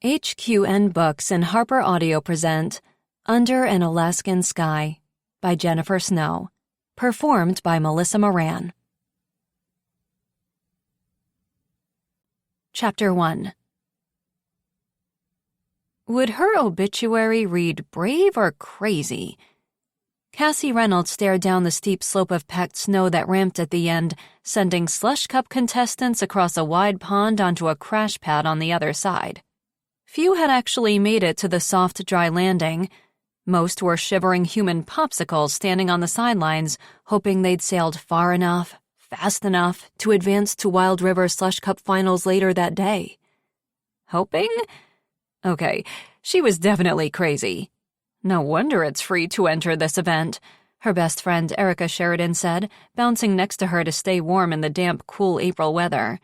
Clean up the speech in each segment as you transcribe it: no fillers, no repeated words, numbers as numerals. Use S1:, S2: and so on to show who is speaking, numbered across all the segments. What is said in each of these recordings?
S1: HQN Books and Harper Audio present Under an Alaskan Sky by Jennifer Snow, performed by Melissa Moran. Chapter 1. Would her obituary read brave or crazy? Cassie Reynolds stared down the steep slope of packed snow that ramped at the end, sending slush cup contestants across a wide pond onto a crash pad on the other side. Few had actually made it to the soft, dry landing. Most were shivering human popsicles standing on the sidelines, hoping they'd sailed far enough, fast enough, to advance to Wild River Slush Cup finals later that day. Hoping? Okay, she was definitely crazy. No wonder it's free to enter this event, her best friend Erica Sheridan said, bouncing next to her to stay warm in the damp, cool April weather.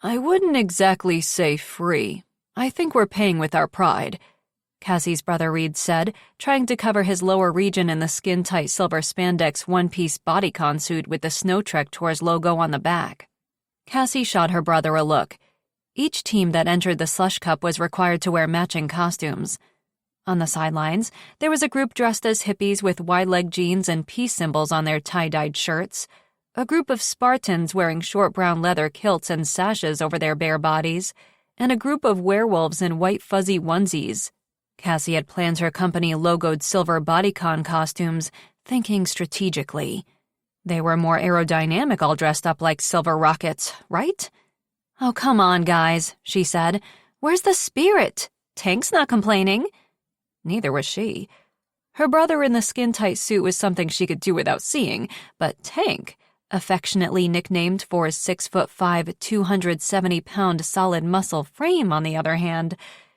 S1: I wouldn't exactly say free. I think we're paying with our pride, Cassie's brother Reed said, trying to cover his lower region in the skin-tight silver spandex one-piece bodycon suit with the Snow Trek Tours logo on the back. Cassie shot her brother a look. Each team that entered the Slush Cup was required to wear matching costumes. On the sidelines, there was a group dressed as hippies with wide-leg jeans and peace symbols on their tie-dyed shirts, a group of Spartans wearing short brown leather kilts and sashes over their bare bodies, and a group of werewolves in white fuzzy onesies. Cassie had planned her company-logoed silver bodycon costumes, thinking strategically. They were more aerodynamic all dressed up like silver rockets, right? Oh, come on, guys, she said. Where's the spirit? Tank's not complaining. Neither was she. Her brother in the skin-tight suit was something she could do without seeing, but Tank, affectionately nicknamed for his 6'5", 270-pound solid muscle frame, on the other hand,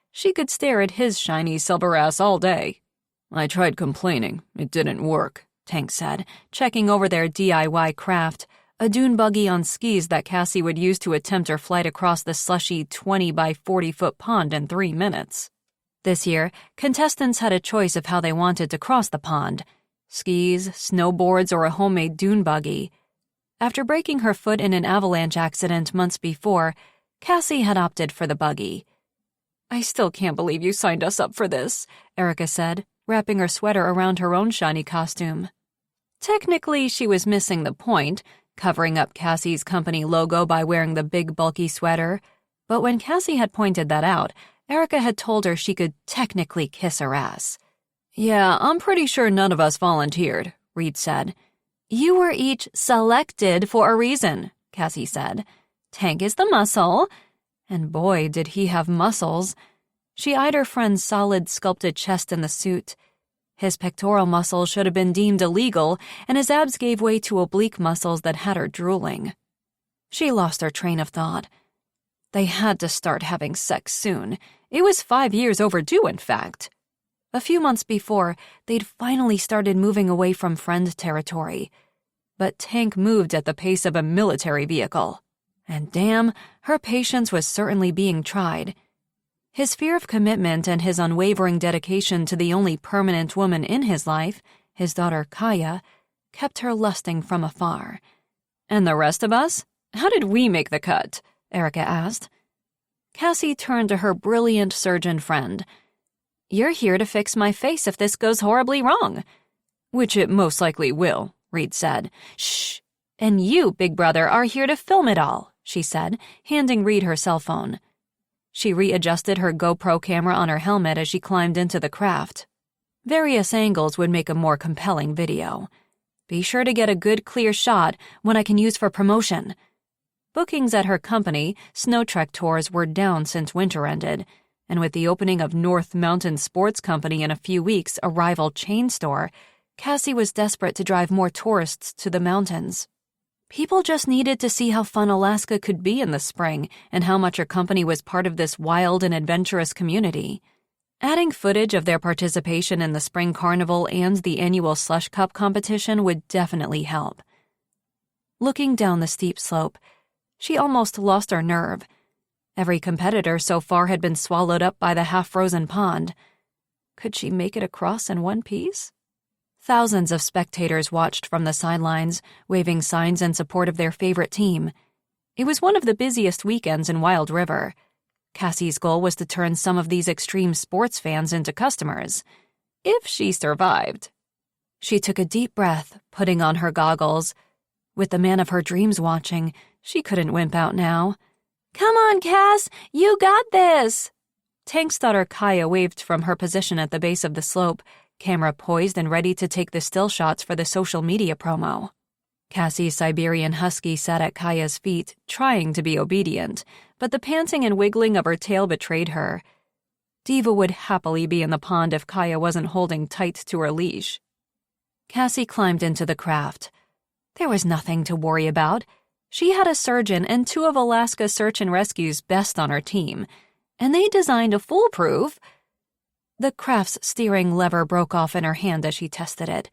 S1: she could stare at his shiny silver ass all day. I tried complaining. It didn't work, Tank said, checking over their DIY craft, a dune buggy on skis that Cassie would use to attempt her flight across the slushy 20 by 40-foot pond in 3 minutes. This year, contestants had a choice of how they wanted to cross the pond: skis, snowboards, or a homemade dune buggy. After breaking her foot in an avalanche accident months before, Cassie had opted for the buggy. I still can't believe you signed us up for this, Erica said, wrapping her sweater around her own shiny costume. Technically, she was missing the point, covering up Cassie's company logo by wearing the big, bulky sweater. But when Cassie had pointed that out, Erica had told her she could technically kiss her ass. Yeah, I'm pretty sure none of us volunteered, Reed said. You were each selected for a reason, Cassie said. Tank is the muscle. And boy, did he have muscles. She eyed her friend's solid, sculpted chest in the suit. His pectoral muscles should have been deemed illegal, and his abs gave way to oblique muscles that had her drooling. She lost her train of thought. They had to start having sex soon. It was 5 years overdue, in fact. A few months before, they'd finally started moving away from friend territory. But Tank moved at the pace of a military vehicle. And damn, her patience was certainly being tried. His fear of commitment and his unwavering dedication to the only permanent woman in his life, his daughter Kaya, kept her lusting from afar. And the rest of us? How did we make the cut? Erica asked. Cassie turned to her brilliant surgeon friend. You're here to fix my face if this goes horribly wrong. Which it most likely will, Reed said. Shh. And you, big brother, are here to film it all, she said, handing Reed her cell phone. She readjusted her GoPro camera on her helmet as she climbed into the craft. Various angles would make a more compelling video. Be sure to get a good, clear shot, one I can use for promotion. Bookings at her company, Snow Trek Tours, were down since winter ended, and with the opening of North Mountain Sports Company in a few weeks, a rival chain store, Cassie was desperate to drive more tourists to the mountains. People just needed to see how fun Alaska could be in the spring and how much her company was part of this wild and adventurous community. Adding footage of their participation in the spring carnival and the annual Slush Cup competition would definitely help. Looking down the steep slope, she almost lost her nerve. Every competitor so far had been swallowed up by the half-frozen pond. Could she make it across in one piece? Thousands of spectators watched from the sidelines, waving signs in support of their favorite team. It was one of the busiest weekends in Wild River. Cassie's goal was to turn some of these extreme sports fans into customers. If she survived. She took a deep breath, putting on her goggles. With the man of her dreams watching, she couldn't wimp out now. "Come on, Cass! You got this!" Tank's daughter Kaya waved from her position at the base of the slope, camera poised and ready to take the still shots for the social media promo. Cassie's Siberian husky sat at Kaya's feet, trying to be obedient, but the panting and wiggling of her tail betrayed her. Diva would happily be in the pond if Kaya wasn't holding tight to her leash. Cassie climbed into the craft. There was nothing to worry about. She had a surgeon and 2 of Alaska's search and rescue's best on her team, and they designed a foolproof. The craft's steering lever broke off in her hand as she tested it.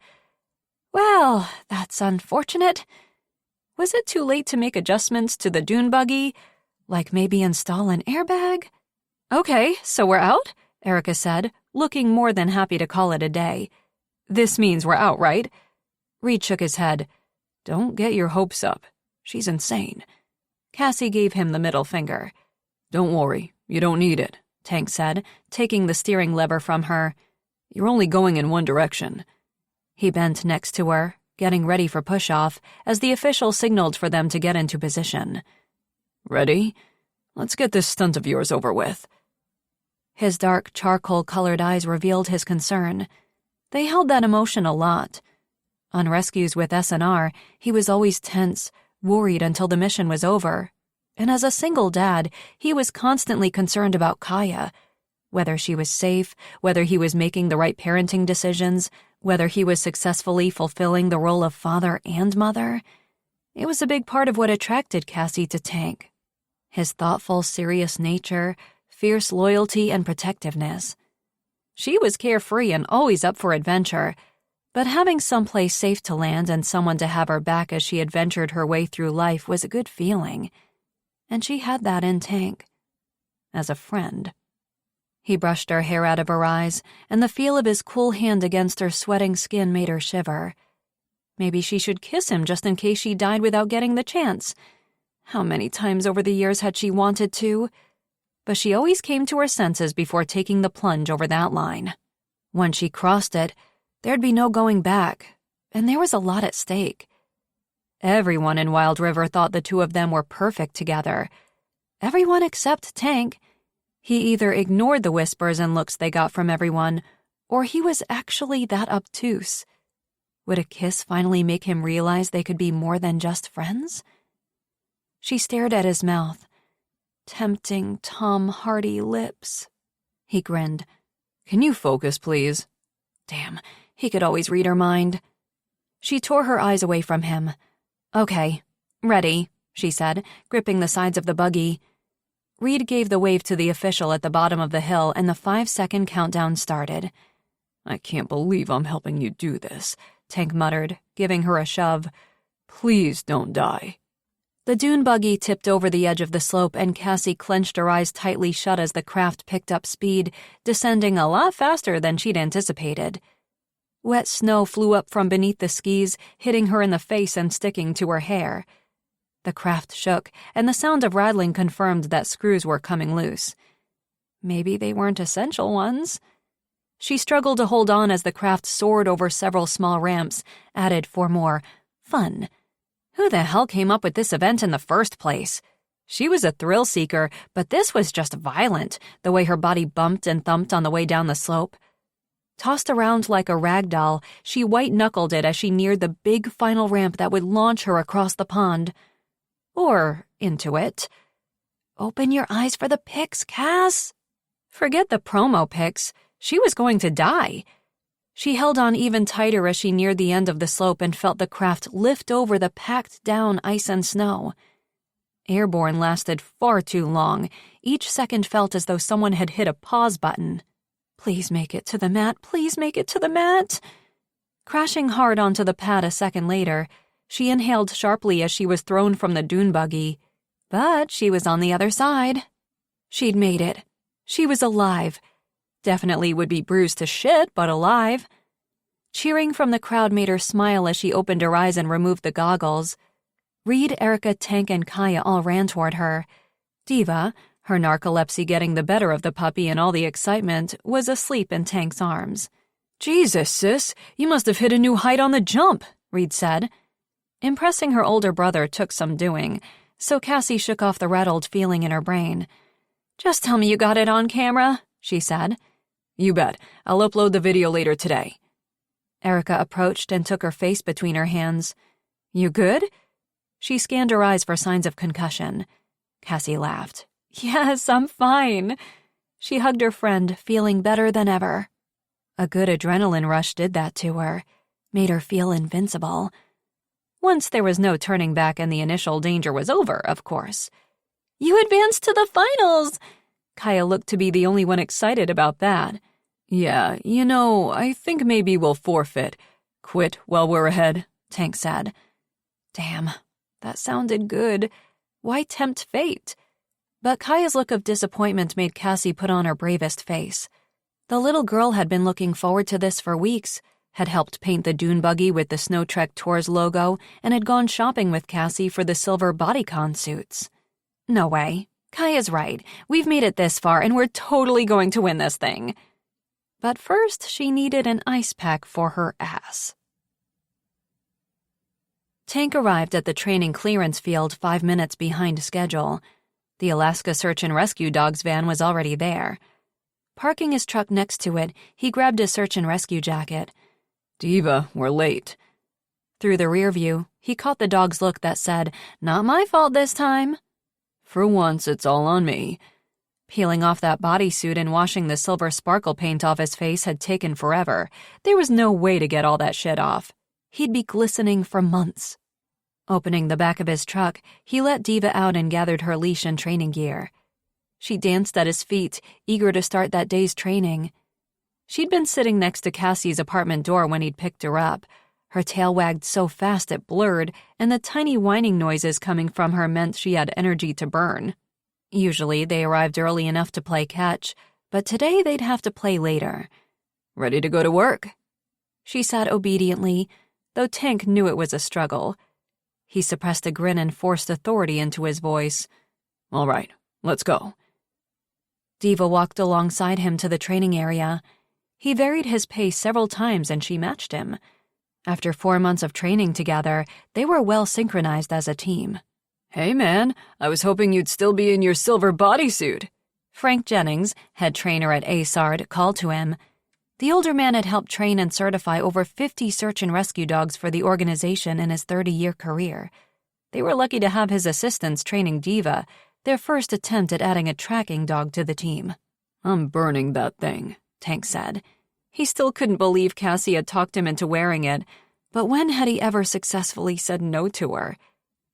S1: Well, that's unfortunate. Was it too late to make adjustments to the dune buggy? Like maybe install an airbag? Okay, so we're out? Erica said, looking more than happy to call it a day. This means we're out, right? Reed shook his head. Don't get your hopes up. She's insane. Cassie gave him the middle finger. Don't worry, you don't need it, Tank said, taking the steering lever from her. You're only going in one direction. He bent next to her, getting ready for push-off, as the official signaled for them to get into position. Ready? Let's get this stunt of yours over with. His dark, charcoal-colored eyes revealed his concern. They held that emotion a lot. On rescues with SNR, he was always tense, worried until the mission was over. And as a single dad, he was constantly concerned about Kaya. Whether she was safe, whether he was making the right parenting decisions, whether he was successfully fulfilling the role of father and mother. It was a big part of what attracted Cassie to Tank. His thoughtful, serious nature, fierce loyalty, and protectiveness. She was carefree and always up for adventure, but having someplace safe to land and someone to have her back as she adventured her way through life was a good feeling. And she had that in Tank. As a friend. He brushed her hair out of her eyes, and the feel of his cool hand against her sweating skin made her shiver. Maybe she should kiss him just in case she died without getting the chance. How many times over the years had she wanted to? But she always came to her senses before taking the plunge over that line. Once she crossed it, there'd be no going back, and there was a lot at stake. Everyone in Wild River thought the 2 of them were perfect together. Everyone except Tank. He either ignored the whispers and looks they got from everyone, or he was actually that obtuse. Would a kiss finally make him realize they could be more than just friends? She stared at his mouth. Tempting Tom Hardy lips. He grinned. Can you focus, please? Damn, he could always read her mind. She tore her eyes away from him. Okay, ready, she said, gripping the sides of the buggy. Reed gave the wave to the official at the bottom of the hill, and the 5-second countdown started. I can't believe I'm helping you do this, Tank muttered, giving her a shove. Please don't die. The dune buggy tipped over the edge of the slope, and Cassie clenched her eyes tightly shut as the craft picked up speed, descending a lot faster than she'd anticipated. Wet snow flew up from beneath the skis, hitting her in the face and sticking to her hair. The craft shook, and the sound of rattling confirmed that screws were coming loose. Maybe they weren't essential ones. She struggled to hold on as the craft soared over several small ramps, added for more fun. Who the hell came up with this event in the first place? She was a thrill seeker, but this was just violent, the way her body bumped and thumped on the way down the slope. Tossed around like a rag doll, she white-knuckled it as she neared the big final ramp that would launch her across the pond. Or into it. Open your eyes for the pics, Cass. Forget the promo pics. She was going to die. She held on even tighter as she neared the end of the slope and felt the craft lift over the packed-down ice and snow. Airborne lasted far too long. Each second felt as though someone had hit a pause button. Please make it to the mat. Please make it to the mat. Crashing hard onto the pad a second later, she inhaled sharply as she was thrown from the dune buggy. But she was on the other side. She'd made it. She was alive. Definitely would be bruised to shit, but alive. Cheering from the crowd made her smile as she opened her eyes and removed the goggles. Reed, Erica, Tank, and Kaya all ran toward her. Diva, Her narcolepsy getting the better of the puppy and all the excitement, was asleep in Tank's arms. "Jesus, sis, you must have hit a new height on the jump," Reed said. Impressing her older brother took some doing, so Cassie shook off the rattled feeling in her brain. "Just tell me you got it on camera," she said. "You bet. I'll upload the video later today." Erica approached and took her face between her hands. "You good?" She scanned her eyes for signs of concussion. Cassie laughed. "Yes, I'm fine." She hugged her friend, feeling better than ever. A good adrenaline rush did that to her, made her feel invincible. Once there was no turning back and the initial danger was over, of course. "You advanced to the finals!" Kaya looked to be the only one excited about that. "Yeah, I think maybe we'll forfeit. Quit while we're ahead," Tank said. Damn, that sounded good. Why tempt fate? But Kaya's look of disappointment made Cassie put on her bravest face. The little girl had been looking forward to this for weeks, had helped paint the dune buggy with the Snow Trek Tours logo, and had gone shopping with Cassie for the silver bodycon suits. No way. Kaya's right. We've made it this far, and we're totally going to win this thing. But first, she needed an ice pack for her ass. Tank arrived at the training clearance field 5 minutes behind schedule. The Alaska Search and Rescue Dogs van was already there. Parking his truck next to it, he grabbed his search and rescue jacket. "Diva, we're late." Through the rear view, he caught the dog's look that said, "Not my fault this time." "For once, it's all on me." Peeling off that bodysuit and washing the silver sparkle paint off his face had taken forever. There was no way to get all that shit off. He'd be glistening for months. Opening the back of his truck, he let Diva out and gathered her leash and training gear. She danced at his feet, eager to start that day's training. She'd been sitting next to Cassie's apartment door when he'd picked her up. Her tail wagged so fast it blurred, and the tiny whining noises coming from her meant she had energy to burn. Usually they arrived early enough to play catch, but today they'd have to play later. "Ready to go to work?" She sat obediently, though Tank knew it was a struggle. He suppressed a grin and forced authority into his voice. "All right, let's go." Diva walked alongside him to the training area. He varied his pace several times and she matched him. After 4 months of training together, they were well synchronized as a team. "Hey man, I was hoping you'd still be in your silver bodysuit," Frank Jennings, head trainer at ASARD, called to him. The older man had helped train and certify over 50 search and rescue dogs for the organization in his 30-year career. They were lucky to have his assistants training Diva, their first attempt at adding a tracking dog to the team. "I'm burning that thing," Tank said. He still couldn't believe Cassie had talked him into wearing it, but when had he ever successfully said no to her?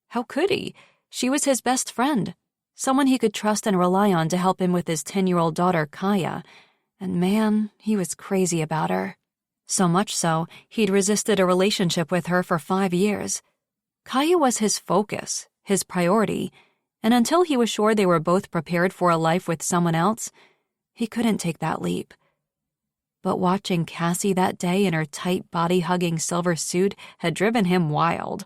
S1: How could he? She was his best friend, someone he could trust and rely on to help him with his 10-year-old daughter, Kaya. And man, he was crazy about her. So much so, he'd resisted a relationship with her for 5 years. Kaya was his focus, his priority, and until he was sure they were both prepared for a life with someone else, he couldn't take that leap. But watching Cassie that day in her tight, body-hugging silver suit had driven him wild.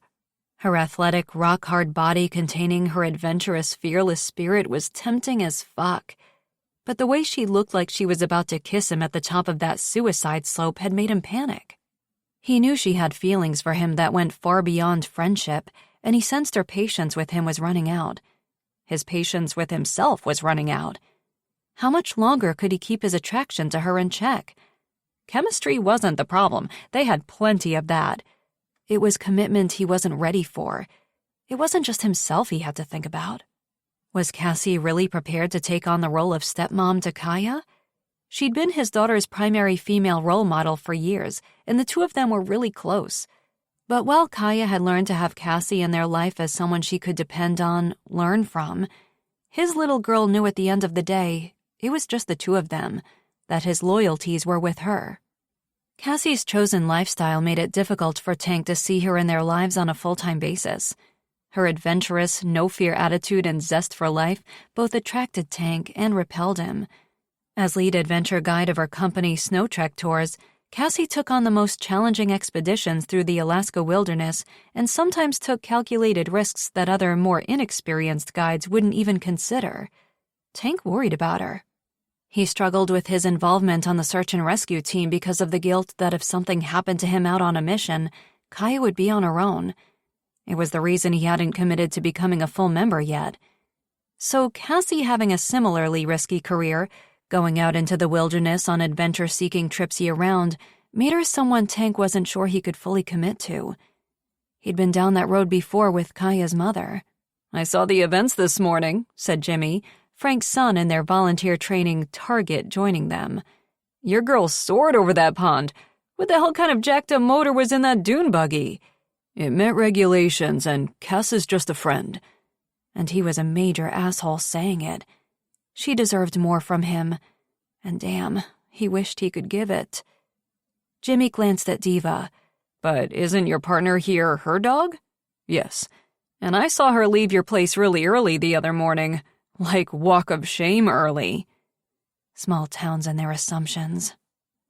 S1: Her athletic, rock-hard body containing her adventurous, fearless spirit was tempting as fuck. But the way she looked like she was about to kiss him at the top of that suicide slope had made him panic. He knew she had feelings for him that went far beyond friendship, and he sensed her patience with him was running out. His patience with himself was running out. How much longer could he keep his attraction to her in check? Chemistry wasn't the problem. They had plenty of that. It was commitment he wasn't ready for. It wasn't just himself he had to think about. Was Cassie really prepared to take on the role of stepmom to Kaya? She'd been his daughter's primary female role model for years, and the two of them were really close. But while Kaya had learned to have Cassie in their life as someone she could depend on, learn from, his little girl knew at the end of the day, it was just the two of them, that his loyalties were with her. Cassie's chosen lifestyle made it difficult for Tank to see her in their lives on a full-time basis. Her adventurous, no-fear attitude and zest for life both attracted Tank and repelled him. As lead adventure guide of her company Snow Trek Tours, Cassie took on the most challenging expeditions through the Alaska wilderness and sometimes took calculated risks that other, more inexperienced guides wouldn't even consider. Tank worried about her. He struggled with his involvement on the search and rescue team because of the guilt that if something happened to him out on a mission, Kaya would be on her own. It was the reason he hadn't committed to becoming a full member yet. So Cassie having a similarly risky career, going out into the wilderness on adventure-seeking trips year-round, made her someone Tank wasn't sure he could fully commit to. He'd been down that road before with Kaya's mother. "I saw the events this morning," said Jimmy, Frank's son and their volunteer training Target joining them. "Your girl soared over that pond. What the hell kind of jacked-up motor was in that dune buggy?" "It met regulations, and Cass is just a friend." And he was a major asshole saying it. She deserved more from him. And damn, he wished he could give it. Jimmy glanced at Diva. "But isn't your partner here her dog?" "Yes. And I saw her leave your place really early the other morning. Like walk of shame early." Small towns and their assumptions.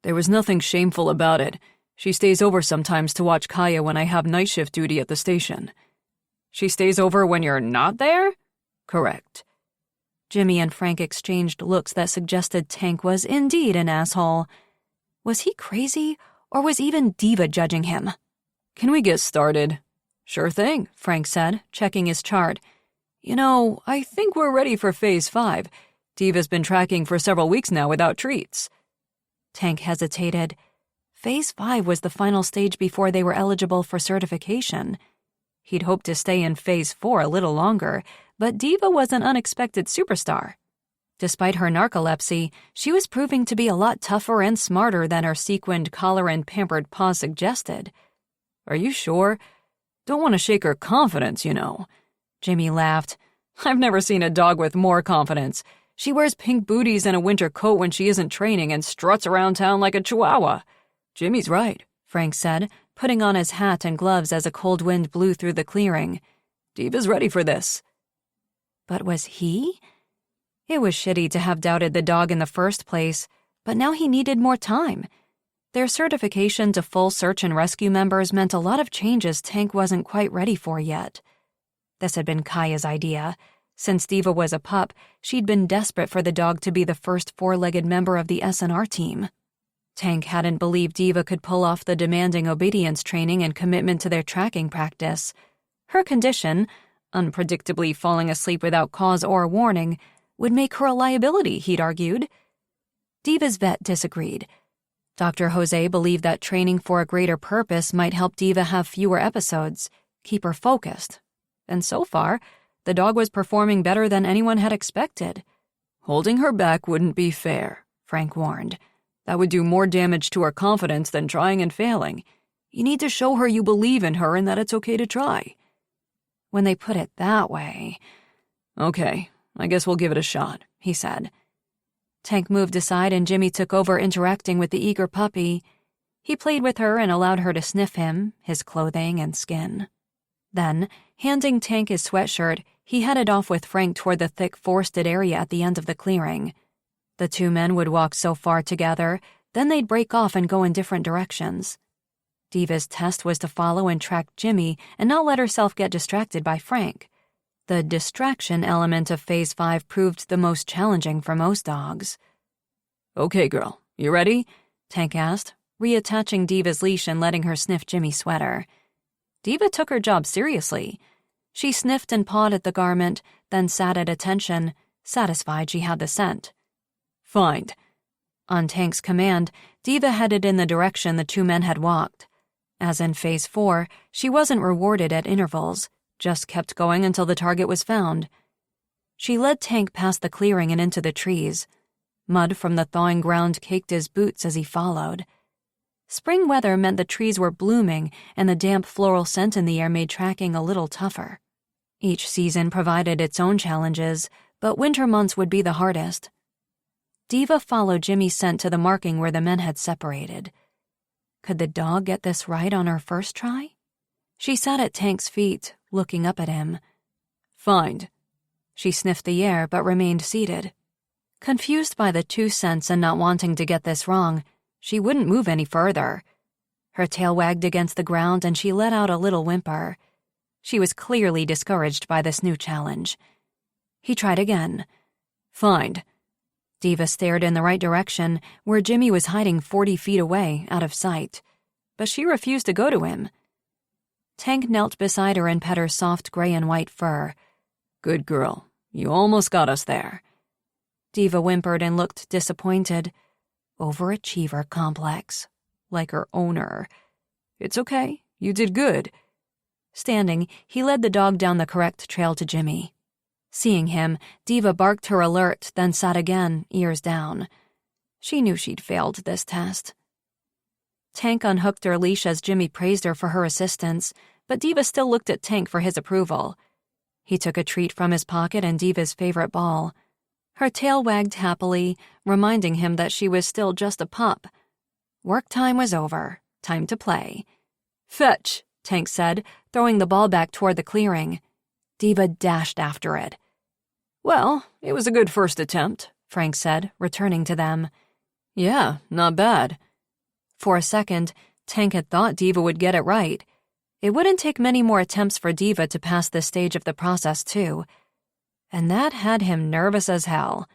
S1: "There was nothing shameful about it. She stays over sometimes to watch Kaya when I have night shift duty at the station." "She stays over when you're not there?" "Correct." Jimmy and Frank exchanged looks that suggested Tank was indeed an asshole. Was he crazy, or was even Diva judging him? "Can we get started?" "Sure thing," Frank said, checking his chart. "You know, I think we're ready for Phase 5. Diva's been tracking for several weeks now without treats." Tank hesitated. Phase 5 was the final stage before they were eligible for certification. He'd hoped to stay in Phase 4 a little longer, but Diva was an unexpected superstar. Despite her narcolepsy, she was proving to be a lot tougher and smarter than her sequined collar and pampered paw suggested. "Are you sure? Don't want to shake her confidence, you know." Jimmy laughed. "I've never seen a dog with more confidence. She wears pink booties and a winter coat when she isn't training and struts around town like a chihuahua." "Jimmy's right," Frank said, putting on his hat and gloves as a cold wind blew through the clearing. "Diva's ready for this." But was he? It was shitty to have doubted the dog in the first place, but now he needed more time. Their certification to full search and rescue members meant a lot of changes Tank wasn't quite ready for yet. This had been Kaya's idea. Since Diva was a pup, she'd been desperate for the dog to be the first four-legged member of the SNR team. Tank hadn't believed Diva could pull off the demanding obedience training and commitment to their tracking practice. Her condition, unpredictably falling asleep without cause or warning, would make her a liability, he'd argued. Diva's vet disagreed. Dr. Jose believed that training for a greater purpose might help Diva have fewer episodes, keep her focused. And so far, the dog was performing better than anyone had expected. "Holding her back wouldn't be fair," Frank warned. "That would do more damage to her confidence than trying and failing. You need to show her you believe in her and that it's okay to try." When they put it that way... "Okay, I guess we'll give it a shot," he said. Tank moved aside and Jimmy took over interacting with the eager puppy. He played with her and allowed her to sniff him, his clothing and skin. Then, handing Tank his sweatshirt, he headed off with Frank toward the thick forested area at the end of the clearing. The two men would walk so far together, then they'd break off and go in different directions. Diva's test was to follow and track Jimmy and not let herself get distracted by Frank. The distraction element of Phase 5 proved the most challenging for most dogs. "Okay, girl, you ready?" Tank asked, reattaching Diva's leash and letting her sniff Jimmy's sweater. Diva took her job seriously. She sniffed and pawed at the garment, then sat at attention, satisfied she had the scent. "Find." On Tank's command, Diva headed in the direction the two men had walked. As in Phase 4, she wasn't rewarded at intervals, just kept going until the target was found. She led Tank past the clearing and into the trees. Mud from the thawing ground caked his boots as he followed. Spring weather meant the trees were blooming, and the damp floral scent in the air made tracking a little tougher. Each season provided its own challenges, but winter months would be the hardest. Diva followed Jimmy's scent to the marking where the men had separated. Could the dog get this right on her first try? She sat at Tank's feet, looking up at him. "Find." She sniffed the air but remained seated. Confused by the two scents and not wanting to get this wrong, she wouldn't move any further. Her tail wagged against the ground and she let out a little whimper. She was clearly discouraged by this new challenge. He tried again. Find. Diva stared in the right direction, where Jimmy was hiding 40 feet away, out of sight. But she refused to go to him. Tank knelt beside her and pet her soft gray and white fur. Good girl. You almost got us there. Diva whimpered and looked disappointed. Overachiever complex. Like her owner. It's okay. You did good. Standing, he led the dog down the correct trail to Jimmy. Seeing him, Diva barked her alert, then sat again, ears down. She knew she'd failed this test. Tank unhooked her leash as Jimmy praised her for her assistance, but Diva still looked at Tank for his approval. He took a treat from his pocket and Diva's favorite ball. Her tail wagged happily, reminding him that she was still just a pup. Work time was over. Time to play. Fetch, Tank said, throwing the ball back toward the clearing. Diva dashed after it. Well, it was a good first attempt, Frank said, returning to them. Yeah, not bad. For a second, Tank had thought Diva would get it right. It wouldn't take many more attempts for Diva to pass this stage of the process, too. And that had him nervous as hell.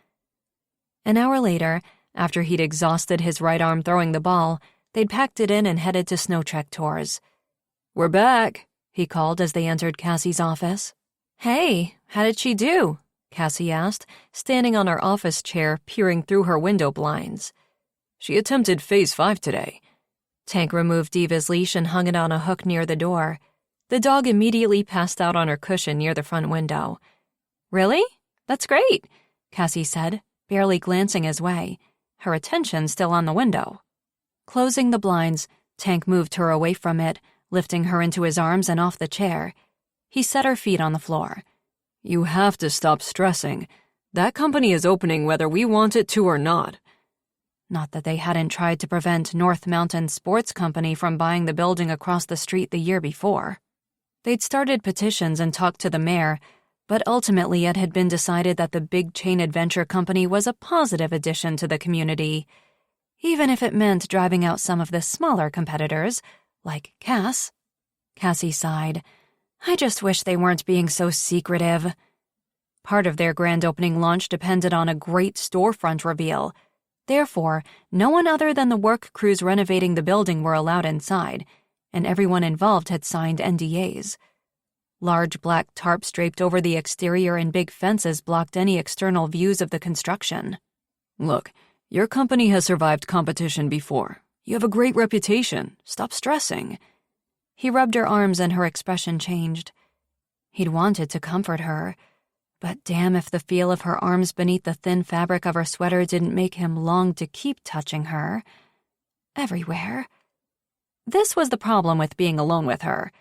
S1: An hour later, after he'd exhausted his right arm throwing the ball, they'd packed it in and headed to Snow Trek tours. We're back, he called as they entered Cassie's office. Hey, how did she do? Cassie asked, standing on her office chair, peering through her window blinds. She attempted Phase 5 today. Tank removed Diva's leash and hung it on a hook near the door. The dog immediately passed out on her cushion near the front window. Really? That's great, Cassie said, barely glancing his way, her attention still on the window. Closing the blinds, Tank moved her away from it, lifting her into his arms and off the chair. He set her feet on the floor. You have to stop stressing. That company is opening whether we want it to or not. Not that they hadn't tried to prevent North Mountain Sports Company from buying the building across the street the year before. They'd started petitions and talked to the mayor, but ultimately it had been decided that the big chain adventure company was a positive addition to the community, even if it meant driving out some of the smaller competitors, like Cass. Cassie sighed. I just wish they weren't being so secretive. Part of their grand opening launch depended on a great storefront reveal. Therefore, no one other than the work crews renovating the building were allowed inside, and everyone involved had signed NDAs. Large black tarps draped over the exterior and big fences blocked any external views of the construction. Look, your company has survived competition before. You have a great reputation. Stop stressing. He rubbed her arms and her expression changed. He'd wanted to comfort her, but damn if the feel of her arms beneath the thin fabric of her sweater didn't make him long to keep touching her. Everywhere. This was the problem with being alone with her.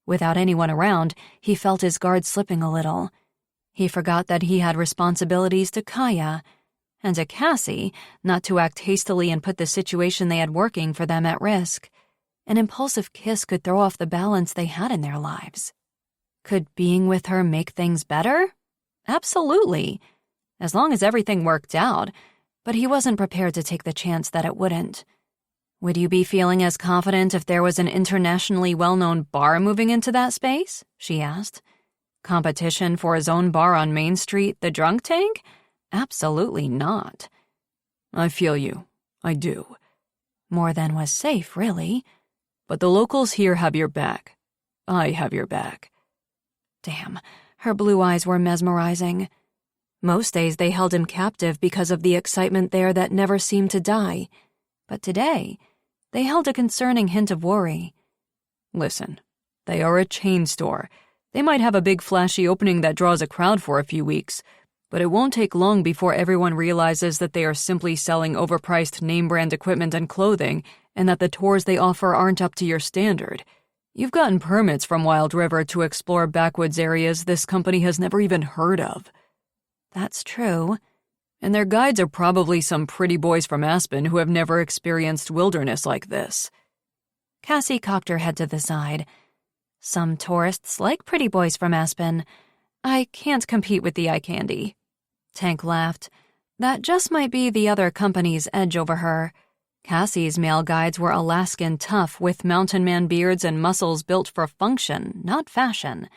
S1: Without anyone around, he felt his guard slipping a little. He forgot that he had responsibilities to Kaya, and to Cassie, not to act hastily and put the situation they had working for them at risk. An impulsive kiss could throw off the balance they had in their lives. Could being with her make things better? Absolutely, as long as everything worked out, but he wasn't prepared to take the chance that it wouldn't. Would you be feeling as confident if there was an internationally well-known bar moving into that space? She asked. Competition for his own bar on Main Street, the Drunk Tank? Absolutely not. I feel you. I do. More than was safe, really. But the locals here have your back. I have your back. Damn, her blue eyes were mesmerizing. Most days they held him captive because of the excitement there that never seemed to die. But today, they held a concerning hint of worry. Listen, they are a chain store. They might have a big flashy opening that draws a crowd for a few weeks, but it won't take long before everyone realizes that they are simply selling overpriced name-brand equipment and clothing, and that the tours they offer aren't up to your standard. You've gotten permits from Wild River to explore backwoods areas this company has never even heard of. That's true. And their guides are probably some pretty boys from Aspen who have never experienced wilderness like this. Cassie cocked her head to the side. Some tourists like pretty boys from Aspen. I can't compete with the eye candy. Tank laughed. That just might be the other company's edge over her. Cassie's male guides were Alaskan tough with mountain man beards and muscles built for function, not fashion.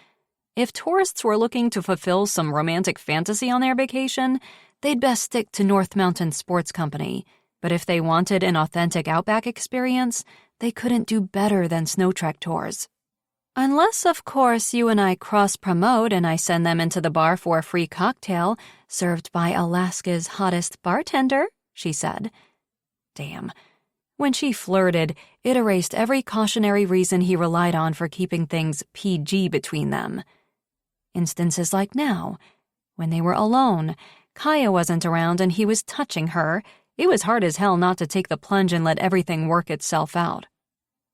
S1: If tourists were looking to fulfill some romantic fantasy on their vacation, they'd best stick to North Mountain Sports Company. But if they wanted an authentic outback experience, they couldn't do better than Snow Trek tours. Unless, of course, you and I cross-promote and I send them into the bar for a free cocktail served by Alaska's hottest bartender, she said. Damn. When she flirted, it erased every cautionary reason he relied on for keeping things PG between them. Instances like now, when they were alone, Kaya wasn't around and he was touching her. It was hard as hell not to take the plunge and let everything work itself out.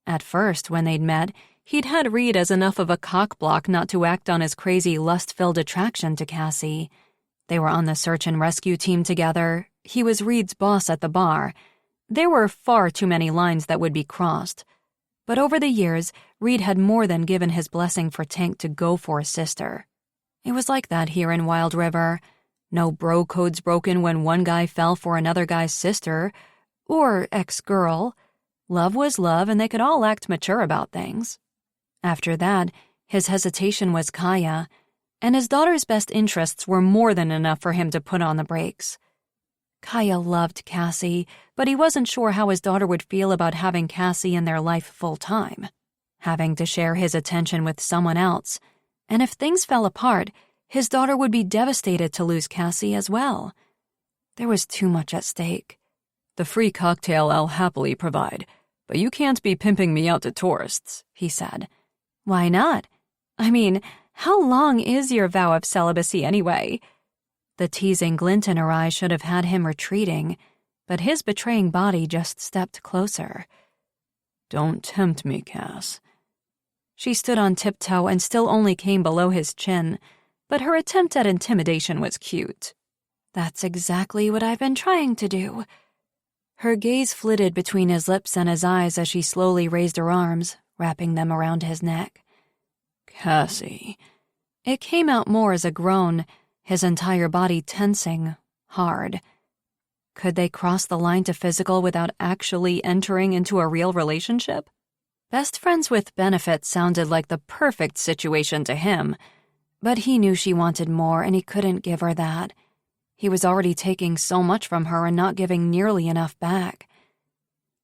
S1: At first, when they'd met, he'd had Reed as enough of a cockblock not to act on his crazy lust-filled attraction to Cassie. They were on the search and rescue team together. He was Reed's boss at the bar. There were far too many lines that would be crossed. But over the years, Reed had more than given his blessing for Tank to go for his sister. It was like that here in Wild River. No bro codes broken when one guy fell for another guy's sister, or ex-girl. Love was love and they could all act mature about things. After that, his hesitation was Kaya, and his daughter's best interests were more than enough for him to put on the brakes. Kaya loved Cassie, but he wasn't sure how his daughter would feel about having Cassie in their life full-time, having to share his attention with someone else. And if things fell apart, his daughter would be devastated to lose Cassie as well. There was too much at stake. "The free cocktail I'll happily provide, but you can't be pimping me out to tourists," he said. "Why not? I mean, how long is your vow of celibacy anyway?" The teasing glint in her eyes should have had him retreating, but his betraying body just stepped closer. "Don't tempt me, Cass." She stood on tiptoe and still only came below his chin, but her attempt at intimidation was cute. "That's exactly what I've been trying to do." Her gaze flitted between his lips and his eyes as she slowly raised her arms, wrapping them around his neck. "Cassie." It came out more as a groan, his entire body tensing, hard. Could they cross the line to physical without actually entering into a real relationship? Best friends with benefits sounded like the perfect situation to him, but he knew she wanted more and he couldn't give her that. He was already taking so much from her and not giving nearly enough back.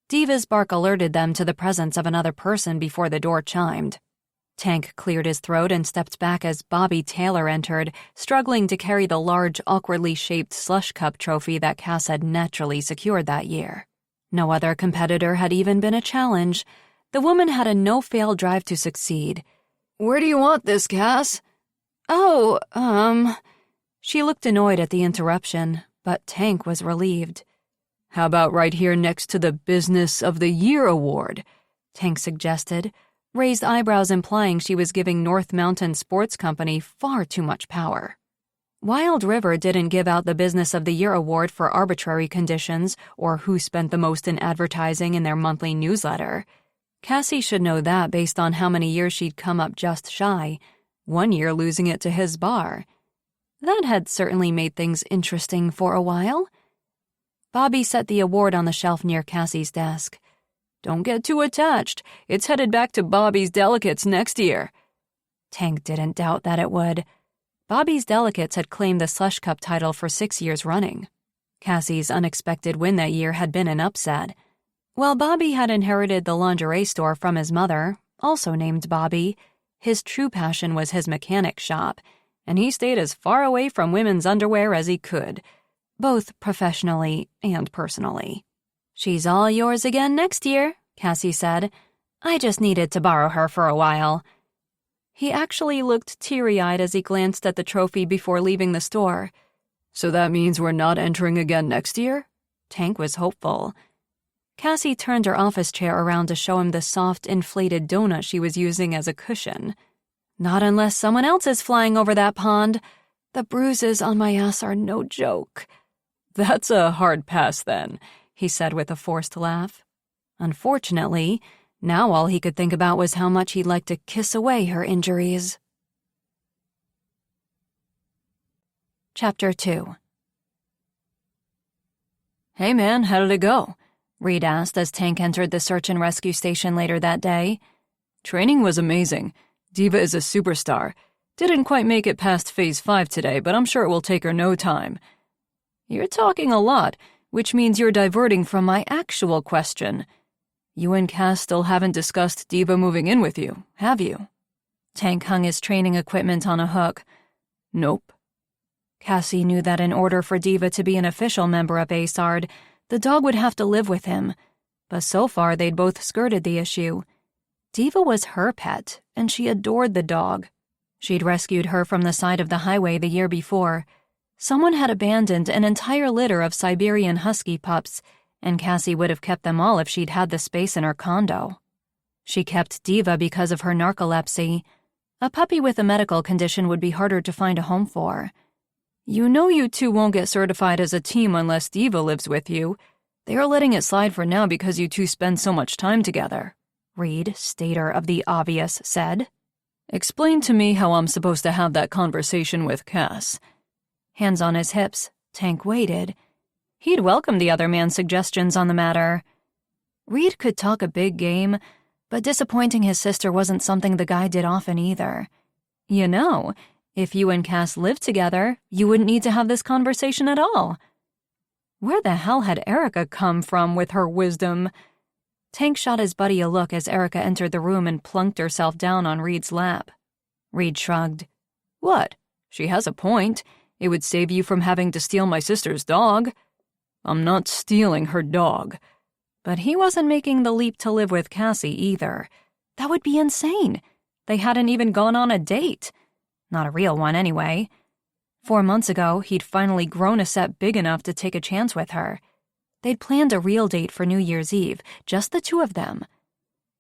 S1: Diva's bark alerted them to the presence of another person before the door chimed. Tank cleared his throat and stepped back as Bobby Taylor entered, struggling to carry the large, awkwardly shaped slush cup trophy that Cass had naturally secured that year. No other competitor had even been a challenge. The woman had a no-fail drive to succeed. "Where do you want this, Cass?" "Oh, She looked annoyed at the interruption, but Tank was relieved. "How about right here next to the Business of the Year award?" Tank suggested, raised eyebrows implying she was giving North Mountain Sports Company far too much power. Wild River didn't give out the Business of the Year award for arbitrary conditions or who spent the most in advertising in their monthly newsletter. Cassie should know that based on how many years she'd come up just shy, one year losing it to his bar. That had certainly made things interesting for a while. Bobby set the award on the shelf near Cassie's desk. "Don't get too attached. It's headed back to Bobby's Delicates next year." Tank didn't doubt that it would. Bobby's Delicates had claimed the Slush Cup title for 6 years running. Cassie's unexpected win that year had been an upset. While Bobby had inherited the lingerie store from his mother, also named Bobby, his true passion was his mechanic shop, and he stayed as far away from women's underwear as he could, both professionally and personally. "She's all yours again next year," Cassie said. "I just needed to borrow her for a while." He actually looked teary-eyed as he glanced at the trophy before leaving the store. "So that means we're not entering again next year?" Tank was hopeful. Cassie turned her office chair around to show him the soft, inflated donut she was using as a cushion. "Not unless someone else is flying over that pond. The bruises on my ass are no joke." "That's a hard pass, then," he said with a forced laugh. Unfortunately, now all he could think about was how much he'd like to kiss away her injuries. Chapter 2. "Hey man, how did it go?" Reed asked as Tank entered the search and rescue station later that day. "Training was amazing. Diva is a superstar. Didn't quite make it past Phase 5 today, but I'm sure it will take her no time. You're talking a lot, which means you're diverting from my actual question. You and Cass still haven't discussed Diva moving in with you, have you? Tank hung his training equipment on a hook. Nope. Cassie knew that in order for Diva to be an official member of ASARD, the dog would have to live with him, but so far they'd both skirted the issue. Diva was her pet, and she adored the dog. She'd rescued her from the side of the highway the year before. Someone had abandoned an entire litter of Siberian Husky pups, and Cassie would have kept them all if she'd had the space in her condo. She kept Diva because of her narcolepsy. A puppy with a medical condition would be harder to find a home for. You know you two won't get certified as a team unless Diva lives with you. They are letting it slide for now because you two spend so much time together, Reed, stater of the obvious, said. Explain to me how I'm supposed to have that conversation with Cass. Hands on his hips, Tank waited. He'd welcome the other man's suggestions on the matter. Reed could talk a big game, but disappointing his sister wasn't something the guy did often either. You know, if you and Cass lived together, you wouldn't need to have this conversation at all. Where the hell had Erica come from with her wisdom? Tank shot his buddy a look as Erica entered the room and plunked herself down on Reed's lap. Reed shrugged. What? She has a point. It would save you from having to steal my sister's dog. I'm not stealing her dog. But he wasn't making the leap to live with Cassie either. That would be insane. They hadn't even gone on a date. Not a real one, anyway. 4 months ago, he'd finally grown a set big enough to take a chance with her. They'd planned a real date for New Year's Eve, just the two of them.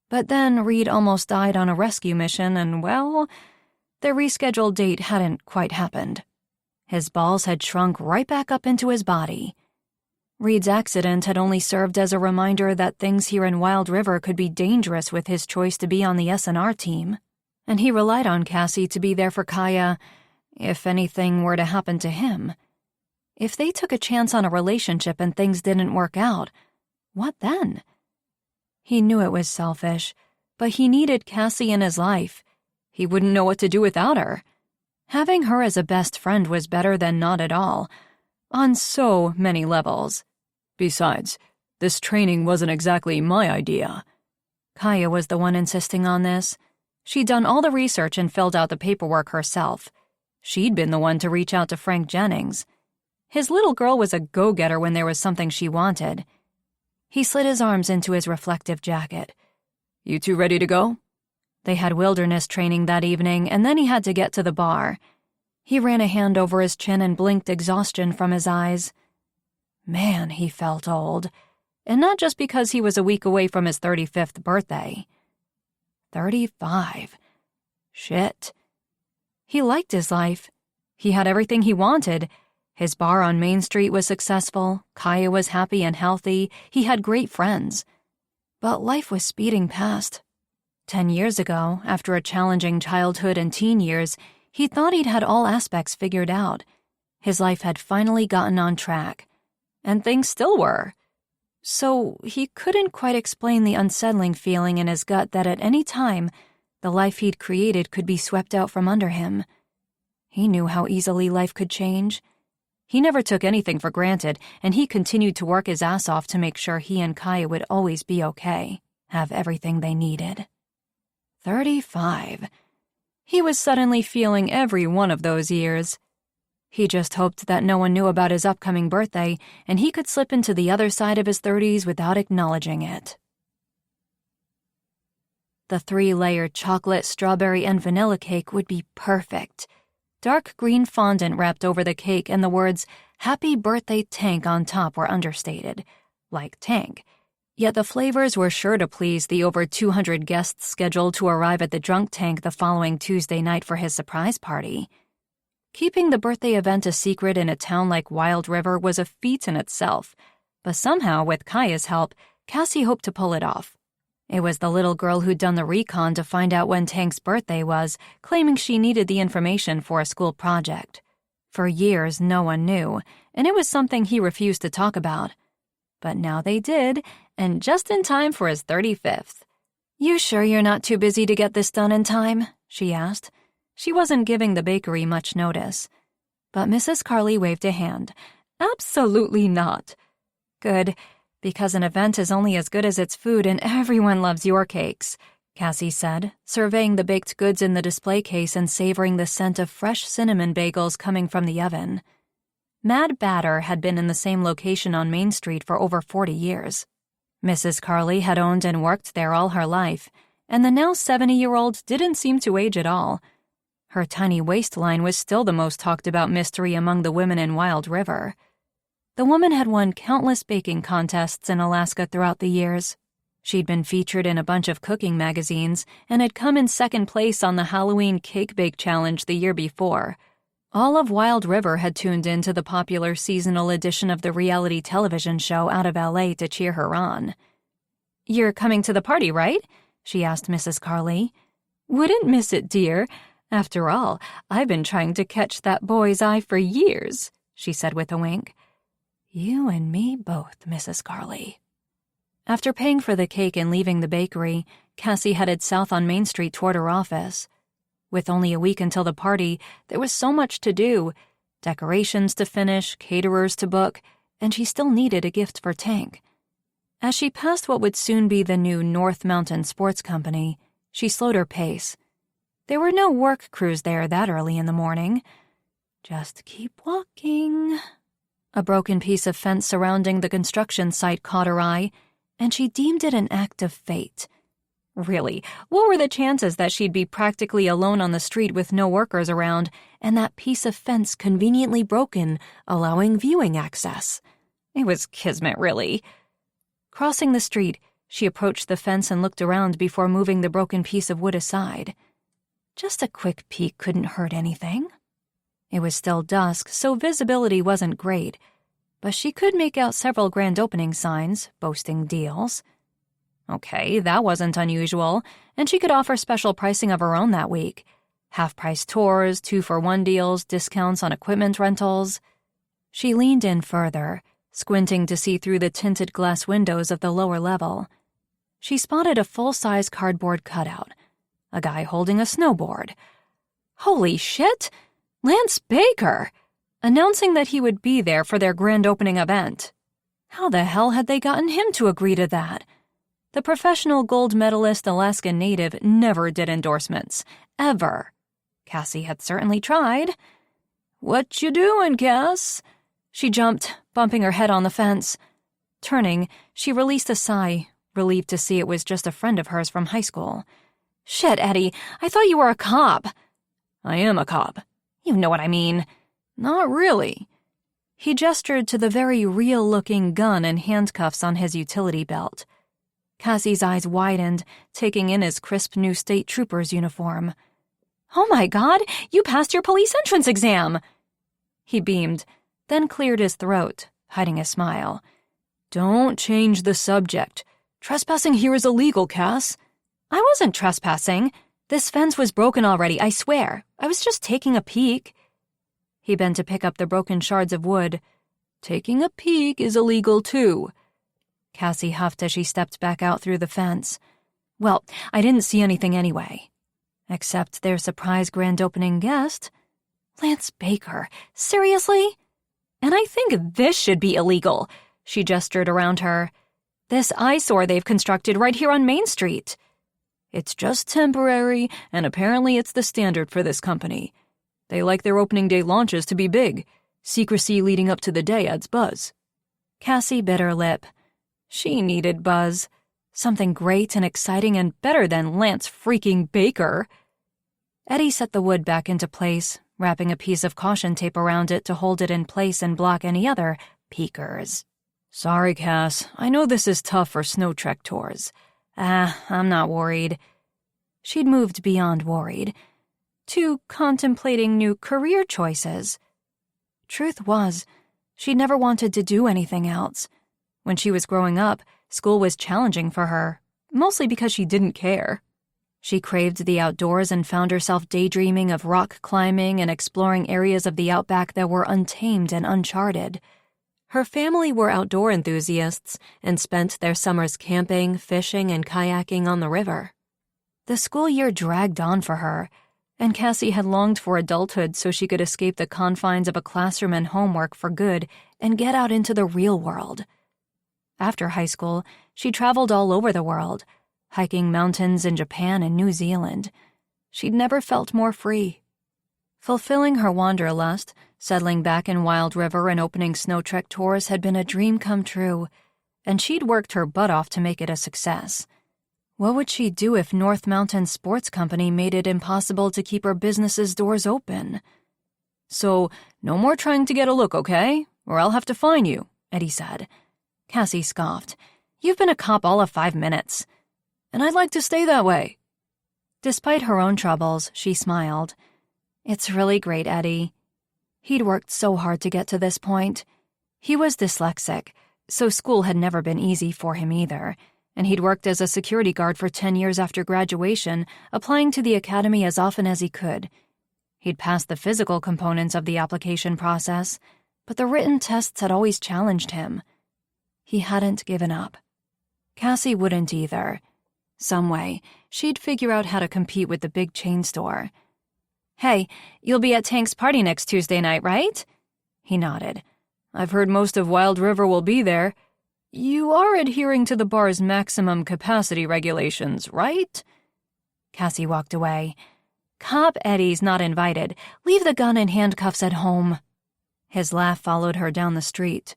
S1: But then Reed almost died on a rescue mission and, well, their rescheduled date hadn't quite happened. His balls had shrunk right back up into his body. Reed's accident had only served as a reminder that things here in Wild River could be dangerous with his choice to be on the S&R team, and he relied on Cassie to be there for Kaya if anything were to happen to him. If they took a chance on a relationship and things didn't work out, what then? He knew it was selfish, but he needed Cassie in his life. He wouldn't know what to do without her. Having her as a best friend was better than not at all, on so many levels. Besides, this training wasn't exactly my idea. Kaya was the one insisting on this. She'd done all the research and filled out the paperwork herself. She'd been the one to reach out to Frank Jennings. His little girl was a go-getter when there was something she wanted. He slid his arms into his reflective jacket. You two ready to go? They had wilderness training that evening, and then he had to get to the bar. He ran a hand over his chin and blinked exhaustion from his eyes. Man, he felt old. And not just because he was a week away from his 35th birthday. 35. Shit. He liked his life. He had everything he wanted. His bar on Main Street was successful, Kaya was happy and healthy, he had great friends. But life was speeding past. 10 years ago, after a challenging childhood and teen years, he thought he'd had all aspects figured out. His life had finally gotten on track. And things still were. So he couldn't quite explain the unsettling feeling in his gut that at any time, the life he'd created could be swept out from under him. He knew how easily life could change. He never took anything for granted, and he continued to work his ass off to make sure he and Kaya would always be okay, have everything they needed. 35. He was suddenly feeling every one of those years. He just hoped that no one knew about his upcoming birthday, and he could slip into the other side of his 30s without acknowledging it. The 3-layer chocolate, strawberry, and vanilla cake would be perfect. Dark green fondant wrapped over the cake and the words, Happy Birthday Tank on top were understated, like Tank. Yet the flavors were sure to please the over 200 guests scheduled to arrive at the Drunk Tank the following Tuesday night for his surprise party. Keeping the birthday event a secret in a town like Wild River was a feat in itself, but somehow, with Kaya's help, Cassie hoped to pull it off. It was the little girl who'd done the recon to find out when Tank's birthday was, claiming she needed the information for a school project. For years, no one knew, and it was something he refused to talk about. But now they did, and just in time for his 35th. You sure you're not too busy to get this done in time? She asked. She wasn't giving the bakery much notice. But Mrs. Carley waved a hand. Absolutely not. Good, because an event is only as good as its food and everyone loves your cakes, Cassie said, surveying the baked goods in the display case and savoring the scent of fresh cinnamon bagels coming from the oven. Mad Batter had been in the same location on Main Street for over 40 years. Mrs. Carley had owned and worked there all her life, and the now 70-year-old didn't seem to age at all. Her tiny waistline was still the most talked-about mystery among the women in Wild River. The woman had won countless baking contests in Alaska throughout the years. She'd been featured in a bunch of cooking magazines and had come in second place on the Halloween Cake Bake Challenge the year before. All of Wild River had tuned in to the popular seasonal edition of the reality television show out of L.A. to cheer her on. "You're coming to the party, right?" she asked Mrs. Carley. "Wouldn't miss it, dear. After all, I've been trying to catch that boy's eye for years," she said with a wink. "You and me both, Mrs. Carley." After paying for the cake and leaving the bakery, Cassie headed south on Main Street toward her office. With only a week until the party, there was so much to do. Decorations to finish, caterers to book, and she still needed a gift for Tank. As she passed what would soon be the new North Mountain Sports Company, she slowed her pace. There were no work crews there that early in the morning. Just keep walking. A broken piece of fence surrounding the construction site caught her eye, and she deemed it an act of fate. Really, what were the chances that she'd be practically alone on the street with no workers around, and that piece of fence conveniently broken, allowing viewing access? It was kismet, really. Crossing the street, she approached the fence and looked around before moving the broken piece of wood aside. Just a quick peek couldn't hurt anything. It was still dusk, so visibility wasn't great, but she could make out several grand opening signs, boasting deals. Okay, that wasn't unusual, and she could offer special pricing of her own that week. Half-price tours, 2-for-1 deals, discounts on equipment rentals. She leaned in further, squinting to see through the tinted glass windows of the lower level. She spotted a full-size cardboard cutout, a guy holding a snowboard. Holy shit! Lance Baker! Announcing that he would be there for their grand opening event. How the hell had they gotten him to agree to that? The professional gold medalist Alaskan native never did endorsements. Ever. Cassie had certainly tried. "What you doing, Cass?" She jumped, bumping her head on the fence. Turning, she released a sigh, relieved to see it was just a friend of hers from high school. "Shit, Eddie, I thought you were a cop." "I am a cop." "You know what I mean." "Not really." He gestured to the very real-looking gun and handcuffs on his utility belt. Cassie's eyes widened, taking in his crisp new state trooper's uniform. "Oh my God, you passed your police entrance exam!" He beamed, then cleared his throat, hiding a smile. "Don't change the subject. Trespassing here is illegal, Cass." "I wasn't trespassing. This fence was broken already, I swear. I was just taking a peek." He bent to pick up the broken shards of wood. "Taking a peek is illegal, too." Cassie huffed as she stepped back out through the fence. "Well, I didn't see anything anyway." Except their surprise grand opening guest. Lance Baker. Seriously? "And I think this should be illegal." She gestured around her. "This eyesore they've constructed right here on Main Street." "It's just temporary, and apparently it's the standard for this company. They like their opening day launches to be big. Secrecy leading up to the day adds buzz." Cassie bit her lip. She needed buzz. Something great and exciting and better than Lance freaking Baker. Eddie set the wood back into place, wrapping a piece of caution tape around it to hold it in place and block any other peekers. "Sorry, Cass. I know this is tough for snow trek tours." I'm not worried." She'd moved beyond worried to contemplating new career choices. Truth was, she'd never wanted to do anything else. When she was growing up, school was challenging for her, mostly because she didn't care. She craved the outdoors and found herself daydreaming of rock climbing and exploring areas of the outback that were untamed and uncharted. Her family were outdoor enthusiasts and spent their summers camping, fishing, and kayaking on the river. The school year dragged on for her, And Cassie had longed for adulthood so she could escape the confines of a classroom and homework for good and get out into the real world. After high school, she traveled all over the world, hiking mountains in Japan and New Zealand. She'd never felt more free. Fulfilling her wanderlust, settling back in Wild River and opening snow trek tours had been a dream come true, and she'd worked her butt off to make it a success. What would she do if North Mountain Sports Company made it impossible to keep her business's doors open? "So, no more trying to get a look, okay? Or I'll have to fine you," Eddie said. Cassie scoffed. "You've been a cop all of 5 minutes. And I'd like to stay that way." Despite her own troubles, she smiled. "It's really great, Eddie." He'd worked so hard to get to this point. He was dyslexic, so school had never been easy for him either, and he'd worked as a security guard for 10 years after graduation, applying to the academy as often as he could. He'd passed the physical components of the application process, but the written tests had always challenged him. He hadn't given up. Cassie wouldn't either. Some way, she'd figure out how to compete with the big chain store. "Hey, you'll be at Tank's party next Tuesday night, right?" He nodded. "I've heard most of Wild River will be there. You are adhering to the bar's maximum capacity regulations, right?" Cassie walked away. "Cop Eddie's not invited. Leave the gun and handcuffs at home." His laugh followed her down the street.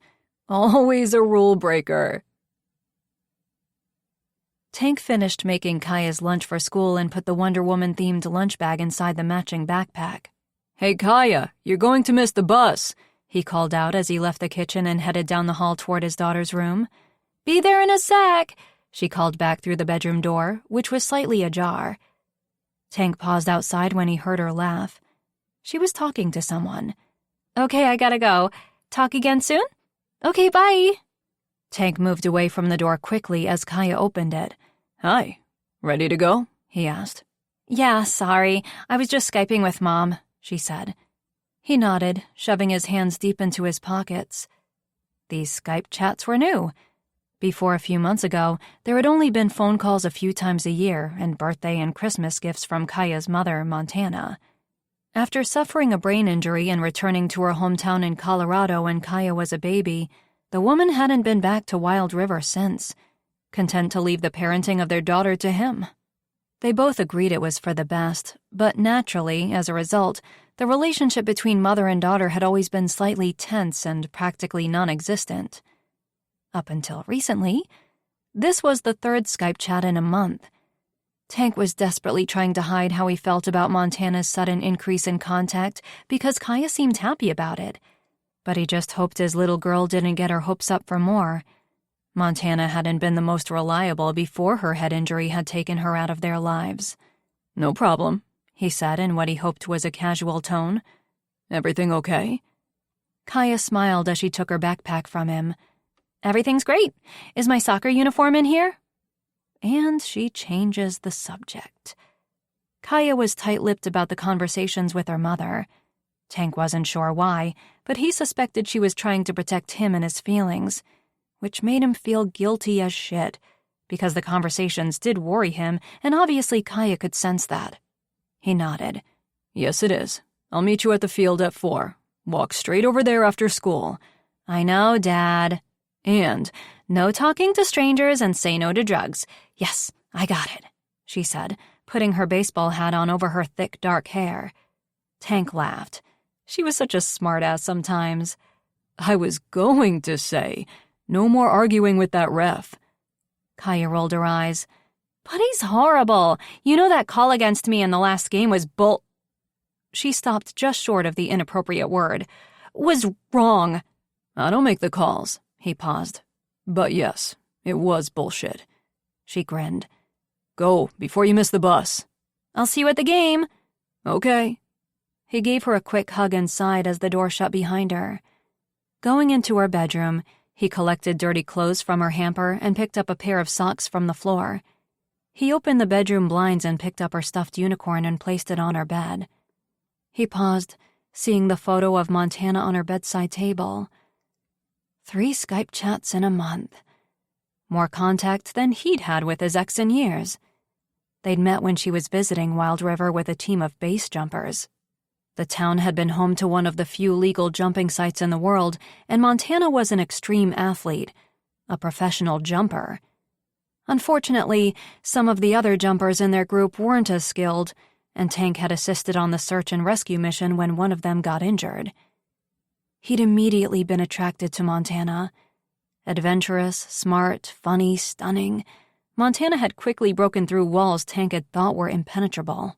S1: "Always a rule breaker." Tank finished making Kaya's lunch for school and put the Wonder Woman-themed lunch bag inside the matching backpack. "Hey, Kaya, you're going to miss the bus," he called out as he left the kitchen and headed down the hall toward his daughter's room. "Be there in a sec," she called back through the bedroom door, which was slightly ajar. Tank paused outside when he heard her laugh. She was talking to someone. "Okay, I gotta go. Talk again soon?" "Okay, bye." Tank moved away from the door quickly as Kaya opened it. "Hi. Ready to go?" he asked. "Yeah, sorry. I was just Skyping with Mom," she said. He nodded, shoving his hands deep into his pockets. These Skype chats were new. Before a few months ago, there had only been phone calls a few times a year and birthday and Christmas gifts from Kaya's mother, Montana. After suffering a brain injury and returning to her hometown in Colorado when Kaya was a baby, the woman hadn't been back to Wild River since, content to leave the parenting of their daughter to him. They both agreed it was for the best, but naturally, as a result, the relationship between mother and daughter had always been slightly tense and practically non-existent. Up until recently, this was the third Skype chat in a month. Tank was desperately trying to hide how he felt about Montana's sudden increase in contact because Kaya seemed happy about it, but he just hoped his little girl didn't get her hopes up for more. Montana hadn't been the most reliable before her head injury had taken her out of their lives. "No problem," he said in what he hoped was a casual tone. "Everything okay?" Kaya smiled as she took her backpack from him. "Everything's great. Is my soccer uniform in here?" And she changes the subject. Kaya was tight-lipped about the conversations with her mother. Tank wasn't sure why, but he suspected she was trying to protect him and his feelings, which made him feel guilty as shit, because the conversations did worry him, and obviously Kaya could sense that. He nodded. "Yes, it is. I'll meet you at the field at 4. Walk straight over there after school." "I know, Dad." "And no talking to strangers and say no to drugs. Yes, I got it," she said, putting her baseball hat on over her thick, dark hair. Tank laughed. She was such a smartass sometimes. "I was going to say, no more arguing with that ref." Kaya rolled her eyes. "But he's horrible. You know that call against me in the last game was bull—" She stopped just short of the inappropriate word. "Was wrong." "I don't make the calls," he paused. "But yes, it was bullshit." She grinned. "Go, before you miss the bus." "I'll see you at the game." "Okay." He gave her a quick hug and sighed as the door shut behind her. Going into her bedroom, he collected dirty clothes from her hamper and picked up a pair of socks from the floor. He opened the bedroom blinds and picked up her stuffed unicorn and placed it on her bed. He paused, seeing the photo of Montana on her bedside table. 3 Skype chats in a month. More contact than he'd had with his ex in years. They'd met when she was visiting Wild River with a team of base jumpers. The town had been home to one of the few legal jumping sites in the world, and Montana was an extreme athlete, a professional jumper. Unfortunately, some of the other jumpers in their group weren't as skilled, and Tank had assisted on the search and rescue mission when one of them got injured. He'd immediately been attracted to Montana. Adventurous, smart, funny, stunning, Montana had quickly broken through walls Tank had thought were impenetrable.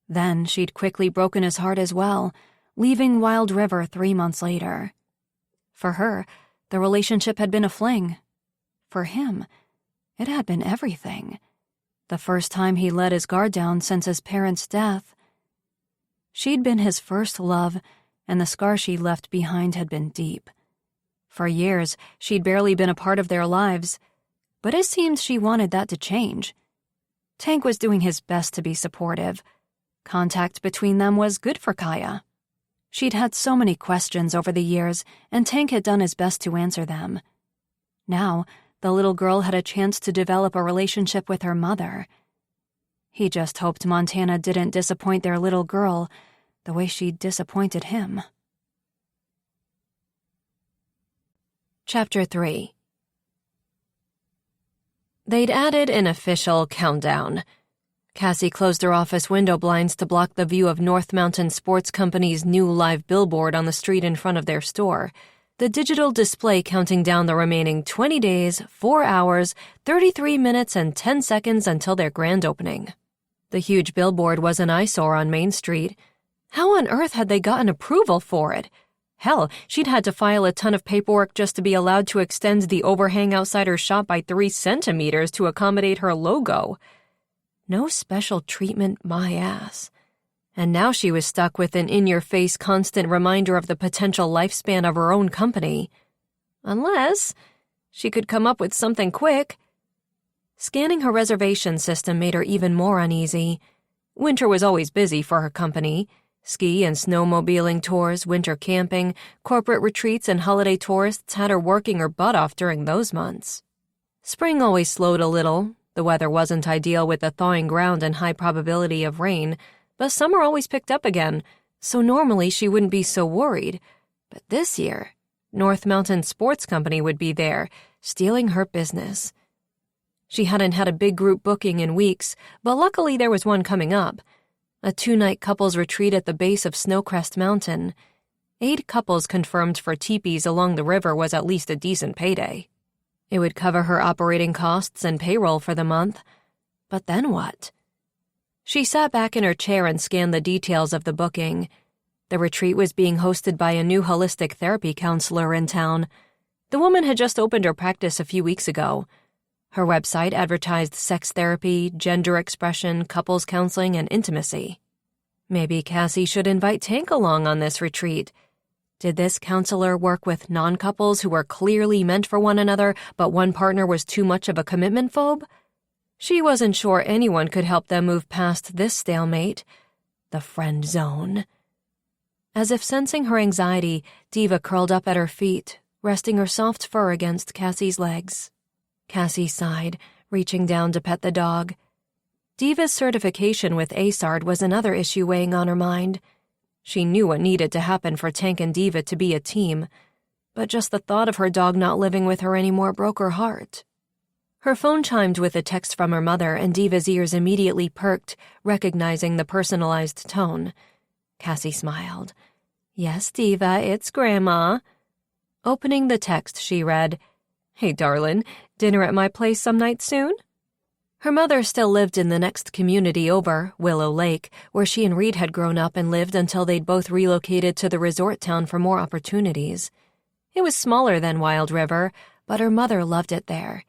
S1: Then she'd quickly broken his heart as well, leaving Wild River 3 months later. For her, the relationship had been a fling. For him, it had been everything. The first time he let his guard down since his parents' death. She'd been his first love, and the scar she left behind had been deep. For years, she'd barely been a part of their lives, but it seemed she wanted that to change. Tank was doing his best to be supportive. Contact between them was good for Kaya. She'd had so many questions over the years, and Tank had done his best to answer them. Now, the little girl had a chance to develop a relationship with her mother. He just hoped Montana didn't disappoint their little girl the way she'd disappointed him. Chapter 3. They'd added an official countdown. Cassie closed her office window blinds to block the view of North Mountain Sports Company's new live billboard on the street in front of their store, the digital display counting down the remaining 20 days, 4 hours, 33 minutes, and 10 seconds until their grand opening. The huge billboard was an eyesore on Main Street. How on earth had they gotten approval for it? Hell, she'd had to file a ton of paperwork just to be allowed to extend the overhang outside her shop by 3 centimeters to accommodate her logo. No special treatment, my ass. And now she was stuck with an in-your-face constant reminder of the potential lifespan of her own company. Unless she could come up with something quick. Scanning her reservation system made her even more uneasy. Winter was always busy for her company. Ski and snowmobiling tours, winter camping, corporate retreats, and holiday tourists had her working her butt off during those months. Spring always slowed a little. The weather wasn't ideal with the thawing ground and high probability of rain, but summer always picked up again, so normally she wouldn't be so worried. But this year, North Mountain Sports Company would be there, stealing her business. She hadn't had a big group booking in weeks, but luckily there was one coming up. A 2-night couples retreat at the base of Snowcrest Mountain. 8 couples confirmed for teepees along the river was at least a decent payday. It would cover her operating costs and payroll for the month. But then what? She sat back in her chair and scanned the details of the booking. The retreat was being hosted by a new holistic therapy counselor in town. The woman had just opened her practice a few weeks ago. Her website advertised sex therapy, gender expression, couples counseling, and intimacy. Maybe Cassie should invite Tank along on this retreat. Did this counselor work with non-couples who were clearly meant for one another, but one partner was too much of a commitment phobe? She wasn't sure anyone could help them move past this stalemate. The friend zone. As if sensing her anxiety, Diva curled up at her feet, resting her soft fur against Cassie's legs. Cassie sighed, reaching down to pet the dog. Diva's certification with ASARD was another issue weighing on her mind. She knew what needed to happen for Tank and Diva to be a team, but just the thought of her dog not living with her anymore broke her heart. Her phone chimed with a text from her mother, and Diva's ears immediately perked, recognizing the personalized tone. Cassie smiled. "Yes, Diva, it's Grandma." Opening the text, she read, "Hey, darlin', dinner at my place some night soon?" Her mother still lived in the next community over, Willow Lake, where she and Reed had grown up and lived until they'd both relocated to the resort town for more opportunities. It was smaller than Wild River, but her mother loved it there.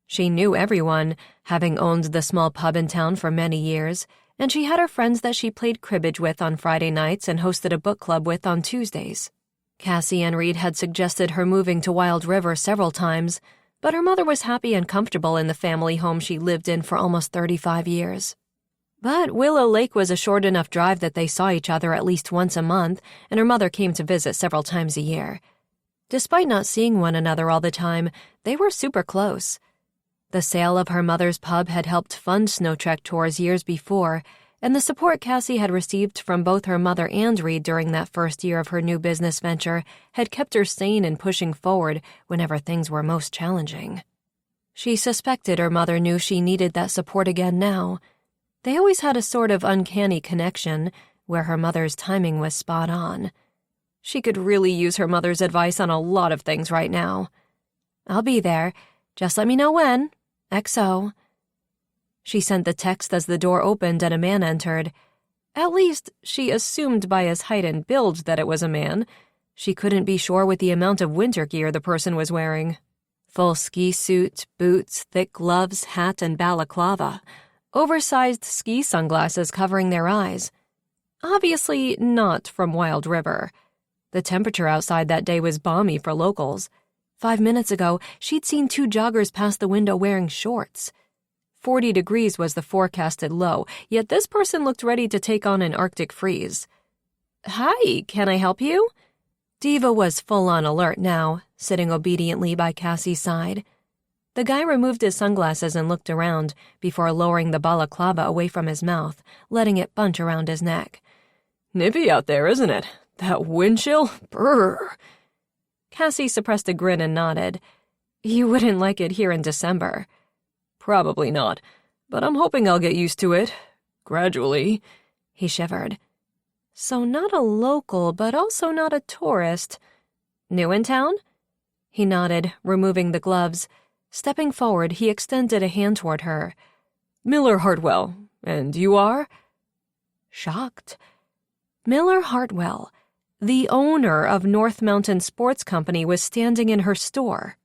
S1: She knew everyone, having owned the small pub in town for many years, and she had her friends that she played cribbage with on Friday nights and hosted a book club with on Tuesdays. Cassie and Reed had suggested her moving to Wild River several times, but her mother was happy and comfortable in the family home she lived in for almost 35 years. But Willow Lake was a short enough drive that they saw each other at least once a month, and her mother came to visit several times a year. Despite not seeing one another all the time, they were super close. The sale of her mother's pub had helped fund Snow Trek tours years before, and the support Cassie had received from both her mother and Reed during that first year of her new business venture had kept her sane and pushing forward whenever things were most challenging. She suspected her mother knew she needed that support again now. They always had a sort of uncanny connection where her mother's timing was spot on. She could really use her mother's advice on a lot of things right now. "I'll be there. Just let me know when. XO." She sent the text as the door opened and a man entered. At least, she assumed by his height and build that it was a man. She couldn't be sure with the amount of winter gear the person was wearing. Full ski suit, boots, thick gloves, hat, and balaclava. Oversized ski sunglasses covering their eyes. Obviously not from Wild River. The temperature outside that day was balmy for locals. 5 minutes ago, she'd seen 2 joggers pass the window wearing shorts. 40 degrees was the forecasted low, yet this person looked ready to take on an Arctic freeze. "Hi, can I help you?" Diva was full on alert now, sitting obediently by Cassie's side. The guy removed his sunglasses and looked around before lowering the balaclava away from his mouth, letting it bunch around his neck. "Nippy out there, isn't it? That wind chill? Brrr." Cassie suppressed a grin and nodded. "You wouldn't like it here in December." "Probably not, but I'm hoping I'll get used to it. Gradually." He shivered. "So not a local, but also not a tourist. New in town?" He nodded, removing the gloves. Stepping forward, he extended a hand toward her. "Miller Hartwell. And you are?" Shocked. Miller Hartwell, the owner of North Mountain Sports Company, was standing in her store.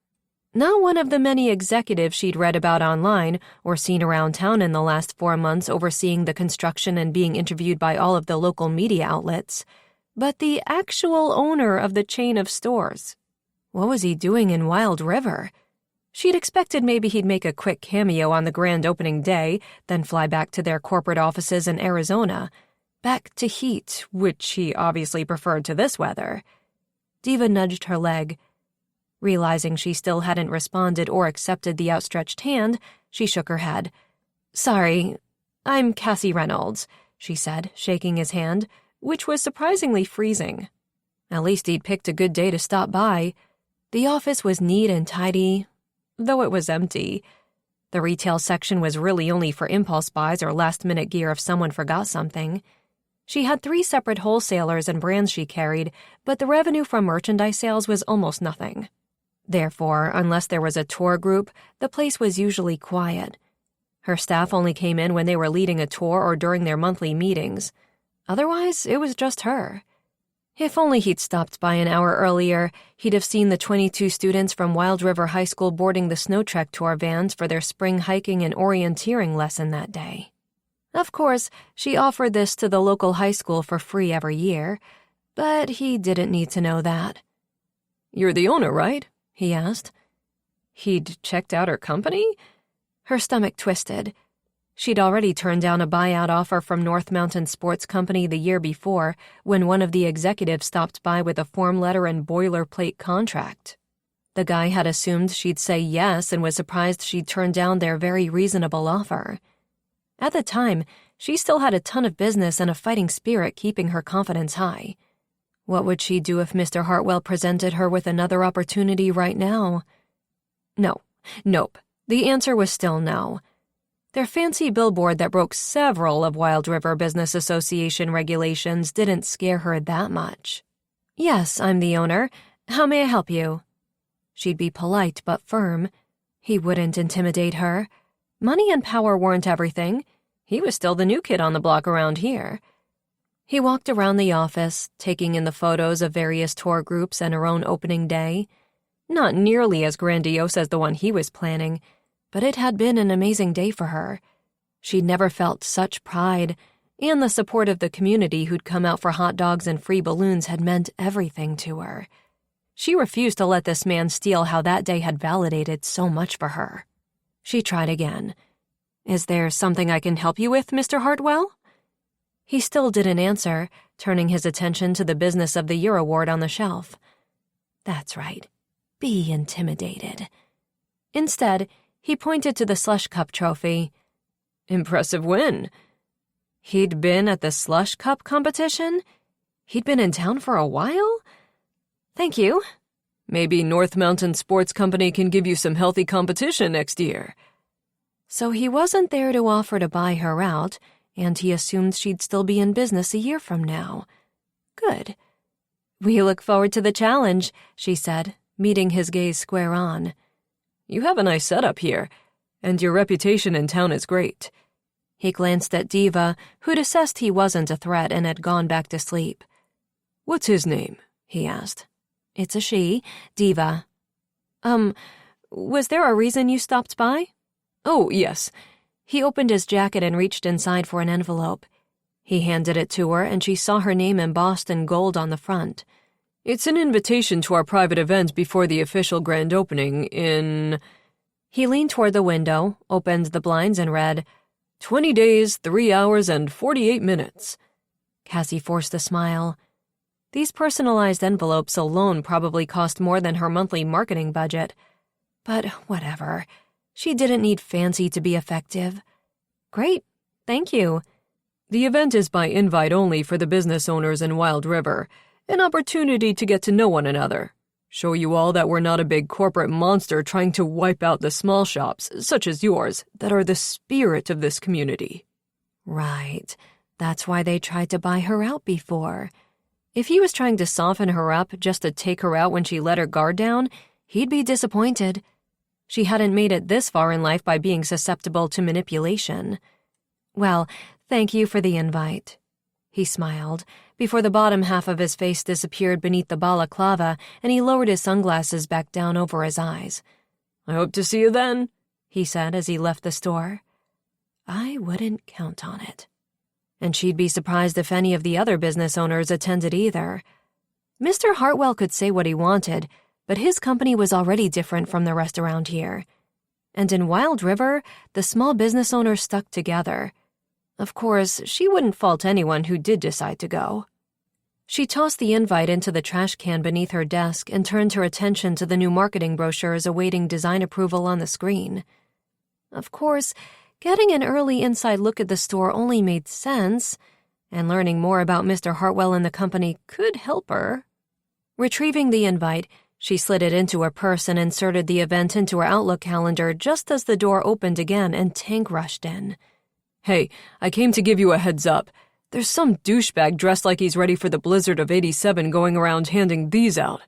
S1: Not one of the many executives she'd read about online or seen around town in the last 4 months overseeing the construction and being interviewed by all of the local media outlets, but the actual owner of the chain of stores. What was he doing in Wild River? She'd expected maybe he'd make a quick cameo on the grand opening day, then fly back to their corporate offices in Arizona. Back to heat, which he obviously preferred to this weather. Diva nudged her leg. Realizing she still hadn't responded or accepted the outstretched hand, she shook her head. "Sorry, I'm Cassie Reynolds," she said, shaking his hand, which was surprisingly freezing. At least he'd picked a good day to stop by. The office was neat and tidy, though it was empty. The retail section was really only for impulse buys or last-minute gear if someone forgot something. She had 3 separate wholesalers and brands she carried, but the revenue from merchandise sales was almost nothing. Therefore, unless there was a tour group, the place was usually quiet. Her staff only came in when they were leading a tour or during their monthly meetings. Otherwise, it was just her. If only he'd stopped by an hour earlier, he'd have seen the 22 students from Wild River High School boarding the Snow Trek tour vans for their spring hiking and orienteering lesson that day. Of course, she offered this to the local high school for free every year, but he didn't need to know that. "You're the owner, right?" he asked. He'd checked out her company? Her stomach twisted. She'd already turned down a buyout offer from North Mountain Sports Company the year before when one of the executives stopped by with a form letter and boilerplate contract. The guy had assumed she'd say yes and was surprised she'd turned down their very reasonable offer. At the time, she still had a ton of business and a fighting spirit keeping her confidence high. What would she do if Mr. Hartwell presented her with another opportunity right now? Nope. The answer was still no. Their fancy billboard that broke several of Wild River Business Association regulations didn't scare her that much. "Yes, I'm the owner. How may I help you?" She'd be polite but firm. He wouldn't intimidate her. Money and power weren't everything. He was still the new kid on the block around here. He walked around the office, taking in the photos of various tour groups and her own opening day. Not nearly as grandiose as the one he was planning, but it had been an amazing day for her. She'd never felt such pride, and the support of the community who'd come out for hot dogs and free balloons had meant everything to her. She refused to let this man steal how that day had validated so much for her. She tried again. "Is there something I can help you with, Mr. Hartwell?" He still didn't answer, turning his attention to the Business of the Year award on the shelf. That's right. Be intimidated. Instead, He pointed to the slush cup trophy. Impressive win. He'd been at the slush cup competition? He'd been in town for a while? Thank you. Maybe North Mountain Sports Company can give you some healthy competition next year. So he wasn't there to offer to buy her out, and he assumed she'd still be in business a year from now. Good. We look forward to the challenge, she said, meeting his gaze square on. You have a nice setup here, and your reputation in town is great. He glanced at Diva, who'd assessed he wasn't a threat and had gone back to sleep. What's his name? He asked. It's a she, Diva. Was there a reason you stopped by? Oh, yes. He opened his jacket and reached inside for an envelope. He handed it to her, and she saw her name embossed in gold on the front. It's an invitation to our private event before the official grand opening in... He leaned toward the window, opened the blinds, and read, 20 days, 3 hours, and 48 minutes. Cassie forced a smile. These personalized envelopes alone probably cost more than her monthly marketing budget. But whatever. She didn't need fancy to be effective. Great. Thank you. The event is by invite only for the business owners in Wild River, an opportunity to get to know one another. Show you all that we're not a big corporate monster trying to wipe out the small shops, such as yours, that are the spirit of this community. Right. That's why they tried to buy her out before. If he was trying to soften her up just to take her out when she let her guard down, he'd be disappointed. She hadn't made it this far in life by being susceptible to manipulation. Well, thank you for the invite. He smiled, before the bottom half of his face disappeared beneath the balaclava and he lowered his sunglasses back down over his eyes. I hope to see you then, he said as he left the store. I wouldn't count on it. And she'd be surprised if any of the other business owners attended either. Mr. Hartwell could say what he wanted, but his company was already different from the rest around here. And in Wild River, the small business owners stuck together. Of course, she wouldn't fault anyone who did decide to go. She tossed the invite into the trash can beneath her desk and turned her attention to the new marketing brochures awaiting design approval on the screen. Of course, getting an early inside look at the store only made sense, and learning more about Mr. Hartwell and the company could help her. Retrieving the invite, she slid it into her purse and inserted the event into her Outlook calendar just as the door opened again and Tank rushed in. Hey, I came to give you a heads up. There's some douchebag dressed like he's ready for the blizzard of '87 going around handing these out.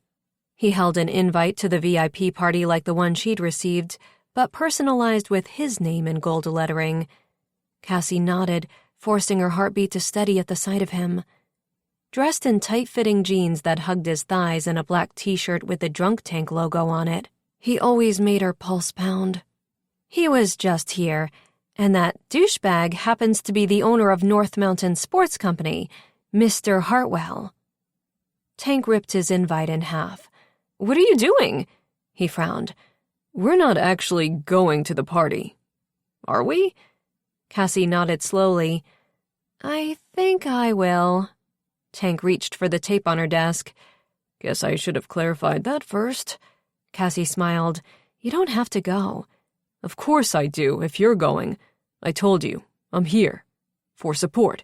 S1: He held an invite to the VIP party like the one she'd received, but personalized with his name in gold lettering. Cassie nodded, forcing her heartbeat to steady at the sight of him. Dressed in tight-fitting jeans that hugged his thighs and a black t-shirt with the Drunk Tank logo on it, he always made her pulse pound. He was just here, and that douchebag happens to be the owner of North Mountain Sports Company, Mr. Hartwell. Tank ripped his invite in half. What are you doing? He frowned. We're not actually going to the party. Are we? Cassie nodded slowly. I think I will. Tank reached for the tape on her desk. Guess I should have clarified that first. Cassie smiled. You don't have to go. Of course I do, if you're going. I told you, I'm here. For support.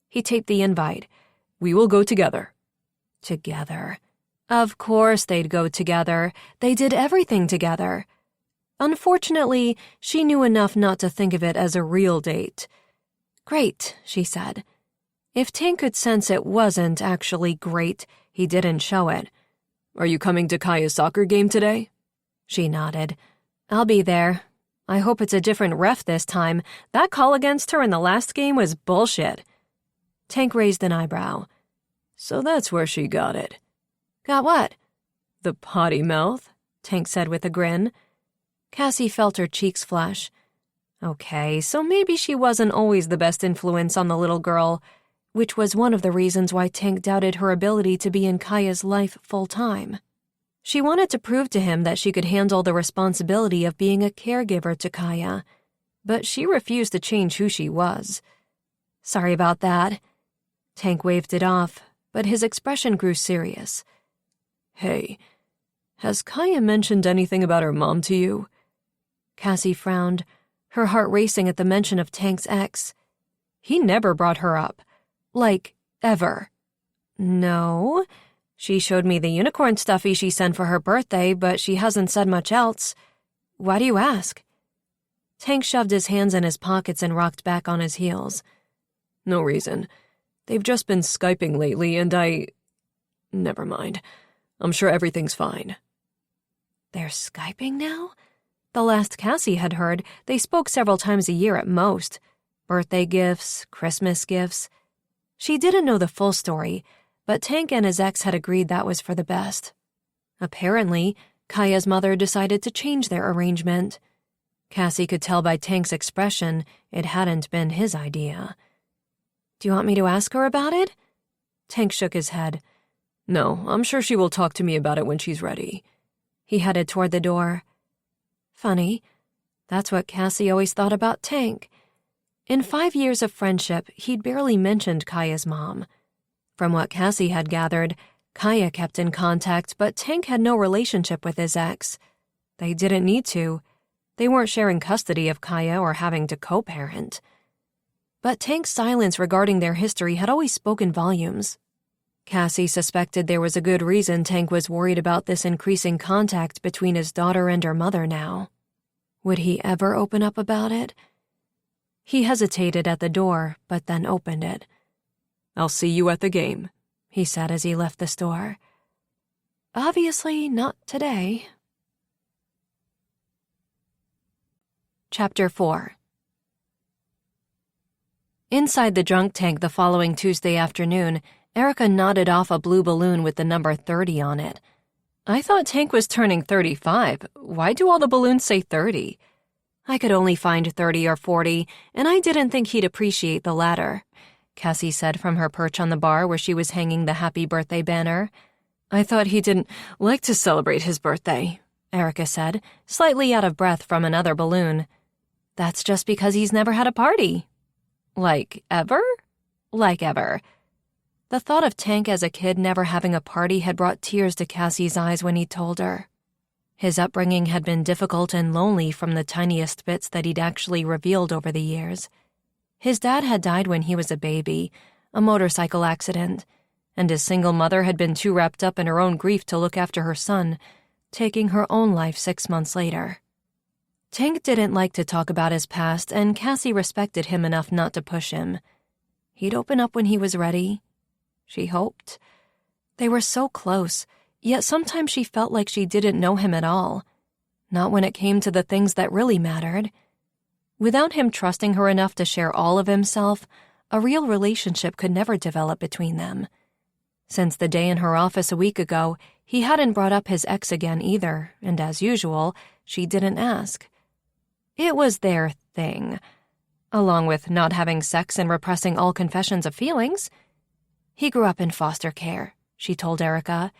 S1: He taped the invite. We will go together. Together. Of course they'd go together. They did everything together. Unfortunately, she knew enough not to think of it as a real date. Great, she said. If Tank could sense it wasn't actually great, he didn't show it. Are you coming to Kaya's soccer game today? She nodded. I'll be there. I hope it's a different ref this time. That call against her in the last game was bullshit. Tank raised an eyebrow. So that's where she got it. Got what? The potty mouth, Tank said with a grin. Cassie felt her cheeks flush. Okay, so maybe she wasn't always the best influence on the little girl, which was one of the reasons why Tank doubted her ability to be in Kaya's life full-time. She wanted to prove to him that she could handle the responsibility of being a caregiver to Kaya, but she refused to change who she was. Sorry about that. Tank waved it off, but his expression grew serious. Hey, has Kaya mentioned anything about her mom to you? Cassie frowned, her heart racing at the mention of Tank's ex. He never brought her up. Like, ever. No. She showed me the unicorn stuffy she sent for her birthday, but she hasn't said much else. Why do you ask? Tank shoved his hands in his pockets and rocked back on his heels. No reason. They've just been Skyping lately, and Never mind. I'm sure everything's fine. They're Skyping now? The last Cassie had heard, they spoke several times a year at most. Birthday gifts, Christmas gifts. She didn't know the full story, but Tank and his ex had agreed that was for the best. Apparently, Kaya's mother decided to change their arrangement. Cassie could tell by Tank's expression it hadn't been his idea. Do you want me to ask her about it? Tank shook his head. No, I'm sure she will talk to me about it when she's ready. He headed toward the door. Funny. That's what Cassie always thought about Tank. In 5 years of friendship, he'd barely mentioned Kaya's mom. From what Cassie had gathered, Kaya kept in contact, but Tank had no relationship with his ex. They didn't need to. They weren't sharing custody of Kaya or having to co-parent. But Tank's silence regarding their history had always spoken volumes. Cassie suspected there was a good reason Tank was worried about this increasing contact between his daughter and her mother now. Would he ever open up about it? He hesitated at the door, but then opened it. I'll see you at the game, he said as he left the store. Obviously not today. Chapter 4. Inside the drunk tank the following Tuesday afternoon, Erica nodded off a blue balloon with the number 30 on it. I thought Tank was turning 35. Why do all the balloons say 30? I could only find 30 or 40, and I didn't think he'd appreciate the latter, Cassie said from her perch on the bar where she was hanging the happy birthday banner. I thought he didn't like to celebrate his birthday, Erica said, slightly out of breath from another balloon. That's just because he's never had a party. Like ever? Like ever. The thought of Tank as a kid never having a party had brought tears to Cassie's eyes when he told her. His upbringing had been difficult and lonely from the tiniest bits that he'd actually revealed over the years. His dad had died when he was a baby, a motorcycle accident, and his single mother had been too wrapped up in her own grief to look after her son, taking her own life 6 months later. Tank didn't like to talk about his past, and Cassie respected him enough not to push him. He'd open up when he was ready. She hoped. They were so close, yet sometimes she felt like she didn't know him at all. Not when it came to the things that really mattered. Without him trusting her enough to share all of himself, a real relationship could never develop between them. Since the day in her office a week ago, he hadn't brought up his ex again either, and as usual, she didn't ask. It was their thing, along with not having sex and repressing all confessions of feelings. He grew up in foster care, she told Erica.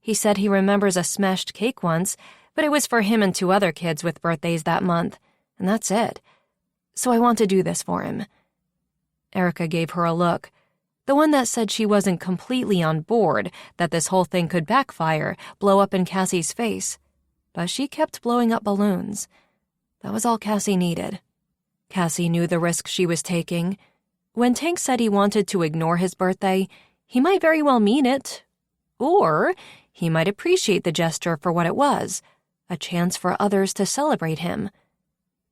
S1: He said he remembers a smashed cake once, but it was for him and 2 other kids with birthdays that month, and that's it. So I want to do this for him. Erica gave her a look, the one that said she wasn't completely on board, that this whole thing could backfire, blow up in Cassie's face. But she kept blowing up balloons. That was all Cassie needed. Cassie knew the risk she was taking. When Tank said he wanted to ignore his birthday, he might very well mean it. Or he might appreciate the gesture for what it was, a chance for others to celebrate him.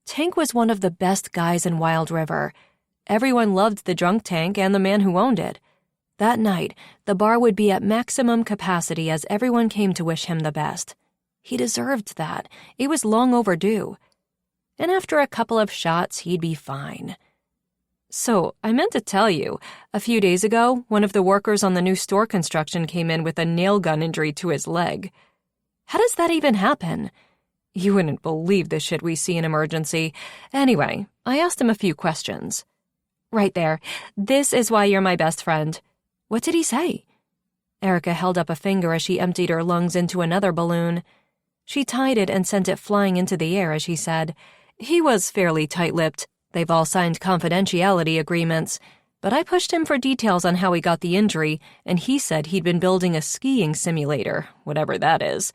S1: Tank was one of the best guys in Wild River. Everyone loved the drunk tank and the man who owned it. That night, the bar would be at maximum capacity as everyone came to wish him the best. He deserved that. It was long overdue. And after a couple of shots, he'd be fine. So, I meant to tell you, a few days ago, one of the workers on the new store construction came in with a nail gun injury to his leg. How does that even happen? You wouldn't believe the shit we see in emergency. Anyway, I asked him a few questions. Right there. This is why you're my best friend. What did he say? Erica held up a finger as she emptied her lungs into another balloon. She tied it and sent it flying into the air as she said, he was fairly tight-lipped. They've all signed confidentiality agreements, but I pushed him for details on how he got the injury, and he said he'd been building a skiing simulator, whatever that is.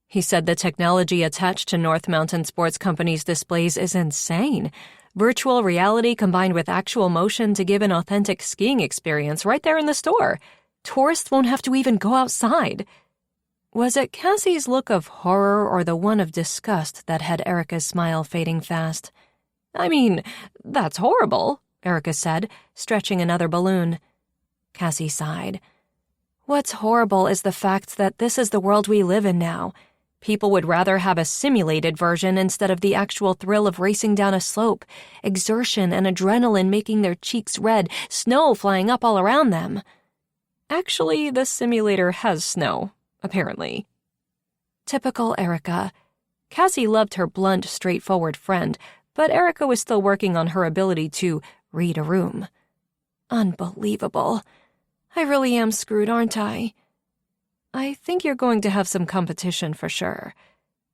S1: He said the technology attached to North Mountain Sports Company's displays is insane. Virtual reality combined with actual motion to give an authentic skiing experience right there in the store. Tourists won't have to even go outside. Was it Cassie's look of horror or the one of disgust that had Erica's smile fading fast? I mean, that's horrible, Erica said, stretching another balloon. Cassie sighed. What's horrible is the fact that this is the world we live in now. People would rather have a simulated version instead of the actual thrill of racing down a slope, exertion and adrenaline making their cheeks red, snow flying up all around them. Actually, the simulator has snow, apparently. Typical Erica. Cassie loved her blunt, straightforward friend, but Erica was still working on her ability to read a room. Unbelievable. I really am screwed, aren't I? I think you're going to have some competition for sure.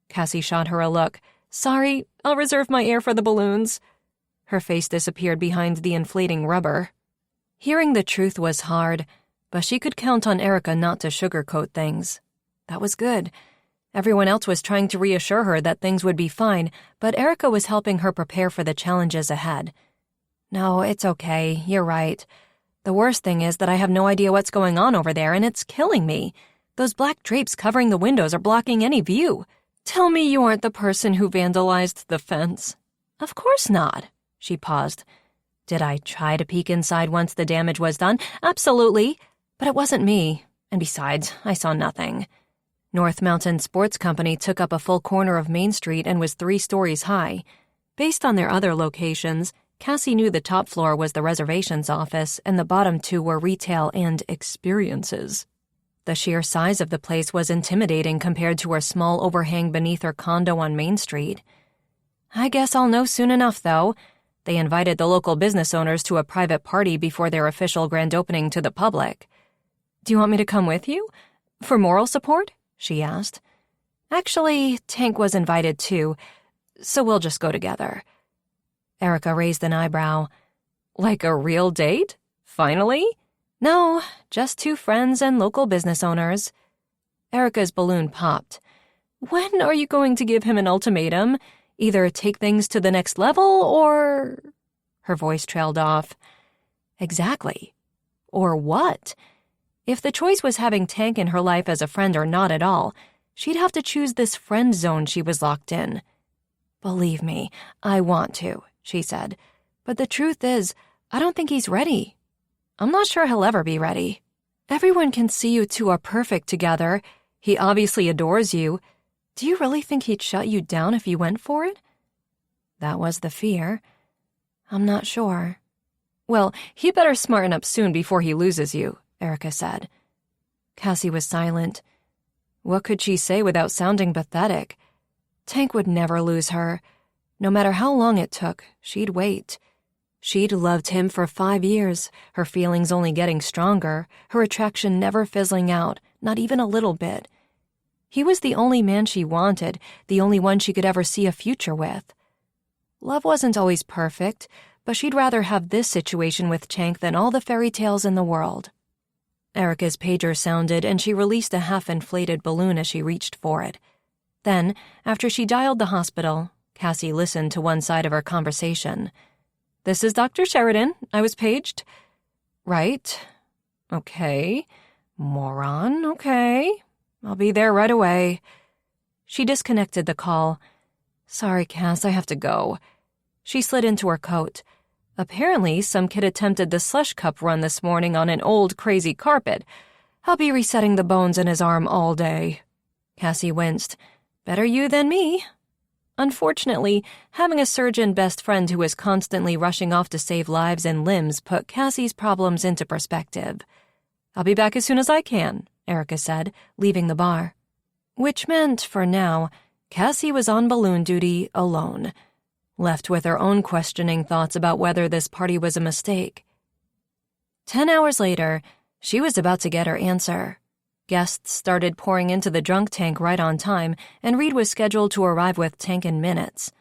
S1: Cassie shot her a look. Sorry, I'll reserve my air for the balloons. Her face disappeared behind the inflating rubber. Hearing the truth was hard, but she could count on Erica not to sugarcoat things. That was good. Everyone else was trying to reassure her that things would be fine, but Erica was helping her prepare for the challenges ahead. No, it's okay, you're right. The worst thing is that I have no idea what's going on over there, and it's killing me. Those black drapes covering the windows are blocking any view. Tell me you aren't the person who vandalized the fence. Of course not. She paused. Did I try to peek inside once the damage was done? Absolutely. But it wasn't me. And besides, I saw nothing. North Mountain Sports Company took up a full corner of Main Street and was 3 stories high. Based on their other locations, Cassie knew the top floor was the reservations office and the bottom 2 were retail and experiences. The sheer size of the place was intimidating compared to her small overhang beneath her condo on Main Street. I guess I'll know soon enough, though. They invited the local business owners to a private party before their official grand opening to the public. Do you want me to come with you? For moral support? She asked. Actually, Tank was invited too, so we'll just go together. Erica raised an eyebrow. Like a real date? Finally? No, just 2 friends and local business owners. Erica's balloon popped. When are you going to give him an ultimatum? Either take things to the next level or... Her voice trailed off. Exactly. Or what? If the choice was having Tank in her life as a friend or not at all, she'd have to choose this friend zone she was locked in. Believe me, I want to, she said. But the truth is, I don't think he's ready. I'm not sure he'll ever be ready. Everyone can see you 2 are perfect together. He obviously adores you. Do you really think he'd shut you down if you went for it? That was the fear. I'm not sure. Well, he better smarten up soon before he loses you, Erica said. Cassie was silent. What could she say without sounding pathetic? Tank would never lose her. No matter how long it took, she'd wait. She'd loved him for 5 years, her feelings only getting stronger, her attraction never fizzling out, not even a little bit. He was the only man she wanted, the only one she could ever see a future with. Love wasn't always perfect, but she'd rather have this situation with Tank than all the fairy tales in the world. Erica's pager sounded, and she released a half-inflated balloon as she reached for it. Then, after she dialed the hospital, Cassie listened to one side of her conversation. This is Dr. Sheridan. I was paged. Right. Okay. Moron. Okay. I'll be there right away. She disconnected the call. Sorry, Cass, I have to go. She slid into her coat. Apparently, some kid attempted the slush cup run this morning on an old, crazy carpet. I'll be resetting the bones in his arm all day. Cassie winced. Better you than me. Unfortunately, having a surgeon best friend who was constantly rushing off to save lives and limbs put Cassie's problems into perspective. I'll be back as soon as I can, Erica said, leaving the bar. Which meant, for now, Cassie was on balloon duty alone, left with her own questioning thoughts about whether this party was a mistake. 10 hours later, she was about to get her answer. Guests started pouring into the drunk tank right on time, and Reed was scheduled to arrive with Tank in minutes.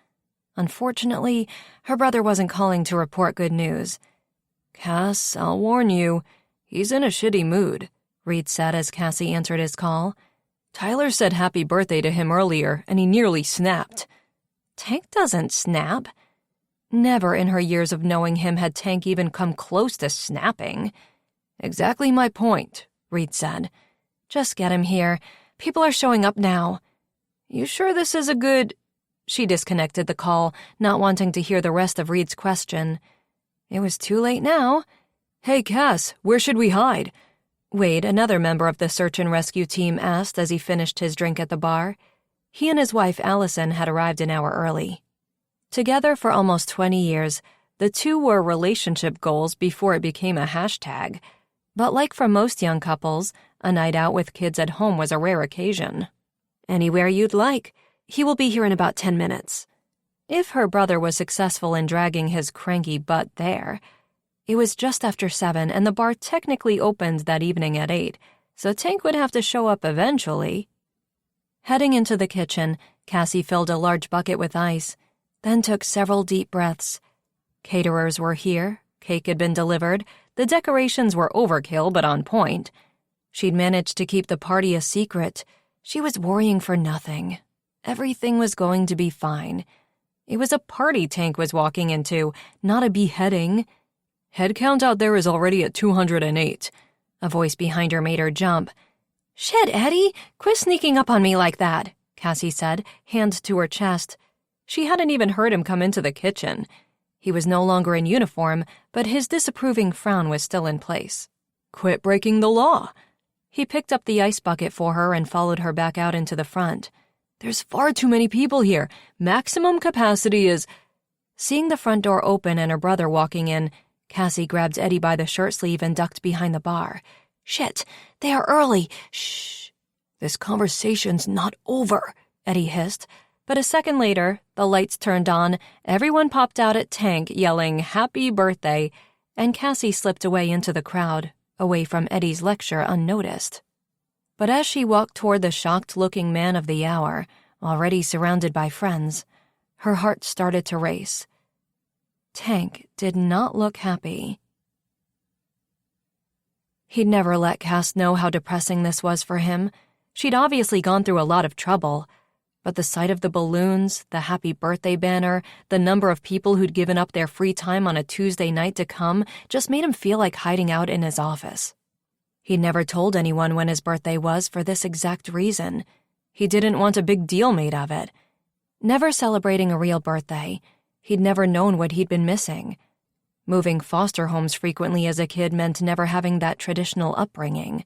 S1: Unfortunately, her brother wasn't calling to report good news. Cass, I'll warn you, he's in a shitty mood, Reed said as Cassie answered his call. Tyler said happy birthday to him earlier, and he nearly snapped. Tank doesn't snap. Never in her years of knowing him had Tank even come close to snapping. Exactly my point, Reed said. Just get him here. People are showing up now. You sure this is a good... She disconnected the call, not wanting to hear the rest of Reed's question. It was too late now. Hey, Cass, where should we hide? Wade, another member of the search and rescue team, asked as he finished his drink at the bar. He and his wife, Allison, had arrived an hour early. Together for almost 20 years, the two were relationship goals before it became a hashtag. But like for most young couples, a night out with kids at home was a rare occasion. Anywhere you'd like. He will be here in about 10 minutes. If her brother was successful in dragging his cranky butt there. It was just after 7, and the bar technically opened that evening at 8, so Tank would have to show up eventually. Heading into the kitchen, Cassie filled a large bucket with ice, then took several deep breaths. Caterers were here, cake had been delivered, the decorations were overkill but on point. She'd managed to keep the party a secret. She was worrying for nothing. Everything was going to be fine. It was a party Tank was walking into, not a beheading. Head count out there is already at 208. A voice behind her made her jump. Shit, Eddie, quit sneaking up on me like that, Cassie said, hand to her chest. She hadn't even heard him come into the kitchen. He was no longer in uniform, but his disapproving frown was still in place. Quit breaking the law. He picked up the ice bucket for her and followed her back out into the front. There's far too many people here. Maximum capacity is... Seeing the front door open and her brother walking in, Cassie grabbed Eddie by the shirt sleeve and ducked behind the bar. Shit, they are early. Shh. This conversation's not over, Eddie hissed. But a second later, the lights turned on, everyone popped out at Tank yelling, Happy birthday, and Cassie slipped away into the crowd, away from Eddie's lecture unnoticed. But as she walked toward the shocked-looking man of the hour, already surrounded by friends, her heart started to race. Tank did not look happy. He'd never let Cass know how depressing this was for him. She'd obviously gone through a lot of trouble, but the sight of the balloons, the happy birthday banner, the number of people who'd given up their free time on a Tuesday night to come just made him feel like hiding out in his office. He'd never told anyone when his birthday was for this exact reason. He didn't want a big deal made of it. Never celebrating a real birthday, he'd never known what he'd been missing. Moving foster homes frequently as a kid meant never having that traditional upbringing.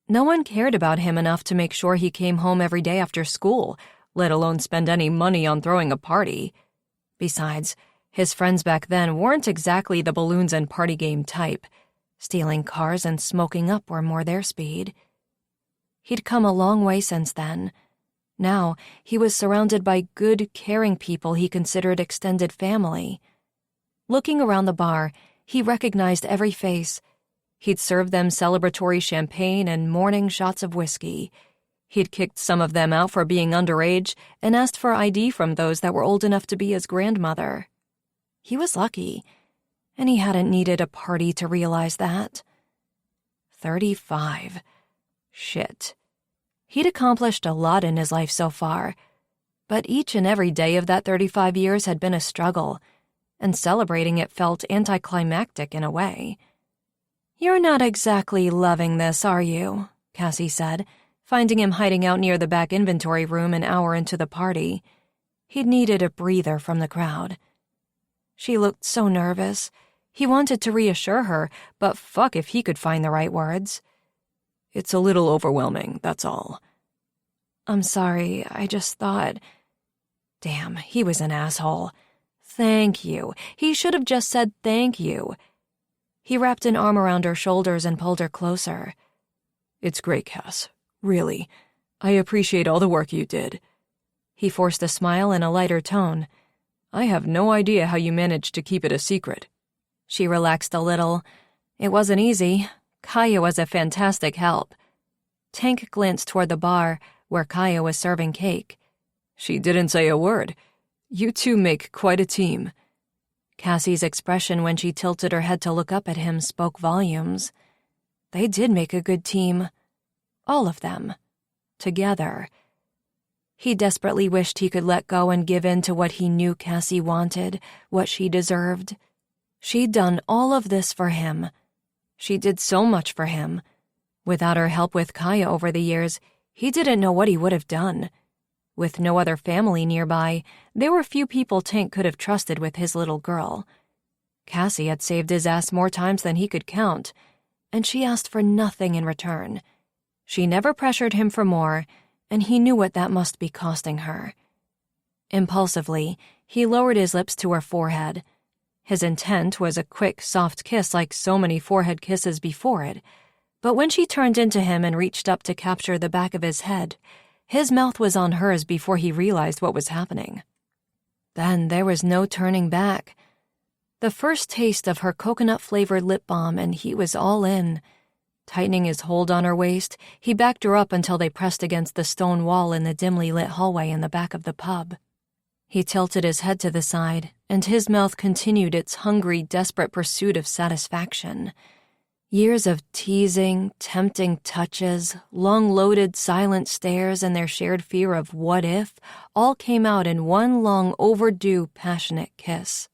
S1: No one cared about him enough to make sure he came home every day after school, let alone spend any money on throwing a party. Besides, his friends back then weren't exactly the balloons and party game type. Stealing cars and smoking up were more their speed. He'd come a long way since then. Now, he was surrounded by good, caring people he considered extended family. Looking around the bar, he recognized every face. He'd served them celebratory champagne and morning shots of whiskey. He'd kicked some of them out for being underage and asked for ID from those that were old enough to be his grandmother. He was lucky, and he hadn't needed a party to realize that. 35. Shit. He'd accomplished a lot in his life so far, but each and every day of that 35 years had been a struggle, and celebrating it felt anticlimactic in a way. You're not exactly loving this, are you? Cassie said, finding him hiding out near the back inventory room an hour into the party. He'd needed a breather from the crowd. She looked so nervous. He wanted to reassure her, but fuck if he could find the right words. It's a little overwhelming, that's all. I'm sorry, I just thought... Damn, he was an asshole. Thank you. He should have just said thank you. He wrapped an arm around her shoulders and pulled her closer. It's great, Cass. Really. I appreciate all the work you did. He forced a smile in a lighter tone. I have no idea how you managed to keep it a secret. She relaxed a little. It wasn't easy. Kaya was a fantastic help. Tank glanced toward the bar, where Kaya was serving cake. She didn't say a word. You two make quite a team. Cassie's expression when she tilted her head to look up at him spoke volumes. They did make a good team. All of them. together. He desperately wished he could let go and give in to what he knew Cassie wanted, what she deserved. She'd done all of this for him. She did so much for him. Without her help with Kaya over the years, he didn't know what he would have done. With no other family nearby, there were few people Tank could have trusted with his little girl. Cassie had saved his ass more times than he could count, and she asked for nothing in return. She never pressured him for more, and he knew what that must be costing her. Impulsively, he lowered his lips to her forehead. His intent was a quick, soft kiss like so many forehead kisses before it, but when she turned into him and reached up to capture the back of his head, his mouth was on hers before he realized what was happening. Then there was no turning back. The first taste of her coconut-flavored lip balm, and he was all in. Tightening his hold on her waist, he backed her up until they pressed against the stone wall in the dimly lit hallway in the back of the pub. He tilted his head to the side, and his mouth continued its hungry, desperate pursuit of satisfaction. Years of teasing, tempting touches, long-loaded silent stares, and their shared fear of what if all came out in one long, overdue, passionate kiss.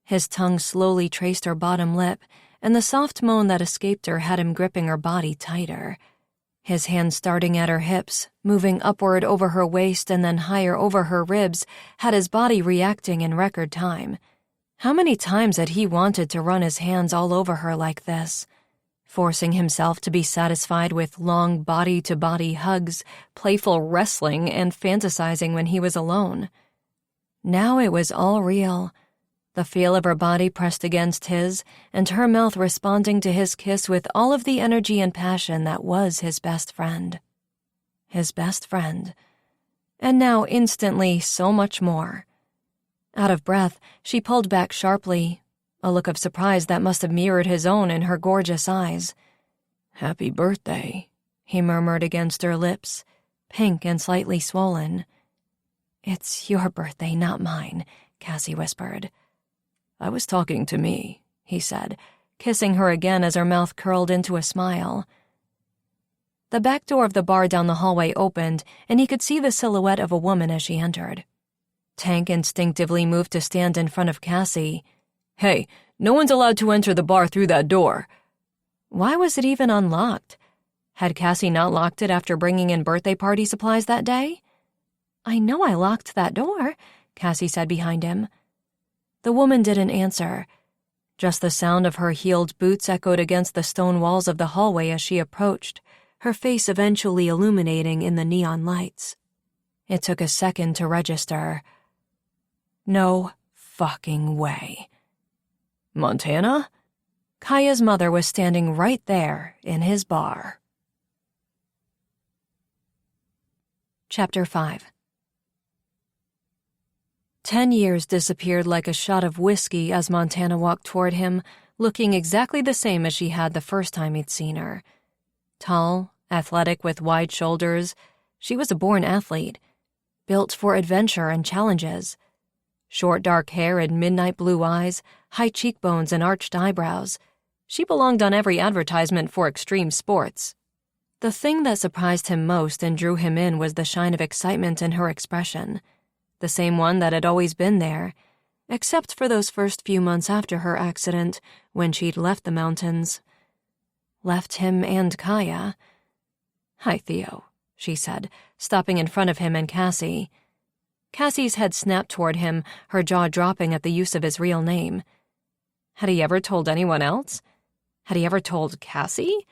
S1: His tongue slowly traced her bottom lip, and the soft moan that escaped her had him gripping her body tighter. His hand starting at her hips, moving upward over her waist and then higher over her ribs, had his body reacting in record time. How many times had he wanted to run his hands all over her like this? Forcing himself to be satisfied with long body-to-body hugs, playful wrestling, and fantasizing when he was alone. Now it was all real. The feel of her body pressed against his, and her mouth responding to his kiss with all of the energy and passion that was his best friend. His best friend. And now instantly so much more. Out of breath, she pulled back sharply, a look of surprise that must have mirrored his own in her gorgeous eyes. "Happy birthday," he murmured against her lips, pink and slightly swollen. "It's your birthday, not mine," Cassie whispered. "I was talking to me," he said, kissing her again as her mouth curled into a smile. The back door of the bar down the hallway opened, and he could see the silhouette of a woman as she entered. Tank instinctively moved to stand in front of Cassie. "Hey, no one's allowed to enter the bar through that door." Why was it even unlocked? Had Cassie not locked it after bringing in birthday party supplies that day? "I know I locked that door," Cassie said behind him. The woman didn't answer. Just the sound of her heeled boots echoed against the stone walls of the hallway as she approached, her face eventually illuminating in the neon lights. It took a second to register. No fucking way. Montana? Kaya's mother was standing right there in his bar. Chapter 5. 10 years disappeared like a shot of whiskey as Montana walked toward him, looking exactly the same as she had the first time he'd seen her. Tall, athletic with wide shoulders, she was a born athlete, built for adventure and challenges. Short dark hair and midnight blue eyes, high cheekbones and arched eyebrows. She belonged on every advertisement for extreme sports. The thing that surprised him most and drew him in was the shine of excitement in her expression. The same one that had always been there, except for those first few months after her accident when she'd left the mountains. Left him and Kaya. "Hi, Theo," she said, stopping in front of him and Cassie. Cassie's head snapped toward him, her jaw dropping at the use of his real name. Had he ever told anyone else? Had he ever told Cassie?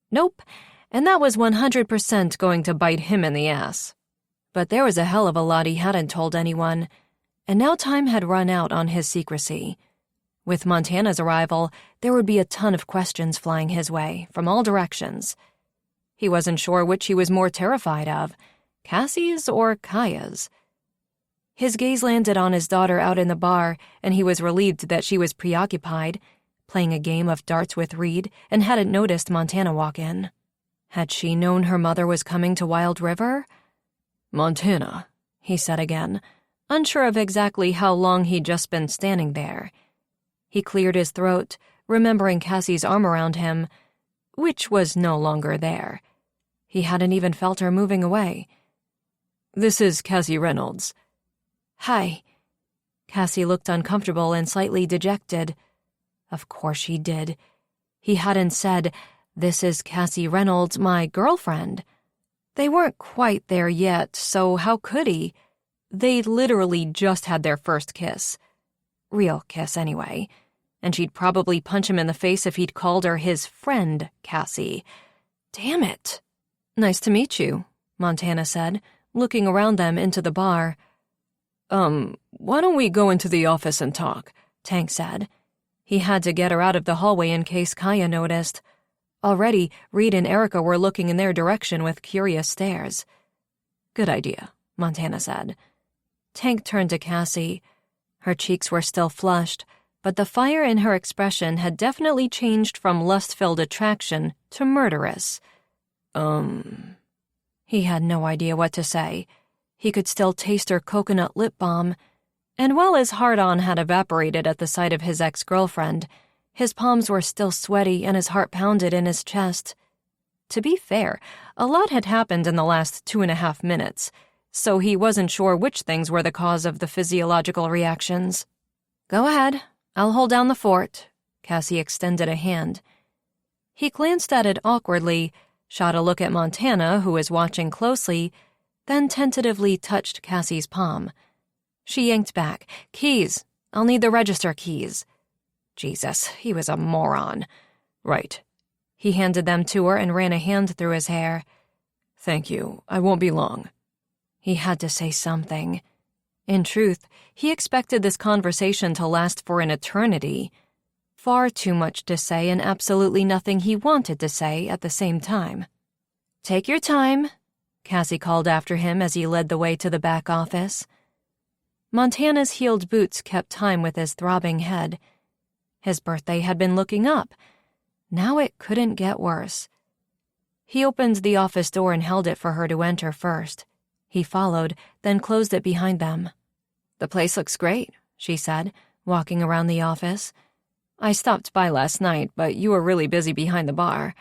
S1: Nope, and that was 100% going to bite him in the ass. But there was a hell of a lot he hadn't told anyone, and now time had run out on his secrecy. With Montana's arrival, there would be a ton of questions flying his way, from all directions. He wasn't sure which he was more terrified of, Cassie's or Kaya's. His gaze landed on his daughter out in the bar, and he was relieved that she was preoccupied, playing a game of darts with Reed, and hadn't noticed Montana walk in. Had she known her mother was coming to Wild River? "Montana," he said again, unsure of exactly how long he'd just been standing there. He cleared his throat, remembering Cassie's arm around him, which was no longer there. He hadn't even felt her moving away.
S2: "This is Cassie Reynolds."
S1: "Hi." Cassie looked uncomfortable and slightly dejected. Of course she did. He hadn't said, "This is Cassie Reynolds, my girlfriend." They weren't quite there yet, so how could he? They'd literally just had their first kiss. Real kiss, anyway. And she'd probably punch him in the face if he'd called her his friend, Cassie. Damn it. "Nice to meet you," Montana said, looking around them into the bar.
S2: Why don't we go into the office and talk?"
S1: Tank said. He had to get her out of the hallway in case Kaya noticed. Already, Reed and Erica were looking in their direction with curious stares.
S2: "Good idea,"
S1: Montana said. Tank turned to Cassie. Her cheeks were still flushed, but the fire in her expression had definitely changed from lust-filled attraction to murderous. He had no idea what to say. He could still taste her coconut lip balm, and while his hard-on had evaporated at the sight of his ex-girlfriend, his palms were still sweaty and his heart pounded in his chest. To be fair, a lot had happened in the last 2.5 minutes, so he wasn't sure which things were the cause of the physiological reactions. "Go ahead. I'll hold down the fort." Cassie extended a hand. He glanced at it awkwardly, shot a look at Montana, who was watching closely, then tentatively touched Cassie's palm. She yanked back. "Keys. I'll need the register keys." Jesus, he was a moron.
S2: "Right."
S1: He handed them to her and ran a hand through his hair.
S2: "Thank you. I won't be long."
S1: He had to say something. In truth, he expected this conversation to last for an eternity. Far too much to say and absolutely nothing he wanted to say at the same time. "Take your time," Cassie called after him as he led the way to the back office. Montana's heeled boots kept time with his throbbing head. His birthday had been looking up. Now it couldn't get worse. He opened the office door and held it for her to enter first. He followed, then closed it behind them. "The place looks great," she said, walking around the office. "I stopped by last night, but you were really busy behind the bar."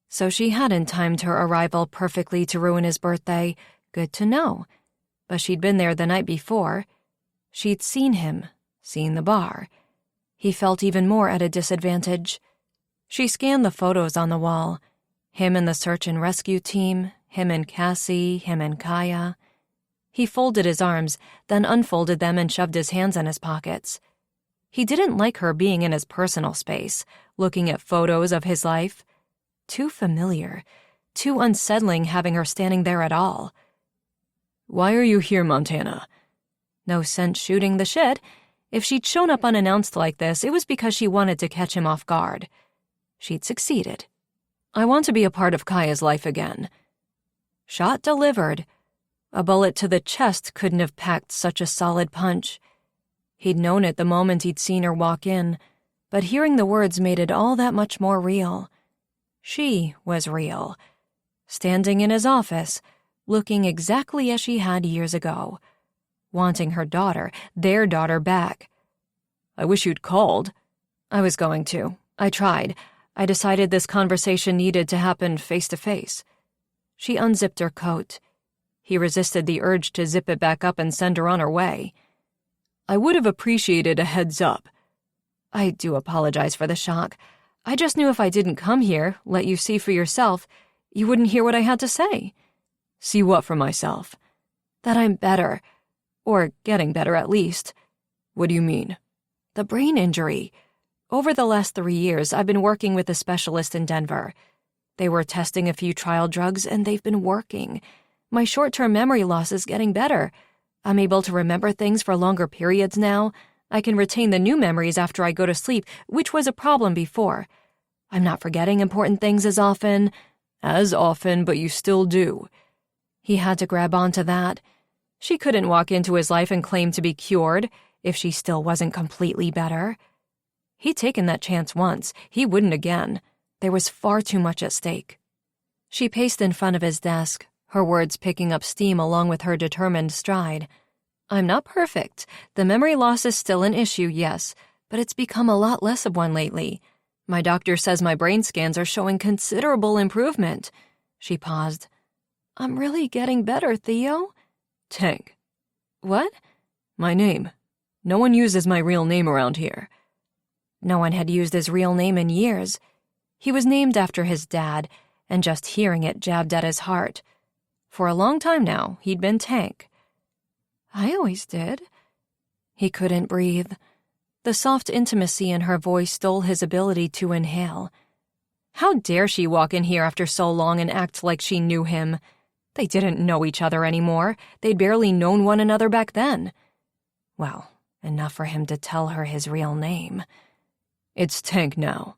S1: So she hadn't timed her arrival perfectly to ruin his birthday. Good to know. But she'd been there the night before. She'd seen him, seen the bar. He felt even more at a disadvantage. She scanned the photos on the wall. Him and the search and rescue team, him and Cassie, him and Kaya. He folded his arms, then unfolded them and shoved his hands in his pockets. He didn't like her being in his personal space, looking at photos of his life. Too familiar, too unsettling having her standing there at all.
S2: "Why are you here, Montana?"
S1: No sense shooting the shit. If she'd shown up unannounced like this, it was because she wanted to catch him off guard. She'd succeeded.
S2: "I want to be a part of Kaya's life again."
S1: Shot delivered. A bullet to the chest couldn't have packed such a solid punch. He'd known it the moment he'd seen her walk in, but hearing the words made it all that much more real. She was real. Standing in his office, looking exactly as she had years ago. Wanting her daughter, their daughter, back.
S2: "I wish you'd called."
S1: "I was going to. I tried. I decided this conversation needed to happen face to face." She unzipped her coat. He resisted the urge to zip it back up and send her on her way.
S2: "I would have appreciated a heads up."
S1: "I do apologize for the shock. I just knew if I didn't come here, let you see for yourself, you wouldn't hear what I had to say."
S2: "See what for myself?"
S1: "That I'm better. Or getting better, at least."
S2: "What do you mean?"
S1: "The brain injury. Over the last 3 years, I've been working with a specialist in Denver. They were testing a few trial drugs, and they've been working. My short-term memory loss is getting better. I'm able to remember things for longer periods now. I can retain the new memories after I go to sleep, which was a problem before. I'm not forgetting important things as often."
S2: "As often, but you still do."
S1: He had to grab onto that. She couldn't walk into his life and claim to be cured if she still wasn't completely better. He'd taken that chance once. He wouldn't again. There was far too much at stake. She paced in front of his desk, her words picking up steam along with her determined stride. "I'm not perfect. The memory loss is still an issue, yes, but it's become a lot less of one lately. My doctor says my brain scans are showing considerable improvement." She paused. I'm really getting better, Theo.
S2: Tank.
S1: What?
S2: My name. No one uses my real name around here.
S1: No one had used his real name in years. He was named after his dad, and just hearing it jabbed at his heart. For a long time now, he'd been Tank. I always did. He couldn't breathe. The soft intimacy in her voice stole his ability to inhale. How dare she walk in here after so long and act like she knew him? They didn't know each other anymore. They'd barely known one another back then. Well, enough for him to tell her his real name.
S2: It's Tank now.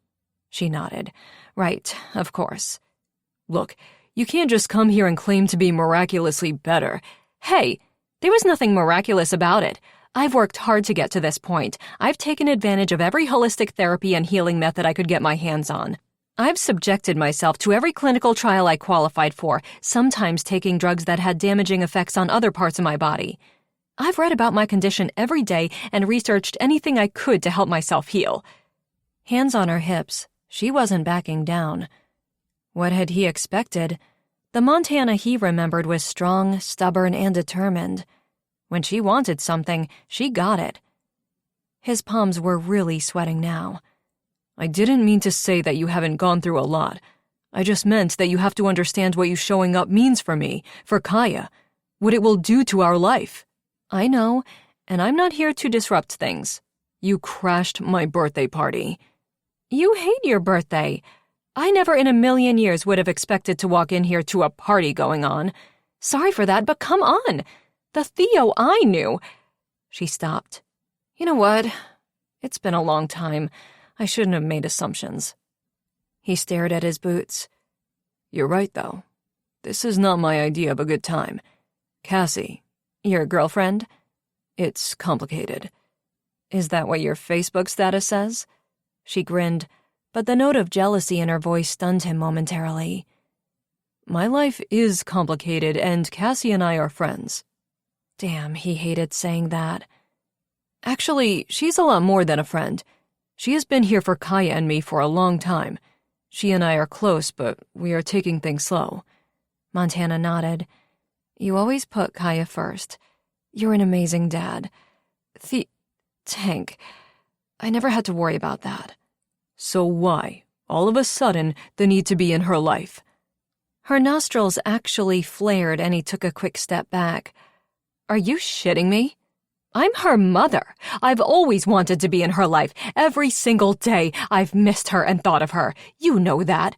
S1: She nodded. Right, of course.
S2: Look, you can't just come here and claim to be miraculously better.
S1: Hey, there was nothing miraculous about it. I've worked hard to get to this point. I've taken advantage of every holistic therapy and healing method I could get my hands on. I've subjected myself to every clinical trial I qualified for, sometimes taking drugs that had damaging effects on other parts of my body. I've read about my condition every day and researched anything I could to help myself heal. Hands on her hips, she wasn't backing down. What had he expected? The Montana he remembered was strong, stubborn, and determined. When she wanted something, she got it. His palms were really sweating now.
S2: I didn't mean to say that you haven't gone through a lot. I just meant that you have to understand what you showing up means for me, for Kaya, what it will do to our life.
S1: I know, and I'm not here to disrupt things.
S2: You crashed my birthday party.
S1: You hate your birthday. I never in a million years would have expected to walk in here to a party going on. Sorry for that, but come on. The Theo I knew. She stopped. You know what? It's been a long time. I shouldn't have made assumptions. He stared at his boots.
S2: You're right, though. This is not my idea of a good time. Cassie.
S1: Your girlfriend?
S2: It's complicated.
S1: Is that what your Facebook status says? She grinned, but the note of jealousy in her voice stunned him momentarily.
S2: My life is complicated, and Cassie and I are friends.
S1: Damn, he hated saying that.
S2: Actually, she's a lot more than a friend. She has been here for Kaya and me for a long time. She and I are close, but we are taking things slow.
S1: Montana nodded. You always put Kaya first. You're an amazing dad. Tank, I never had to worry about that.
S2: So why, all of a sudden, the need to be in her life?
S1: Her nostrils actually flared and he took a quick step back. Are you shitting me? I'm her mother. I've always wanted to be in her life. Every single day I've missed her and thought of her. You know that.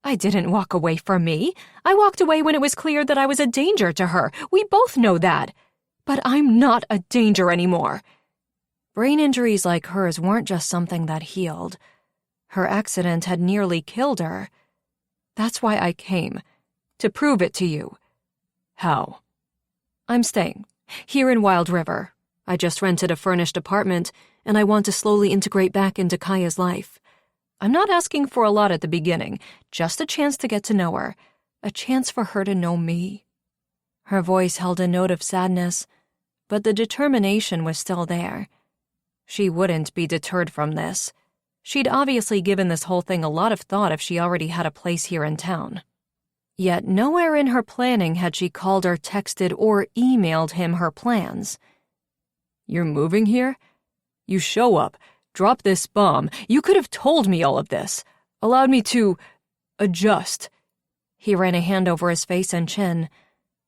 S1: I didn't walk away from me. I walked away when it was clear that I was a danger to her. We both know that. But I'm not a danger anymore. Brain injuries like hers weren't just something that healed. Her accident had nearly killed her. That's why I came. To prove it to you.
S2: How?
S1: I'm staying. Here in Wild River. I just rented a furnished apartment, and I want to slowly integrate back into Kaya's life. I'm not asking for a lot at the beginning, just a chance to get to know her. A chance for her to know me. Her voice held a note of sadness, but the determination was still there. She wouldn't be deterred from this. She'd obviously given this whole thing a lot of thought if she already had a place here in town. Yet nowhere in her planning had she called or texted or emailed him her plans.
S2: You're moving here? You show up, drop this bomb. You could have told me all of this, allowed me to adjust.
S1: He ran a hand over his face and chin.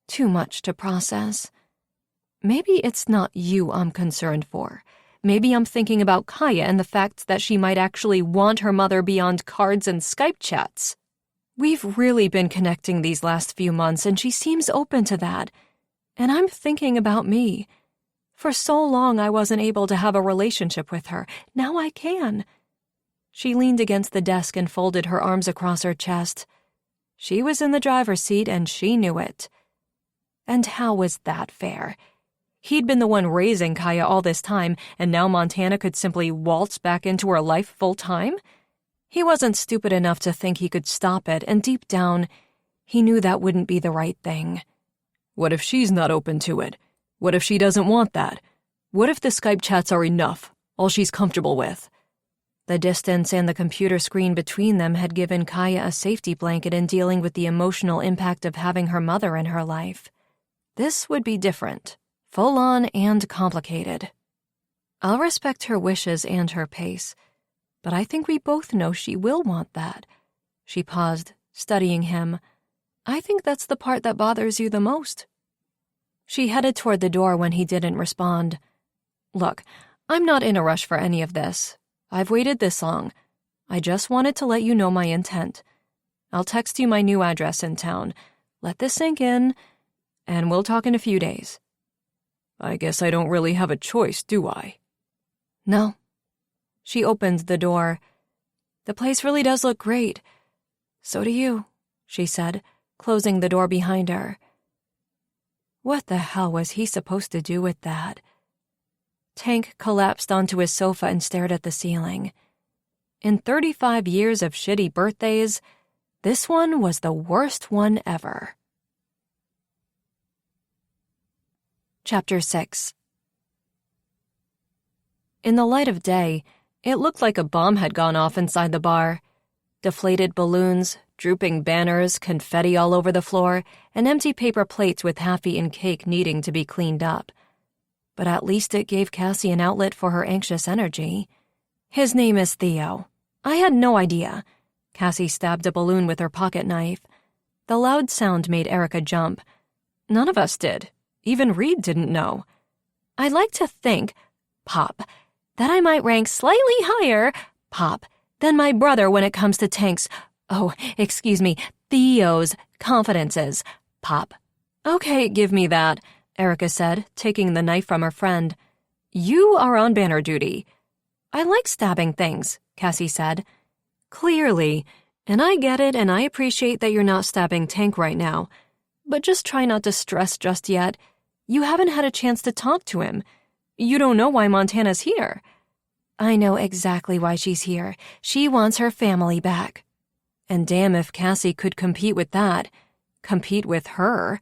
S1: Too much to process. Maybe it's not you I'm concerned for. Maybe I'm thinking about Kaya and the fact that she might actually want her mother beyond cards and Skype chats. We've really been connecting these last few months, and she seems open to that. And I'm thinking about me. For so long I wasn't able to have a relationship with her. Now I can. She leaned against the desk and folded her arms across her chest. She was in the driver's seat, and she knew it. And how was that fair? He'd been the one raising Kaya all this time, and now Montana could simply waltz back into her life full-time? He wasn't stupid enough to think he could stop it, and deep down, he knew that wouldn't be the right thing.
S2: What if she's not open to it? What if she doesn't want that? What if the Skype chats are enough, all she's comfortable with? The distance and the computer screen between them had given Kaya a safety blanket in dealing with the emotional impact of having her mother in her life. This would be different, full-on and complicated. I'll respect her wishes and her pace, but I think we both know she will want that. She paused, studying him. I think that's the part that bothers you the most. She headed toward the door when he didn't respond. Look, I'm not in a rush for any of this. I've waited this long. I just wanted to let you know my intent. I'll text you my new address in town. Let this sink in, and we'll talk in a few days. I guess I don't really have a choice, do I? No. She opened the door. The place really does look great. So do you, she said, closing the door behind her. What the hell was he supposed to do with that? Tank collapsed onto his sofa and stared at the ceiling. In 35 years of shitty birthdays, this one was the worst one ever. Chapter 6. In the light of day, it looked like a bomb had gone off inside the bar. Deflated balloons, drooping banners, confetti all over the floor, and empty paper plates with half-eaten cake needing to be cleaned up. But at least it gave Cassie an outlet for her anxious energy. His name is Theo. I had no idea. Cassie stabbed a balloon with her pocket knife. The loud sound made Erica jump. None of us did. Even Reed didn't know. I'd like to think, Pop, that I might rank slightly higher, Pop, than my brother when it comes to Theo's confidences, Pop. Okay, give me that, Erica said, taking the knife from her friend. You are on banner duty. I like stabbing things, Cassie said. Clearly, and I get it and I appreciate that you're not stabbing Tank right now, but just try not to stress just yet. You haven't had a chance to talk to him. You don't know why Montana's here. I know exactly why she's here. She wants her family back. And damn if Cassie could compete with that. Compete with her.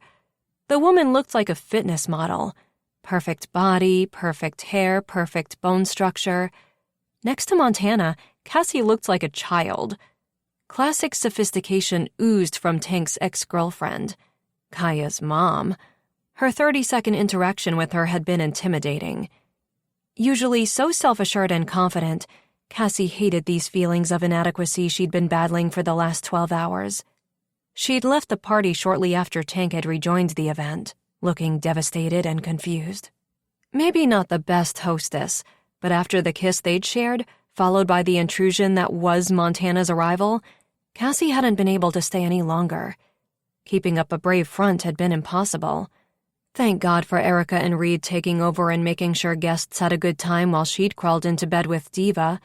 S2: The woman looked like a fitness model. Perfect body, perfect hair, perfect bone structure. Next to Montana, Cassie looked like a child. Classic sophistication oozed from Tank's ex-girlfriend, Kaya's mom. Her 30-second interaction with her had been intimidating. Usually so self-assured and confident, Cassie hated these feelings of inadequacy she'd been battling for the last 12 hours. She'd left the party shortly after Tank had rejoined the event, looking devastated and confused. Maybe not the best hostess, but after the kiss they'd shared, followed by the intrusion that was Montana's arrival, Cassie hadn't been able to stay any longer. Keeping up a brave front had been impossible. Thank God for Erica and Reed taking over and making sure guests had a good time while she'd crawled into bed with Diva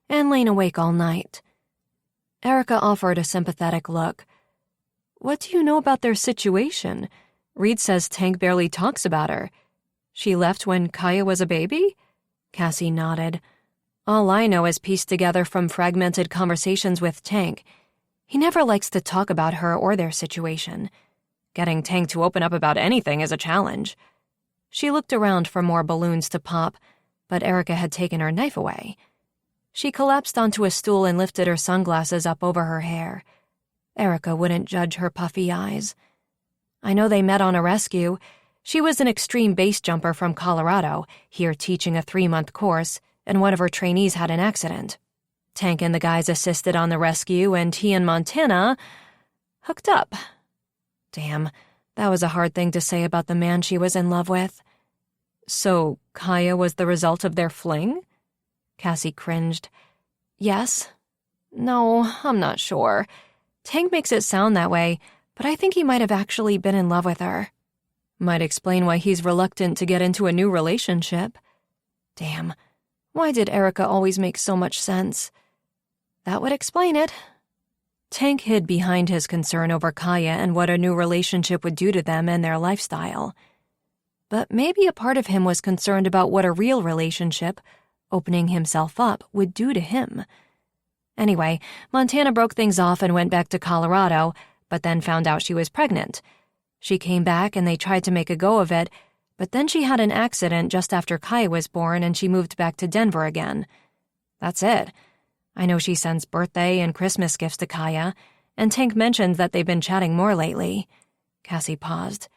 S2: and lain awake all night. Erica offered a sympathetic look. What do you know about their situation? Reed says Tank barely talks about her. She left when Kaya was a baby? Cassie nodded. All I know is pieced together from fragmented conversations with Tank. He never likes to talk about her or their situation. Getting Tank to open up about anything is a challenge. She looked around for more balloons to pop, but Erica had taken her knife away. She collapsed onto a stool and lifted her sunglasses up over her hair. Erica wouldn't judge her puffy eyes. I know they met on a rescue. She was an extreme base jumper from Colorado, here teaching a 3-month course, and one of her trainees had an accident. Tank and the guys assisted on the rescue, and he and Montana hooked up. Damn, that was a hard thing to say about the man she was in love with. So, Kaya was the result of their fling? Cassie cringed. Yes. No, I'm not sure. Tank makes it sound that way, but I think he might have actually been in love with her. Might explain why he's reluctant to get into a new relationship. Damn, why did Erica always make so much sense? That would explain it. Tank hid behind his concern over Kaya and what a new relationship would do to them and their lifestyle. But maybe a part of him was concerned about what a real relationship, opening himself up, would do to him. Anyway, Montana broke things off and went back to Colorado, but then found out she was pregnant. She came back and they tried to make a go of it, but then she had an accident just after Kaya was born and she moved back to Denver again. That's it. I know she sends birthday and Christmas gifts to Kaya, and Tank mentioned that they've been chatting more lately. Cassie paused.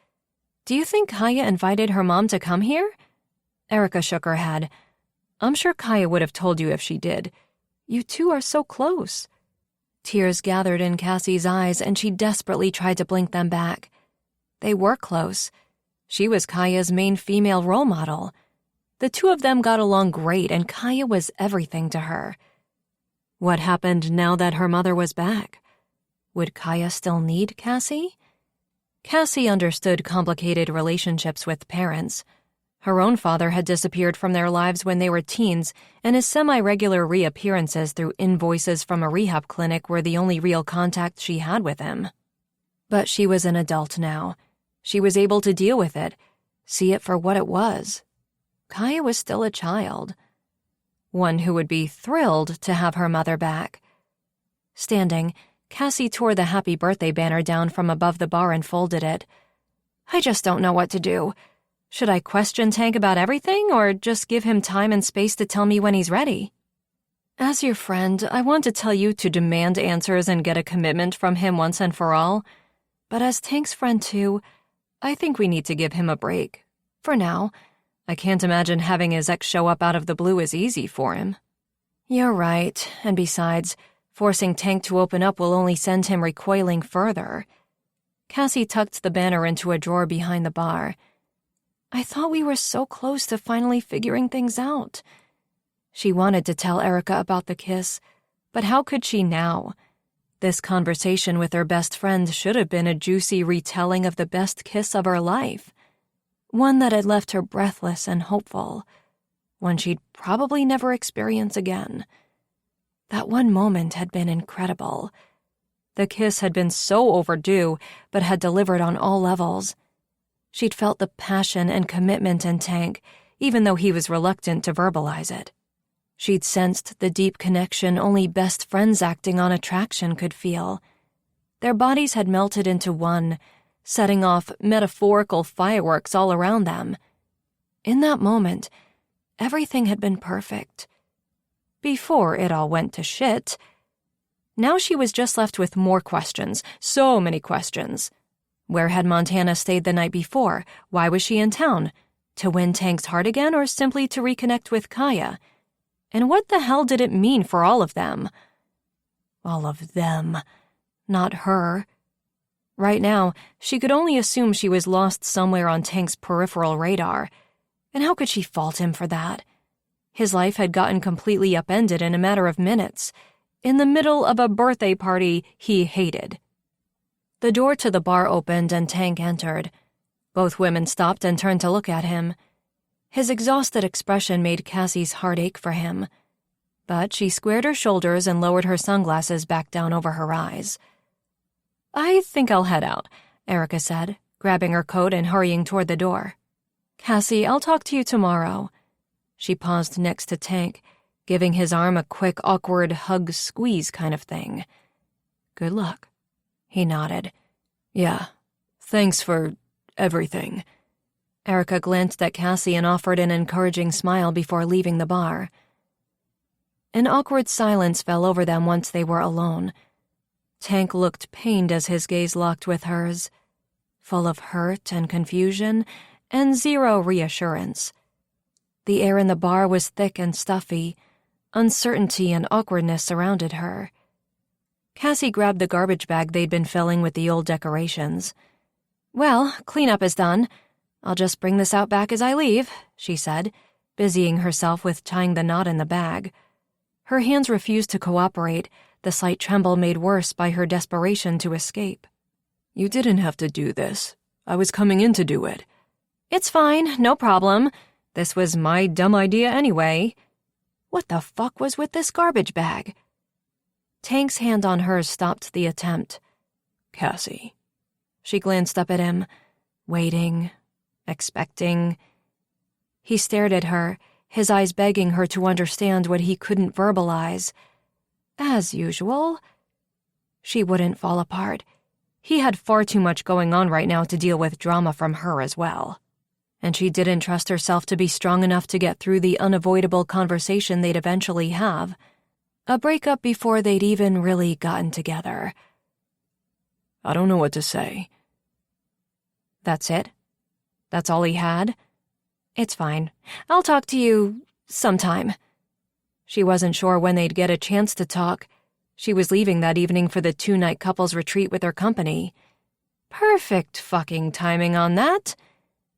S2: Do you think Kaya invited her mom to come here? Erica shook her head. I'm sure Kaya would have told you if she did. You two are so close. Tears gathered in Cassie's eyes, and she desperately tried to blink them back. They were close. She was Kaya's main female role model. The two of them got along great, and Kaya was everything to her. What happened now that her mother was back? Would Kaya still need Cassie? Cassie understood complicated relationships with parents. Her own father had disappeared from their lives when they were teens, and his semi-regular reappearances through invoices from a rehab clinic were the only real contact she had with him. But she was an adult now. She was able to deal with it, see it for what it was. Kaya was still a child. One who would be thrilled to have her mother back. Standing, Cassie tore the happy birthday banner down from above the bar and folded it. I just don't know what to do. Should I question Tank about everything, or just give him time and space to tell me when he's ready? As your friend, I want to tell you to demand answers and get a commitment from him once and for all. But as Tank's friend too, I think we need to give him a break. For now. I can't imagine having his ex show up out of the blue is easy for him. You're right, and besides, forcing Tank to open up will only send him recoiling further. Cassie tucked the banner into a drawer behind the bar. I thought we were so close to finally figuring things out. She wanted to tell Erica about the kiss, but how could she now? This conversation with her best friend should have been a juicy retelling of the best kiss of her life. One that had left her breathless and hopeful. One she'd probably never experience again. That one moment had been incredible. The kiss had been so overdue, but had delivered on all levels. She'd felt the passion and commitment in Tank, even though he was reluctant to verbalize it. She'd sensed the deep connection only best friends acting on attraction could feel. Their bodies had melted into one, setting off metaphorical fireworks all around them. In that moment, everything had been perfect. Before it all went to shit. Now she was just left with more questions, so many questions. Where had Montana stayed the night before? Why was she in town? To win Tank's heart again, or simply to reconnect with Kaya? And what the hell did it mean for all of them? All of them. Not her. Right now, she could only assume she was lost somewhere on Tank's peripheral radar. And how could she fault him for that? His life had gotten completely upended in a matter of minutes, in the middle of a birthday party he hated. The door to the bar opened and Tank entered. Both women stopped and turned to look at him. His exhausted expression made Cassie's heart ache for him. But she squared her shoulders and lowered her sunglasses back down over her eyes. I think I'll head out, Erica said, grabbing her coat and hurrying toward the door. Cassie, I'll talk to you tomorrow. She paused next to Tank, giving his arm a quick, awkward hug-squeeze kind of thing. Good luck. He nodded. Yeah, thanks for everything. Erica glanced at Cassie and offered an encouraging smile before leaving the bar. An awkward silence fell over them once they were alone. Tank looked pained as his gaze locked with hers, full of hurt and confusion and zero reassurance. The air in the bar was thick and stuffy. Uncertainty and awkwardness surrounded her. Cassie grabbed the garbage bag they'd been filling with the old decorations. Well, cleanup is done. I'll just bring this out back as I leave, she said, busying herself with tying the knot in the bag. Her hands refused to cooperate, the slight tremble made worse by her desperation to escape. You didn't have to do this. I was coming in to do it. It's fine, no problem. This was my dumb idea anyway. What the fuck was with this garbage bag? Tank's hand on hers stopped the attempt. Cassie. She glanced up at him, waiting, expecting. He stared at her, his eyes begging her to understand what he couldn't verbalize. As usual. She wouldn't fall apart. He had far too much going on right now to deal with drama from her as well. And she didn't trust herself to be strong enough to get through the unavoidable conversation they'd eventually have. A breakup before they'd even really gotten together.
S3: I don't know what to say.
S2: That's it? That's all he had? It's fine. I'll talk to you sometime. She wasn't sure when they'd get a chance to talk. She was leaving that evening for the 2-night couples retreat with her company. Perfect fucking timing on that.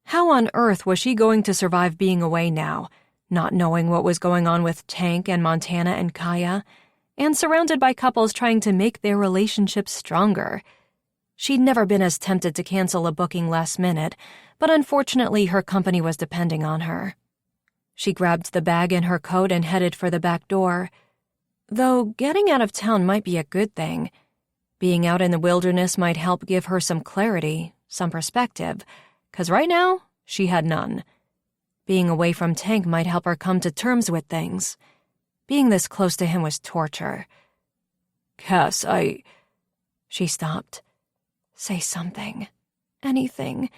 S2: How on earth was she going to survive being away now, not knowing what was going on with Tank and Montana and Kaya, and surrounded by couples trying to make their relationship stronger? She'd never been as tempted to cancel a booking last minute, but unfortunately her company was depending on her. She grabbed the bag in her coat and headed for the back door. Though getting out of town might be a good thing. Being out in the wilderness might help give her some clarity, some perspective, 'cause right now, she had none. Being away from Tank might help her come to terms with things. Being this close to him was torture.
S3: Cass,
S2: She stopped. Say something. Anything.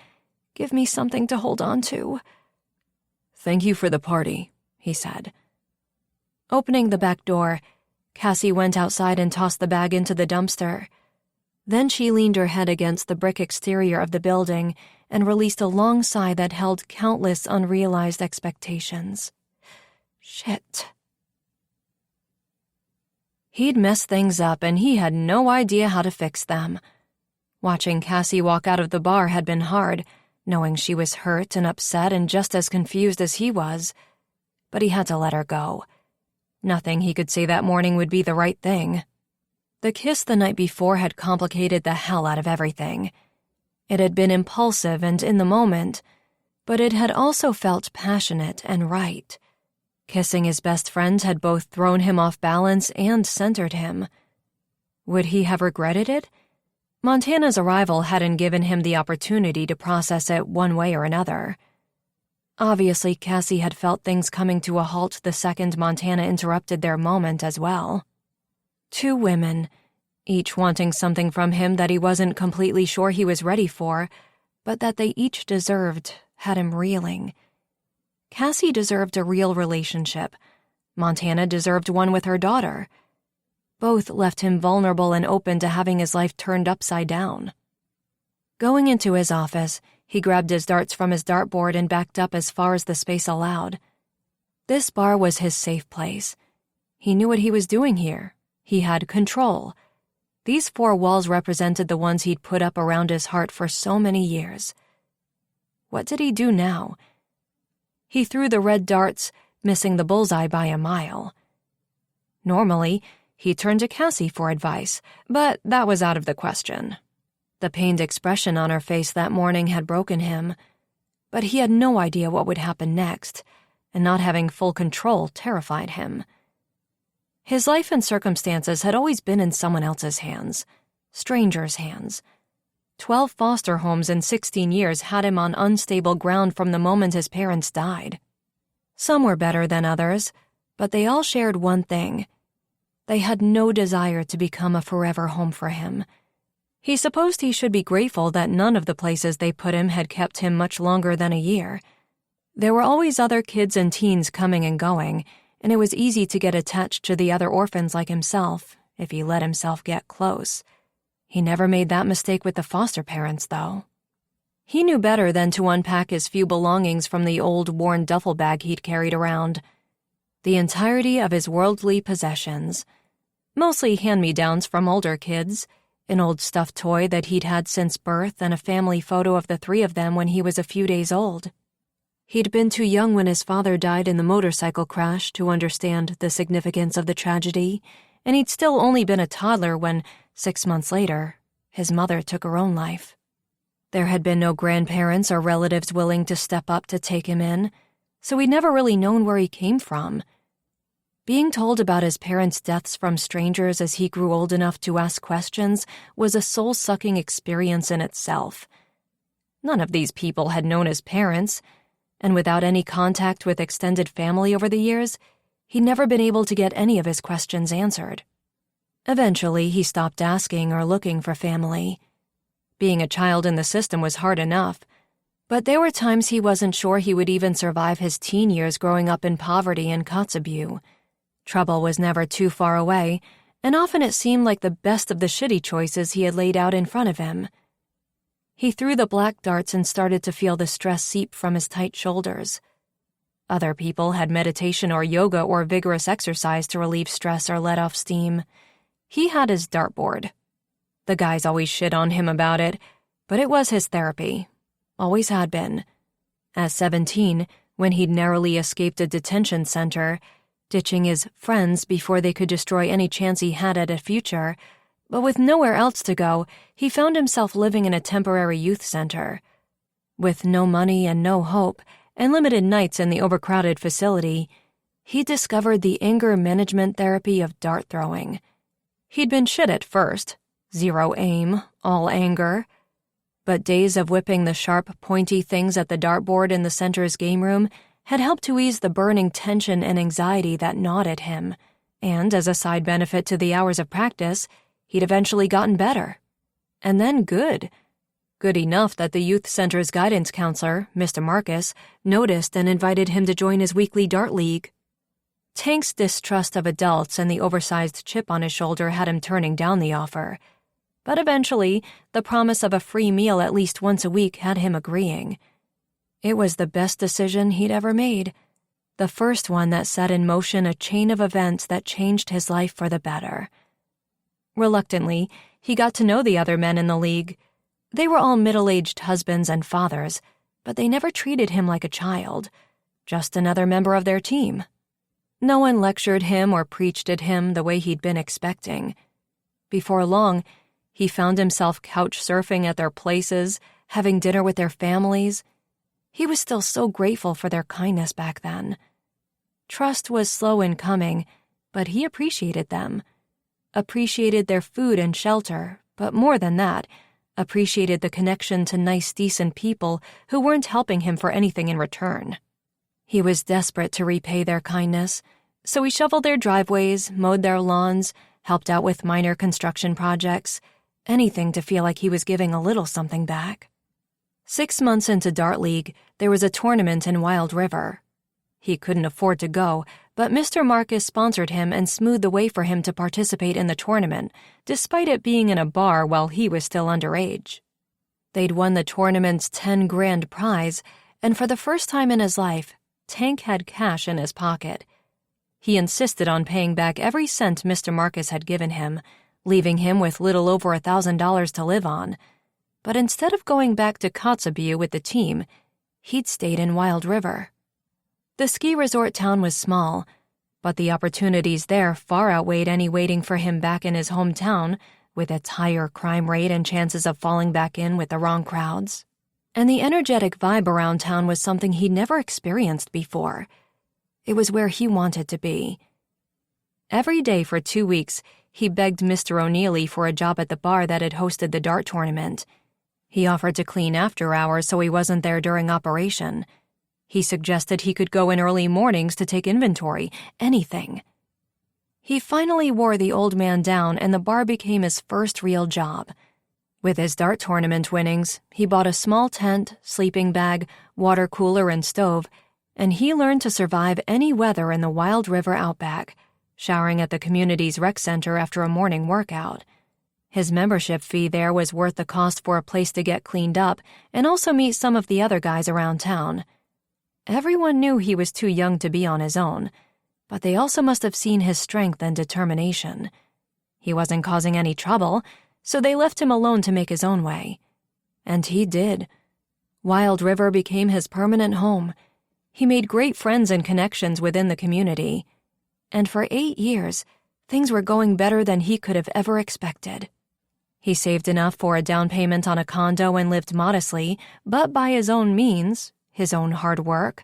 S2: Give me something to hold on to.
S3: Thank you for the party, he said.
S2: Opening the back door, Cassie went outside and tossed the bag into the dumpster. Then she leaned her head against the brick exterior of the building and released a long sigh that held countless unrealized expectations. Shit. He'd messed things up and he had no idea how to fix them. Watching Cassie walk out of the bar had been hard, knowing she was hurt and upset and just as confused as he was. But he had to let her go. Nothing he could say that morning would be the right thing. The kiss the night before had complicated the hell out of everything. It had been impulsive and in the moment, but it had also felt passionate and right. Kissing his best friend had both thrown him off balance and centered him. Would he have regretted it? Montana's arrival hadn't given him the opportunity to process it one way or another. Obviously, Cassie had felt things coming to a halt the second Montana interrupted their moment as well. 2 women, each wanting something from him that he wasn't completely sure he was ready for, but that they each deserved, had him reeling. Cassie deserved a real relationship. Montana deserved one with her daughter. Both left him vulnerable and open to having his life turned upside down. Going into his office, he grabbed his darts from his dartboard and backed up as far as the space allowed. This bar was his safe place. He knew what he was doing here. He had control. These 4 walls represented the ones he'd put up around his heart for so many years. What did he do now? He threw the red darts, missing the bullseye by a mile. Normally, he turned to Cassie for advice, but that was out of the question. The pained expression on her face that morning had broken him, but he had no idea what would happen next, and not having full control terrified him. His life and circumstances had always been in someone else's hands, strangers' hands. 12 foster homes in 16 years had him on unstable ground from the moment his parents died. Some were better than others, but they all shared one thing. They had no desire to become a forever home for him. He supposed he should be grateful that none of the places they put him had kept him much longer than a year. There were always other kids and teens coming and going, and it was easy to get attached to the other orphans like himself if he let himself get close. He never made that mistake with the foster parents, though. He knew better than to unpack his few belongings from the old, worn duffel bag he'd carried around. The entirety of his worldly possessions. Mostly hand-me-downs from older kids, an old stuffed toy that he'd had since birth and a family photo of the 3 of them when he was a few days old. He'd been too young when his father died in the motorcycle crash to understand the significance of the tragedy, and he'd still only been a toddler when, 6 months later, his mother took her own life. There had been no grandparents or relatives willing to step up to take him in, so he'd never really known where he came from. Being told about his parents' deaths from strangers as he grew old enough to ask questions was a soul-sucking experience in itself. None of these people had known his parents, and without any contact with extended family over the years, he'd never been able to get any of his questions answered. Eventually, he stopped asking or looking for family. Being a child in the system was hard enough, but there were times he wasn't sure he would even survive his teen years growing up in poverty in Kotzebue. Trouble was never too far away, and often it seemed like the best of the shitty choices he had laid out in front of him. He threw the black darts and started to feel the stress seep from his tight shoulders. Other people had meditation or yoga or vigorous exercise to relieve stress or let off steam. He had his dartboard. The guys always shit on him about it, but it was his therapy. Always had been. At 17, when he'd narrowly escaped a detention center, ditching his friends before they could destroy any chance he had at a future, but with nowhere else to go, he found himself living in a temporary youth center. With no money and no hope, and limited nights in the overcrowded facility, he discovered the anger management therapy of dart throwing. He'd been shit at first, zero aim, all anger. But days of whipping the sharp, pointy things at the dartboard in the center's game room had helped to ease the burning tension and anxiety that gnawed at him, and as a side benefit to the hours of practice, he'd eventually gotten better. And then good. Good enough that the youth center's guidance counselor, Mr. Marcus, noticed and invited him to join his weekly dart league. Tank's distrust of adults and the oversized chip on his shoulder had him turning down the offer. But eventually, the promise of a free meal at least once a week had him agreeing. It was the best decision he'd ever made, the first one that set in motion a chain of events that changed his life for the better. Reluctantly, he got to know the other men in the league. They were all middle-aged husbands and fathers, but they never treated him like a child, just another member of their team. No one lectured him or preached at him the way he'd been expecting. Before long, he found himself couch surfing at their places, having dinner with their families. He was still so grateful for their kindness back then. Trust was slow in coming, but he appreciated them. Appreciated their food and shelter, but more than that, appreciated the connection to nice, decent people who weren't helping him for anything in return. He was desperate to repay their kindness, so he shoveled their driveways, mowed their lawns, helped out with minor construction projects, anything to feel like he was giving a little something back. 6 months into Dart League, there was a tournament in Wild River. He couldn't afford to go, but Mr. Marcus sponsored him and smoothed the way for him to participate in the tournament, despite it being in a bar while he was still underage. They'd won the tournament's 10 grand prize, and for the first time in his life, Tank had cash in his pocket. He insisted on paying back every cent Mr. Marcus had given him, leaving him with little over $1,000 to live on. But instead of going back to Kotzebue with the team, he'd stayed in Wild River. The ski resort town was small, but the opportunities there far outweighed any waiting for him back in his hometown, with its higher crime rate and chances of falling back in with the wrong crowds. And the energetic vibe around town was something he'd never experienced before. It was where he wanted to be. Every day for 2 weeks, he begged Mr. O'Neilly for a job at the bar that had hosted the dart tournament. He offered to clean after hours so he wasn't there during operation. He suggested he could go in early mornings to take inventory, anything. He finally wore the old man down and the bar became his first real job. With his dart tournament winnings, he bought a small tent, sleeping bag, water cooler, and stove, and he learned to survive any weather in the Wild River outback, showering at the community's rec center after a morning workout. His membership fee there was worth the cost for a place to get cleaned up and also meet some of the other guys around town. Everyone knew he was too young to be on his own, but they also must have seen his strength and determination. He wasn't causing any trouble, so they left him alone to make his own way. And he did. Wild River became his permanent home. He made great friends and connections within the community. And for 8 years, things were going better than he could have ever expected. He saved enough for a down payment on a condo and lived modestly, but by his own means, his own hard work.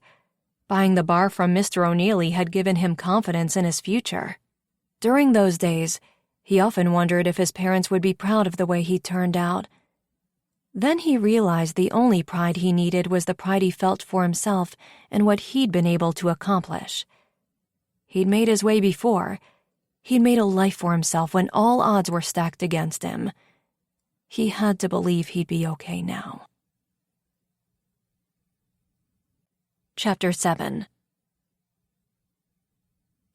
S2: Buying the bar from Mr. O'Neilly had given him confidence in his future. During those days, he often wondered if his parents would be proud of the way he turned out. Then he realized the only pride he needed was the pride he felt for himself and what he'd been able to accomplish. He'd made his way before. He'd made a life for himself when all odds were stacked against him. He had to believe he'd be okay now. Chapter 7.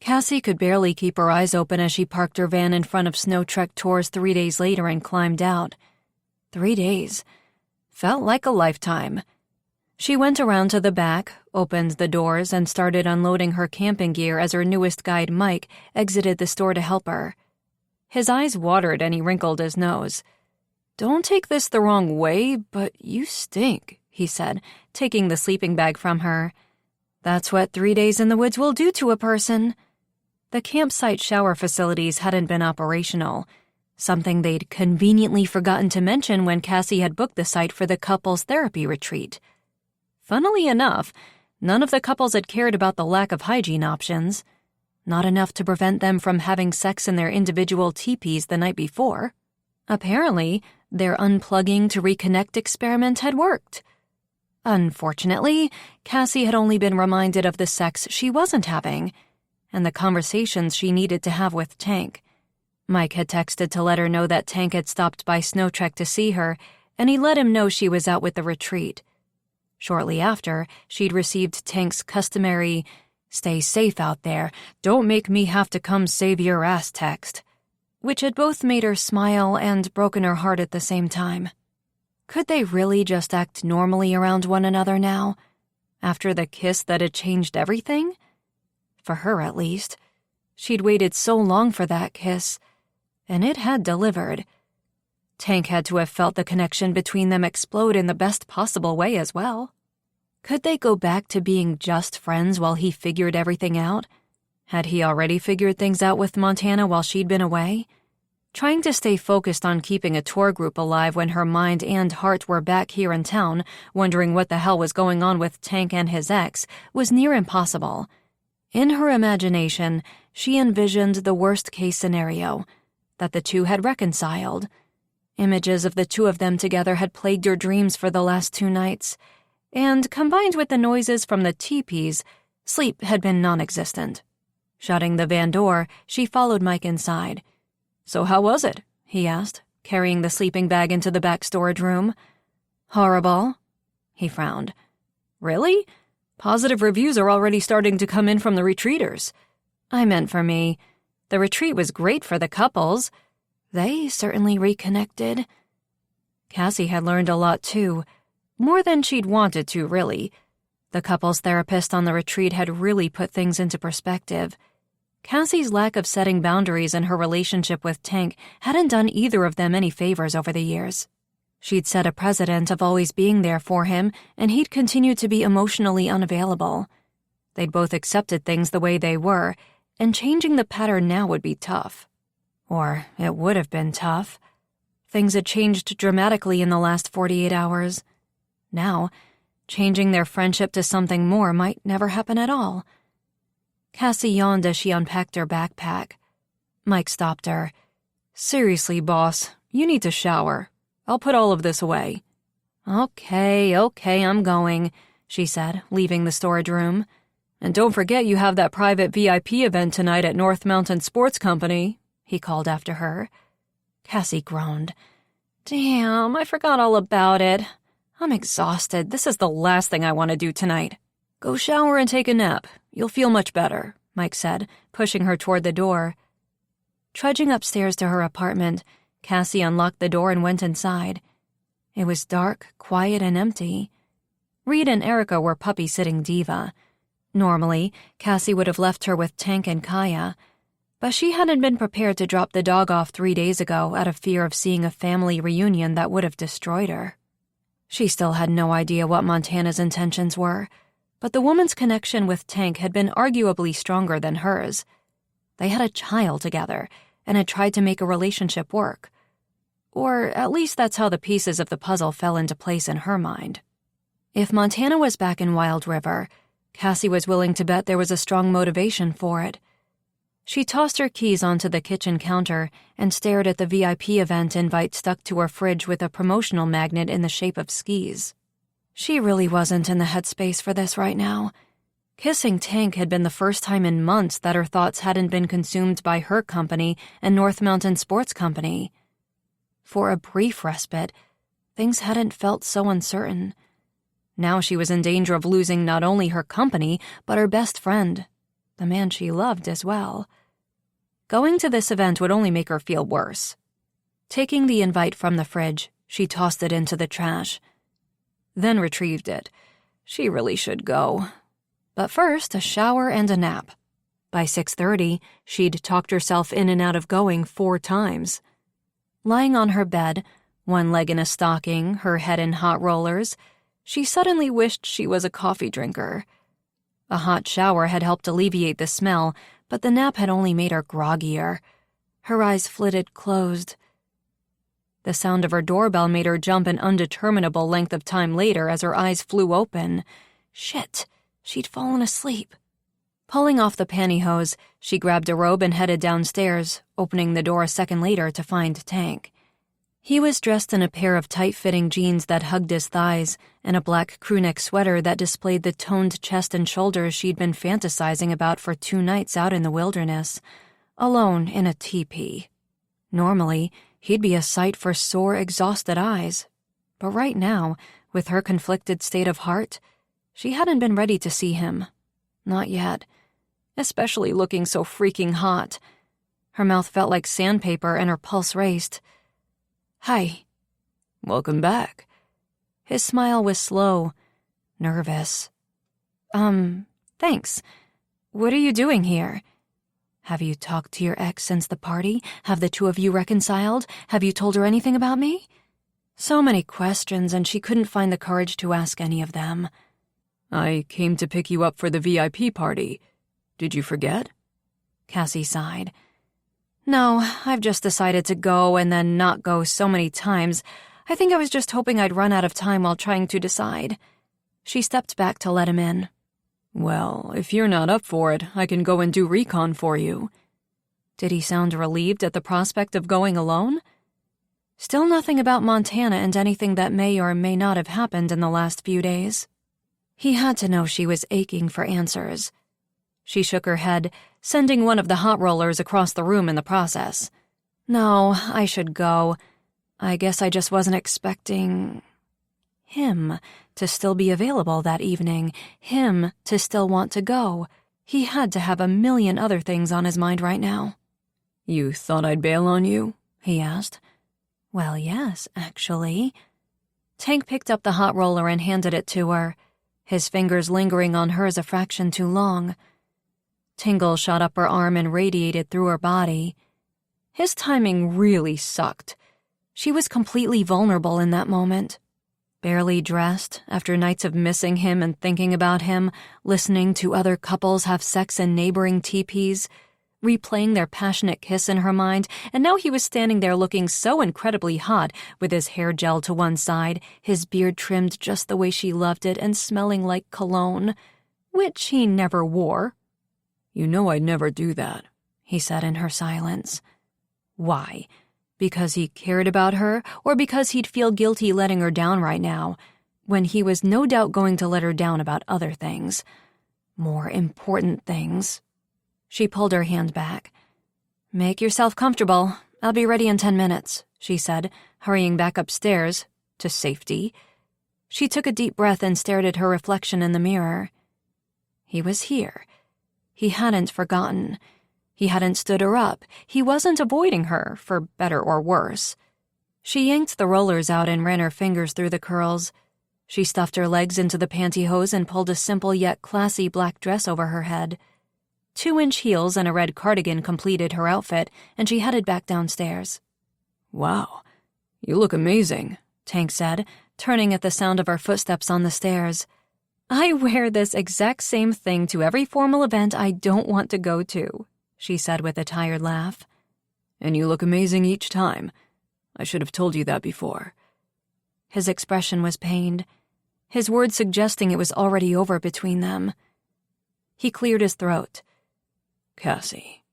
S1: Cassie could barely keep her eyes open as she parked her van in front of Snow Trek Tours 3 days later and climbed out. 3 days. Felt like a lifetime. She went around to the back, opened the doors, and started unloading her camping gear as her newest guide, Mike, exited the store to help her. His eyes watered and he wrinkled his nose. "Don't take this the wrong way, but you stink," he said, taking the sleeping bag from her. "That's what 3 days in the woods will do to a person." The campsite shower facilities hadn't been operational, something they'd conveniently forgotten to mention when Cassie had booked the site for the couple's therapy retreat. Funnily enough, none of the couples had cared about the lack of hygiene options, not enough to prevent them from having sex in their individual teepees the night before. Apparently, their unplugging to reconnect experiment had worked. Unfortunately, Cassie had only been reminded of the sex she wasn't having, and the conversations she needed to have with Tank. Mike had texted to let her know that Tank had stopped by Snow Trek to see her, and he let him know she was out with the retreat. Shortly after, she'd received Tank's customary, "Stay safe out there, don't make me have to come save your ass" text, which had both made her smile and broken her heart at the same time. Could they really just act normally around one another now, after the kiss that had changed everything? For her, at least. She'd waited so long for that kiss, and it had delivered. Tank had to have felt the connection between them explode in the best possible way as well. Could they go back to being just friends while he figured everything out? Had he already figured things out with Montana while she'd been away? Trying to stay focused on keeping a tour group alive when her mind and heart were back here in town, wondering what the hell was going on with Tank and his ex, was near impossible. In her imagination, she envisioned the worst-case scenario, that the two had reconciled. Images of the two of them together had plagued her dreams for the last 2 nights, and combined with the noises from the teepees, sleep had been non-existent. Shutting the van door, she followed Mike inside. "So how was it?" he asked, carrying the sleeping bag into the back storage room. "Horrible." He frowned. "Really? Positive reviews are already starting to come in from the retreaters." "I meant for me. The retreat was great for the couples. They certainly reconnected." Cassie had learned a lot, too. More than she'd wanted to, really. The couples therapist on the retreat had really put things into perspective. Cassie's lack of setting boundaries in her relationship with Tank hadn't done either of them any favors over the years. She'd set a precedent of always being there for him, and he'd continued to be emotionally unavailable. They'd both accepted things the way they were, and changing the pattern now would be tough. Or it would have been tough. Things had changed dramatically in the last 48 hours. Now, changing their friendship to something more might never happen at all. Cassie yawned as she unpacked her backpack. Mike stopped her. "Seriously, boss, you need to shower. I'll put all of this away." Okay, I'm going," she said, leaving the storage room. "And don't forget you have that private VIP event tonight at North Mountain Sports Company," he called after her. Cassie groaned. "Damn, I forgot all about it. I'm exhausted. This is the last thing I want to do tonight." "Go shower and take a nap. You'll feel much better," Mike said, pushing her toward the door. Trudging upstairs to her apartment, Cassie unlocked the door and went inside. It was dark, quiet, and empty. Reed and Erica were puppy-sitting Diva. Normally, Cassie would have left her with Tank and Kaya, but she hadn't been prepared to drop the dog off 3 days ago out of fear of seeing a family reunion that would have destroyed her. She still had no idea what Montana's intentions were, but the woman's connection with Tank had been arguably stronger than hers. They had a child together and had tried to make a relationship work. Or at least that's how the pieces of the puzzle fell into place in her mind. If Montana was back in Wild River, Cassie was willing to bet there was a strong motivation for it. She tossed her keys onto the kitchen counter and stared at the VIP event invite stuck to her fridge with a promotional magnet in the shape of skis. She really wasn't in the headspace for this right now. Kissing Tank had been the first time in months that her thoughts hadn't been consumed by her company and North Mountain Sports Company. For a brief respite, things hadn't felt so uncertain. Now she was in danger of losing not only her company, but her best friend. the man she loved as well. Going to this event would only make her feel worse. Taking the invite from the fridge, she tossed it into the trash, then retrieved it. She really should go. But first, a shower and a nap. By 6:30, she'd talked herself in and out of going 4 times. Lying on her bed, one leg in a stocking, her head in hot rollers, she suddenly wished she was a coffee drinker. A hot shower had helped alleviate the smell, but the nap had only made her groggier. Her eyes flitted closed. The sound of her doorbell made her jump an undeterminable length of time later as her eyes flew open. Shit, she'd fallen asleep. Pulling off the pantyhose, she grabbed a robe and headed downstairs, opening the door a second later to find Tank. He was dressed in a pair of tight-fitting jeans that hugged his thighs and a black crewneck sweater that displayed the toned chest and shoulders she'd been fantasizing about for 2 nights out in the wilderness, alone in a teepee. Normally, he'd be a sight for sore, exhausted eyes. But right now, with her conflicted state of heart, she hadn't been ready to see him. Not yet. Especially looking so freaking hot. Her mouth felt like sandpaper and her pulse raced. "Hi."
S3: Welcome back.
S1: His smile was slow, nervous. Thanks. What are you doing here? Have you talked to your ex since the party? Have the 2 of you reconciled? Have you told her anything about me? So many questions, and she couldn't find the courage to ask any of them.
S3: I came to pick you up for the VIP party. Did you forget?
S1: Cassie sighed. No, I've just decided to go and then not go so many times. I think I was just hoping I'd run out of time while trying to decide. She stepped back to let him in.
S3: Well, if you're not up for it, I can go and do recon for you.
S1: Did he sound relieved at the prospect of going alone? Still nothing about Montana and anything that may or may not have happened in the last few days. He had to know she was aching for answers. She shook her head, sending one of the hot rollers across the room in the process. No, I should go. I guess I just wasn't expecting him to still be available that evening, him to still want to go. He had to have a million other things on his mind right now.
S3: You thought I'd bail on you?
S1: He asked. Well, yes, actually. Tank picked up the hot roller and handed it to her, his fingers lingering on hers a fraction too long. Tingle shot up her arm and radiated through her body. His timing really sucked. She was completely vulnerable in that moment. Barely dressed, after nights of missing him and thinking about him, listening to other couples have sex in neighboring teepees, replaying their passionate kiss in her mind, and now he was standing there looking so incredibly hot, with his hair gelled to one side, his beard trimmed just the way she loved it, and smelling like cologne, which he never wore.
S3: You know I'd never do that,
S1: he said in her silence. Why? Because he cared about her, or because he'd feel guilty letting her down right now, when he was no doubt going to let her down about other things. More important things. She pulled her hand back. Make yourself comfortable. I'll be ready in 10 minutes, she said, hurrying back upstairs, to safety. She took a deep breath and stared at her reflection in the mirror. He was here. He hadn't forgotten. He hadn't stood her up. He wasn't avoiding her, for better or worse. She yanked the rollers out and ran her fingers through the curls. She stuffed her legs into the pantyhose and pulled a simple yet classy black dress over her head. 2-inch heels and a red cardigan completed her outfit, and she headed back downstairs.
S3: Wow, you look amazing,
S1: Tank said, turning at the sound of her footsteps on the stairs. I wear this exact same thing to every formal event I don't want to go to, she said with a tired laugh.
S3: And you look amazing each time. I should have told you that before.
S1: His expression was pained, his words suggesting it was already over between them. He cleared his throat.
S3: Cassie.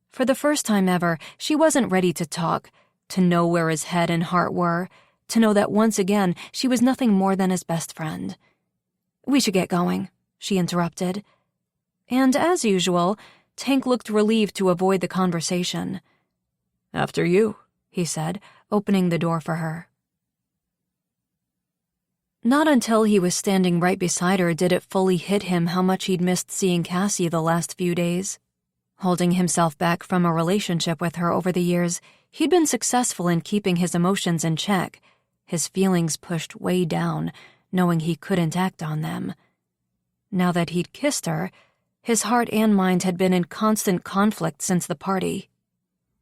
S1: For the first time ever, she wasn't ready to talk, to know where his head and heart were, to know that once again she was nothing more than his best friend. We should get going, she interrupted. And as usual, Tank looked relieved to avoid the conversation.
S3: After you,
S1: he said, opening the door for her. Not until he was standing right beside her did it fully hit him how much he'd missed seeing Cassie the last few days. Holding himself back from a relationship with her over the years, he'd been successful in keeping his emotions in check, his feelings pushed way down, knowing he couldn't act on them. Now that he'd kissed her, his heart and mind had been in constant conflict since the party.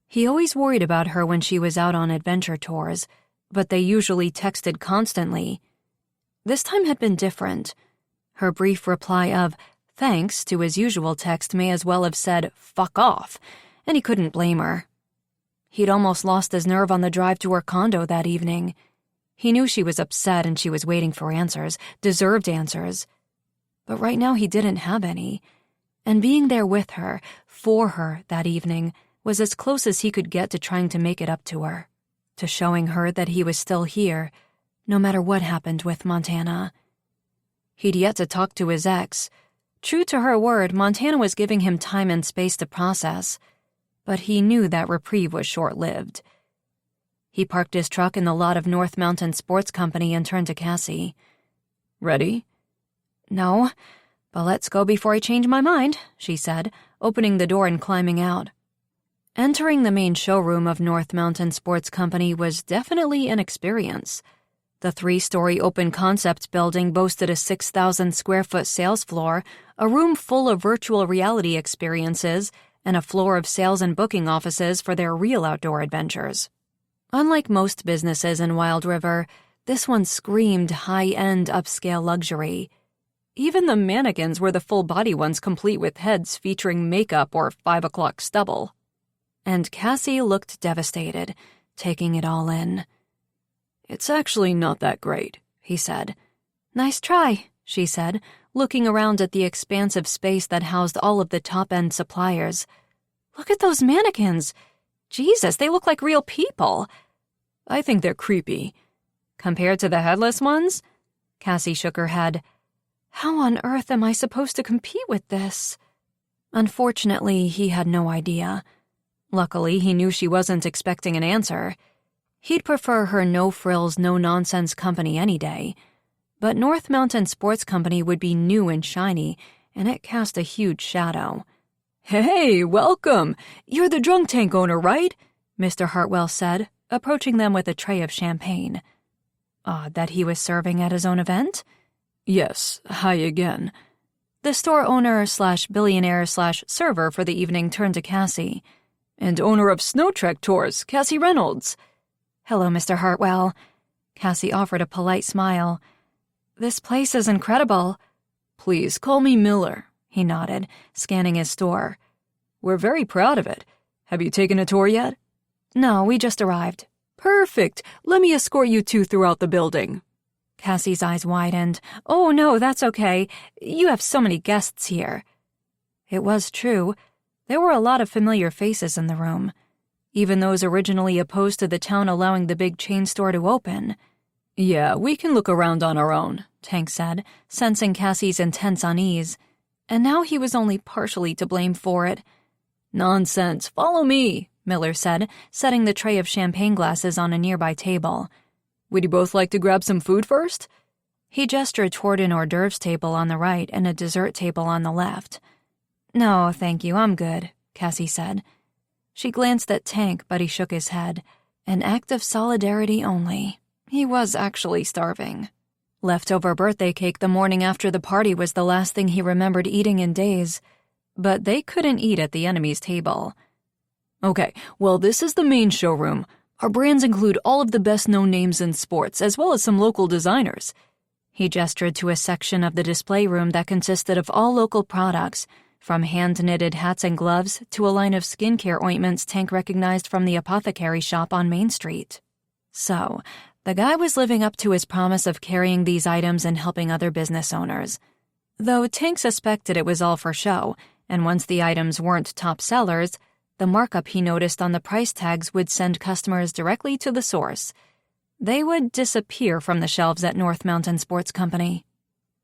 S1: He always worried about her when she was out on adventure tours, but they usually texted constantly. This time had been different. Her brief reply of thanks to his usual text may as well have said fuck off, and he couldn't blame her. He'd almost lost his nerve on the drive to her condo that evening. He knew she was upset and she was waiting for answers, deserved answers. But right now he didn't have any, and being there with her, for her, that evening was as close as he could get to trying to make it up to her, to showing her that he was still here, no matter what happened with Montana. He'd yet to talk to his ex. True to her word, Montana was giving him time and space to process, but he knew that reprieve was short-lived. He parked his truck in the lot of North Mountain Sports Company and turned to Cassie.
S3: Ready?
S1: No, but let's go before I change my mind, she said, opening the door and climbing out. Entering the main showroom of North Mountain Sports Company was definitely an experience. The 3-story open-concept building boasted a 6,000-square-foot sales floor, a room full of virtual reality experiences, and a floor of sales and booking offices for their real outdoor adventures. Unlike most businesses in Wild River, this one screamed high-end upscale luxury. Even the mannequins were the full-body ones complete with heads featuring makeup or 5 o'clock stubble. And Cassie looked devastated, taking it all in.
S3: It's actually not that great, he said.
S1: Nice try, she said, looking around at the expansive space that housed all of the top-end suppliers. Look at those mannequins. Jesus, they look like real people.
S3: I think they're creepy.
S1: Compared to the headless ones? Cassie shook her head. How on earth am I supposed to compete with this? Unfortunately, he had no idea. Luckily, he knew she wasn't expecting an answer. He'd prefer her no-frills, no-nonsense company any day. But North Mountain Sports Company would be new and shiny, and it cast a huge shadow.
S3: Hey, welcome! You're the drunk tank owner, right?
S1: Mr. Hartwell said, approaching them with a tray of champagne. Odd that he was serving at his own event?
S3: Yes, hi again.
S1: The store owner/billionaire/server for the evening turned to Cassie.
S3: And owner of Snow Trek Tours, Cassie Reynolds.
S1: Hello, Mr. Hartwell. Cassie offered a polite smile. This place is incredible.
S3: Please call me Miller,
S1: he nodded, scanning his store.
S3: We're very proud of it. Have you taken a tour yet?
S1: No, we just arrived.
S3: Perfect. Let me escort you two throughout the building.
S1: Cassie's eyes widened. Oh, no, that's okay. You have so many guests here. It was true. There were a lot of familiar faces in the room, even those originally opposed to the town allowing the big chain store to open.
S3: Yeah, we can look around on our own,
S1: Tank said, sensing Cassie's intense unease. And now he was only partially to blame for it.
S3: Nonsense, follow me,
S1: Miller said, setting the tray of champagne glasses on a nearby table.
S3: Would you both like to grab some food first?
S1: He gestured toward an hors d'oeuvres table on the right and a dessert table on the left. No, thank you, I'm good, Cassie said. She glanced at Tank, but he shook his head. An act of solidarity only. He was actually starving. Leftover birthday cake the morning after the party was the last thing he remembered eating in days. But they couldn't eat at the enemy's table.
S3: Okay, well, this is the main showroom. Our brands include all of the best-known names in sports, as well as some local designers.
S1: He gestured to a section of the display room that consisted of all local products, from hand-knitted hats and gloves to a line of skincare ointments Tank recognized from the apothecary shop on Main Street. So, the guy was living up to his promise of carrying these items and helping other business owners. Though Tank suspected it was all for show, and once the items weren't top sellers, the markup he noticed on the price tags would send customers directly to the source. They would disappear from the shelves at North Mountain Sports Company.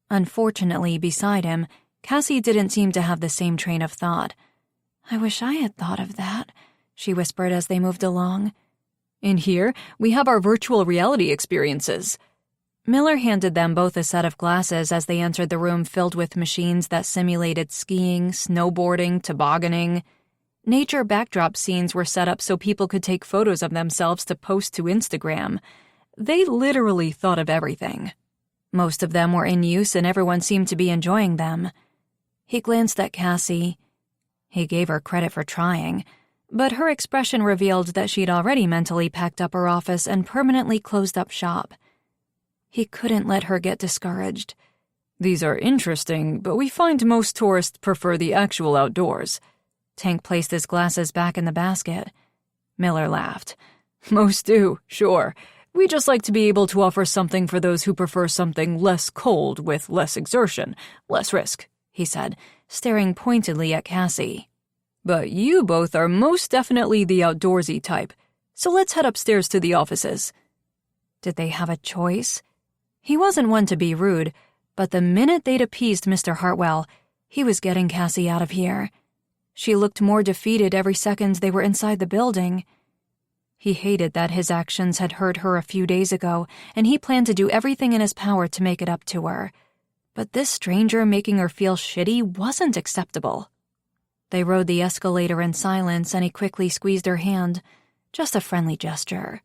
S1: Unfortunately, beside him, Cassie didn't seem to have the same train of thought. I wish I had thought of that, she whispered as they moved along.
S3: In here, we have our virtual reality experiences.
S1: Miller handed them both a set of glasses as they entered the room filled with machines that simulated skiing, snowboarding, tobogganing. Nature backdrop scenes were set up so people could take photos of themselves to post to Instagram. They literally thought of everything. Most of them were in use and everyone seemed to be enjoying them. He glanced at Cassie. He gave her credit for trying, but her expression revealed that she'd already mentally packed up her office and permanently closed up shop. He couldn't let her get discouraged.
S3: These are interesting, but we find most tourists prefer the actual outdoors.
S1: Tank placed his glasses back in the basket. Miller laughed.
S3: Most do, sure. We just like to be able to offer something for those who prefer something less cold with less exertion, less risk, he said, staring pointedly at Cassie. But you both are most definitely the outdoorsy type, so let's head upstairs to the offices.
S1: Did they have a choice? He wasn't one to be rude, but the minute they'd appeased Mr. Hartwell, he was getting Cassie out of here. She looked more defeated every second they were inside the building. He hated that his actions had hurt her a few days ago, and he planned to do everything in his power to make it up to her. But this stranger making her feel shitty wasn't acceptable. They rode the escalator in silence, and he quickly squeezed her hand, just a friendly gesture.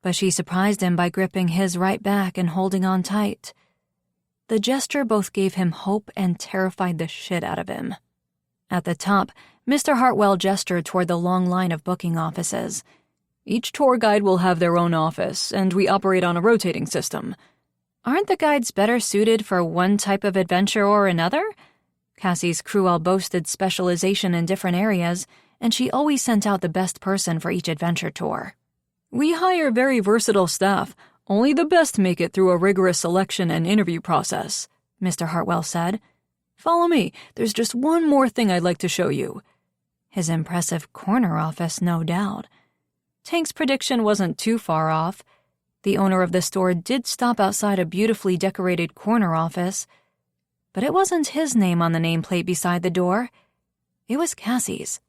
S1: But she surprised him by gripping his right back and holding on tight. The gesture both gave him hope and terrified the shit out of him. At the top, Mr. Hartwell gestured toward the long line of booking offices.
S3: Each tour guide will have their own office, and we operate on a rotating system.
S1: Aren't the guides better suited for one type of adventure or another? Cassie's crew all boasted specialization in different areas, and she always sent out the best person for each adventure tour.
S3: We hire very versatile staff. Only the best make it through a rigorous selection and interview process, Mr. Hartwell said. Follow me. There's just one more thing I'd like to show you.
S1: His impressive corner office, no doubt. Tank's prediction wasn't too far off. The owner of the store did stop outside a beautifully decorated corner office, but it wasn't his name on the nameplate beside the door. It was Cassie's.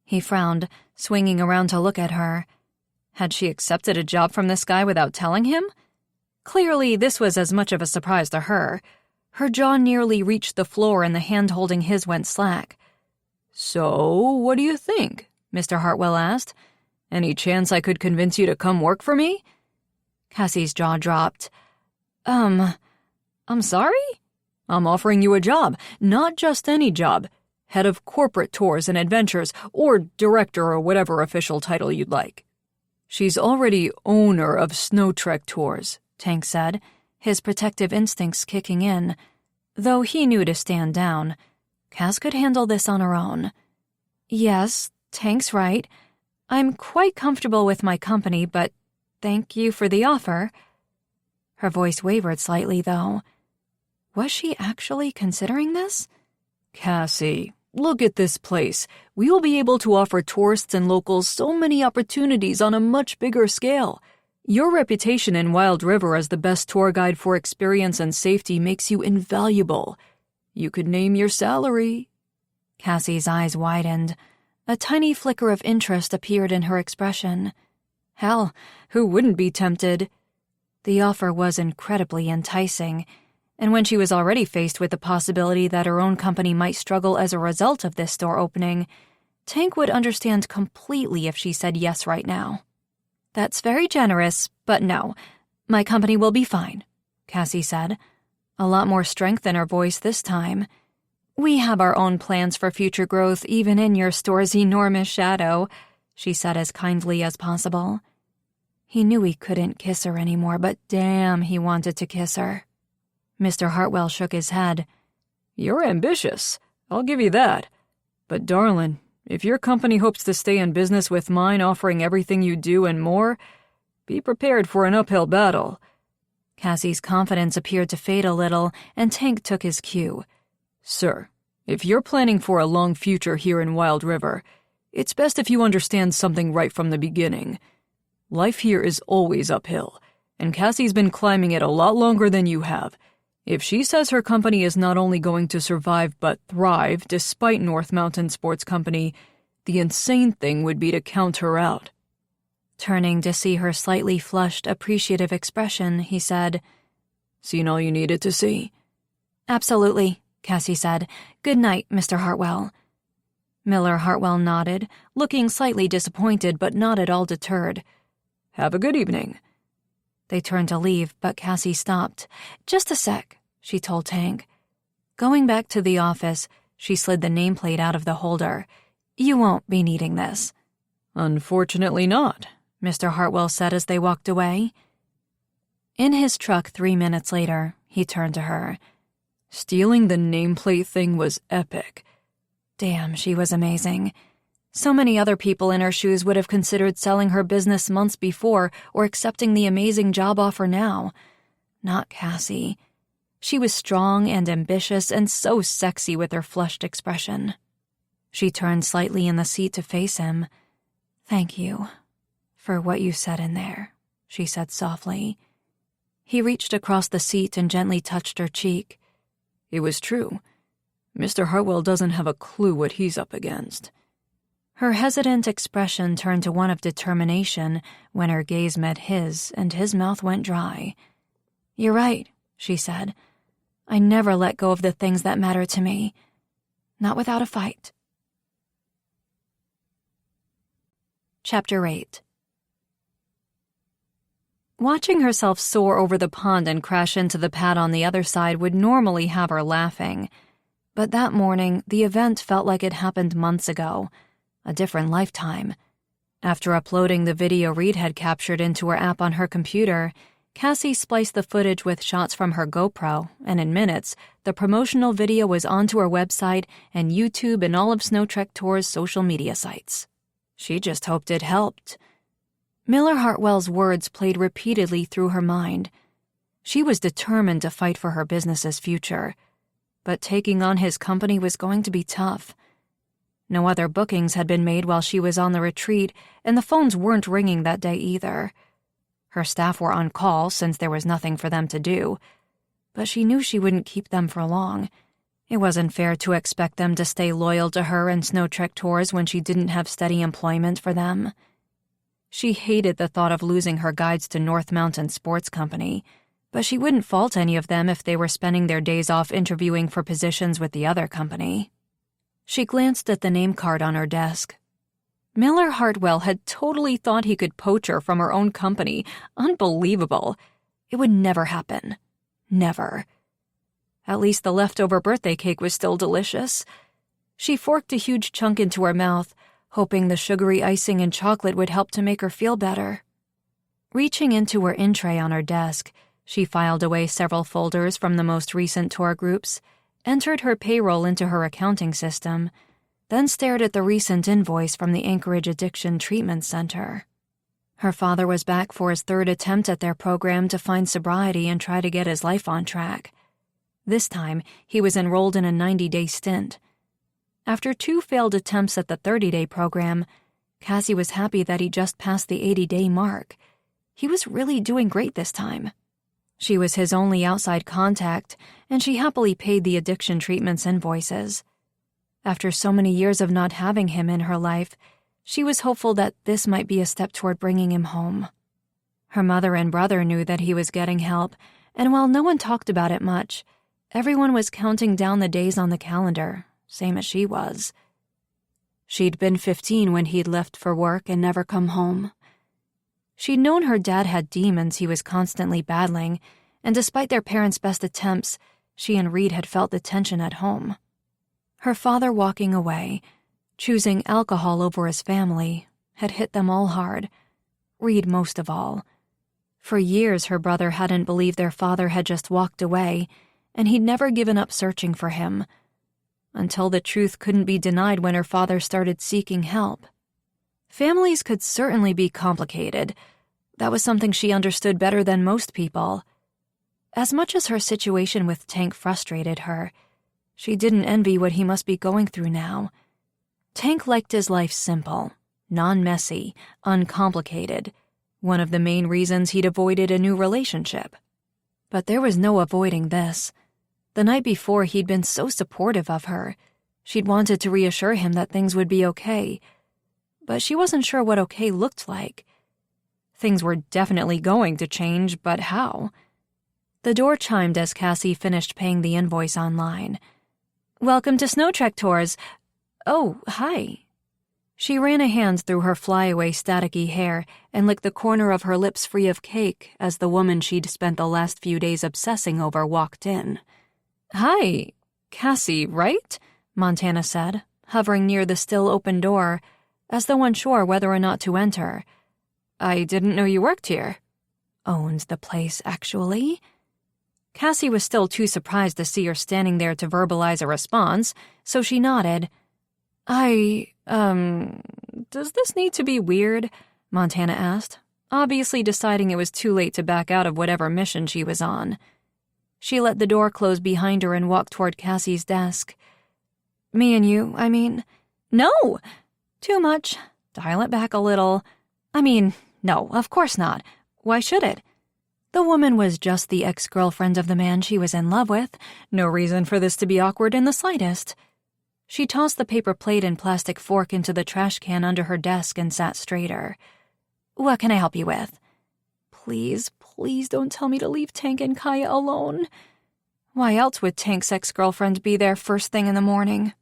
S1: He frowned, swinging around to look at her. Had she accepted a job from this guy without telling him? Clearly, this was as much of a surprise to her. Her jaw nearly reached the floor and the hand holding his went slack.
S3: So, what do you think? Mr. Hartwell asked. Any chance I could convince you to come work for me?
S1: Cassie's jaw dropped. I'm sorry?
S3: I'm offering you a job, not just any job. Head of corporate tours and adventures, or director or whatever official title you'd like. She's already owner of Snow Trek Tours, Tank said, his protective instincts kicking in. Though he knew to stand down, Cass could handle this on her own. Yes, Tank's right. I'm quite comfortable with my company, but thank you for the offer. Her voice wavered slightly, though. Was she actually considering this? Cassie, look at this place. We will be able to offer tourists and locals so many opportunities on a much bigger scale. Your reputation in Wild River as the best tour guide for experience and safety makes you invaluable. You could name your salary.
S1: Cassie's eyes widened. A tiny flicker of interest appeared in her expression. Hell, who wouldn't be tempted? The offer was incredibly enticing, and when she was already faced with the possibility that her own company might struggle as a result of this store opening, Tank would understand completely if she said yes right now. That's very generous, but no, my company will be fine, Cassie said, a lot more strength in her voice this time. We have our own plans for future growth even in your store's enormous shadow, she said as kindly as possible. He knew he couldn't kiss her anymore, but damn, he wanted to kiss her. Mr. Hartwell shook his head.
S3: You're ambitious, I'll give you that. But darling, if your company hopes to stay in business with mine offering everything you do and more, be prepared for an uphill battle.
S1: Cassie's confidence appeared to fade a little, and Tank took his cue.
S3: Sir, if you're planning for a long future here in Wild River, it's best if you understand something right from the beginning. Life here is always uphill, and Cassie's been climbing it a lot longer than you have. If she says her company is not only going to survive but thrive despite North Mountain Sports Company, the insane thing would be to count her out.
S1: Turning to see her slightly flushed, appreciative expression, he said,
S3: Seen all you needed to see?"
S2: "Absolutely," Cassie said. "Good night, Mr. Hartwell." Miller Hartwell nodded, looking slightly disappointed but not at all deterred.
S3: "Have a good evening."
S2: They turned to leave, but Cassie stopped. "Just a sec," she told Tank. Going back to the office, she slid the nameplate out of the holder. "You won't be needing this."
S3: "Unfortunately not,"
S2: Mr. Hartwell said as they walked away. In his truck 3 minutes later, he turned to her.
S3: "Stealing the nameplate thing was epic."
S2: Damn, she was amazing. So many other people in her shoes would have considered selling her business months before or accepting the amazing job offer now. Not Cassie. She was strong and ambitious and so sexy with her flushed expression. She turned slightly in the seat to face him. "Thank you for what you said in there," she said softly. He reached across the seat and gently touched her cheek.
S3: "It was true. Mr. Hartwell doesn't have a clue what he's up against."
S2: Her hesitant expression turned to one of determination when her gaze met his and his mouth went dry. "You're right," she said. "I never let go of the things that matter to me. Not without a fight." Chapter 8. Watching herself soar over the pond and crash into the pad on the other side would normally have her laughing. But that morning, the event felt like it happened months ago, a different lifetime. After uploading the video Reed had captured into her app on her computer, Cassie spliced the footage with shots from her GoPro, and in minutes, the promotional video was onto her website and YouTube and all of Snow Trek Tour's social media sites. She just hoped it helped. Miller Hartwell's words played repeatedly through her mind. She was determined to fight for her business's future, but taking on his company was going to be tough. No other bookings had been made while she was on the retreat, and the phones weren't ringing that day either. Her staff were on call since there was nothing for them to do, but she knew she wouldn't keep them for long. It wasn't fair to expect them to stay loyal to her and Snow Trek Tours when she didn't have steady employment for them. She hated the thought of losing her guides to North Mountain Sports Company, but she wouldn't fault any of them if they were spending their days off interviewing for positions with the other company. She glanced at the name card on her desk. Miller Hartwell had totally thought he could poach her from her own company. Unbelievable. It would never happen. Never. At least the leftover birthday cake was still delicious. She forked a huge chunk into her mouth, hoping the sugary icing and chocolate would help to make her feel better. Reaching into her in-tray on her desk, she filed away several folders from the most recent tour groups, entered her payroll into her accounting system, then stared at the recent invoice from the Anchorage Addiction Treatment Center. Her father was back for his third attempt at their program to find sobriety and try to get his life on track. This time, he was enrolled in a 90-day stint. After 2 failed attempts at the 30-day program, Cassie was happy that he just passed the 80-day mark. He was really doing great this time. She was his only outside contact, and she happily paid the addiction treatment's invoices. After so many years of not having him in her life, she was hopeful that this might be a step toward bringing him home. Her mother and brother knew that he was getting help, and while no one talked about it much, everyone was counting down the days on the calendar, same as she was. She'd been 15 when he'd left for work and never come home. She'd known her dad had demons he was constantly battling, and despite their parents' best attempts, she and Reed had felt the tension at home. Her father walking away, choosing alcohol over his family, had hit them all hard, Reed most of all. For years, her brother hadn't believed their father had just walked away, and he'd never given up searching for him, until the truth couldn't be denied when her father started seeking help. Families could certainly be complicated. That was something she understood better than most people. As much as her situation with Tank frustrated her, she didn't envy what he must be going through now. Tank liked his life simple, non-messy, uncomplicated, one of the main reasons he'd avoided a new relationship. But there was no avoiding this. The night before, he'd been so supportive of her. She'd wanted to reassure him that things would be okay, but she wasn't sure what okay looked like. Things were definitely going to change, but how? The door chimed as Cassie finished paying the invoice online. "Welcome to Snow Trek Tours. Oh, hi." She ran a hand through her flyaway staticky hair and licked the corner of her lips free of cake as the woman she'd spent the last few days obsessing over walked in. "Hi, Cassie, right?" Montana said, hovering near the still open door, as though unsure whether or not to enter. "I didn't know you worked here." "Owned the place, actually." Cassie was still too surprised to see her standing there to verbalize a response, so she nodded. Does this need to be weird?" Montana asked, obviously deciding it was too late to back out of whatever mission she was on. She let the door close behind her and walked toward Cassie's desk. "Me and you, I mean." "No! Too much. Dial it back a little. No, of course not. Why should it? The woman was just the ex-girlfriend of the man she was in love with. No reason for this to be awkward in the slightest." She tossed the paper plate and plastic fork into the trash can under her desk and sat straighter. "What can I help you with?" Please don't tell me to leave Tank and Kaya alone." Why else would Tank's ex-girlfriend be there first thing in the morning?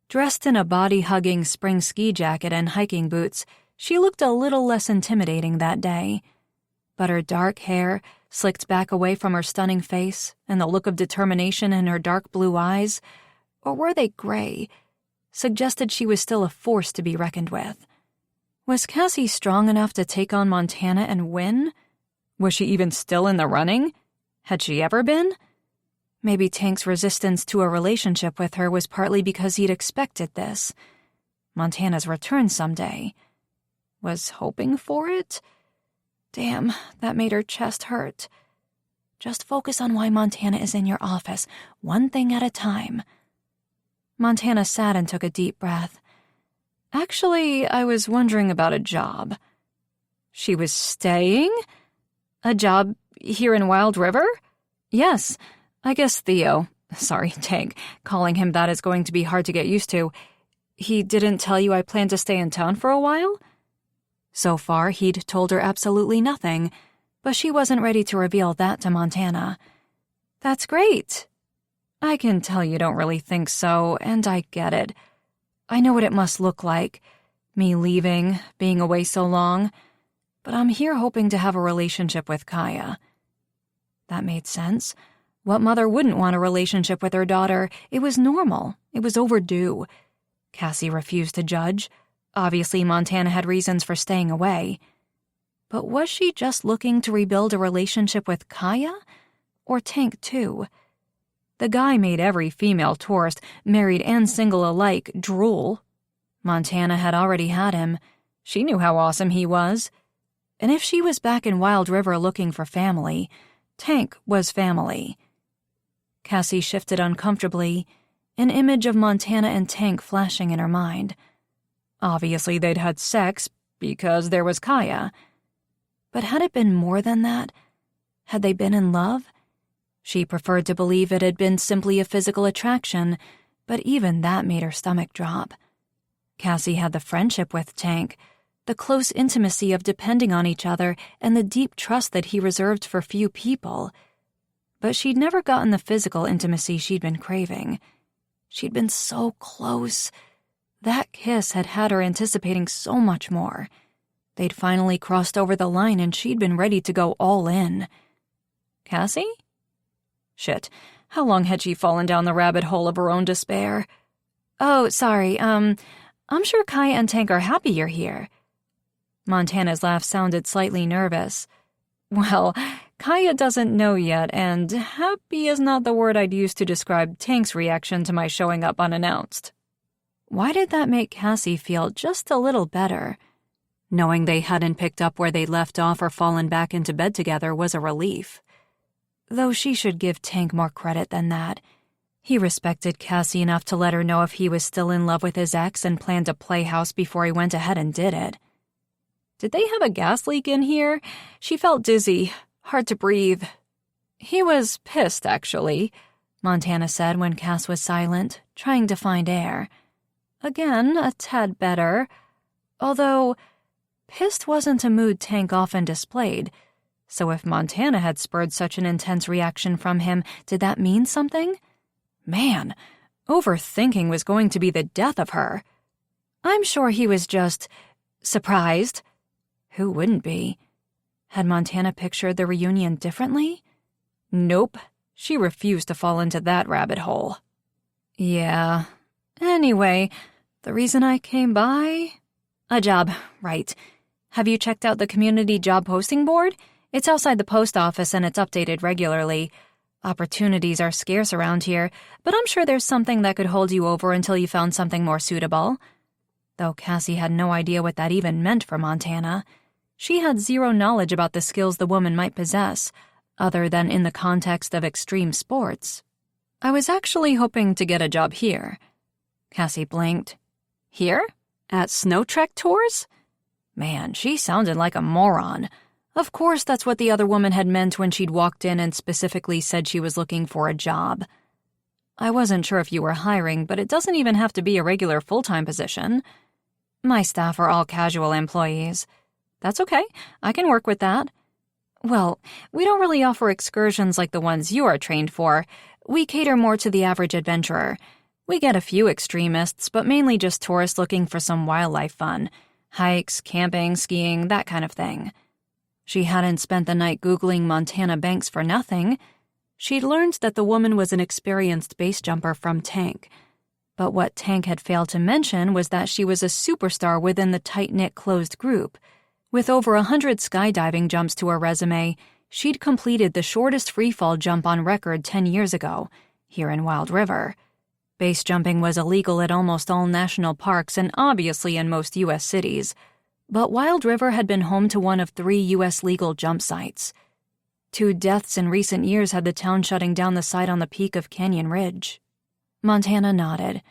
S2: Dressed in a body-hugging spring ski jacket and hiking boots, she looked a little less intimidating that day. But her dark hair, slicked back away from her stunning face, and the look of determination in her dark blue eyes, or were they gray, suggested she was still a force to be reckoned with. Was Cassie strong enough to take on Montana and win? Was she even still in the running? Had she ever been? Maybe Tank's resistance to a relationship with her was partly because he'd expected this. Montana's return someday. Was hoping for it? Damn, that made her chest hurt. Just focus on why Montana is in your office, one thing at a time. Montana sat and took a deep breath. Actually, I was wondering about a job. She was staying? A job here in Wild River? Yes, I guess Tank, calling him that is going to be hard to get used to. He didn't tell you I plan to stay in town for a while? So far, he'd told her absolutely nothing, but she wasn't ready to reveal that to Montana. That's great. I can tell you don't really think so, and I get it. I know what it must look like, me leaving, being away so long, but I'm here hoping to have a relationship with Kaya. That made sense. What mother wouldn't want a relationship with her daughter? It was normal. It was overdue. Cassie refused to judge. Obviously, Montana had reasons for staying away. But was she just looking to rebuild a relationship with Kaya? Or Tank, too? The guy made every female tourist, married and single alike, drool. Montana had already had him. She knew how awesome he was. And if she was back in Wild River looking for family, Tank was family. Cassie shifted uncomfortably, an image of Montana and Tank flashing in her mind. Obviously, they'd had sex because there was Kaya. But had it been more than that? Had they been in love? She preferred to believe it had been simply a physical attraction, but even that made her stomach drop. Cassie had the friendship with Tank, the close intimacy of depending on each other, and the deep trust that he reserved for few people. But she'd never gotten the physical intimacy she'd been craving. She'd been so close. That kiss had had her anticipating so much more. They'd finally crossed over the line and she'd been ready to go all in. Cassie? Shit, how long had she fallen down the rabbit hole of her own despair? Oh, sorry, I'm sure Kaya and Tank are happy you're here. Montana's laugh sounded slightly nervous. Well, Kaya doesn't know yet, and happy is not the word I'd use to describe Tank's reaction to my showing up unannounced. Why did that make Cassie feel just a little better? Knowing they hadn't picked up where they'd left off or fallen back into bed together was a relief. Though she should give Tank more credit than that. He respected Cassie enough to let her know if he was still in love with his ex and planned to play house before he went ahead and did it. Did they have a gas leak in here? She felt dizzy, hard to breathe. He was pissed, actually, Montana said when Cass was silent, trying to find air. Again, a tad better. Although, pissed wasn't a mood Tank often displayed, So if Montana had spurred such an intense reaction from him, did that mean something? Man, overthinking was going to be the death of her. I'm sure he was just surprised. Who wouldn't be? Had Montana pictured the reunion differently? Nope, she refused to fall into that rabbit hole. Yeah. Anyway, the reason I came by? A job, right. Have you checked out the community job posting board? It's outside the post office and it's updated regularly. Opportunities are scarce around here, but I'm sure there's something that could hold you over until you found something more suitable. Though Cassie had no idea what that even meant for Montana. She had zero knowledge about the skills the woman might possess, other than in the context of extreme sports. I was actually hoping to get a job here. Cassie blinked. Here? At Snow Trek Tours? Man, she sounded like a moron. Of course that's what the other woman had meant when she'd walked in and specifically said she was looking for a job. I wasn't sure if you were hiring, but it doesn't even have to be a regular full-time position. My staff are all casual employees. That's okay, I can work with that. Well, we don't really offer excursions like the ones you are trained for. We cater more to the average adventurer. We get a few extremists, but mainly just tourists looking for some wildlife fun. Hikes, camping, skiing, that kind of thing. She hadn't spent the night Googling Montana Banks for nothing. She'd learned that the woman was an experienced base jumper from Tank. But what Tank had failed to mention was that she was a superstar within the tight-knit closed group. With over 100 skydiving jumps to her resume, she'd completed the shortest freefall jump on record 10 years ago, here in Wild River. Base jumping was illegal at almost all national parks and obviously in most U.S. cities. But Wild River had been home to one of 3 U.S. legal jump sites. 2 deaths in recent years had the town shutting down the site on the peak of Canyon Ridge. Montana nodded.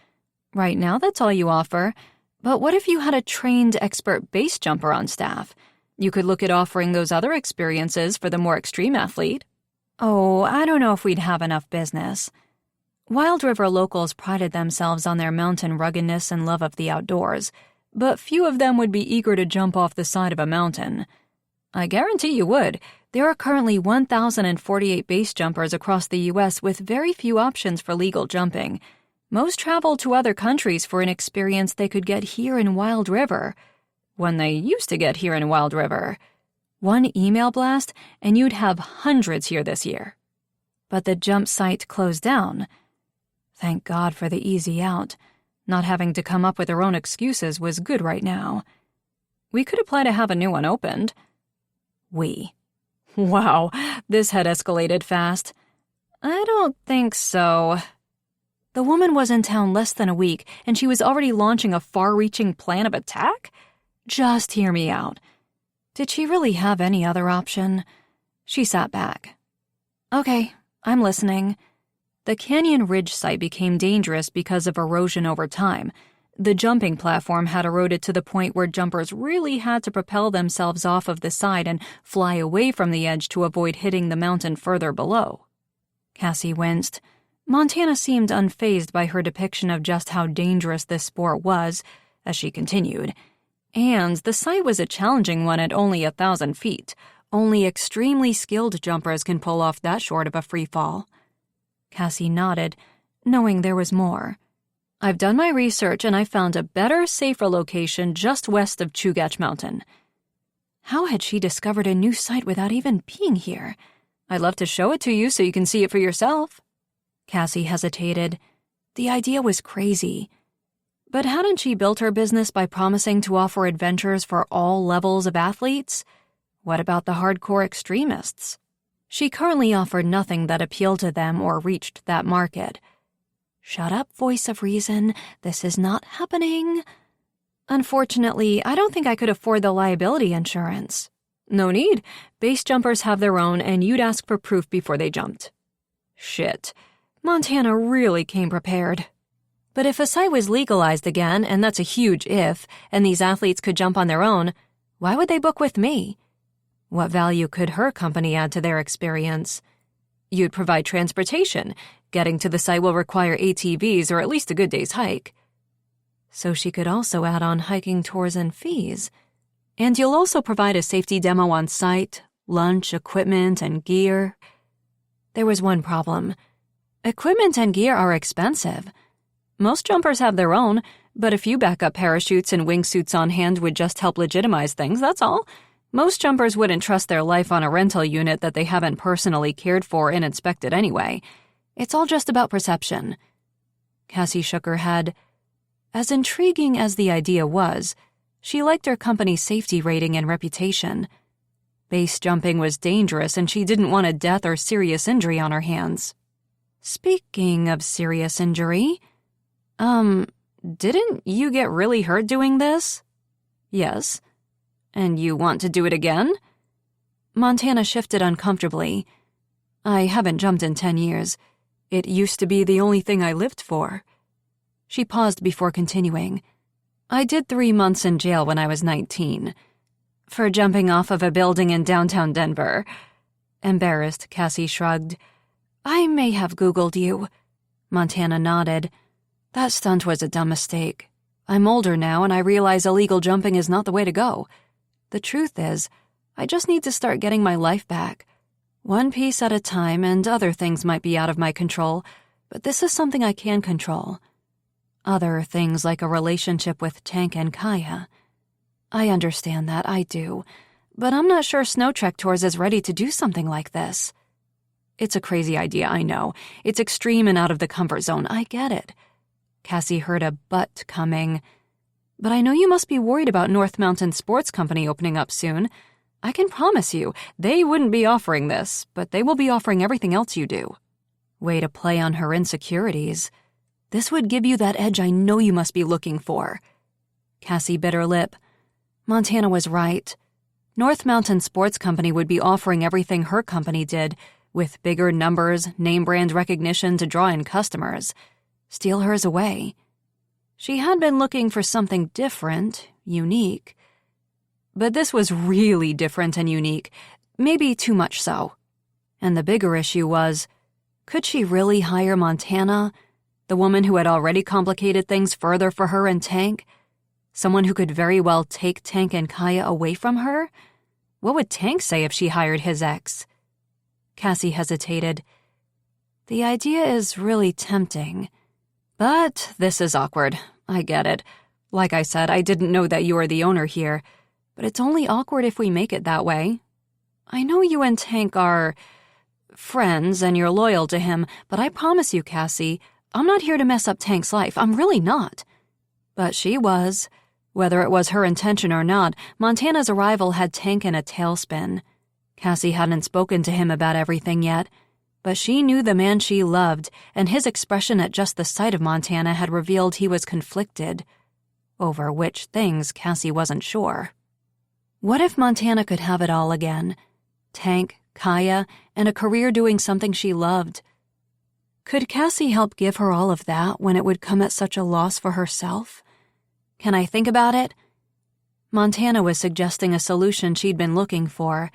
S2: Right now, that's all you offer. But what if you had a trained expert base jumper on staff? You could look at offering those other experiences for the more extreme athlete. Oh, I don't know if we'd have enough business. Wild River locals prided themselves on their mountain ruggedness and love of the outdoors, but few of them would be eager to jump off the side of a mountain. I guarantee you would. There are currently 1,048 base jumpers across the U.S. with very few options for legal jumping. Most travel to other countries for an experience they could get here in Wild River. When they used to get here in Wild River. One email blast, and you'd have hundreds here this year. But the jump site closed down. Thank God for the easy out. Not having to come up with her own excuses was good right now. We could apply to have a new one opened. We. Wow, this had escalated fast. I don't think so. The woman was in town less than a week, and she was already launching a far-reaching plan of attack? Just hear me out. Did she really have any other option? She sat back. Okay, I'm listening. The Canyon Ridge site became dangerous because of erosion over time. The jumping platform had eroded to the point where jumpers really had to propel themselves off of the side and fly away from the edge to avoid hitting the mountain further below. Cassie winced. Montana seemed unfazed by her depiction of just how dangerous this sport was, as she continued. And the site was a challenging one at only 1,000 feet. Only extremely skilled jumpers can pull off that short of a free fall. Cassie nodded, knowing there was more. I've done my research and I found a better, safer location just west of Chugach Mountain. How had she discovered a new site without even being here? I'd love to show it to you so you can see it for yourself. Cassie hesitated. The idea was crazy. But hadn't she built her business by promising to offer adventures for all levels of athletes? What about the hardcore extremists? She currently offered nothing that appealed to them or reached that market. Shut up, voice of reason. This is not happening. Unfortunately, I don't think I could afford the liability insurance. No need. Base jumpers have their own, and you'd ask for proof before they jumped. Shit. Montana really came prepared. But if a site was legalized again, and that's a huge if, and these athletes could jump on their own, why would they book with me? What value could her company add to their experience? You'd provide transportation. Getting to the site will require ATVs or at least a good day's hike. So she could also add on hiking tours and fees. And you'll also provide a safety demo on site,
S1: lunch, equipment, and gear. There was one problem. Equipment and gear are expensive. Most jumpers have their own, but a few backup parachutes and wingsuits on hand would just help legitimize things, that's all. Most jumpers wouldn't trust their life on a rental unit that they haven't personally cared for and inspected anyway. It's all just about perception. Cassie shook her head. As intriguing as the idea was, she liked her company's safety rating and reputation. Base jumping was dangerous and she didn't want a death or serious injury on her hands. Speaking of serious injury, didn't you get really hurt doing this? Yes. And you want to do it again? Montana shifted uncomfortably. I haven't jumped in 10 years. It used to be the only thing I lived for. She paused before continuing. I did 3 months in jail when I was 19. For jumping off of a building in downtown Denver. Embarrassed, Cassie shrugged. I may have Googled you. Montana nodded. That stunt was a dumb mistake. I'm older now and I realize illegal jumping is not the way to go. The truth is, I just need to start getting my life back. One piece at a time, and other things might be out of my control, but this is something I can control. Other things like a relationship with Tank and Kaya. I understand that, I do, but I'm not sure Snow Trek Tours is ready to do something like this. It's a crazy idea, I know. It's extreme and out of the comfort zone, I get it. Cassie heard a but coming. But I know you must be worried about North Mountain Sports Company opening up soon. I can promise you, they wouldn't be offering this, but they will be offering everything else you do. Way to play on her insecurities. This would give you that edge I know you must be looking for. Cassie bit her lip. Montana was right. North Mountain Sports Company would be offering everything her company did, with bigger numbers, name brand recognition to draw in customers. Steal hers away. She had been looking for something different, unique. But this was really different and unique, maybe too much so. And the bigger issue was, could she really hire Montana, the woman who had already complicated things further for her and Tank? Someone who could very well take Tank and Kaya away from her? What would Tank say if she hired his ex? Cassie hesitated. The idea is really tempting. But this is awkward. I get it. Like I said, I didn't know that you are the owner here. But it's only awkward if we make it that way. I know you and Tank are friends and you're loyal to him, but I promise you, Cassie, I'm not here to mess up Tank's life. I'm really not. But she was. Whether it was her intention or not, Montana's arrival had Tank in a tailspin. Cassie hadn't spoken to him about everything yet, but she knew the man she loved, and his expression at just the sight of Montana had revealed he was conflicted. Over which things Cassie wasn't sure. What if Montana could have it all again? Tank, Kaya, and a career doing something she loved. Could Cassie help give her all of that when it would come at such a loss for herself? Can I think about it? Montana was suggesting a solution she'd been looking for,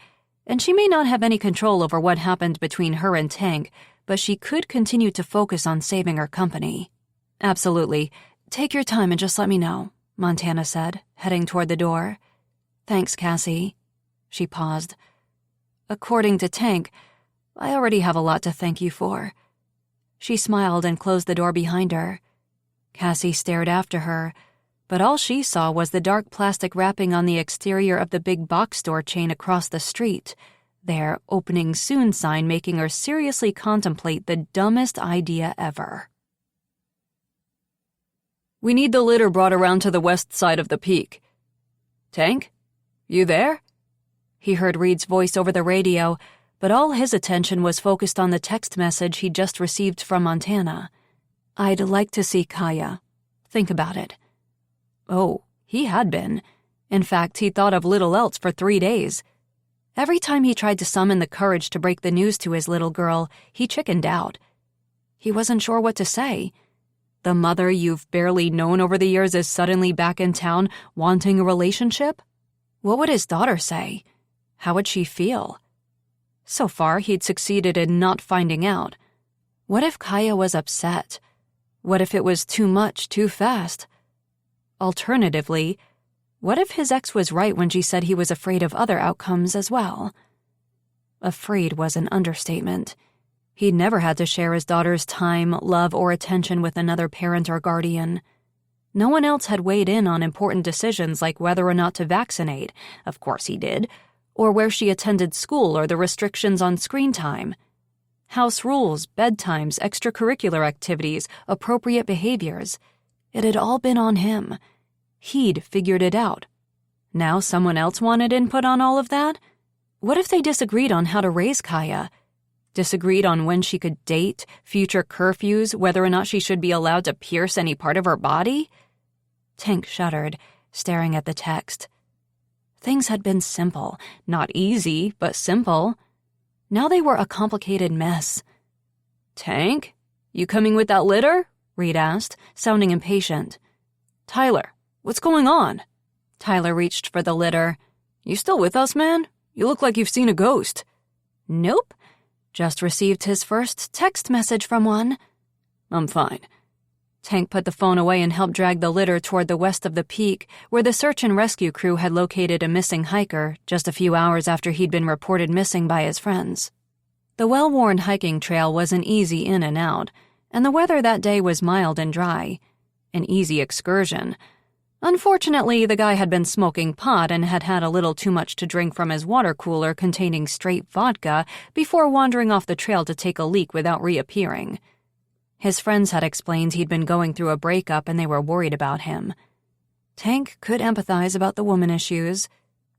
S1: and she may not have any control over what happened between her and Tank, but she could continue to focus on saving her company. Absolutely. Take your time and just let me know, Montana said, heading toward the door. Thanks, Cassie. She paused. According to Tank, I already have a lot to thank you for. She smiled and closed the door behind her. Cassie stared after her, but all she saw was the dark plastic wrapping on the exterior of the big box store chain across the street, their opening soon sign making her seriously contemplate the dumbest idea ever. We need the litter brought around to the west side of the peak. Tank? You there? He heard Reed's voice over the radio, but all his attention was focused on the text message he'd just received from Montana. I'd like to see Kaya. Think about it. Oh, he had been. In fact, he'd thought of little else for 3 days. Every time he tried to summon the courage to break the news to his little girl, he chickened out. He wasn't sure what to say. The mother you've barely known over the years is suddenly back in town wanting a relationship? What would his daughter say? How would she feel? So far, he'd succeeded in not finding out. What if Kaya was upset? What if it was too much, too fast? Alternatively, what if his ex was right when she said he was afraid of other outcomes as well? Afraid was an understatement. He'd never had to share his daughter's time, love, or attention with another parent or guardian. No one else had weighed in on important decisions like whether or not to vaccinate, of course he did, or where she attended school or the restrictions on screen time. House rules, bedtimes, extracurricular activities, appropriate behaviors. It had all been on him. He'd figured it out. Now someone else wanted input on all of that? What if they disagreed on how to raise Kaya? Disagreed on when she could date, future curfews, whether or not she should be allowed to pierce any part of her body? Tank shuddered, staring at the text. Things had been simple, not easy, but simple. Now they were a complicated mess. "Tank, you coming with that litter?" Reed asked, sounding impatient. "Tyler, what's going on?" Tyler reached for the litter. "You still with us, man? You look like you've seen a ghost." "Nope. Just received his first text message from one." "I'm fine." Tank put the phone away and helped drag the litter toward the west of the peak, where the search and rescue crew had located a missing hiker just a few hours after he'd been reported missing by his friends. The well-worn hiking trail was an easy in and out, and the weather that day was mild and dry. An easy excursion. Unfortunately, the guy had been smoking pot and had had a little too much to drink from his water cooler containing straight vodka before wandering off the trail to take a leak without reappearing. His friends had explained he'd been going through a breakup and they were worried about him. Tank could empathize about the woman issues.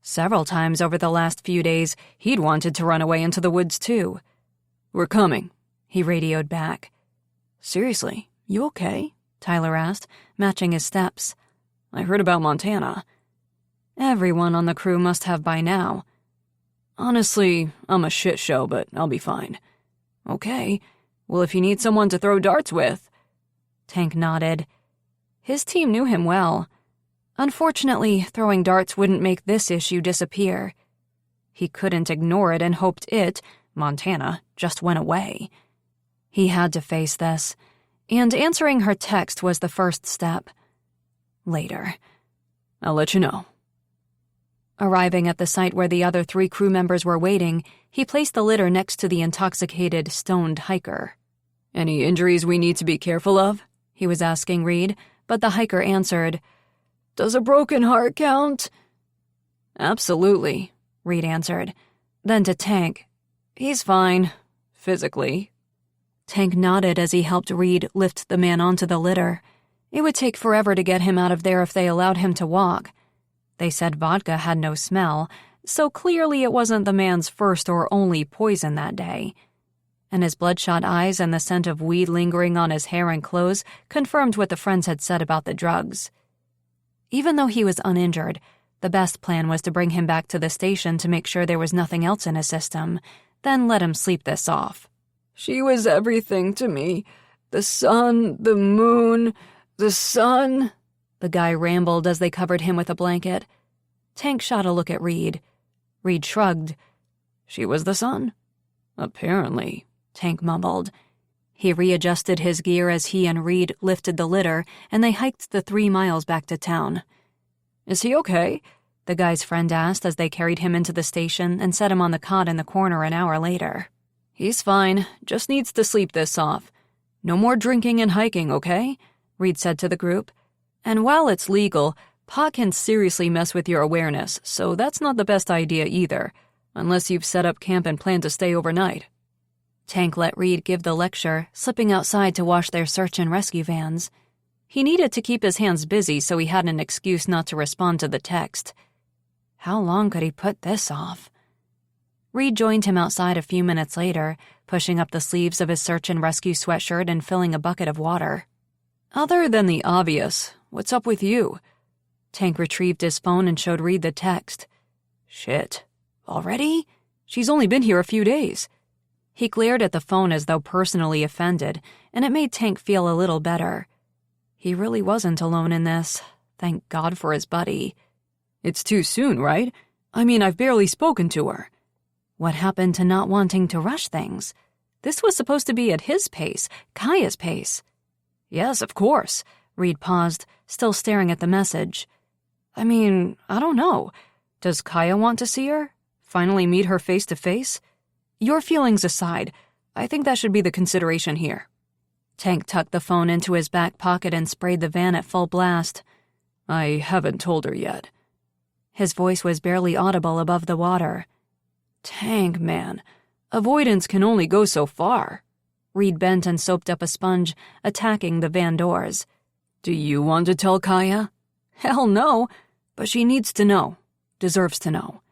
S1: Several times over the last few days, he'd wanted to run away into the woods too. "We're coming," he radioed back. "Seriously, you okay?" Tyler asked, matching his steps. "I heard about Montana." Everyone on the crew must have by now. "Honestly, I'm a shit show, but I'll be fine." "Okay. Well, if you need someone to throw darts with." Tank nodded. His team knew him well. Unfortunately, throwing darts wouldn't make this issue disappear. He couldn't ignore it and hoped it, Montana, just went away. He had to face this, and answering her text was the first step. Later. "I'll let you know." Arriving at the site where the other 3 crew members were waiting, he placed the litter next to the intoxicated, stoned hiker. "Any injuries we need to be careful of?" he was asking Reed, but the hiker answered, "Does a broken heart count?" "Absolutely," Reed answered. Then to Tank, "He's fine, physically." Tank nodded as he helped Reed lift the man onto the litter. It would take forever to get him out of there if they allowed him to walk. They said vodka had no smell, so clearly it wasn't the man's first or only poison that day. And his bloodshot eyes and the scent of weed lingering on his hair and clothes confirmed what the friends had said about the drugs. Even though he was uninjured, the best plan was to bring him back to the station to make sure there was nothing else in his system, then let him sleep this off. "She was everything to me. The sun, the moon, the sun," the guy rambled as they covered him with a blanket. Tank shot a look at Reed. Reed shrugged. "She was the sun?" "Apparently," Tank mumbled. He readjusted his gear as he and Reed lifted the litter, and they hiked the 3 miles back to town. "Is he okay?" the guy's friend asked as they carried him into the station and set him on the cot in the corner an hour later. "He's fine, just needs to sleep this off. No more drinking and hiking, okay?" Reed said to the group. "And while it's legal, pot can seriously mess with your awareness, so that's not the best idea either, unless you've set up camp and plan to stay overnight." Tank let Reed give the lecture, slipping outside to wash their search and rescue vans. He needed to keep his hands busy so he had an excuse not to respond to the text. How long could he put this off? Reed joined him outside a few minutes later, pushing up the sleeves of his search and rescue sweatshirt and filling a bucket of water. "Other than the obvious, what's up with you?" Tank retrieved his phone and showed Reed the text. "Shit. Already? She's only been here a few days." He glared at the phone as though personally offended, and it made Tank feel a little better. He really wasn't alone in this. Thank God for his buddy. "It's too soon, right? I mean, I've barely spoken to her." What happened to not wanting to rush things? This was supposed to be at his pace, Kaya's pace. "Yes, of course." Reed paused, still staring at the message. "I mean, I don't know. Does Kaya want to see her? Finally meet her face to face?
S3: Your feelings aside, I think that should be the consideration here."
S1: Tank tucked the phone into his back pocket and sprayed the van at full blast.
S3: "I haven't told her yet."
S1: His voice was barely audible above the water.
S3: "Tank, man, avoidance can only go so far."
S1: Reed bent and soaped up a sponge, attacking the van doors.
S3: "Do you want to tell Kaya?"
S1: "Hell no,
S3: "But she needs to know. Deserves to know."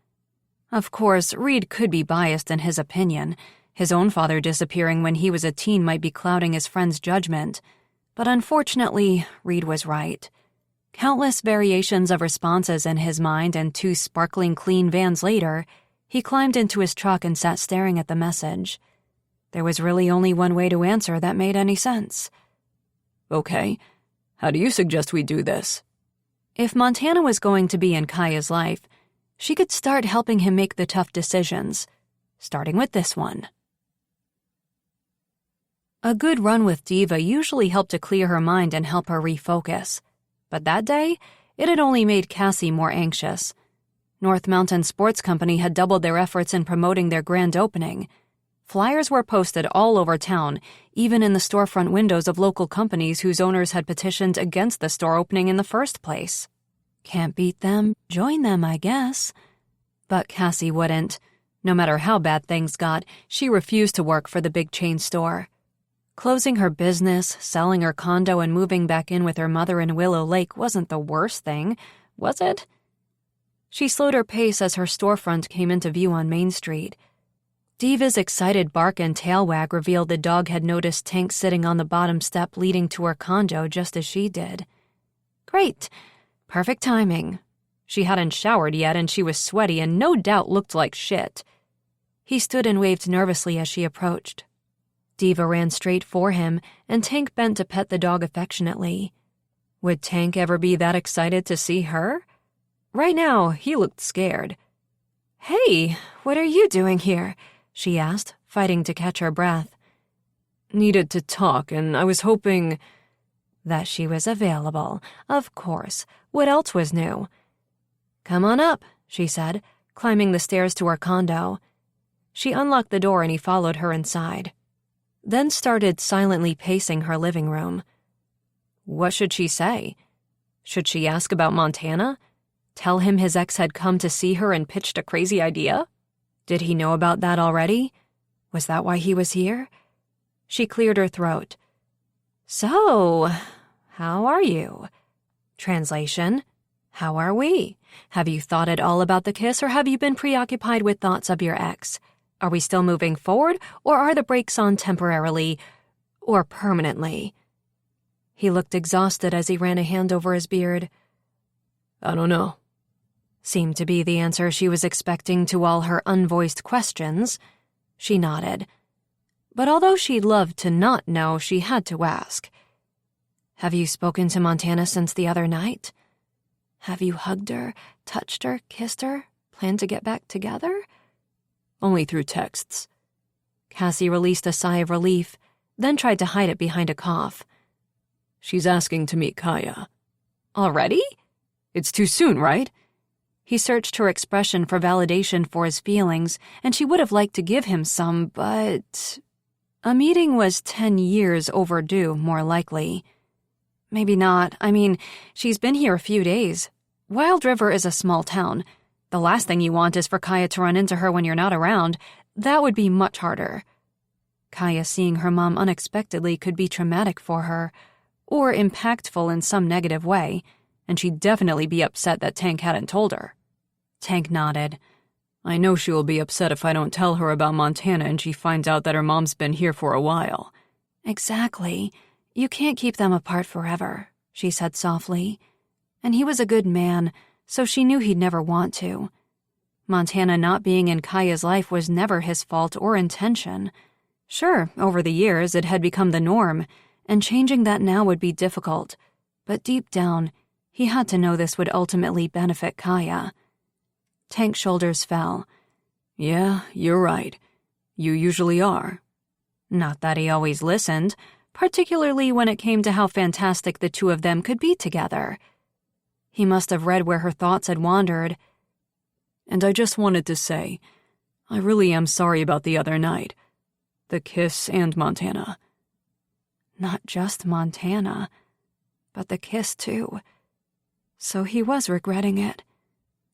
S1: Of course, Reed could be biased in his opinion. His own father disappearing when he was a teen might be clouding his friend's judgment. But unfortunately, Reed was right. Countless variations of responses in his mind, and 2 sparkling clean vans later, he climbed into his truck and sat staring at the message. There was really only one way to answer that made any sense.
S3: "Okay, how do you suggest we do this?"
S1: If Montana was going to be in Kaya's life, she could start helping him make the tough decisions, starting with this one. A good run with Diva usually helped to clear her mind and help her refocus. But that day, it had only made Cassie more anxious. North Mountain Sports Company had doubled their efforts in promoting their grand opening. Flyers were posted all over town, even in the storefront windows of local companies whose owners had petitioned against the store opening in the first place. Can't beat them, join them, I guess. But Cassie wouldn't. No matter how bad things got, she refused to work for the big chain store. Closing her business, selling her condo, and moving back in with her mother in Willow Lake wasn't the worst thing, was it? She slowed her pace as her storefront came into view on Main Street. Diva's excited bark and tail wag revealed the dog had noticed Tank sitting on the bottom step leading to her condo just as she did. Great. Perfect timing. She hadn't showered yet and she was sweaty and no doubt looked like shit. He stood and waved nervously as she approached. Diva ran straight for him, and Tank bent to pet the dog affectionately. Would Tank ever be that excited to see her? Right now, he looked scared. "Hey, what are you doing here?" she asked, fighting to catch her breath.
S3: "Needed to talk, and I was hoping—"
S1: That she was available, of course. What else was new? "Come on up," she said, climbing the stairs to her condo. She unlocked the door and he followed her inside. Then started silently pacing her living room. What should she say? Should she ask about Montana? Tell him his ex had come to see her and pitched a crazy idea? Did he know about that already? Was that why he was here? She cleared her throat. "So, how are you?" Translation: How are we? Have you thought at all about the kiss, or have you been preoccupied with thoughts of your ex? Are we still moving forward, or are the brakes on temporarily, or permanently? He looked exhausted as he ran a hand over his beard.
S3: "I don't know,"
S1: seemed to be the answer she was expecting to all her unvoiced questions. She nodded. But although she'd love to not know, she had to ask. "Have you spoken to Montana since the other night? Have you hugged her, touched her, kissed her, planned to get back together?"
S3: "Only through texts."
S1: Cassie released a sigh of relief, then tried to hide it behind a cough.
S3: "She's asking to meet Kaya."
S1: "Already?"
S3: "It's too soon, right?"
S1: He searched her expression for validation for his feelings, and she would have liked to give him some, but a meeting was 10 years overdue, more likely. Maybe not. I mean, she's been here a few days. Wild River is a small town. The last thing you want is for Kaya to run into her when you're not around. That would be much harder. Kaya seeing her mom unexpectedly could be traumatic for her, or impactful in some negative way, and she'd definitely be upset that Tank hadn't told her. Tank nodded.
S3: "I know she will be upset if I don't tell her about Montana and she finds out that her mom's been here for a while."
S1: "Exactly. You can't keep them apart forever," she said softly. And he was a good man, so she knew he'd never want to. Montana not being in Kaya's life was never his fault or intention. Sure, over the years it had become the norm, and changing that now would be difficult. But deep down, he had to know this would ultimately benefit Kaya. Tank's shoulders fell.
S3: "Yeah, you're right. You usually are."
S1: Not that he always listened, particularly when it came to how fantastic the two of them could be together. He must have read where her thoughts had wandered.
S3: "And I just wanted to say, I really am sorry about the other night. The kiss and Montana.
S1: Not just Montana, but the kiss too. So he was regretting it.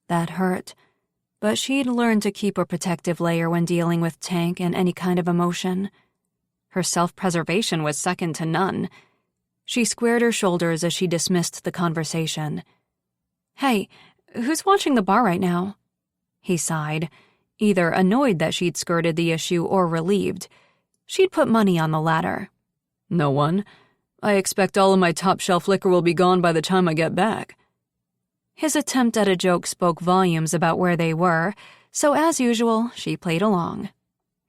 S1: That hurt, but she'd learned to keep a protective layer when dealing with Tank and any kind of emotion. Her self-preservation was second to none. She squared her shoulders as she dismissed the conversation. "Hey, who's watching the bar right now?" He sighed, either annoyed that she'd skirted the issue or relieved. She'd put money on the latter.
S3: No one. I expect all of my top-shelf liquor will be gone by the time I get back.
S1: His attempt at a joke spoke volumes about where they were, so as usual, she played along.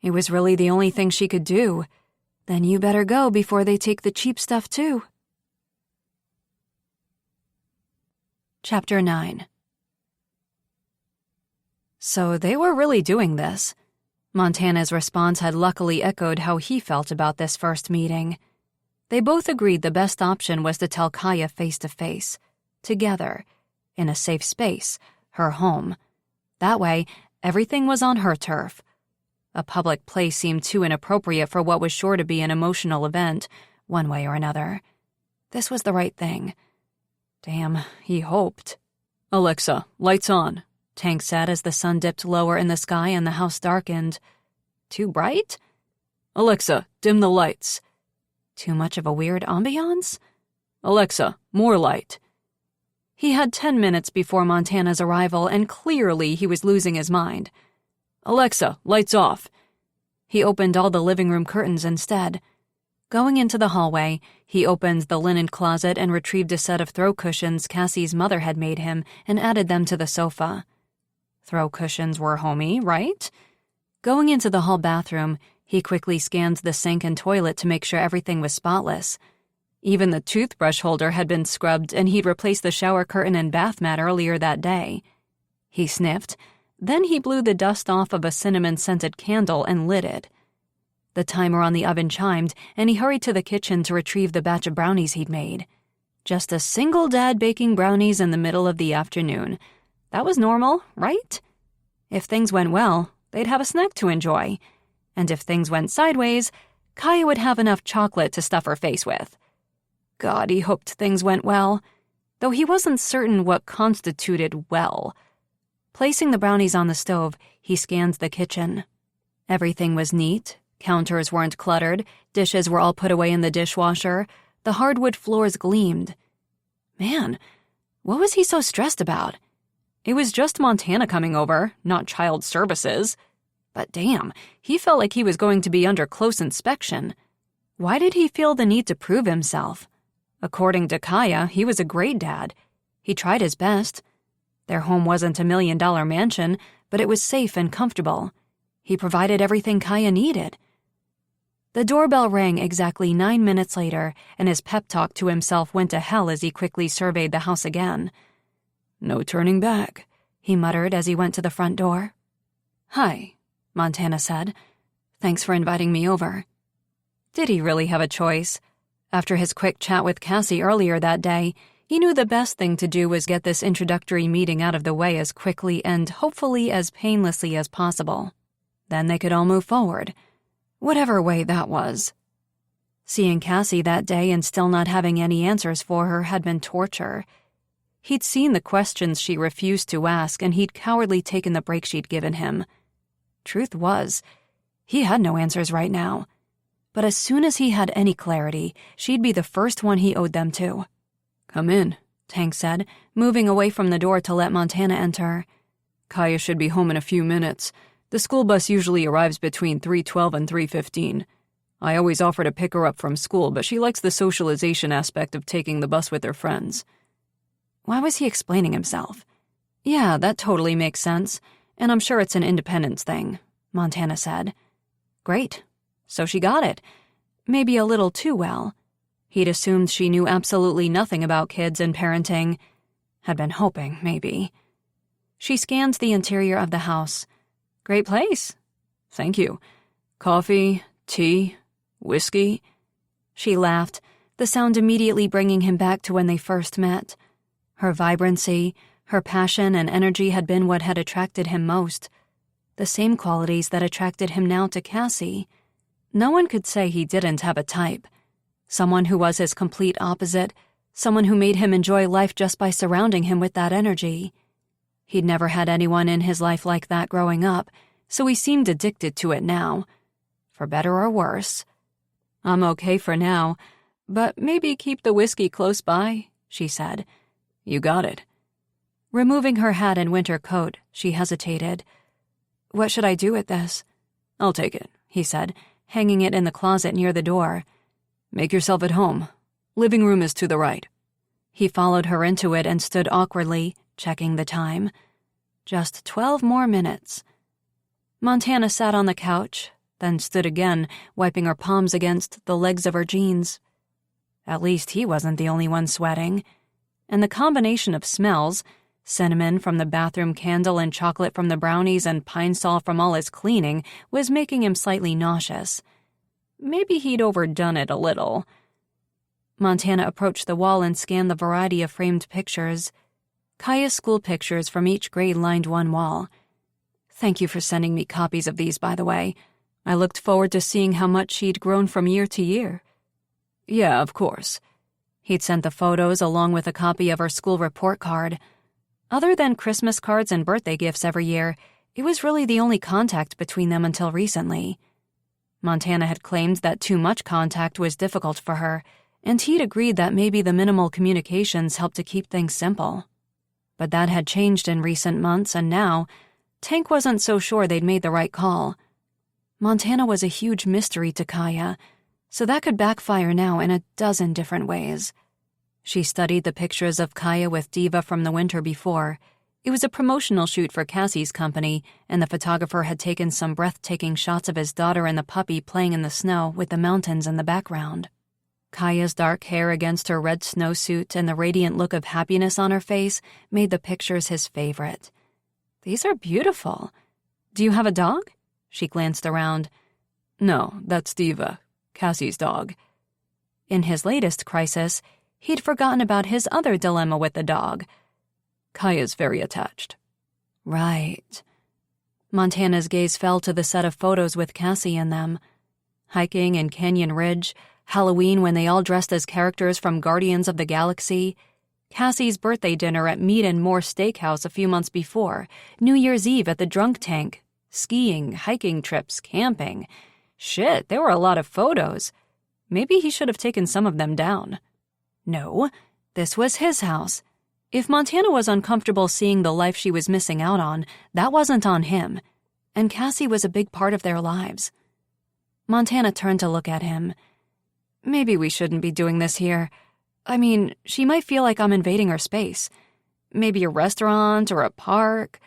S1: It was really the only thing she could do. Then you better go before they take the cheap stuff too. Chapter 9. So they were really doing this. Montana's response had luckily echoed how he felt about this first meeting. They both agreed the best option was to tell Kaya face to face, together, in a safe space, her home. That way, everything was on her turf. A public place seemed too inappropriate for what was sure to be an emotional event, one way or another. This was the right thing. Damn, he hoped.
S3: "Alexa, lights on,"
S1: Tank said as the sun dipped lower in the sky and the house darkened. Too bright?
S3: "Alexa, dim the lights."
S1: Too much of a weird ambiance?
S3: "Alexa, more light."
S1: He had 10 minutes before Montana's arrival, and clearly he was losing his mind.
S3: "Alexa, lights off."
S1: He opened all the living room curtains instead. Going into the hallway, he opened the linen closet and retrieved a set of throw cushions Cassie's mother had made him and added them to the sofa. Throw cushions were homey, right? Going into the hall bathroom, he quickly scanned the sink and toilet to make sure everything was spotless. Even the toothbrush holder had been scrubbed, and he'd replaced the shower curtain and bath mat earlier that day. He sniffed. Then he blew the dust off of a cinnamon-scented candle and lit it. The timer on the oven chimed, and he hurried to the kitchen to retrieve the batch of brownies he'd made. Just a single dad baking brownies in the middle of the afternoon. That was normal, right? If things went well, they'd have a snack to enjoy. And if things went sideways, Kaya would have enough chocolate to stuff her face with. God, he hoped things went well, though he wasn't certain what constituted well. Placing the brownies on the stove, he scanned the kitchen. Everything was neat, counters weren't cluttered, dishes were all put away in the dishwasher, the hardwood floors gleamed. Man, what was he so stressed about? It was just Montana coming over, not child services. But damn, he felt like he was going to be under close inspection. Why did he feel the need to prove himself? According to Kaya, he was a great dad. He tried his best. Their home wasn't a $1 million mansion, but it was safe and comfortable. He provided everything Kaya needed. The doorbell rang exactly 9 minutes later, and his pep talk to himself went to hell as he quickly surveyed the house again.
S3: "No turning back,"
S1: he muttered as he went to the front door. "Hi," Montana said. "Thanks for inviting me over." Did he really have a choice? After his quick chat with Cassie earlier that day, he knew the best thing to do was get this introductory meeting out of the way as quickly and hopefully as painlessly as possible. Then they could all move forward, whatever way that was. Seeing Cassie that day and still not having any answers for her had been torture. He'd seen the questions she refused to ask, and he'd cowardly taken the break she'd given him. Truth was, he had no answers right now. But as soon as he had any clarity, she'd be the first one he owed them to.
S3: "Come in,"
S1: Tank said, moving away from the door to let Montana enter.
S3: "Kaya should be home in a few minutes. The school bus usually arrives between 3:12 and 3:15. I always offer to pick her up from school, but she likes the socialization aspect of taking the bus with her friends."
S1: Why was he explaining himself? Yeah, that totally makes sense, and I'm sure it's an independence thing, Montana said. Great. So she got it. Maybe a little too well. He'd assumed she knew absolutely nothing about kids and parenting. Had been hoping, maybe. She scanned the interior of the house. Great place.
S3: "Thank you. Coffee, tea, whiskey?"
S1: She laughed, the sound immediately bringing him back to when they first met. Her vibrancy, her passion and energy had been what had attracted him most. the same qualities that attracted him now to Cassie. No one could say he didn't have a type. Someone who was his complete opposite, someone who made him enjoy life just by surrounding him with that energy. He'd never had anyone in his life like that growing up, so he seemed addicted to it now. For better or worse. "I'm okay for now, but maybe keep the whiskey close by," she said. "You got it." Removing her hat and winter coat, she hesitated. "What should I do with this?" "I'll take it," he said, hanging it in the closet near the door. "Make yourself at home. Living room is to the right." He followed her into it and stood awkwardly, checking the time. Just 12 more minutes. Montana sat on the couch, then stood again, wiping her palms against the legs of her jeans. At least he wasn't the only one sweating. And the combination of smells, cinnamon from the bathroom candle and chocolate from the brownies and pine sol from all his cleaning, was making him slightly nauseous. Maybe he'd overdone it a little. Montana approached the wall and scanned the variety of framed pictures. Kaya's school pictures from each grade lined one wall. "Thank you for sending me copies of these, by the way. I looked forward to seeing how much she'd grown from year to year." "Yeah, of course." He'd sent the photos along with a copy of her school report card. Other than Christmas cards and birthday gifts every year, it was really the only contact between them until recently. Montana had claimed that too much contact was difficult for her, and he'd agreed that maybe the minimal communications helped to keep things simple. But that had changed in recent months, and now, Tank wasn't so sure they'd made the right call. Montana was a huge mystery to Kaya, so that could backfire now in a dozen different ways. She studied the pictures of Kaya with Diva from the winter before. It was a promotional shoot for Cassie's company, and the photographer had taken some breathtaking shots of his daughter and the puppy playing in the snow with the mountains in the background. Kaya's dark hair against her red snowsuit and the radiant look of happiness on her face made the pictures his favorite. "These are beautiful. Do you have a dog?" She glanced around. "No, that's Diva, Cassie's dog." In his latest crisis, he'd forgotten about his other dilemma with the dog. "Kaya's very attached." "Right." Montana's gaze fell to the set of photos with Cassie in them. Hiking in Canyon Ridge, Halloween when they all dressed as characters from Guardians of the Galaxy, Cassie's birthday dinner at Meat and More Steakhouse a few months before, New Year's Eve at the Drunk Tank, skiing, hiking trips, camping. Shit, there were a lot of photos. Maybe he should have taken some of them down. No, this was his house. If Montana was uncomfortable seeing the life she was missing out on, that wasn't on him. And Cassie was a big part of their lives. Montana turned to look at him. "Maybe we shouldn't be doing this here. I mean, she might feel like I'm invading her space. Maybe a restaurant or a park."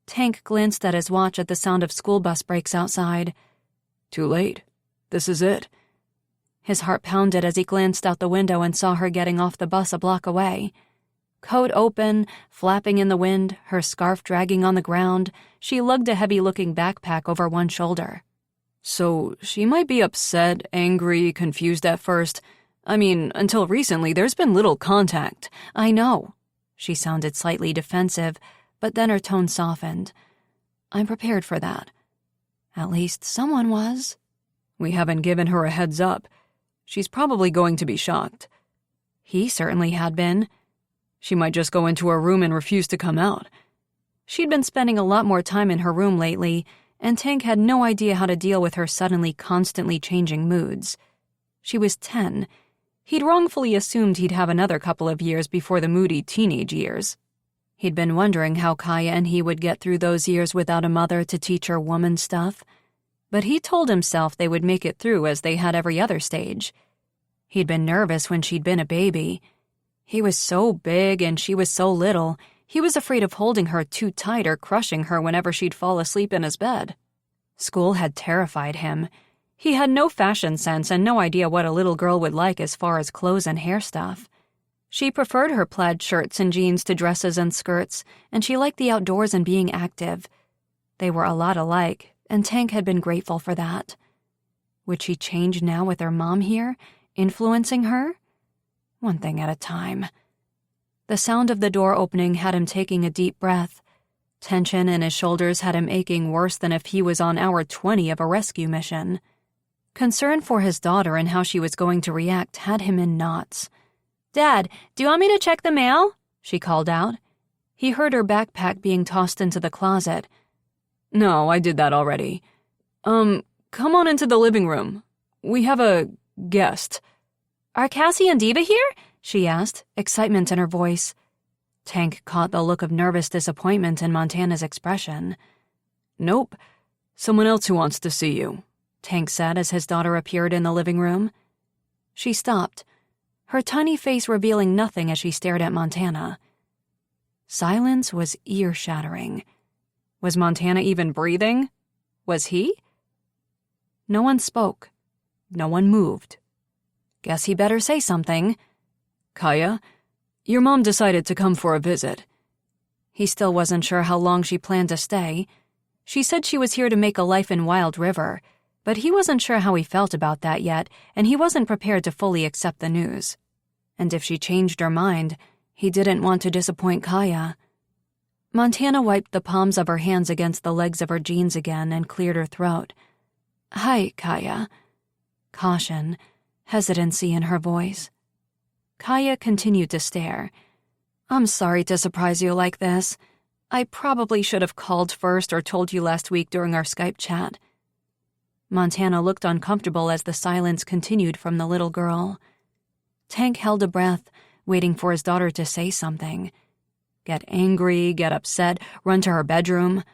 S1: Tank glanced at his watch at the sound of school bus brakes outside. "Too late. This is it." His heart pounded as he glanced out the window and saw her getting off the bus a block away. Coat open, flapping in the wind, her scarf dragging on the ground, she lugged a heavy-looking backpack over one shoulder. "So she might be upset, angry, confused at first. I mean, until recently there's been little contact." "I know." She sounded slightly defensive, but then her tone softened. "I'm prepared for that. At least someone was." "We haven't given her a heads up. She's probably going to be shocked." He certainly had been. She might just go into her room and refuse to come out. She'd been spending a lot more time in her room lately, and Tank had no idea how to deal with her suddenly constantly changing moods. She was 10. He'd wrongfully assumed he'd have another couple of years before the moody teenage years. He'd been wondering how Kaya and he would get through those years without a mother to teach her woman stuff. But he told himself they would make it through as they had every other stage. He'd been nervous when she'd been a baby. He was so big and she was so little, he was afraid of holding her too tight or crushing her whenever she'd fall asleep in his bed. School had terrified him. He had no fashion sense and no idea what a little girl would like as far as clothes and hair stuff. She preferred her plaid shirts and jeans to dresses and skirts, and she liked the outdoors and being active. They were a lot alike, and Tank had been grateful for that. Would she change now with her mom here, influencing her? One thing at a time. The sound of the door opening had him taking a deep breath. Tension in his shoulders had him aching worse than if he was on hour 20 of a rescue mission. Concern for his daughter and how she was going to react had him in knots. "Dad, do you want me to check the mail?" she called out. He heard her backpack being tossed into the closet.
S3: "No, I did that already. Come on into the living room. We have a guest."
S1: "Are Cassie and Diva here?" she asked, excitement in her voice. Tank caught the look of nervous disappointment in Montana's expression.
S3: "Nope. Someone else who wants to see you,"
S1: Tank said as his daughter appeared in the living room. She stopped, her tiny face revealing nothing as she stared at Montana. Silence was ear-shattering.
S3: Was Montana even breathing? Was he?
S1: No one spoke. No one moved. Guess he better say something.
S3: "Kaya, your mom decided to come for a visit."
S1: He still wasn't sure how long she planned to stay. She said she was here to make a life in Wild River, but he wasn't sure how he felt about that yet, and he wasn't prepared to fully accept the news. And if she changed her mind, he didn't want to disappoint Kaya. Montana wiped the palms of her hands against the legs of her jeans again and cleared her throat. "Hi, Kaya." Caution, hesitancy in her voice. Kaya continued to stare. "I'm sorry to surprise you like this. I probably should have called first or told you last week during our Skype chat." Montana looked uncomfortable as the silence continued from the little girl. Tank held a breath, waiting for his daughter to say something. Get angry, get upset, run to her bedroom.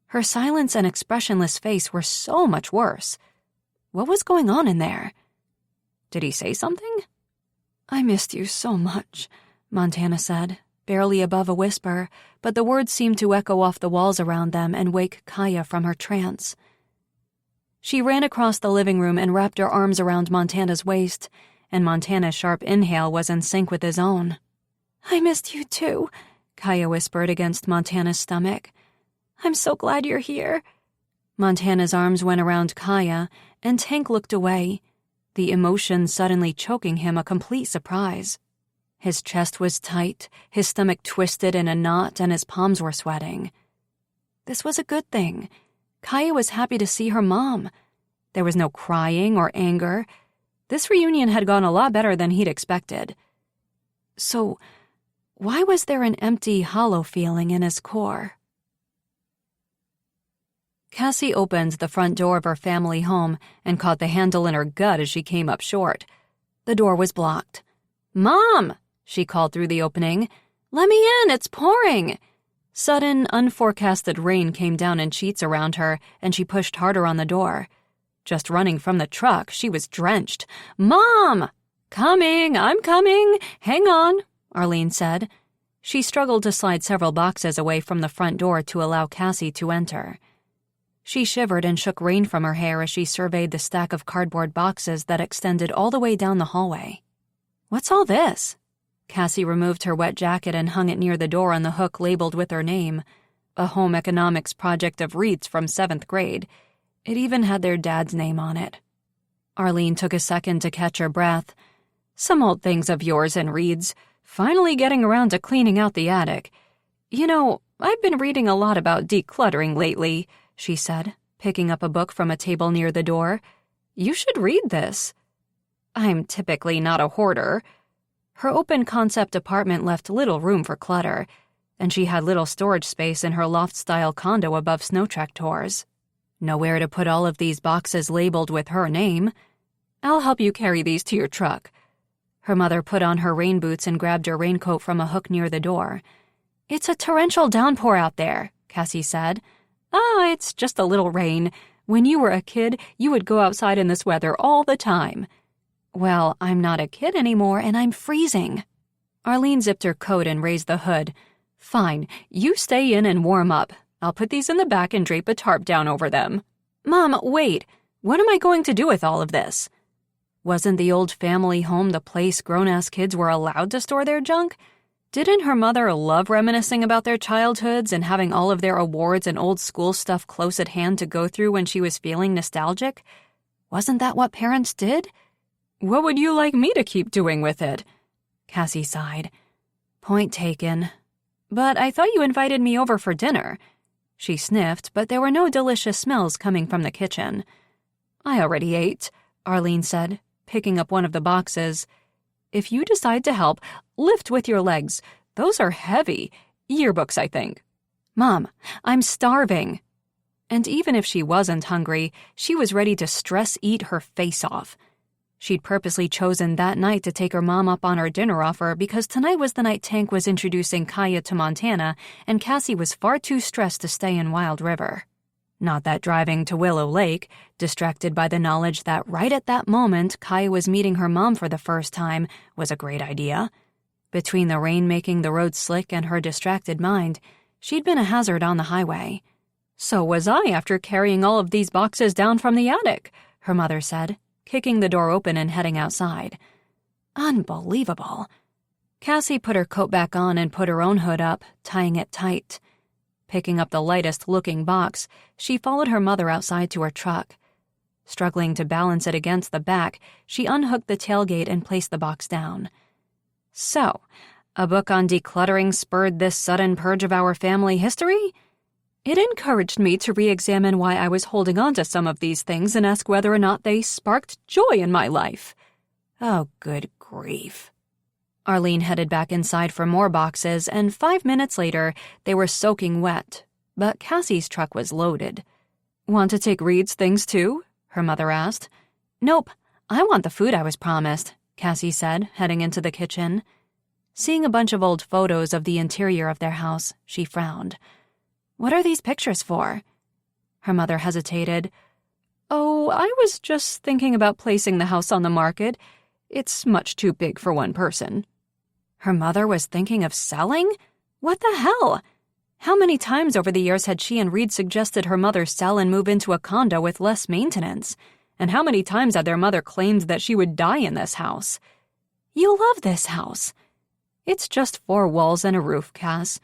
S1: Her silence and expressionless face were so much worse. What was going on in there? Did he say something? "I missed you so much," Montana said, barely above a whisper, but the words seemed to echo off the walls around them and wake Kaya from her trance. She ran across the living room and wrapped her arms around Montana's waist, and Montana's sharp inhale was in sync with his own. "I missed you too," Kaya whispered against Montana's stomach. "I'm so glad you're here." Montana's arms went around Kaya, and Tank looked away, the emotion suddenly choking him a complete surprise. His chest was tight, his stomach twisted in a knot, and his palms were sweating. This was a good thing. Kaya was happy to see her mom. There was no crying or anger. This reunion had gone a lot better than he'd expected. So, why was there an empty, hollow feeling in his core? Cassie opened the front door of her family home and caught the handle in her gut as she came up short. The door was blocked. "Mom!" she called through the opening. "Let me in, it's pouring!" Sudden, unforecasted rain came down in sheets around her, and she pushed harder on the door. Just running from the truck, she was drenched. "Mom!" "Coming, I'm coming. Hang on," Arlene said. She struggled to slide several boxes away from the front door to allow Cassie to enter. She shivered and shook rain from her hair as she surveyed the stack of cardboard boxes that extended all the way down the hallway. "What's all this?" Cassie removed her wet jacket and hung it near the door on the hook labeled with her name, a home economics project of Reed's from 7th grade. It even had their dad's name on it. Arlene took a second to catch her breath. "Some old things of yours and Reed's. Finally getting around to cleaning out the attic. You know, I've been reading a lot about decluttering lately," she said, picking up a book from a table near the door. "You should read this." "I'm typically not a hoarder." Her open-concept apartment left little room for clutter, and she had little storage space in her loft-style condo above Snow Trek tours. Nowhere to put all of these boxes labeled with her name. "I'll help you carry these to your truck." Her mother put on her rain boots and grabbed her raincoat from a hook near the door. "It's a torrential downpour out there," Cassie said. "Ah, it's just a little rain. When you were a kid, you would go outside in this weather all the time." "Well, I'm not a kid anymore, and I'm freezing." Arlene zipped her coat and raised the hood. "Fine, you stay in and warm up. I'll put these in the back and drape a tarp down over them." "Mom, wait. What am I going to do with all of this?" Wasn't the old family home the place grown-ass kids were allowed to store their junk? Didn't her mother love reminiscing about their childhoods and having all of their awards and old school stuff close at hand to go through when she was feeling nostalgic? Wasn't that what parents did? "What would you like me to keep doing with it?" Cassie sighed. "Point taken. But I thought you invited me over for dinner. She sniffed, but there were no delicious smells coming from the kitchen.
S3: I already ate, Arlene said, picking up one of the boxes. If you decide to help, lift with your legs. Those are heavy. Yearbooks, I think.
S1: Mom, I'm starving.
S3: And even if she wasn't hungry, she was ready to stress-eat her face off. She'd purposely chosen that night to take her mom up on her dinner offer because tonight was the night Tank was introducing Kaya to Montana, and Cassie was far too stressed to stay in Wild River. Not that driving to Willow Lake, distracted by the knowledge that right at that moment Kaya was meeting her mom for the first time, was a great idea. Between the rain making the road slick and her distracted mind, she'd been a hazard on the highway.
S1: So was I after carrying all of these boxes down from the attic, her mother said, kicking the door open and heading outside. Unbelievable. Cassie put her coat back on and put her own hood up, tying it tight. Picking up the lightest-looking box, she followed her mother outside to her truck. Struggling to balance it against the back, she unhooked the tailgate and placed the box down. So, a book on decluttering spurred this sudden purge of our family history? It encouraged me to re-examine why I was holding on to some of these things and ask whether or not they sparked joy in my life. Oh, good grief. Arlene headed back inside for more boxes, and 5 minutes later, they were soaking wet. But Cassie's truck was loaded.
S3: Want to take Reed's things too? Her mother asked.
S1: Nope, I want the food I was promised, Cassie said, heading into the kitchen. Seeing a bunch of old photos of the interior of their house, she frowned. What are these pictures for?
S3: Her mother hesitated. Oh, I was just thinking about placing the house on the market. It's much too big for one person.
S1: Her mother was thinking of selling? What the hell? How many times over the years had she and Reed suggested her mother sell and move into a condo with less maintenance?
S3: And how many times had their mother claimed that she would die in this house?
S1: You love this house.
S3: It's just 4 walls and a roof, Cass.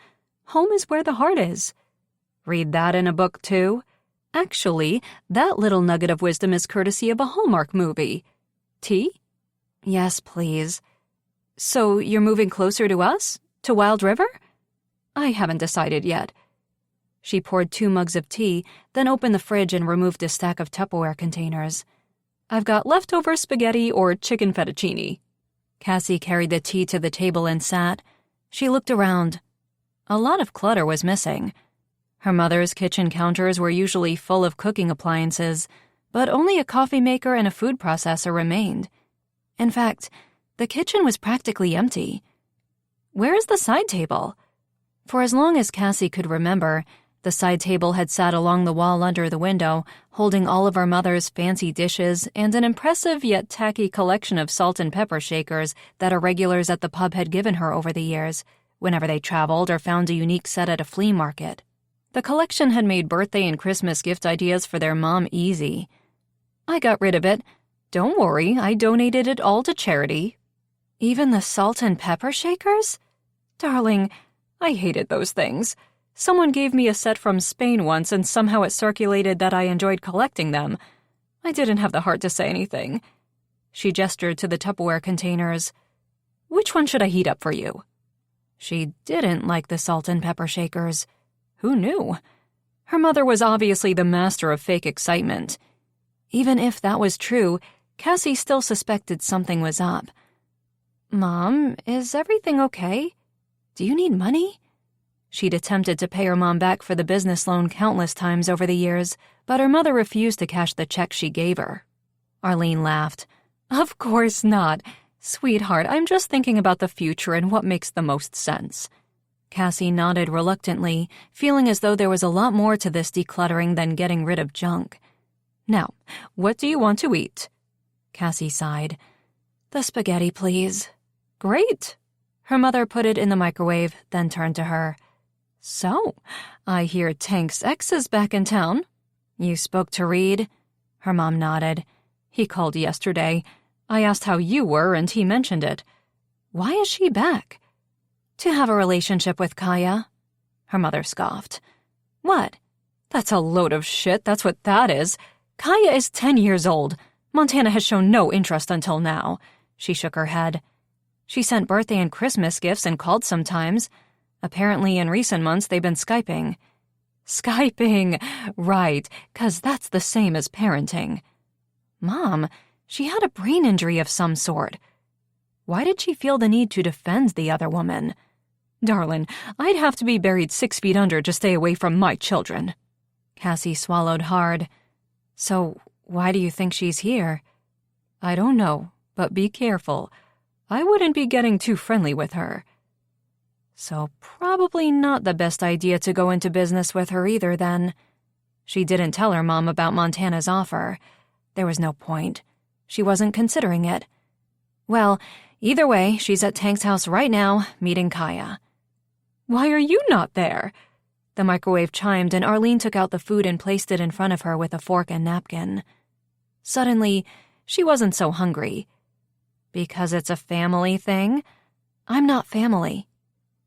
S3: Home is where the heart is. Read that in a book, too? Actually, that little nugget of wisdom is courtesy of a Hallmark movie. Tea?
S1: Yes, please.
S3: So you're moving closer to us? To Wild River? I haven't decided yet.
S1: She poured 2 mugs of tea, then opened the fridge and removed a stack of Tupperware containers.
S3: I've got leftover spaghetti or chicken fettuccine.
S1: Cassie carried the tea to the table and sat. She looked around. A lot of clutter was missing. Her mother's kitchen counters were usually full of cooking appliances, but only a coffee maker and a food processor remained. In fact, the kitchen was practically empty. Where is the side table? For as long as Cassie could remember, the side table had sat along the wall under the window, holding all of her mother's fancy dishes and an impressive yet tacky collection of salt and pepper shakers that her regulars at the pub had given her over the years, whenever they traveled or found a unique set at a flea market. The collection had made birthday and Christmas gift ideas for their mom easy.
S3: I got rid of it. Don't worry, I donated it all to charity.
S1: Even the salt and pepper shakers?
S3: Darling, I hated those things. Someone gave me a set from Spain once and somehow it circulated that I enjoyed collecting them. I didn't have the heart to say anything. She gestured to the Tupperware containers. Which one should I heat up for you?
S1: She didn't like the salt and pepper shakers.
S3: Who knew? Her mother was obviously the master of fake excitement.
S1: Even if that was true, Cassie still suspected something was up. Mom, is everything okay? Do you need money? She'd attempted to pay her mom back for the business loan countless times over the years, but her mother refused to cash the check she gave her.
S3: Arlene laughed. Of course not. Sweetheart, I'm just thinking about the future and what makes the most sense.
S1: Cassie nodded reluctantly, feeling as though there was a lot more to this decluttering than getting rid of junk.
S3: Now, what do you want to eat?
S1: Cassie sighed. The spaghetti, please.
S3: Great.
S1: Her mother put it in the microwave, then turned to her.
S3: So, I hear Tank's ex is back in town.
S1: You spoke to Reed?
S3: Her mom nodded. He called yesterday. I asked how you were, and he mentioned it.
S1: Why is she back? To have a relationship with Kaya?
S3: Her mother scoffed.
S1: What?
S3: That's a load of shit, that's what that is. Kaya is 10 years old. Montana has shown no interest until now. She shook her head.
S1: She sent birthday and Christmas gifts and called sometimes.
S2: Apparently, in recent months, they've been Skyping. Skyping! Right, 'cause that's the same as parenting. Mom, she had a brain injury of some sort. Why did she feel the need to defend the other woman? Darlin', I'd have to be buried 6 feet under to stay away from my children. Cassie swallowed hard. So, why do you think she's here? I don't know, but be careful. I wouldn't be getting too friendly with her. So probably not the best idea to go into business with her either, then. She didn't tell her mom about Montana's offer. There was no point. She wasn't considering it. Well, either way, she's at Tank's house right now, meeting Kaya. Why are you not there? The microwave chimed and Arlene took out the food and placed it in front of her with a fork and napkin. Suddenly, she wasn't so hungry. Because it's a family thing? I'm not family.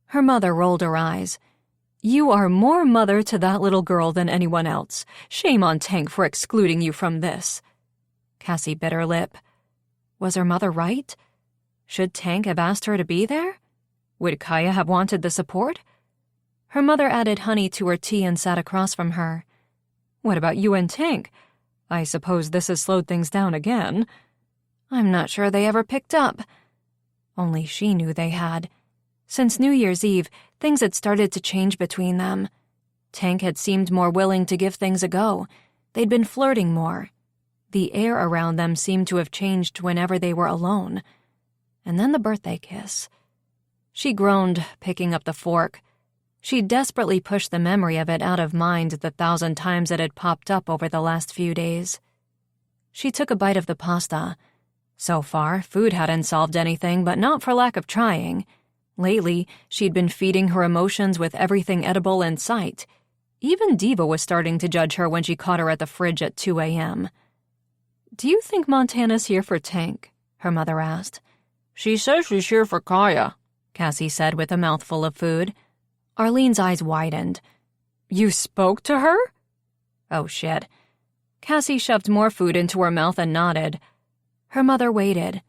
S2: Her mother rolled her eyes. You are more mother to that little girl than anyone else. Shame on Tank for excluding you from this. Cassie bit her lip. Was her mother right? Should Tank have asked her to be there? Would Kaya have wanted the support? Her mother added honey to her tea and sat across from her. What about you and Tank? I suppose this has slowed things down again. I'm not sure they ever picked up. Only she knew they had. Since New Year's Eve, things had started to change between them. Tank had seemed more willing to give things a go. They'd been flirting more. The air around them seemed to have changed whenever they were alone. And then the birthday kiss. She groaned, picking up the fork. She desperately pushed the memory of it out of mind the 1,000 times it had popped up over the last few days. She took a bite of the pasta. So far, food hadn't solved anything, but not for lack of trying. Lately, she'd been feeding her emotions with everything edible in sight. Even Diva was starting to judge her when she caught her at the fridge at 2 a.m. Do you think Montana's here for Tank? Her mother asked. She says she's here for Kaya, Cassie said with a mouthful of food. Arlene's eyes widened. You spoke to her? Oh, shit. Cassie shoved more food into her mouth and nodded. Her mother waited.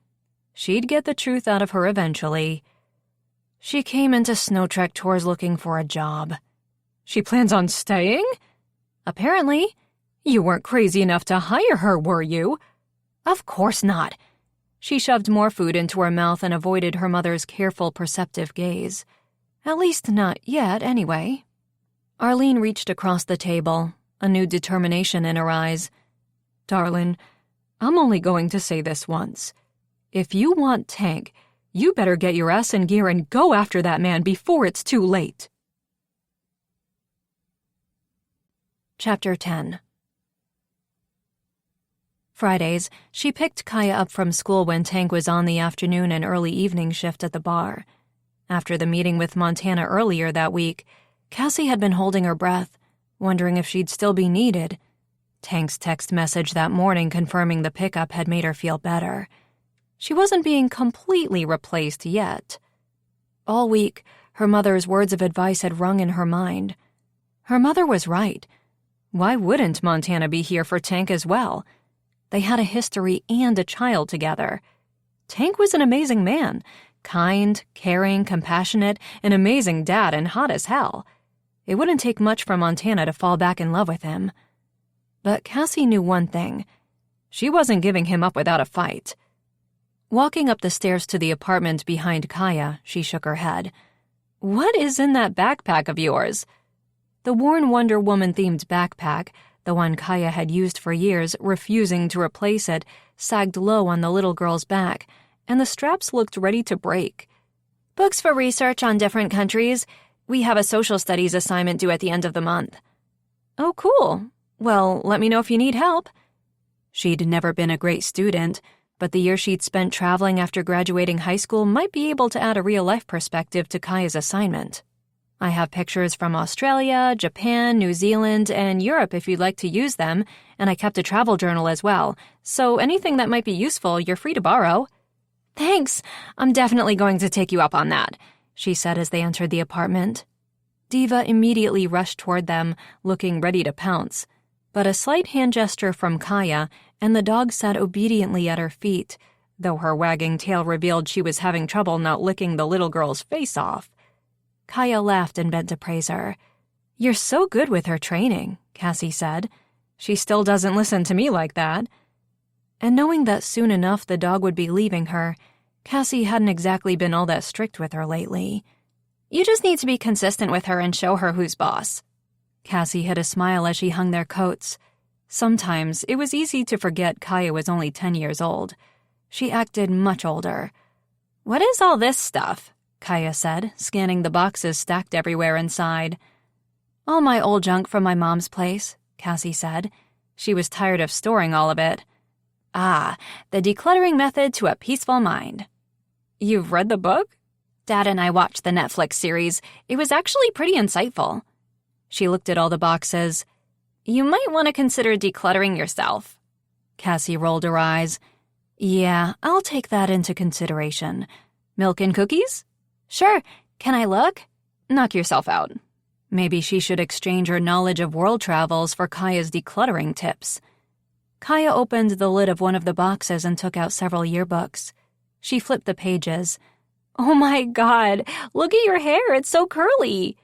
S2: She'd get the truth out of her eventually. She came into Snow Trek Tours looking for a job. She plans on staying? Apparently. You weren't crazy enough to hire her, were you? Of course not. She shoved more food into her mouth and avoided her mother's careful, perceptive gaze. At least not yet, anyway. Arlene reached across the table, a new determination in her eyes. Darlin', I'm only going to say this once. If you want Tank, you better get your ass in gear and go after that man before it's too late. Chapter 10. Fridays, she picked Kaya up from school when Tank was on the afternoon and early evening shift at the bar. After the meeting with Montana earlier that week, Cassie had been holding her breath, wondering if she'd still be needed. Tank's text message that morning confirming the pickup had made her feel better. She wasn't being completely replaced yet. All week, her mother's words of advice had rung in her mind. Her mother was right. Why wouldn't Montana be here for Tank as well? They had a history and a child together. Tank was an amazing man. Kind, caring, compassionate, an amazing dad, and hot as hell. It wouldn't take much for Montana to fall back in love with him. But Cassie knew one thing. She wasn't giving him up without a fight. Walking up the stairs to the apartment behind Kaya, she shook her head. What is in that backpack of yours? The worn Wonder Woman-themed backpack, the one Kaya had used for years, refusing to replace it, sagged low on the little girl's back, and the straps looked ready to break. Books for research on different countries. We have a social studies assignment due at the end of the month. Oh, cool. Well, let me know if you need help. She'd never been a great student, but the year she'd spent traveling after graduating high school might be able to add a real-life perspective to Kaya's assignment. I have pictures from Australia, Japan, New Zealand, and Europe if you'd like to use them, and I kept a travel journal as well, so anything that might be useful, you're free to borrow. Thanks. I'm definitely going to take you up on that, she said as they entered the apartment. Diva immediately rushed toward them, looking ready to pounce. But a slight hand gesture from Kaya, and the dog sat obediently at her feet, though her wagging tail revealed she was having trouble not licking the little girl's face off. Kaya laughed and bent to praise her. "You're so good with her training," Cassie said. "She still doesn't listen to me like that." And knowing that soon enough the dog would be leaving her, Cassie hadn't exactly been all that strict with her lately. "You just need to be consistent with her and show her who's boss." Cassie hid a smile as she hung their coats. Sometimes it was easy to forget Kaya was only 10 years old. She acted much older. "What is all this stuff?" Kaya said, scanning the boxes stacked everywhere inside. "All my old junk from my mom's place," Cassie said. She was tired of storing all of it. "Ah, the decluttering method to a peaceful mind." "You've read the book?" "Dad and I watched the Netflix series. It was actually pretty insightful." She looked at all the boxes. "You might want to consider decluttering yourself." Cassie rolled her eyes. "Yeah, I'll take that into consideration. Milk and cookies?" "Sure. Can I look?" "Knock yourself out." Maybe she should exchange her knowledge of world travels for Kaya's decluttering tips. Kaya opened the lid of one of the boxes and took out several yearbooks. She flipped the pages. "Oh my God, look at your hair, it's so curly."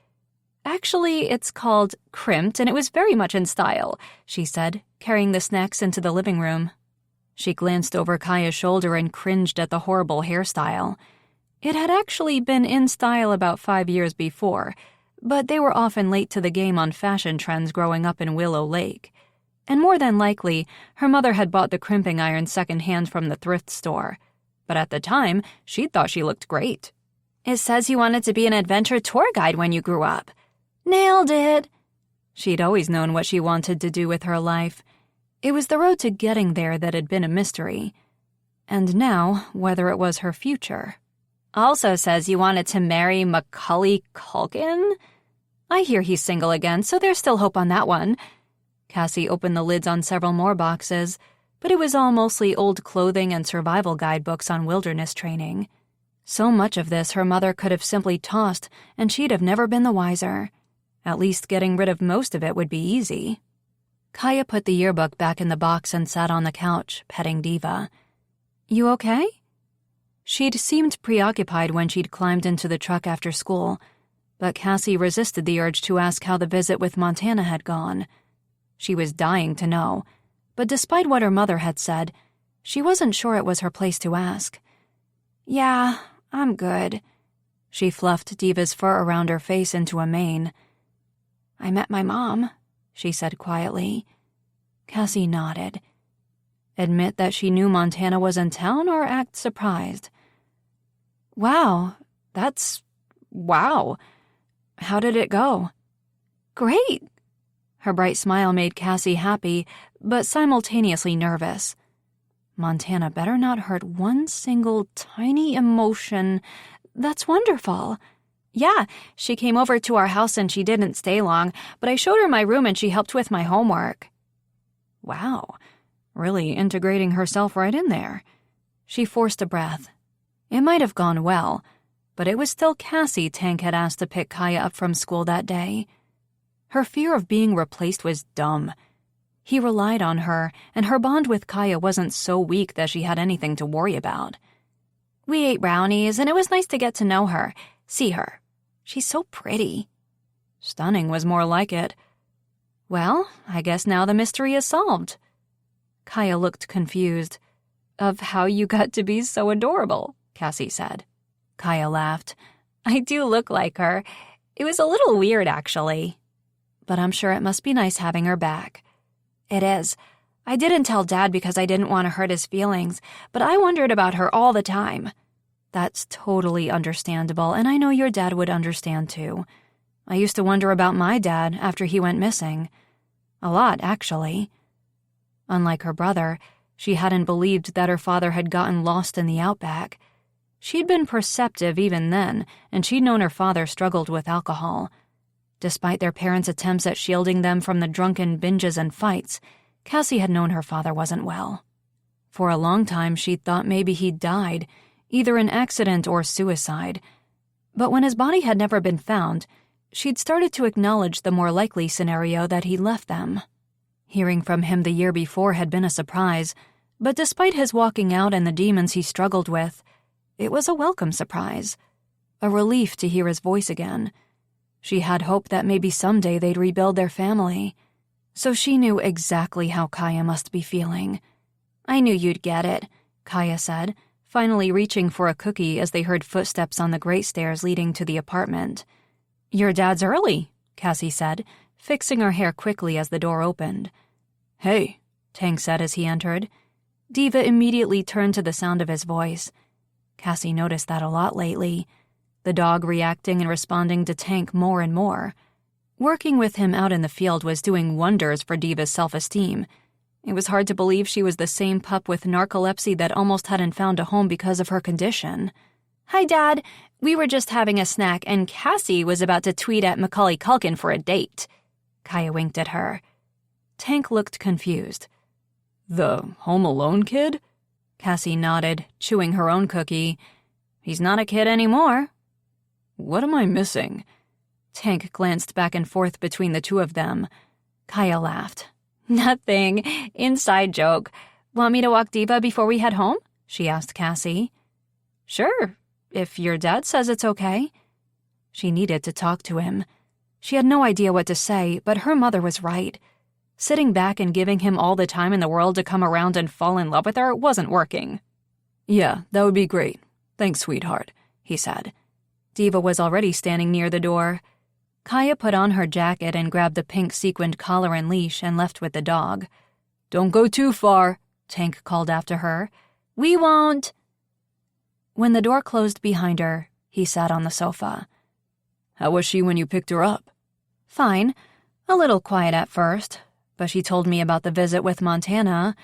S2: "Actually, it's called crimped, and it was very much in style," she said, carrying the snacks into the living room. She glanced over Kaya's shoulder and cringed at the horrible hairstyle. It had actually been in style about 5 years before, but they were often late to the game on fashion trends growing up in Willow Lake. And more than likely, her mother had bought the crimping iron secondhand from the thrift store. But at the time, she thought she looked great. "It says you wanted to be an adventure tour guide when you grew up." "Nailed it." She'd always known what she wanted to do with her life. It was the road to getting there that had been a mystery. And now, whether it was her future. "Also says you wanted to marry Macaulay Culkin?" "I hear he's single again, so there's still hope on that one." Cassie opened the lids on several more boxes, but it was all mostly old clothing and survival guidebooks on wilderness training. So much of this her mother could have simply tossed, and she'd have never been the wiser. At least getting rid of most of it would be easy. Kaya put the yearbook back in the box and sat on the couch, petting Diva. "You okay?" She'd seemed preoccupied when she'd climbed into the truck after school, but Cassie resisted the urge to ask how the visit with Montana had gone. She was dying to know, but despite what her mother had said, she wasn't sure it was her place to ask. "Yeah, I'm good." She fluffed Diva's fur around her face into a mane. "I met my mom," she said quietly. Cassie nodded. Admit that she knew Montana was in town or act surprised? Wow. How did it go?" "Great." Her bright smile made Cassie happy, but simultaneously nervous. Montana better not hurt one single tiny emotion. That's wonderful. "Yeah, she came over to our house and she didn't stay long, but I showed her my room and she helped with my homework." Wow, really integrating herself right in there. She forced a breath. It might have gone well, but it was still Cassie Tank had asked to pick Kaya up from school that day. Her fear of being replaced was dumb. He relied on her, and her bond with Kaya wasn't so weak that she had anything to worry about. "We ate brownies, and it was nice to get to know her, see her. She's so pretty." Stunning was more like it. "Well, I guess now the mystery is solved." Kaya looked confused. "Of how you got to be so adorable," Cassie said. Kaya laughed. "I do look like her. It was a little weird, actually. But I'm sure it must be nice having her back." "It is. I didn't tell Dad because I didn't want to hurt his feelings, but I wondered about her all the time." "That's totally understandable, and I know your dad would understand too. I used to wonder about my dad after he went missing. A lot, actually." Unlike her brother, she hadn't believed that her father had gotten lost in the outback. She'd been perceptive even then, and she'd known her father struggled with alcohol. Despite their parents' attempts at shielding them from the drunken binges and fights, Cassie had known her father wasn't well. For a long time, she'd thought maybe he'd died, either an accident or suicide. But when his body had never been found, she'd started to acknowledge the more likely scenario that he'd left them. Hearing from him the year before had been a surprise, but despite his walking out and the demons he struggled with, it was a welcome surprise.
S1: a relief to hear his voice again. She had hoped that maybe someday they'd rebuild their family. So she knew exactly how Kaya must be feeling. "I knew you'd get it," Kaya said, finally reaching for a cookie as they heard footsteps on the great stairs leading to the apartment. "Your dad's early," Cassie said, fixing her hair quickly as the door opened.
S3: "Hey,"
S1: Tank said as he entered. Diva immediately turned to the sound of his voice. Cassie noticed that a lot lately, the dog reacting and responding to Tank more and more. Working with him out in the field was doing wonders for Diva's self-esteem. It was hard to believe she was the same pup with narcolepsy that almost hadn't found a home because of her condition. "Hi, Dad. We were just having a snack, and Cassie was about to tweet at Macaulay Culkin for a date." Kaya winked at her. Tank looked confused.
S3: "The Home Alone kid?"
S1: Cassie nodded, chewing her own cookie. "He's not a kid anymore."
S3: "What am I missing?"
S1: Tank glanced back and forth between the two of them. Kaya laughed. "Nothing. Inside joke. Want me to walk Diva before we head home?" she asked Cassie. "Sure, if your dad says it's okay." She needed to talk to him. She had no idea what to say, but her mother was right. Sitting back and giving him all the time in the world to come around and fall in love with her wasn't working.
S3: "Yeah, that would be great. Thanks, sweetheart," he said.
S1: Diva was already standing near the door. Kaya put on her jacket and grabbed the pink sequined collar and leash and left with the dog.
S3: "Don't go too far,"
S1: Tank called after her. "We won't." When the door closed behind her, he sat on the sofa.
S3: "How was she when you picked her up?"
S1: "Fine. A little quiet at first, but she told me about the visit with Montana,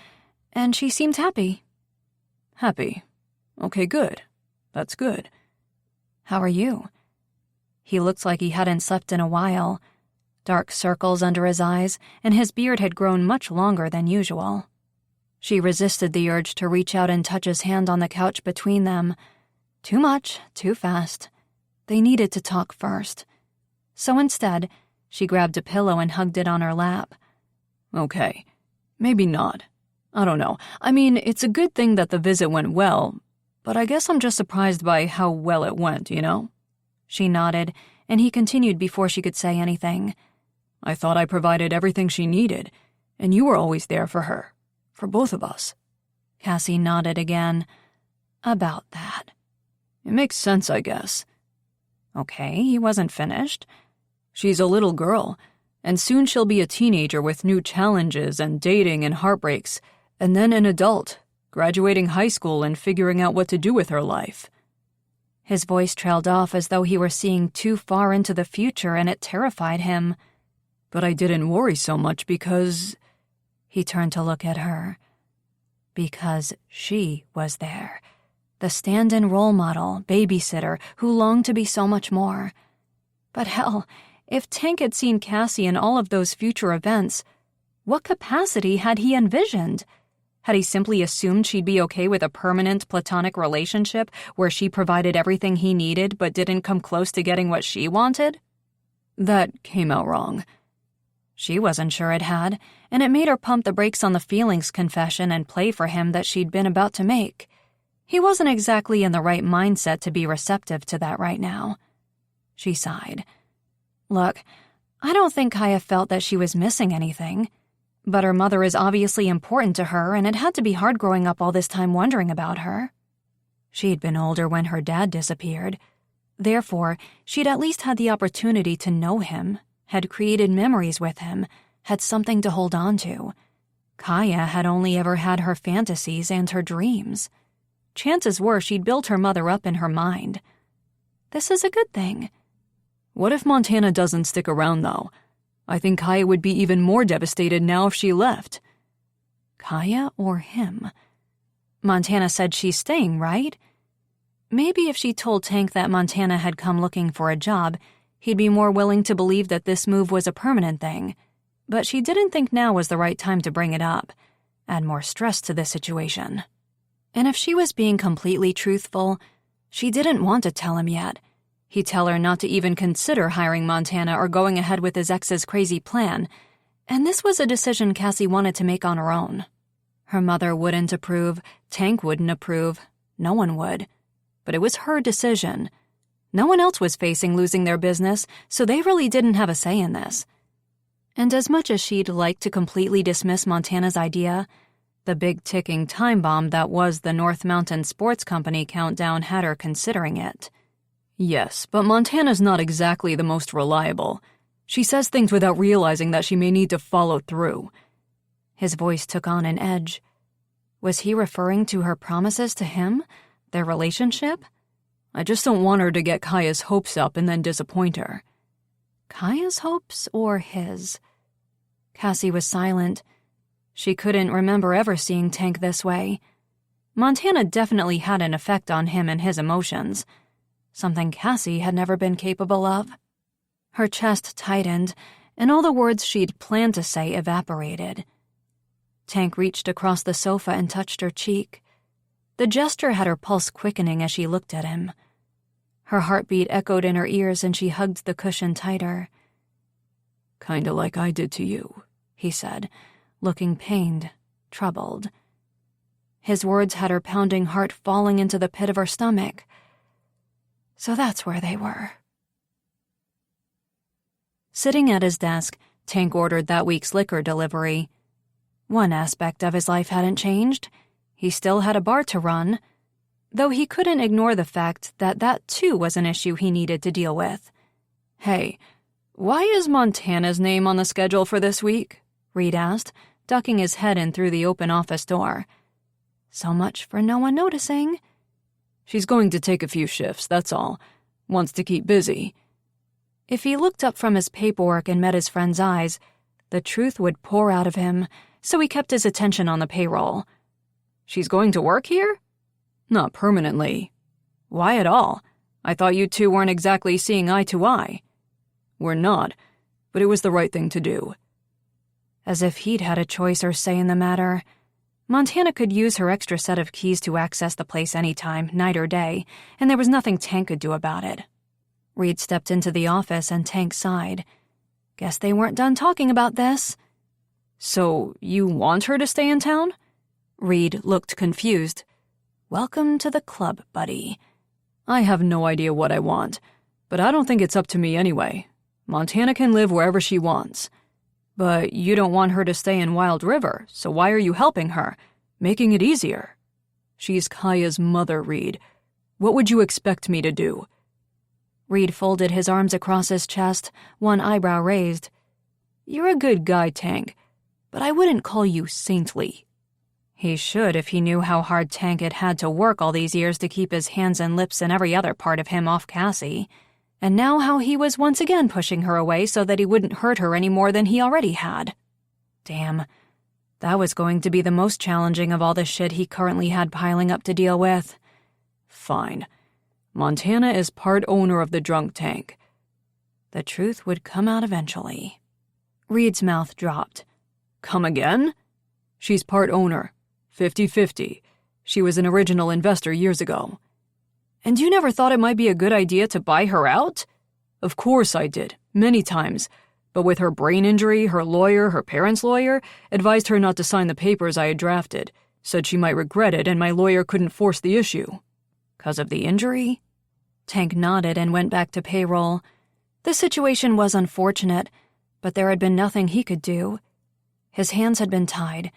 S1: and she seemed happy."
S3: "Happy? Okay, good. That's good."
S1: "How are you?" He looked like he hadn't slept in a while. Dark circles under his eyes, and his beard had grown much longer than usual. She resisted the urge to reach out and touch his hand on the couch between them. Too much, too fast. They needed to talk first. So instead, she grabbed a pillow and hugged it on her lap.
S3: "Okay, maybe not. I don't know. I mean, it's a good thing that the visit went well, but I guess I'm just surprised by how well it went, you know?"
S1: She nodded, and he continued before she could say anything.
S3: "I thought I provided everything she needed, and you were always there for her. For both of us."
S1: Cassie nodded again. "About that."
S3: "It makes sense, I guess."
S1: Okay, he wasn't finished.
S3: "She's a little girl, and soon she'll be a teenager with new challenges and dating and heartbreaks, and then an adult, graduating high school and figuring out what to do with her life."
S1: His voice trailed off as though he were seeing too far into the future, and it terrified him.
S3: "But I didn't worry so much because—"
S1: He turned to look at her. Because she was there. The stand-in role model, babysitter, who longed to be so much more. But hell, if Tank had seen Cassie in all of those future events, what capacity had he envisioned? Had he simply assumed she'd be okay with a permanent platonic relationship where she provided everything he needed but didn't come close to getting what she wanted?
S3: That came out wrong.
S1: She wasn't sure it had, and it made her pump the brakes on the feelings confession and play for him that she'd been about to make. He wasn't exactly in the right mindset to be receptive to that right now. She sighed. Look, I don't think Kaya felt that she was missing anything. But her mother is obviously important to her, and it had to be hard growing up all this time wondering about her. She'd been older when her dad disappeared. Therefore, she'd at least had the opportunity to know him, had created memories with him, had something to hold on to. Kaya had only ever had her fantasies and her dreams. Chances were she'd built her mother up in her mind. This is a good thing.
S3: What if Montana doesn't stick around, though? I think Kaya would be even more devastated now if she left.
S1: Kaya or him? Montana said she's staying, right? Maybe if she told Tank that Montana had come looking for a job, he'd be more willing to believe that this move was a permanent thing. But she didn't think now was the right time to bring it up, add more stress to the situation. And if she was being completely truthful, she didn't want to tell him yet. He'd tell her not to even consider hiring Montana or going ahead with his ex's crazy plan, and this was a decision Cassie wanted to make on her own. Her mother wouldn't approve, Tank wouldn't approve, no one would. But it was her decision. No one else was facing losing their business, so they really didn't have a say in this. And as much as she'd like to completely dismiss Montana's idea, the big ticking time bomb that was the North Mountain Sports Company countdown had her considering it.
S3: Yes, but Montana's not exactly the most reliable. She says things without realizing that she may need to follow through.
S1: His voice took on an edge. Was he referring to her promises to him? Their relationship?
S3: I just don't want her to get Kaya's hopes up and then disappoint her.
S1: Kaya's hopes or his? Cassie was silent. She couldn't remember ever seeing Tank this way. Montana definitely had an effect on him and his emotions, something Cassie had never been capable of. Her chest tightened, and all the words she'd planned to say evaporated. Tank reached across the sofa and touched her cheek. The gesture had her pulse quickening as she looked at him. Her heartbeat echoed in her ears and she hugged the cushion tighter.
S3: "Kinda like I did to you," he said, looking pained, troubled.
S1: His words had her pounding heart falling into the pit of her stomach. So that's where they were. Sitting at his desk, Tank ordered that week's liquor delivery. One aspect of his life hadn't changed. He still had a bar to run, though he couldn't ignore the fact that that too was an issue he needed to deal with.
S3: "Hey, why is Montana's name on the schedule for this week?"
S1: Reed asked, ducking his head in through the open office door. So much for no one noticing.
S3: "She's going to take a few shifts, that's all. Wants to keep busy."
S1: If he looked up from his paperwork and met his friend's eyes, the truth would pour out of him, so he kept his attention on the payroll.
S3: "She's going to work here?" "Not permanently." "Why at all? I thought you two weren't exactly seeing eye to eye." "We're not, but it was the right thing to do."
S1: As if he'd had a choice or say in the matter. Montana could use her extra set of keys to access the place anytime, night or day, and there was nothing Tank could do about it. Reed stepped into the office and Tank sighed. Guess they weren't done talking about this.
S3: "So, you want her to stay in town?"
S1: Reed looked confused. "Welcome to the club, buddy."
S3: "I have no idea what I want, but I don't think it's up to me anyway. Montana can live wherever she wants." "But you don't want her to stay in Wild River, so why are you helping her? Making it easier?" "She's Kaya's mother, Reed. What would you expect me to do?"
S1: Reed folded his arms across his chest, one eyebrow raised. "You're a good guy, Tank, but I wouldn't call you saintly." He should if he knew how hard Tank had had to work all these years to keep his hands and lips and every other part of him off Cassie. And now how he was once again pushing her away so that he wouldn't hurt her any more than he already had. Damn, that was going to be the most challenging of all the shit he currently had piling up to deal with.
S3: "Fine. Montana is part owner of the drunk tank."
S1: The truth would come out eventually. Reed's mouth dropped.
S3: "Come again?" "She's part owner. 50-50. She was an original investor years ago." "And you never thought it might be a good idea to buy her out?" "Of course I did, many times. But with her brain injury, her lawyer, her parents' lawyer, advised her not to sign the papers I had drafted. Said she might regret it and my lawyer couldn't force the issue."
S1: "'Cause of the injury?" Tank nodded and went back to payroll. The situation was unfortunate, but there had been nothing he could do. His hands had been tied.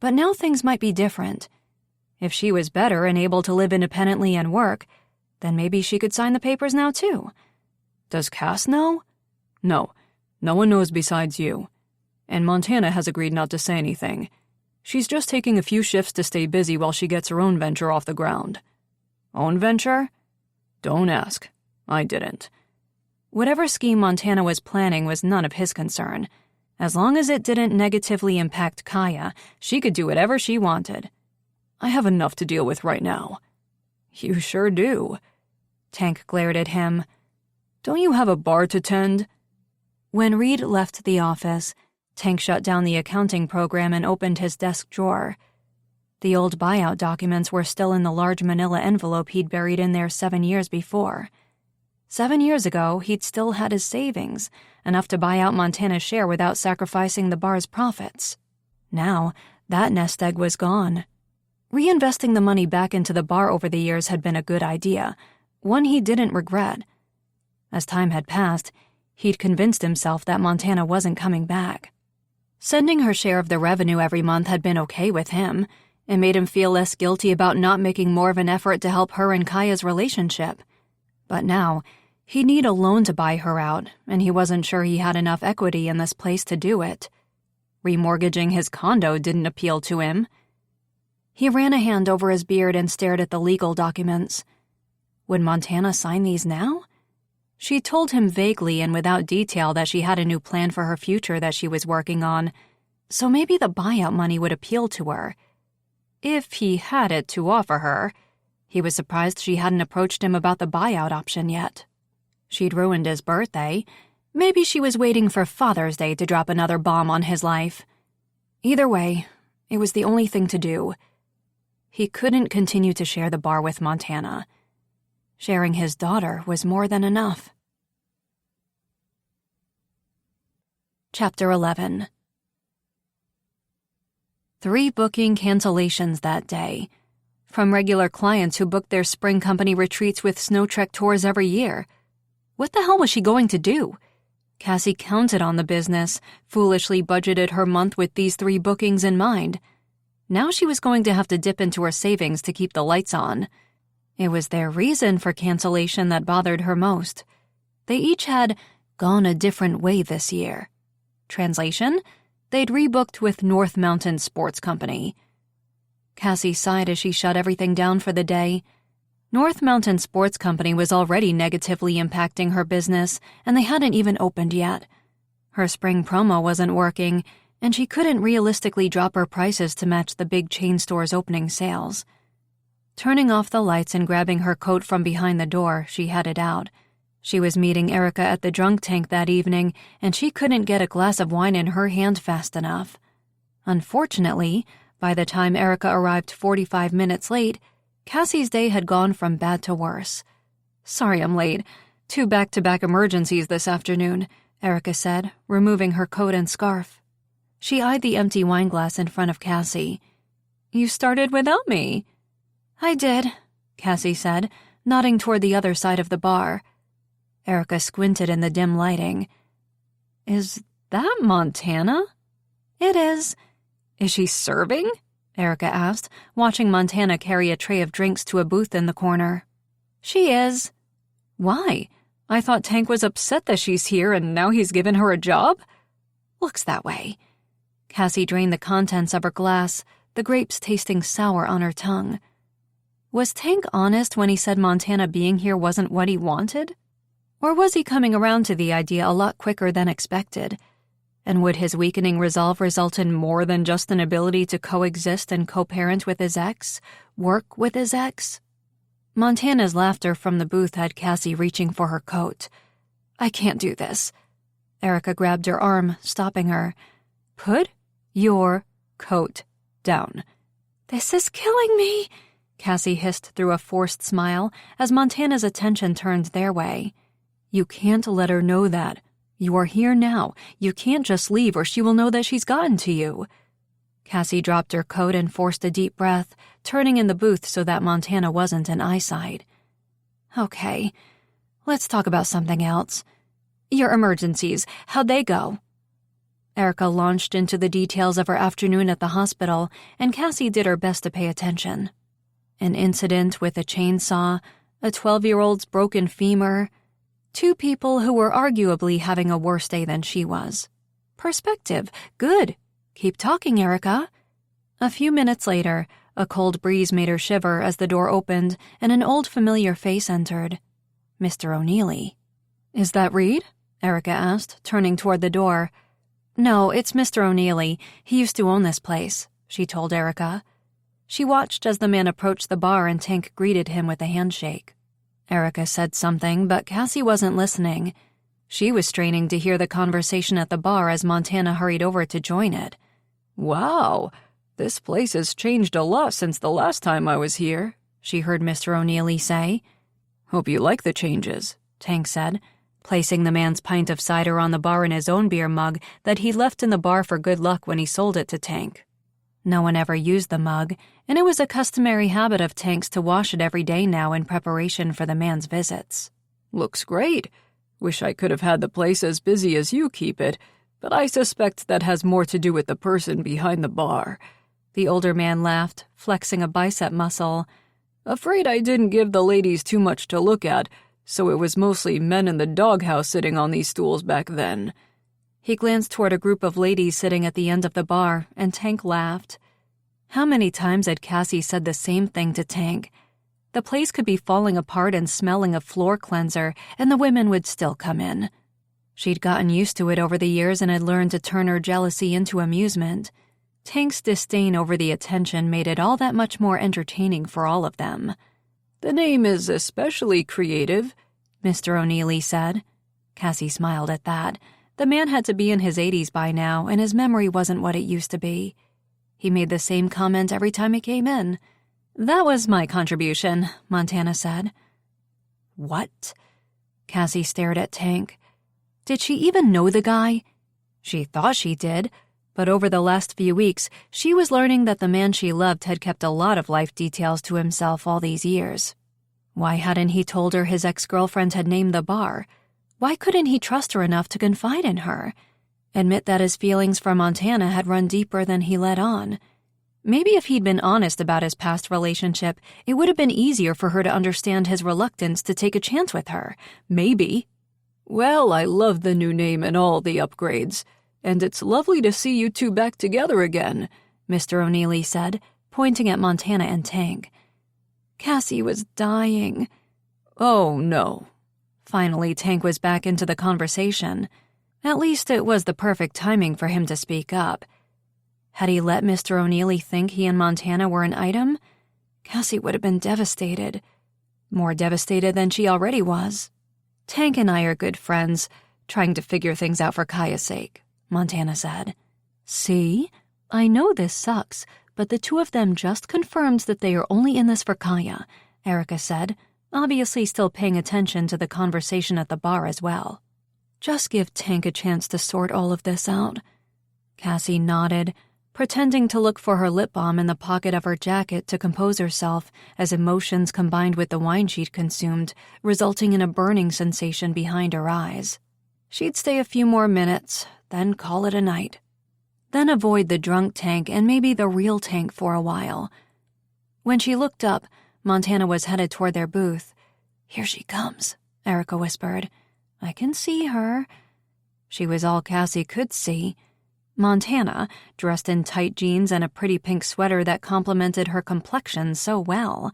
S1: But now things might be different. If she was better and able to live independently and work, then maybe she could sign the papers now too.
S3: "Does Cass know?" "No. No one knows besides you. And Montana has agreed not to say anything. She's just taking a few shifts to stay busy while she gets her own venture off the ground." "Own venture?" "Don't ask. I didn't."
S1: Whatever scheme Montana was planning was none of his concern. As long as it didn't negatively impact Kaya, she could do whatever she wanted.
S3: "I have enough to deal with right now."
S1: "You sure do." Tank glared at him.
S3: "Don't you have a bar to tend?"
S1: When Reed left the office, Tank shut down the accounting program and opened his desk drawer. The old buyout documents were still in the large manila envelope he'd buried in there 7 years before. 7 years ago, he'd still had his savings, enough to buy out Montana's share without sacrificing the bar's profits. Now, that nest egg was gone. Reinvesting the money back into the bar over the years had been a good idea, one he didn't regret. As time had passed, he'd convinced himself that Montana wasn't coming back. Sending her share of the revenue every month had been okay with him. It made him feel less guilty about not making more of an effort to help her and Kaya's relationship. But now, he'd need a loan to buy her out, and he wasn't sure he had enough equity in this place to do it. Remortgaging his condo didn't appeal to him. He ran a hand over his beard and stared at the legal documents. Would Montana sign these now? She told him vaguely and without detail that she had a new plan for her future that she was working on, so maybe the buyout money would appeal to her. If he had it to offer her. He was surprised she hadn't approached him about the buyout option yet. She'd ruined his birthday. Maybe she was waiting for Father's Day to drop another bomb on his life. Either way, it was the only thing to do. He couldn't continue to share the bar with Montana. Sharing his daughter was more than enough. Chapter 11. 3 booking cancellations that day. From regular clients who booked their spring company retreats with snow trek tours every year. What the hell was she going to do? Cassie counted on the business, foolishly budgeted her month with these 3 bookings in mind. Now she was going to have to dip into her savings to keep the lights on. It was their reason for cancellation that bothered her most. They each had gone a different way this year. Translation? They'd rebooked with North Mountain Sports Company. Cassie sighed as she shut everything down for the day. North Mountain Sports Company was already negatively impacting her business, and they hadn't even opened yet. Her spring promo wasn't working, and she couldn't realistically drop her prices to match the big chain store's opening sales. Turning off the lights and grabbing her coat from behind the door, she headed out. She was meeting Erica at the drunk tank that evening, and she couldn't get a glass of wine in her hand fast enough. Unfortunately, by the time Erica arrived 45 minutes late, Cassie's day had gone from bad to worse. "Sorry I'm late. 2 back-to-back emergencies this afternoon," Erica said, removing her coat and scarf. She eyed the empty wine glass in front of Cassie. "You started without me." "I did," Cassie said, nodding toward the other side of the bar. Erica squinted in the dim lighting. "Is that Montana?" "It is." "Is she serving?" Erica asked, watching Montana carry a tray of drinks to a booth in the corner. "She is." "Why? I thought Tank was upset that she's here and now he's given her a job?" "Looks that way." Cassie drained the contents of her glass, the grapes tasting sour on her tongue. Was Tank honest when he said Montana being here wasn't what he wanted? Or was he coming around to the idea a lot quicker than expected? And would his weakening resolve result in more than just an ability to coexist and co-parent with his ex, work with his ex? Montana's laughter from the booth had Cassie reaching for her coat. "I can't do this." Erica grabbed her arm, stopping her. "Put your coat down." "This is killing me," Cassie hissed through a forced smile as Montana's attention turned their way. "You can't let her know that. You are here now. You can't just leave or she will know that she's gotten to you." Cassie dropped her coat and forced a deep breath, turning in the booth so that Montana wasn't in eyesight. "Okay, let's talk about something else. Your emergencies, how'd they go?" Erica launched into the details of her afternoon at the hospital, and Cassie did her best to pay attention. An incident with a chainsaw, a 12-year-old's broken femur, 2 people who were arguably having a worse day than she was. Perspective. Good. Keep talking, Erica. A few minutes later, a cold breeze made her shiver as the door opened and an old familiar face entered. Mr. O'Neilly. "Is that Reed?" Erica asked, turning toward the door. "No, it's Mr. O'Neilly. He used to own this place," she told Erica. She watched as the man approached the bar and Tank greeted him with a handshake. Erica said something, but Cassie wasn't listening. She was straining to hear the conversation at the bar as Montana hurried over to join it. "Wow, this place has changed a lot since the last time I was here," she heard Mr. O'Neilly say. "Hope you like the changes," Tank said, placing the man's pint of cider on the bar in his own beer mug that he left in the bar for good luck when he sold it to Tank. No one ever used the mug, and it was a customary habit of Tank's to wash it every day now in preparation for the man's visits.
S3: Looks great. Wish I could have had the place as busy as you keep it, but I suspect that has more to do with the person behind the bar.
S1: The older man laughed, flexing a bicep muscle.
S3: Afraid I didn't give the ladies too much to look at, so it was mostly men in the doghouse sitting on these stools back then.
S1: He glanced toward a group of ladies sitting at the end of the bar, and Tank laughed. How many times had Cassie said the same thing to Tank? The place could be falling apart and smelling of floor cleanser, and the women would still come in. She'd gotten used to it over the years and had learned to turn her jealousy into amusement. Tank's disdain over the attention made it all that much more entertaining for all of them.
S3: The name is especially creative,
S1: Mr. O'Neilly said. Cassie smiled at that. The man had to be in his 80s by now, and his memory wasn't what it used to be. He made the same comment every time he came in. That was my contribution, Montana said. What? Cassie stared at Tank. Did she even know the guy? She thought she did, but over the last few weeks, she was learning that the man she loved had kept a lot of life details to himself all these years. Why hadn't he told her his ex-girlfriend had named the bar? Why couldn't he trust her enough to confide in her? Admit that his feelings for Montana had run deeper than he let on. Maybe if he'd been honest about his past relationship, it would have been easier for her to understand his reluctance to take a chance with her. Maybe.
S3: Well, I love the new name and all the upgrades, and it's lovely to see you two back together again,
S1: Mr. O'Neilly said, pointing at Montana and Tank. Cassie was dying.
S3: Oh, no.
S1: Finally, Tank was back into the conversation. At least it was the perfect timing for him to speak up. Had he let Mr. O'Neilly think he and Montana were an item? Cassie would have been devastated. More devastated than she already was. Tank and I are good friends, trying to figure things out for Kaya's sake, Montana said. See? I know this sucks, but the two of them just confirmed that they are only in this for Kaya, Erica said, obviously still paying attention to the conversation at the bar as well. Just give Tank a chance to sort all of this out. Cassie nodded, pretending to look for her lip balm in the pocket of her jacket to compose herself as emotions combined with the wine she'd consumed, resulting in a burning sensation behind her eyes. She'd stay a few more minutes, then call it a night. Then avoid the drunk Tank and maybe the real Tank for a while. When she looked up, Montana was headed toward their booth. Here she comes, Erica whispered. I can see her. She was all Cassie could see. Montana, dressed in tight jeans and a pretty pink sweater that complemented her complexion so well.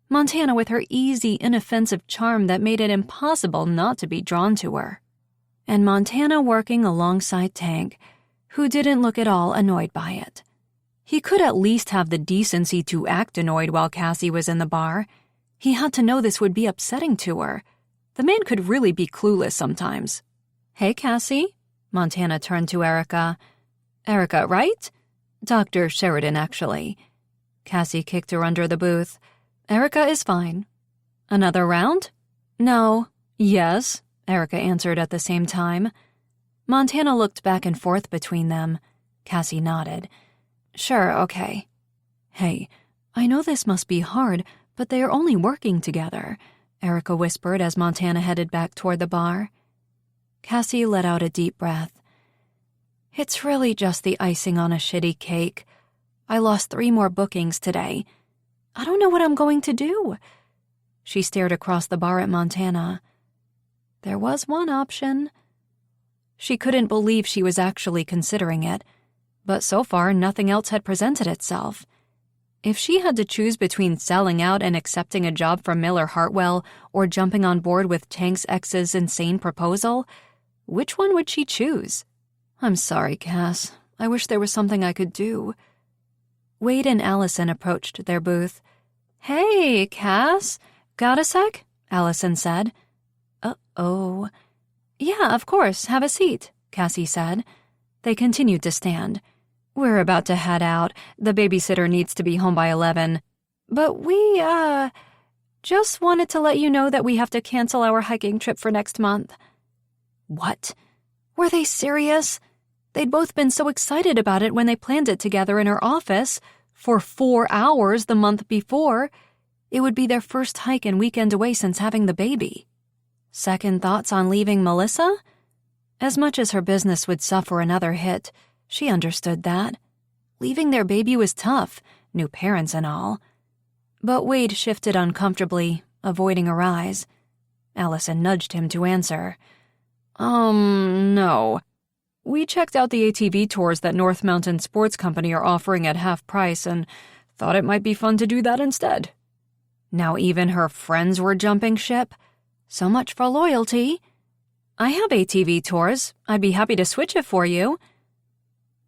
S1: Montana with her easy, inoffensive charm that made it impossible not to be drawn to her. And Montana working alongside Tank, who didn't look at all annoyed by it. He could at least have the decency to act annoyed while Cassie was in the bar. He had to know this would be upsetting to her. The man could really be clueless sometimes. Hey, Cassie. Montana turned to Erica. Erica, right? Dr. Sheridan, actually. Cassie kicked her under the booth. Erica is fine. Another round? No. Yes, Erica answered at the same time. Montana looked back and forth between them. Cassie nodded. Sure, okay. Hey, I know this must be hard, but they are only working together, Erica whispered as Montana headed back toward the bar. Cassie let out a deep breath. It's really just the icing on a shitty cake. I lost 3 more bookings today. I don't know what I'm going to do. She stared across the bar at Montana. There was one option. She couldn't believe she was actually considering it, but so far nothing else had presented itself. If she had to choose between selling out and accepting a job from Miller Hartwell or jumping on board with Tank's ex's insane proposal, which one would she choose? I'm sorry, Cass. I wish there was something I could do. Wade and Allison approached their booth. Hey, Cass. Got a sec? Allison said. Uh-oh. Yeah, of course. Have a seat, Cassie said. They continued to stand. We're about to head out. The babysitter needs to be home by 11. But we, just wanted to let you know that we have to cancel our hiking trip for next month. What? Were they serious? They'd both been so excited about it when they planned it together in her office for 4 hours the month before. It would be their first hike and weekend away since having the baby. Second thoughts on leaving Melissa? As much as her business would suffer another hit, she understood that. Leaving their baby was tough, new parents and all. But Wade shifted uncomfortably, avoiding a rise. Allison nudged him to answer. No. We checked out the ATV tours that North Mountain Sports Company are offering at half price and thought it might be fun to do that instead. Now even her friends were jumping ship. So much for loyalty. I have ATV tours. I'd be happy to switch it for you.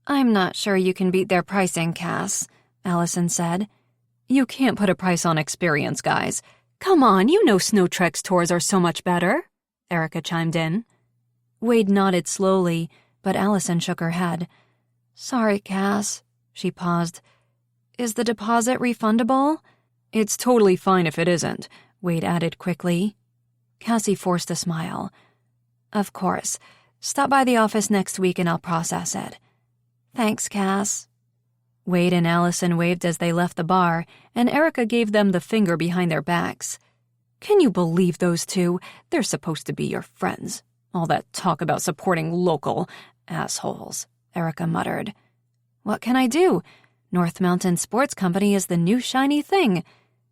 S1: I'm not sure you can beat their pricing, Cass, Allison said. You can't put a price on experience, guys. Come on, you know Snow Trek's tours are so much better, Erica chimed in. Wade nodded slowly, but Allison shook her head. Sorry, Cass. She paused. Is the deposit refundable? It's totally fine if it isn't, Wade added quickly. Cassie forced a smile. Of course. Stop by the office next week and I'll process it. Thanks, Cass. Wade and Allison waved as they left the bar, and Erica gave them the finger behind their backs. Can you believe those two? They're supposed to be your friends. All that talk about supporting local assholes, Erica muttered. What can I do? North Mountain Sports Company is the new shiny thing.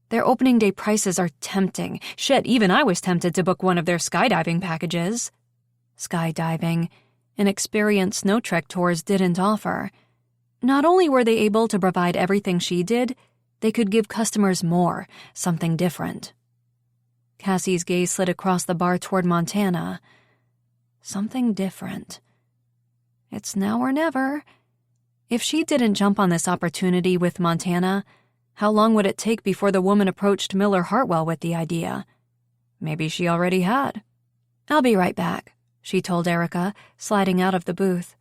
S1: Their opening day prices are tempting. Shit, even I was tempted to book one of their skydiving packages. Skydiving, an experience Snow Trek Tours didn't offer. Not only were they able to provide everything she did, they could give customers more, something different. Cassie's gaze slid across the bar toward Montana. Something different. It's now or never. If she didn't jump on this opportunity with Montana, how long would it take before the woman approached Miller Hartwell with the idea? Maybe she already had. I'll be right back, she told Erica, sliding out of the booth.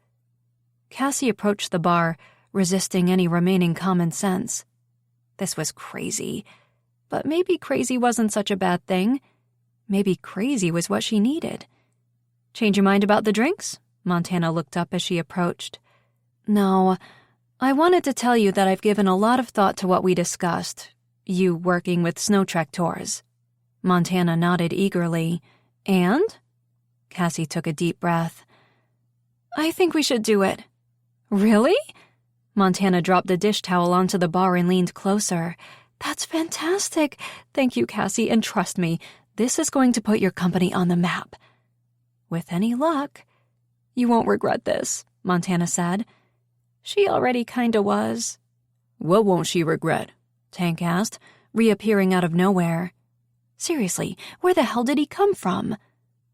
S1: Cassie approached the bar, resisting any remaining common sense. This was crazy. But maybe crazy wasn't such a bad thing. Maybe crazy was what she needed. Change your mind about the drinks? Montana looked up as she approached. No, I wanted to tell you that I've given a lot of thought to what we discussed, you working with Snow Trek Tours. Montana nodded eagerly. And? Cassie took a deep breath. I think we should do it. Really? Montana dropped the dish towel onto the bar and leaned closer. That's fantastic. Thank you, Cassie, and trust me, this is going to put your company on the map. With any luck. You won't regret this, Montana said. She already kinda was. What won't she regret? Tank asked, reappearing out of nowhere. Seriously, where the hell did he come from?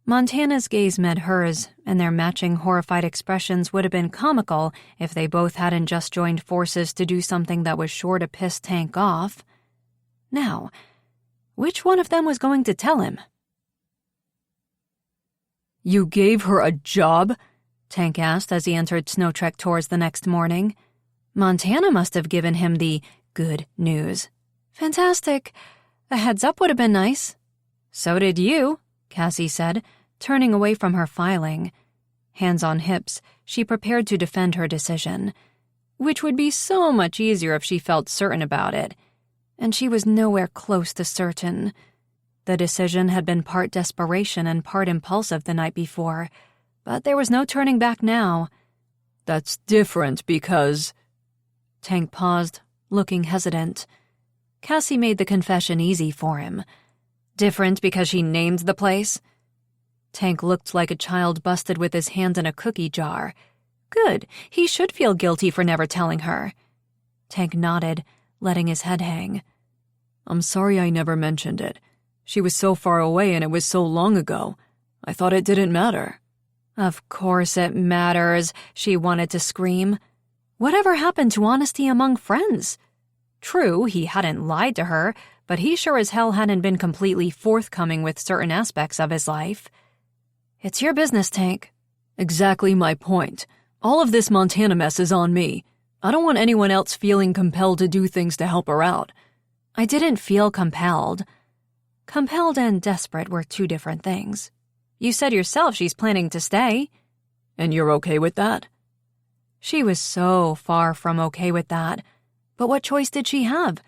S1: Montana's gaze met hers, and their matching horrified expressions would have been comical if they both hadn't just joined forces to do something that was sure to piss Tank off. Now, which one of them was going to tell him? You gave her a job? Tank asked as he entered Snow Trek Tours the next morning. Montana must have given him the good news. Fantastic. A heads up would have been nice. So did you, Cassie said, turning away from her filing. Hands on hips, she prepared to defend her decision, which would be so much easier if she felt certain about it. And she was nowhere close to certain. The decision had been part desperation and part impulsive the night before, but there was no turning back now. That's different because... Tank paused, looking hesitant. Cassie made the confession easy for him. Different because she named the place? Tank looked like a child busted with his hand in a cookie jar. Good, he should feel guilty for never telling her. Tank nodded, letting his head hang. I'm sorry I never mentioned it. She was so far away and it was so long ago. I thought it didn't matter. Of course it matters, she wanted to scream. Whatever happened to honesty among friends? True, he hadn't lied to her, but he sure as hell hadn't been completely forthcoming with certain aspects of his life. It's your business, Tank. Exactly my point. All of this Montana mess is on me. I don't want anyone else feeling compelled to do things to help her out. I didn't feel compelled. Compelled and desperate were two different things. You said yourself she's planning to stay. And you're okay with that?
S2: She was so far from okay with that. But what choice did she have?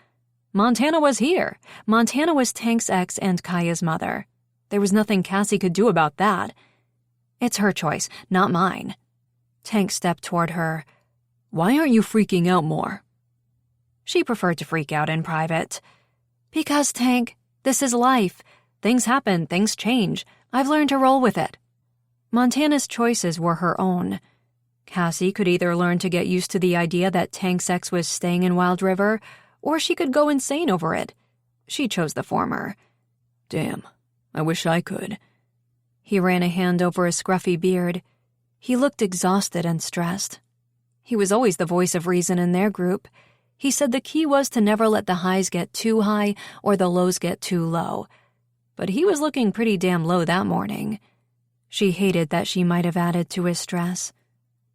S2: Montana was here. Montana was Tank's ex and Kaya's mother. There was nothing Cassie could do about that. It's her choice, not mine. Tank stepped toward her.
S3: Why aren't you freaking out more?
S2: She preferred to freak out in private. Because, Tank, this is life. Things happen, things change. I've learned to roll with it. Montana's choices were her own. Cassie could either learn to get used to the idea that Tank's ex was staying in Wild River, or she could go insane over it. She chose the former.
S3: Damn, I wish I could.
S2: He ran a hand over his scruffy beard. He looked exhausted and stressed. He was always the voice of reason in their group. He said the key was to never let the highs get too high or the lows get too low. But he was looking pretty damn low that morning. She hated that she might have added to his stress.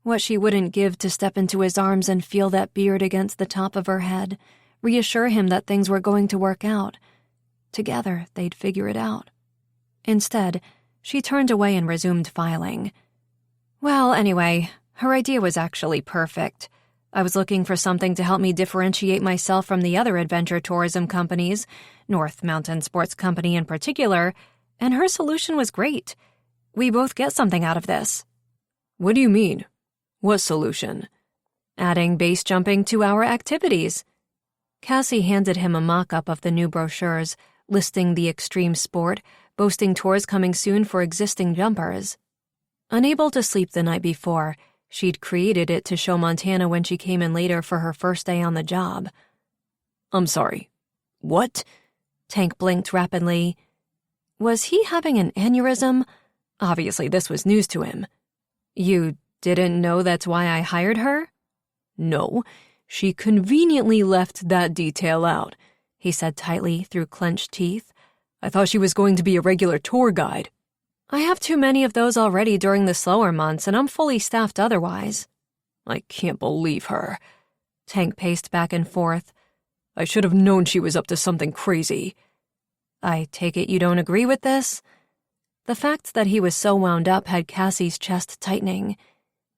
S2: What she wouldn't give to step into his arms and feel that beard against the top of her head, reassure him that things were going to work out. Together, they'd figure it out. Instead, she turned away and resumed filing. Well, anyway, her idea was actually perfect. I was looking for something to help me differentiate myself from the other adventure tourism companies, North Mountain Sports Company in particular, and her solution was great. We both get something out of this.
S3: What do you mean? What solution?
S2: Adding base jumping to our activities. Cassie handed him a mock-up of the new brochures, listing the extreme sport, boasting tours coming soon for existing jumpers. Unable to sleep the night before, she'd created it to show Montana when she came in later for her first day on the job.
S3: I'm sorry. What?
S2: Tank blinked rapidly. Was he having an aneurysm? Obviously, this was news to him. You didn't know that's why I hired her?
S3: No, she conveniently left that detail out, he said tightly through clenched teeth. I thought she was going to be a regular tour guide.
S2: I have too many of those already during the slower months, and I'm fully staffed otherwise.
S3: I can't believe her. Tank paced back and forth. I should have known she was up to something crazy.
S2: I take it you don't agree with this? The fact that he was so wound up had Cassie's chest tightening.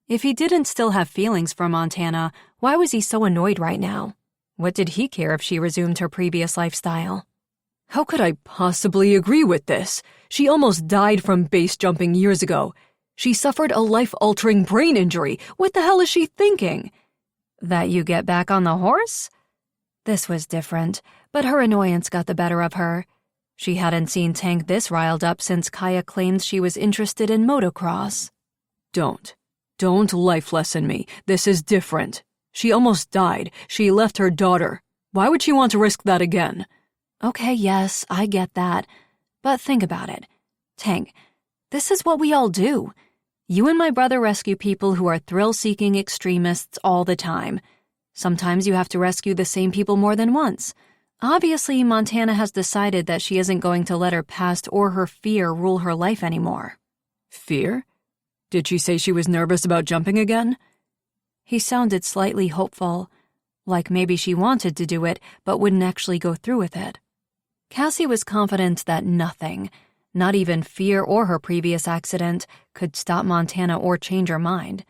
S2: If he didn't still have feelings for Montana, why was he so annoyed right now? What did he care if she resumed her previous lifestyle?
S3: How could I possibly agree with this? She almost died from base jumping years ago. She suffered a life-altering brain injury. What the hell is she thinking?
S2: That you get back on the horse? This was different, but her annoyance got the better of her. She hadn't seen Tank this riled up since Kaya claimed she was interested in motocross.
S3: Don't life lesson me. This is different. She almost died. She left her daughter. Why would she want to risk that again?
S2: Okay, yes, I get that. But think about it. Tank, this is what we all do. You and my brother rescue people who are thrill-seeking extremists all the time. Sometimes you have to rescue the same people more than once. Obviously, Montana has decided that she isn't going to let her past or her fear rule her life anymore.
S3: Fear? Did she say she was nervous about jumping again?
S2: He sounded slightly hopeful, like maybe she wanted to do it but wouldn't actually go through with it. Cassie was confident that nothing, not even fear or her previous accident, could stop Montana or change her mind.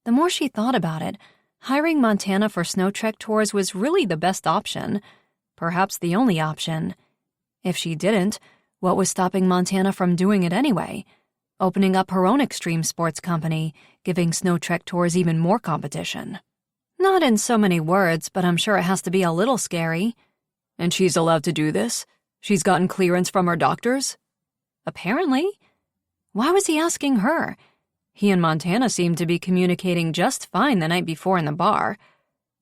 S2: The more she thought about it, hiring Montana for snow trek tours was really the best option, perhaps the only option. If she didn't, what was stopping Montana from doing it anyway? Opening up her own extreme sports company, giving snow trek tours even more competition. Not in so many words, but I'm sure it has to be a little scary.
S3: And she's allowed to do this? She's gotten clearance from her doctors?
S2: Apparently. Why was he asking her? He and Montana seemed to be communicating just fine the night before in the bar.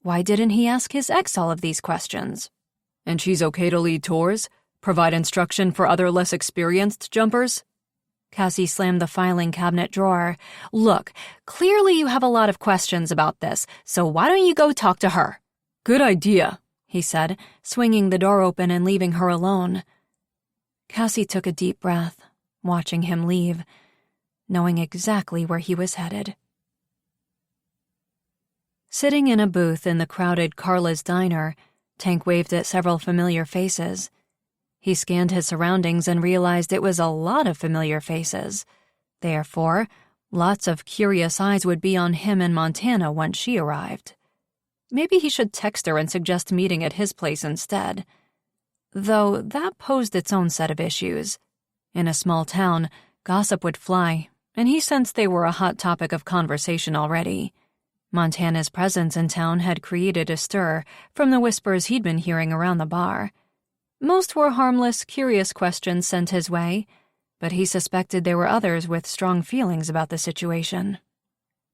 S2: Why didn't he ask his ex all of these questions?
S3: And she's okay to lead tours? Provide instruction for other less experienced jumpers?
S2: Cassie slammed the filing cabinet drawer. Look, clearly you have a lot of questions about this, so why don't you go talk to her?
S3: Good idea,
S2: he said, swinging the door open and leaving her alone. Cassie took a deep breath, watching him leave, knowing exactly where he was headed. Sitting in a booth in the crowded Carla's diner, Tank waved at several familiar faces. He scanned his surroundings and realized it was a lot of familiar faces. Therefore,
S1: Lots of curious eyes would be on him and Montana once she arrived. Maybe he should text her and suggest meeting at his place instead. Though that posed its own set of issues. In a small town, gossip would fly, and he sensed they were a hot topic of conversation already. Montana's presence in town had created a stir from the whispers he'd been hearing around the bar. Most were harmless, curious questions sent his way, but he suspected there were others with strong feelings about the situation.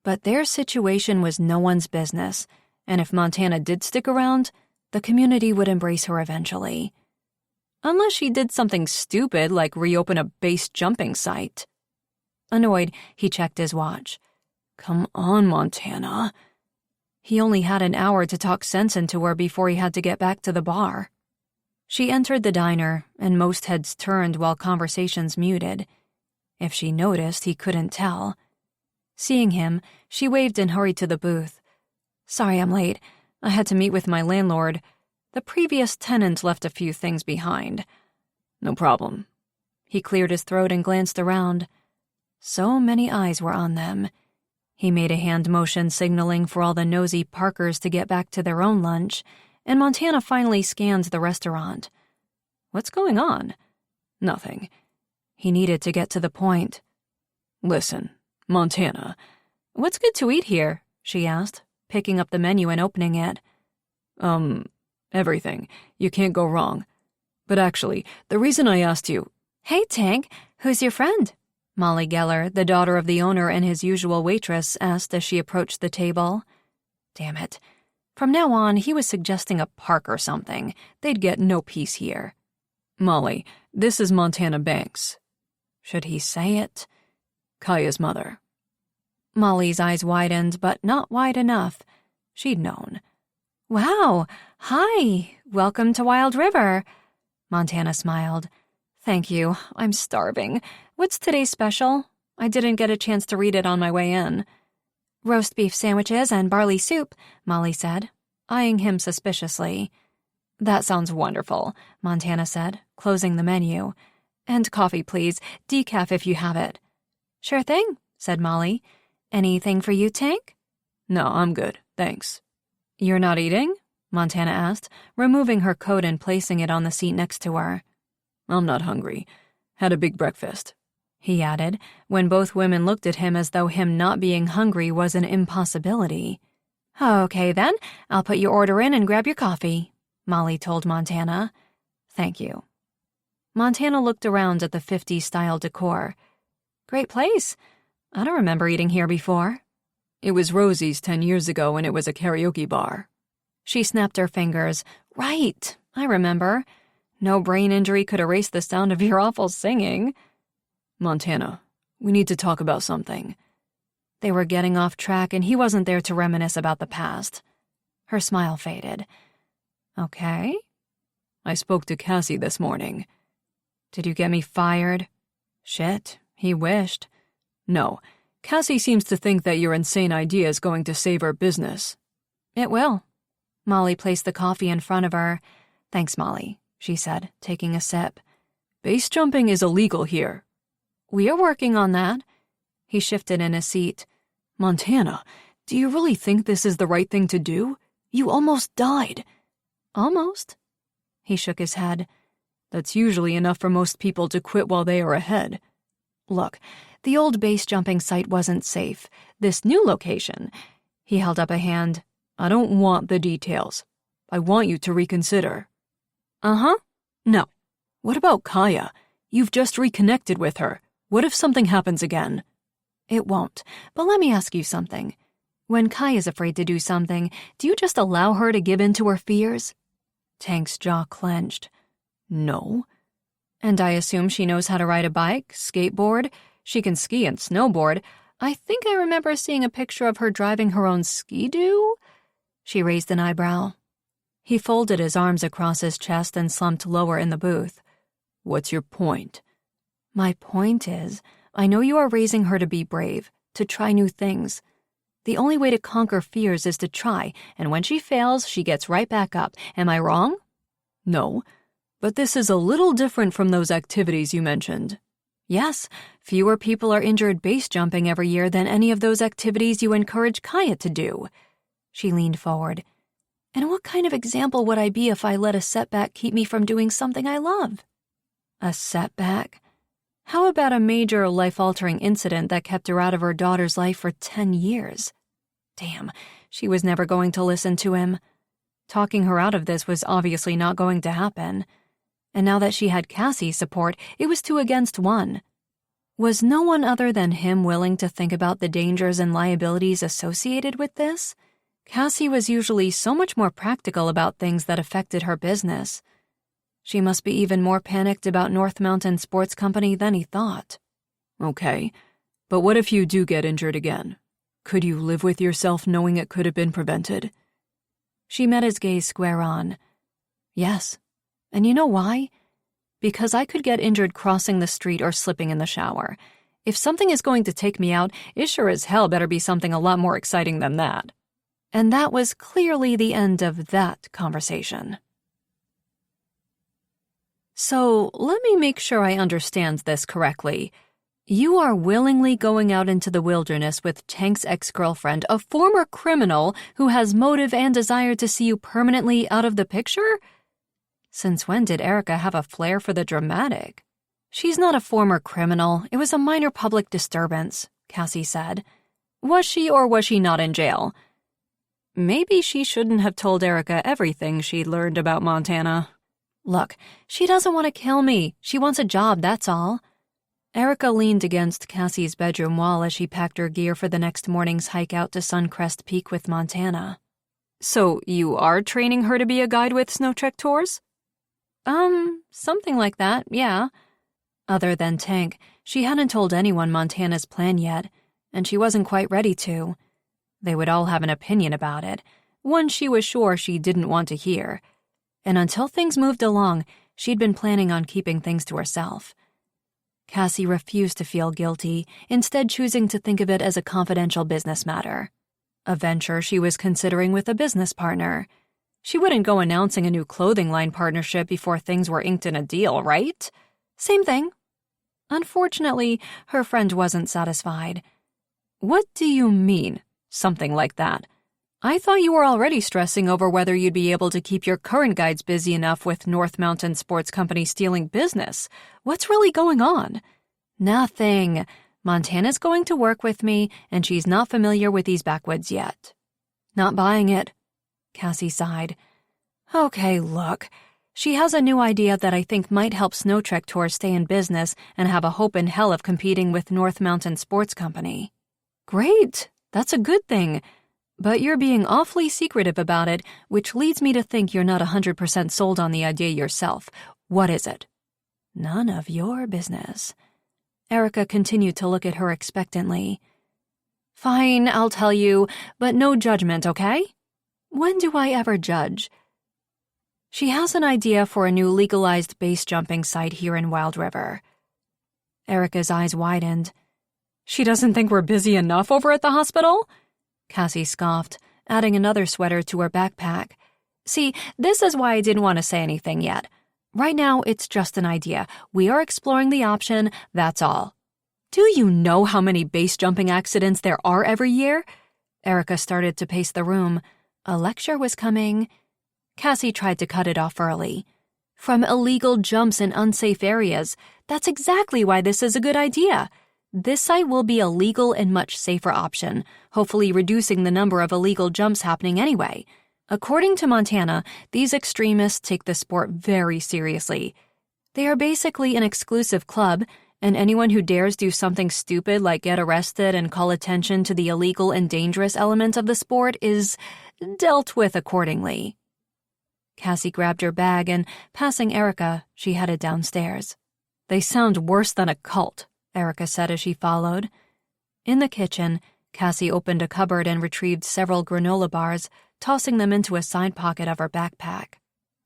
S1: But their situation was no one's business, and if Montana did stick around, the community would embrace her eventually. Unless she did something stupid like reopen a base jumping site. Annoyed, he checked his watch. Come on, Montana. He only had an hour to talk sense into her before he had to get back to the bar. She entered the diner, and most heads turned while conversations muted. If she noticed, he couldn't tell. Seeing him, she waved and hurried to the booth. Sorry I'm late. I had to meet with my landlord. The previous tenant left a few things behind. No problem. He cleared his throat and glanced around. So many eyes were on them. He made a hand motion signaling for all the nosy Parkers to get back to their own lunch, and Montana finally scanned the restaurant. What's going on? Nothing. He needed to get to the point. Listen, Montana. What's good to eat here? She asked, picking up the menu and opening it. Everything. You can't go wrong. But actually, the reason I asked you— Hey, Tank, who's your friend? Molly Geller, the daughter of the owner and his usual waitress, asked as she approached the table. Damn it. From now on, he was suggesting a park or something. They'd get no peace here. Molly, this is Montana Banks. Should he say it? Kaya's mother. Molly's eyes widened, but not wide enough. She'd known. Wow, hi, welcome to Wild River. Montana smiled. Thank you, I'm starving. What's today's special? I didn't get a chance to read it on my way in. Roast beef sandwiches and barley soup, Molly said, eyeing him suspiciously. That sounds wonderful, Montana said, closing the menu. And coffee, please, decaf if you have it. Sure thing, said Molly. Anything for you, Tank? No, I'm good, thanks. You're not eating? Montana asked, removing her coat and placing it on the seat next to her. I'm not hungry. Had a big breakfast, he added, when both women looked at him as though him not being hungry was an impossibility. Okay, then, I'll put your order in and grab your coffee, Molly told Montana. Thank you. Montana looked around at the 50s-style decor. Great place. I don't remember eating here before. It was Rosie's 10 years ago and it was a karaoke bar. She snapped her fingers. Right, I remember. No brain injury could erase the sound of your awful singing. Montana, we need to talk about something. They were getting off track and he wasn't there to reminisce about the past. Her smile faded. Okay. I spoke to Cassie this morning. Did you get me fired? Shit, he wished. No, Cassie seems to think that your insane idea is going to save her business. It will. Molly placed the coffee in front of her. Thanks, Molly, she said, taking a sip. Base jumping is illegal here. We are working on that. He shifted in his seat. Montana, do you really think this is the right thing to do? You almost died. Almost. He shook his head. That's usually enough for most people to quit while they are ahead. Look, the old base jumping site wasn't safe. This new location. He held up a hand. I don't want the details. I want you to reconsider. Uh-huh. No. What about Kaya? You've just reconnected with her. What if something happens again? It won't. But let me ask you something. When Kaya's afraid to do something, do you just allow her to give in to her fears? Tank's jaw clenched. No. And I assume she knows how to ride a bike, skateboard. She can ski and snowboard. I think I remember seeing a picture of her driving her own ski-doo. She raised an eyebrow. He folded his arms across his chest and slumped lower in the booth. What's your point? My point is, I know you are raising her to be brave, to try new things. The only way to conquer fears is to try, and when she fails, she gets right back up. Am I wrong? No, but this is a little different from those activities you mentioned. Yes, fewer people are injured base jumping every year than any of those activities you encourage Kaya to do. She leaned forward. And what kind of example would I be if I let a setback keep me from doing something I love? A setback? How about a major life-altering incident that kept her out of her daughter's life for 10 years? Damn, she was never going to listen to him. Talking her out of this was obviously not going to happen. And now that she had Cassie's support, it was 2 against 1. Was no one other than him willing to think about the dangers and liabilities associated with this? Cassie was usually so much more practical about things that affected her business. She must be even more panicked about North Mountain Sports Company than he thought.
S3: Okay, but what if you do get injured again? Could you live with yourself knowing it could have been prevented?
S1: She met his gaze square on. Yes. And you know why? Because I could get injured crossing the street or slipping in the shower. If something is going to take me out, it sure as hell better be something a lot more exciting than that. And that was clearly the end of that conversation. So, let me make sure I understand this correctly. You are willingly going out into the wilderness with Tank's ex-girlfriend, a former criminal who has motive and desire to see you permanently out of the picture? Since when did Erica have a flair for the dramatic? She's not a former criminal. It was a minor public disturbance, Cassie said. Was she or was she not in jail? Maybe she shouldn't have told Erica everything she'd learned about Montana. Look, she doesn't want to kill me. She wants a job, that's all. Erica leaned against Cassie's bedroom wall as she packed her gear for the next morning's hike out to Suncrest Peak with Montana.
S3: So you are training her to be a guide with Snow Trek tours?
S1: Something like that, yeah. Other than Tank, she hadn't told anyone Montana's plan yet, and she wasn't quite ready to. They would all have an opinion about it, one she was sure she didn't want to hear. And until things moved along, she'd been planning on keeping things to herself. Cassie refused to feel guilty, instead choosing to think of it as a confidential business matter. A venture she was considering with a business partner. She wouldn't go announcing a new clothing line partnership before things were inked in a deal, right? Same thing. Unfortunately, her friend wasn't satisfied.
S3: What do you mean? Something like that. I thought you were already stressing over whether you'd be able to keep your current guides busy enough with North Mountain Sports Company stealing business. What's really going on?
S1: Nothing. Montana's going to work with me, and she's not familiar with these backwoods yet.
S3: Not buying it.
S1: Cassie sighed. Okay, look. She has a new idea that I think might help Snow Trek Tours stay in business and have a hope in hell of competing with North Mountain Sports Company.
S3: Great. That's a good thing. But you're being awfully secretive about it, which leads me to think you're not 100% sold on the idea yourself. What is it?
S1: None of your business. Erica continued to look at her expectantly.
S3: Fine, I'll tell you, but no judgment, okay?
S1: When do I ever judge? She has an idea for a new legalized base jumping site here in Wild River.
S3: Erica's eyes widened. She doesn't think we're busy enough over at the hospital?
S1: Cassie scoffed, adding another sweater to her backpack. See, this is why I didn't want to say anything yet. Right now, it's just an idea. We are exploring the option, that's all.
S3: Do you know how many base jumping accidents there are every year?
S1: Erica started to pace the room. A lecture was coming. Cassie tried to cut it off early. From illegal jumps in unsafe areas. That's exactly why this is a good idea. This site will be a legal and much safer option, hopefully reducing the number of illegal jumps happening anyway. According to Montana, these extremists take the sport very seriously. They are basically an exclusive club, and anyone who dares do something stupid like get arrested and call attention to the illegal and dangerous element of the sport is dealt with accordingly. Cassie grabbed her bag and, passing Erica, she headed downstairs.
S3: They sound worse than a cult,
S1: Erica said as she followed. In the kitchen, Cassie opened a cupboard and retrieved several granola bars, tossing them into a side pocket of her backpack.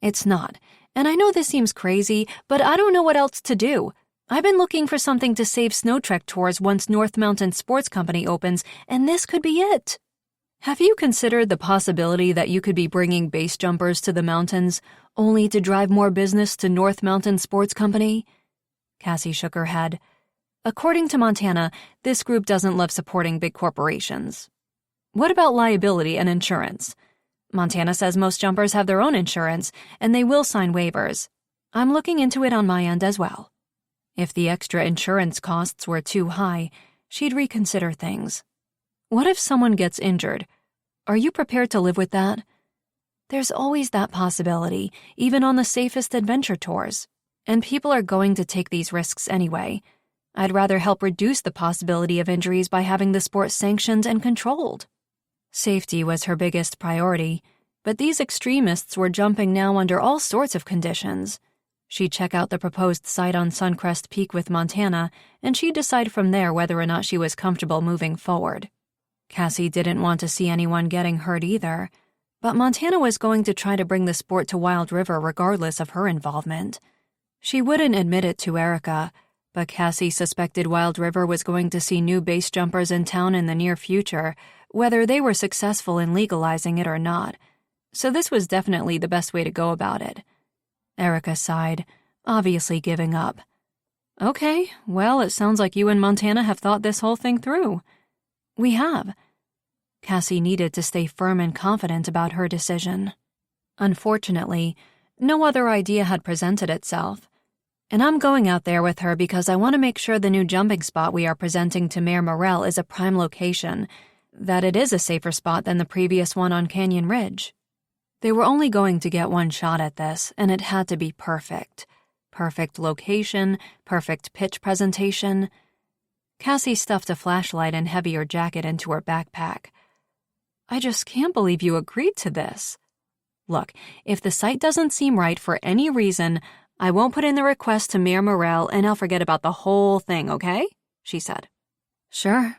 S1: It's not, and I know this seems crazy, but I don't know what else to do. I've been looking for something to save Snow Trek Tours once North Mountain Sports Company opens, and this could be it.
S3: Have you considered the possibility that you could be bringing base jumpers to the mountains, only to drive more business to North Mountain Sports Company?
S1: Cassie shook her head. According to Montana, this group doesn't love supporting big corporations. What about liability and insurance? Montana says most jumpers have their own insurance, and they will sign waivers. I'm looking into it on my end as well. If the extra insurance costs were too high, she'd reconsider things. What if someone gets injured? Are you prepared to live with that? There's always that possibility, even on the safest adventure tours. And people are going to take these risks anyway. I'd rather help reduce the possibility of injuries by having the sport sanctioned and controlled. Safety was her biggest priority, but these extremists were jumping now under all sorts of conditions. She'd check out the proposed site on Suncrest Peak with Montana, and she'd decide from there whether or not she was comfortable moving forward. Cassie didn't want to see anyone getting hurt either, but Montana was going to try to bring the sport to Wild River regardless of her involvement. She wouldn't admit it to Erica, but Cassie suspected Wild River was going to see new base jumpers in town in the near future, whether they were successful in legalizing it or not. So this was definitely the best way to go about it. Erica sighed, obviously giving up. Okay, well, it sounds like you and Montana have thought this whole thing through. We have. Cassie needed to stay firm and confident about her decision. Unfortunately, no other idea had presented itself. And I'm going out there with her because I want to make sure the new jumping spot we are presenting to Mayor Morrell is a prime location, that it is a safer spot than the previous one on Canyon Ridge. They were only going to get one shot at this, and it had to be perfect. Perfect location, perfect pitch presentation. Cassie stuffed a flashlight and heavier jacket into her backpack. I just can't believe you agreed to this. Look, if the site doesn't seem right for any reason, I won't put in the request to Mayor Morrell and I'll forget about the whole thing, okay? She said. Sure.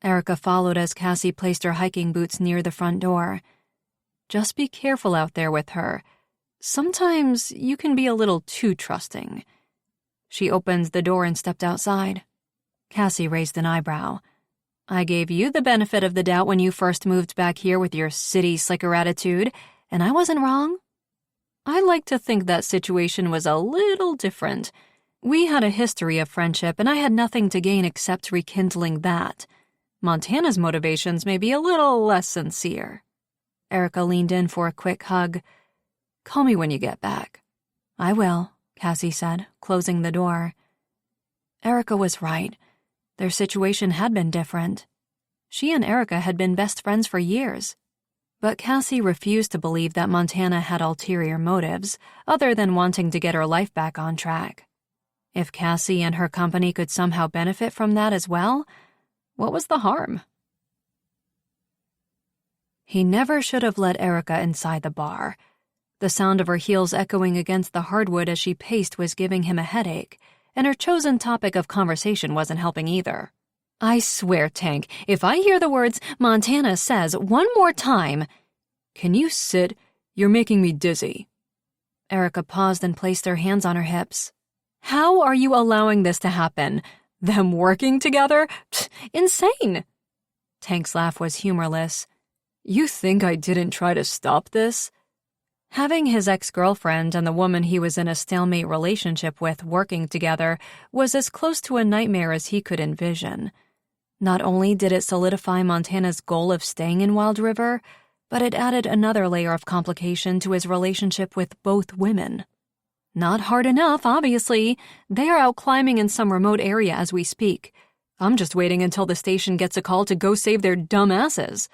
S1: Erica followed as Cassie placed her hiking boots near the front door. Just be careful out there with her. Sometimes you can be a little too trusting. She opened the door and stepped outside. Cassie raised an eyebrow. I gave you the benefit of the doubt when you first moved back here with your city slicker attitude, and I wasn't wrong. I like to think that situation was a little different. We had a history of friendship, and I had nothing to gain except rekindling that. Montana's motivations may be a little less sincere. Erica leaned in for a quick hug. Call me when you get back. I will, Cassie said, closing the door. Erica was right. Their situation had been different. She and Erica had been best friends for years. But Cassie refused to believe that Montana had ulterior motives, other than wanting to get her life back on track. If Cassie and her company could somehow benefit from that as well, what was the harm? He never should have let Erica inside the bar. The sound of her heels echoing against the hardwood as she paced was giving him a headache, and her chosen topic of conversation wasn't helping either. I swear, Tank, if I hear the words Montana says one more time— Can you sit? You're making me dizzy. Erica paused and placed her hands on her hips. How are you allowing this to happen? Them working together? Pfft, insane! Tank's laugh was humorless. You think I didn't try to stop this? Having his ex-girlfriend and the woman he was in a stalemate relationship with working together was as close to a nightmare as he could envision. Not only did it solidify Montana's goal of staying in Wild River, but it added another layer of complication to his relationship with both women. Not hard enough, obviously. They are out climbing in some remote area as we speak. I'm just waiting until the station gets a call to go save their dumb asses.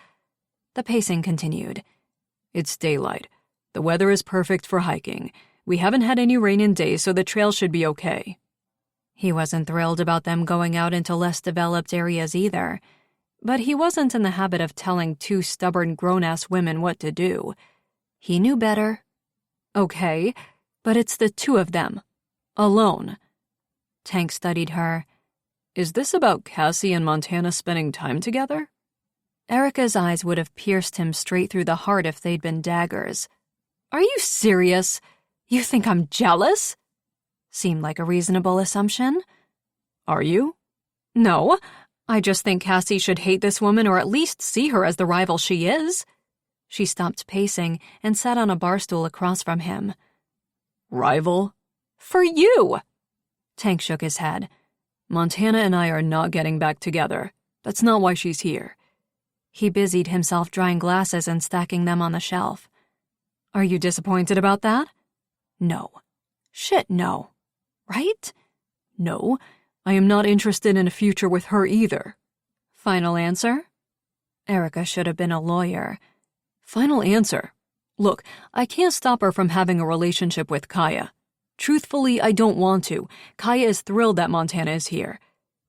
S1: The pacing continued. It's daylight. The weather is perfect for hiking. We haven't had any rain in days, so the trail should be okay. He wasn't thrilled about them going out into less developed areas either, but he wasn't in the habit of telling two stubborn grown-ass women what to do. He knew better. Okay, but it's the two of them. Alone. Tank studied her. Is this about Cassie and Montana spending time together? Erica's eyes would have pierced him straight through the heart if they'd been daggers. Are you serious? You think I'm jealous? Seemed like a reasonable assumption. Are you? No, I just think Cassie should hate this woman or at least see her as the rival she is. She stopped pacing and sat on a bar stool across from him. Rival? For you! Tank shook his head.
S3: Montana and I are not getting back together. That's not why she's here.
S1: He busied himself drying glasses and stacking them on the shelf. Are you disappointed about that?
S3: No.
S1: Shit, no. Right?
S3: No, I am not interested in a future with her either.
S1: Final answer? Erica should have been a lawyer.
S3: Final answer. Look, I can't stop her from having a relationship with Kaya. Truthfully, I don't want to. Kaya is thrilled that Montana is here.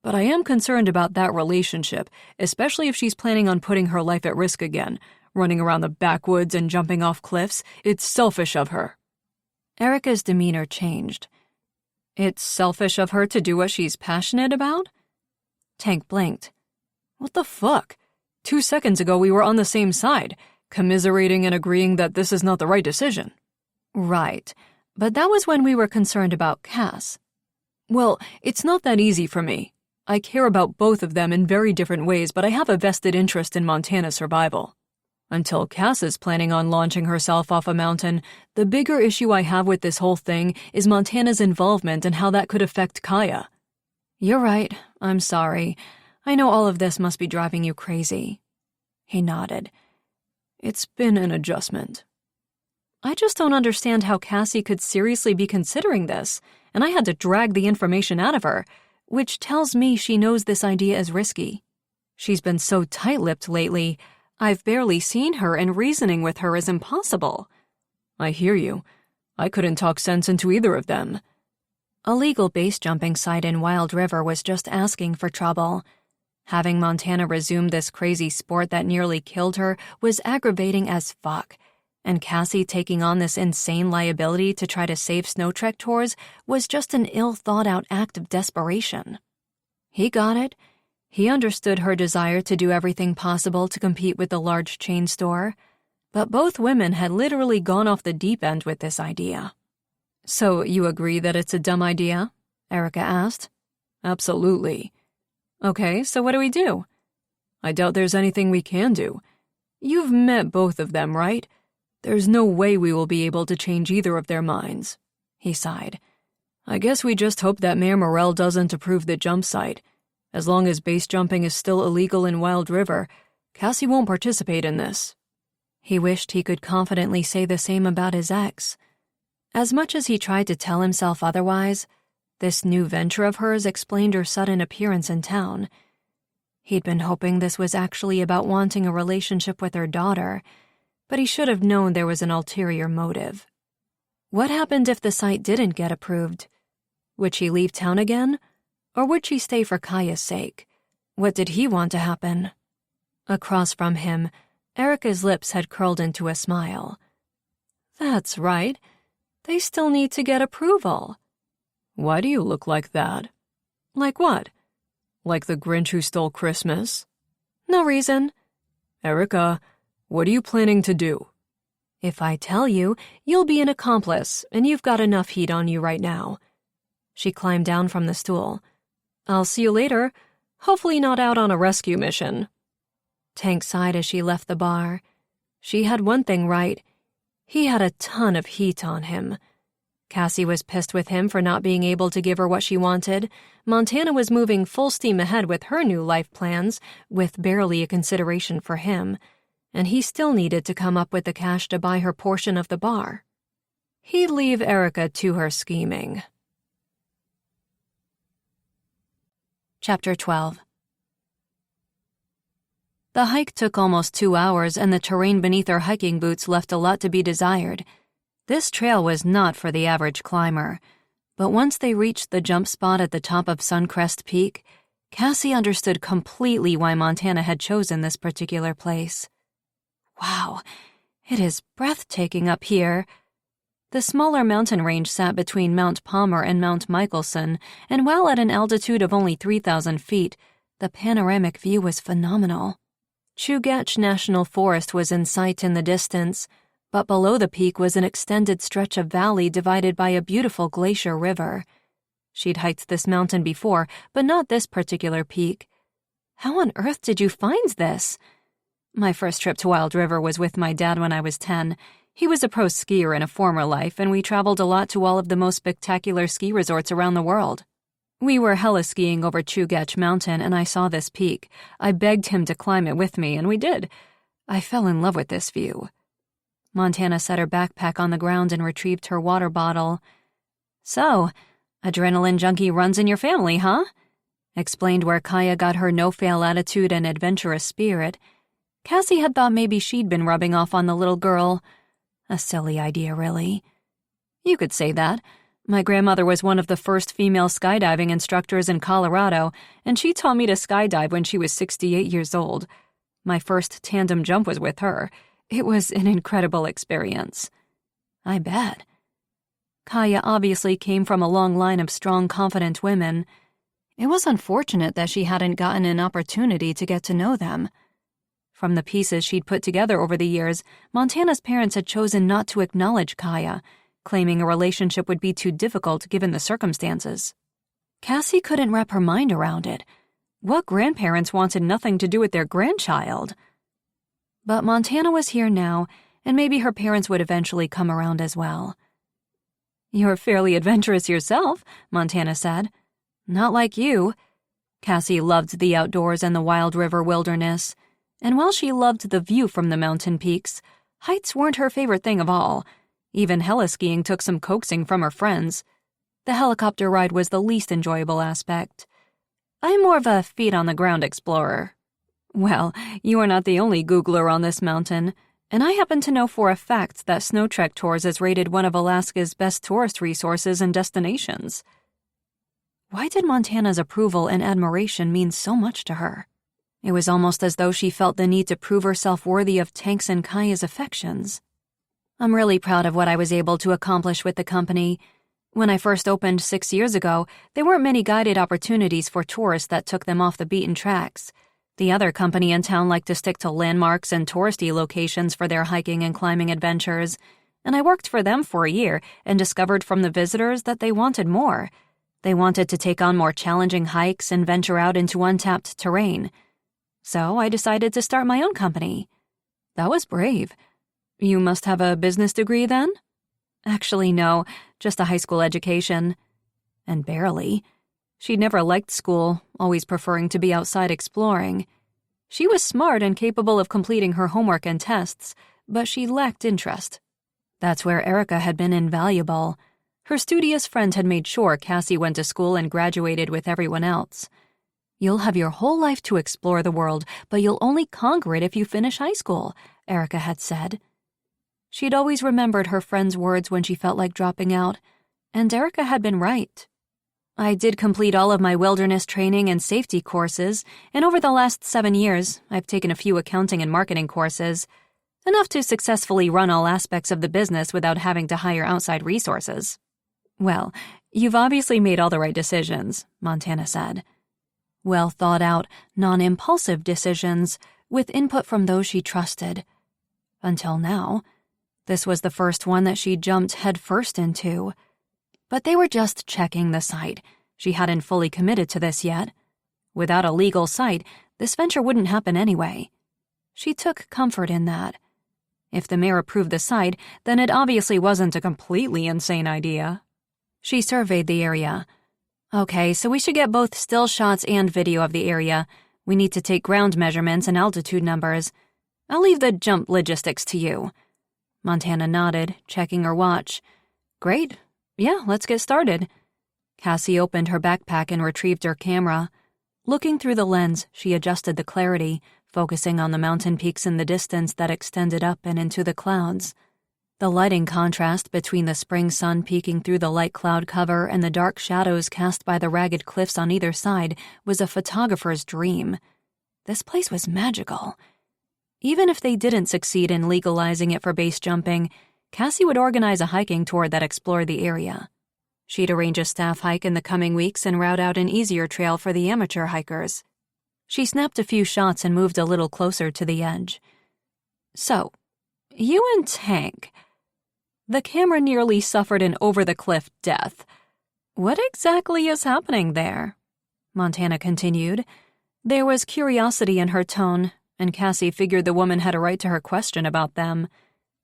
S3: But I am concerned about that relationship, especially if she's planning on putting her life at risk again, running around the backwoods and jumping off cliffs. It's selfish of her.
S1: Erica's demeanor changed. It's selfish of her to do what she's passionate about? Tank blinked.
S3: What the fuck? 2 seconds ago we were on the same side, commiserating and agreeing that this is not the right decision.
S1: Right, but that was when we were concerned about Cass.
S3: Well, it's not that easy for me. I care about both of them in very different ways, but I have a vested interest in Montana's survival. Until Cass is planning on launching herself off a mountain, the bigger issue I have with this whole thing is Montana's involvement and how that could affect Kaya.
S1: You're right. I'm sorry. I know all of this must be driving you crazy. He nodded.
S3: It's been an adjustment.
S1: I just don't understand how Cassie could seriously be considering this, and I had to drag the information out of her, which tells me she knows this idea is risky. She's been so tight-lipped lately, I've barely seen her, and reasoning with her is impossible.
S3: I hear you. I couldn't talk sense into either of them.
S1: A legal base jumping site in Wild River was just asking for trouble. Having Montana resume this crazy sport that nearly killed her was aggravating as fuck, and Cassie taking on this insane liability to try to save Snow Trek tours was just an ill-thought-out act of desperation. He got it. He understood her desire to do everything possible to compete with the large chain store, but both women had literally gone off the deep end with this idea.
S3: So you agree that it's a dumb idea? Erica asked. Absolutely.
S1: Okay, so what do we do?
S3: I doubt there's anything we can do. You've met both of them, right? There's no way we will be able to change either of their minds. He sighed. I guess we just hope that Mayor Morrell doesn't approve the jump site. As long as base jumping is still illegal in Wild River, Cassie won't participate in this.
S1: He wished he could confidently say the same about his ex. As much as he tried to tell himself otherwise, this new venture of hers explained her sudden appearance in town. He'd been hoping this was actually about wanting a relationship with her daughter, but he should have known there was an ulterior motive. What happened if the site didn't get approved? Would she leave town again? Or would she stay for Kaya's sake? What did he want to happen? Across from him, Erica's lips had curled into a smile. That's right. They still need to get approval.
S3: Why do you look like that?
S1: Like what?
S3: Like the Grinch who stole Christmas?
S1: No reason.
S3: Erica, what are you planning to do?
S1: If I tell you, you'll be an accomplice, and you've got enough heat on you right now. She climbed down from the stool. I'll see you later. Hopefully not out on a rescue mission. Tank sighed as she left the bar. She had one thing right. He had a ton of heat on him. Cassie was pissed with him for not being able to give her what she wanted. Montana was moving full steam ahead with her new life plans, with barely a consideration for him, and he still needed to come up with the cash to buy her portion of the bar. He'd leave Erica to her scheming. Chapter 12. The hike took almost 2 hours, and the terrain beneath her hiking boots left a lot to be desired. This trail was not for the average climber, but once they reached the jump spot at the top of Suncrest Peak, Cassie understood completely why Montana had chosen this particular place. Wow, it is breathtaking up here. The smaller mountain range sat between Mount Palmer and Mount Michelson, and while at an altitude of only 3,000 feet, the panoramic view was phenomenal. Chugach National Forest was in sight in the distance, but below the peak was an extended stretch of valley divided by a beautiful glacier river. She'd hiked this mountain before, but not this particular peak. How on earth did you find this? My first trip to Wild River was with my dad when I was 10. He was a pro skier in a former life, and we traveled a lot to all of the most spectacular ski resorts around the world.
S3: We were heli-skiing over Chugach Mountain and I saw this peak. I begged him to climb it with me, and we did. I fell in love with this view. Montana set her backpack on the ground and retrieved her water bottle. So, adrenaline junkie runs in your family, huh? Explained where Kaya got her no-fail attitude and adventurous spirit. Cassie had thought maybe she'd been rubbing off on the little girl. A silly idea, really. You could say that. My grandmother was one of the first female skydiving instructors in Colorado, and she taught me to skydive when she was 68 years old. My first tandem jump was with her. It was an incredible experience. I bet. Kaya obviously came from a long line of strong, confident women. It was unfortunate that she hadn't gotten an opportunity to get to know them. From the pieces she'd put together over the years, Montana's parents had chosen not to acknowledge Kaya, claiming a relationship would be too difficult given the circumstances. Cassie couldn't wrap her mind around it. What grandparents wanted nothing to do with their grandchild? But Montana was here now, and maybe her parents would eventually come around as well. "You're fairly adventurous yourself," Montana said. "Not like you." Cassie loved the outdoors and the wild river wilderness. And while she loved the view from the mountain peaks, heights weren't her favorite thing of all. Even heli-skiing took some coaxing from her friends. The helicopter ride was the least enjoyable aspect. "I'm more of a feet-on-the-ground explorer." "Well, you are not the only Googler on this mountain, and I happen to know for a fact that Snow Trek Tours is rated one of Alaska's best tourist resources and destinations." Why did Montana's approval and admiration mean so much to her? It was almost as though she felt the need to prove herself worthy of Tank's and Kaya's affections. "I'm really proud of what I was able to accomplish with the company. When I first opened 6 years ago, there weren't many guided opportunities for tourists that took them off the beaten tracks. The other company in town liked to stick to landmarks and touristy locations for their hiking and climbing adventures, and I worked for them for a year and discovered from the visitors that they wanted more. They wanted to take on more challenging hikes and venture out into untapped terrain. So I decided to start my own company." "That was brave. You must have a business degree then?" "Actually, no, just a high school education." And barely. She'd never liked school, always preferring to be outside exploring. She was smart and capable of completing her homework and tests, but she lacked interest. That's where Erica had been invaluable. Her studious friend had made sure Cassie went to school and graduated with everyone else. "You'll have your whole life to explore the world, but you'll only conquer it if you finish high school," Erica had said. She'd always remembered her friend's words when she felt like dropping out, and Erica had been right. "I did complete all of my wilderness training and safety courses, and over the last 7 years, I've taken a few accounting and marketing courses, enough to successfully run all aspects of the business without having to hire outside resources." "Well, you've obviously made all the right decisions," Montana said. Well thought out, non-impulsive decisions with input from those she trusted. Until now. This was the first one that she jumped headfirst into. But they were just checking the site. She hadn't fully committed to this yet. Without a legal site, this venture wouldn't happen anyway. She took comfort in that. If the mayor approved the site, then it obviously wasn't a completely insane idea. She surveyed the area. "Okay, so we should get both still shots and video of the area. We need to take ground measurements and altitude numbers. I'll leave the jump logistics to you." Montana nodded, checking her watch. "Great. Yeah, let's get started." Cassie opened her backpack and retrieved her camera. Looking through the lens, she adjusted the clarity, focusing on the mountain peaks in the distance that extended up and into the clouds. The lighting contrast between the spring sun peeking through the light cloud cover and the dark shadows cast by the ragged cliffs on either side was a photographer's dream. This place was magical. Even if they didn't succeed in legalizing it for base jumping, Cassie would organize a hiking tour that explored the area. She'd arrange a staff hike in the coming weeks and route out an easier trail for the amateur hikers. She snapped a few shots and moved a little closer to the edge. "So, you and Tank..." The camera nearly suffered an over-the-cliff death. "What exactly is happening there?" Montana continued. There was curiosity in her tone, and Cassie figured the woman had a right to her question about them.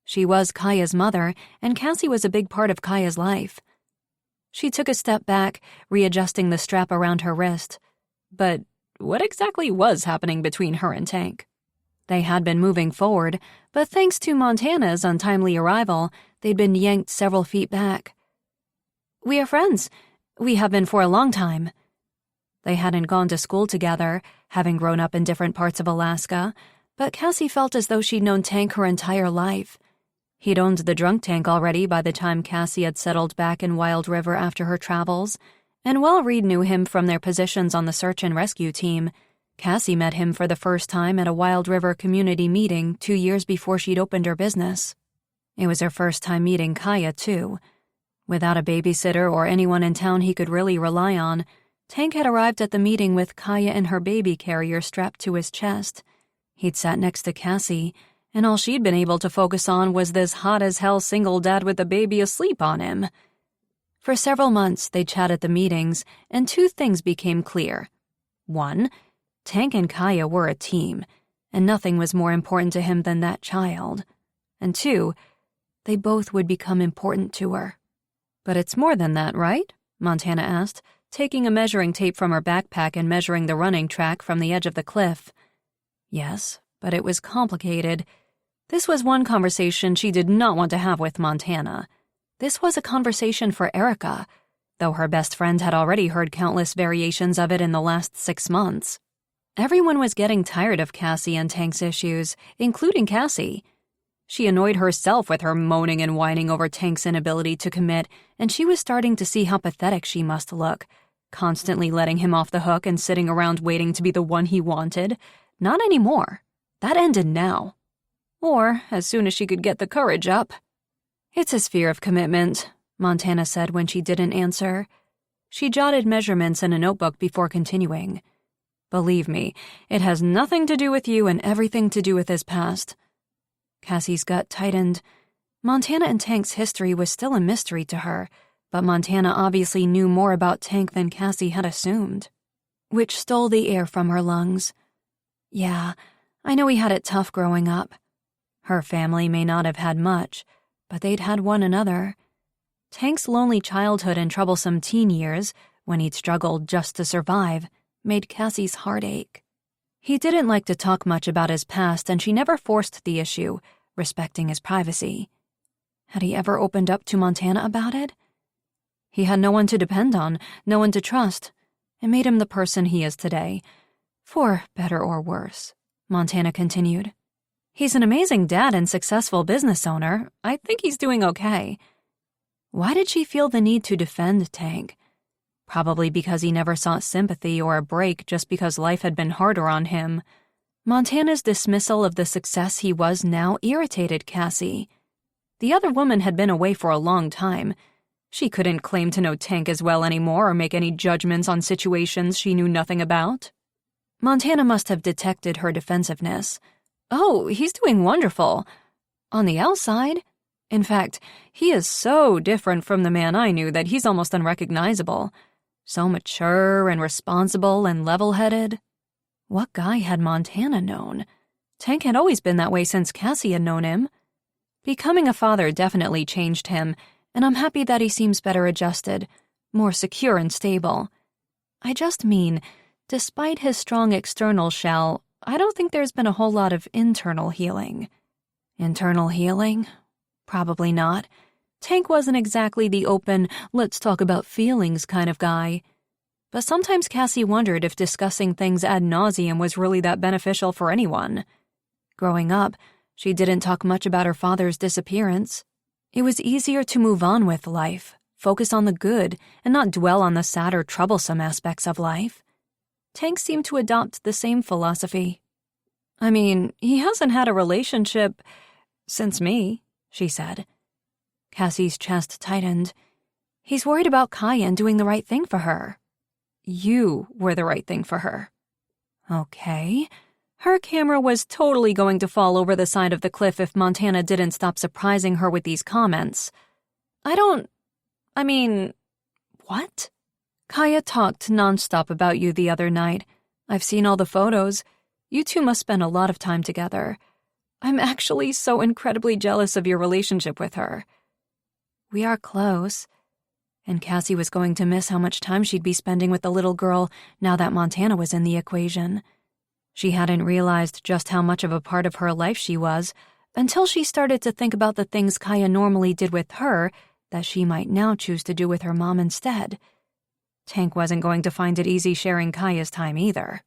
S3: She was Kaya's mother, and Cassie was a big part of Kaya's life.
S1: She took a step back, readjusting the strap around her wrist. But what exactly was happening between her and Tank? They had been moving forward, but thanks to Montana's untimely arrival, they'd been yanked several feet back. "We are friends. We have been for a long time." They hadn't gone to school together, having grown up in different parts of Alaska, but Cassie felt as though she'd known Tank her entire life. He'd owned the drunk tank already by the time Cassie had settled back in Wild River after her travels, and while Reed knew him from their positions on the search and rescue team, Cassie met him for the first time at a Wild River community meeting 2 years before she'd opened her business. It was her first time meeting Kaya, too. Without a babysitter or anyone in town he could really rely on, Tank had arrived at the meeting with Kaya and her baby carrier strapped to his chest. He'd sat next to Cassie, and all she'd been able to focus on was this hot-as-hell single dad with a baby asleep on him. For several months, they chatted at the meetings, and 2 things became clear. 1, Tank and Kaya were a team, and nothing was more important to him than that child. And 2, they both would become important to her. "But it's more than that, right?" Montana asked, taking a measuring tape from her backpack and measuring the running track from the edge of the cliff. Yes, but it was complicated. This was one conversation she did not want to have with Montana. This was a conversation for Erica, though her best friend had already heard countless variations of it in the last 6 months. Everyone was getting tired of Cassie and Tank's issues, including Cassie. She annoyed herself with her moaning and whining over Tank's inability to commit, and she was starting to see how pathetic she must look, constantly letting him off the hook and sitting around waiting to be the one he wanted. Not anymore. That ended now. Or as soon as she could get the courage up. "It's his fear of commitment," Montana said when she didn't answer. She jotted measurements in a notebook before continuing. "Believe me, it has nothing to do with you and everything to do with his past." Cassie's gut tightened. Montana and Tank's history was still a mystery to her, but Montana obviously knew more about Tank than Cassie had assumed, which stole the air from her lungs. "Yeah, I know he had it tough growing up. Her family may not have had much, but they'd had one another. Tank's lonely childhood and troublesome teen years, when he'd struggled just to survive, made Cassie's heart ache. He didn't like to talk much about his past, and she never forced the issue, respecting his privacy. Had he ever opened up to Montana about it? He had no one to depend on, no one to trust. It made him the person he is today. For better or worse, Montana continued. He's an amazing dad and successful business owner. I think he's doing okay. Why did she feel the need to defend Tank? Probably because he never sought sympathy or a break just because life had been harder on him. Montana's dismissal of the success he was now irritated Cassie. The other woman had been away for a long time. She couldn't claim to know Tank as well anymore or make any judgments on situations she knew nothing about. Montana must have detected her defensiveness. Oh, he's doing wonderful. On the outside. In fact, he is so different from the man I knew that he's almost unrecognizable. So mature and responsible and level-headed. What guy had Montana known? Tank had always been that way since Cassie had known him. Becoming a father definitely changed him, and I'm happy that he seems better adjusted, more secure and stable. I just mean, despite his strong external shell, I don't think there's been a whole lot of internal healing. Internal healing? Probably not. Tank wasn't exactly the open, let's talk about feelings kind of guy. But sometimes Cassie wondered if discussing things ad nauseum was really that beneficial for anyone. Growing up, she didn't talk much about her father's disappearance. It was easier to move on with life, focus on the good, and not dwell on the sad or troublesome aspects of life. Tank seemed to adopt the same philosophy. I mean, he hasn't had a relationship since me, she said. Cassie's chest tightened. He's worried about Kaya and doing the right thing for her. You were the right thing for her. Okay. Her camera was totally going to fall over the side of the cliff if Montana didn't stop surprising her with these comments. What? Kaya talked nonstop about you the other night. I've seen all the photos. You two must spend a lot of time together. I'm actually so incredibly jealous of your relationship with her. We are close. And Cassie was going to miss how much time she'd be spending with the little girl now that Montana was in the equation. She hadn't realized just how much of a part of her life she was until she started to think about the things Kaya normally did with her that she might now choose to do with her mom instead. Tank wasn't going to find it easy sharing Kaya's time either.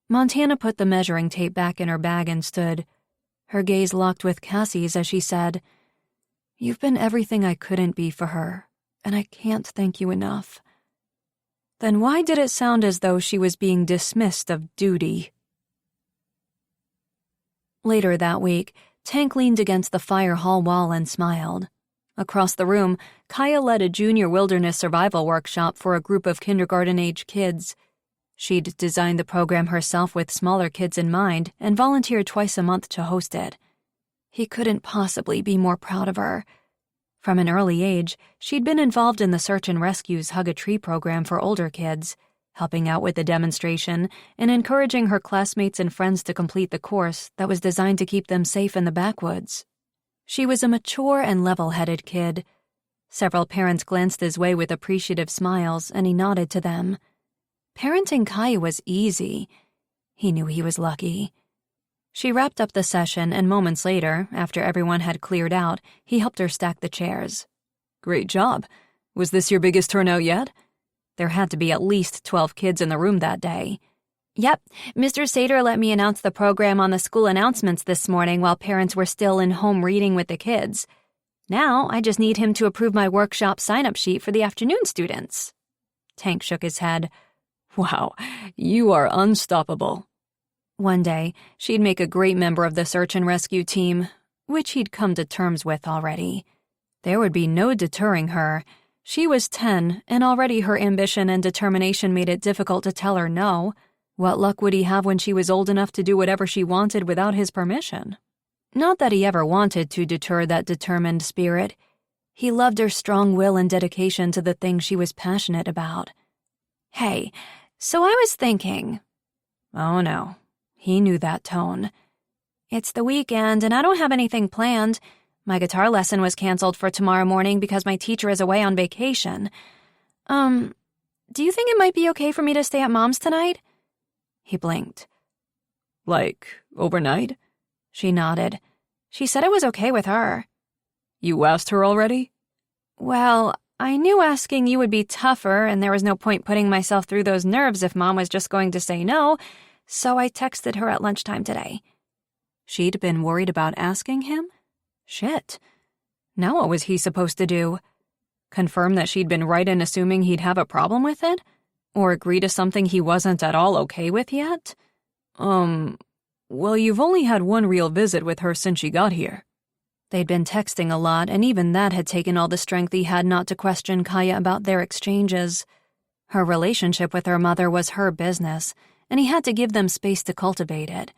S1: Montana put the measuring tape back in her bag and stood. Her gaze locked with Cassie's as she said, "You've been everything I couldn't be for her, and I can't thank you enough." Then why did it sound as though she was being dismissed of duty? Later that week, Tank leaned against the fire hall wall and smiled. Across the room, Kaya led a junior wilderness survival workshop for a group of kindergarten-age kids. She'd designed the program herself with smaller kids in mind and volunteered twice a month to host it. He couldn't possibly be more proud of her. From an early age, she'd been involved in the Search and Rescue's Hug a Tree program for older kids, helping out with the demonstration and encouraging her classmates and friends to complete the course that was designed to keep them safe in the backwoods. She was a mature and level-headed kid. Several parents glanced his way with appreciative smiles, and he nodded to them. Parenting Kaya was easy. He knew he was lucky. She wrapped up the session, and moments later, after everyone had cleared out, he helped her stack the chairs.
S3: Great job. Was this your biggest turnout yet?
S1: There had to be at least 12 kids in the room that day. Yep, Mr. Sater let me announce the program on the school announcements this morning while parents were still in home reading with the kids. Now I just need him to approve my workshop sign-up sheet for the afternoon students. Tank shook his head.
S3: Wow, you are unstoppable.
S1: One day, she'd make a great member of the search and rescue team, which he'd come to terms with already. There would be no deterring her. She was 10, and already her ambition and determination made it difficult to tell her no. What luck would he have when she was old enough to do whatever she wanted without his permission? Not that he ever wanted to deter that determined spirit. He loved her strong will and dedication to the things she was passionate about. Hey, so I was thinking... Oh no, he knew that tone. It's the weekend and I don't have anything planned. My guitar lesson was canceled for tomorrow morning because my teacher is away on vacation. Do you think it might be okay for me to stay at Mom's tonight? He blinked.
S3: Like, overnight?
S1: She nodded. She said it was okay with her.
S3: You asked her already?
S1: Well, I knew asking you would be tougher, and there was no point putting myself through those nerves if Mom was just going to say no, so I texted her at lunchtime today. She'd been worried about asking him? Shit. Now what was he supposed to do? Confirm that she'd been right in assuming he'd have a problem with it? Or agree to something he wasn't at all okay with yet?
S3: Well, you've only had one real visit with her since she got here.
S1: They'd been texting a lot, and even that had taken all the strength he had not to question Kaya about their exchanges. Her relationship with her mother was her business, and he had to give them space to cultivate it.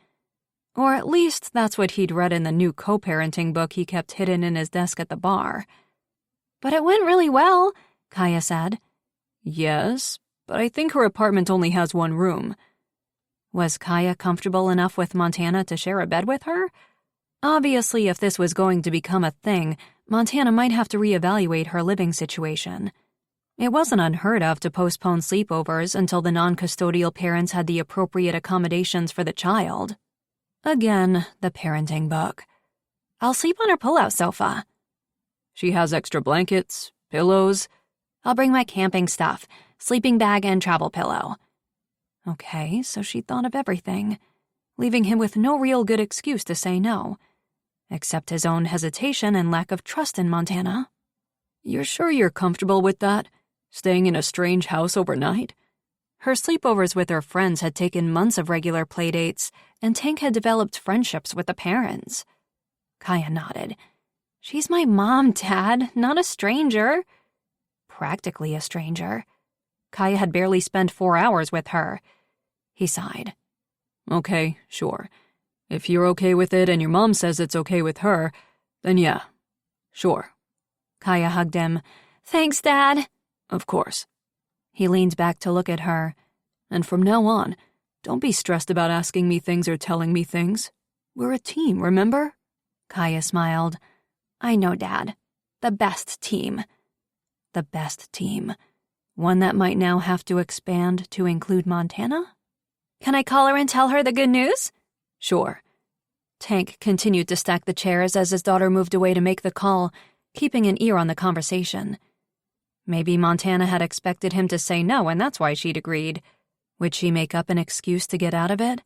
S1: Or at least that's what he'd read in the new co-parenting book he kept hidden in his desk at the bar. But it went really well, Kaya said.
S3: Yes, but I think her apartment only has one room.
S1: Was Kaya comfortable enough with Montana to share a bed with her? Obviously, if this was going to become a thing, Montana might have to reevaluate her living situation. It wasn't unheard of to postpone sleepovers until the non-custodial parents had the appropriate accommodations for the child. Again, the parenting book. I'll sleep on her pull-out sofa.
S3: She has extra blankets, pillows.
S1: I'll bring my camping stuff, sleeping bag and travel pillow. Okay, so she thought of everything, leaving him with no real good excuse to say no, except his own hesitation and lack of trust in Montana.
S3: You're sure you're comfortable with that? Staying in a strange house overnight?
S1: Her sleepovers with her friends had taken months of regular playdates, and Tank had developed friendships with the parents. Kaya nodded. She's my mom, Dad, not a stranger. Practically a stranger. Kaya had barely spent 4 hours with her. He sighed.
S3: Okay, sure. If you're okay with it and your mom says it's okay with her, then yeah, sure.
S1: Kaya hugged him. Thanks, Dad.
S3: Of course.
S1: He leaned back to look at her.
S3: And from now on, don't be stressed about asking me things or telling me things. We're a team, remember?
S1: Kaya smiled. I know, Dad. The best team. The best team. One that might now have to expand to include Montana? Can I call her and tell her the good news?
S3: Sure.
S1: Tank continued to stack the chairs as his daughter moved away to make the call, keeping an ear on the conversation. Maybe Montana had expected him to say no, and that's why she'd agreed. Would she make up an excuse to get out of it?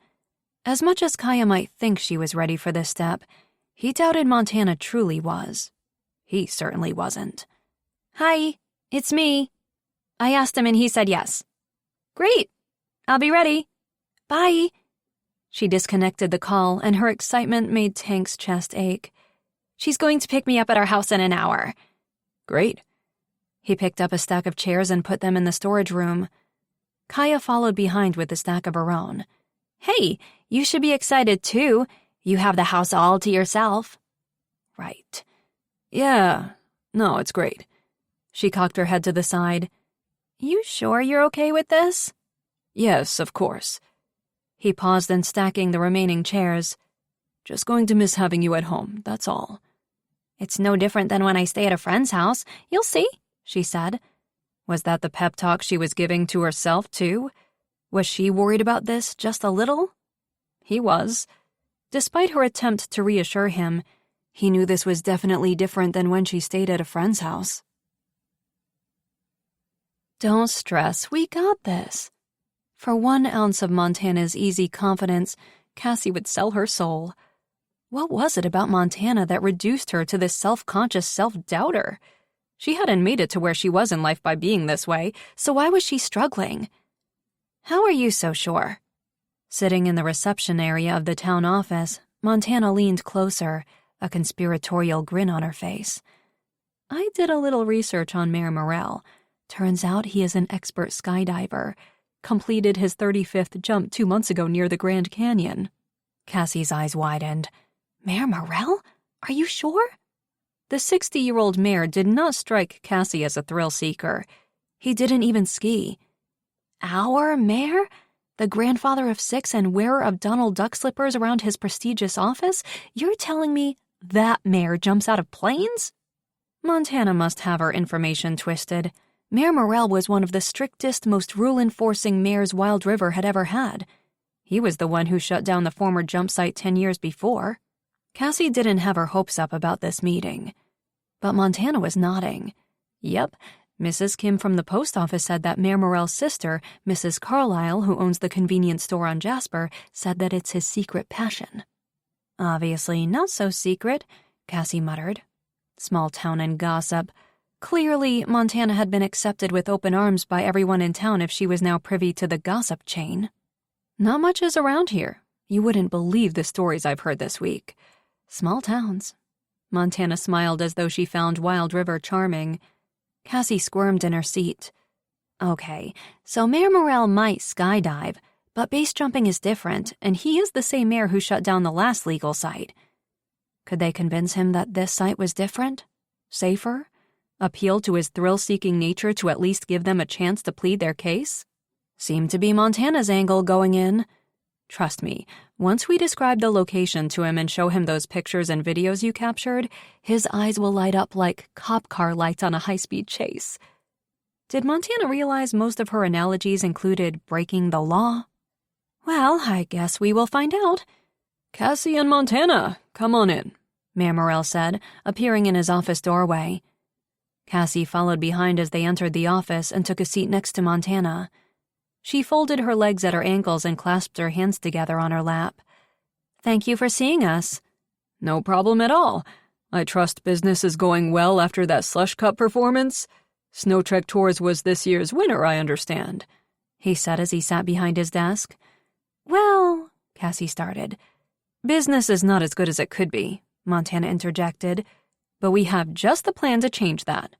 S1: As much as Kaya might think she was ready for this step, he doubted Montana truly was. He certainly wasn't. Hi, it's me. I asked him and he said yes. Great. I'll be ready. Bye. She disconnected the call, and her excitement made Tank's chest ache. She's going to pick me up at our house in an hour.
S3: Great.
S1: He picked up a stack of chairs and put them in the storage room. Kaya followed behind with the stack of her own. Hey, you should be excited too. You have the house all to yourself. Right.
S3: Yeah. No, it's great.
S1: She cocked her head to the side. You sure you're okay with this?
S3: Yes, of course.
S1: He paused in stacking the remaining chairs.
S3: Just going to miss having you at home, that's all.
S1: It's no different than when I stay at a friend's house. You'll see, she said. Was that the pep talk she was giving to herself, too? Was she worried about this just a little? He was. Despite her attempt to reassure him, he knew this was definitely different than when she stayed at a friend's house. Don't stress, we got this. For 1 ounce of Montana's easy confidence, Cassie would sell her soul. What was it about Montana that reduced her to this self-conscious self-doubter? She hadn't made it to where she was in life by being this way, so why was she struggling? How are you so sure? Sitting in the reception area of the town office, Montana leaned closer, a conspiratorial grin on her face. I did a little research on Mayor Morrell. Turns out he is an expert skydiver. Completed his 35th jump 2 months ago near the Grand Canyon. Cassie's eyes widened. Mayor Morrell? Are you sure? The 60-year-old mayor did not strike Cassie as a thrill-seeker. He didn't even ski. Our mayor? The grandfather of 6 and wearer of Donald Duck slippers around his prestigious office? You're telling me that mayor jumps out of planes? Montana must have her information twisted. Mayor Morrell was one of the strictest, most rule-enforcing mayors Wild River had ever had. He was the one who shut down the former jump site 10 years before. Cassie didn't have her hopes up about this meeting. But Montana was nodding. Yep, Mrs. Kim from the post office said that Mayor Morrell's sister, Mrs. Carlisle, who owns the convenience store on Jasper, said that it's his secret passion. Obviously not so secret, Cassie muttered. Small town and gossip. Clearly, Montana had been accepted with open arms by everyone in town if she was now privy to the gossip chain. Not much is around here. You wouldn't believe the stories I've heard this week. Small towns. Montana smiled as though she found Wild River charming. Cassie squirmed in her seat. Okay, so Mayor Morrell might skydive, but base jumping is different, and he is the same mayor who shut down the last legal site. Could they convince him that this site was different? Safer? Appeal to his thrill-seeking nature to at least give them a chance to plead their case? Seemed to be Montana's angle going in. Trust me, once we describe the location to him and show him those pictures and videos you captured, his eyes will light up like cop car lights on a high-speed chase. Did Montana realize most of her analogies included breaking the law? Well, I guess we will find out.
S3: Cassie and Montana, come on in,
S1: Mayor Morrell said, appearing in his office doorway. Cassie followed behind as they entered the office and took a seat next to Montana. She folded her legs at her ankles and clasped her hands together on her lap. Thank you for seeing us.
S3: No problem at all. I trust business is going well after that Slush Cup performance. Snow Trek Tours was this year's winner, I understand,
S1: he said as he sat behind his desk. Well, Cassie started. Business is not as good as it could be, Montana interjected, but we have just the plan to change that.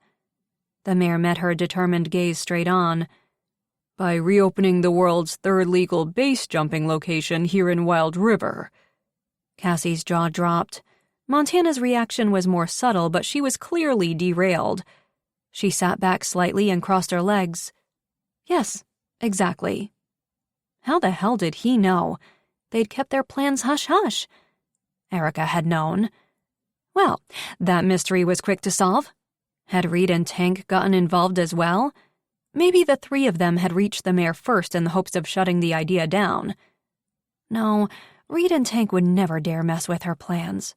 S1: The mayor met her determined gaze straight on.
S3: By reopening the world's 3rd legal base jumping location here in Wild River.
S1: Cassie's jaw dropped. Montana's reaction was more subtle, but she was clearly derailed. She sat back slightly and crossed her legs. Yes, exactly. How the hell did he know? They'd kept their plans hush-hush. Erica had known. Well, that mystery was quick to solve. Had Reed and Tank gotten involved as well? Maybe the three of them had reached the mayor first in the hopes of shutting the idea down. No, Reed and Tank would never dare mess with her plans.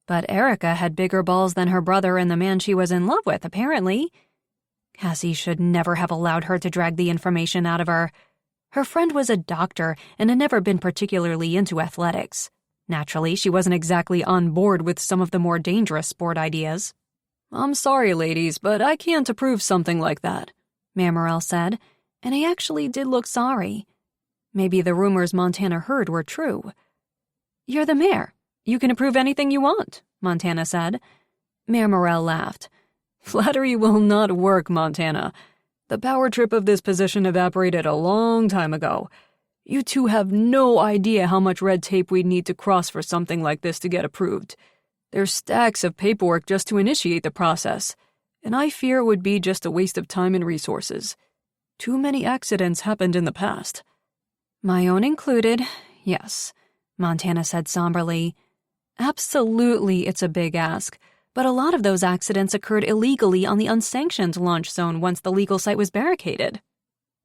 S1: But Erica had bigger balls than her brother and the man she was in love with, apparently. Cassie should never have allowed her to drag the information out of her. Her friend was a doctor and had never been particularly into athletics. Naturally, she wasn't exactly on board with some of the more dangerous sport ideas.
S3: "I'm sorry, ladies, but I can't approve something like that,"
S1: Mayor Morrell said, and he actually did look sorry. Maybe the rumors Montana heard were true.
S3: "You're the mayor. You can approve anything you want," Montana said.
S1: Mayor Morrell laughed.
S3: "Flattery will not work, Montana. The power trip of this position evaporated a long time ago. You two have no idea how much red tape we'd need to cross for something like this to get approved. There's stacks of paperwork just to initiate the process, and I fear it would be just a waste of time and resources. Too many accidents happened in the past."
S1: "My own included, yes," Montana said somberly. "Absolutely, it's a big ask. But a lot of those accidents occurred illegally on the unsanctioned launch zone once the legal site was barricaded."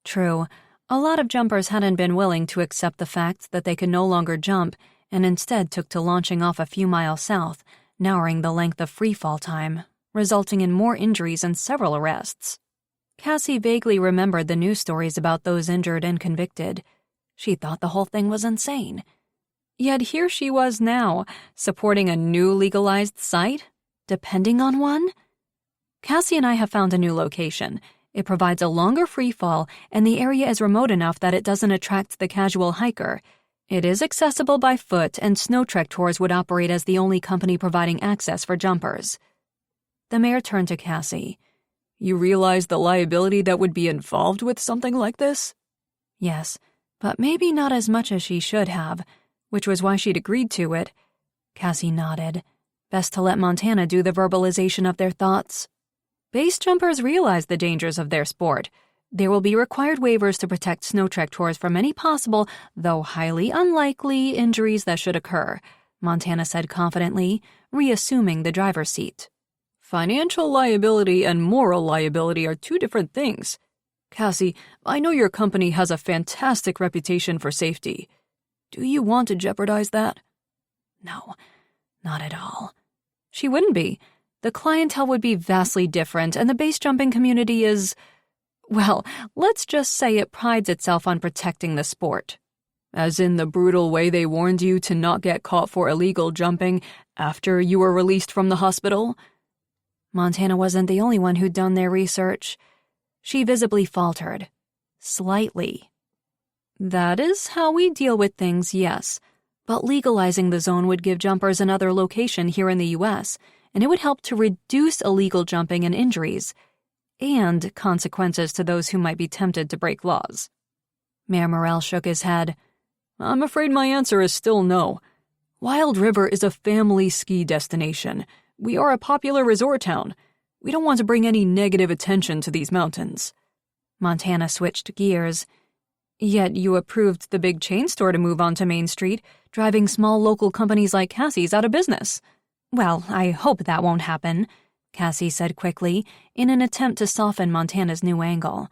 S1: True, a lot of jumpers hadn't been willing to accept the fact that they could no longer jump and instead took to launching off a few miles south, narrowing the length of freefall time, resulting in more injuries and several arrests. Cassie vaguely remembered the news stories about those injured and convicted. She thought the whole thing was insane. Yet here she was now, supporting a new legalized site? Depending on one? "Cassie and I have found a new location. It provides a longer free fall, and the area is remote enough that it doesn't attract the casual hiker. It is accessible by foot, and Snow Trek Tours would operate as the only company providing access for jumpers." The mayor turned to Cassie.
S3: "You realize the liability that would be involved with something like this?"
S1: Yes, but maybe not as much as she should have, which was why she'd agreed to it. Cassie nodded. Best to let Montana do the verbalization of their thoughts. "Base jumpers realize the dangers of their sport. There will be required waivers to protect Snow Trek Tours from any possible, though highly unlikely, injuries that should occur," Montana said confidently, reassuming the driver's seat.
S3: "Financial liability and moral liability are two different things. Cassie, I know your company has a fantastic reputation for safety. Do you want to jeopardize that?"
S1: No, not at all. She wouldn't be. The clientele would be vastly different, and the base jumping community is, well, let's just say it prides itself on protecting the sport.
S3: As in the brutal way they warned you to not get caught for illegal jumping after you were released from the hospital?
S1: Montana wasn't the only one who'd done their research. She visibly faltered. Slightly. "That is how we deal with things, yes. But legalizing the zone would give jumpers another location here in the U.S., and it would help to reduce illegal jumping and injuries, and consequences to those who might be tempted to break laws." Mayor Morrell shook his head.
S3: "I'm afraid my answer is still no. Wild River is a family ski destination. We are a popular resort town. We don't want to bring any negative attention to these mountains."
S1: Montana switched gears. "Yet you approved the big chain store to move onto Main Street, driving small local companies like Cassie's out of business." "Well, I hope that won't happen," Cassie said quickly, in an attempt to soften Montana's new angle.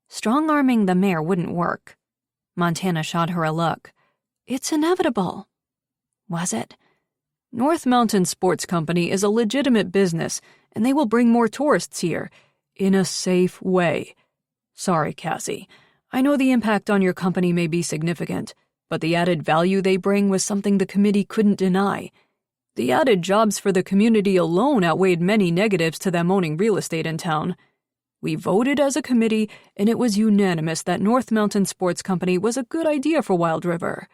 S1: Strong-arming the mayor wouldn't work. Montana shot her a look. "It's inevitable." Was it?
S3: "North Mountain Sports Company is a legitimate business, and they will bring more tourists here, in a safe way. Sorry, Cassie. I know the impact on your company may be significant, but the added value they bring was something the committee couldn't deny. The added jobs for the community alone outweighed many negatives to them owning real estate in town. We voted as a committee, and it was unanimous that North Mountain Sports Company was a good idea for Wild River."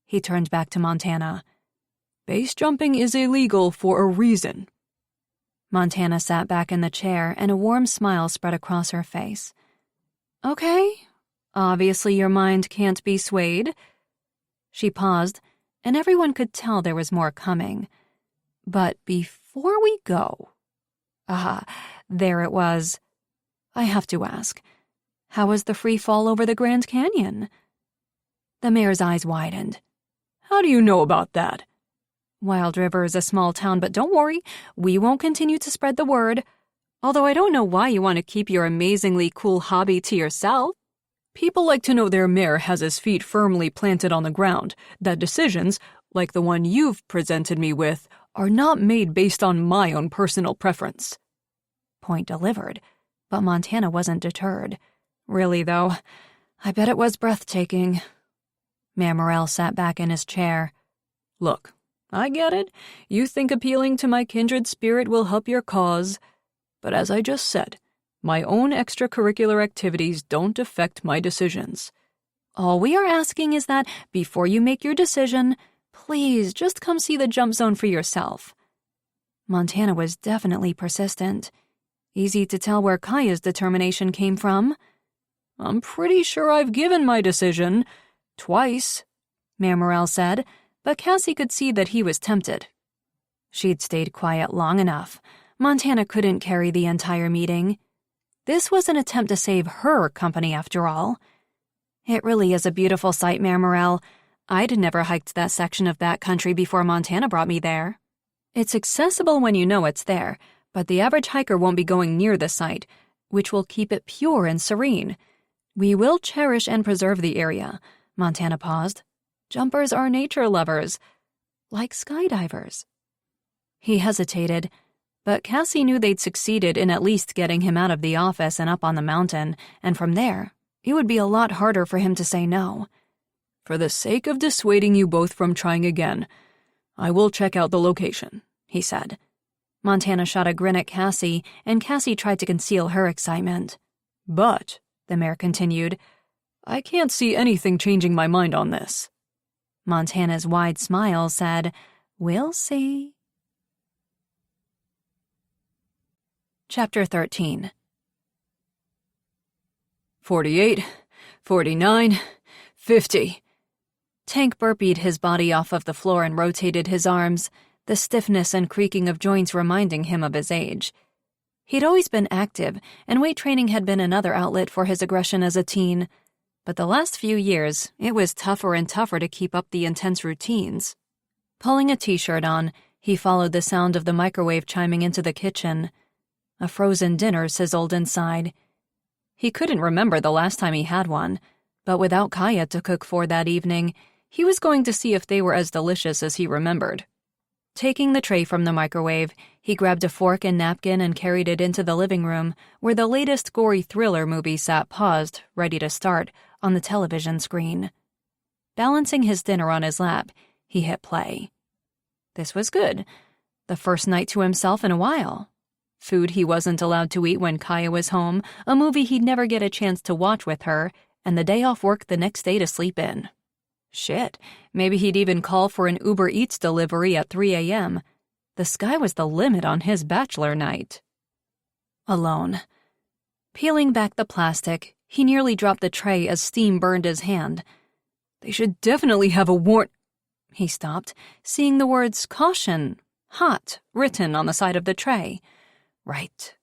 S1: He turned back to Montana.
S3: "Base jumping is illegal for a reason."
S1: Montana sat back in the chair, and a warm smile spread across her face. "Okay. Obviously your mind can't be swayed." She paused, and everyone could tell there was more coming. "But before we go..." There it was. "I have to ask, how was the free fall over the Grand Canyon?" The mayor's eyes widened.
S3: "How do you know about that?"
S1: "Wild River is a small town, but don't worry, we won't continue to spread the word. Although I don't know why you want to keep your amazingly cool hobby to yourself.
S3: People like to know their mayor has his feet firmly planted on the ground, that decisions, like the one you've presented me with, are not made based on my own personal preference.
S1: Point delivered, but Montana wasn't deterred. Really, though, I bet it was breathtaking. Mayor Morrell sat back in his chair.
S3: Look, I get it. You think appealing to my kindred spirit will help your cause. But as I just said, my own extracurricular activities don't affect my decisions.
S1: All we are asking is that, before you make your decision, please just come see the jump zone for yourself. Montana was definitely persistent. Easy to tell where Kaya's determination came from.
S3: I'm pretty sure I've given my decision. Twice,
S1: Mayor Morrell said, but Cassie could see that he was tempted. She'd stayed quiet long enough. Montana couldn't carry the entire meeting. This was an attempt to save her company, after all. It really is a beautiful sight, Mayor Morrell. I'd never hiked that section of backcountry before Montana brought me there. It's accessible when you know it's there, but the average hiker won't be going near the site, which will keep it pure and serene. We will cherish and preserve the area. Montana paused. Jumpers are nature lovers, like skydivers. He hesitated, but Cassie knew they'd succeeded in at least getting him out of the office and up on the mountain, and from there, it would be a lot harder for him to say no.
S3: For the sake of dissuading you both from trying again, I will check out the location, he said.
S1: Montana shot a grin at Cassie, and Cassie tried to conceal her excitement.
S3: But, the mayor continued, I can't see anything changing my mind on this.
S1: Montana's wide smile said, We'll see. Chapter 13.
S3: 48, 49, 50.
S1: Tank burpeed his body off of the floor and rotated his arms, the stiffness and creaking of joints reminding him of his age. He'd always been active, and weight training had been another outlet for his aggression as a teen. But the last few years, it was tougher and tougher to keep up the intense routines. Pulling a t-shirt on, he followed the sound of the microwave chiming into the kitchen. A frozen dinner sizzled inside. He couldn't remember the last time he had one, but without Kaya to cook for that evening, he was going to see if they were as delicious as he remembered. Taking the tray from the microwave, he grabbed a fork and napkin and carried it into the living room, where the latest gory thriller movie sat paused, ready to start, on the television screen. Balancing his dinner on his lap, he hit play. This was good. The first night to himself in a while. Food he wasn't allowed to eat when Kaya was home, a movie he'd never get a chance to watch with her, and the day off work the next day to sleep in. Shit, maybe he'd even call for an Uber Eats delivery at 3 a.m. The sky was the limit on his bachelor night. Alone. Peeling back the plastic, he nearly dropped the tray as steam burned his hand.
S3: They should definitely have a warrant.
S1: He stopped, seeing the words "Caution, Hot" written on the side of the tray. Right.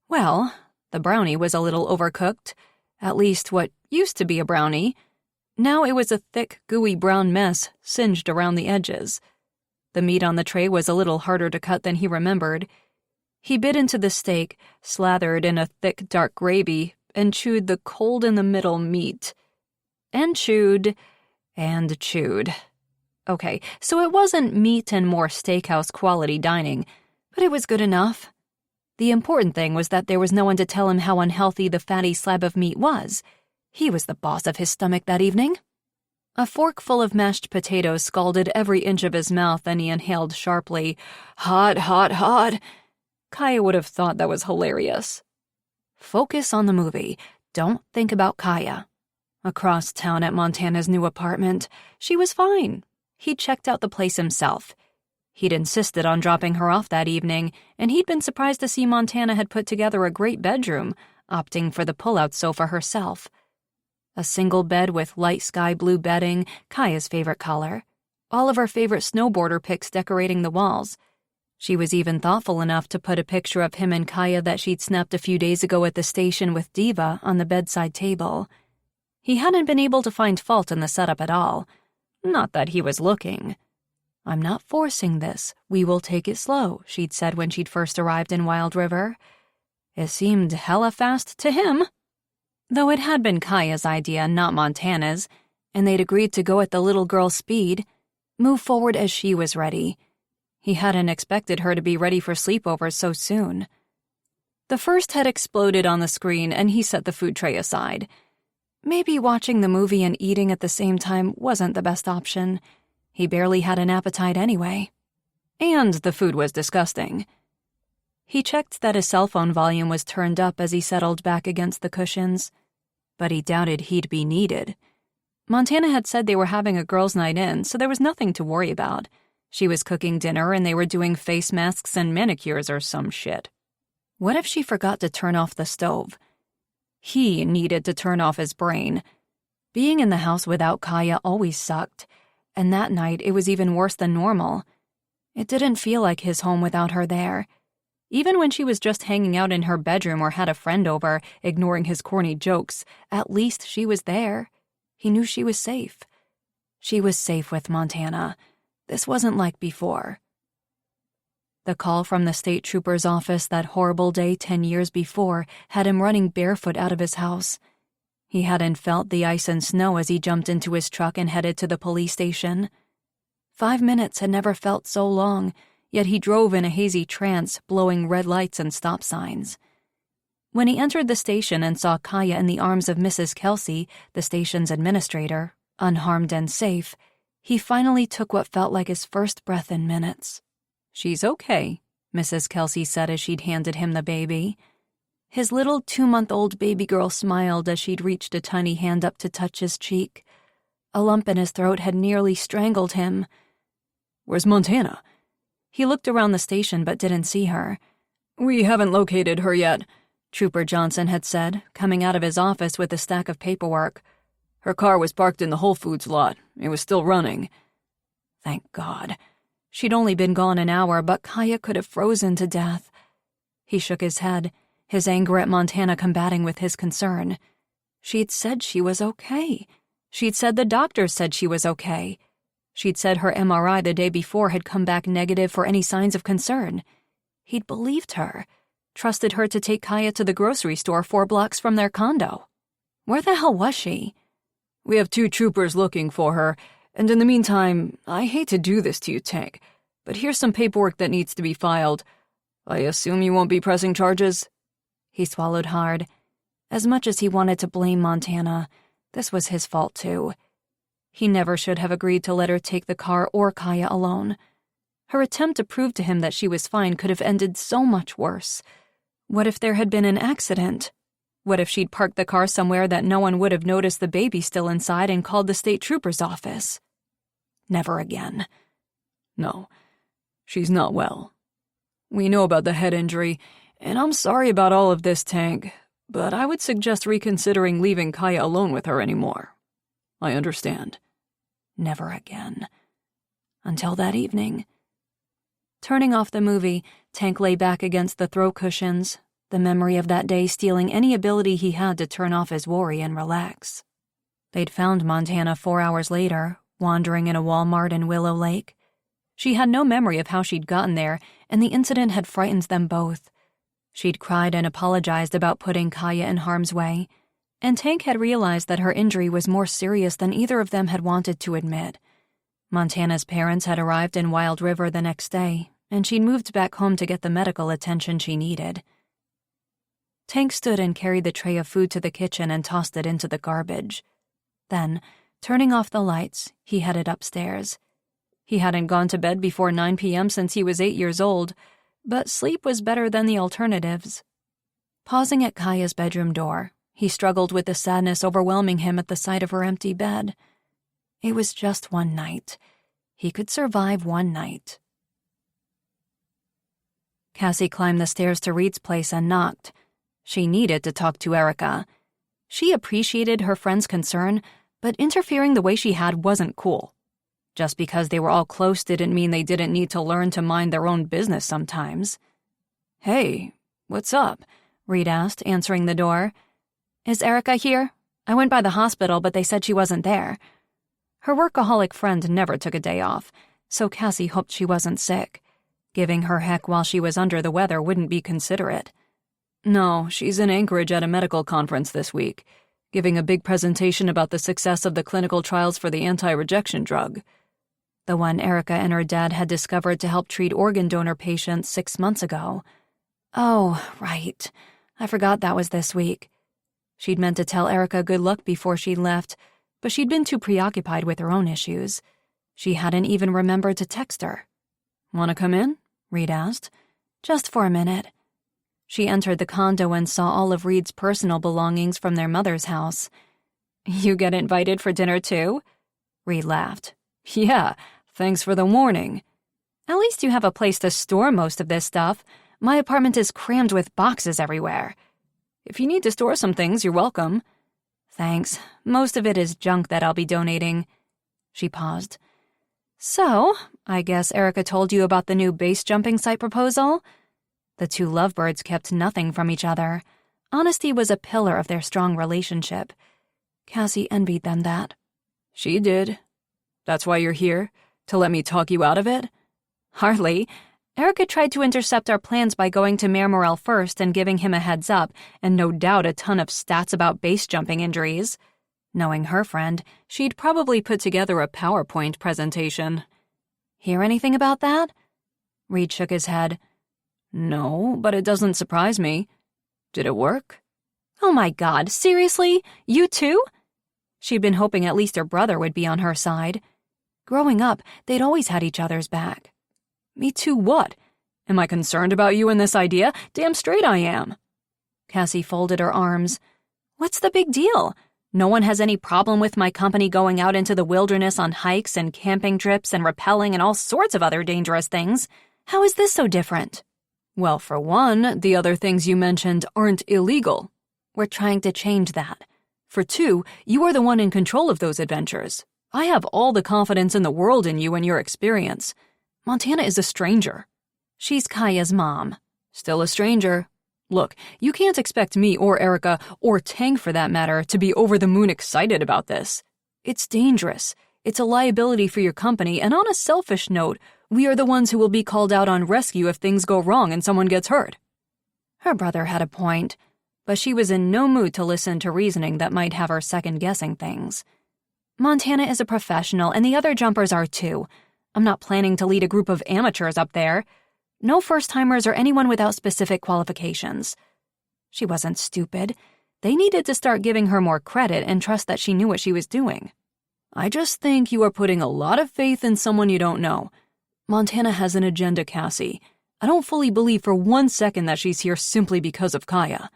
S1: Well, the brownie was a little overcooked, at least what used to be a brownie. Now it was a thick, gooey brown mess singed around the edges. The meat on the tray was a little harder to cut than he remembered. He bit into the steak, slathered in a thick, dark gravy, and chewed the cold-in-the-middle meat. And chewed, and chewed. Okay, so it wasn't meat and more steakhouse-quality dining, but it was good enough. The important thing was that there was no one to tell him how unhealthy the fatty slab of meat was. He was the boss of his stomach that evening. A fork full of mashed potatoes scalded every inch of his mouth, and he inhaled sharply. Hot, hot, hot. Kaya would have thought that was hilarious. Focus on the movie. Don't think about Kaya. Across town at Montana's new apartment, she was fine. He checked out the place himself. He'd insisted on dropping her off that evening, and he'd been surprised to see Montana had put together a great bedroom, opting for the pull-out sofa herself. A single bed with light sky blue bedding, Kaya's favorite color. All of her favorite snowboarder pics decorating the walls. She was even thoughtful enough to put a picture of him and Kaya that she'd snapped a few days ago at the station with Diva on the bedside table. He hadn't been able to find fault in the setup at all. Not that he was looking. "I'm not forcing this. We will take it slow," she'd said when she'd first arrived in Wild River. It seemed hella fast to him. Though it had been Kaya's idea, not Montana's, and they'd agreed to go at the little girl's speed, move forward as she was ready. He hadn't expected her to be ready for sleepovers so soon. The first had exploded on the screen, and he set the food tray aside. Maybe watching the movie and eating at the same time wasn't the best option. He barely had an appetite anyway. And the food was disgusting. He checked that his cell phone volume was turned up as he settled back against the cushions, but he doubted he'd be needed. Montana had said they were having a girls' night in, so there was nothing to worry about. She was cooking dinner and they were doing face masks and manicures or some shit. What if she forgot to turn off the stove? He needed to turn off his brain. Being in the house without Kaya always sucked, and that night it was even worse than normal. It didn't feel like his home without her there. Even when she was just hanging out in her bedroom or had a friend over, ignoring his corny jokes, at least she was there. He knew she was safe. She was safe with Montana. This wasn't like before. The call from the state trooper's office that horrible day 10 years before had him running barefoot out of his house. He hadn't felt the ice and snow as he jumped into his truck and headed to the police station. 5 minutes had never felt so long, yet he drove in a hazy trance, blowing red lights and stop signs. When he entered the station and saw Kaya in the arms of Mrs. Kelsey, the station's administrator, unharmed and safe, he finally took what felt like his first breath in minutes. "She's okay," Mrs. Kelsey said as she'd handed him the baby. His little 2-month-old baby girl smiled as she'd reached a tiny hand up to touch his cheek. A lump in his throat had nearly strangled him. "Where's Montana?" He looked around the station but didn't see her. "We haven't located her yet," Trooper Johnson had said, coming out of his office with a stack of paperwork. "Her car was parked in the Whole Foods lot. It was still running." Thank God. She'd only been gone an hour, but Kaya could have frozen to death. He shook his head, his anger at Montana combating with his concern. She'd said she was okay. She'd said the doctor said she was okay. She'd said her MRI the day before had come back negative for any signs of concern. He'd believed her, trusted her to take Kaya to the grocery store 4 blocks from their condo. Where the hell was she? "We have 2 troopers looking for her, and in the meantime, I hate to do this to you, Tank, but here's some paperwork that needs to be filed. I assume you won't be pressing charges?" He swallowed hard. As much as he wanted to blame Montana, this was his fault too. He never should have agreed to let her take the car or Kaya alone. Her attempt to prove to him that she was fine could have ended so much worse. What if there had been an accident? What if she'd parked the car somewhere that no one would have noticed the baby still inside and called the state trooper's office? Never again. "No, she's not well. We know about the head injury, and I'm sorry about all of this, Tank, but I would suggest reconsidering leaving Kaya alone with her anymore. I understand." Never again. Until that evening. Turning off the movie, Tank lay back against the throw cushions, the memory of that day stealing any ability he had to turn off his worry and relax. They'd found Montana 4 hours later, wandering in a Walmart in Willow Lake. She had no memory of how she'd gotten there, and the incident had frightened them both. She'd cried and apologized about putting Kaya in harm's way, and Tank had realized that her injury was more serious than either of them had wanted to admit. Montana's parents had arrived in Wild River the next day, and she'd moved back home to get the medical attention she needed. Tank stood and carried the tray of food to the kitchen and tossed it into the garbage. Then, turning off the lights, he headed upstairs. He hadn't gone to bed before 9 p.m. since he was 8 years old, but sleep was better than the alternatives. Pausing at Kaya's bedroom door, he struggled with the sadness overwhelming him at the sight of her empty bed. It was just one night. He could survive one night. Cassie climbed the stairs to Reed's place and knocked. She needed to talk to Erica. She appreciated her friend's concern, but interfering the way she had wasn't cool. Just because they were all close didn't mean they didn't need to learn to mind their own business sometimes. "Hey, what's up?" Reed asked, answering the door. "Is Erica here? I went by the hospital, but they said she wasn't there." Her workaholic friend never took a day off, so Cassie hoped she wasn't sick. Giving her heck while she was under the weather wouldn't be considerate.
S3: No, she's in Anchorage at a medical conference this week, giving a big presentation about the success of the clinical trials for the anti-rejection drug.
S1: The one Erica and her dad had discovered to help treat organ donor patients 6 months ago. Oh, right. I forgot that was this week. She'd meant to tell Erica good luck before she left, but she'd been too preoccupied with her own issues. She hadn't even remembered to text her.
S3: "Want to come in?" Reed asked.
S1: Just for a minute. She entered the condo and saw all of Reed's personal belongings from their mother's house.
S2: You get invited for dinner too?
S1: Reed laughed.
S3: Yeah, thanks for the warning.
S1: At least you have a place to store most of this stuff. My apartment is crammed with boxes everywhere.
S3: If you need to store some things, you're welcome.
S1: Thanks. Most of it is junk that I'll be donating. She paused. So, I guess Erica told you about the new base jumping site proposal? The two lovebirds kept nothing from each other. Honesty was a pillar of their strong relationship. Cassie envied them that.
S3: She did. That's why you're here? To let me talk you out of it?
S1: Hardly. Erica tried to intercept our plans by going to Mayor Morrell first and giving him a heads up, and no doubt a ton of stats about base jumping injuries. Knowing her friend, she'd probably put together a PowerPoint presentation. Hear anything about that? Reed shook his head.
S3: No, but it doesn't surprise me. Did it work?
S1: Oh my God, seriously? You too? She'd been hoping at least her brother would be on her side. Growing up, they'd always had each other's back.
S3: Me too what? Am I concerned about you and this idea? Damn straight I am.
S1: Cassie folded her arms. What's the big deal? No one has any problem with my company going out into the wilderness on hikes and camping trips and rappelling and all sorts of other dangerous things. How is this so different?
S3: Well, for one, the other things you mentioned aren't illegal.
S1: We're trying to change that.
S3: For two, you are the one in control of those adventures. I have all the confidence in the world in you and your experience. Montana is a stranger.
S1: She's Kaya's mom.
S3: Still a stranger. Look, you can't expect me or Erica, or Tang for that matter, to be over the moon excited about this. It's dangerous. It's a liability for your company, and on a selfish note, we are the ones who will be called out on rescue if things go wrong and someone gets hurt.
S1: Her brother had a point, but she was in no mood to listen to reasoning that might have her second-guessing things. Montana is a professional, and the other jumpers are too. I'm not planning to lead a group of amateurs up there. No first-timers or anyone without specific qualifications. She wasn't stupid. They needed to start giving her more credit and trust that she knew what she was doing.
S3: I just think you are putting a lot of faith in someone you don't know. Montana has an agenda, Cassie. I don't fully believe for 1 second that she's here simply because of Kaya.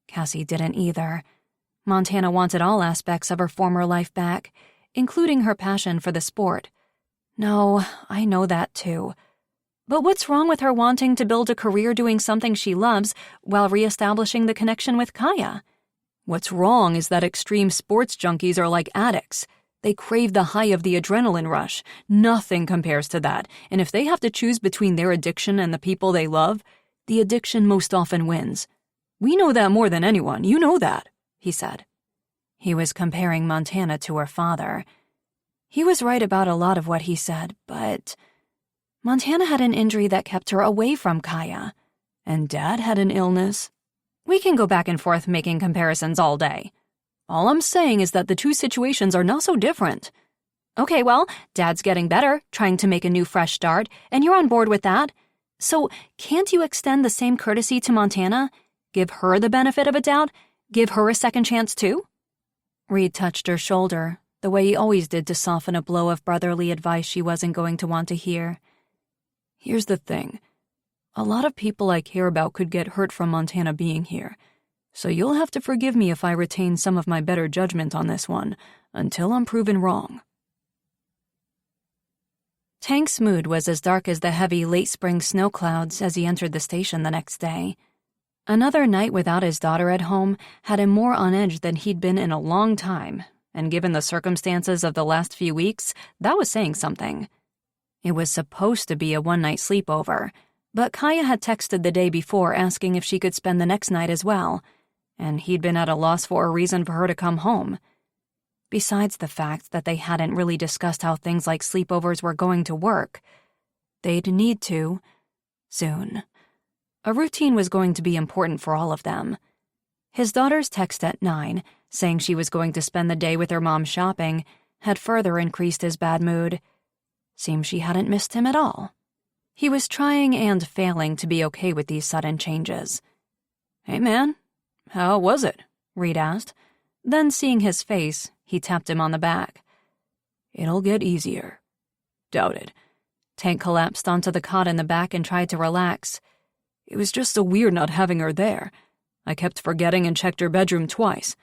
S1: Cassie didn't either. Montana wanted all aspects of her former life back, including her passion for the sport. No, I know that too. But what's wrong with her wanting to build a career doing something she loves while reestablishing the connection with Kaya?
S3: What's wrong is that extreme sports junkies are like addicts. They crave the high of the adrenaline rush. Nothing compares to that, and if they have to choose between their addiction and the people they love, the addiction most often wins. We know that more than anyone. You know that, he said.
S1: He was comparing Montana to her father. He was right about a lot of what he said, but Montana had an injury that kept her away from Kaya.
S3: And Dad had an illness.
S1: We can go back and forth making comparisons all day.
S3: All I'm saying is that the two situations are not so different.
S1: Okay, well, Dad's getting better, trying to make a new fresh start, and you're on board with that. So can't you extend the same courtesy to Montana? Give her the benefit of a doubt? Give her a second chance too?
S2: Reed touched her shoulder, the way he always did to soften a blow of brotherly advice she wasn't going to want to hear.
S3: Here's the thing. A lot of people I care about could get hurt from Montana being here, so you'll have to forgive me if I retain some of my better judgment on this one, until I'm proven wrong.
S1: Tank's mood was as dark as the heavy late-spring snow clouds as he entered the station the next day. Another night without his daughter at home had him more on edge than he'd been in a long time, and given the circumstances of the last few weeks, that was saying something. It was supposed to be a one-night sleepover, but Kaya had texted the day before asking if she could spend the next night as well, and he'd been at a loss for a reason for her to come home. Besides the fact that they hadn't really discussed how things like sleepovers were going to work, they'd need to, soon. A routine was going to be important for all of them. His daughter's text at 9, saying she was going to spend the day with her mom shopping, had further increased his bad mood. Seemed she hadn't missed him at all. He was trying and failing to be okay with these sudden changes. "Hey, man, how was it?" Reed asked. Then, seeing his face, he tapped him on the back. "It'll get easier." "Doubt it." Tank collapsed onto the cot in the back and tried to relax. "It was just so weird not having her there. I kept forgetting and checked her bedroom twice.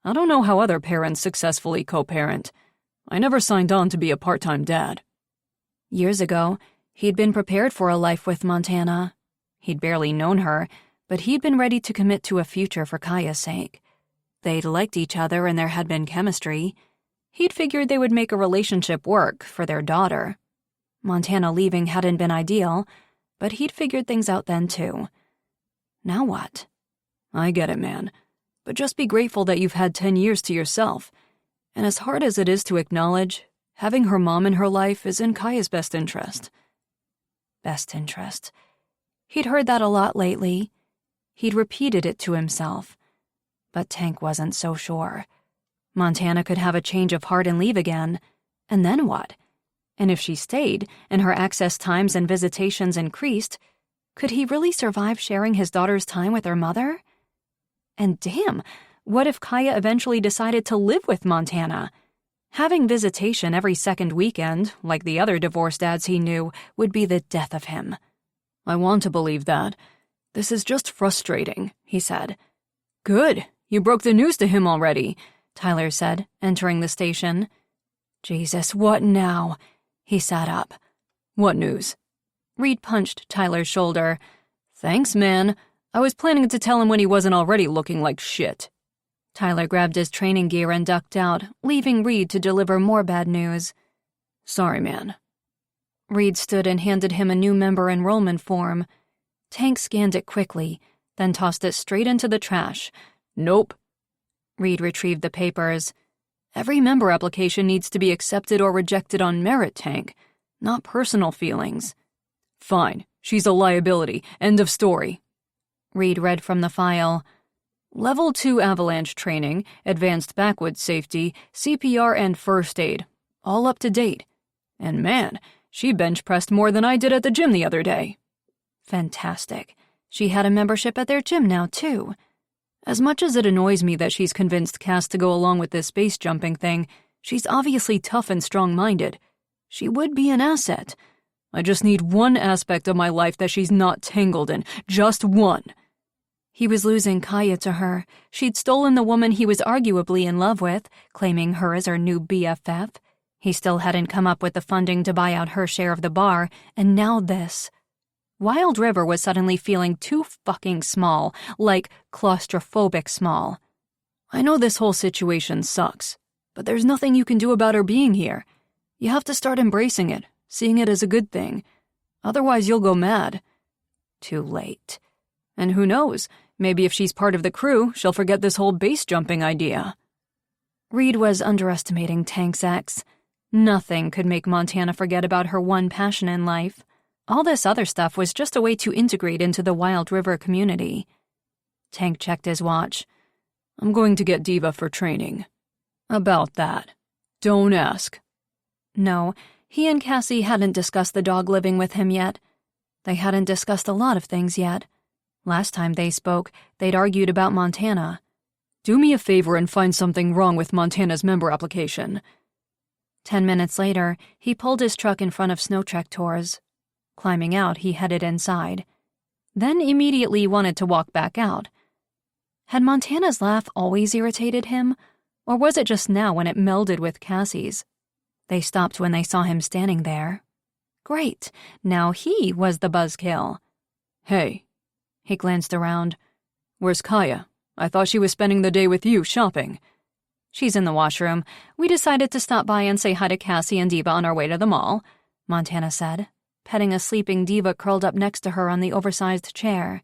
S1: I don't know how other parents successfully co-parent. I never signed on to be a part-time dad." Years ago, he'd been prepared for a life with Montana. He'd barely known her, but he'd been ready to commit to a future for Kaya's sake. They'd liked each other and there had been chemistry. He'd figured they would make a relationship work for their daughter. Montana leaving hadn't been ideal, but he'd figured things out then too. Now what? "I get it, man. But just be grateful that you've had 10 years to yourself. And as hard as it is to acknowledge, having her mom in her life is in Kaya's best interest." Best interest. He'd heard that a lot lately. He'd repeated it to himself. But Tank wasn't so sure. Montana could have a change of heart and leave again. And then what? And if she stayed, and her access times and visitations increased, could he really survive sharing his daughter's time with her mother? And damn, what if Kaya eventually decided to live with Montana? Having visitation every second weekend, like the other divorced dads he knew, would be the death of him. "I want to believe that. This is just frustrating," he said. "Good. You broke the news to him already," Tyler said, entering the station. "Jesus, what now?" He sat up. "What news?" Reed punched Tyler's shoulder. "Thanks, man. I was planning to tell him when he wasn't already looking like shit." Tyler grabbed his training gear and ducked out, leaving Reed to deliver more bad news. "Sorry, man." Reed stood and handed him a new member enrollment form. Tank scanned it quickly, then tossed it straight into the trash. "Nope." Reed retrieved the papers. "Every member application needs to be accepted or rejected on merit, Tank, not personal feelings." "Fine. She's a liability. End of story." Reed read from the file. "Level 2 avalanche training, advanced backwoods safety, CPR and first aid. All up to date. And man, she bench pressed more than I did at the gym the other day." Fantastic. She had a membership at their gym now, too. As much as it annoys me that she's convinced Cass to go along with this base jumping thing, she's obviously tough and strong-minded. She would be an asset. I just need one aspect of my life that she's not tangled in. Just one. He was losing Kaya to her. She'd stolen the woman he was arguably in love with, claiming her as her new BFF. He still hadn't come up with the funding to buy out her share of the bar, and now this. Wild River was suddenly feeling too fucking small, like claustrophobic small. "I know this whole situation sucks, but there's nothing you can do about her being here. You have to start embracing it, seeing it as a good thing. Otherwise you'll go mad." Too late. And who knows, maybe if she's part of the crew, she'll forget this whole base jumping idea. Reed was underestimating Tank's ex. Nothing could make Montana forget about her one passion in life. All this other stuff was just a way to integrate into the Wild River community. Tank checked his watch. "I'm going to get Diva for training." "About that. Don't ask." No, he and Cassie hadn't discussed the dog living with him yet. They hadn't discussed a lot of things yet. Last time they spoke, they'd argued about Montana. "Do me a favor and find something wrong with Montana's member application." 10 minutes later, he pulled his truck in front of Snow Trek Tours. Climbing out, he headed inside. Then immediately wanted to walk back out. Had Montana's laugh always irritated him, or was it just now when it melded with Cassie's? They stopped when they saw him standing there. Great, now he was the buzzkill. "Hey." He glanced around. "Where's Kaya? I thought she was spending the day with you shopping." "She's in the washroom. We decided to stop by and say hi to Cassie and Diva on our way to the mall," Montana said, petting a sleeping Diva curled up next to her on the oversized chair.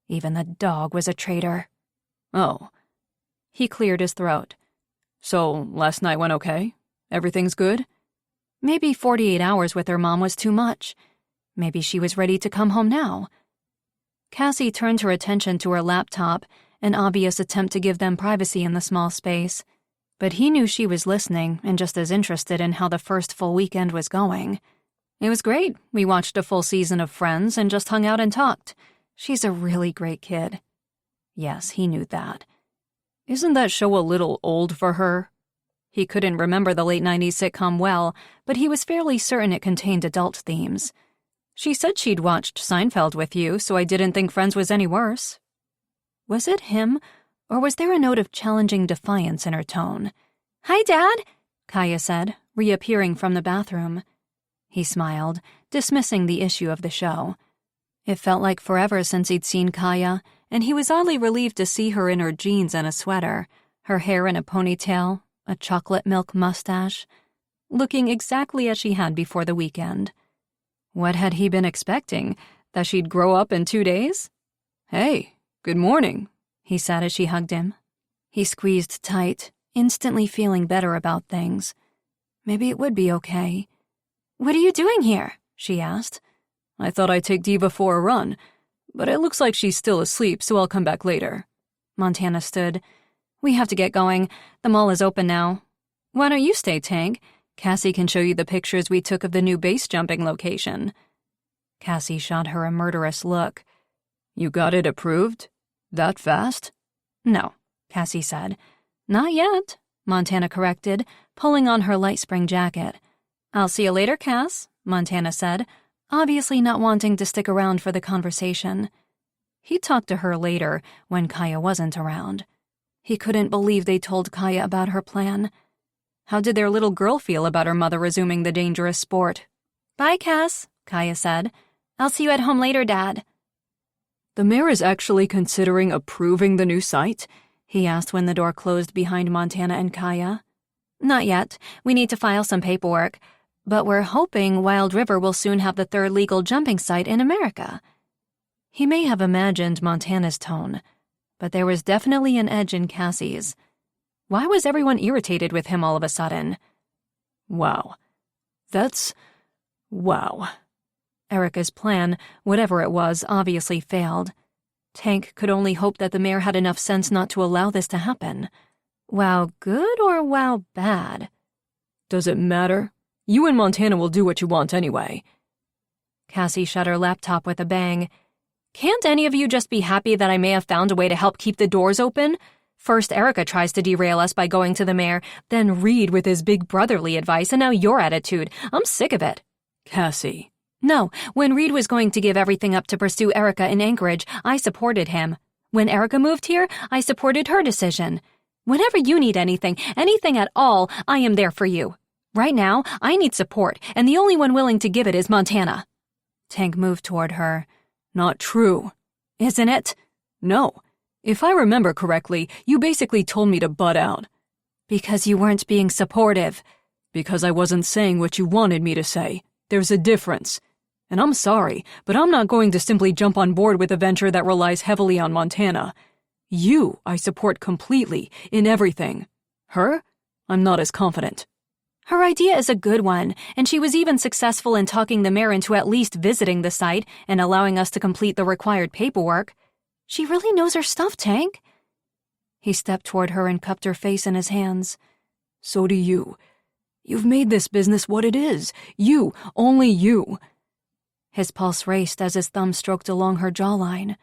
S1: Even the dog was a traitor. "Oh." He cleared his throat. "So, last night went okay? Everything's good?" Maybe 48 hours with her mom was too much. Maybe she was ready to come home now. Cassie turned her attention to her laptop, an obvious attempt to give them privacy in the small space. But he knew she was listening and just as interested in how the first full weekend was going. It was great. We watched a full season of Friends and just hung out and talked. She's a really great kid. Yes, he knew that. Isn't that show a little old for her? He couldn't remember the late 90s sitcom well, but he was fairly certain it contained adult themes. She said she'd watched Seinfeld with you, so I didn't think Friends was any worse. Was it him, or was there a note of challenging defiance in her tone? "Hi, Dad," Kaya said, reappearing from the bathroom. He smiled, dismissing the issue of the show. It felt like forever since he'd seen Kaya, and he was oddly relieved to see her in her jeans and a sweater, her hair in a ponytail, a chocolate milk mustache, looking exactly as she had before the weekend. What had he been expecting? That she'd grow up in 2 days? "Hey, good morning," he said as she hugged him. He squeezed tight, instantly feeling better about things. Maybe it would be okay. "What are you doing here?" she asked. "I thought I'd take Diva for a run, but it looks like she's still asleep, so I'll come back later." Montana stood. "We have to get going. The mall is open now. Why don't you stay, Tank? Cassie can show you the pictures we took of the new base jumping location." Cassie shot her a murderous look. "You got it approved? That fast?" "No," Cassie said. "Not yet," Montana corrected, pulling on her light spring jacket. "I'll see you later, Cass," Montana said, obviously not wanting to stick around for the conversation. He'd talk to her later, when Kaya wasn't around. He couldn't believe they told Kaya about her plan. How did their little girl feel about her mother resuming the dangerous sport? "Bye, Cass," Kaya said. "I'll see you at home later, Dad." "The mayor is actually considering approving the new site?" he asked when the door closed behind Montana and Kaya. "Not yet. We need to file some paperwork. But we're hoping Wild River will soon have the third legal jumping site in America." He may have imagined Montana's tone, but there was definitely an edge in Cassie's. Why was everyone irritated with him all of a sudden? Wow. Wow. Erica's plan, whatever it was, obviously failed. Tank could only hope that the mayor had enough sense not to allow this to happen. Wow good or wow bad? "Does it matter? You and Montana will do what you want anyway." Cassie shut her laptop with a bang. "Can't any of you just be happy that I may have found a way to help keep the doors open? First Erica tries to derail us by going to the mayor, then Reed with his big brotherly advice, and now your attitude. I'm sick of it." "Cassie." "No, when Reed was going to give everything up to pursue Erica in Anchorage, I supported him. When Erica moved here, I supported her decision. Whenever you need anything at all, I am there for you. Right now, I need support, and the only one willing to give it is Montana." Tank moved toward her. "Not true." "Isn't it?" "No. If I remember correctly, you basically told me to butt out." "Because you weren't being supportive." "Because I wasn't saying what you wanted me to say. There's a difference. And I'm sorry, but I'm not going to simply jump on board with a venture that relies heavily on Montana. You, I support completely, in everything. Her? I'm not as confident." "Her idea is a good one, and she was even successful in talking the mayor into at least visiting the site and allowing us to complete the required paperwork. She really knows her stuff, Tank." He stepped toward her and cupped her face in his hands. "So do you. You've made this business what it is. You, only you." His pulse raced as his thumb stroked along her jawline.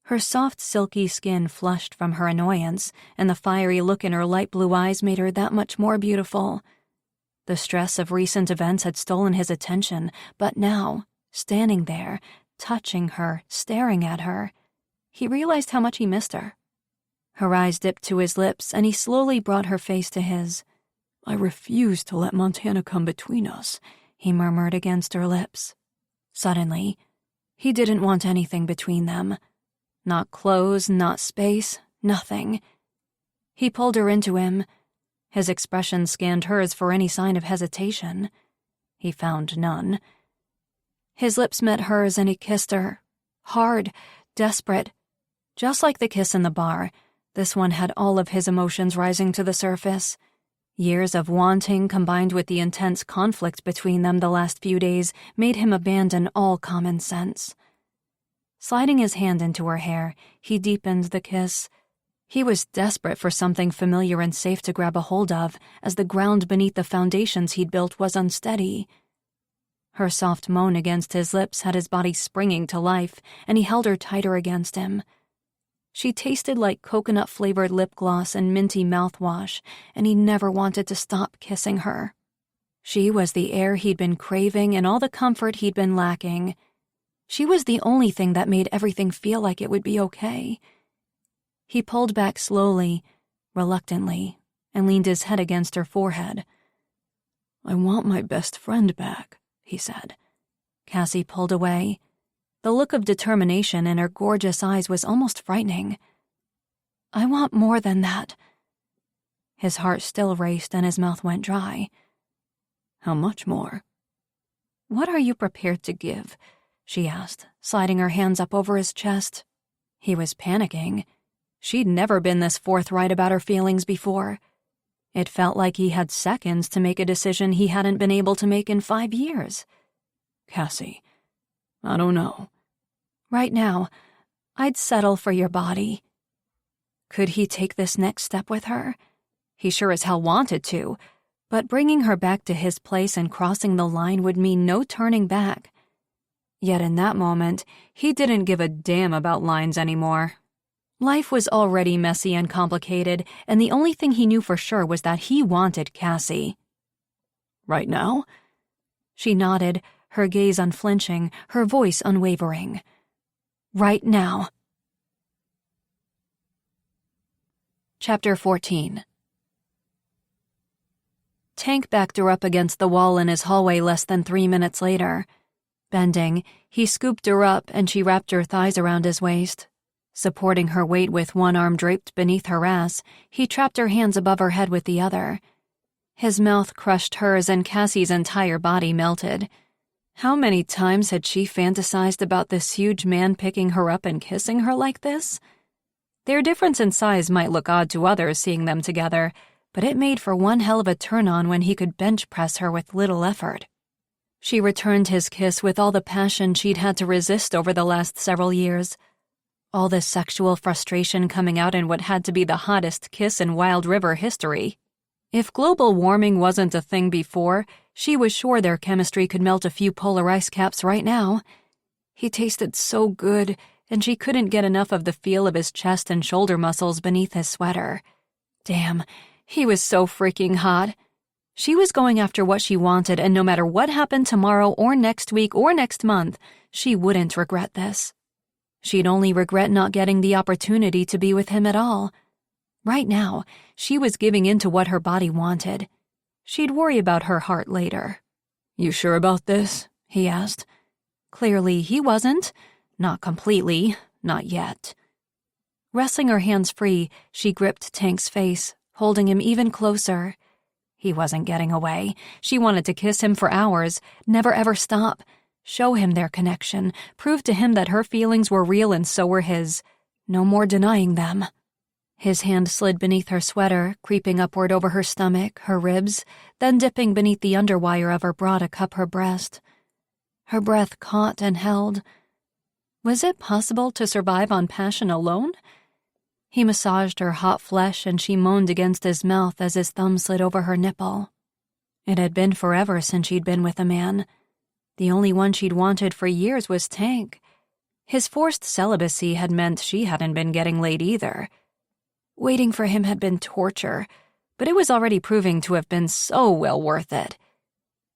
S1: Her soft, silky skin flushed from her annoyance, and the fiery look in her light blue eyes made her that much more beautiful. The stress of recent events had stolen his attention, but now, standing there, touching her, staring at her, he realized how much he missed her. Her eyes dipped to his lips, and he slowly brought her face to his. "I refuse to let Montana come between us," he murmured against her lips. Suddenly, he didn't want anything between them. Not clothes, not space, nothing. He pulled her into him. His expression scanned hers for any sign of hesitation. He found none. His lips met hers and he kissed her. Hard, desperate. Just like the kiss in the bar, this one had all of his emotions rising to the surface. Years of wanting combined with the intense conflict between them the last few days made him abandon all common sense. Sliding his hand into her hair, he deepened the kiss. He was desperate for something familiar and safe to grab a hold of, as the ground beneath the foundations he'd built was unsteady. Her soft moan against his lips had his body springing to life, and he held her tighter against him. She tasted like coconut-flavored lip gloss and minty mouthwash, and he never wanted to stop kissing her. She was the air he'd been craving and all the comfort he'd been lacking. She was the only thing that made everything feel like it would be okay. He pulled back slowly, reluctantly, and leaned his head against her forehead.
S3: "I want my best friend back," he said.
S1: Cassie pulled away. The look of determination in her gorgeous eyes was almost frightening. "I want more than that." His heart still raced and his mouth went dry.
S3: "How much more?"
S1: "What are you prepared to give?" she asked, sliding her hands up over his chest. He was panicking. She'd never been this forthright about her feelings before. It felt like he had seconds to make a decision he hadn't been able to make in 5 years.
S3: "Cassie, I don't know."
S1: "Right now, I'd settle for your body." Could he take this next step with her? He sure as hell wanted to, but bringing her back to his place and crossing the line would mean no turning back. Yet in that moment, he didn't give a damn about lines anymore. Life was already messy and complicated, and the only thing he knew for sure was that he wanted Cassie.
S3: "Right now?"
S1: She nodded, her gaze unflinching, her voice unwavering. "Right now." Chapter 14. Tank backed her up against the wall in his hallway less than 3 minutes later. Bending, he scooped her up and she wrapped her thighs around his waist. Supporting her weight with one arm draped beneath her ass, he trapped her hands above her head with the other. His mouth crushed hers and Cassie's entire body melted. How many times had she fantasized about this huge man picking her up and kissing her like this? Their difference in size might look odd to others seeing them together, but it made for one hell of a turn-on when he could bench press her with little effort. She returned his kiss with all the passion she'd had to resist over the last several years. All this sexual frustration coming out in what had to be the hottest kiss in Wild River history. If global warming wasn't a thing before, she was sure their chemistry could melt a few polar ice caps right now. He tasted so good, and she couldn't get enough of the feel of his chest and shoulder muscles beneath his sweater. Damn, he was so freaking hot. She was going after what she wanted, and no matter what happened tomorrow or next week or next month, she wouldn't regret this. She'd only regret not getting the opportunity to be with him at all. Right now, she was giving in to what her body wanted. She'd worry about her heart later.
S3: "You sure about this?"
S1: he asked. Clearly, he wasn't. Not completely. Not yet. Wrestling her hands free, she gripped Tank's face, holding him even closer. He wasn't getting away. She wanted to kiss him for hours, never ever stop. Show him their connection, prove to him that her feelings were real and so were his. No more denying them. His hand slid beneath her sweater, creeping upward over her stomach, her ribs, then dipping beneath the underwire of her bra to cup her breast. Her breath caught and held. Was it possible to survive on passion alone? He massaged her hot flesh and she moaned against his mouth as his thumb slid over her nipple. It had been forever since she'd been with a man. The only one she'd wanted for years was Tank. His forced celibacy had meant she hadn't been getting laid either. Waiting for him had been torture, but it was already proving to have been so well worth it.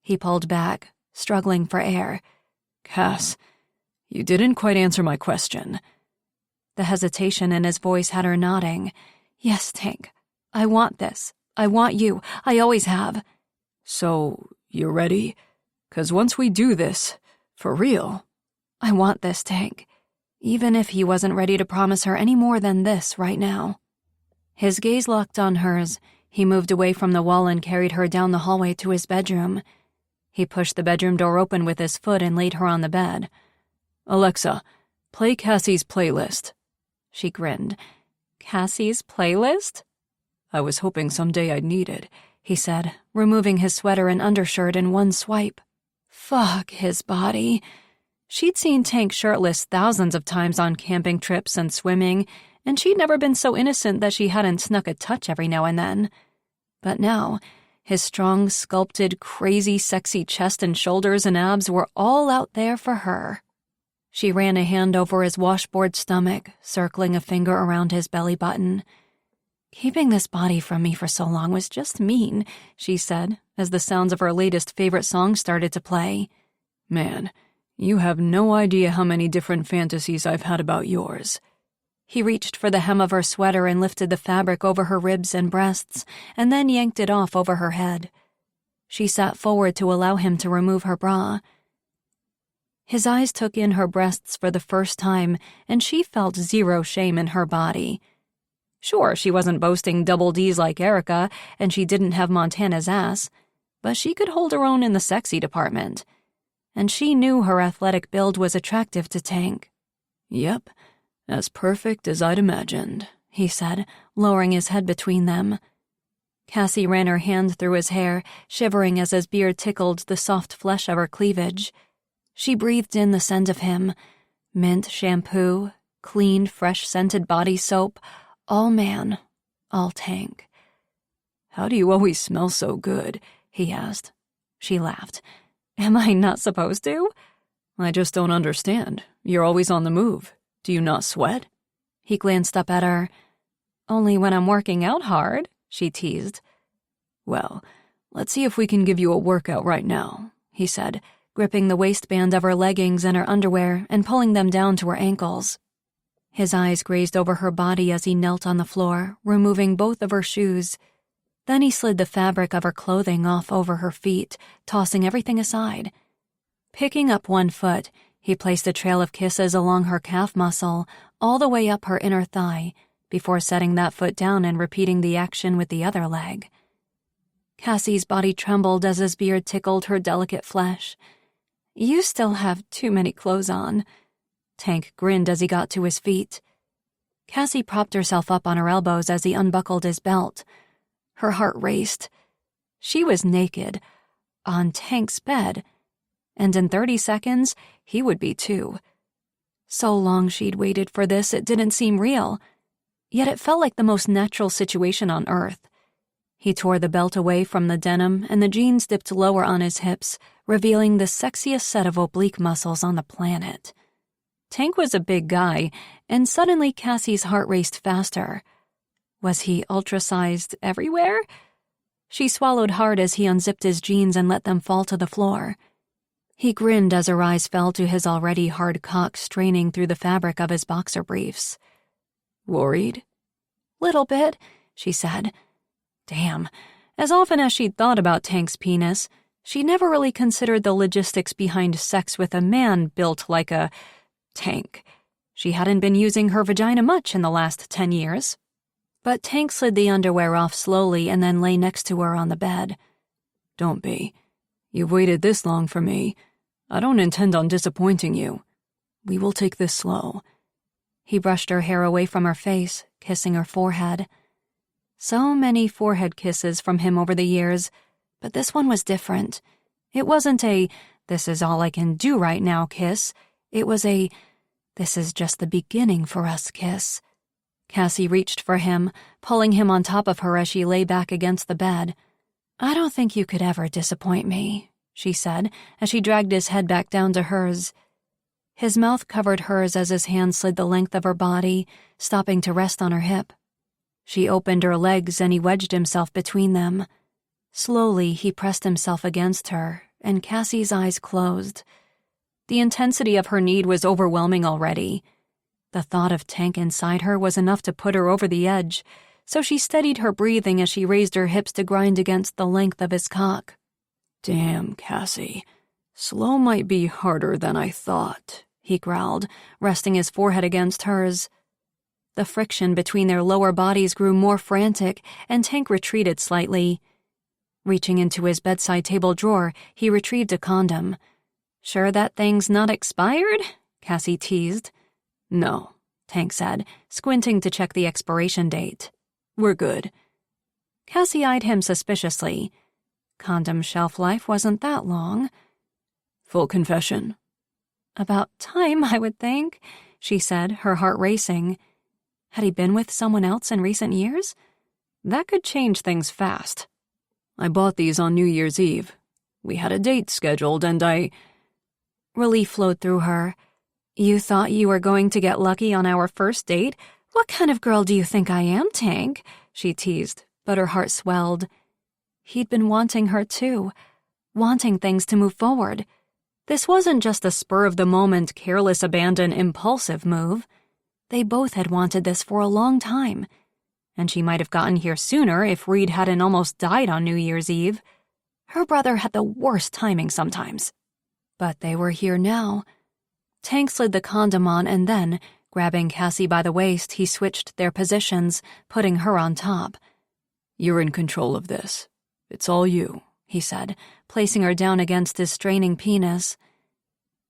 S1: He pulled back, struggling for air.
S3: "Cass, you didn't quite answer my question."
S1: The hesitation in his voice had her nodding. "Yes, Tank. I want this. I want you. I always have."
S3: "So, you're ready? 'Cause once we do this, for real..."
S1: "I want this, Tank." Even if he wasn't ready to promise her any more than this right now. His gaze locked on hers. He moved away from the wall and carried her down the hallway to his bedroom. He pushed the bedroom door open with his foot and laid her on the bed.
S3: "Alexa, play Cassie's playlist."
S1: She grinned. "Cassie's playlist?"
S3: "I was hoping someday I'd need it,"
S1: he said, removing his sweater and undershirt in one swipe. Fuck his body. She'd seen Tank shirtless thousands of times on camping trips and swimming, and she'd never been so innocent that she hadn't snuck a touch every now and then. But now, his strong, sculpted, crazy, sexy chest and shoulders and abs were all out there for her. She ran a hand over his washboard stomach, circling a finger around his belly button. "Keeping this body from me for so long was just mean," she said, as the sounds of her latest favorite song started to play.
S3: "Man, you have no idea how many different fantasies I've had about yours."
S1: He reached for the hem of her sweater and lifted the fabric over her ribs and breasts, and then yanked it off over her head. She sat forward to allow him to remove her bra. His eyes took in her breasts for the first time, and she felt zero shame in her body. Sure, she wasn't boasting double Ds like Erica, and she didn't have Montana's ass, but she could hold her own in the sexy department. And she knew her athletic build was attractive to Tank.
S3: "Yep, as perfect as I'd imagined,"
S1: he said, lowering his head between them. Cassie ran her hand through his hair, shivering as his beard tickled the soft flesh of her cleavage. She breathed in the scent of him. Mint shampoo, clean, fresh-scented body soap, all man, all Tank.
S3: "How do you always smell so good?" he asked.
S1: She laughed. "Am I not supposed to?"
S3: "I just don't understand. You're always on the move. Do you not sweat?"
S1: He glanced up at her. "Only when I'm working out hard," she teased.
S3: "Well, let's see if we can give you a workout right now," he said,
S1: gripping the waistband of her leggings and her underwear and pulling them down to her ankles. His eyes grazed over her body as he knelt on the floor, removing both of her shoes. Then he slid the fabric of her clothing off over her feet, tossing everything aside. Picking up one foot, he placed a trail of kisses along her calf muscle, all the way up her inner thigh, before setting that foot down and repeating the action with the other leg. Cassie's body trembled as his beard tickled her delicate flesh. "You still have too many clothes on." Tank grinned as he got to his feet. Cassie propped herself up on her elbows as he unbuckled his belt. Her heart raced. She was naked, on Tank's bed, and in 30 seconds, he would be too. So long she'd waited for this, it didn't seem real. Yet it felt like the most natural situation on Earth. He tore the belt away from the denim, and the jeans dipped lower on his hips, revealing the sexiest set of oblique muscles on the planet. Tank was a big guy, and suddenly Cassie's heart raced faster. Was he ultra-sized everywhere? She swallowed hard as he unzipped his jeans and let them fall to the floor. He grinned as her eyes fell to his already hard cock straining through the fabric of his boxer briefs.
S3: "Worried?"
S1: "Little bit," she said. Damn, as often as she'd thought about Tank's penis, she never really considered the logistics behind sex with a man built like a Tank. She hadn't been using her vagina much in the last 10 years. But Tank slid the underwear off slowly and then lay next to her on the bed.
S3: "Don't be. You've waited this long for me. I don't intend on disappointing you. We will take this slow."
S1: He brushed her hair away from her face, kissing her forehead. So many forehead kisses from him over the years, but this one was different. It wasn't a, "this is all I can do right now" kiss. It was a, "this is just the beginning for us" kiss. Cassie reached for him, pulling him on top of her as she lay back against the bed. "I don't think you could ever disappoint me," she said, as she dragged his head back down to hers. His mouth covered hers as his hand slid the length of her body, stopping to rest on her hip. She opened her legs and he wedged himself between them. Slowly, he pressed himself against her, and Cassie's eyes closed. The intensity of her need was overwhelming already. The thought of Tank inside her was enough to put her over the edge, so she steadied her breathing as she raised her hips to grind against the length of his cock.
S3: "Damn, Cassie. Slow might be harder than I thought,"
S1: he growled, resting his forehead against hers. The friction between their lower bodies grew more frantic, and Tank retreated slightly. Reaching into his bedside table drawer, he retrieved a condom. "Sure that thing's not expired?" Cassie teased.
S3: "No,"
S1: Tank said, squinting to check the expiration date.
S3: "We're good."
S1: Cassie eyed him suspiciously. Condom shelf life wasn't that long.
S3: "Full confession?"
S1: About time, I would think, she said, her heart racing. Had he been with someone else in recent years? That could change things fast.
S3: I bought these on New Year's Eve. We had a date scheduled and
S1: Relief flowed through her. You thought you were going to get lucky on our first date? What kind of girl do you think I am, Tank? She teased, but her heart swelled. He'd been wanting her too, wanting things to move forward. This wasn't just a spur-of-the-moment, careless abandon, impulsive move. They both had wanted this for a long time, and she might have gotten here sooner if Reed hadn't almost died on New Year's Eve. Her brother had the worst timing sometimes. But they were here now. Tank slid the condom on and then, grabbing Cassie by the waist, he switched their positions, putting her on top.
S3: You're in control of this. It's all you,
S1: he said, placing her down against his straining penis.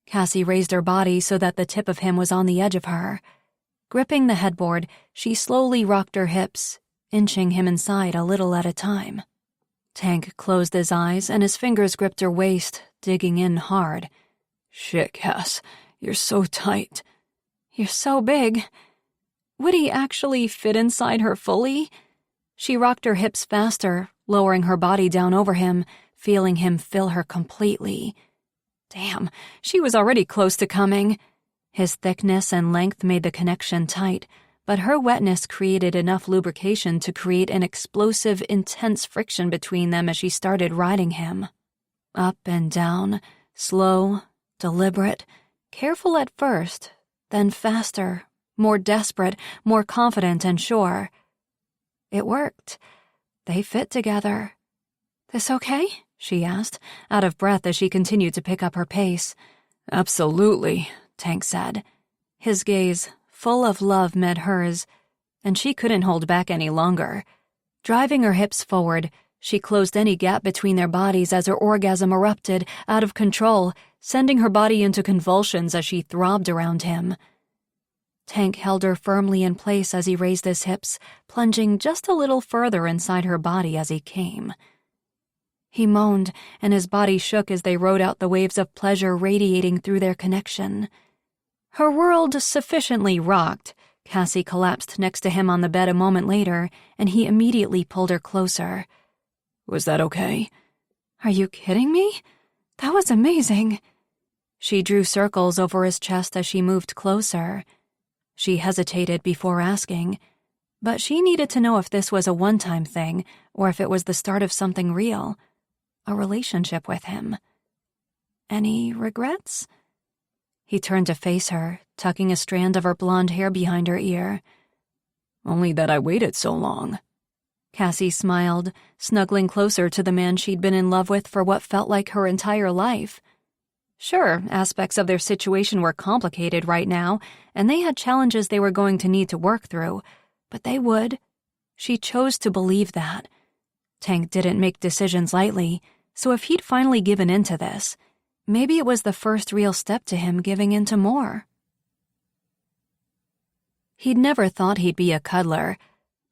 S1: Cassie raised her body so that the tip of him was on the edge of her. Gripping the headboard, she slowly rocked her hips, inching him inside a little at a time. Tank closed his eyes and his fingers gripped her waist, digging in hard.
S3: Shit, Cass, you're so tight.
S1: You're so big. Would he actually fit inside her fully? She rocked her hips faster, lowering her body down over him, feeling him fill her completely. Damn, she was already close to coming. His thickness and length made the connection tight, but her wetness created enough lubrication to create an explosive, intense friction between them as she started riding him. Up and down, slow, deliberate, careful at first, then faster, more desperate, more confident and sure. It worked. They fit together. This okay? She asked, out of breath as she continued to pick up her pace.
S3: Absolutely,
S1: Tank said. His gaze, full of love, met hers, and she couldn't hold back any longer. Driving her hips forward, she closed any gap between their bodies as her orgasm erupted, out of control, sending her body into convulsions as she throbbed around him. Tank held her firmly in place as he raised his hips, plunging just a little further inside her body as he came. He moaned, and his body shook as they rode out the waves of pleasure radiating through their connection. Her world sufficiently rocked. Cassie collapsed next to him on the bed a moment later, and he immediately pulled her closer.
S3: Was that okay?
S1: Are you kidding me? That was amazing. She drew circles over his chest as she moved closer. She hesitated before asking, but she needed to know if this was a one-time thing or if it was the start of something real, a relationship with him. Any regrets? He turned to face her, tucking a strand of her blonde hair behind her ear.
S3: Only that I waited so long.
S1: Cassie smiled, snuggling closer to the man she'd been in love with for what felt like her entire life. Sure, aspects of their situation were complicated right now, and they had challenges they were going to need to work through, but they would. She chose to believe that. Tank didn't make decisions lightly, so if he'd finally given in to this, maybe it was the first real step to him giving in to more. He'd never thought he'd be a cuddler,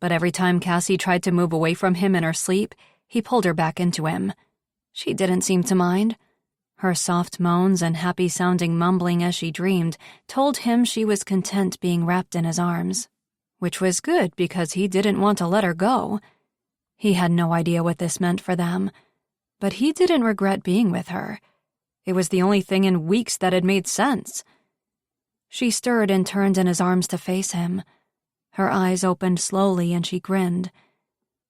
S1: but every time Cassie tried to move away from him in her sleep, he pulled her back into him. She didn't seem to mind. Her soft moans and happy-sounding mumbling as she dreamed told him she was content being wrapped in his arms, which was good because he didn't want to let her go. He had no idea what this meant for them, but he didn't regret being with her. It was the only thing in weeks that had made sense. She stirred and turned in his arms to face him. Her eyes opened slowly and she grinned.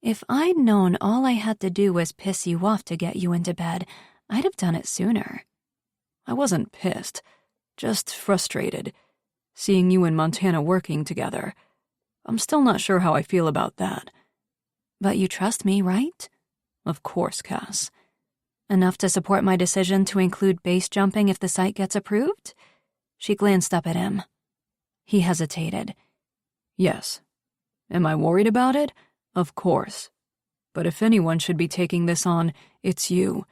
S1: If I'd known all I had to do was piss you off to get you into bed, I'd have done it sooner.
S3: I wasn't pissed, just frustrated, seeing you and Montana working together. I'm still not sure how I feel about that.
S1: But you trust me, right?
S3: Of course, Cass.
S1: Enough to support my decision to include base jumping if the site gets approved? She glanced up at him. He hesitated.
S3: Yes. Am I worried about it? Of course. But if anyone should be taking this on, it's you.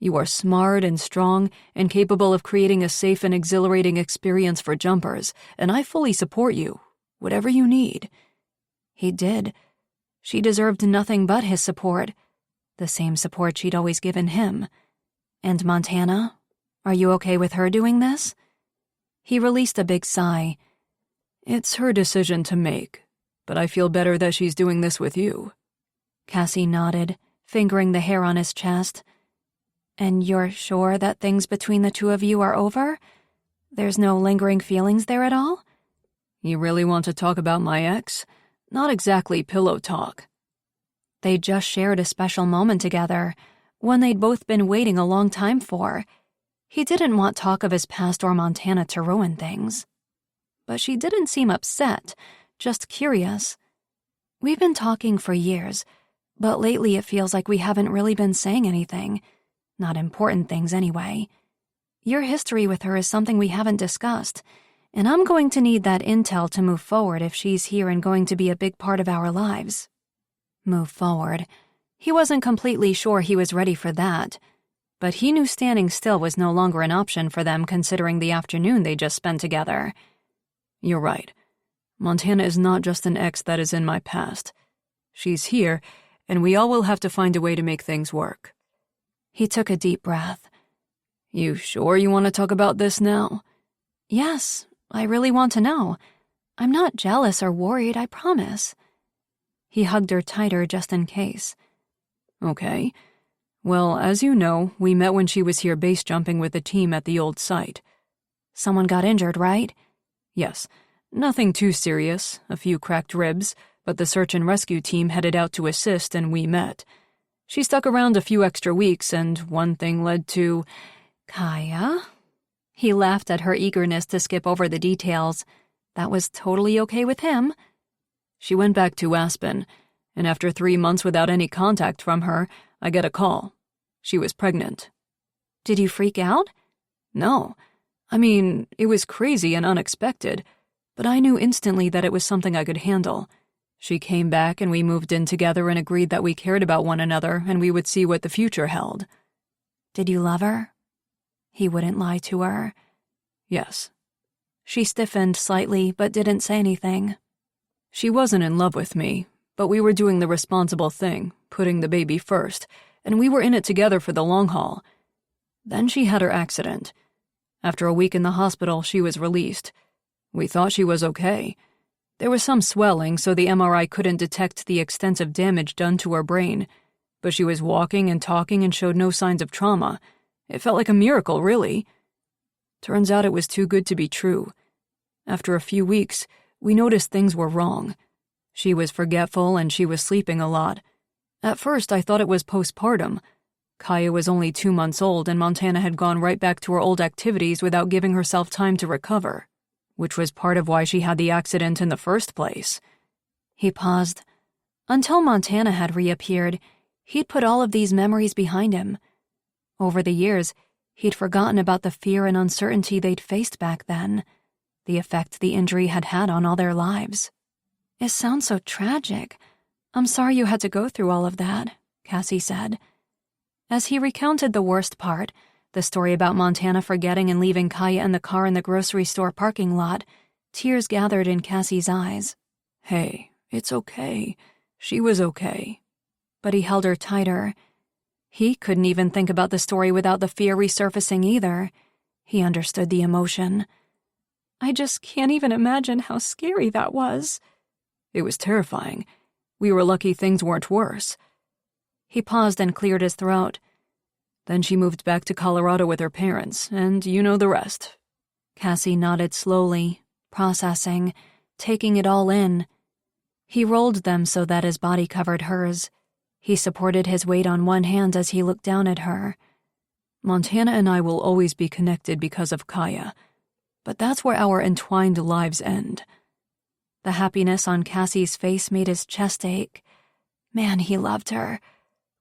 S3: You are smart and strong and capable of creating a safe and exhilarating experience for jumpers, and I fully support you, whatever you need.
S1: He did. She deserved nothing but his support, the same support she'd always given him. And Montana, are you okay with her doing this? He released a big sigh.
S3: It's her decision to make, but I feel better that she's doing this with you.
S1: Cassie nodded, fingering the hair on his chest. And you're sure that things between the two of you are over? There's no lingering feelings there at all?
S3: You really want to talk about my ex? Not exactly pillow talk.
S1: They just shared a special moment together, one they'd both been waiting a long time for. He didn't want talk of his past or Montana to ruin things. But she didn't seem upset, just curious. We've been talking for years, but lately it feels like we haven't really been saying anything. Not important things anyway. Your history with her is something we haven't discussed, and I'm going to need that intel to move forward if she's here and going to be a big part of our lives. Move forward. He wasn't completely sure he was ready for that, but he knew standing still was no longer an option for them considering the afternoon they just spent together.
S3: You're right. Montana is not just an ex that is in my past. She's here, and we all will have to find a way to make things work.
S1: He took a deep breath.
S3: You sure you want to talk about this now?
S1: Yes, I really want to know. I'm not jealous or worried, I promise. He hugged her tighter just in case.
S3: Okay. Well, as you know, we met when she was here base jumping with the team at the old site.
S1: Someone got injured, right?
S3: Yes. Nothing too serious, a few cracked ribs, but the search and rescue team headed out to assist and we met. She stuck around a few extra weeks and one thing led to...
S1: Kaya? He laughed at her eagerness to skip over the details. That was totally okay with him.
S3: She went back to Aspen, and after 3 months without any contact from her, I get a call. She was pregnant.
S1: Did you freak out?
S3: No. I mean, it was crazy and unexpected, but I knew instantly that it was something I could handle. She came back and we moved in together and agreed that we cared about one another and we would see what the future held.
S1: Did you love her? He wouldn't lie to her.
S3: Yes.
S1: She stiffened slightly but didn't say anything.
S3: She wasn't in love with me, but we were doing the responsible thing, putting the baby first, and we were in it together for the long haul. Then she had her accident. After a week in the hospital, she was released. We thought she was okay. There was some swelling, so the MRI couldn't detect the extensive damage done to her brain, but she was walking and talking and showed no signs of trauma. It felt like a miracle, really. Turns out it was too good to be true. After a few weeks, we noticed things were wrong. She was forgetful and she was sleeping a lot. At first, I thought it was postpartum. Kaya was only 2 months old and Montana had gone right back to her old activities without giving herself time to recover, which was part of why she had the accident in the first place.
S1: He paused. Until Montana had reappeared, he'd put all of these memories behind him. Over the years, he'd forgotten about the fear and uncertainty they'd faced back then, the effect the injury had had on all their lives. It sounds so tragic. I'm sorry you had to go through all of that, Cassie said. As he recounted the worst part, the story about Montana forgetting and leaving Kaya in the car in the grocery store parking lot, tears gathered in Cassie's eyes.
S3: Hey, it's okay. She was okay.
S1: But he held her tighter. He couldn't even think about the story without the fear resurfacing either. He understood the emotion. I just can't even imagine how scary that was.
S3: It was terrifying. We were lucky things weren't worse.
S1: He paused and cleared his throat.
S3: Then she moved back to Colorado with her parents, and you know the rest.
S1: Cassie nodded slowly, processing, taking it all in. He rolled them so that his body covered hers. He supported his weight on one hand as he looked down at her.
S3: Montana and I will always be connected because of Kaya, but that's where our entwined lives end.
S1: The happiness on Cassie's face made his chest ache. Man, he loved her.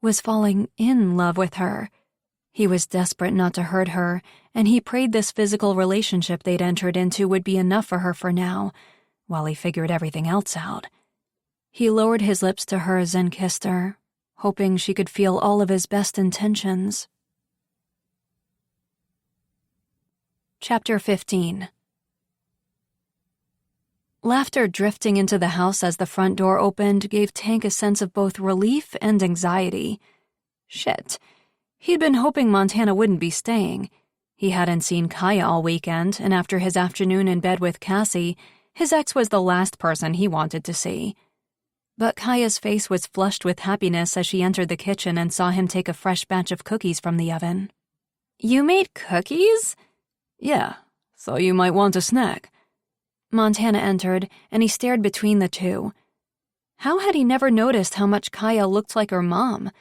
S1: Was falling in love with her. He was desperate not to hurt her, and he prayed this physical relationship they'd entered into would be enough for her for now, while he figured everything else out. He lowered his lips to hers and kissed her, hoping she could feel all of his best intentions. Chapter 15. Laughter drifting into the house as the front door opened gave Tank a sense of both relief and anxiety. Shit. He'd been hoping Montana wouldn't be staying. He hadn't seen Kaya all weekend, and after his afternoon in bed with Cassie, his ex was the last person he wanted to see. But Kaya's face was flushed with happiness as she entered the kitchen and saw him take a fresh batch of cookies from the oven.
S2: You made cookies?
S3: Yeah, thought you might want a snack.
S1: Montana entered, and he stared between the two. How had he never noticed how much Kaya looked like her mom?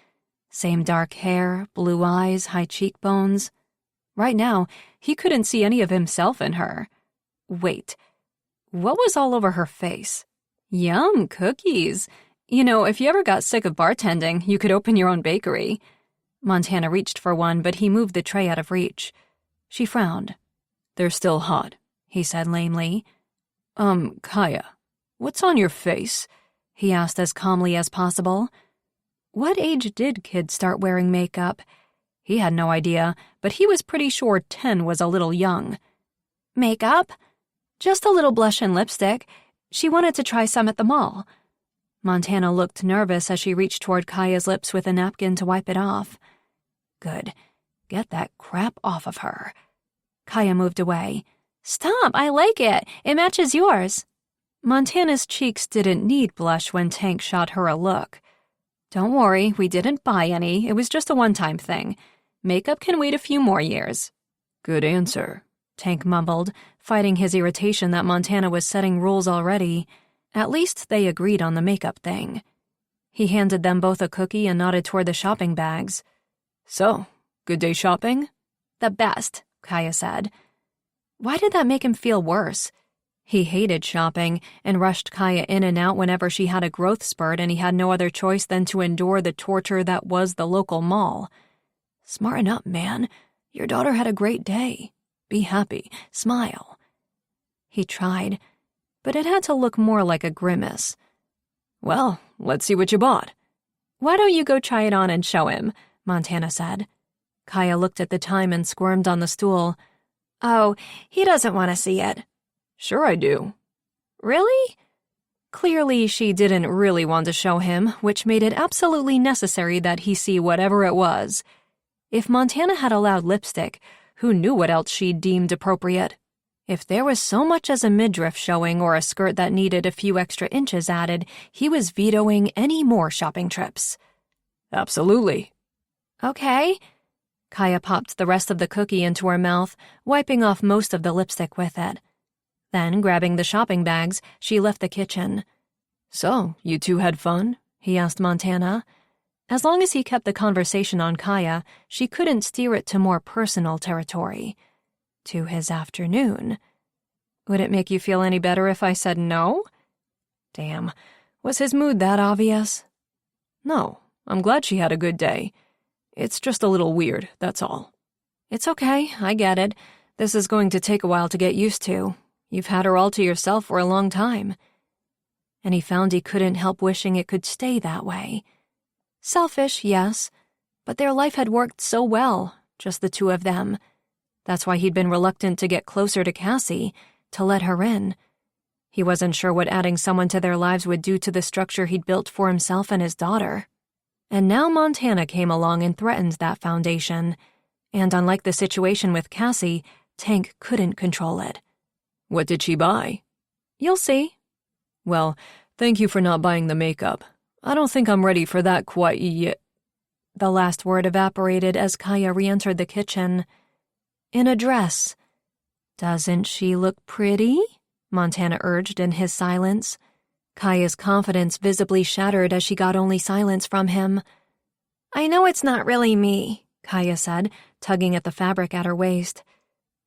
S1: Same dark hair, blue eyes, high cheekbones. Right now, he couldn't see any of himself in her. Wait, what was all over her face? Yum, cookies. You know, if you ever got sick of bartending, you could open your own bakery. Montana reached for one, but he moved the tray out of reach. She frowned.
S3: They're still hot, he said lamely. Kaya, what's on your face?
S1: He asked as calmly as possible. What age did kids start wearing makeup? He had no idea, but he was pretty sure 10 was a little young. Makeup? Just a little blush and lipstick. She wanted to try some at the mall. Montana looked nervous as she reached toward Kaya's lips with a napkin to wipe it off. Good. Get that crap off of her. Kaya moved away. Stop, I like it. It matches yours. Montana's cheeks didn't need blush when Tank shot her a look. Don't worry, we didn't buy any. It was just a one-time thing. Makeup can wait a few more years.
S3: Good answer,
S1: Tank mumbled, fighting his irritation that Montana was setting rules already. At least they agreed on the makeup thing. He handed them both a cookie and nodded toward the shopping bags.
S3: So, good day shopping?
S1: The best, Kaya said. Why did that make him feel worse? He hated shopping and rushed Kaya in and out whenever she had a growth spurt, and he had no other choice than to endure the torture that was the local mall. Smarten up, man. Your daughter had a great day. Be happy. Smile. He tried, but it had to look more like a grimace.
S3: Well, let's see what you bought.
S1: Why don't you go try it on and show him, Montana said. Kaya looked at the time and squirmed on the stool. Oh, he doesn't want to see it.
S3: Sure I do.
S1: Really? Clearly, she didn't really want to show him, which made it absolutely necessary that he see whatever it was. If Montana had allowed lipstick, who knew what else she deemed appropriate? If there was so much as a midriff showing or a skirt that needed a few extra inches added, he was vetoing any more shopping trips.
S3: Absolutely.
S1: Okay. Kaya popped the rest of the cookie into her mouth, wiping off most of the lipstick with it. Then, grabbing the shopping bags, she left the kitchen.
S3: So, you two had fun?
S1: He asked Montana. As long as he kept the conversation on Kaya, she couldn't steer it to more personal territory. To his afternoon. Would it make you feel any better if I said no? Damn, was his mood that obvious?
S3: No, I'm glad she had a good day. It's just a little weird, that's all.
S1: It's okay, I get it. This is going to take a while to get used to. You've had her all to yourself for a long time. And he found he couldn't help wishing it could stay that way. Selfish, yes, but their life had worked so well, just the two of them. That's why he'd been reluctant to get closer to Cassie, to let her in. He wasn't sure what adding someone to their lives would do to the structure he'd built for himself and his daughter. And now Montana came along and threatened that foundation. And unlike the situation with Cassie, Tank couldn't control it.
S3: What did she buy?
S1: You'll see.
S3: Well, thank you for not buying the makeup. I don't think I'm ready for that quite yet.
S1: The last word evaporated as Kaya re-entered the kitchen. In a dress. Doesn't she look pretty? Montana urged in his silence. Kaya's confidence visibly shattered as she got only silence from him. I know it's not really me, Kaya said, tugging at the fabric at her waist.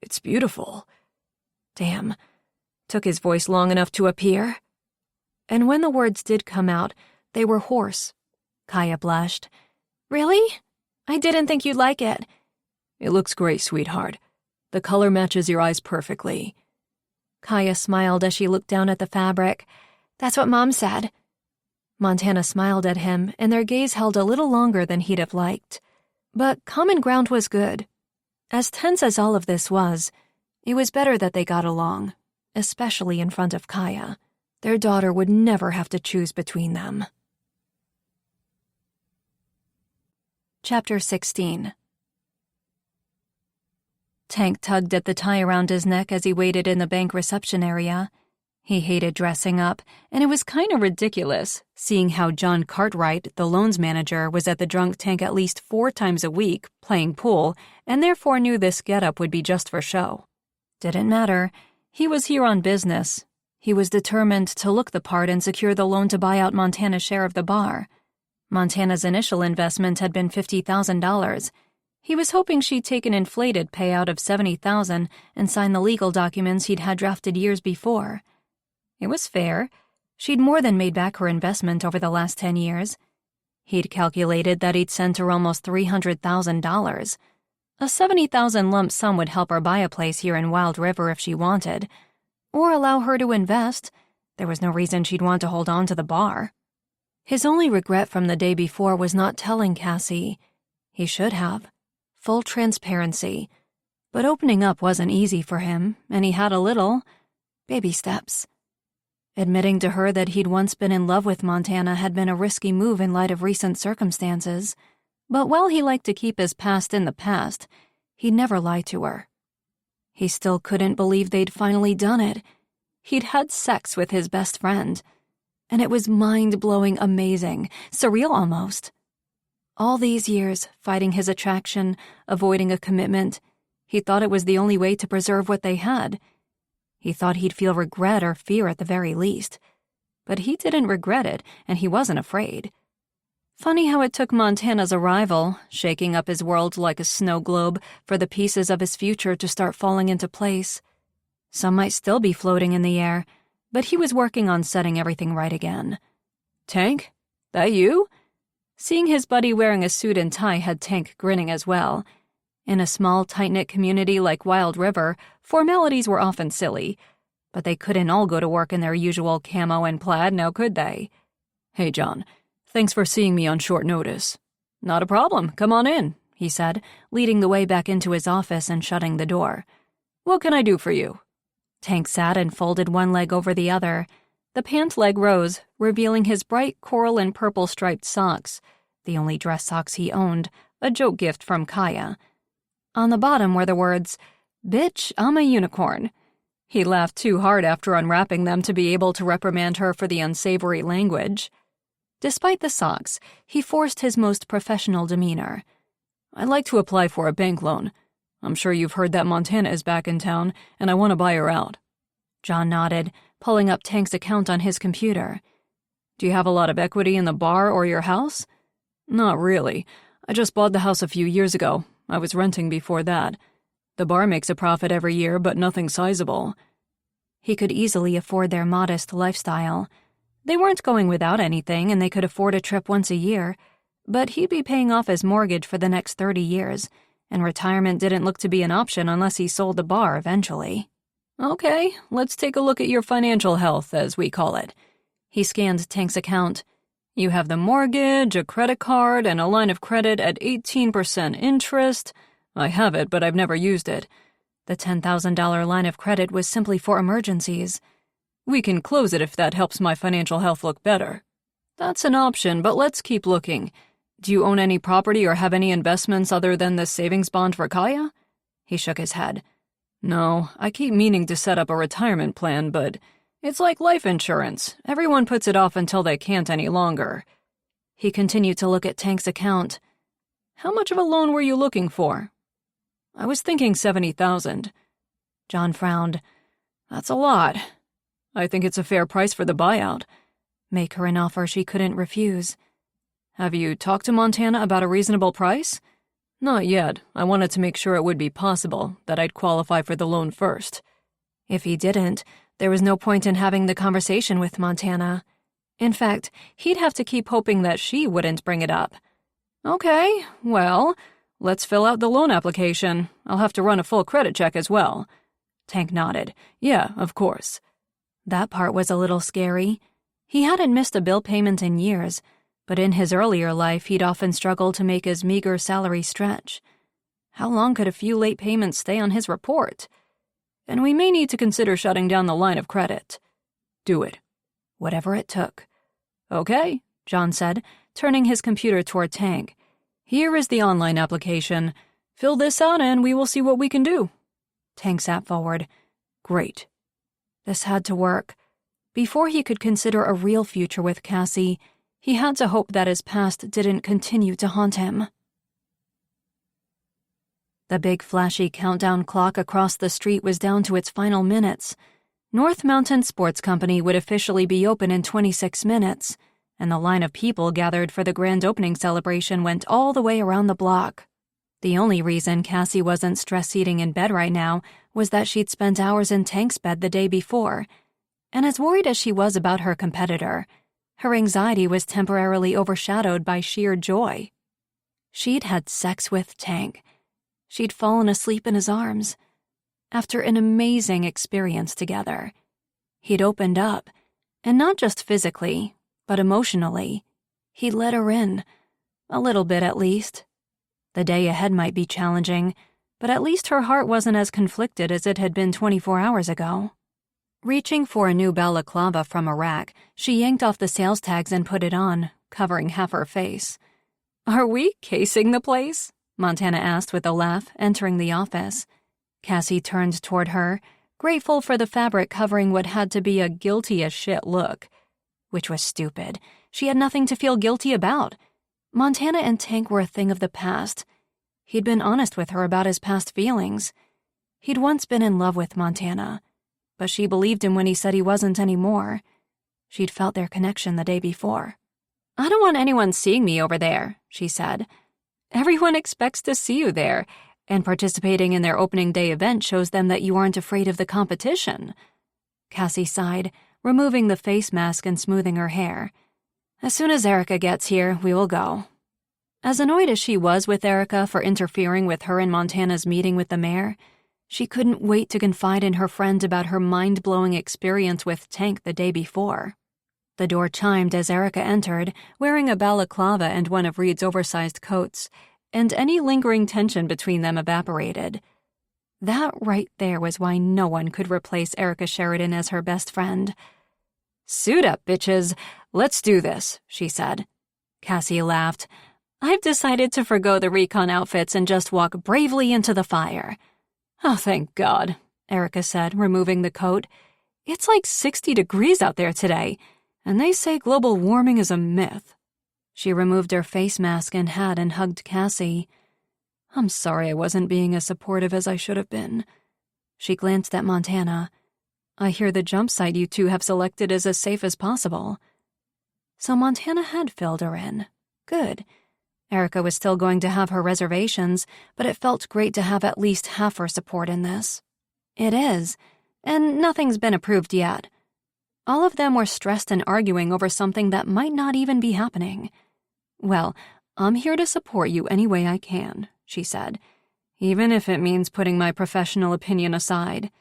S3: It's beautiful.
S1: Damn. Took his voice long enough to appear. And when the words did come out, they were hoarse. Kaya blushed. Really? I didn't think you'd like it.
S3: It looks great, sweetheart. The color matches your eyes perfectly.
S1: Kaya smiled as she looked down at the fabric. That's what Mom said. Montana smiled at him, and their gaze held a little longer than he'd have liked. But common ground was good. As tense as all of this was, it was better that they got along, especially in front of Kaya. Their daughter would never have to choose between them. Chapter 16. Tank tugged at the tie around his neck as he waited in the bank reception area. He hated dressing up, and it was kind of ridiculous, seeing how John Cartwright, the loans manager, was at the drunk tank at least 4 times a week, playing pool, and therefore knew this getup would be just for show. Didn't matter. He was here on business. He was determined to look the part and secure the loan to buy out Montana's share of the bar. Montana's initial investment had been $50,000. He was hoping she'd take an inflated payout of $70,000 and sign the legal documents he'd had drafted years before. It was fair. She'd more than made back her investment over the last 10 years. He'd calculated that he'd sent her almost $300,000. A $70,000 lump sum would help her buy a place here in Wild River if she wanted, or allow her to invest. There was no reason she'd want to hold on to the bar. His only regret from the day before was not telling Cassie. He should have. Full transparency. But opening up wasn't easy for him, and he had a little. Baby steps. Admitting to her that he'd once been in love with Montana had been a risky move in light of recent circumstances, but while he liked to keep his past in the past, he'd never lie to her. He still couldn't believe they'd finally done it. He'd had sex with his best friend, and it was mind-blowing amazing, surreal almost. All these years, fighting his attraction, avoiding a commitment, he thought it was the only way to preserve what they had. He thought he'd feel regret or fear at the very least. But he didn't regret it, and he wasn't afraid. Funny how it took Montana's arrival, shaking up his world like a snow globe, for the pieces of his future to start falling into place. Some might still be floating in the air, but he was working on setting everything right again. "Tank? That you?" Seeing his buddy wearing a suit and tie had Tank grinning as well. In a small, tight-knit community like Wild River, formalities were often silly, but they couldn't all go to work in their usual camo and plaid, now could they? "Hey, John, thanks for seeing me on short notice." "Not a problem. Come on in," he said, leading the way back into his office and shutting the door. "What can I do for you?" Tank sat and folded one leg over the other. The pant leg rose, revealing his bright coral and purple striped socks, the only dress socks he owned, a joke gift from Kaya. On the bottom were the words, "Bitch, I'm a unicorn." He laughed too hard after unwrapping them to be able to reprimand her for the unsavory language. Despite the socks, he forced his most professional demeanor. "I'd like to apply for a bank loan. I'm sure you've heard that Montana is back in town, and I want to buy her out." John nodded, pulling up Tank's account on his computer. "Do you have a lot of equity in the bar or your house?" "Not really. I just bought the house a few years ago. I was renting before that. The bar makes a profit every year, but nothing sizable." He could easily afford their modest lifestyle. They weren't going without anything, and they could afford a trip once a year, but he'd be paying off his mortgage for the next 30 years, and retirement didn't look to be an option unless he sold the bar eventually. "Okay, let's take a look at your financial health, as we call it." He scanned Tank's account. "You have the mortgage, a credit card, and a line of credit at 18% interest. I have it, but I've never used it. The $10,000 line of credit was simply for emergencies. We can close it if that helps my financial health look better." "That's an option, but let's keep looking. Do you own any property or have any investments other than the savings bond for Kaya?" He shook his head. "No, I keep meaning to set up a retirement plan, but it's like life insurance. Everyone puts it off until they can't any longer." He continued to look at Tank's account. "How much of a loan were you looking for?" "I was thinking $70,000. John frowned. "That's a lot. I think it's a fair price for the buyout. Make her an offer she couldn't refuse." "Have you talked to Montana about a reasonable price?" "Not yet. I wanted to make sure it would be possible, that I'd qualify for the loan first." If he didn't, there was no point in having the conversation with Montana. In fact, he'd have to keep hoping that she wouldn't bring it up. "Okay, well, let's fill out the loan application. I'll have to run a full credit check as well." Tank nodded. "Yeah, of course." That part was a little scary. He hadn't missed a bill payment in years, but in his earlier life he'd often struggled to make his meager salary stretch. How long could a few late payments stay on his report? "And we may need to consider shutting down the line of credit." "Do it." Whatever it took. "Okay," John said, turning his computer toward Tank. "Here is the online application.
S3: Fill this out and we will see what we can do.
S1: Tank sat forward.
S3: Great.
S1: This had to work. Before he could consider a real future with Cassie, he had to hope that his past didn't continue to haunt him. The big flashy countdown clock across the street was down to its final minutes. North Mountain Sports Company would officially be open in 26 minutes, and the line of people gathered for the grand opening celebration went all the way around the block. The only reason Cassie wasn't stress-eating in bed right now was that she'd spent hours in Tank's bed the day before, and as worried as she was about her competitor, her anxiety was temporarily overshadowed by sheer joy. She'd had sex with Tank. She'd fallen asleep in his arms. After an amazing experience together, he'd opened up, and not just physically, but emotionally. He'd let her in, a little bit at least. The day ahead might be challenging, but at least her heart wasn't as conflicted as it had been 24 hours ago. Reaching for a new balaclava from a rack, she yanked off the sales tags and put it on, covering half her face. "Are we casing the place?" Montana asked with a laugh, entering the office. Cassie turned toward her, grateful for the fabric covering what had to be a guilty-as-shit look. Which was stupid. She had nothing to feel guilty about. Montana and Tank were a thing of the past. He'd been honest with her about his past feelings. He'd once been in love with Montana, but she believed him when he said he wasn't anymore. She'd felt their connection the day before. "I don't want anyone seeing me over there," she said. "Everyone expects to see you there, and participating in their opening day event shows them that you aren't afraid of the competition." Cassie sighed, removing the face mask and smoothing her hair. "As soon as Erica gets here, we will go." As annoyed as she was with Erica for interfering with her and Montana's meeting with the mayor, she couldn't wait to confide in her friend about her mind-blowing experience with Tank the day before. The door chimed as Erica entered, wearing a balaclava and one of Reed's oversized coats, and any lingering tension between them evaporated. That right there was why no one could replace Erica Sheridan as her best friend. "Suit up, bitches. Let's do this," she said. Cassie laughed. "I've decided to forgo the recon outfits and just walk bravely into the fire." "Oh, thank God," Erica said, removing the coat. "It's like 60 degrees out there today, and they say global warming is a myth." She removed her face mask and hat and hugged Cassie. "I'm sorry I wasn't being as supportive as I should have been." She glanced at Montana. "I hear the jump site you two have selected is as safe as possible." So Montana had filled her in. Good. Erica was still going to have her reservations, but it felt great to have at least half her support in this. It is, and nothing's been approved yet. All of them were stressed and arguing over something that might not even be happening. "Well, I'm here to support you any way I can," she said, "even if it means putting my professional opinion aside."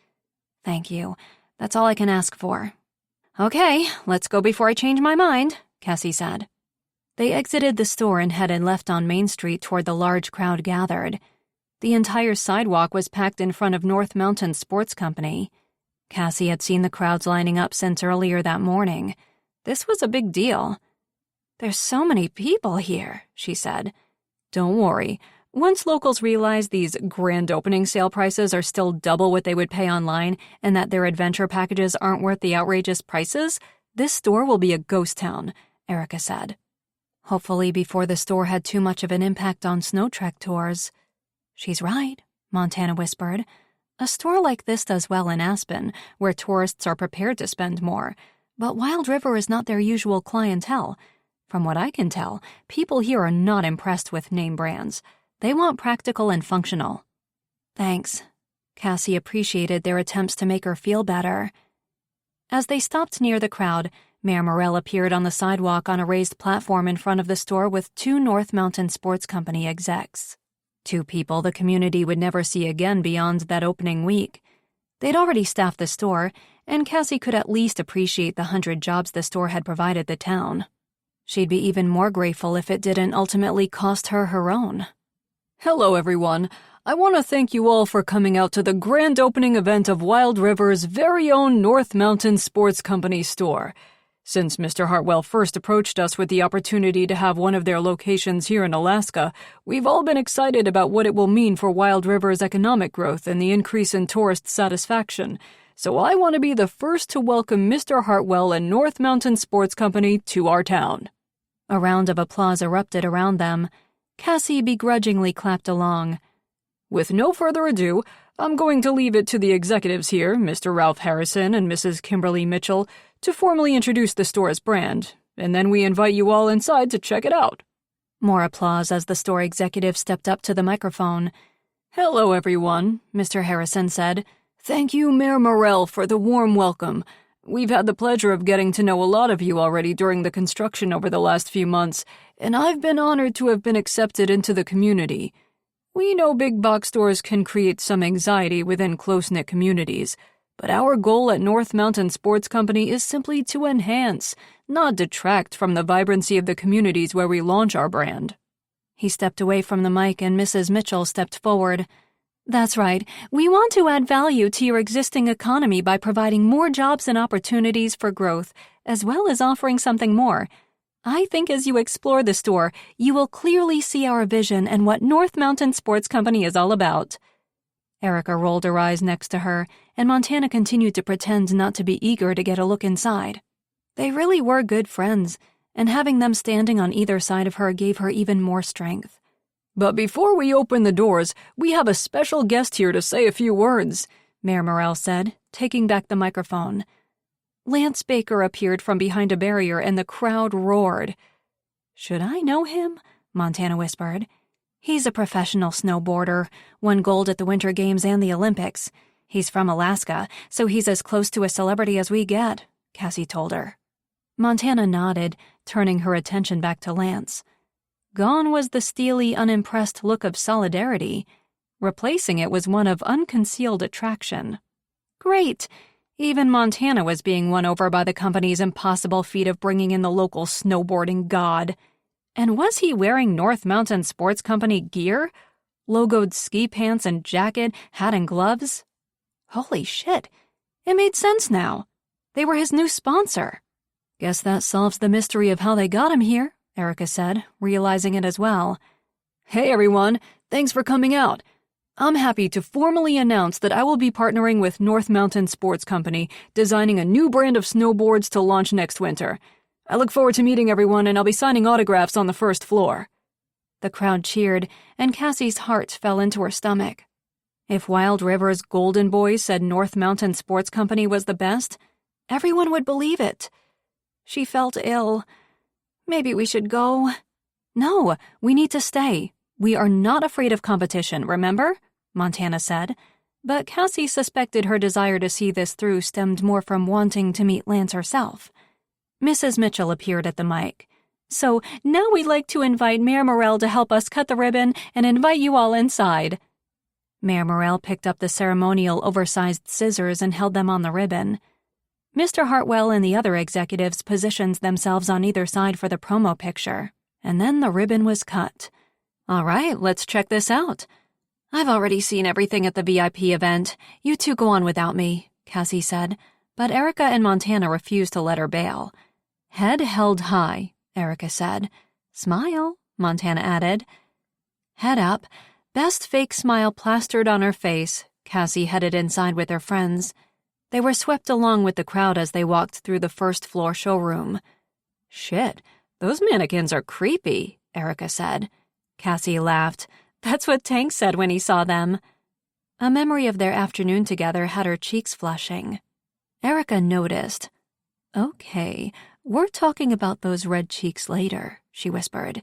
S1: "Thank you. That's all I can ask for." "Okay, let's go before I change my mind," Cassie said. They exited the store and headed left on Main Street toward the large crowd gathered. The entire sidewalk was packed in front of North Mountain Sports Company. Cassie had seen the crowds lining up since earlier that morning. This was a big deal. "There's so many people here," she said. "Don't worry. Once locals realize these grand opening sale prices are still double what they would pay online and that their adventure packages aren't worth the outrageous prices, this store will be a ghost town," Erica said. Hopefully before the store had too much of an impact on snow trek tours. "She's right," Montana whispered. "A store like this does well in Aspen, where tourists are prepared to spend more, but Wild River is not their usual clientele. From what I can tell, people here are not impressed with name brands. They want practical and functional." "Thanks." Cassie appreciated their attempts to make her feel better. As they stopped near the crowd, Mayor Morell appeared on the sidewalk on a raised platform in front of the store with 2 North Mountain Sports Company execs. 2 people the community would never see again beyond that opening week. They'd already staffed the store, and Cassie could at least appreciate the 100 jobs the store had provided the town. She'd be even more grateful if it didn't ultimately cost her her own.
S3: "Hello, everyone. I want to thank you all for coming out to the grand opening event of Wild River's very own North Mountain Sports Company store. Since Mr. Hartwell first approached us with the opportunity to have one of their locations here in Alaska, we've all been excited about what it will mean for Wild River's economic growth and the increase in tourist satisfaction. So I want to be the first to welcome Mr. Hartwell and North Mountain Sports Company to our town."
S1: A round of applause erupted around them. Cassie begrudgingly clapped along.
S3: "With no further ado, I'm going to leave it to the executives here, Mr. Ralph Harrison and Mrs. Kimberly Mitchell, to formally introduce the store's brand, and then we invite you all inside to check it out."
S1: More applause as the store executive stepped up to the microphone.
S3: "Hello, everyone," Mr. Harrison said. "Thank you, Mayor Morrell, for the warm welcome. We've had the pleasure of getting to know a lot of you already during the construction over the last few months, and I've been honored to have been accepted into the community. We know big box stores can create some anxiety within close-knit communities, but our goal at North Mountain Sports Company is simply to enhance, not detract from the vibrancy of the communities where we launch our brand."
S1: He stepped away from the mic and Mrs. Mitchell stepped forward. "That's right. We want to add value to your existing economy by providing more jobs and opportunities for growth, as well as offering something more. I think as you explore the store, you will clearly see our vision and what North Mountain Sports Company is all about." Erica rolled her eyes next to her, and Montana continued to pretend not to be eager to get a look inside. They really were good friends, and having them standing on either side of her gave her even more strength.
S3: "But before we open the doors, we have a special guest here to say a few words," Mayor Morrell said, taking back the microphone.
S1: Lance Baker appeared from behind a barrier and the crowd roared. "Should I know him?" Montana whispered. "He's a professional snowboarder, won gold at the Winter Games and the Olympics. He's from Alaska, so he's as close to a celebrity as we get," Cassie told her. Montana nodded, turning her attention back to Lance. Gone was the steely, unimpressed look of solidarity. Replacing it was one of unconcealed attraction. Great! Even Montana was being won over by the company's impossible feat of bringing in the local snowboarding god. And was he wearing North Mountain Sports Company gear? Logoed ski pants and jacket, hat and gloves? Holy shit! It made sense now. They were his new sponsor.
S3: "Guess that solves the mystery of how they got him here," Erica said, realizing it as well. "Hey everyone, thanks for coming out. I'm happy to formally announce that I will be partnering with North Mountain Sports Company, designing a new brand of snowboards to launch next winter. I look forward to meeting everyone, and I'll be signing autographs on the first floor."
S1: The crowd cheered, and Cassie's heart fell into her stomach. If Wild River's golden boy said North Mountain Sports Company was the best, everyone would believe it. She felt ill. Maybe we should go. No, we need to stay. We are not afraid of competition, remember? Montana said. But Cassie suspected her desire to see this through stemmed more from wanting to meet Lance herself. Mrs. Mitchell appeared at the mic. "So now we'd like to invite Mayor Morrell to help us cut the ribbon and invite you all inside." Mayor Morrell picked up the ceremonial oversized scissors and held them on the ribbon. Mr. Hartwell and the other executives positioned themselves on either side for the promo picture, and then the ribbon was cut. "All right, let's check this out. I've already seen everything at the VIP event. You two go on without me," Cassie said, but Erica and Montana refused to let her bail. "Head held high," Erica said. "Smile," Montana added. Head up, best fake smile plastered on her face, Cassie headed inside with her friends. They were swept along with the crowd as they walked through the first-floor showroom. "Shit, those mannequins are creepy," Erica said. Cassie laughed. "That's what Tank said when he saw them." A memory of their afternoon together had her cheeks flushing. Erica noticed. "Okay, we're talking about those red cheeks later," she whispered.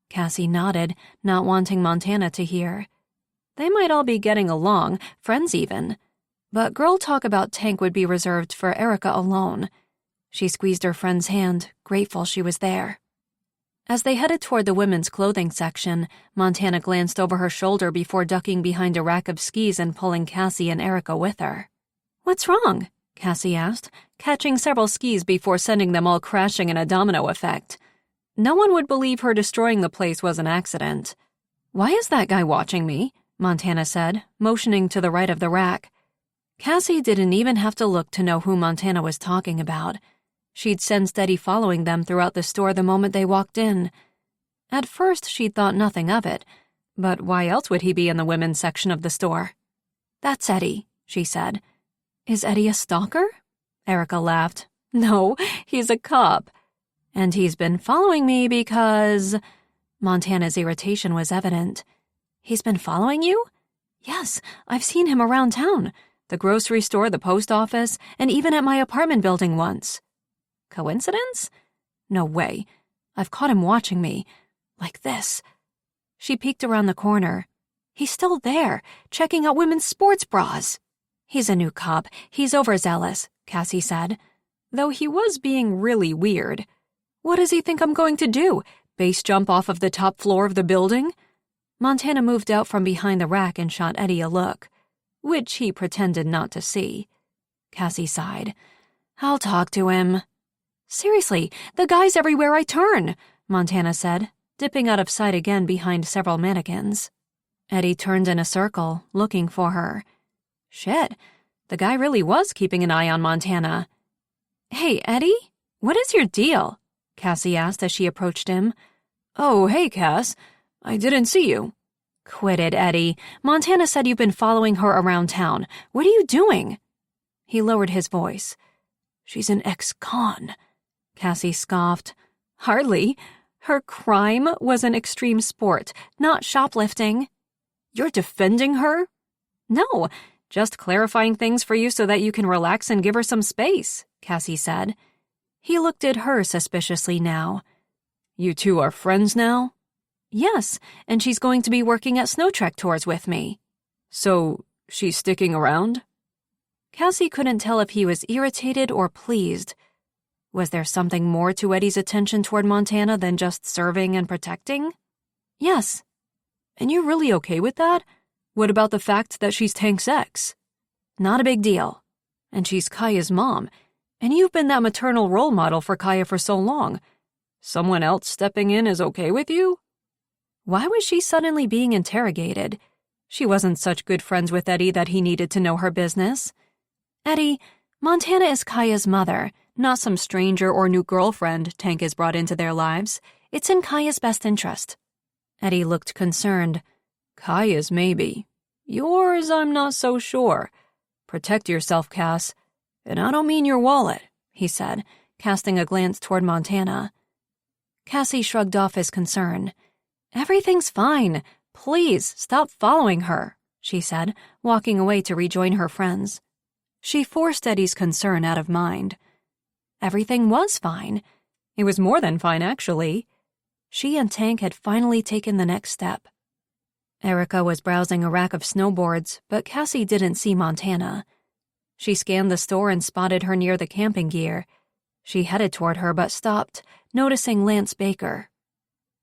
S1: Cassie nodded, not wanting Montana to hear. They might all be getting along, friends even. But girl talk about Tank would be reserved for Erica alone. She squeezed her friend's hand, grateful she was there. As they headed toward the women's clothing section, Montana glanced over her shoulder before ducking behind a rack of skis and pulling Cassie and Erica with her. "What's wrong?" Cassie asked, catching several skis before sending them all crashing in a domino effect. No one would believe her destroying the place was an accident. "Why is that guy watching me?" Montana said, motioning to the right of the rack. Cassie didn't even have to look to know who Montana was talking about. She'd sensed Eddie following them throughout the store the moment they walked in. At first, she'd thought nothing of it, but why else would he be in the women's section of the store? "That's Eddie," she said. "Is Eddie a stalker?" Erica laughed. "No, he's a cop. And he's been following me because—" Montana's irritation was evident. "He's been following you?" "Yes, I've seen him around town. The grocery store, the post office, and even at my apartment building once." "Coincidence?" "No way. I've caught him watching me. Like this." She peeked around the corner. "He's still there, checking out women's sports bras." "He's a new cop. He's overzealous," Cassie said. Though he was being really weird. "What does he think I'm going to do? Base jump off of the top floor of the building?" Montana moved out from behind the rack and shot Eddie a look, which he pretended not to see. Cassie sighed. "I'll talk to him." "Seriously, the guy's everywhere I turn," Montana said, dipping out of sight again behind several mannequins. Eddie turned in a circle, looking for her. Shit, the guy really was keeping an eye on Montana. "Hey, Eddie, what is your deal?" Cassie asked as she approached him. "Oh, hey, Cass. I didn't see you." "Quit it, Eddie. Montana said you've been following her around town. What are you doing?" He lowered his voice. "She's an ex-con," Cassie scoffed. "Hardly. Her crime was an extreme sport, not shoplifting." "You're defending her?" "No, just clarifying things for you so that you can relax and give her some space," Cassie said. He looked at her suspiciously now. "You two are friends now?" "Yes, and she's going to be working at Snow Trek tours with me." "So, she's sticking around?" Cassie couldn't tell if he was irritated or pleased. Was there something more to Eddie's attention toward Montana than just serving and protecting? "Yes." "And you're really okay with that? What about the fact that she's Tank's ex?" "Not a big deal. And she's Kaya's mom, and you've been that maternal role model for Kaya for so long. Someone else stepping in is okay with you?" Why was she suddenly being interrogated? She wasn't such good friends with Eddie that he needed to know her business. "Eddie, Montana is Kaya's mother, not some stranger or new girlfriend Tank has brought into their lives. It's in Kaya's best interest." Eddie looked concerned. "Kaya's maybe. Yours, I'm not so sure. Protect yourself, Cass. And I don't mean your wallet," he said, casting a glance toward Montana. Cassie shrugged off his concern. "Everything's fine. Please, stop following her," she said, walking away to rejoin her friends. She forced Eddie's concern out of mind. Everything was fine. It was more than fine, actually. She and Tank had finally taken the next step. Erica was browsing a rack of snowboards, but Cassie didn't see Montana. She scanned the store and spotted her near the camping gear. She headed toward her but stopped, noticing Lance Baker.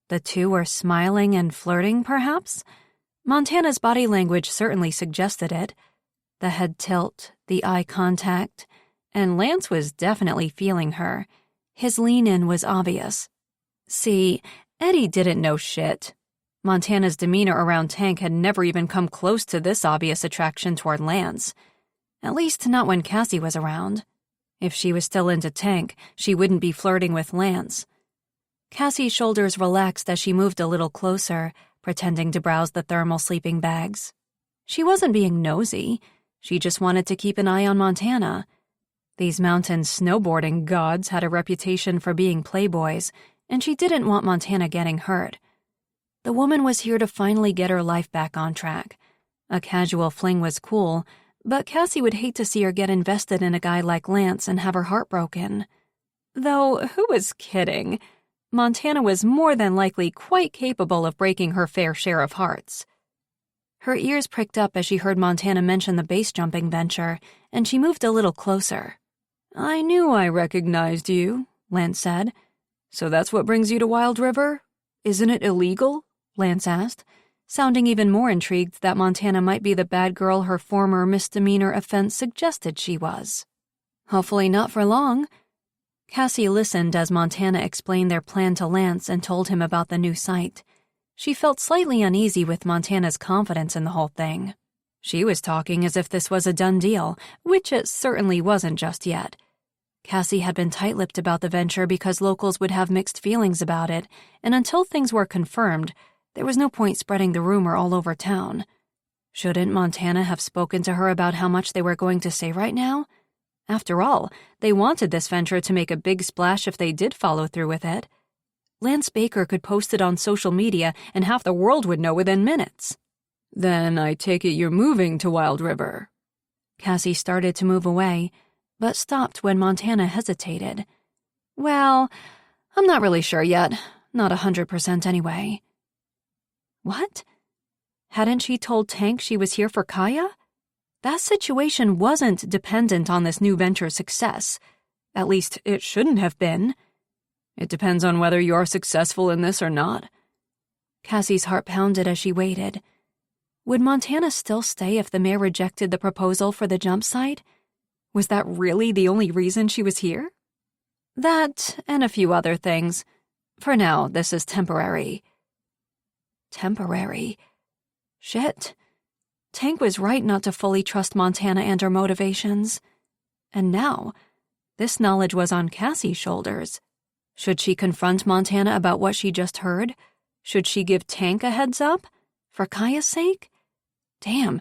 S1: The two were smiling and flirting, perhaps? Montana's body language certainly suggested it. The head tilt, the eye contact, and Lance was definitely feeling her. His lean-in was obvious. See, Eddie didn't know shit. Montana's demeanor around Tank had never even come close to this obvious attraction toward Lance. At least not when Cassie was around. If she was still into Tank, she wouldn't be flirting with Lance. Cassie's shoulders relaxed as she moved a little closer, pretending to browse the thermal sleeping bags. She wasn't being nosy. She just wanted to keep an eye on Montana. These mountain snowboarding gods had a reputation for being playboys, and she didn't want Montana getting hurt. The woman was here to finally get her life back on track. A casual fling was cool, but Cassie would hate to see her get invested in a guy like Lance and have her heart broken. Though, who was kidding? Montana was more than likely quite capable of breaking her fair share of hearts. Her ears pricked up as she heard Montana mention the base jumping venture, and she moved a little closer. "I knew I recognized you," Lance said. "So that's what brings you to Wild River? Isn't it illegal?" Lance asked, sounding even more intrigued that Montana might be the bad girl her former misdemeanor offense suggested she was. "Hopefully not for long." Cassie listened as Montana explained their plan to Lance and told him about the new site. She felt slightly uneasy with Montana's confidence in the whole thing. She was talking as if this was a done deal, which it certainly wasn't just yet. Cassie had been tight-lipped about the venture because locals would have mixed feelings about it, and until things were confirmed, there was no point spreading the rumor all over town. Shouldn't Montana have spoken to her about how much they were going to say right now? After all, they wanted this venture to make a big splash if they did follow through with it. Lance Baker could post it on social media and half the world would know within minutes.
S3: Then I take it you're moving to Wild River.
S1: Cassie started to move away, but stopped when Montana hesitated. Well, I'm not really sure yet. Not 100% anyway. What? Hadn't she told Tank she was here for Kaya? That situation wasn't dependent on this new venture's success. At least, it shouldn't have been.
S3: It depends on whether you're successful in this or not.
S1: Cassie's heart pounded as she waited. Would Montana still stay if the mayor rejected the proposal for the jump site? Was that really the only reason she was here? That, and a few other things. For now, this is temporary. Temporary? Shit. Tank was right not to fully trust Montana and her motivations. And now, this knowledge was on Cassie's shoulders. Should she confront Montana about what she just heard? Should she give Tank a heads up? For Kaya's sake? Damn,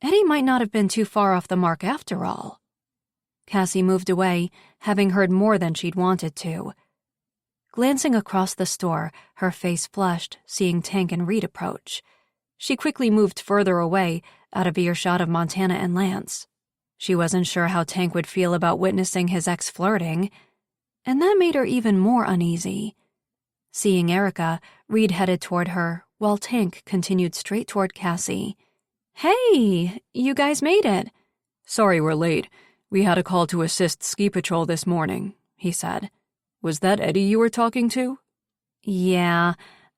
S1: Eddie might not have been too far off the mark after all. Cassie moved away, having heard more than she'd wanted to. Glancing across the store, her face flushed, seeing Tank and Reed approach. She quickly moved further away, out of earshot of Montana and Lance. She wasn't sure how Tank would feel about witnessing his ex flirting, and that made her even more uneasy. Seeing Erica, Reed headed toward her, while Tank continued straight toward Cassie. Hey, you guys made it.
S3: Sorry we're late. We had a call to assist ski patrol this morning, he said. Was that Eddie you were talking to?
S1: Yeah.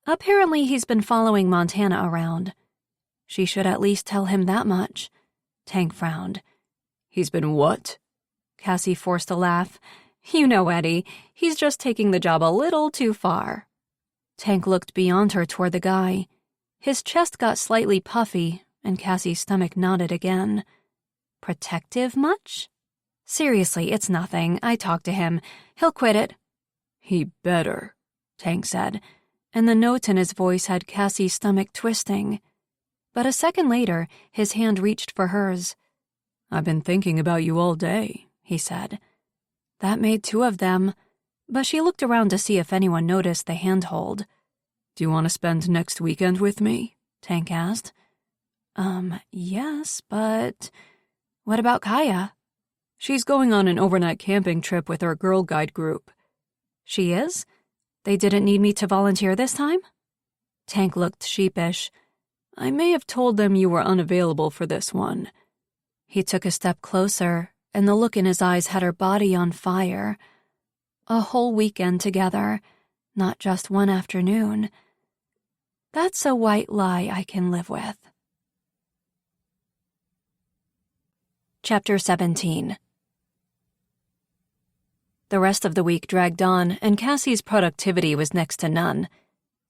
S1: Apparently he's been following Montana around. She should at least tell him that much. Tank frowned.
S3: He's been what?
S1: Cassie forced a laugh. You know Eddie, he's just taking the job a little too far. Tank looked beyond her toward the guy. His chest got slightly puffy, and Cassie's stomach nodded again. Protective much? Seriously, it's nothing. I talked to him. He'll quit it.
S3: He better,
S1: Tank said, and the note in his voice had Cassie's stomach twisting. But a second later, his hand reached for hers.
S3: I've been thinking about you all day, he said.
S1: That made two of them, but she looked around to see if anyone noticed the handhold.
S3: Do you want to spend next weekend with me?
S1: Tank asked. Yes, but what about Kaya?
S3: She's going on an overnight camping trip with her Girl Guide group.
S1: She is? They didn't need me to volunteer this time? Tank looked sheepish.
S3: I may have told them you were unavailable for this one.
S1: He took a step closer, and the look in his eyes had her body on fire. A whole weekend together, not just one afternoon. That's a white lie I can live with. Chapter 17. The rest of the week dragged on, and Cassie's productivity was next to none.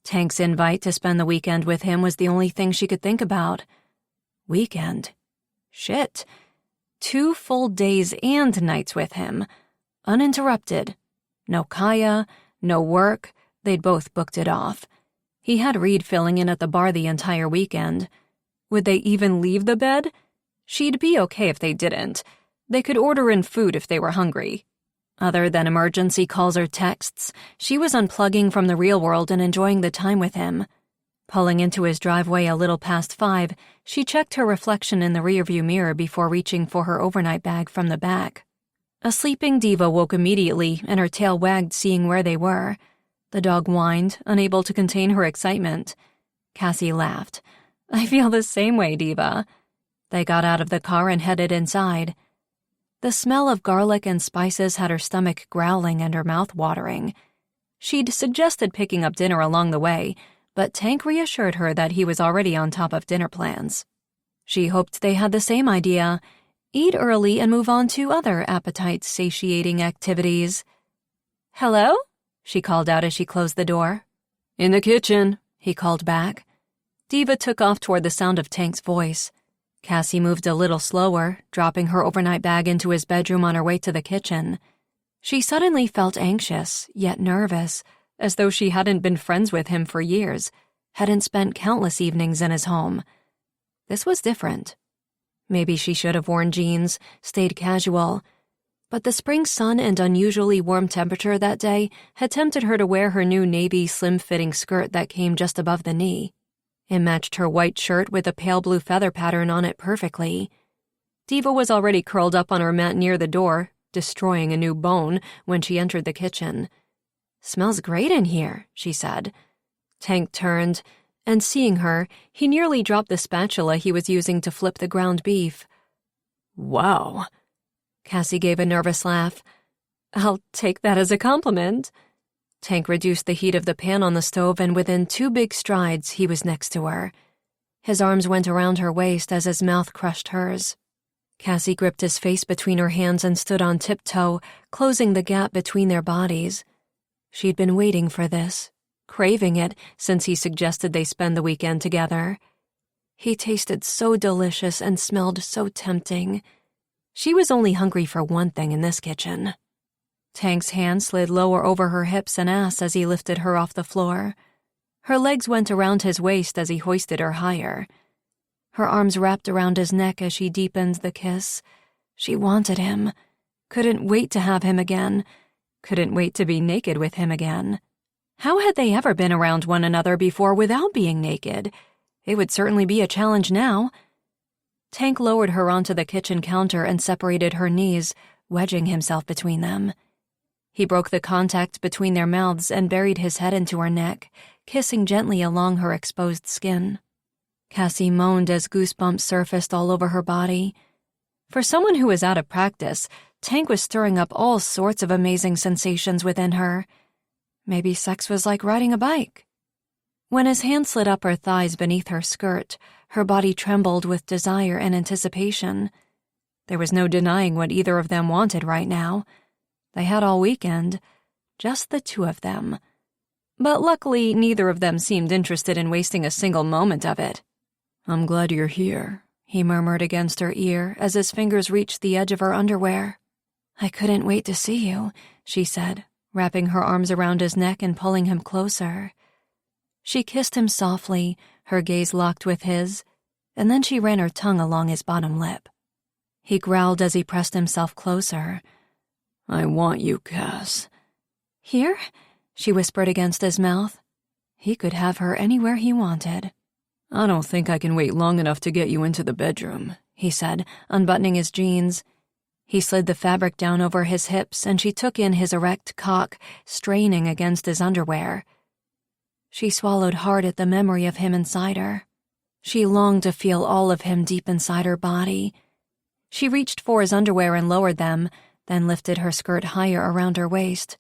S1: Tank's invite to spend the weekend with him was the only thing she could think about. Weekend? Shit. 2 full days and nights with him. Uninterrupted. No Kaya, no work. They'd both booked it off. He had Reed filling in at the bar the entire weekend. Would they even leave the bed? She'd be okay if they didn't. They could order in food if they were hungry. Other than emergency calls or texts, she was unplugging from the real world and enjoying the time with him. Pulling into his driveway a little past 5, she checked her reflection in the rearview mirror before reaching for her overnight bag from the back. A sleeping diva woke immediately, and her tail wagged seeing where they were. The dog whined, unable to contain her excitement. Cassie laughed. I feel the same way, diva. They got out of the car and headed inside. The smell of garlic and spices had her stomach growling and her mouth watering. She'd suggested picking up dinner along the way, but Tank reassured her that he was already on top of dinner plans. She hoped they had the same idea, eat early and move on to other appetite-satiating activities. Hello? She called out as she closed the door.
S3: In the kitchen,
S1: he called back. Diva took off toward the sound of Tank's voice. Cassie moved a little slower, dropping her overnight bag into his bedroom on her way to the kitchen.
S2: She suddenly felt anxious, yet nervous, as though she hadn't been friends with him for years, hadn't spent countless evenings in his home. This was different. Maybe she should have worn jeans, stayed casual, but the spring sun and unusually warm temperature that day had tempted her to wear her new navy slim-fitting skirt that came just above the knee. It matched her white shirt with a pale blue feather pattern on it perfectly. Diva was already curled up on her mat near the door, destroying a new bone, when she entered the kitchen. "Smells great in here," she said. Tank turned, and seeing her, he nearly dropped the spatula he was using to flip the ground beef. "Wow." Cassie gave a nervous laugh. "I'll take that as a compliment." Tank reduced the heat of the pan on the stove, and within 2 big strides, he was next to her. His arms went around her waist as his mouth crushed hers. Cassie gripped his face between her hands and stood on tiptoe, closing the gap between their bodies. She'd been waiting for this, craving it since he suggested they spend the weekend together. He tasted so delicious and smelled so tempting. She was only hungry for one thing in this kitchen. Tank's hand slid lower over her hips and ass as he lifted her off the floor. Her legs went around his waist as he hoisted her higher. Her arms wrapped around his neck as she deepened the kiss. She wanted him. Couldn't wait to have him again. Couldn't wait to be naked with him again. How had they ever been around one another before without being naked? It would certainly be a challenge now. Tank lowered her onto the kitchen counter and separated her knees, wedging himself between them. He broke the contact between their mouths and buried his head into her neck, kissing gently along her exposed skin. Cassie moaned as goosebumps surfaced all over her body. For someone who was out of practice, Tank was stirring up all sorts of amazing sensations within her. Maybe sex was like riding a bike. When his hand slid up her thighs beneath her skirt, her body trembled with desire and anticipation. There was no denying what either of them wanted right now. They had all weekend, just the 2 of them. But luckily, neither of them seemed interested in wasting a single moment of it. "I'm glad you're here," he murmured against her ear as his fingers reached the edge of her underwear. "I couldn't wait to see you," she said, wrapping her arms around his neck and pulling him closer. She kissed him softly, her gaze locked with his, and then she ran her tongue along his bottom lip. He growled as he pressed himself closer. "I want you, Cass." "Here?" she whispered against his mouth. He could have her anywhere he wanted. "I don't think I can wait long enough to get you into the bedroom," he said, unbuttoning his jeans. He slid the fabric down over his hips, and she took in his erect cock, straining against his underwear. She swallowed hard at the memory of him inside her. She longed to feel all of him deep inside her body. She reached for his underwear and lowered them, then lifted her skirt higher around her waist.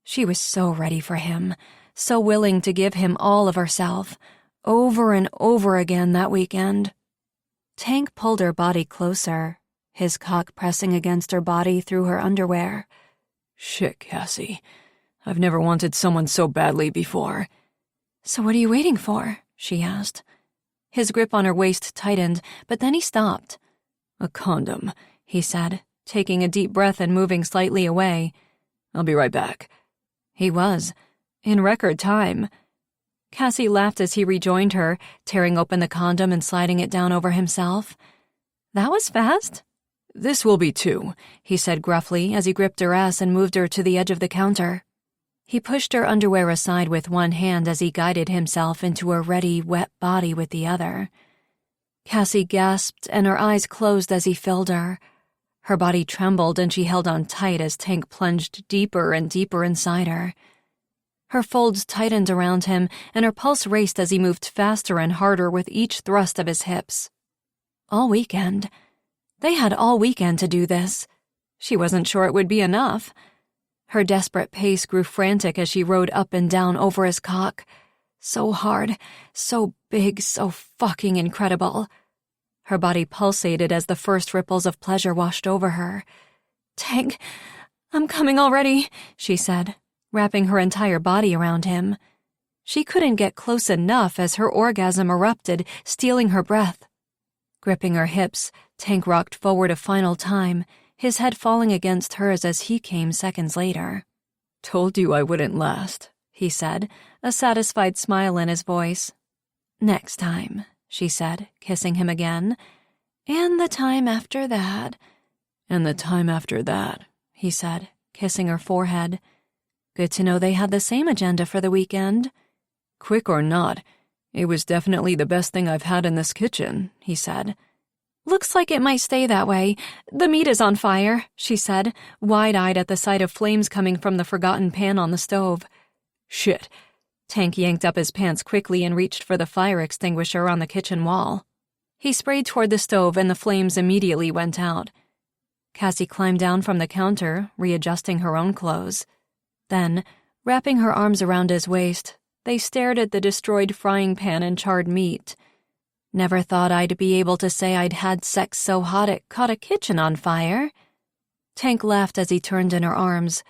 S2: She was so ready for him, so willing to give him all of herself, over and over again that weekend. Tank pulled her body closer, his cock pressing against her body through her underwear. "Shit, Cassie. I've never wanted someone so badly before." "So what are you waiting for?" she asked. His grip on her waist tightened, but then he stopped. "A condom," he said, taking a deep breath and moving slightly away. "I'll be right back." He was, in record time. Cassie laughed as he rejoined her, tearing open the condom and sliding it down over himself. "That was fast." "This will be 2, he said gruffly as he gripped her ass and moved her to the edge of the counter. He pushed her underwear aside with one hand as he guided himself into her ready, wet body with the other. Cassie gasped and her eyes closed as he filled her. Her body trembled and she held on tight as Tank plunged deeper and deeper inside her. Her folds tightened around him and her pulse raced as he moved faster and harder with each thrust of his hips. All weekend. They had all weekend to do this. She wasn't sure it would be enough. Her desperate pace grew frantic as she rode up and down over his cock. So hard, so big, so fucking incredible. Her body pulsated as the first ripples of pleasure washed over her. "Tank, I'm coming already," she said, wrapping her entire body around him. She couldn't get close enough as her orgasm erupted, stealing her breath. Gripping her hips, Tank rocked forward a final time,
S1: his head falling against hers as he came seconds later.
S3: "Told you I wouldn't last," he said, a satisfied smile in his voice.
S1: "Next time," she said, kissing him again. "And the time after that."
S3: "And the time after that," he said, kissing her forehead.
S1: Good to know they had the same agenda for the weekend.
S3: "Quick or not, it was definitely the best thing I've had in this kitchen," he said.
S1: "Looks like it might stay that way. The meat is on fire," she said, wide-eyed at the sight of flames coming from the forgotten pan on the stove.
S3: "Shit."
S1: Tank yanked up his pants quickly and reached for the fire extinguisher on the kitchen wall. He sprayed toward the stove and the flames immediately went out. Cassie climbed down from the counter, readjusting her own clothes. Then, wrapping her arms around his waist, they stared at the destroyed frying pan and charred meat. "Never thought I'd be able to say I'd had sex so hot it caught a kitchen on fire." Tank laughed as he turned in her arms.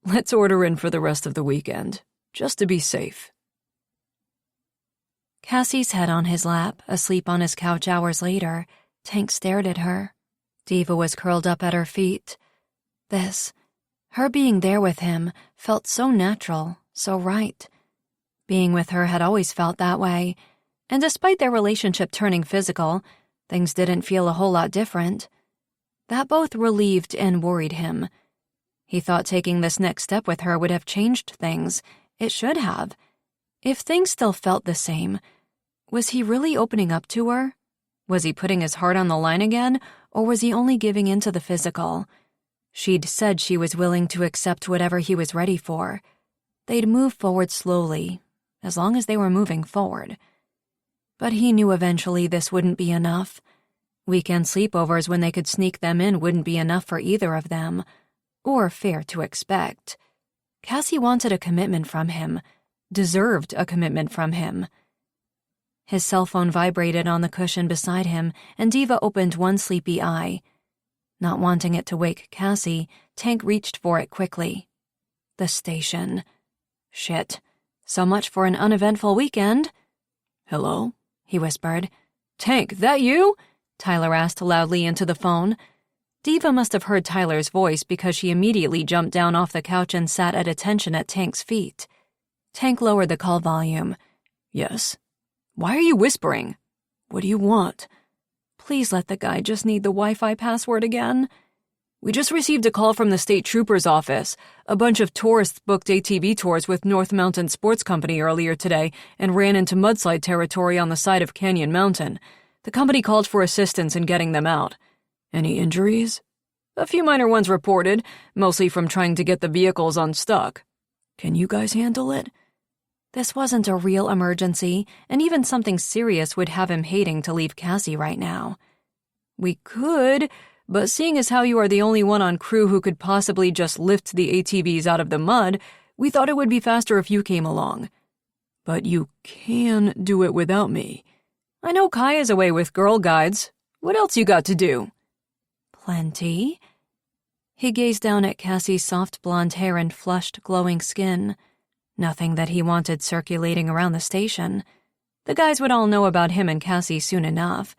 S3: "Let's order in for the rest of the weekend, just to be safe."
S1: Cassie's head on his lap, asleep on his couch hours later, Tank stared at her. Diva was curled up at her feet. Her being there with him, felt so natural, so right. Being with her had always felt that way, and despite their relationship turning physical, things didn't feel a whole lot different. That both relieved and worried him. He thought taking this next step with her would have changed things. It should have. If things still felt the same, was he really opening up to her? Was he putting his heart on the line again, or was he only giving in to the physical? She'd said she was willing to accept whatever he was ready for. They'd move forward slowly, as long as they were moving forward. But he knew eventually this wouldn't be enough. Weekend sleepovers when they could sneak them in wouldn't be enough for either of them, or fair to expect. Cassie wanted a commitment from him, deserved a commitment from him. His cell phone vibrated on the cushion beside him, and Diva opened one sleepy eye. Not wanting it to wake Cassie, Tank reached for it quickly. The station. Shit. So much for an uneventful weekend.
S3: "Hello?"
S1: he whispered.
S3: "Tank, that you?"
S1: Tyler asked loudly into the phone. Diva must have heard Tyler's voice because she immediately jumped down off the couch and sat at attention at Tank's feet. Tank lowered the call volume.
S3: "Yes." "Why are you whispering? What do you want?"
S1: "Please let the guy just need the Wi-Fi password again."
S3: "We just received a call from the state trooper's office. A bunch of tourists booked ATV tours with North Mountain Sports Company earlier today and ran into mudslide territory on the side of Canyon Mountain. The company called for assistance in getting them out." "Any injuries?" "A few minor ones reported, mostly from trying to get the vehicles unstuck." "Can you guys handle it?"
S1: This wasn't a real emergency, and even something serious would have him hating to leave Cassie right now.
S3: "We could, but seeing as how you are the only one on crew who could possibly just lift the ATVs out of the mud, we thought it would be faster if you came along." "But you can do it without me." "I know Kai is away with Girl Guides. What else you got to do?"
S1: "Plenty." He gazed down at Cassie's soft blonde hair and flushed, glowing skin. Nothing that he wanted circulating around the station. The guys would all know about him and Cassie soon enough.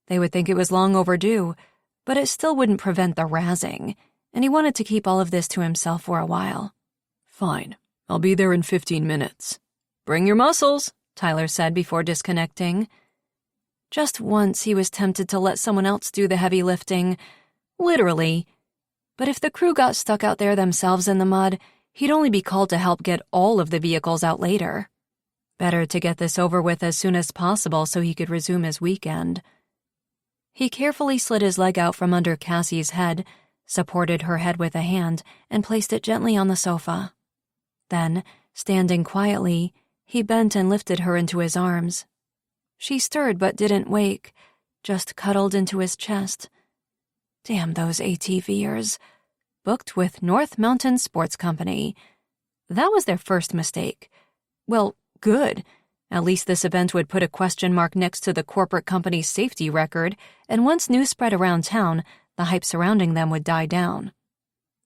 S1: They would think it was long overdue, but it still wouldn't prevent the razzing, and he wanted to keep all of this to himself for a while.
S3: "Fine. I'll be there in 15 minutes. Bring your muscles," Tyler said before disconnecting.
S1: Just once he was tempted to let someone else do the heavy lifting. Literally. But if the crew got stuck out there themselves in the mud, he'd only be called to help get all of the vehicles out later. Better to get this over with as soon as possible so he could resume his weekend. He carefully slid his leg out from under Cassie's head, supported her head with a hand, and placed it gently on the sofa. Then, standing quietly, he bent and lifted her into his arms. She stirred but didn't wake, just cuddled into his chest. Damn those ATVers. Booked with North Mountain Sports Company. That was their first mistake. Well, good. At least this event would put a question mark next to the corporate company's safety record, and once news spread around town, the hype surrounding them would die down.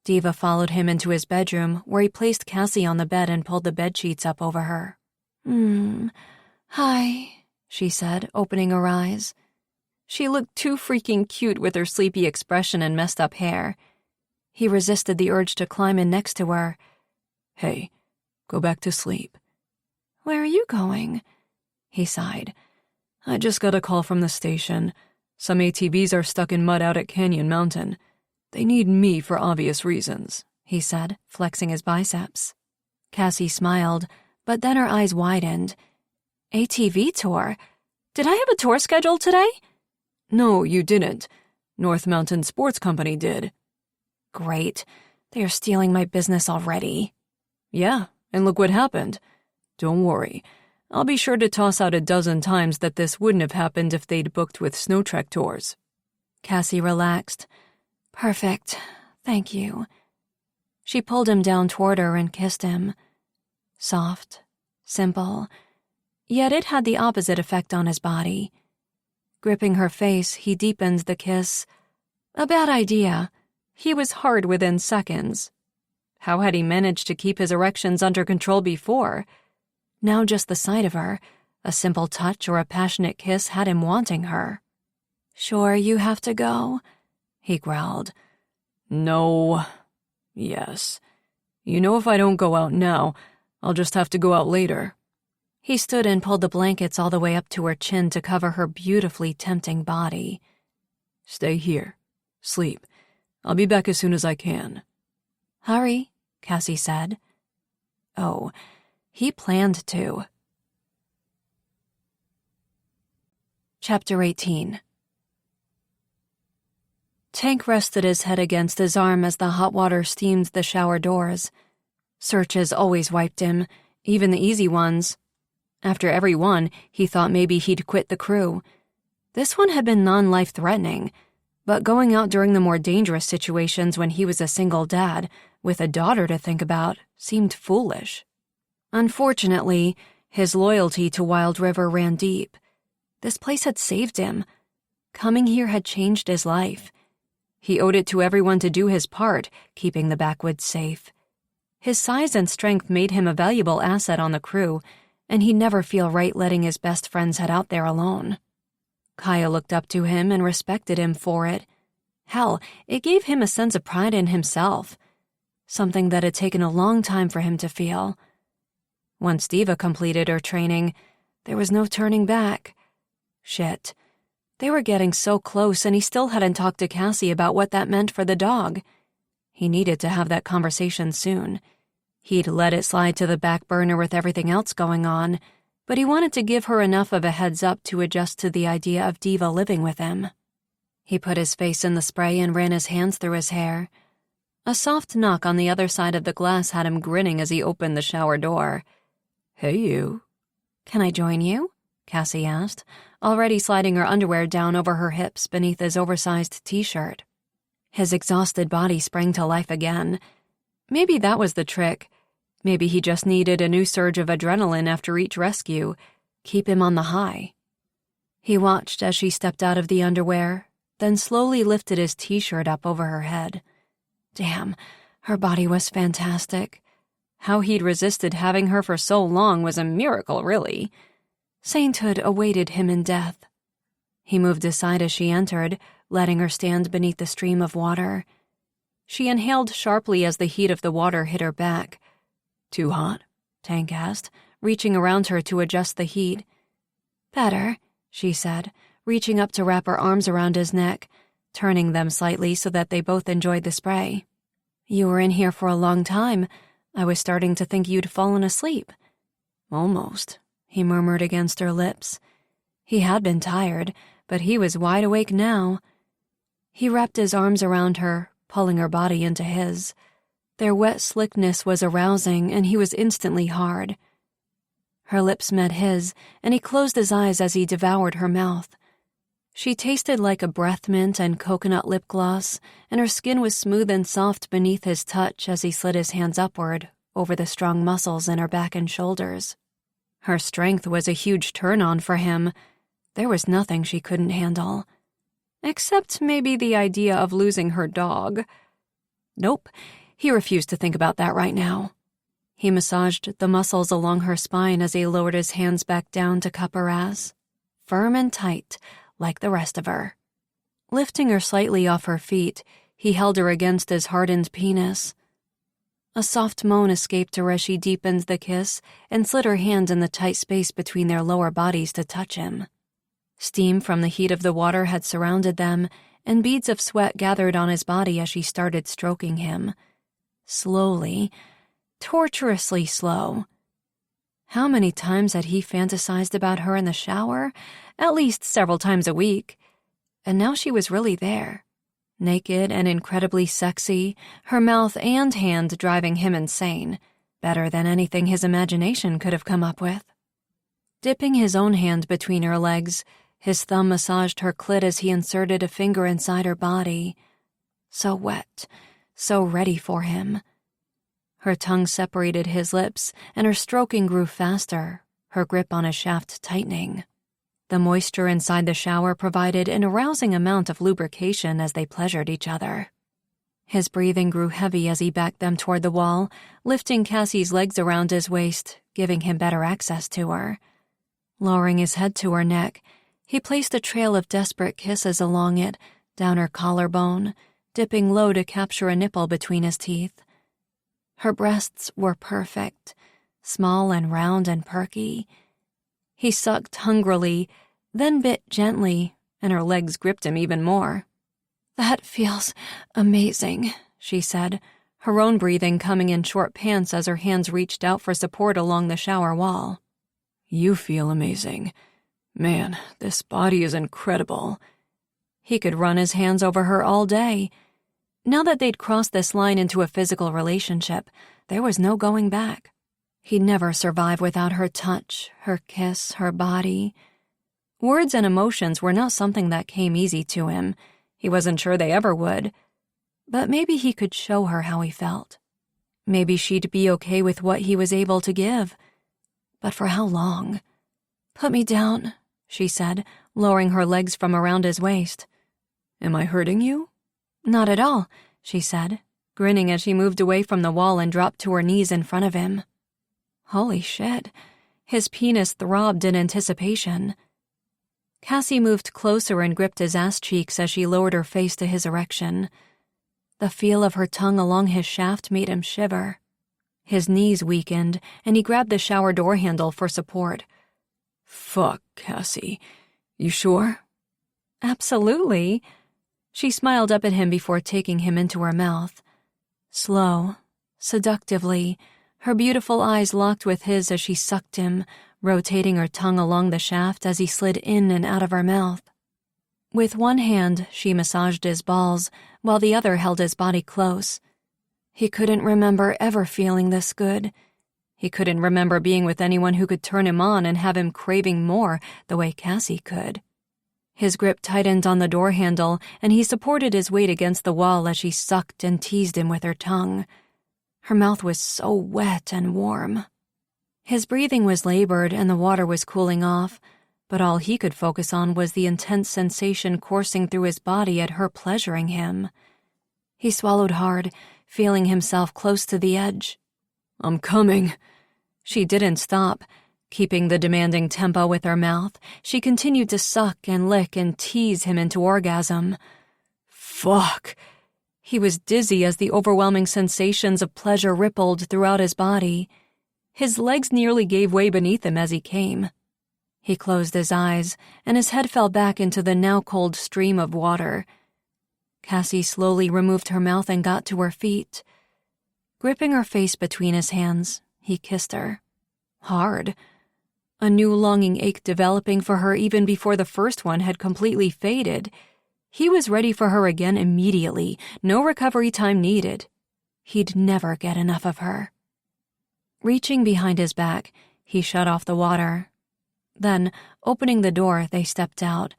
S1: Diva followed him into his bedroom, where he placed Cassie on the bed and pulled the bedsheets up over her. Hi, she said, opening her eyes. She looked too freaking cute with her sleepy expression and messed up hair. He resisted the urge to climb in next to her.
S3: Hey, go back to sleep.
S1: Where are you going? He sighed.
S3: I just got a call from the station. Some ATVs are stuck in mud out at Canyon Mountain. They need me for obvious reasons,
S1: he said, flexing his biceps. Cassie smiled, but then her eyes widened. ATV tour? Did I have a tour scheduled today?
S3: No, you didn't. North Mountain Sports Company did.
S1: Great. They are stealing my business already.
S3: Yeah, and look what happened. Don't worry. I'll be sure to toss out a dozen times that this wouldn't have happened if they'd booked with Snow Trek Tours.
S1: Cassie relaxed. Perfect. Thank you. She pulled him down toward her and kissed him. Soft, simple, yet it had the opposite effect on his body. Gripping her face, he deepened the kiss. A bad idea. He was hard within seconds. How had he managed to keep his erections under control before? Now just the sight of her, a simple touch or a passionate kiss had him wanting her. Sure you have to go? He growled.
S3: No. Yes. You know if I don't go out now, I'll just have to go out later.
S1: He stood and pulled the blankets all the way up to her chin to cover her beautifully tempting body.
S3: Stay here. Sleep. I'll be back as soon as I can.
S1: Hurry, Cassie said. Oh, he planned to. Chapter 18. Tank rested his head against his arm as the hot water steamed the shower doors. Searches always wiped him, even the easy ones. After every one, he thought maybe he'd quit the crew. This one had been non-life-threatening, but going out during the more dangerous situations when he was a single dad, with a daughter to think about, seemed foolish. Unfortunately, his loyalty to Wild River ran deep. This place had saved him. Coming here had changed his life. He owed it to everyone to do his part, keeping the backwoods safe. His size and strength made him a valuable asset on the crew, and he'd never feel right letting his best friends head out there alone. Kaya looked up to him and respected him for it. Hell, it gave him a sense of pride in himself, something that had taken a long time for him to feel. Once Diva completed her training, there was no turning back. Shit. They were getting so close, and he still hadn't talked to Cassie about what that meant for the dog. He needed to have that conversation soon. He'd let it slide to the back burner with everything else going on, but he wanted to give her enough of a heads up to adjust to the idea of Diva living with him. He put his face in the spray and ran his hands through his hair. A soft knock on the other side of the glass had him grinning as he opened the shower door.
S3: Hey, you.
S1: Can I join you? Cassie asked, already sliding her underwear down over her hips beneath his oversized t-shirt. His exhausted body sprang to life again. Maybe that was the trick. Maybe he just needed a new surge of adrenaline after each rescue, keep him on the high. He watched as she stepped out of the underwear, then slowly lifted his t-shirt up over her head. Damn, her body was fantastic. How he'd resisted having her for so long was a miracle, really. Sainthood awaited him in death. He moved aside as she entered, letting her stand beneath the stream of water. She inhaled sharply as the heat of the water hit her back.
S3: Too hot?
S1: Tank asked, reaching around her to adjust the heat. Better, she said, reaching up to wrap her arms around his neck, turning them slightly so that they both enjoyed the spray. You were in here for a long time. I was starting to think you'd fallen asleep.
S3: Almost,
S1: he murmured against her lips. He had been tired, but he was wide awake now. He wrapped his arms around her, pulling her body into his. Their wet slickness was arousing, and he was instantly hard. Her lips met his, and he closed his eyes as he devoured her mouth. She tasted like a breath mint and coconut lip gloss, and her skin was smooth and soft beneath his touch as he slid his hands upward, over the strong muscles in her back and shoulders. Her strength was a huge turn-on for him. There was nothing she couldn't handle. Except maybe the idea of losing her dog. Nope, he refused to think about that right now. He massaged the muscles along her spine as he lowered his hands back down to cup her ass. Firm and tight, like the rest of her. Lifting her slightly off her feet, he held her against his hardened penis. A soft moan escaped her as she deepened the kiss and slid her hand in the tight space between their lower bodies to touch him. Steam from the heat of the water had surrounded them, and beads of sweat gathered on his body as she started stroking him. Slowly, torturously slow. How many times had he fantasized about her in the shower? At least several times a week. And now she was really there. Naked and incredibly sexy, her mouth and hand driving him insane, better than anything his imagination could have come up with. Dipping his own hand between her legs, his thumb massaged her clit as he inserted a finger inside her body. So wet, so ready for him. Her tongue separated his lips, and her stroking grew faster, her grip on his shaft tightening. The moisture inside the shower provided an arousing amount of lubrication as they pleasured each other. His breathing grew heavy as he backed them toward the wall, lifting Cassie's legs around his waist, giving him better access to her. Lowering his head to her neck, he placed a trail of desperate kisses along it, down her collarbone, dipping low to capture a nipple between his teeth. Her breasts were perfect, small and round and perky. He sucked hungrily, then bit gently, and her legs gripped him even more. "That feels amazing," she said, her own breathing coming in short pants as her hands reached out for support along the shower wall.
S3: "You feel amazing. Man, this body is incredible."
S1: He could run his hands over her all day. Now that they'd crossed this line into a physical relationship, there was no going back. He'd never survive without her touch, her kiss, her body. Words and emotions were not something that came easy to him. He wasn't sure they ever would. But maybe he could show her how he felt. Maybe she'd be okay with what he was able to give. But for how long? "Put me down," she said, lowering her legs from around his waist.
S3: "Am I hurting you?"
S1: "Not at all," she said, grinning as she moved away from the wall and dropped to her knees in front of him. Holy shit. His penis throbbed in anticipation. Cassie moved closer and gripped his ass cheeks as she lowered her face to his erection. The feel of her tongue along his shaft made him shiver. His knees weakened, and he grabbed the shower door handle for support.
S3: "Fuck, Cassie. You sure?"
S1: "Absolutely." She smiled up at him before taking him into her mouth. Slow, seductively, her beautiful eyes locked with his as she sucked him, rotating her tongue along the shaft as he slid in and out of her mouth. With one hand, she massaged his balls, while the other held his body close. He couldn't remember ever feeling this good. He couldn't remember being with anyone who could turn him on and have him craving more the way Cassie could. His grip tightened on the door handle, and he supported his weight against the wall as she sucked and teased him with her tongue. Her mouth was so wet and warm. His breathing was labored and the water was cooling off, but all he could focus on was the intense sensation coursing through his body at her pleasuring him. He swallowed hard, feeling himself close to the edge.
S3: "I'm coming."
S1: She didn't stop. Keeping the demanding tempo with her mouth, she continued to suck and lick and tease him into orgasm.
S3: "Fuck."
S1: He was dizzy as the overwhelming sensations of pleasure rippled throughout his body. His legs nearly gave way beneath him as he came. He closed his eyes, and his head fell back into the now cold stream of water. Cassie slowly removed her mouth and got to her feet. Gripping her face between his hands, he kissed her. Hard. A new longing ache developing for her even before the first one had completely faded. He was ready for her again immediately, no recovery time needed. He'd never get enough of her. Reaching behind his back, he shut off the water. Then, opening the door, they stepped out.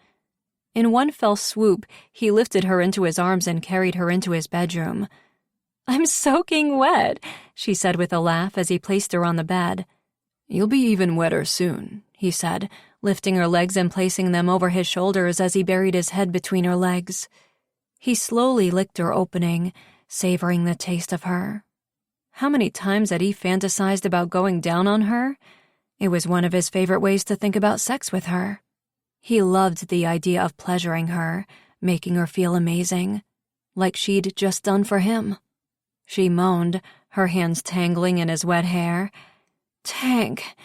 S1: In one fell swoop, he lifted her into his arms and carried her into his bedroom. "I'm soaking wet," she said with a laugh as he placed her on the bed.
S3: "You'll be even wetter soon,"
S1: he said, lifting her legs and placing them over his shoulders as he buried his head between her legs. He slowly licked her opening, savoring the taste of her. How many times had he fantasized about going down on her? It was one of his favorite ways to think about sex with her. He loved the idea of pleasuring her, making her feel amazing, like she'd just done for him. She moaned, her hands tangling in his wet hair. "Tank,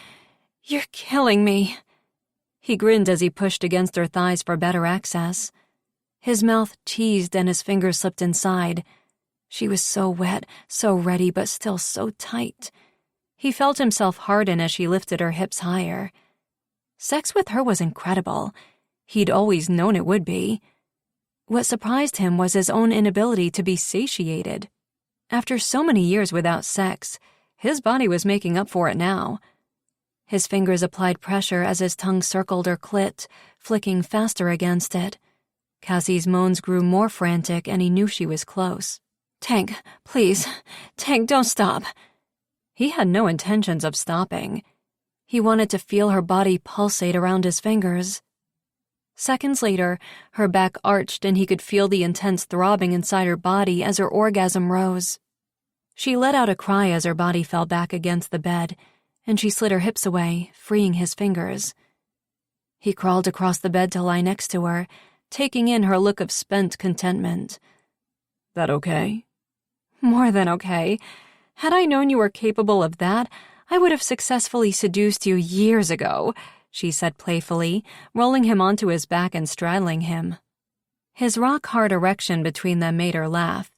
S1: you're killing me." He grinned as he pushed against her thighs for better access. His mouth teased and his fingers slipped inside. She was so wet, so ready, but still so tight. He felt himself harden as she lifted her hips higher. Sex with her was incredible. He'd always known it would be. What surprised him was his own inability to be satiated. After so many years without sex, his body was making up for it now. His fingers applied pressure as his tongue circled her clit, flicking faster against it. Cassie's moans grew more frantic, and he knew she was close. "Tank, please. Tank, don't stop." He had no intentions of stopping. He wanted to feel her body pulsate around his fingers. Seconds later, her back arched and he could feel the intense throbbing inside her body as her orgasm rose. She let out a cry as her body fell back against the bed, and she slid her hips away, freeing his fingers. He crawled across the bed to lie next to her, taking in her look of spent contentment.
S3: "That okay?"
S1: "More than okay. Had I known you were capable of that, I would have successfully seduced you years ago," she said playfully, rolling him onto his back and straddling him. His rock-hard erection between them made her laugh.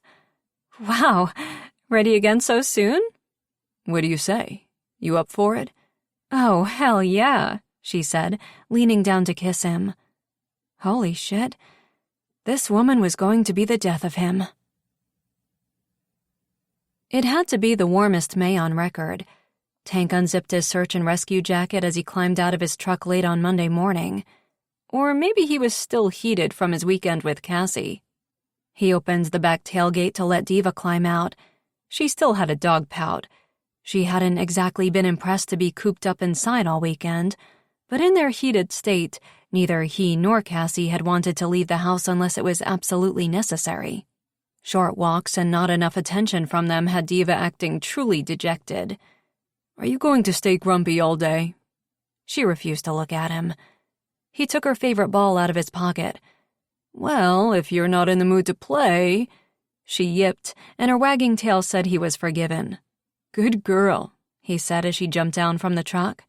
S1: "Wow, ready again so soon?"
S3: "What do you say? You up for it?"
S1: "Oh, hell yeah," she said, leaning down to kiss him. Holy shit. This woman was going to be the death of him. It had to be the warmest May on record. Tank unzipped his search and rescue jacket as he climbed out of his truck late on Monday morning. Or maybe he was still heated from his weekend with Cassie. He opened the back tailgate to let Diva climb out. She still had a dog pout. She hadn't exactly been impressed to be cooped up inside all weekend, but in their heated state, neither he nor Cassie had wanted to leave the house unless it was absolutely necessary. Short walks and not enough attention from them had Diva acting truly dejected.
S3: "Are you going to stay grumpy all day?"
S1: She refused to look at him. He took her favorite ball out of his pocket.
S3: "Well, if you're not in the mood to play..."
S1: She yipped, and her wagging tail said he was forgiven.
S3: "Good girl,"
S1: he said as she jumped down from the truck.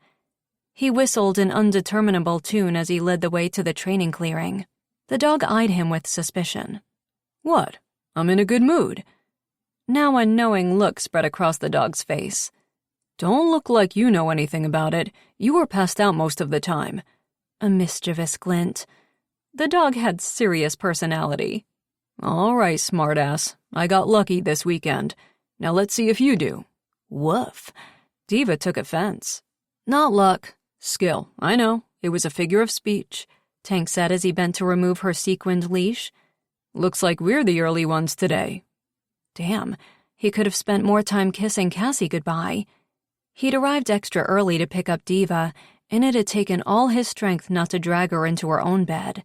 S1: He whistled an undeterminable tune as he led the way to the training clearing. The dog eyed him with suspicion.
S3: "What? I'm in a good mood."
S1: Now a knowing look spread across the dog's face.
S3: "Don't look like you know anything about it. You were passed out most of the time."
S1: A mischievous glint. The dog had serious personality.
S3: "All right, smartass. I got lucky this weekend. Now let's see if you do."
S1: Woof.
S3: Diva took offense.
S1: "Not luck.
S3: Skill, I know. It was a figure of speech,"
S1: Tank said as he bent to remove her sequined leash.
S3: "Looks like we're the early ones today."
S1: Damn, he could have spent more time kissing Cassie goodbye. He'd arrived extra early to pick up Diva, and it had taken all his strength not to drag her into her own bed.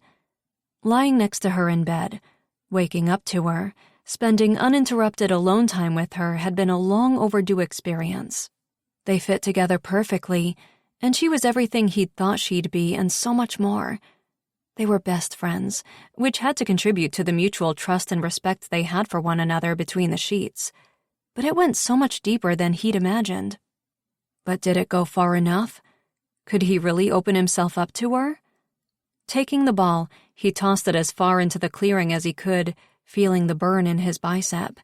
S1: Lying next to her in bed, waking up to her, spending uninterrupted alone time with her had been a long overdue experience. They fit together perfectly, and she was everything he'd thought she'd be and so much more. They were best friends, which had to contribute to the mutual trust and respect they had for one another between the sheets. But it went so much deeper than he'd imagined. But did it go far enough? Could he really open himself up to her? Taking the ball, he tossed it as far into the clearing as he could, feeling the burn in his bicep.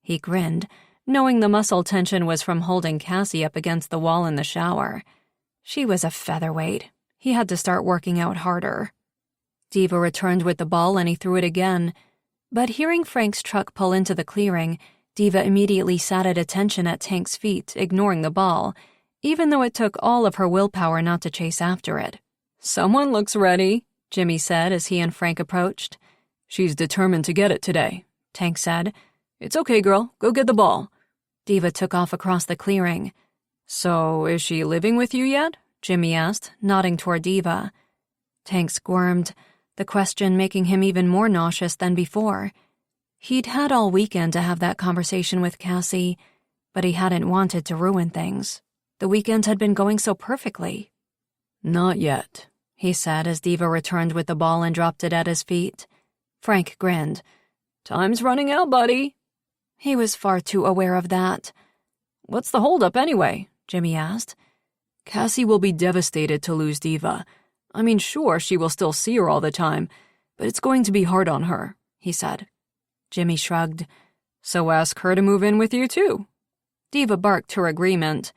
S1: He grinned, knowing the muscle tension was from holding Cassie up against the wall in the shower. She was a featherweight. He had to start working out harder. Diva returned with the ball and he threw it again. But hearing Frank's truck pull into the clearing, Diva immediately sat at attention at Tank's feet, ignoring the ball, even though it took all of her willpower not to chase after it.
S3: "Someone looks ready,"
S1: Jimmy said as he and Frank approached.
S3: "She's determined to get it today," Tank said. "It's okay, girl. Go get the ball."
S1: Diva took off across the clearing.
S3: "So, is she living with you yet?"
S1: Jimmy asked, nodding toward Diva. Tank squirmed, the question making him even more nauseous than before. He'd had all weekend to have that conversation with Cassie, but he hadn't wanted to ruin things. The weekend had been going so perfectly.
S3: "Not yet.
S1: he said as Diva returned with the ball and dropped it at his feet. Frank grinned.
S3: Time's running out, buddy.
S1: He was far too aware of that.
S3: What's the holdup anyway?
S1: Jimmy asked.
S3: Cassie will be devastated to lose Diva. I mean, sure, she will still see her all the time, but it's going to be hard on her, he said.
S1: Jimmy shrugged.
S3: So ask her to move in with you, too.
S1: Diva barked her agreement.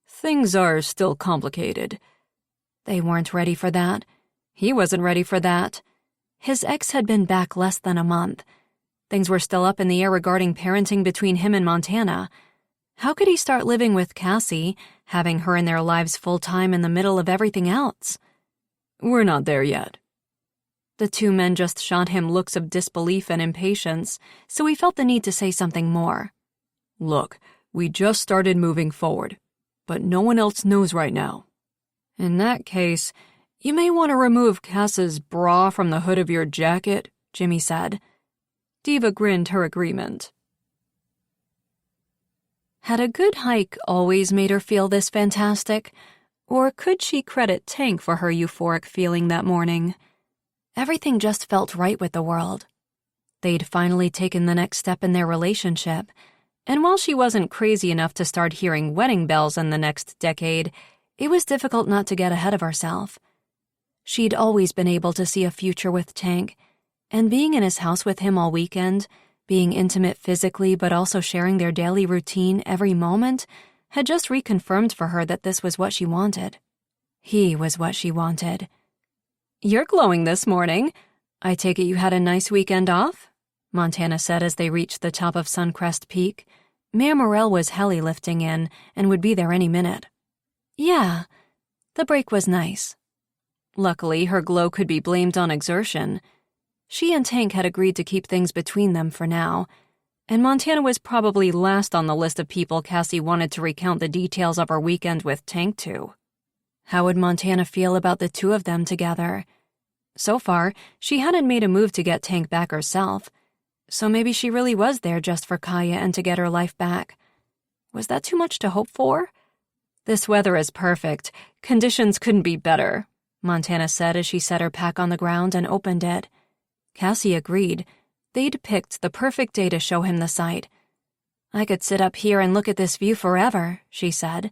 S3: Things are still complicated.
S1: They weren't ready for that. He wasn't ready for that. His ex had been back less than a month. Things were still up in the air regarding parenting between him and Montana. How could he start living with Cassie, having her in their lives full-time in the middle of everything else?
S3: We're not there yet.
S1: The two men just shot him looks of disbelief and impatience, so he felt the need to say something more.
S3: Look, we just started moving forward, but no one else knows right now.
S1: In that case, you may want to remove Cass's bra from the hood of your jacket, Jimmy said.
S3: Diva grinned her agreement.
S1: Had a good hike always made her feel this fantastic, or could she credit Tank for her euphoric feeling that morning? Everything just felt right with the world. They'd finally taken the next step in their relationship, and while she wasn't crazy enough to start hearing wedding bells in the next decade, it was difficult not to get ahead of herself. She'd always been able to see a future with Tank, and being in his house with him all weekend, being intimate physically but also sharing their daily routine every moment, had just reconfirmed for her that this was what she wanted. He was what she wanted.
S2: You're glowing this morning. I take it you had a nice weekend off? Montana said as they reached the top of Suncrest Peak.
S1: Mayor Morrell was heli-lifting in and would be there any minute. Yeah, the break was nice.
S2: Luckily, her glow could be blamed on exertion.
S1: She and Tank had agreed to keep things between them for now, and Montana was probably last on the list of people Cassie wanted to recount the details of her weekend with Tank to. How would Montana feel about the two of them together? So far, she hadn't made a move to get Tank back herself, so maybe she really was there just for Kaya and to get her life back. Was that too much to hope for?
S2: This weather is perfect. Conditions couldn't be better, Montana said as she set her pack on the ground and opened it.
S1: Cassie agreed. They'd picked the perfect day to show him the sight. I could sit up here and look at this view forever, she said.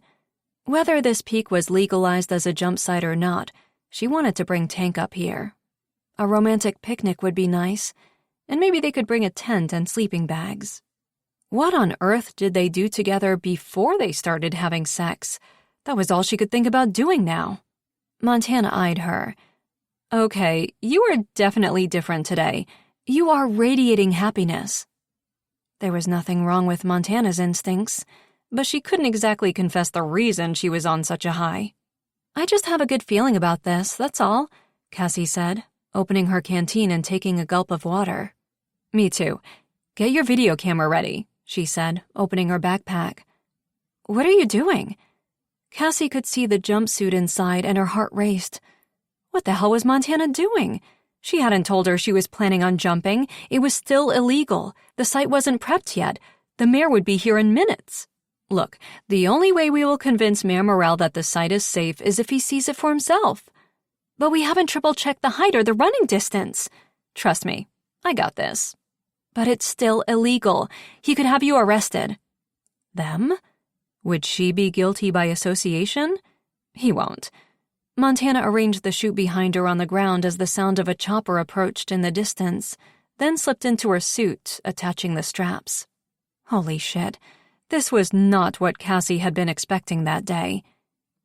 S1: Whether this peak was legalized as a jump site or not, she wanted to bring Tank up here. A romantic picnic would be nice, and maybe they could bring a tent and sleeping bags. What on earth did they do together before they started having sex? That was all she could think about doing now. Montana eyed her.
S2: Okay, you are definitely different today.
S1: You are radiating happiness. There was nothing wrong with Montana's instincts, but she couldn't exactly confess the reason she was on such a high. I just have a good feeling about this, that's all, Cassie said, opening her canteen and taking a gulp of water.
S2: Me too. Get your video camera ready, she said, opening her backpack.
S1: What are you doing? Cassie could see the jumpsuit inside and her heart raced. What the hell was Montana doing? She hadn't told her she was planning on jumping. It was still illegal. The site wasn't prepped yet. The mayor would be here in minutes.
S2: Look, the only way we will convince Mayor Morrell that the site is safe is if he sees it for himself.
S1: But we haven't triple-checked the height or the running distance.
S2: Trust me, I got this.
S1: But it's still illegal. He could have you arrested.
S2: Them? Would she be guilty by association? He won't.
S1: Montana arranged the chute behind her on the ground as the sound of a chopper approached in the distance, then slipped into her suit, attaching the straps. Holy shit. This was not what Cassie had been expecting that day.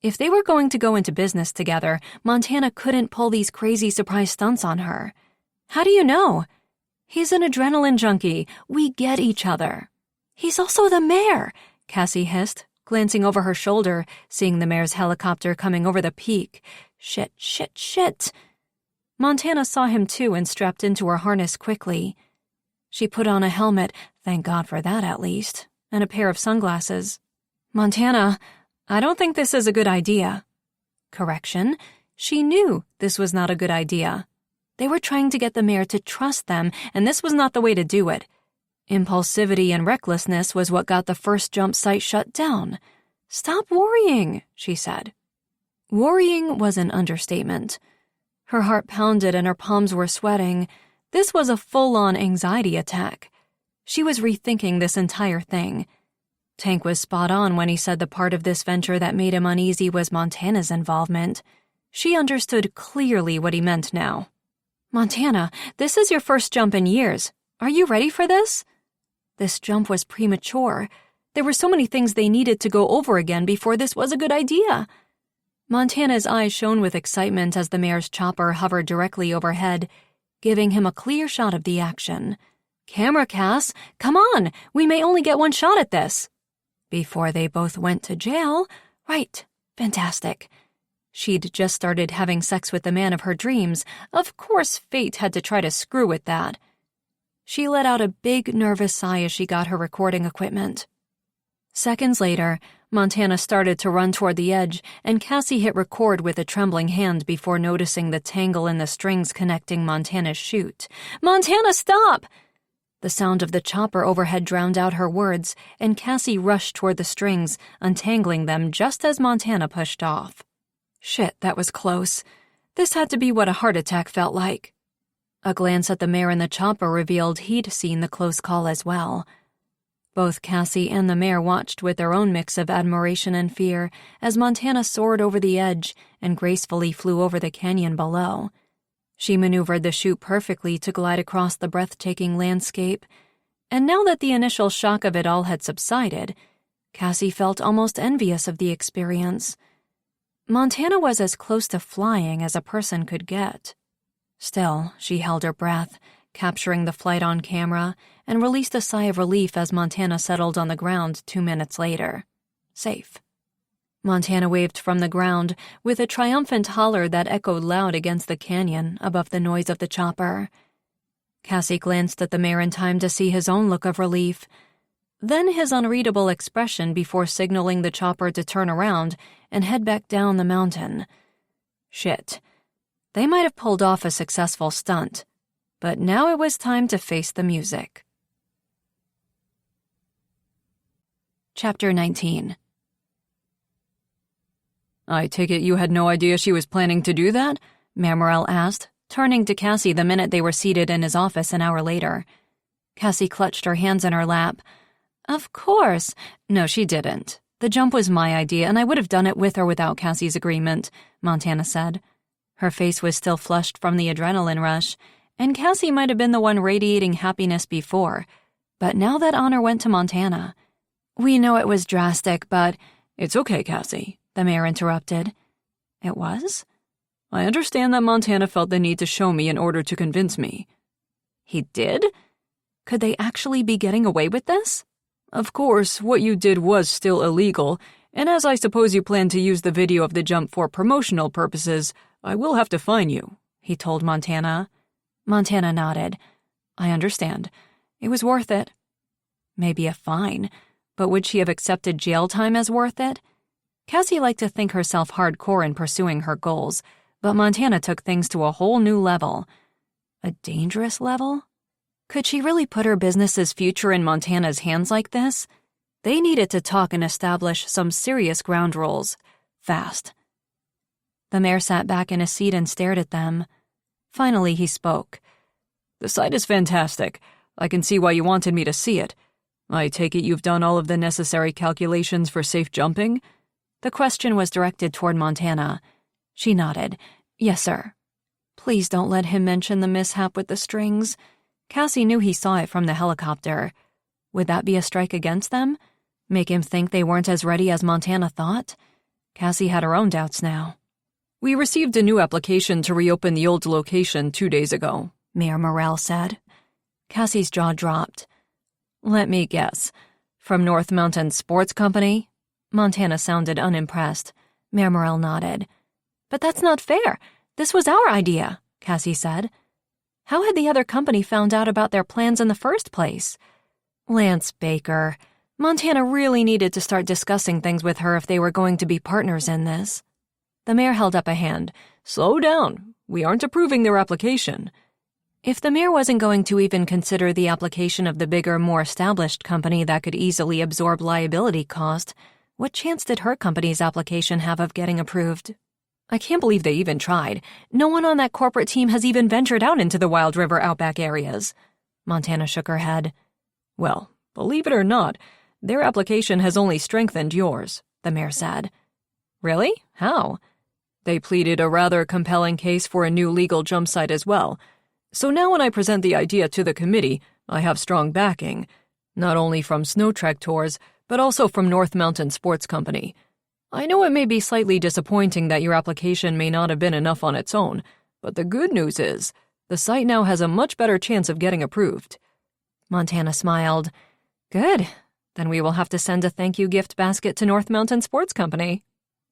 S1: If they were going to go into business together, Montana couldn't pull these crazy surprise stunts on her. How do you know? He's an adrenaline junkie. We get each other. He's also the mayor, Cassie hissed, glancing over her shoulder, seeing the mayor's helicopter coming over the peak. Shit. Montana saw him too and strapped into her harness quickly. She put on a helmet, thank God for that at least, and a pair of sunglasses.
S2: Montana, I don't think this is a good idea.
S1: Correction, she knew this was not a good idea. They were trying to get the mayor to trust them, and this was not the way to do it. Impulsivity and recklessness was what got the first jump site shut down. Stop worrying, she said. Worrying was an understatement. Her heart pounded and her palms were sweating. This was a full-on anxiety attack. She was rethinking this entire thing. Tank was spot on when he said the part of this venture that made him uneasy was Montana's involvement. She understood clearly what he meant now. "Montana, this is your first jump in years. Are you ready for this?" This jump was premature. There were so many things they needed to go over again before this was a good idea. Montana's eyes shone with excitement as the mayor's chopper hovered directly overhead, giving him a clear shot of the action. "Camera, Cass! Come on! We may only get one shot at this!" Before they both went to jail? Right. Fantastic. She'd just started having sex with the man of her dreams. Of course fate had to try to screw with that. She let out a big, nervous sigh as she got her recording equipment. Seconds later, Montana started to run toward the edge, and Cassie hit record with a trembling hand before noticing the tangle in the strings connecting Montana's chute. "Montana, stop!" The sound of the chopper overhead drowned out her words, and Cassie rushed toward the strings, untangling them just as Montana pushed off. Shit, that was close. This had to be what a heart attack felt like. A glance at the mayor in the chopper revealed he'd seen the close call as well. Both Cassie and the mayor watched with their own mix of admiration and fear as Montana soared over the edge and gracefully flew over the canyon below. She maneuvered the chute perfectly to glide across the breathtaking landscape, and now that the initial shock of it all had subsided, Cassie felt almost envious of the experience. Montana was as close to flying as a person could get. Still, she held her breath, capturing the flight on camera, and released a sigh of relief as Montana settled on the ground 2 minutes later. Safe. Montana waved from the ground with a triumphant holler that echoed loud against the canyon above the noise of the chopper. Cassie glanced at the mayor in time to see his own look of relief, then his unreadable expression before signaling the chopper to turn around and head back down the mountain. Shit. They might have pulled off a successful stunt, but now it was time to face the music. Chapter 19.
S3: "I take it you had no idea she was planning to do that?" Mayor Morrell asked, turning to Cassie the minute they were seated in his office an hour later. Cassie clutched her hands in her lap. "Of course. No, she didn't. The jump was my idea, and I would have done it with or without Cassie's agreement," Montana said. Her face was still flushed from the adrenaline rush, and Cassie might have been the one radiating happiness before, but now that honor went to Montana. "We know it was drastic, but—" "It's okay, Cassie," the mayor interrupted.
S1: "It was?"
S3: "I understand that Montana felt the need to show me in order to convince me."
S1: "He did? Could they actually be getting away with this?"
S3: "Of course, what you did was still illegal, and as I suppose you plan to use the video of the jump for promotional purposes, I will have to fine you," he told Montana.
S1: Montana nodded. "I understand. It was worth it." Maybe a fine, but would she have accepted jail time as worth it? Cassie liked to think herself hardcore in pursuing her goals, but Montana took things to a whole new level. A dangerous level? Could she really put her business's future in Montana's hands like this? They needed to talk and establish some serious ground rules. Fast. The mayor sat back in his seat and stared at them. Finally, he spoke.
S3: "The site is fantastic. I can see why you wanted me to see it. I take it you've done all of the necessary calculations for safe jumping?"
S1: The question was directed toward Montana. She nodded. "Yes, sir." Please don't let him mention the mishap with the strings. Cassie knew he saw it from the helicopter. Would that be a strike against them? Make him think they weren't as ready as Montana thought? Cassie had her own doubts now.
S3: "We received a new application to reopen the old location 2 days ago,"
S1: Mayor Morrell said. Cassie's jaw dropped. "Let me guess. From North Mountain Sports Company?" Montana sounded unimpressed. Mayor Morrell nodded. "But that's not fair. This was our idea," Cassie said. How had the other company found out about their plans in the first place? Lance Baker. Montana really needed to start discussing things with her if they were going to be partners in this. The mayor held up a hand.
S3: "Slow down. We aren't approving their application."
S1: If the mayor wasn't going to even consider the application of the bigger, more established company that could easily absorb liability cost, what chance did her company's application have of getting approved?
S2: I can't believe they even tried. No one on that corporate team has even ventured out into the Wild River outback areas. Montana shook her head.
S3: Well, believe it or not, their application has only strengthened yours, the mayor said.
S2: Really? How?
S3: They pleaded a rather compelling case for a new legal jump site as well. So now when I present the idea to the committee, I have strong backing, not only from Snow Trek Tours, but also from North Mountain Sports Company. I know it may be slightly disappointing that your application may not have been enough on its own, but the good news is, the site now has a much better chance of getting approved.
S2: Montana smiled. Good. Then we will have to send a thank you gift basket to North Mountain Sports Company.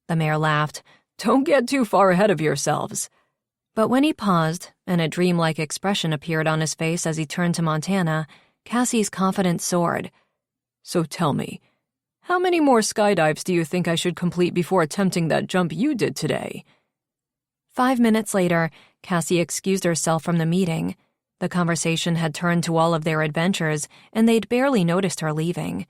S3: The mayor laughed. Don't get too far ahead of yourselves.
S2: But when he paused, and a dreamlike expression appeared on his face as he turned to Montana, Cassie's confidence soared.
S3: So tell me, how many more skydives do you think I should complete before attempting that jump you did today?
S2: 5 minutes later, Cassie excused herself from the meeting. The conversation had turned to all of their adventures, and they'd barely noticed her leaving.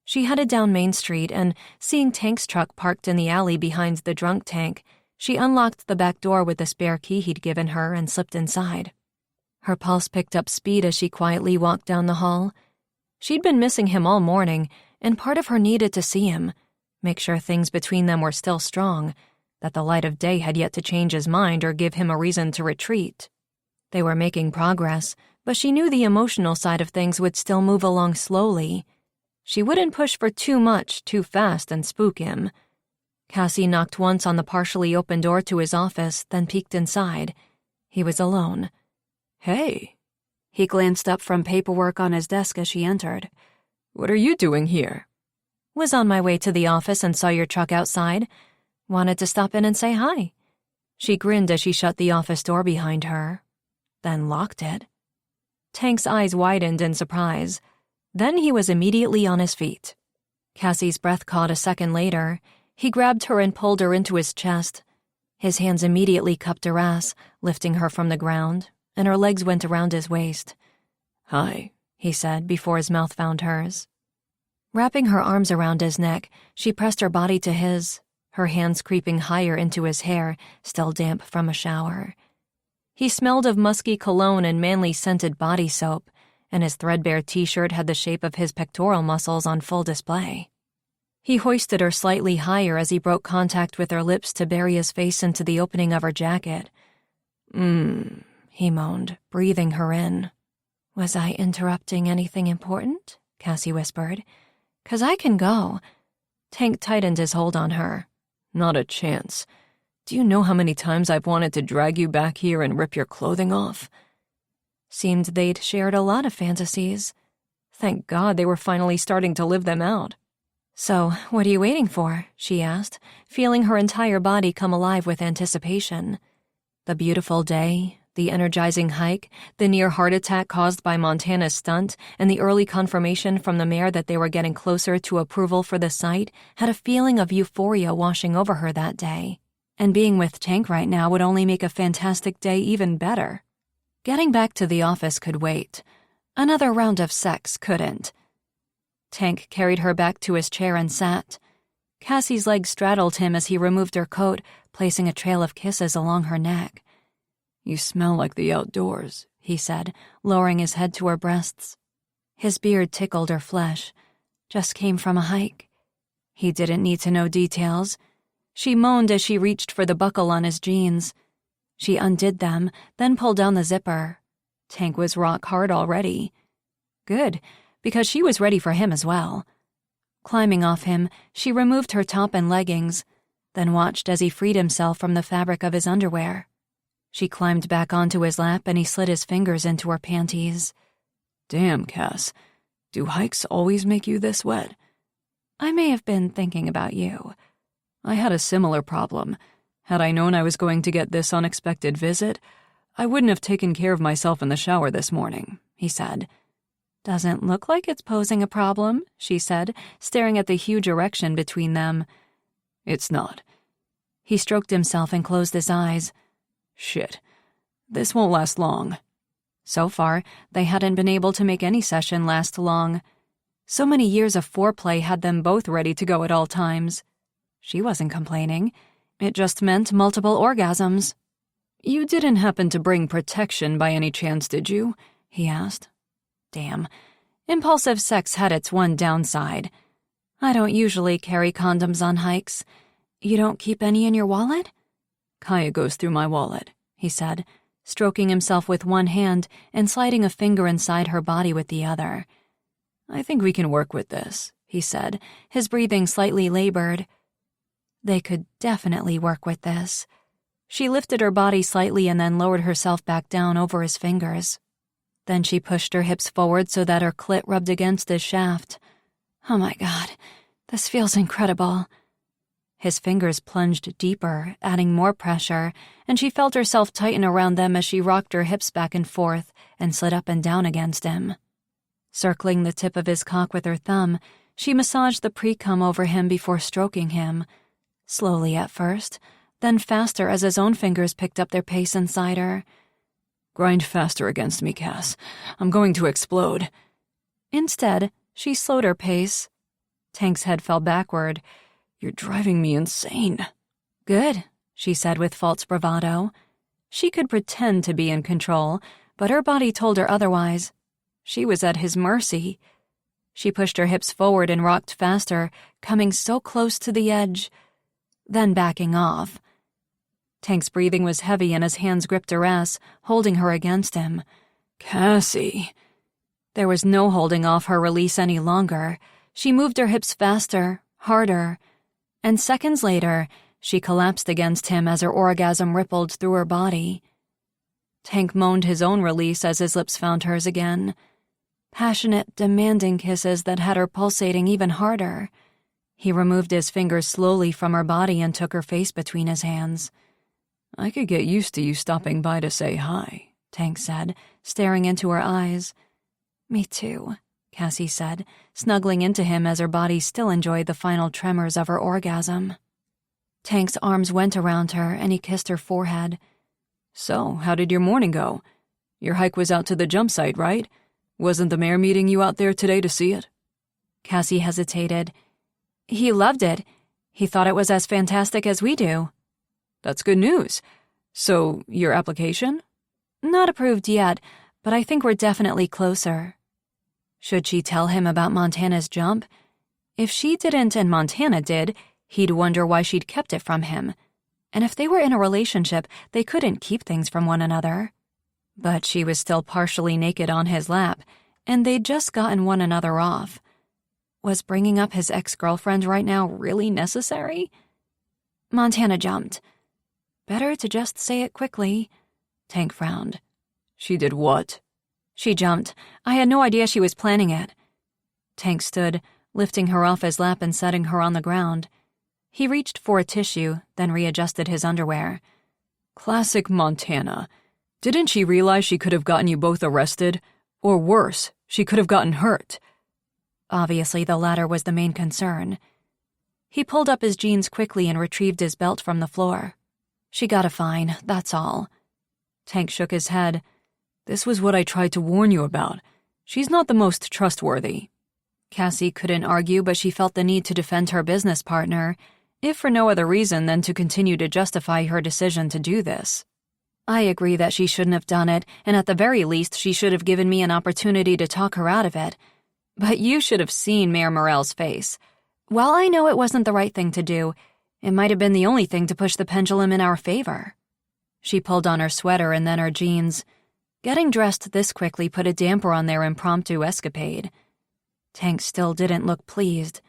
S2: She headed down Main Street, and seeing Tank's truck parked in the alley behind the drunk tank, she unlocked the back door with the spare key he'd given her and slipped inside. Her pulse picked up speed as she quietly walked down the hall. She'd been missing him all morning, and part of her needed to see him, make sure things between them were still strong, that the light of day had yet to change his mind or give him a reason to retreat. They were making progress, but she knew the emotional side of things would still move along slowly. She wouldn't push for too much too fast and spook him. Cassie knocked once on the partially open door to his office, then peeked inside. He was alone.
S3: Hey.
S1: He glanced up from paperwork on his desk as she entered.
S3: What are you doing here?
S2: Was on my way to the office and saw your truck outside. Wanted to stop in and say hi. She grinned as she shut the office door behind her, then locked it. Tank's eyes widened in surprise. Then he was immediately on his feet. Cassie's breath caught a second later. He grabbed her and pulled her into his chest. His hands immediately cupped her ass, lifting her from the ground, and her legs went around his waist.
S3: Hi,
S2: he said before his mouth found hers. Wrapping her arms around his neck, she pressed her body to his, her hands creeping higher into his hair, still damp from a shower. He smelled of musky cologne and manly scented body soap, and his threadbare t-shirt had the shape of his pectoral muscles on full display. He hoisted her slightly higher as he broke contact with her lips to bury his face into the opening of her jacket. He moaned, breathing her in. Was I interrupting anything important? Cassie whispered. 'Cause I can go. Tank tightened his hold on her.
S3: Not a chance. Do you know how many times I've wanted to drag you back here and rip your clothing off?
S2: Seemed they'd shared a lot of fantasies. Thank God they were finally starting to live them out. So, what are you waiting for? She asked, feeling her entire body come alive with anticipation. The beautiful day, the energizing hike, the near heart attack caused by Montana's stunt, and the early confirmation from the mayor that they were getting closer to approval for the site had a feeling of euphoria washing over her that day. And being with Tank right now would only make a fantastic day even better. Getting back to the office could wait. Another round of sex couldn't. Tank carried her back to his chair and sat. Cassie's legs straddled him as he removed her coat, placing a trail of kisses along her neck.
S3: You smell like the outdoors,
S2: he said, lowering his head to her breasts. His beard tickled her flesh. Just came from a hike. He didn't need to know details. She moaned as she reached for the buckle on his jeans. She undid them, then pulled down the zipper. Tank was rock hard already. Good, because she was ready for him as well. Climbing off him, she removed her top and leggings, then watched as he freed himself from the fabric of his underwear. She climbed back onto his lap and he slid his fingers into her panties.
S3: Damn, Cass. Do hikes always make you this wet?
S2: I may have been thinking about you.
S3: I had a similar problem. Had I known I was going to get this unexpected visit, I wouldn't have taken care of myself in the shower this morning, he said.
S2: Doesn't look like it's posing a problem, she said, staring at the huge erection between them.
S3: It's not.
S2: He stroked himself and closed his eyes.
S3: Shit. This won't last long.
S2: So far, they hadn't been able to make any session last long. So many years of foreplay had them both ready to go at all times. She wasn't complaining.
S1: It just meant multiple orgasms.
S3: You didn't happen to bring protection by any chance, did you? He asked.
S1: Damn. Impulsive sex had its one downside. I don't usually carry condoms on hikes. You don't keep any in your wallet?
S3: Kaya goes through my wallet, he said,
S1: stroking himself with one hand and sliding a finger inside her body with the other.
S3: I think we can work with this, he said,
S1: his breathing slightly labored. They could definitely work with this. She lifted her body slightly and then lowered herself back down over his fingers. Then she pushed her hips forward so that her clit rubbed against his shaft. Oh my God, this feels incredible. His fingers plunged deeper, adding more pressure, and she felt herself tighten around them as she rocked her hips back and forth and slid up and down against him. Circling the tip of his cock with her thumb, she massaged the pre-cum over him before stroking him. Slowly at first, then faster as his own fingers picked up their pace inside her.
S3: Grind faster against me, Cass. I'm going to explode.
S1: Instead, she slowed her pace. Tank's head fell backward.
S3: You're driving me insane.
S1: Good, she said with false bravado. She could pretend to be in control, but her body told her otherwise. She was at his mercy. She pushed her hips forward and rocked faster, coming so close to the edge, then backing off. Tank's breathing was heavy and his hands gripped her ass, holding her against him.
S3: Cassie.
S1: There was no holding off her release any longer. She moved her hips faster, harder, and seconds later, she collapsed against him as her orgasm rippled through her body. Tank moaned his own release as his lips found hers again. Passionate, demanding kisses that had her pulsating even harder. He removed his fingers slowly from her body and took her face between his hands.
S3: I could get used to you stopping by to say hi,
S1: Tank said, staring into her eyes. Me too, Cassie said, snuggling into him as her body still enjoyed the final tremors of her orgasm. Tank's arms went around her and he kissed her forehead.
S3: So, how did your morning go? Your hike was out to the jump site, right? Wasn't the mayor meeting you out there today to see it?
S1: Cassie hesitated. He loved it. He thought it was as fantastic as we do.
S3: That's good news. So, your application?
S1: Not approved yet, but I think we're definitely closer. Should she tell him about Montana's jump? If she didn't and Montana did, he'd wonder why she'd kept it from him. And if they were in a relationship, they couldn't keep things from one another. But she was still partially naked on his lap, and they'd just gotten one another off. Was bringing up his ex-girlfriend right now really necessary? Montana jumped. Better to just say it quickly. Tank frowned.
S3: She did what?
S1: She jumped. I had no idea she was planning it. Tank stood, lifting her off his lap and setting her on the ground. He reached for a tissue, then readjusted his underwear.
S3: Classic Montana. Didn't she realize she could have gotten you both arrested? Or worse, she could have gotten hurt.
S1: Obviously, the latter was the main concern. He pulled up his jeans quickly and retrieved his belt from the floor. She got a fine, that's all.
S3: Tank shook his head. This was what I tried to warn you about. She's not the most trustworthy.
S1: Cassie couldn't argue, but she felt the need to defend her business partner, if for no other reason than to continue to justify her decision to do this. I agree that she shouldn't have done it, and at the very least she should have given me an opportunity to talk her out of it. But you should have seen Mayor Morell's face. While I know it wasn't the right thing to do, it might have been the only thing to push the pendulum in our favor. She pulled on her sweater and then her jeans. Getting dressed this quickly put a damper on their impromptu escapade. Tank still didn't look pleased.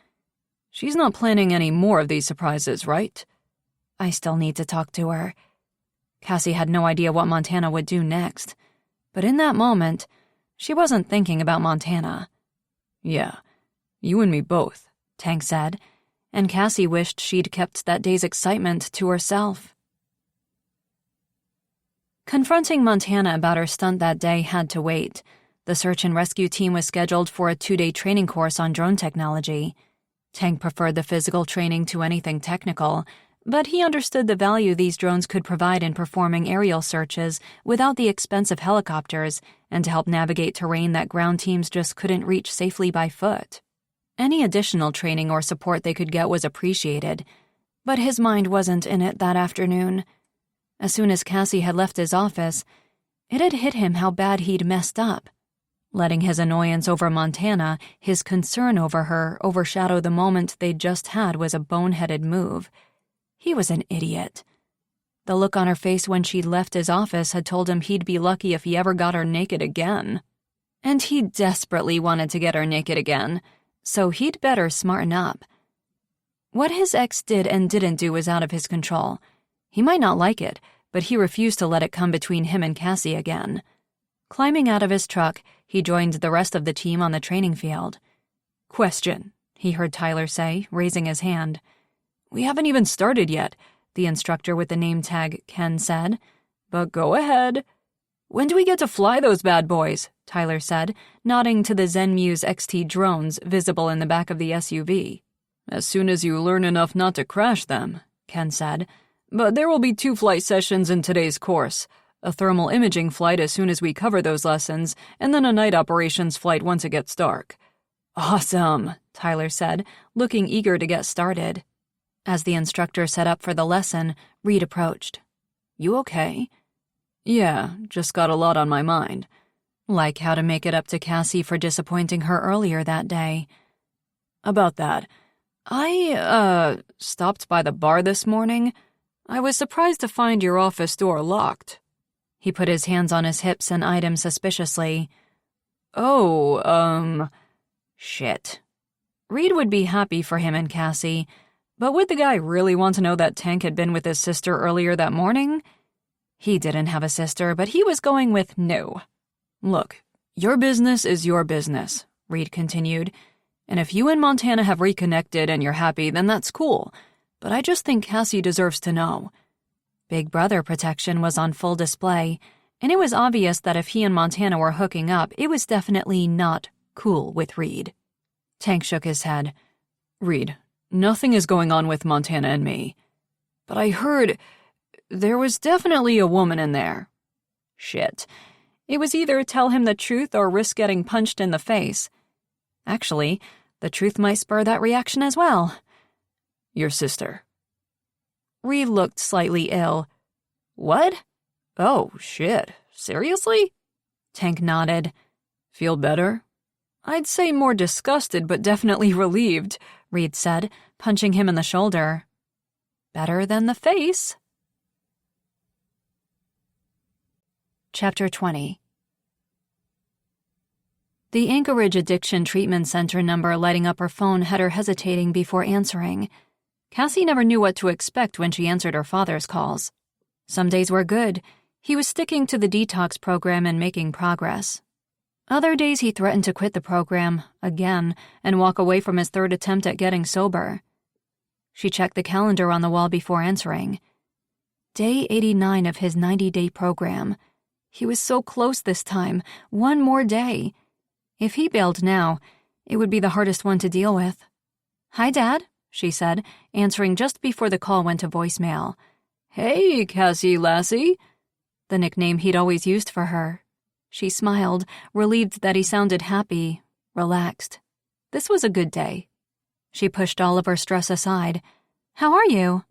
S3: She's not planning any more of these surprises, right?
S1: I still need to talk to her. Cassie had no idea what Montana would do next. But in that moment, she wasn't thinking about Montana.
S3: Yeah, you and me both,
S1: Tank said, and Cassie wished she'd kept that day's excitement to herself. Confronting Montana about her stunt that day had to wait. The search and rescue team was scheduled for a 2-day training course on drone technology. Tank preferred the physical training to anything technical, but he understood the value these drones could provide in performing aerial searches without the expense of helicopters and to help navigate terrain that ground teams just couldn't reach safely by foot. Any additional training or support they could get was appreciated, But his mind wasn't in it that afternoon. As soon as Cassie had left his office, it had hit him how bad he'd messed up. Letting his annoyance over Montana, his concern over her, overshadow the moment they'd just had was a boneheaded move. He was an idiot. The look on her face when she'd left his office had told him he'd be lucky if he ever got her naked again. And he desperately wanted to get her naked again, so he'd better smarten up. What his ex did and didn't do was out of his control. He might not like it, but he refused to let it come between him and Cassie again. Climbing out of his truck, he joined the rest of the team on the training field.
S3: Question,
S1: he heard Tyler say, raising his hand.
S3: We haven't even started yet,
S1: the instructor with the name tag, Ken, said.
S3: But go ahead. When do we get to fly those bad boys?
S1: Tyler said, nodding to the ZenMuse XT drones visible in the back of the SUV.
S3: As soon as you learn enough not to crash them, Ken said. But there will be 2 flight sessions in today's course. A thermal imaging flight as soon as we cover those lessons, and then a night operations flight once it gets dark.
S1: Awesome, Tyler said, looking eager to get started. As the instructor set up for the lesson, Reed approached. You okay?
S3: Yeah, just got a lot on my mind.
S1: Like how to make it up to Cassie for disappointing her earlier that day.
S3: About that, I, stopped by the bar this morning. I was surprised to find your office door locked.
S1: He put his hands on his hips and eyed him suspiciously.
S3: Shit.
S1: Reed would be happy for him and Cassie, but would the guy really want to know that Tank had been with his sister earlier that morning? He didn't have a sister, but he was going with no.
S3: Look, your business is your business, Reed continued, and if you and Montana have reconnected and you're happy, then that's cool, but I just think Cassie deserves to know.
S1: Big brother protection was on full display, and it was obvious that if he and Montana were hooking up, it was definitely not cool with Reed.
S3: Tank shook his head. Reed, nothing is going on with Montana and me. But I heard there was definitely a woman in there.
S1: Shit. It was either tell him the truth or risk getting punched in the face. Actually, the truth might spur that reaction as well.
S3: Your sister.
S1: Reed looked slightly ill.
S3: What? Oh, shit. Seriously?
S1: Tank nodded.
S3: Feel better?
S1: I'd say more disgusted, but definitely relieved, Reed said, punching him in the shoulder. Better than the face. Chapter 20. The Anchorage Addiction Treatment Center number lighting up her phone had her hesitating before answering. Cassie never knew what to expect when she answered her father's calls. Some days were good. He was sticking to the detox program and making progress. Other days he threatened to quit the program, again, and walk away from his third attempt at getting sober. She checked the calendar on the wall before answering. Day 89 of his 90-day program. He was so close this time. One more day. If he bailed now, it would be the hardest one to deal with. Hi, Dad, she said, answering just before the call went to voicemail.
S3: Hey, Cassie lassie,
S1: the nickname he'd always used for her. She smiled, relieved that he sounded happy, relaxed. This was a good day. She pushed all of her stress aside. How are you?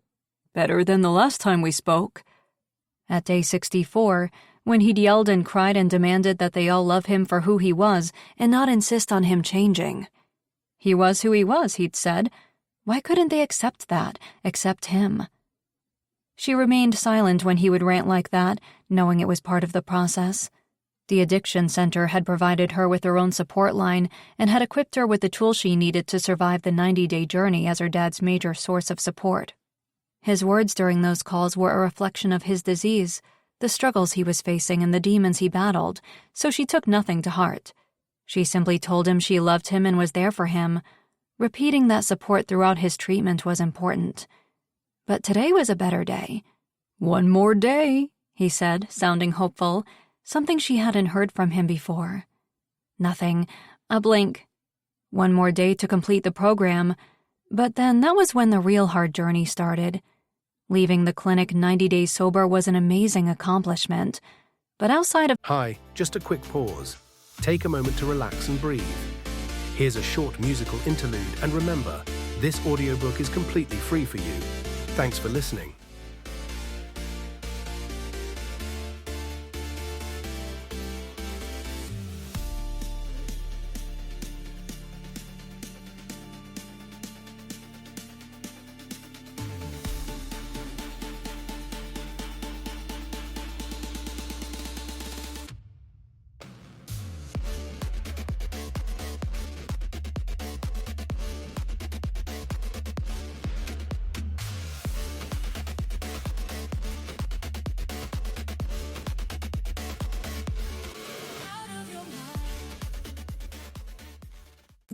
S3: Better than the last time we spoke.
S1: At day 64, when he'd yelled and cried and demanded that they all love him for who he was and not insist on him changing. He was who he was, he'd said. Why couldn't they accept that, accept him? She remained silent when he would rant like that, knowing it was part of the process. The addiction center had provided her with her own support line and had equipped her with the tools she needed to survive the 90-day journey as her dad's major source of support. His words during those calls were a reflection of his disease, the struggles he was facing and the demons he battled, so she took nothing to heart. She simply told him she loved him and was there for him. Repeating that support throughout his treatment was important. But today was a better day.
S3: One more day,
S1: he said, sounding hopeful, something she hadn't heard from him before. Nothing. A blink. One more day to complete the program. But then that was when the real hard journey started. Leaving the clinic 90 days sober was an amazing accomplishment. But outside of—
S4: Hi, just a quick pause. Take a moment to relax and breathe. Here's a short musical interlude, and remember, this audiobook is completely free for you. Thanks for listening.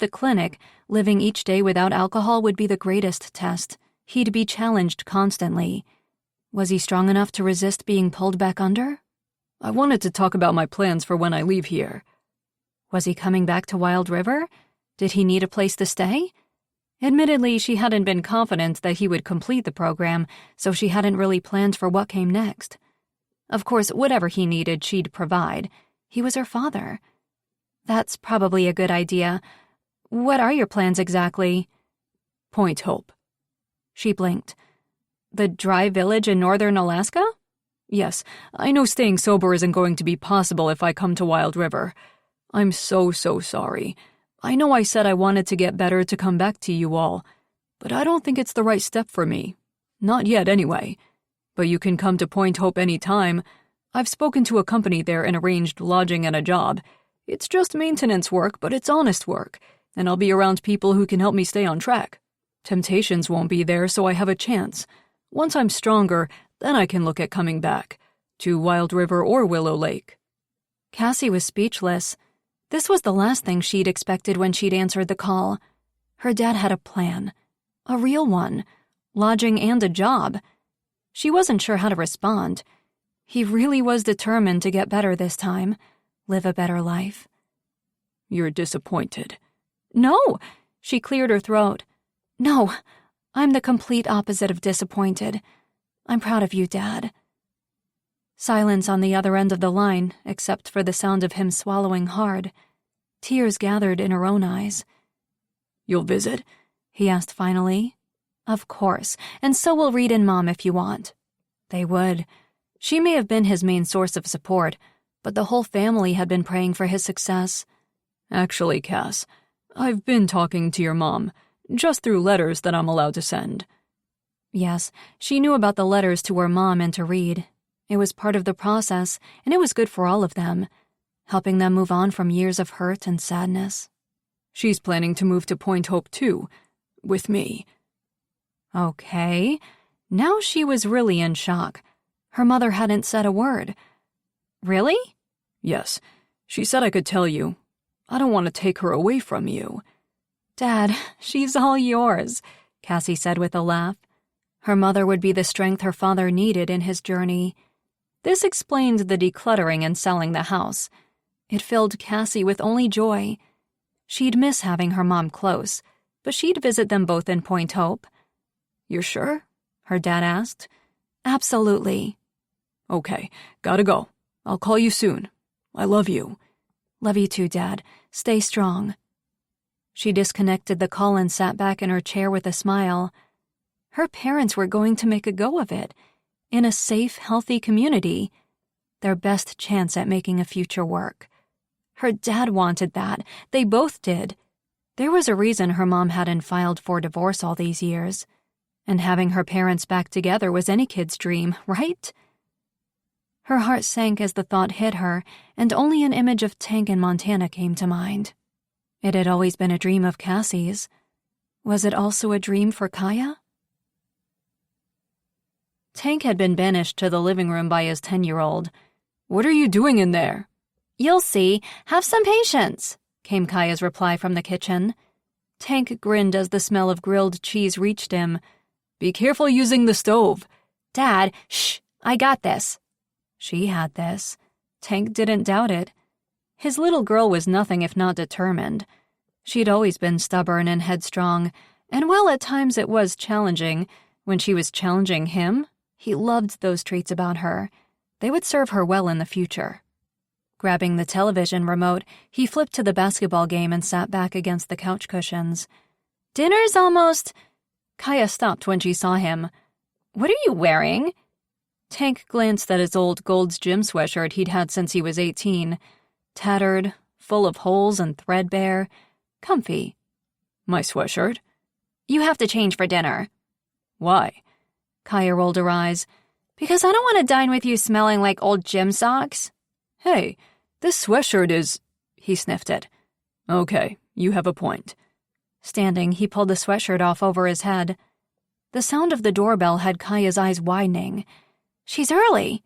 S1: The clinic, living each day without alcohol would be the greatest test. He'd be challenged constantly. Was he strong enough to resist being pulled back under?
S3: I wanted to talk about my plans for when I leave here.
S1: Was he coming back to Wild River? Did he need a place to stay? Admittedly, she hadn't been confident that he would complete the program, so she hadn't really planned for what came next. Of course, whatever he needed, she'd provide. He was her father. That's probably a good idea. What are your plans exactly?
S3: Point Hope.
S1: She blinked. The dry village in northern Alaska?
S3: Yes, I know staying sober isn't going to be possible if I come to Wild River. I'm so sorry. I know I said I wanted to get better to come back to you all, but I don't think it's the right step for me. Not yet, anyway. But you can come to Point Hope any time. I've spoken to a company there and arranged lodging and a job. It's just maintenance work, but it's honest work, and I'll be around people who can help me stay on track. Temptations won't be there, so I have a chance. Once I'm stronger, then I can look at coming back, to Wild River or Willow Lake.
S1: Cassie was speechless. This was the last thing she'd expected when she'd answered the call. Her dad had a plan. A real one. Lodging and a job. She wasn't sure how to respond. He really was determined to get better this time. Live a better life.
S3: You're disappointed.
S1: No! She cleared her throat. No, I'm the complete opposite of disappointed. I'm proud of you, Dad. Silence on the other end of the line, except for the sound of him swallowing hard. Tears gathered in her own eyes.
S3: You'll visit?
S1: He asked finally. Of course, and so will Reed and Mom if you want. They would. She may have been his main source of support, but the whole family had been praying for his success.
S3: Actually, Cass, I've been talking to your mom, just through letters that I'm allowed to send.
S1: Yes, she knew about the letters to her mom and to Reed. It was part of the process, and it was good for all of them, helping them move on from years of hurt and sadness.
S3: She's planning to move to Point Hope too, with me.
S1: Okay. Now she was really in shock. Her mother hadn't said a word. Really?
S3: Yes. She said I could tell you. I don't want to take her away from you.
S1: Dad, she's all yours, Cassie said with a laugh. Her mother would be the strength her father needed in his journey. This explained the decluttering and selling the house. It filled Cassie with only joy. She'd miss having her mom close, but she'd visit them both in Point Hope.
S3: You're sure?
S1: Her dad asked. Absolutely.
S3: Okay, gotta go. I'll call you soon. I love you.
S1: Love you too, Dad. Stay strong. She disconnected the call and sat back in her chair with a smile. Her parents were going to make a go of it. In a safe, healthy community. Their best chance at making a future work. Her dad wanted that. They both did. There was a reason her mom hadn't filed for divorce all these years. And having her parents back together was any kid's dream, right? Her heart sank as the thought hit her, and only an image of Tank in Montana came to mind. It had always been a dream of Cassie's. Was it also a dream for Kaya? Tank had been banished to the living room by his 10-year-old.
S3: What are you doing in there?
S1: You'll see. Have some patience, came Kaya's reply from the kitchen. Tank grinned as the smell of grilled cheese reached him.
S3: Be careful using the stove.
S1: Dad, shh, I got this. She had this. Tank didn't doubt it. His little girl was nothing if not determined. She'd always been stubborn and headstrong, and while at times it was challenging, when she was challenging him, he loved those traits about her. They would serve her well in the future. Grabbing the television remote, he flipped to the basketball game and sat back against the couch cushions. Dinner's almost... Kaya stopped when she saw him. What are you wearing? Tank glanced at his old Gold's Gym sweatshirt he'd had since he was 18. Tattered, full of holes and threadbare. Comfy.
S3: My sweatshirt?
S1: You have to change for dinner.
S3: Why?
S1: Kaya rolled her eyes. Because I don't want to dine with you smelling like old gym socks.
S3: Hey, this sweatshirt is... He sniffed it. Okay, you have a point.
S1: Standing, he pulled the sweatshirt off over his head. The sound of the doorbell had Kaya's eyes widening. She's early.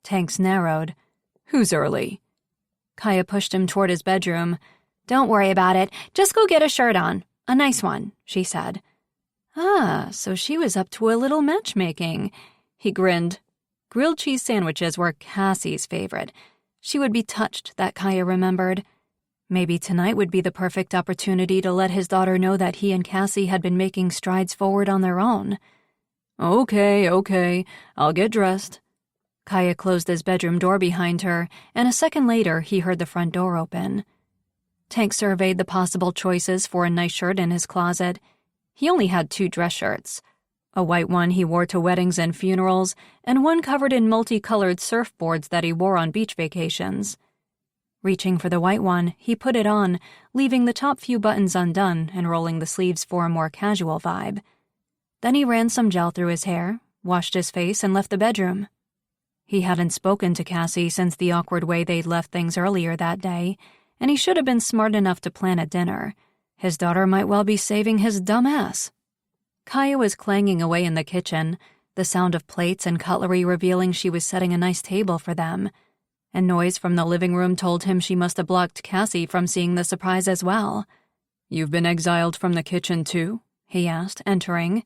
S1: Tank's narrowed.
S3: Who's early?
S1: Kaya pushed him toward his bedroom. Don't worry about it. Just go get a shirt on. A nice one, she said. Ah, so she was up to a little matchmaking. He grinned. Grilled cheese sandwiches were Cassie's favorite. She would be touched, that Kaya remembered. Maybe tonight would be the perfect opportunity to let his daughter know that he and Cassie had been making strides forward on their own.
S3: Okay, I'll get dressed.
S1: Kaya closed his bedroom door behind her, and a second later he heard the front door open. Tank surveyed the possible choices for a nice shirt in his closet. He only had 2 dress shirts. A white one he wore to weddings and funerals, and one covered in multicolored surfboards that he wore on beach vacations. Reaching for the white one, he put it on, leaving the top few buttons undone and rolling the sleeves for a more casual vibe. Then he ran some gel through his hair, washed his face, and left the bedroom. He hadn't spoken to Cassie since the awkward way they'd left things earlier that day, and he should have been smart enough to plan a dinner. His daughter might well be saving his dumb ass. Kaya was clanging away in the kitchen, the sound of plates and cutlery revealing she was setting a nice table for them. And noise from the living room told him she must have blocked Cassie from seeing the surprise as well.
S3: You've been exiled from the kitchen too?
S1: He asked, entering.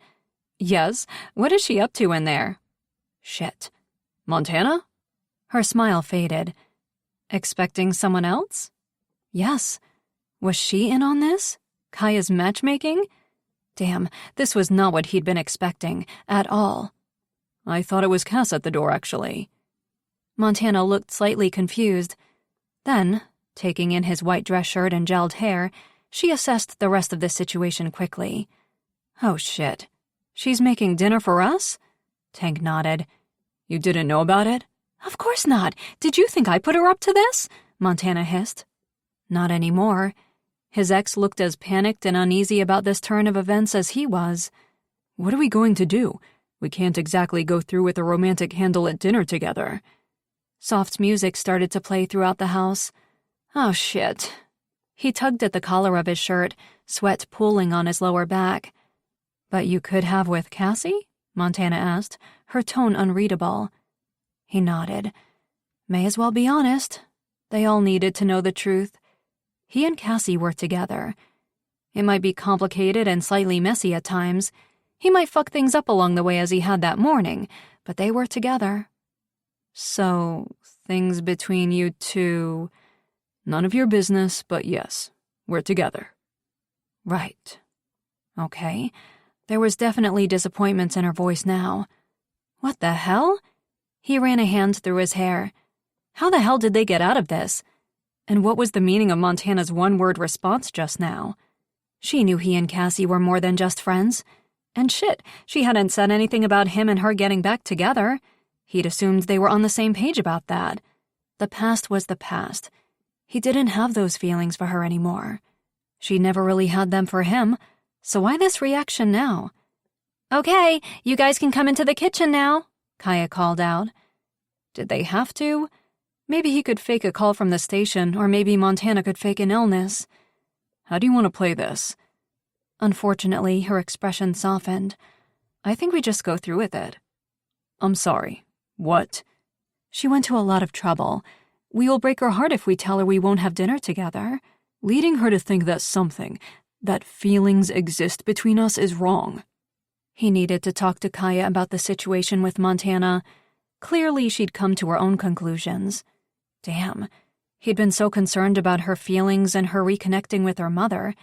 S1: Yes, what is she up to in there? Shit.
S3: Montana?
S1: Her smile faded. Expecting someone else? Yes. Was she in on this? Kaya's matchmaking? Damn, this was not what he'd been expecting, at all.
S3: I thought it was Cass at the door, actually.
S1: Montana looked slightly confused. Then, taking in his white dress shirt and gelled hair, she assessed the rest of the situation quickly. Oh shit. She's making dinner for us? Tank nodded.
S3: You didn't know about it?
S1: Of course not. Did you think I put her up to this? Montana hissed. Not anymore. His ex looked as panicked and uneasy about this turn of events as he was.
S3: What are we going to do? We can't exactly go through with a romantic handle at dinner together.
S1: Soft music started to play throughout the house. Oh, shit. He tugged at the collar of his shirt, sweat pooling on his lower back. But you could have with Cassie? Montana asked, her tone unreadable. He nodded. May as well be honest. They all needed to know the truth. He and Cassie were together. It might be complicated and slightly messy at times. He might fuck things up along the way as he had that morning, but they were together.
S3: So, things between you two... None of your business, but yes, we're together.
S1: Right. Okay. There was definitely disappointment in her voice now. What the hell? He ran a hand through his hair. How the hell did they get out of this? And what was the meaning of Montana's one-word response just now? She knew he and Cassie were more than just friends. And shit, she hadn't said anything about him and her getting back together. He'd assumed they were on the same page about that. The past was the past. He didn't have those feelings for her anymore. She never really had them for him, so why this reaction now? Okay, you guys can come into the kitchen now, Kaya called out. Did they have to? Maybe he could fake a call from the station, or maybe Montana could fake an illness.
S3: How do you want to play this?
S1: Unfortunately, her expression softened. I think we just go through with it.
S3: I'm sorry. What?
S1: She went to a lot of trouble. We will break her heart if we tell her we won't have dinner together.
S3: Leading her to think that feelings exist between us is wrong.
S1: He needed to talk to Kaya about the situation with Montana. Clearly, she'd come to her own conclusions. Damn. He'd been so concerned about her feelings and her reconnecting with her mother.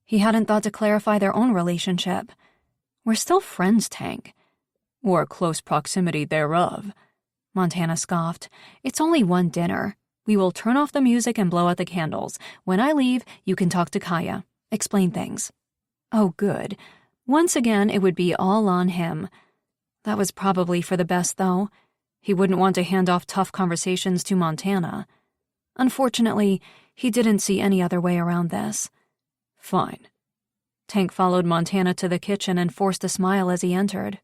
S1: He hadn't thought to clarify their own relationship. We're still friends, Tank.
S3: Or close proximity thereof.
S1: Montana scoffed. It's only one dinner. We will turn off the music and blow out the candles. When I leave, you can talk to Kaya. Explain things. Oh, good. Once again, it would be all on him. That was probably for the best, though. He wouldn't want to hand off tough conversations to Montana. Unfortunately, he didn't see any other way around this.
S3: Fine.
S1: Tank followed Montana to the kitchen and forced a smile as he entered.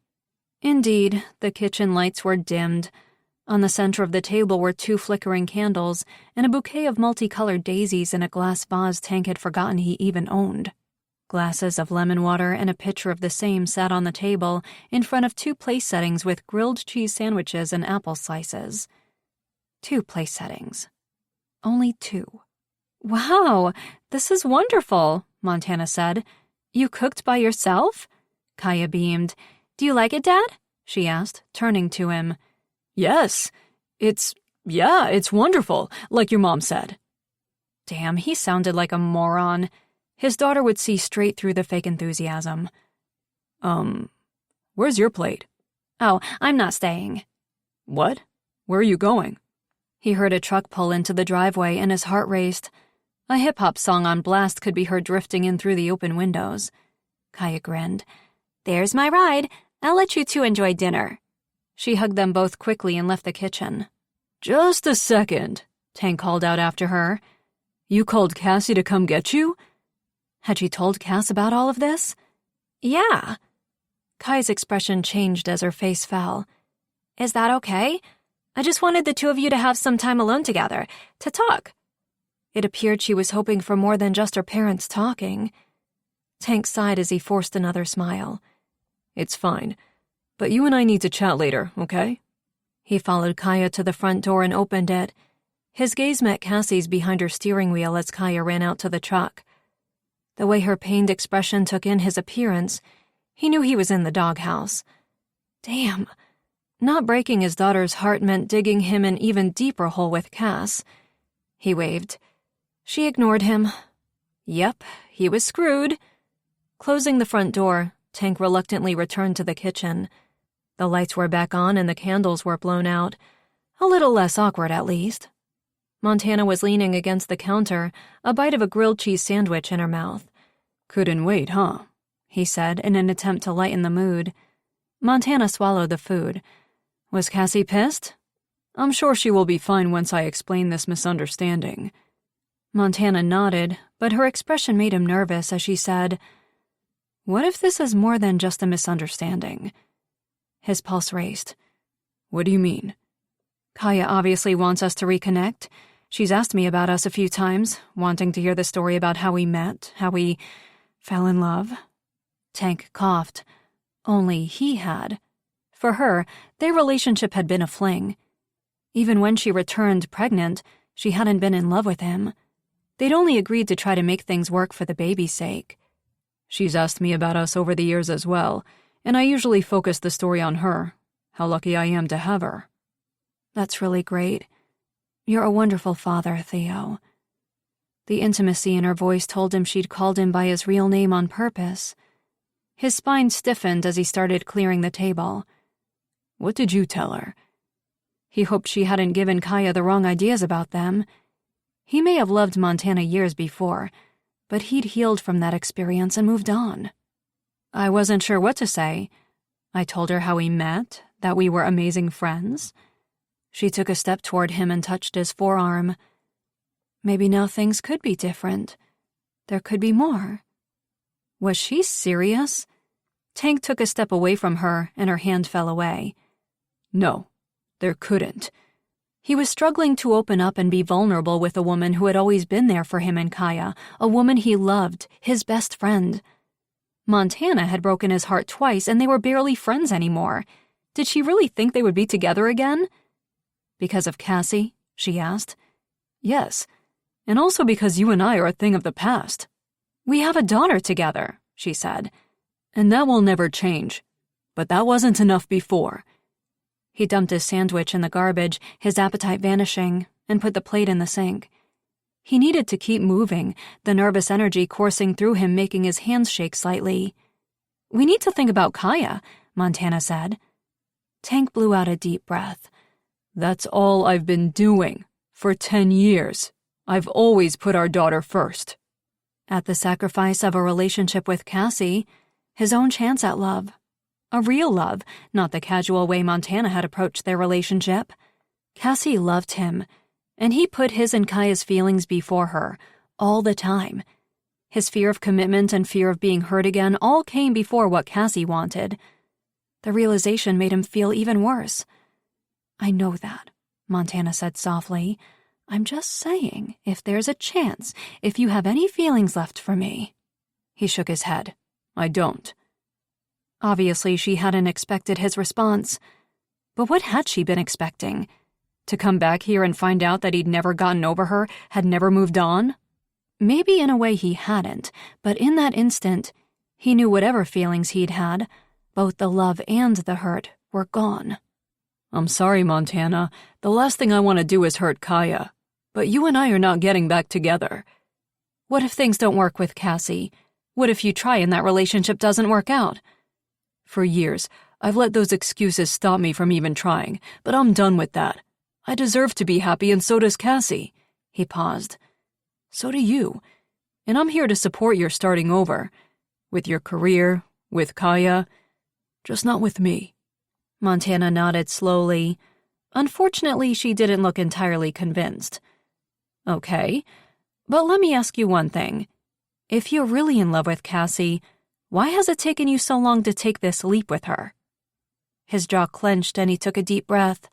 S1: Indeed, the kitchen lights were dimmed. On the center of the table were 2 flickering candles and a bouquet of multicolored daisies in a glass vase Tank had forgotten he even owned. Glasses of lemon water and a pitcher of the same sat on the table in front of 2 place settings with grilled cheese sandwiches and apple slices. 2 place settings. Only 2.
S2: Wow, this is wonderful, Montana said. You cooked by yourself?
S1: Kaya beamed.
S2: Do you like it, Dad?
S1: She asked, turning to him.
S3: Yes, it's wonderful, like your mom said.
S1: Damn, he sounded like a moron. His daughter would see straight through the fake enthusiasm.
S3: Where's your plate?
S2: Oh, I'm not staying.
S3: What? Where are you going?
S1: He heard a truck pull into the driveway and his heart raced. A hip-hop song on blast could be heard drifting in through the open windows. Kaya grinned.
S2: There's my ride. I'll let you 2 enjoy dinner.
S1: She hugged them both quickly and left the kitchen.
S3: Just a second,
S1: Tank called out after her.
S3: You called Cassie to come get you?
S1: Had she told Cass about all of this?
S2: Yeah.
S1: Kaya's expression changed as her face fell.
S2: Is that okay? I just wanted the 2 of you to have some time alone together, to talk.
S1: It appeared she was hoping for more than just her parents talking. Tank sighed as he forced another smile.
S3: It's fine, but you and I need to chat later, okay?
S1: He followed Kaya to the front door and opened it. His gaze met Cassie's behind her steering wheel as Kaya ran out to the truck. The way her pained expression took in his appearance, he knew he was in the doghouse. Damn. Not breaking his daughter's heart meant digging him an even deeper hole with Cass. He waved. She ignored him. Yep, he was screwed. Closing the front door, Tank reluctantly returned to the kitchen. The lights were back on and the candles were blown out. A little less awkward, at least. Montana was leaning against the counter, a bite of a grilled cheese sandwich in her mouth.
S3: Couldn't wait, huh?
S1: He said in an attempt to lighten the mood. Montana swallowed the food. Was Cassie pissed?
S3: I'm sure she will be fine once I explain this misunderstanding.
S1: Montana nodded, but her expression made him nervous as she said, What if this is more than just a misunderstanding? His pulse raced.
S3: What do you mean?
S1: Kaya obviously wants us to reconnect. She's asked me about us a few times, wanting to hear the story about how we met, how we fell in love. Tank coughed. Only he had. For her, their relationship had been a fling. Even when she returned pregnant, she hadn't been in love with him. They'd only agreed to try to make things work for the baby's sake.
S3: She's asked me about us over the years as well, and I usually focus the story on her. How lucky I am to have her.
S1: That's really great. You're a wonderful father, Theo. The intimacy in her voice told him she'd called him by his real name on purpose. His spine stiffened as he started clearing the table.
S3: What did you tell her?
S1: He hoped she hadn't given Kaya the wrong ideas about them. He may have loved Montana years before, but he'd healed from that experience and moved on. I wasn't sure what to say. I told her how we met, that we were amazing friends. She took a step toward him and touched his forearm. Maybe now things could be different. There could be more. Was she serious? Tank took a step away from her, and her hand fell away.
S3: No, there couldn't.
S1: He was struggling to open up and be vulnerable with a woman who had always been there for him and Kaya, a woman he loved, his best friend. Montana had broken his heart twice, and they were barely friends anymore. Did she really think they would be together again? Because of Cassie? She asked.
S3: Yes, and also because you and I are a thing of the past.
S1: We have a daughter together, she said.
S3: And that will never change. But that wasn't enough before.
S1: He dumped his sandwich in the garbage, his appetite vanishing, and put the plate in the sink. He needed to keep moving, the nervous energy coursing through him making his hands shake slightly. We need to think about Kaya, Montana said. Tank blew out a deep breath.
S3: That's all I've been doing. For 10 years. I've always put our daughter first.
S1: At the sacrifice of a relationship with Cassie, his own chance at love. A real love, not the casual way Montana had approached their relationship. Cassie loved him, and he put his and Kaya's feelings before her, all the time. His fear of commitment and fear of being hurt again all came before what Cassie wanted. The realization made him feel even worse. "I know that," Montana said softly. "I'm just saying, if there's a chance, if you have any feelings left for me." He shook his head. "I don't." Obviously, she hadn't expected his response. But what had she been expecting? To come back here and find out that he'd never gotten over her, had never moved on? Maybe in a way he hadn't, but in that instant, he knew whatever feelings he'd had, both the love and the hurt, were gone.
S3: "I'm sorry, Montana. The last thing I want to do is hurt Kaya. But you and I are not getting back together."
S1: What if things don't work with Cassie? What if you try and that relationship doesn't work out?
S3: For years, I've let those excuses stop me from even trying, but I'm done with that. I deserve to be happy, and so does Cassie. He paused. So do you. And I'm here to support your starting over. With your career, with Kaya, just not with me.
S1: Montana nodded slowly. Unfortunately, she didn't look entirely convinced. Okay, but let me ask you one thing. If you're really in love with Cassie, why has it taken you so long to take this leap with her? His jaw clenched and he took a deep breath.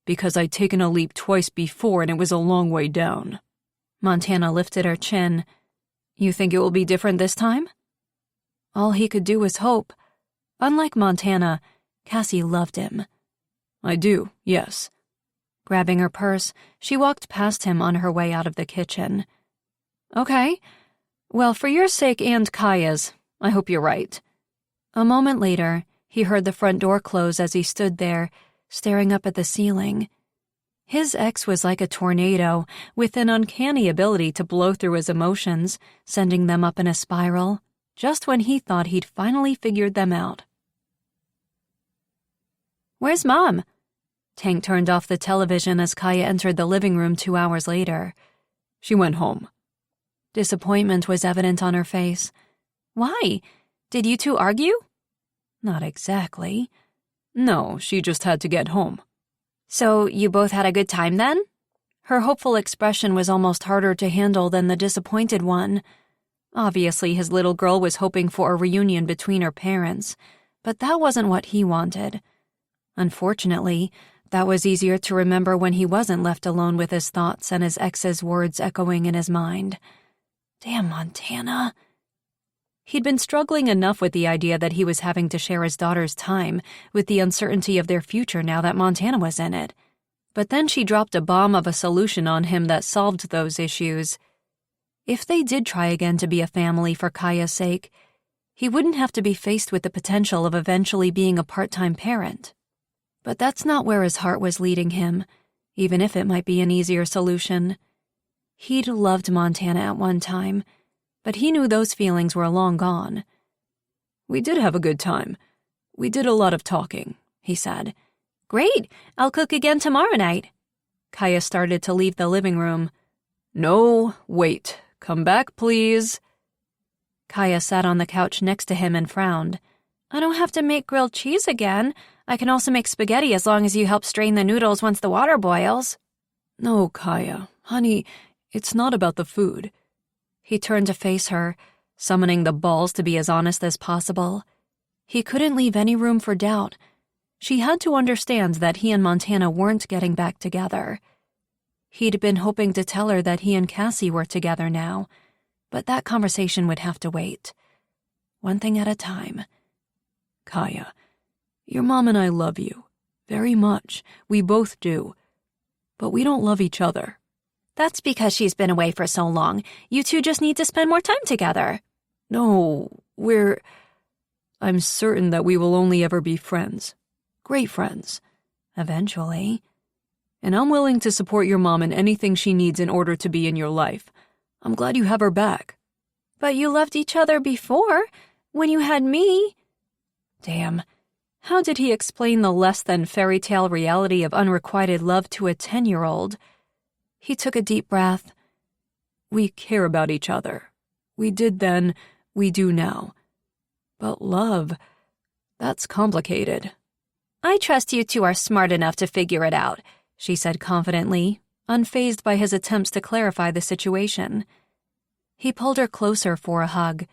S3: Because I'd taken a leap twice before and it was a long way down.
S1: Montana lifted her chin. You think it will be different this time? All he could do was hope. Unlike Montana, Cassie loved him.
S3: I do, yes.
S1: Grabbing her purse, she walked past him on her way out of the kitchen. Okay. Well, for your sake and Kaya's, I hope you're right. A moment later, he heard the front door close as he stood there, staring up at the ceiling. His ex was like a tornado, with an uncanny ability to blow through his emotions, sending them up in a spiral, just when he thought he'd finally figured them out. Where's Mom? Tank turned off the television as Kaya entered the living room 2 hours later.
S3: She went home.
S1: Disappointment was evident on her face. Why? Did you two argue? Not exactly.
S3: No, she just had to get home.
S1: So you both had a good time then? Her hopeful expression was almost harder to handle than the disappointed one. Obviously, his little girl was hoping for a reunion between her parents, but that wasn't what he wanted. Unfortunately, that was easier to remember when he wasn't left alone with his thoughts and his ex's words echoing in his mind. Damn Montana. He'd been struggling enough with the idea that he was having to share his daughter's time with the uncertainty of their future now that Montana was in it. But then she dropped a bomb of a solution on him that solved those issues. If they did try again to be a family for Kaya's sake, he wouldn't have to be faced with the potential of eventually being a part-time parent. But that's not where his heart was leading him, even if it might be an easier solution. He'd loved Montana at one time, but he knew those feelings were long gone.
S3: We did have a good time. We did a lot of talking, he said.
S1: Great, I'll cook again tomorrow night. Kaya started to leave the living room.
S3: No, wait, come back, please.
S1: Kaya sat on the couch next to him and frowned. I don't have to make grilled cheese again. I can also make spaghetti as long as you help strain the noodles once the water boils.
S3: No, Kaya, honey, it's not about the food.
S1: He turned to face her, summoning the balls to be as honest as possible. He couldn't leave any room for doubt. She had to understand that he and Montana weren't getting back together. He'd been hoping to tell her that he and Cassie were together now, but that conversation would have to wait. One thing at a time.
S3: Kaya, your mom and I love you. Very much. We both do. But we don't love each other.
S1: That's because she's been away for so long. You two just need to spend more time together.
S3: No, I'm certain that we will only ever be friends. Great friends.
S1: Eventually.
S3: And I'm willing to support your mom in anything she needs in order to be in your life. I'm glad you have her back.
S1: But you loved each other before, when you had me. Damn. How did he explain the less than fairy tale reality of unrequited love to a 10-year-old? He took a deep breath.
S3: We care about each other. We did then, we do now. But love, That's complicated.
S1: I trust you two are smart enough to figure it out, she said confidently, unfazed by his attempts to clarify the situation. He pulled her closer for a hug.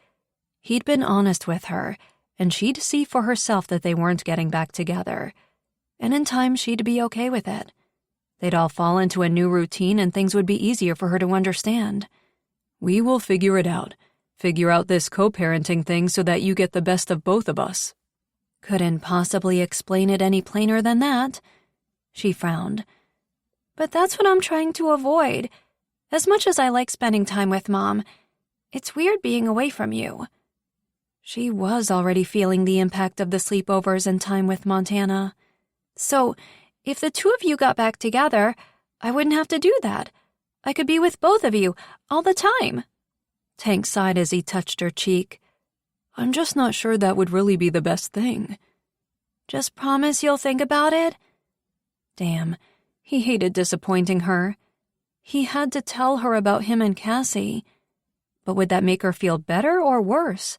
S1: He'd been honest with her, and she'd see for herself that they weren't getting back together. And in time, she'd be okay with it. They'd all fall into a new routine and things would be easier for her to understand.
S3: We will figure it out. Figure out this co-parenting thing so that you get the best of both of us.
S1: Couldn't possibly explain it any plainer than that. She frowned. But that's what I'm trying to avoid. As much as I like spending time with Mom, it's weird being away from you. She was already feeling the impact of the sleepovers and time with Montana. So, if the two of you got back together, I wouldn't have to do that. I could be with both of you all the time.
S3: Tank sighed as he touched her cheek. I'm just not sure that would really be the best thing.
S1: Just promise you'll think about it?
S3: Damn, he hated disappointing her. He had to tell her about him and Cassie. But would that make her feel better or worse?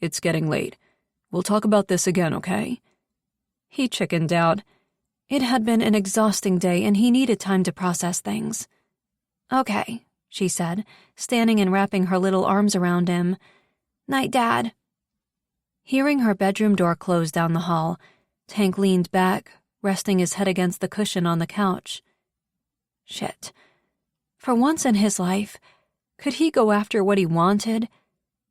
S3: It's getting late. We'll talk about this again, okay? He chickened out. It had been an exhausting day and he needed time to process things.
S1: Okay, she said, standing and wrapping her little arms around him. Night, Dad.
S3: Hearing her bedroom door close down the hall, Tank leaned back, resting his head against the cushion on the couch. Shit. For once in his life, could he go after what he wanted,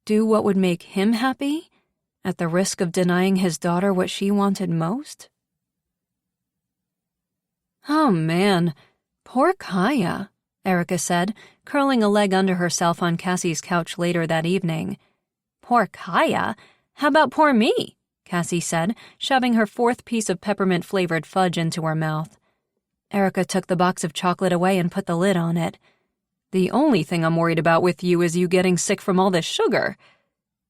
S3: do what would make him happy, at the risk of denying his daughter what she wanted most? Oh man, poor Kaya, Erica said, curling a leg under herself on Cassie's couch later that evening.
S1: Poor Kaya? How about poor me? Cassie said, shoving her fourth piece of peppermint-flavored fudge into her mouth.
S3: Erica took the box of chocolate away and put the lid on it. The only thing I'm worried about with you is you getting sick from all this sugar.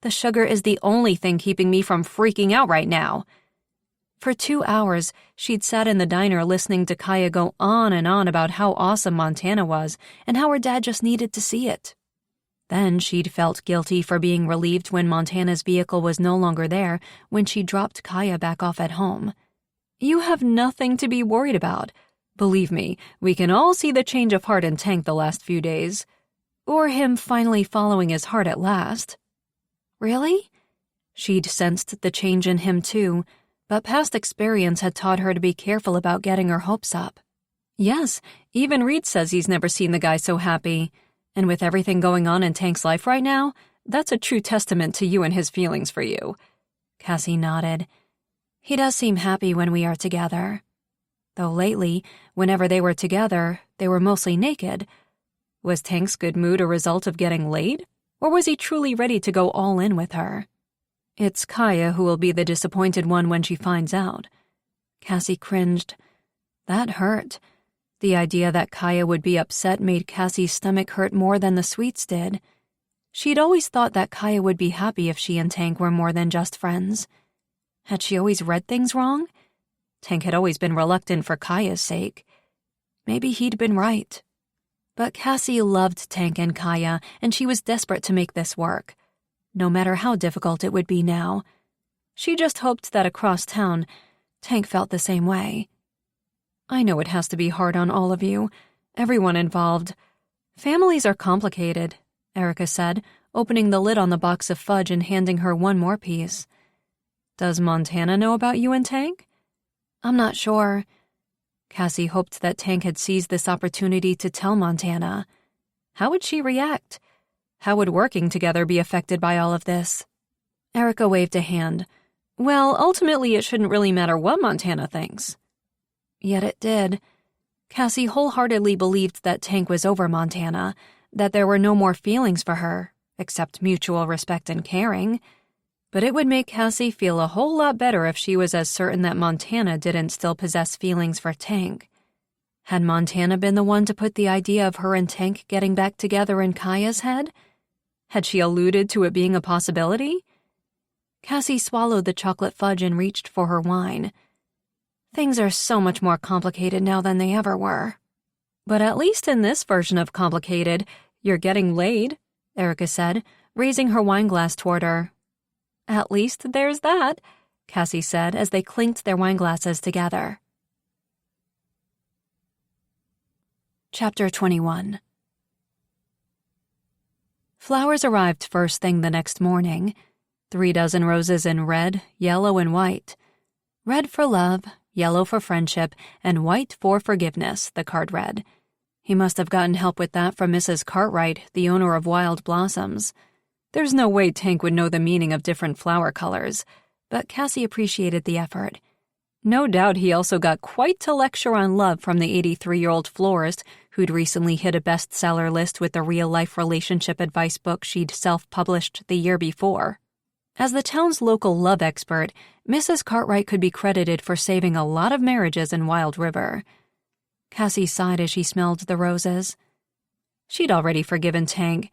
S1: The sugar is the only thing keeping me from freaking out right now.
S3: For 2 hours, she'd sat in the diner listening to Kaya go on and on about how awesome Montana was and how her dad just needed to see it. Then she'd felt guilty for being relieved when Montana's vehicle was no longer there when she dropped Kaya back off at home. You have nothing to be worried about. Believe me, we can all see the change of heart in Tank the last few days. Or him finally following his heart at last.
S1: Really?
S3: She'd sensed the change in him too, but past experience had taught her to be careful about getting her hopes up. Yes, even Reed says he's never seen the guy so happy. And with everything going on in Tank's life right now, that's a true testament to you and his feelings for you. Cassie nodded. He does seem happy when we are together. Though lately, whenever they were together, they were mostly naked. Was Tank's good mood a result of getting laid? Or was he truly ready to go all in with her? It's Kaya who will be the disappointed one when she finds out. Cassie cringed. That hurt. The idea that Kaya would be upset made Cassie's stomach hurt more than the sweets did. She'd always thought that Kaya would be happy if she and Tank were more than just friends. Had she always read things wrong? Tank had always been reluctant for Kaya's sake. Maybe he'd been right. But Cassie loved Tank and Kaya, and she was desperate to make this work, no matter how difficult it would be now. She just hoped that across town, Tank felt the same way. I know it has to be hard on all of you, everyone involved. Families are complicated, Erica said, opening the lid on the box of fudge and handing her one more piece. Does Montana know about you and Tank?
S1: I'm not sure.
S3: Cassie hoped that Tank had seized this opportunity to tell Montana. How would she react? How would working together be affected by all of this? Erica waved a hand. Well, ultimately it shouldn't really matter what Montana thinks. Yet it did. Cassie wholeheartedly believed that Tank was over Montana, that there were no more feelings for her, except mutual respect and caring. But it would make Cassie feel a whole lot better if she was as certain that Montana didn't still possess feelings for Tank. Had Montana been the one to put the idea of her and Tank getting back together in Kaya's head? Had she alluded to it being a possibility? Cassie swallowed the chocolate fudge and reached for her wine. Things are so much more complicated now than they ever were. But at least in this version of complicated, you're getting laid, Erica said, raising her wine glass toward her. At least there's that,
S1: Cassie said as they clinked their wineglasses together. Chapter 21. Flowers arrived first thing the next morning. 3 dozen roses in red, yellow, and white. Red for love, yellow for friendship, and white for forgiveness, the card read. He must have gotten help with that from Mrs. Cartwright, the owner of Wild Blossoms. There's no way Tank would know the meaning of different flower colors, but Cassie appreciated the effort. No doubt he also got quite a lecture on love from the 83-year-old florist who'd recently hit a bestseller list with the real-life relationship advice book she'd self-published the year before. As the town's local love expert, Mrs. Cartwright could be credited for saving a lot of marriages in Wild River. Cassie sighed as she smelled the roses. She'd already forgiven Tank.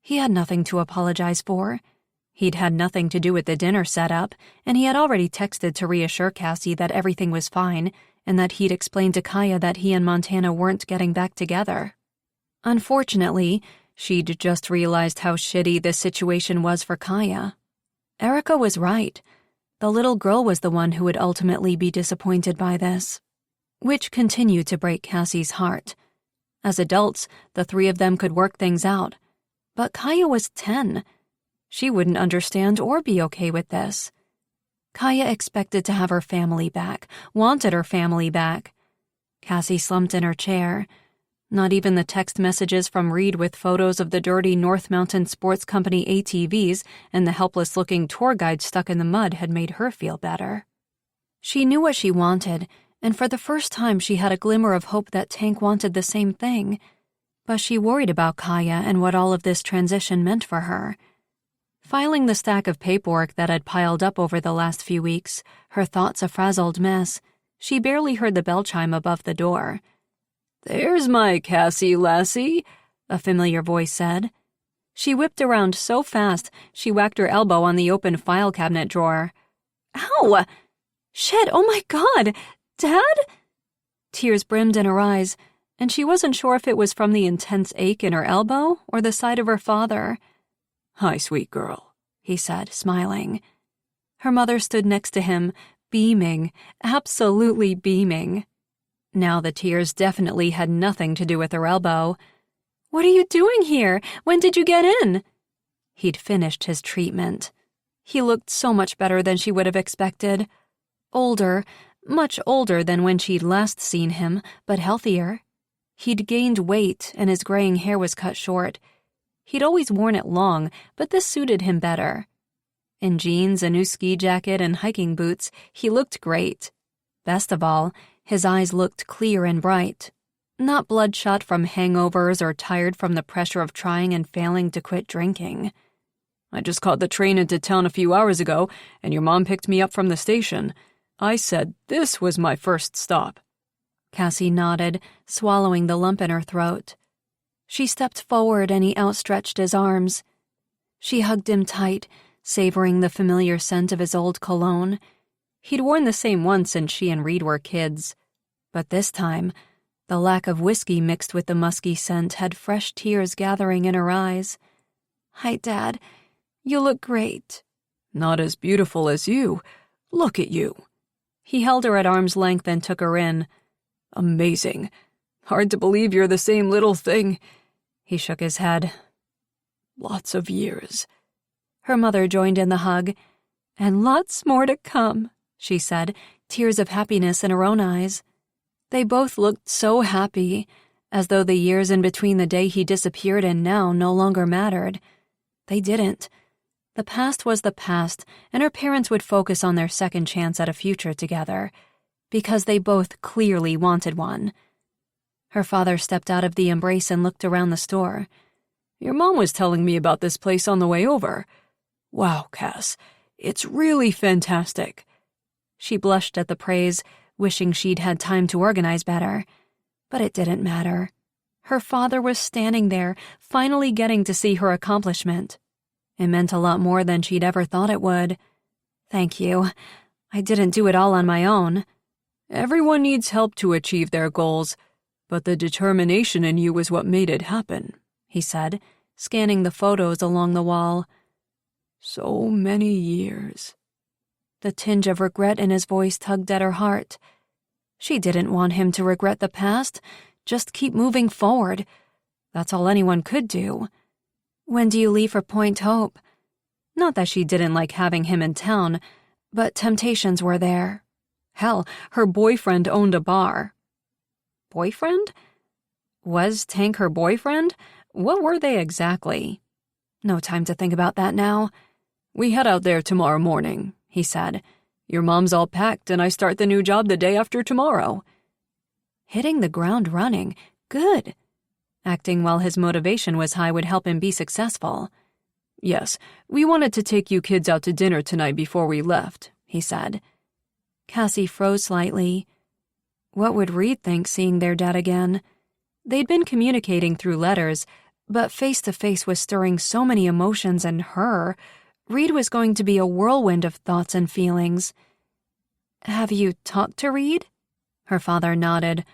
S1: He had nothing to apologize for. He'd had nothing to do with the dinner setup, and he had already texted to reassure Cassie that everything was fine and that he'd explained to Kaya that he and Montana weren't getting back together. Unfortunately, she'd just realized how shitty this situation was for Kaya. Erica was right. The little girl was the one who would ultimately be disappointed by this, which continued to break Cassie's heart. As adults, the 3 of them could work things out. But Kaya was 10. She wouldn't understand or be okay with this. Kaya expected to have her family back, wanted her family back. Cassie slumped in her chair. Not even the text messages from Reed with photos of the dirty North Mountain Sports Company ATVs and the helpless-looking tour guide stuck in the mud had made her feel better. She knew what she wanted, and for the first time she had a glimmer of hope that Tank wanted the same thing. But she worried about Kaya and what all of this transition meant for her. Filing the stack of paperwork that had piled up over the last few weeks, her thoughts a frazzled mess, she barely heard the bell chime above the door. "There's my Cassie, lassie," a familiar voice said. She whipped around so fast, she whacked her elbow on the open file cabinet drawer. "Ow! Shit, oh my God! Dad?" Tears brimmed in her eyes, and she wasn't sure if it was from the intense ache in her elbow or the sight of her father. "Hi, sweet girl," he said, smiling. Her mother stood next to him, beaming, absolutely beaming. Now the tears definitely had nothing to do with her elbow. "What are you doing here? When did you get in?" He'd finished his treatment. He looked so much better than she would have expected. Older, much older than when she'd last seen him, but healthier. He'd gained weight and his graying hair was cut short. He'd always worn it long, but this suited him better. In jeans, a new ski jacket, and hiking boots, he looked great. Best of all, his eyes looked clear and bright. Not bloodshot from hangovers or tired from the pressure of trying and failing to quit drinking. "I just caught the train into town a few hours ago, and your mom picked me up from the station. I said this was my first stop." Cassie nodded, swallowing the lump in her throat. She stepped forward and he outstretched his arms. She hugged him tight, savoring the familiar scent of his old cologne. He'd worn the same once since she and Reed were kids. But this time, the lack of whiskey mixed with the musky scent had fresh tears gathering in her eyes. "Hi, Dad. You look great." "Not as beautiful as you. Look at you." He held her at arm's length and took her in. "Amazing. Hard to believe you're the same little thing." He shook his head. "Lots of years." Her mother joined in the hug. "And lots more to come," she said, tears of happiness in her own eyes. They both looked so happy, as though the years in between the day he disappeared and now no longer mattered. They didn't. The past was the past, and her parents would focus on their second chance at a future together, because they both clearly wanted one. Her father stepped out of the embrace and looked around the store. "Your mom was telling me about this place on the way over. Wow, Cass, it's really fantastic." She blushed at the praise, wishing she'd had time to organize better. But it didn't matter. Her father was standing there, finally getting to see her accomplishment. It meant a lot more than she'd ever thought it would. "Thank you. I didn't do it all on my own." "Everyone needs help to achieve their goals, but the determination in you was what made it happen," he said, scanning the photos along the wall. "So many years." The tinge of regret in his voice tugged at her heart. She didn't want him to regret the past, just keep moving forward. That's all anyone could do. When do you leave for Point Hope? Not that she didn't like having him in town, but temptations were there. Hell, her boyfriend owned a bar. Boyfriend? Was Tank her boyfriend? What were they exactly? No time to think about that now.
S3: We head out there tomorrow morning, he said. Your mom's all packed and I start the new job the day after tomorrow.
S1: Hitting the ground running. Good. Acting while his motivation was high would help him be successful.
S3: Yes, we wanted to take you kids out to dinner tonight before we left, he said.
S1: Cassie froze slightly. What would Reed think seeing their dad again? They'd been communicating through letters, but face-to-face was stirring so many emotions in her. Reed was going to be a whirlwind of thoughts and feelings. Have you talked to Reed? Her father nodded.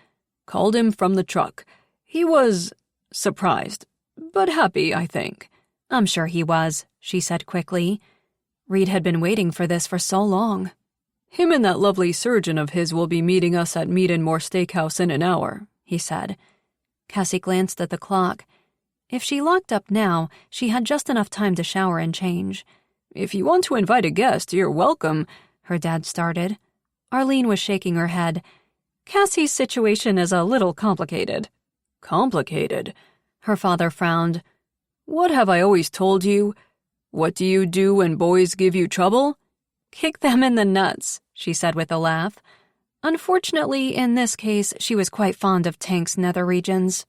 S3: Called him from the truck. He was surprised, but happy, I think.
S1: I'm sure he was, she said quickly. Reed had been waiting for this for so long.
S3: Him and that lovely surgeon of his will be meeting us at Mead & More Steakhouse in an hour, he said.
S1: Cassie glanced at the clock. If she locked up now, she had just enough time to shower and change.
S3: If you want to invite a guest, you're welcome,
S1: her dad started. Arlene was shaking her head. Cassie's situation is a little complicated.
S3: Complicated?
S1: Her father frowned.
S3: What have I always told you? What do you do when boys give you trouble?
S1: Kick them in the nuts, she said with a laugh. Unfortunately, in this case, she was quite fond of Tank's nether regions.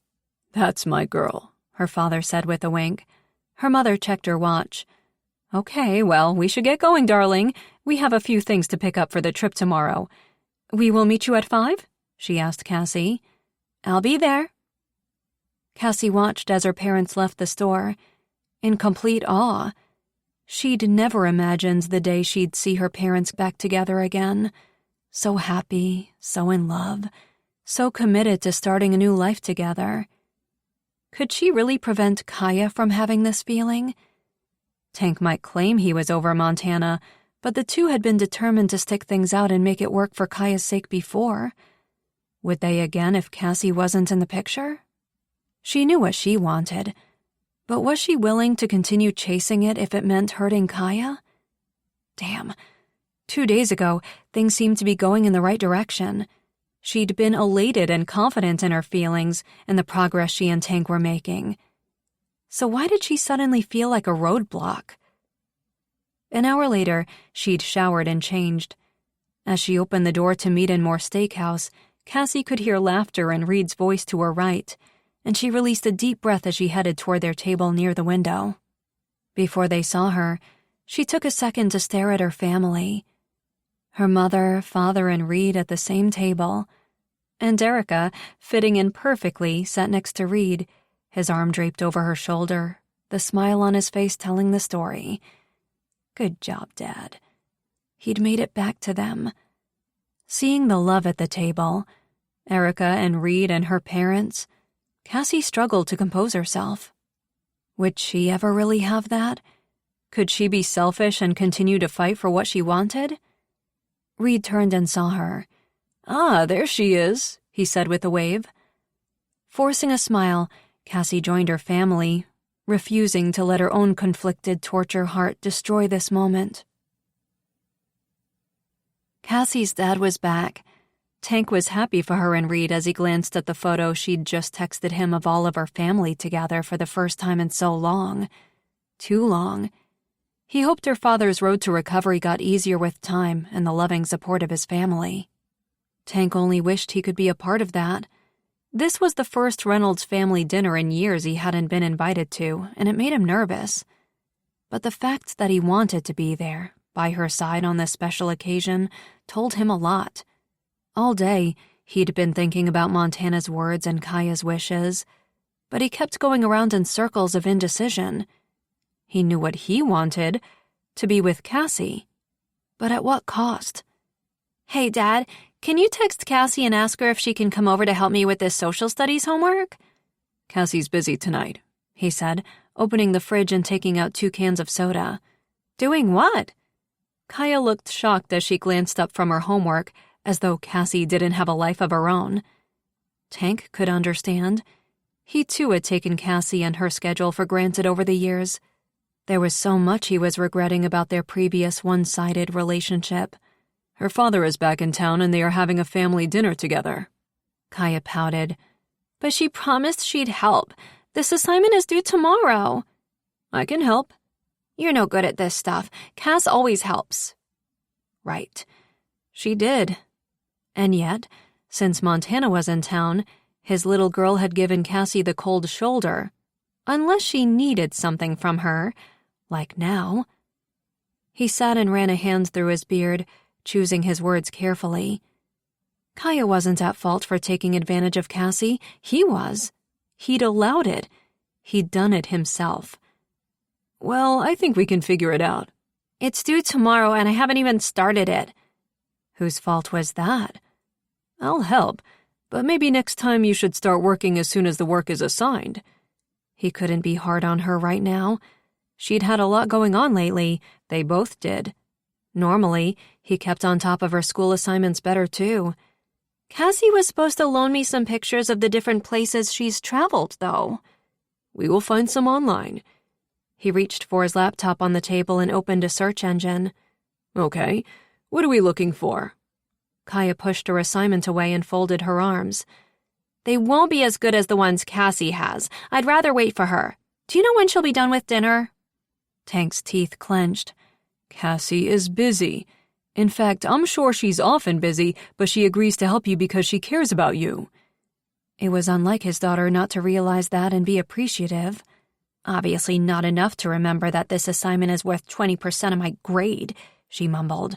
S3: That's my girl,
S1: her father said with a wink. Her mother checked her watch. Okay, well, we should get going, darling. We have a few things to pick up for the trip tomorrow. We will meet you at 5? She asked Cassie. I'll be there. Cassie watched as her parents left the store, in complete awe. She'd never imagined the day she'd see her parents back together again. So happy, so in love, so committed to starting a new life together. Could she really prevent Kaya from having this feeling? Tank might claim he was over Montana, but the two had been determined to stick things out and make it work for Kaya's sake before. Would they again if Cassie wasn't in the picture? She knew what she wanted, but was she willing to continue chasing it if it meant hurting Kaya? Damn. 2 days ago, things seemed to be going in the right direction. She'd been elated and confident in her feelings and the progress she and Tank were making. So why did she suddenly feel like a roadblock? An hour later, she'd showered and changed. As she opened the door to Mead & More Steakhouse, Cassie could hear laughter and Reed's voice to her right, and she released a deep breath as she headed toward their table near the window. Before they saw her, she took a second to stare at her family. Her mother, father, and Reed at the same table, and Erica, fitting in perfectly, sat next to Reed, his arm draped over her shoulder, the smile on his face telling the story. Good job, Dad. He'd made it back to them. Seeing the love at the table, Erica and Reed and her parents, Cassie struggled to compose herself. Would she ever really have that? Could she be selfish and continue to fight for what she wanted? Reed turned and saw her.
S3: Ah, there she is, he said with a wave.
S1: Forcing a smile, Cassie joined her family, refusing to let her own conflicted torture heart destroy this moment. Cassie's dad was back. Tank was happy for her and Reed as he glanced at the photo she'd just texted him of all of her family together for the first time in so long. Too long. He hoped her father's road to recovery got easier with time and the loving support of his family. Tank only wished he could be a part of that. This was the first Reynolds family dinner in years he hadn't been invited to, and it made him nervous. But the fact that he wanted to be there, by her side on this special occasion, told him a lot. All day, he'd been thinking about Montana's words and Kaya's wishes, but he kept going around in circles of indecision. He knew what he wanted, to be with Cassie. But at what cost? Hey, Dad, can you text Cassie and ask her if she can come over to help me with this social studies homework?
S3: Cassie's busy tonight,
S1: he said, opening the fridge and taking out 2 cans of soda. Doing what? Kaya looked shocked as she glanced up from her homework, as though Cassie didn't have a life of her own. Tank could understand. He too had taken Cassie and her schedule for granted over the years. There was so much he was regretting about their previous one-sided relationship.
S3: Her father is back in town and they are having a family dinner together.
S1: Kaya pouted. But she promised she'd help. This assignment is due tomorrow.
S3: I can help.
S1: You're no good at this stuff. Cass always helps. Right. She did. And yet, since Montana was in town, his little girl had given Cassie the cold shoulder. Unless she needed something from her, like now. He sat and ran a hand through his beard, choosing his words carefully. Kaya wasn't at fault for taking advantage of Cassie. He was. He'd allowed it. He'd done it himself.
S3: Well, I think we can figure it out.
S1: It's due tomorrow and I haven't even started it.
S3: Whose fault was that? I'll help, but maybe next time you should start working as soon as the work is assigned.
S1: He couldn't be hard on her right now. She'd had a lot going on lately. They both did. Normally, he kept on top of her school assignments better too. Cassie was supposed to loan me some pictures of the different places she's traveled, though.
S3: We will find some online.
S1: He reached for his laptop on the table and opened a search engine.
S3: Okay, what are we looking for?
S1: Kaya pushed her assignment away and folded her arms. They won't be as good as the ones Cassie has. I'd rather wait for her. Do you know when she'll be done with dinner?
S3: Tank's teeth clenched. Cassie is busy. In fact, I'm sure she's often busy, but she agrees to help you because she cares about you.
S1: It was unlike his daughter not to realize that and be appreciative. Obviously not enough to remember that this assignment is worth 20% of my grade, she mumbled.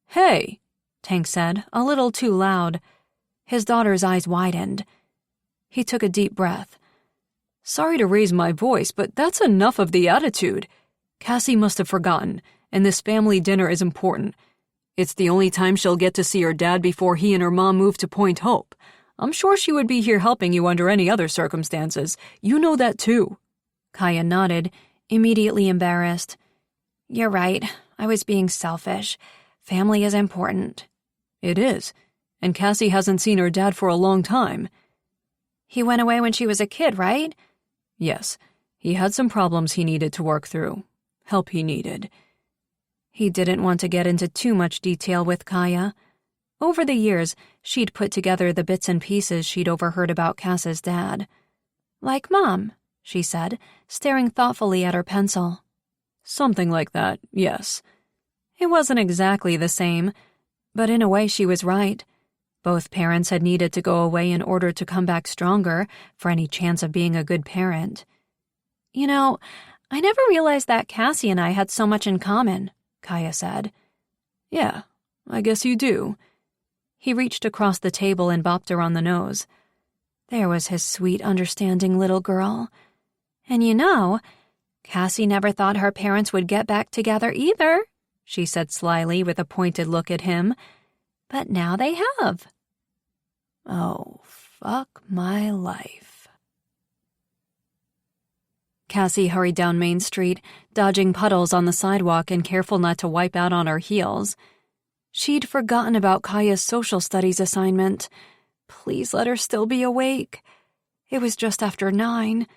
S3: Hey,
S1: Tank said, a little too loud. His daughter's eyes widened. He took a deep breath.
S3: Sorry to raise my voice, but that's enough of the attitude. Cassie must have forgotten, and this family dinner is important. It's the only time she'll get to see her dad before he and her mom move to Point Hope. I'm sure she would be here helping you under any other circumstances. You know that too.
S1: Kaya nodded, immediately embarrassed. You're right. I was being selfish. Family is important.
S3: It is. And Cassie hasn't seen her dad for a long time.
S1: He went away when she was a kid, right?
S3: Yes. He had some problems he needed to work through. Help he needed.
S1: He didn't want to get into too much detail with Kaya. Over the years, she'd put together the bits and pieces she'd overheard about Cass's dad. Like Mom, she said, staring thoughtfully at her pencil.
S3: Something like that, yes.
S1: It wasn't exactly the same, but in a way she was right. Both parents had needed to go away in order to come back stronger for any chance of being a good parent. You know, I never realized that Cassie and I had so much in common, Kaya said.
S3: Yeah, I guess you do.
S1: He reached across the table and bopped her on the nose. There was his sweet, understanding little girl. And you know, Cassie never thought her parents would get back together either, she said slyly with a pointed look at him. But now they have.
S3: Oh, fuck my life.
S1: Cassie hurried down Main Street, dodging puddles on the sidewalk and careful not to wipe out on her heels. She'd forgotten about Kaya's social studies assignment. Please let her still be awake. It was just after 9.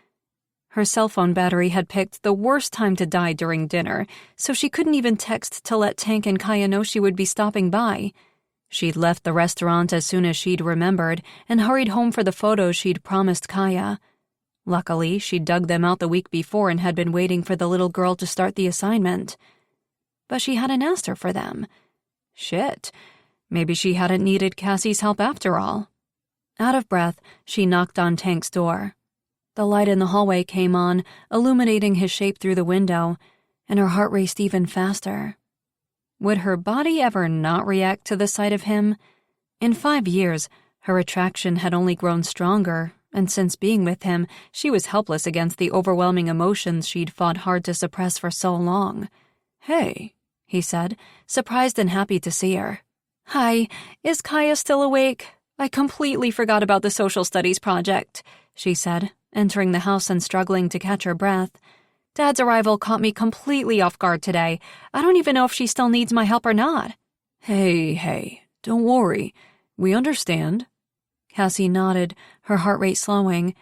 S1: Her cell phone battery had picked the worst time to die during dinner, so she couldn't even text to let Tank and Kaya know she would be stopping by. She'd left the restaurant as soon as she'd remembered and hurried home for the photos she'd promised Kaya. Luckily, she'd dug them out the week before and had been waiting for the little girl to start the assignment. But she hadn't asked her for them. Shit, maybe she hadn't needed Cassie's help after all. Out of breath, she knocked on Tank's door. The light in the hallway came on, illuminating his shape through the window, and her heart raced even faster. Would her body ever not react to the sight of him? In 5 years, her attraction had only grown stronger, and since being with him, she was helpless against the overwhelming emotions she'd fought hard to suppress for so long.
S3: Hey,
S1: he said, surprised and happy to see her. Hi, is Kaya still awake? I completely forgot about the social studies project, she said, entering the house and struggling to catch her breath. Dad's arrival caught me completely off guard today. I don't even know if she still needs my help or not.
S3: Hey, don't worry. We understand.
S1: Cassie nodded, her heart rate slowing.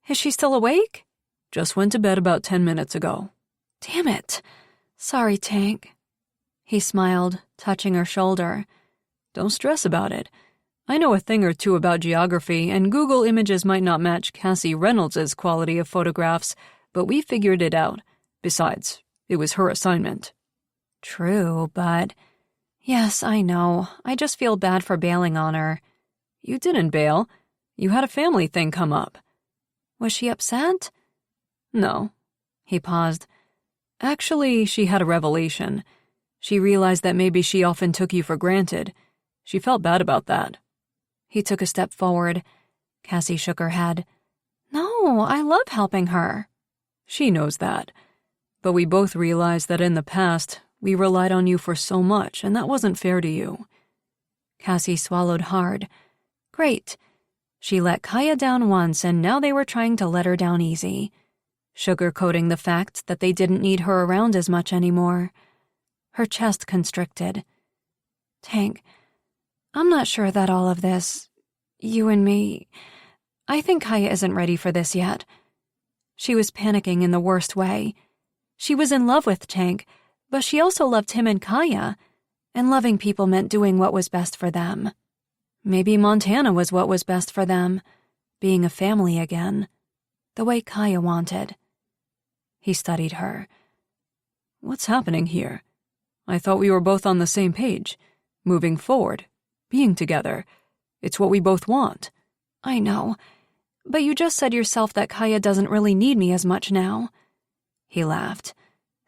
S1: Is she still awake?
S3: Just went to bed about 10 minutes ago.
S1: Damn it. Sorry, Tank. He smiled, touching her shoulder.
S3: Don't stress about it. I know a thing or two about geography, and Google Images might not match Cassie Reynolds' quality of photographs, but we figured it out. Besides, it was her assignment.
S1: True, but... Yes, I know. I just feel bad for bailing on her.
S3: You didn't bail. You had a family thing come up.
S1: Was she upset?
S3: No.
S1: He paused.
S3: Actually, she had a revelation. She realized that maybe she often took you for granted. She felt bad about that.
S1: He took a step forward. Cassie shook her head. No, I love helping her.
S3: She knows that. But we both realized that in the past, we relied on you for so much, and that wasn't fair to you.
S1: Cassie swallowed hard. Great. She let Kaya down once, and now they were trying to let her down easy, sugarcoating the fact that they didn't need her around as much anymore. Her chest constricted. Tank, I'm not sure that all of this, you and me, I think Kaya isn't ready for this yet. She was panicking in the worst way. She was in love with Tank, but she also loved him and Kaya, and loving people meant doing what was best for them. Maybe Montana was what was best for them, being a family again, the way Kaya wanted. He studied her.
S3: What's happening here? I thought we were both on the same page, moving forward, being together. It's what we both want.
S1: I know, but you just said yourself that Kaya doesn't really need me as much now. He laughed.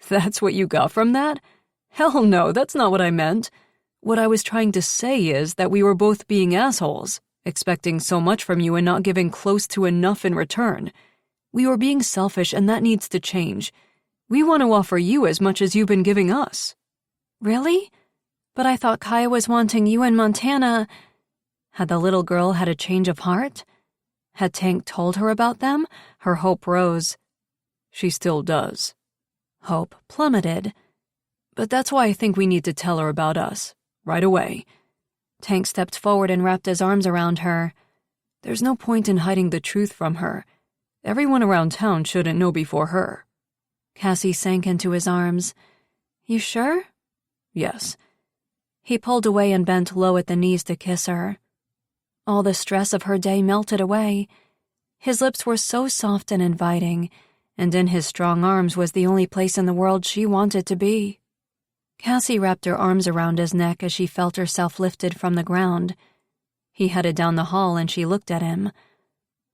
S3: That's what you got from that? Hell no, that's not what I meant. What I was trying to say is that we were both being assholes, expecting so much from you and not giving close to enough in return. We were being selfish, and that needs to change. We want to offer you as much as you've been giving us.
S1: Really? But I thought Kaya was wanting you and Montana. Had the little girl had a change of heart? Had Tank told her about them? Her hope rose.
S3: She still does.
S1: Hope plummeted.
S3: But that's why I think we need to tell her about us, right away.
S1: Tank stepped forward and wrapped his arms around her.
S3: There's no point in hiding the truth from her. Everyone around town shouldn't know before her.
S1: Cassie sank into his arms. You sure?
S3: Yes.
S1: He pulled away and bent low at the knees to kiss her. All the stress of her day melted away. His lips were so soft and inviting, and in his strong arms was the only place in the world she wanted to be. Cassie wrapped her arms around his neck as she felt herself lifted from the ground. He headed down the hall and she looked at him.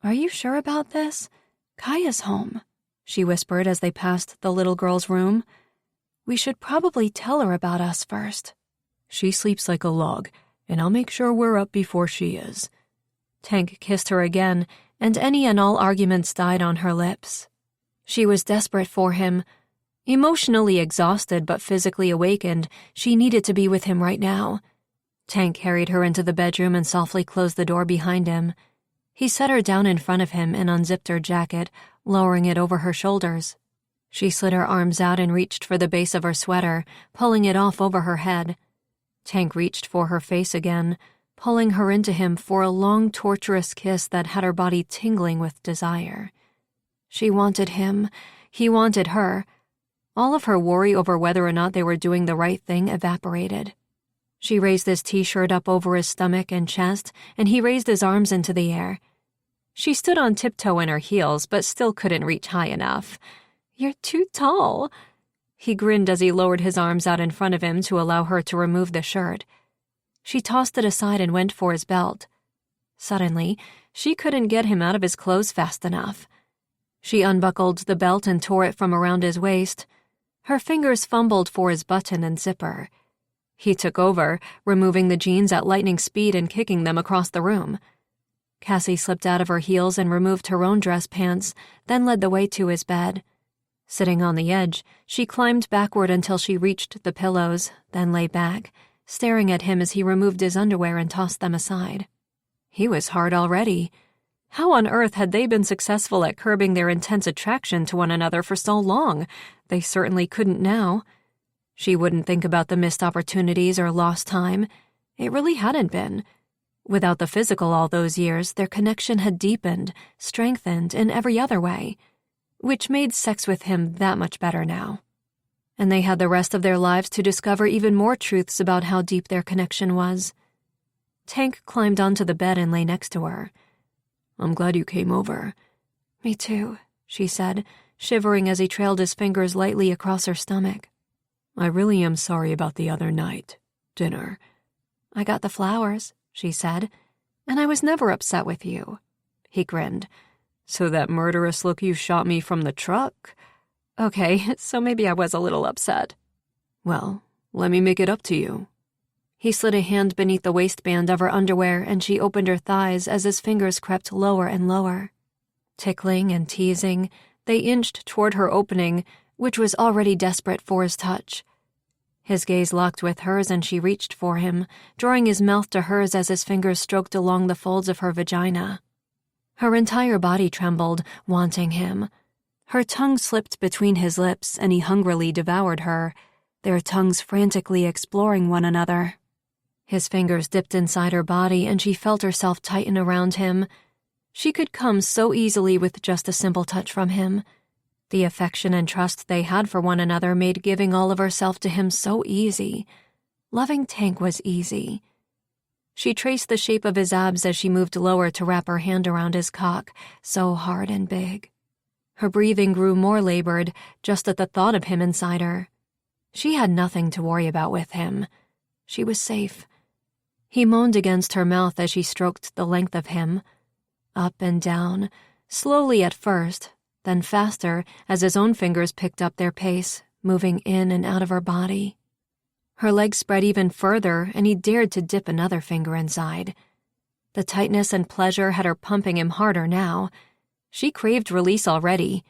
S1: Are you sure about this? Kaya's home, she whispered as they passed the little girl's room. We should probably tell her about us first.
S3: She sleeps like a log, and I'll make sure we're up before she is.
S1: Tank kissed her again, and any and all arguments died on her lips. She was desperate for him. Emotionally exhausted but physically awakened, she needed to be with him right now. Tank carried her into the bedroom and softly closed the door behind him. He set her down in front of him and unzipped her jacket, lowering it over her shoulders. She slid her arms out and reached for the base of her sweater, pulling it off over her head. Tank reached for her face again, pulling her into him for a long, torturous kiss that had her body tingling with desire. She wanted him. He wanted her. All of her worry over whether or not they were doing the right thing evaporated. She raised his t-shirt up over his stomach and chest, and he raised his arms into the air. She stood on tiptoe in her heels, but still couldn't reach high enough. You're too tall. He grinned as he lowered his arms out in front of him to allow her to remove the shirt. She tossed it aside and went for his belt. Suddenly, she couldn't get him out of his clothes fast enough. She unbuckled the belt and tore it from around his waist. Her fingers fumbled for his button and zipper. He took over, removing the jeans at lightning speed and kicking them across the room. Cassie slipped out of her heels and removed her own dress pants, then led the way to his bed. Sitting on the edge, she climbed backward until she reached the pillows, then lay back, staring at him as he removed his underwear and tossed them aside. He was hard already.
S2: How on earth had they been successful at curbing their intense attraction to one another for so long? They certainly couldn't now. She wouldn't think about the missed opportunities or lost time. It really hadn't been. Without the physical all those years, their connection had deepened, strengthened in every other way, which made sex with him that much better now. And they had the rest of their lives to discover even more truths about how deep their connection was. Tank climbed onto the bed and lay next to her.
S3: I'm glad you came over.
S2: Me too, she said, shivering as he trailed his fingers lightly across her stomach.
S3: I really am sorry about the other night. Dinner.
S2: I got the flowers, she said, and I was never upset with you. He grinned.
S3: So that murderous look you shot me from the truck?
S2: Okay, so maybe I was a little upset.
S3: Well, let me make it up to you.
S2: He slid a hand beneath the waistband of her underwear and she opened her thighs as his fingers crept lower and lower. Tickling and teasing, they inched toward her opening, which was already desperate for his touch. His gaze locked with hers and she reached for him, drawing his mouth to hers as his fingers stroked along the folds of her vagina. Her entire body trembled, wanting him. Her tongue slipped between his lips and he hungrily devoured her, their tongues frantically exploring one another. His fingers dipped inside her body and she felt herself tighten around him. She could come so easily with just a simple touch from him. The affection and trust they had for one another made giving all of herself to him so easy. Loving Tank was easy. She traced the shape of his abs as she moved lower to wrap her hand around his cock, so hard and big. Her breathing grew more labored just at the thought of him inside her. She had nothing to worry about with him. She was safe. He moaned against her mouth as she stroked the length of him. Up and down, slowly at first, then faster as his own fingers picked up their pace, moving in and out of her body. Her legs spread even further, and he dared to dip another finger inside. The tightness and pleasure had her pumping him harder now. She craved release already.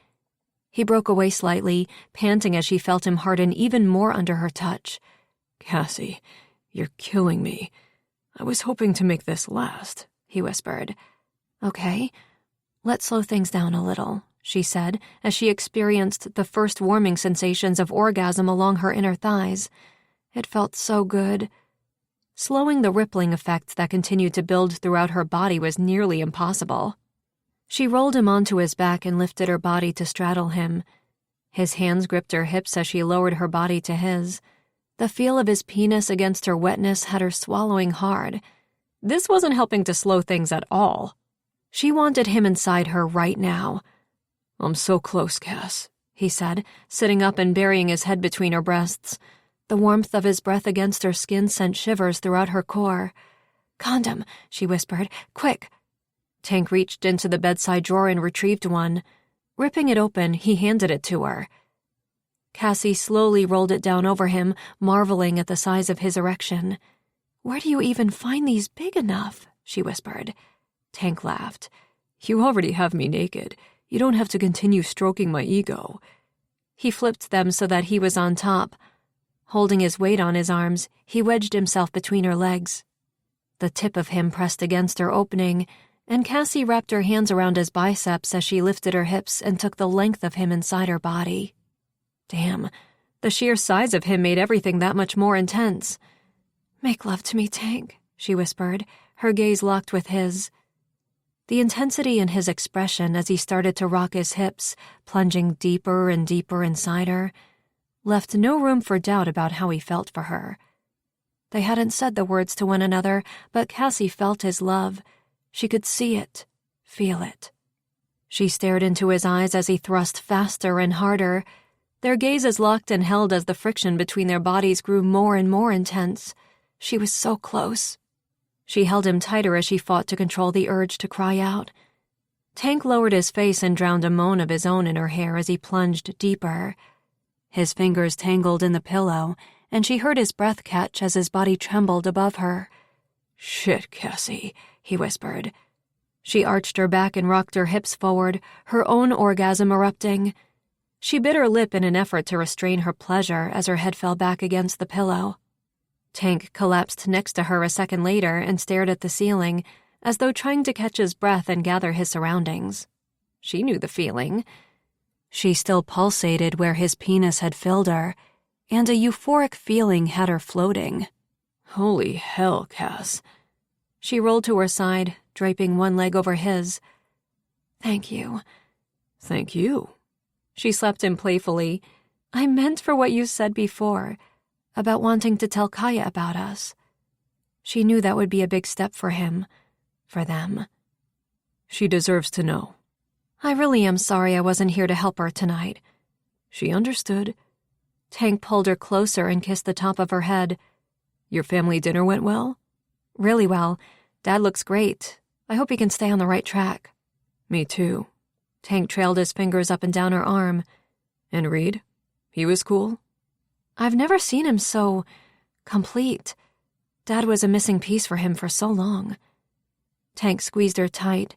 S2: He broke away slightly, panting as she felt him harden even more under her touch.
S3: Cassie, you're killing me. I was hoping to make this last, he whispered.
S2: Okay, let's slow things down a little, she said, as she experienced the first warming sensations of orgasm along her inner thighs. It felt so good. Slowing the rippling effect that continued to build throughout her body was nearly impossible. She rolled him onto his back and lifted her body to straddle him. His hands gripped her hips as she lowered her body to his. The feel of his penis against her wetness had her swallowing hard. This wasn't helping to slow things at all. She wanted him inside her right now.
S3: I'm so close, Cass,
S2: he said, sitting up and burying his head between her breasts. The warmth of his breath against her skin sent shivers throughout her core. Condom, she whispered. Quick. Tank reached into the bedside drawer and retrieved one. Ripping it open, he handed it to her. Cassie slowly rolled it down over him, marveling at the size of his erection. Where do you even find these big enough? She whispered. Tank laughed.
S3: You already have me naked. You don't have to continue stroking my ego.
S2: He flipped them so that he was on top. Holding his weight on his arms, he wedged himself between her legs. The tip of him pressed against her opening, and Cassie wrapped her hands around his biceps as she lifted her hips and took the length of him inside her body. Damn, the sheer size of him made everything that much more intense. Make love to me, Tank, she whispered, her gaze locked with his. The intensity in his expression as he started to rock his hips, plunging deeper and deeper inside her, left no room for doubt about how he felt for her. They hadn't said the words to one another, but Cassie felt his love. She could see it, feel it. She stared into his eyes as he thrust faster and harder. Their gazes locked and held as the friction between their bodies grew more and more intense. She was so close. She held him tighter as she fought to control the urge to cry out. Tank lowered his face and drowned a moan of his own in her hair as he plunged deeper. His fingers tangled in the pillow, and she heard his breath catch as his body trembled above her.
S3: Shit, Cassie, he whispered.
S2: She arched her back and rocked her hips forward, her own orgasm erupting. She bit her lip in an effort to restrain her pleasure as her head fell back against the pillow. Tank collapsed next to her a second later and stared at the ceiling,
S1: as though trying to catch his breath and gather his surroundings. She knew the feeling. She still pulsated where his penis had filled her, and a euphoric feeling had her floating.
S3: Holy hell, Cass.
S1: She rolled to her side, draping one leg over his. Thank you.
S3: Thank you.
S1: She slapped him playfully. I meant for what you said before, about wanting to tell Kaya about us. She knew that would be a big step for him, for them.
S3: She deserves to know.
S1: I really am sorry I wasn't here to help her tonight.
S3: She understood.
S1: Tank pulled her closer and kissed the top of her head.
S3: Your family dinner went well?
S1: Really well. Dad looks great. I hope he can stay on the right track.
S3: Me too.
S1: Tank trailed his fingers up and down her arm.
S3: And Reed? He was cool?
S1: I've never seen him so complete. Dad was a missing piece for him for so long. Tank squeezed her tight.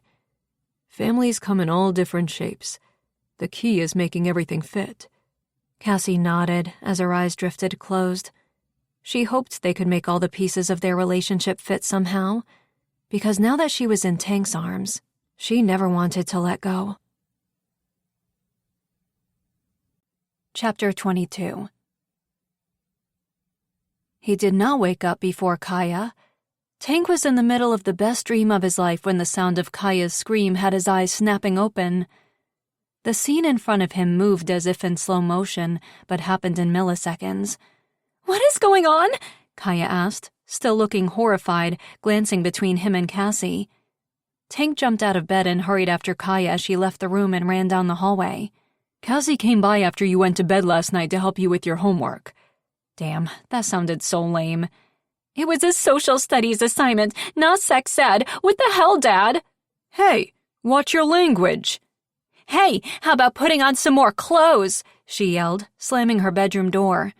S3: Families come in all different shapes. The key is making everything fit.
S1: Cassie nodded as her eyes drifted closed. She hoped they could make all the pieces of their relationship fit somehow, because now that she was in Tank's arms, she never wanted to let go. Chapter 22. He did not wake up before Kaya. Tank was in the middle of the best dream of his life when the sound of Kaya's scream had his eyes snapping open. The scene in front of him moved as if in slow motion, but happened in milliseconds. What is going on? Kaya asked, still looking horrified, glancing between him and Cassie. Tank jumped out of bed and hurried after Kaya as she left the room and ran down the hallway.
S3: Cassie came by after you went to bed last night to help you with your homework.
S1: Damn, that sounded so lame. It was a social studies assignment, not sex ed. What the hell, Dad?
S3: Hey, watch your language.
S1: Hey, how about putting on some more clothes? She yelled, slamming her bedroom door.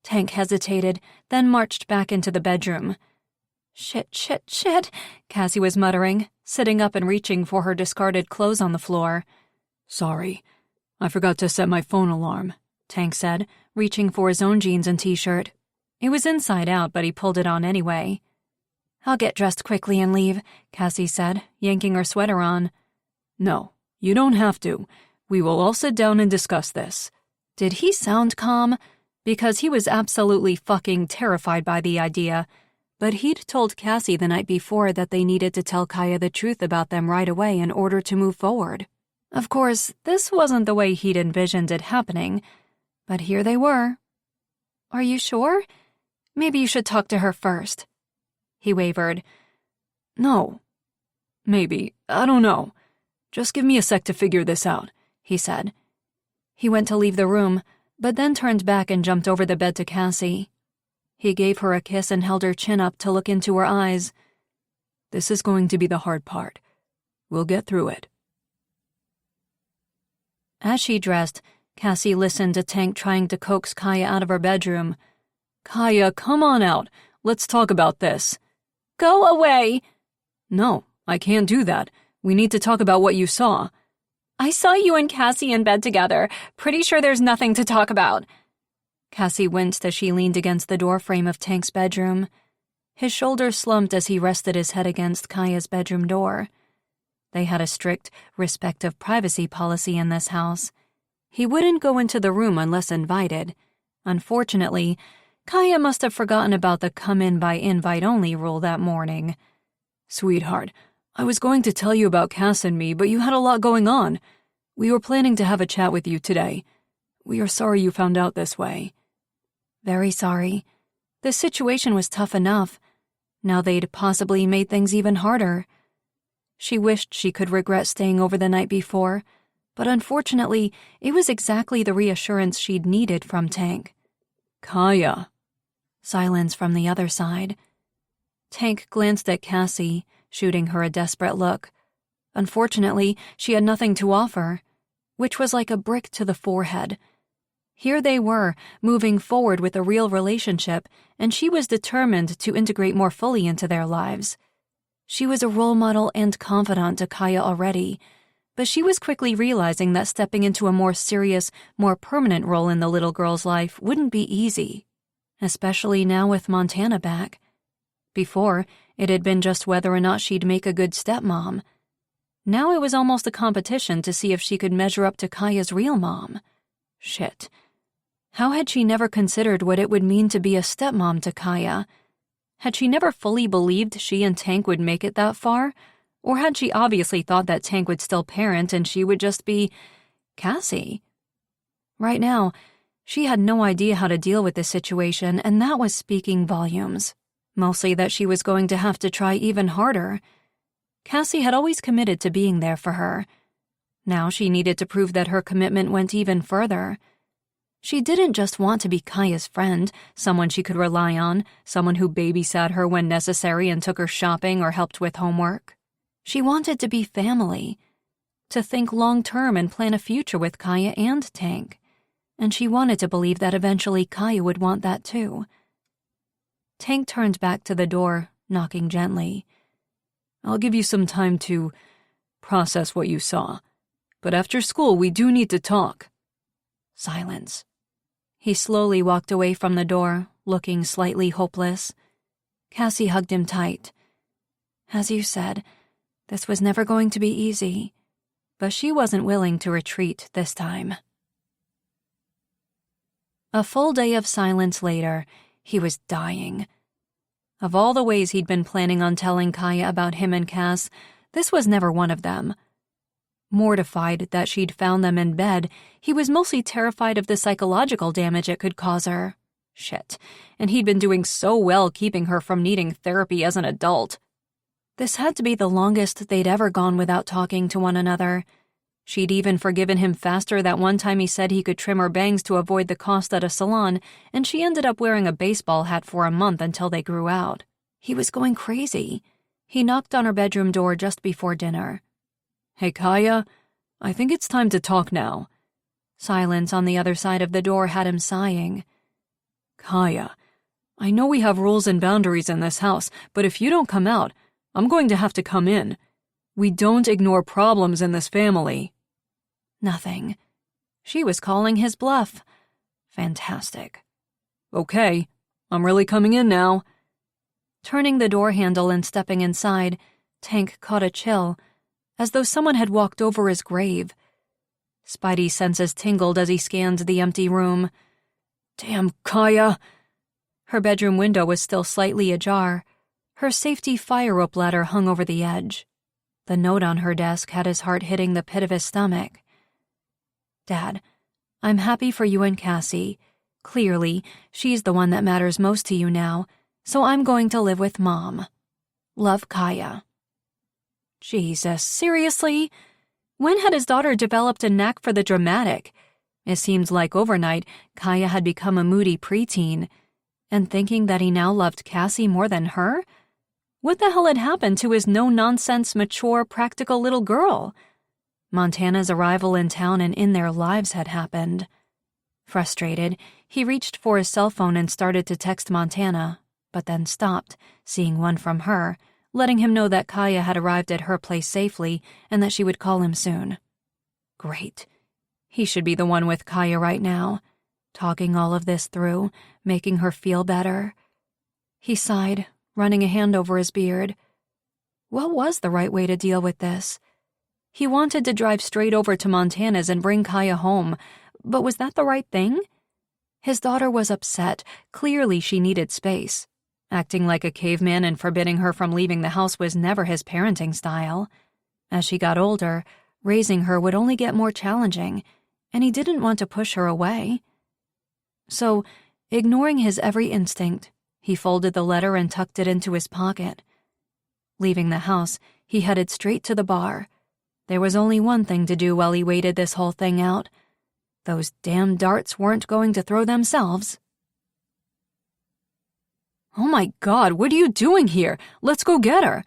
S1: Tank hesitated, then marched back into the bedroom. Shit, Cassie was muttering, sitting up and reaching for her discarded clothes on the floor.
S3: Sorry, I forgot to set my phone alarm,
S1: Tank said, reaching for his own jeans and t-shirt. It was inside out, but he pulled it on anyway. I'll get dressed quickly and leave, Cassie said, yanking her sweater on.
S3: No, you don't have to. We will all sit down and discuss this.
S1: Did he sound calm? Because he was absolutely fucking terrified by the idea. But he'd told Cassie the night before that they needed to tell Kaya the truth about them right away in order to move forward. Of course, this wasn't the way he'd envisioned it happening, but here they were. Are you sure? Maybe you should talk to her first. He wavered.
S3: No. Maybe. I don't know. Just give me a sec to figure this out, he said.
S1: He went to leave the room, but then turned back and jumped over the bed to Cassie. He gave her a kiss and held her chin up to look into her eyes.
S3: This is going to be the hard part. We'll get through it.
S1: As she dressed, Cassie listened to Tank trying to coax Kaya out of her bedroom.
S3: Kaya, come on out. Let's talk about this.
S1: Go away!
S3: No, I can't do that. We need to talk about what you saw.
S1: I saw you and Cassie in bed together. Pretty sure there's nothing to talk about. Cassie winced as she leaned against the doorframe of Tank's bedroom. His shoulders slumped as he rested his head against Kaya's bedroom door. They had a strict, respect of privacy policy in this house. He wouldn't go into the room unless invited. Unfortunately, Kaya must have forgotten about the come-in-by-invite-only rule that morning.
S3: Sweetheart, I was going to tell you about Cass and me, but you had a lot going on. We were planning to have a chat with you today. We are sorry you found out this way.
S1: Very sorry. The situation was tough enough. Now they'd possibly made things even harder. She wished she could regret staying over the night before, but unfortunately, it was exactly the reassurance she'd needed from Tank.
S3: Kaya.
S1: Silence from the other side. Tank glanced at Cassie, shooting her a desperate look. Unfortunately, she had nothing to offer, which was like a brick to the forehead. Here they were, moving forward with a real relationship, and she was determined to integrate more fully into their lives. She was a role model and confidant to Kaya already, but she was quickly realizing that stepping into a more serious, more permanent role in the little girl's life wouldn't be easy, especially now with Montana back. Before, it had been just whether or not she'd make a good stepmom. Now it was almost a competition to see if she could measure up to Kaya's real mom. Shit. How had she never considered what it would mean to be a stepmom to Kaya? Had she never fully believed she and Tank would make it that far? Or had she obviously thought that Tank would still parent and she would just be Cassie? Right now, she had no idea how to deal with this situation, and that was speaking volumes. Mostly that she was going to have to try even harder. Cassie had always committed to being there for her. Now she needed to prove that her commitment went even further. She didn't just want to be Kaya's friend, someone she could rely on, someone who babysat her when necessary and took her shopping or helped with homework. She wanted to be family, to think long-term and plan a future with Kaya and Tank. And she wanted to believe that eventually Kaya would want that too. Tank turned back to the door, knocking gently.
S3: I'll give you some time to process what you saw. But after school, we do need to talk.
S1: Silence. He slowly walked away from the door, looking slightly hopeless. Cassie hugged him tight. As you said, this was never going to be easy, but she wasn't willing to retreat this time. A full day of silence later, he was dying. Of all the ways he'd been planning on telling Kaya about him and Cass, this was never one of them. Mortified that she'd found them in bed, he was mostly terrified of the psychological damage it could cause her. Shit, and he'd been doing so well keeping her from needing therapy as an adult. This had to be the longest they'd ever gone without talking to one another. She'd even forgiven him faster that one time he said he could trim her bangs to avoid the cost at a salon, and she ended up wearing a baseball hat for a month until they grew out. He was going crazy. He knocked on her bedroom door just before dinner.
S3: Hey, Kaya, I think it's time to talk now.
S1: Silence on the other side of the door had him sighing.
S3: Kaya, I know we have rules and boundaries in this house, but if you don't come out, I'm going to have to come in. We don't ignore problems in this family.
S1: Nothing. She was calling his bluff. Fantastic.
S3: Okay, I'm really coming in now.
S1: Turning the door handle and stepping inside, Tank caught a chill, as though someone had walked over his grave. Spidey's senses tingled as he scanned the empty room.
S3: Damn, Kaya.
S1: Her bedroom window was still slightly ajar. Her safety fire-rope ladder hung over the edge. The note on her desk had his heart hitting the pit of his stomach. Dad, I'm happy for you and Cassie. Clearly, she's the one that matters most to you now, so I'm going to live with Mom. Love, Kaya. Jesus, seriously? When had his daughter developed a knack for the dramatic? It seemed like overnight, Kaya had become a moody preteen. And thinking that he now loved Cassie more than her? What the hell had happened to his no-nonsense, mature, practical little girl? Montana's arrival in town and in their lives had happened. Frustrated, he reached for his cell phone and started to text Montana, but then stopped, seeing one from her, letting him know that Kaya had arrived at her place safely and that she would call him soon. Great. He should be the one with Kaya right now, talking all of this through, making her feel better. He sighed, running a hand over his beard. What was the right way to deal with this? He wanted to drive straight over to Montana's and bring Kaya home, but was that the right thing? His daughter was upset. Clearly she needed space. Acting like a caveman and forbidding her from leaving the house was never his parenting style. As she got older, raising her would only get more challenging, and he didn't want to push her away. So, ignoring his every instinct, he folded the letter and tucked it into his pocket. Leaving the house, he headed straight to the bar. There was only one thing to do while he waited this whole thing out. Those damn darts weren't going to throw themselves.
S3: Oh my God, what are you doing here? Let's go get her.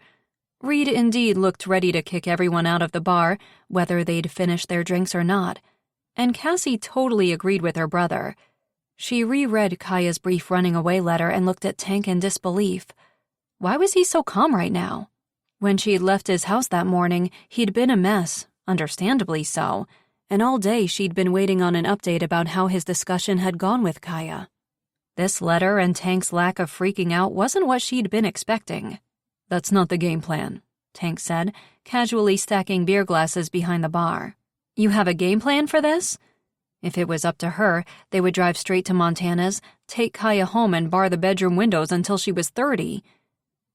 S1: Reed indeed looked ready to kick everyone out of the bar, whether they'd finished their drinks or not. And Cassie totally agreed with her brother. She reread Kaya's brief running away letter and looked at Tank in disbelief. Why was he so calm right now? When she'd left his house that morning, he'd been a mess, understandably so, and all day she'd been waiting on an update about how his discussion had gone with Kaya. This letter and Tank's lack of freaking out wasn't what she'd been expecting.
S3: "That's not the game plan,"
S1: Tank said, casually stacking beer glasses behind the bar. "You have a game plan for this?" If it was up to her, they would drive straight to Montana's, take Kaya home and bar the bedroom windows until she was 30.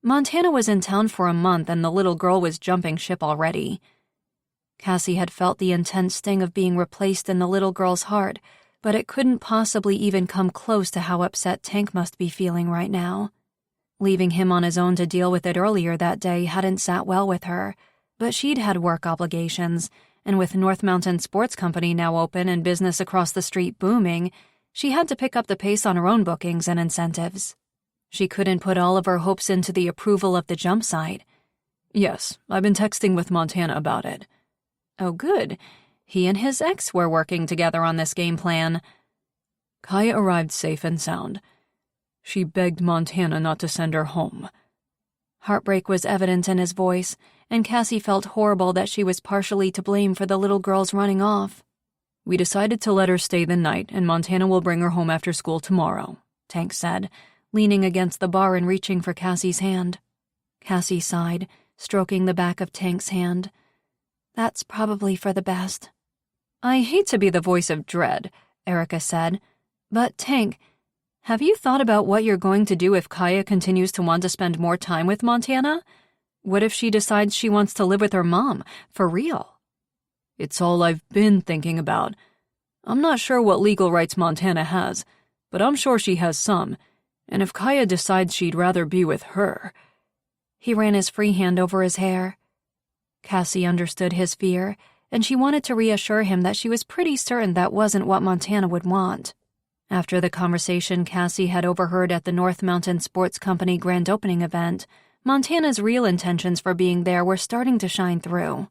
S1: Montana was in town for a month and the little girl was jumping ship already. Cassie had felt the intense sting of being replaced in the little girl's heart, but it couldn't possibly even come close to how upset Tank must be feeling right now. Leaving him on his own to deal with it earlier that day hadn't sat well with her, but she'd had work obligations, and with North Mountain Sports Company now open and business across the street booming, she had to pick up the pace on her own bookings and incentives. She couldn't put all of her hopes into the approval of the jump site.
S3: "Yes, I've been texting with Montana about it."
S1: Oh, good. He and his ex were working together on this game plan.
S3: "Kaya arrived safe and sound. She begged Montana not to send her home."
S1: Heartbreak was evident in his voice, and Cassie felt horrible that she was partially to blame for the little girl's running off.
S3: "We decided to let her stay the night, and Montana will bring her home after school tomorrow,"
S1: Tank said, leaning against the bar and reaching for Cassie's hand. Cassie sighed, stroking the back of Tank's hand. "That's probably for the best." "I hate to be the voice of dread," Erica said, "but Tank, have you thought about what you're going to do if Kaya continues to want to spend more time with Montana? What if she decides she wants to live with her mom, for real?"
S3: "It's all I've been thinking about. I'm not sure what legal rights Montana has, but I'm sure she has some, and if Kaya decides she'd rather be with her—"
S1: He ran his free hand over his hair. Cassie understood his fear, and she wanted to reassure him that she was pretty certain that wasn't what Montana would want. After the conversation Cassie had overheard at the North Mountain Sports Company grand opening event, Montana's real intentions for being there were starting to shine through.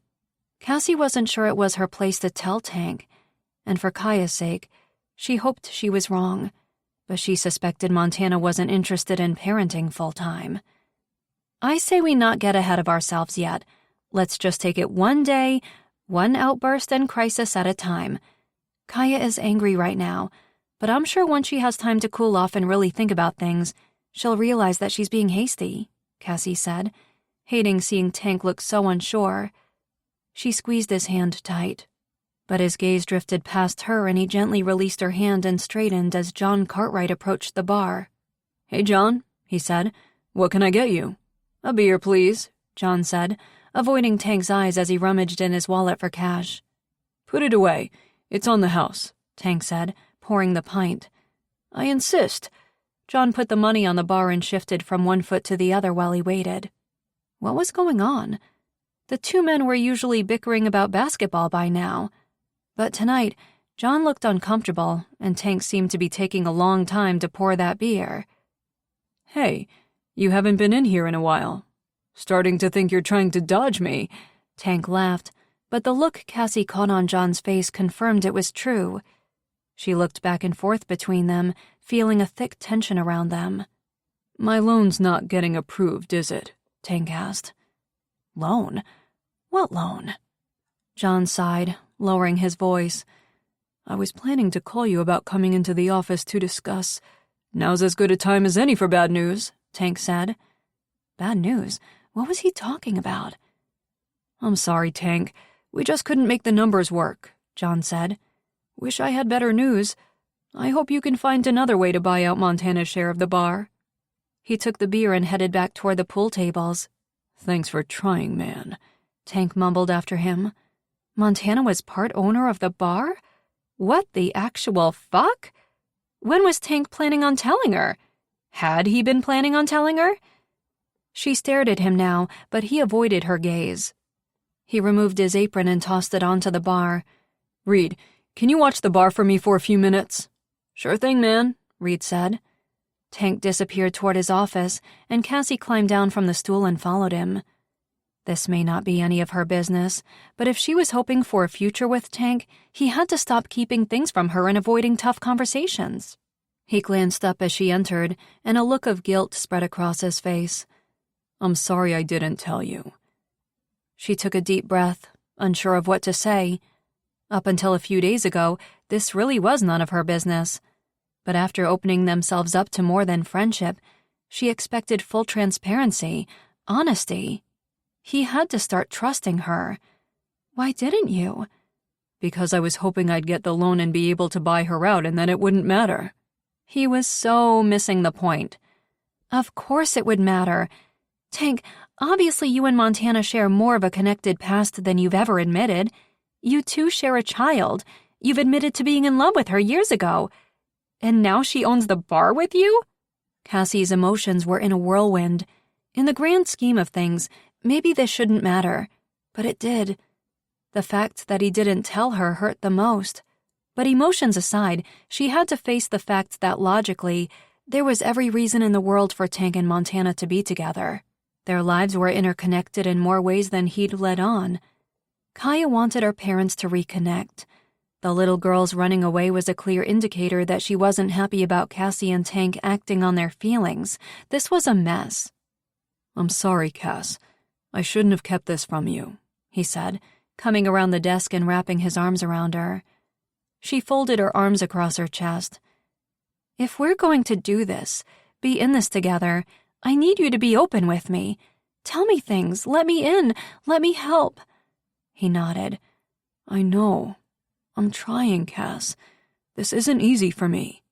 S1: Cassie wasn't sure it was her place to tell Tank, and for Kaya's sake, she hoped she was wrong, but she suspected Montana wasn't interested in parenting full-time. "I say we not get ahead of ourselves yet. Let's just take it one day, one outburst and crisis at a time. Kaya is angry right now, but I'm sure once she has time to cool off and really think about things, she'll realize that she's being hasty," Cassie said, hating seeing Tank look so unsure. She squeezed his hand tight, but his gaze drifted past her and he gently released her hand and straightened as John Cartwright approached the bar.
S3: "Hey, John," he said, "what can I get you?"
S1: "A beer, please," John said, avoiding Tank's eyes as he rummaged in his wallet for cash.
S3: "Put it away. It's on the house,"
S1: Tank said, pouring the pint.
S3: "I insist."
S1: John put the money on the bar and shifted from one foot to the other while he waited. What was going on? The two men were usually bickering about basketball by now. But tonight, John looked uncomfortable, and Tank seemed to be taking a long time to pour that beer.
S3: "Hey, you haven't been in here in a while. Starting to think you're trying to dodge me."
S1: Tank laughed, but the look Cassie caught on John's face confirmed it was true. She looked back and forth between them, feeling a thick tension around them.
S3: "My loan's not getting approved, is it?" Tank asked.
S1: "Loan? What loan?" John sighed, lowering his voice.
S3: "I was planning to call you about coming into the office to discuss. Now's as good a time as any for bad news," Tank said.
S1: Bad news? What was he talking about?
S3: "I'm sorry, Tank. We just couldn't make the numbers work," John said. "Wish I had better news. I hope you can find another way to buy out Montana's share of the bar."
S1: He took the beer and headed back toward the pool tables.
S3: "Thanks for trying, man,"
S1: Tank mumbled after him. Montana was part owner of the bar? What the actual fuck? When was Tank planning on telling her? Had he been planning on telling her? She stared at him now, but he avoided her gaze. He removed his apron and tossed it onto the bar.
S3: "Reed, can you watch the bar for me for a few minutes?"
S1: "Sure thing, man," Reed said. Tank disappeared toward his office, and Cassie climbed down from the stool and followed him. This may not be any of her business, but if she was hoping for a future with Tank, he had to stop keeping things from her and avoiding tough conversations. He glanced up as she entered, and a look of guilt spread across his face.
S3: "I'm sorry I didn't tell you."
S1: She took a deep breath, unsure of what to say. Up until a few days ago, this really was none of her business. But after opening themselves up to more than friendship, she expected full transparency, honesty. He had to start trusting her. Why didn't you?
S3: Because I was hoping I'd get the loan and be able to buy her out, and then it wouldn't matter.
S1: He was so missing the point. Of course it would matter. Tank, obviously you and Montana share more of a connected past than you've ever admitted. You two share a child. You've admitted to being in love with her years ago. And now she owns the bar with you? Cassie's emotions were in a whirlwind. In the grand scheme of things, maybe this shouldn't matter. But it did. The fact that he didn't tell her hurt the most. But emotions aside, she had to face the fact that logically, there was every reason in the world for Tank and Montana to be together. Their lives were interconnected in more ways than he'd let on. Kaya wanted her parents to reconnect. The little girl's running away was a clear indicator that she wasn't happy about Cassie and Tank acting on their feelings. This was a mess.
S3: I'm sorry, Cass. I shouldn't have kept this from you,
S1: he said, coming around the desk and wrapping his arms around her. She folded her arms across her chest. If we're going to do this, be in this together, I need you to be open with me. Tell me things, let me in, let me help. He nodded.
S3: I know. I'm trying, Cass. This isn't easy for me.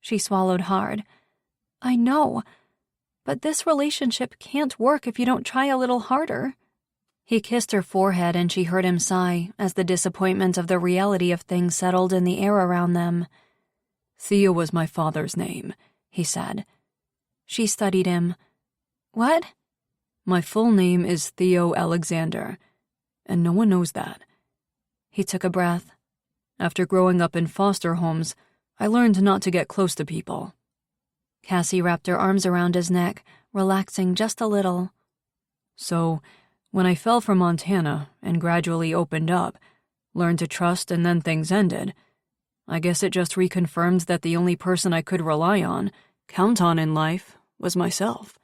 S1: She swallowed hard. I know, but this relationship can't work if you don't try a little harder. He kissed her forehead and she heard him sigh as the disappointment of the reality of things settled in the air around them.
S3: Theo was my father's name, he said.
S1: She studied him. What?
S3: My full name is Theo Alexander, and no one knows that.
S1: He took a breath.
S3: After growing up in foster homes, I learned not to get close to people.
S1: Cassie wrapped her arms around his neck, relaxing just a little.
S3: So, when I fell for Montana and gradually opened up, learned to trust, and then things ended, I guess it just reconfirmed that the only person I could rely on, count on in life, was myself.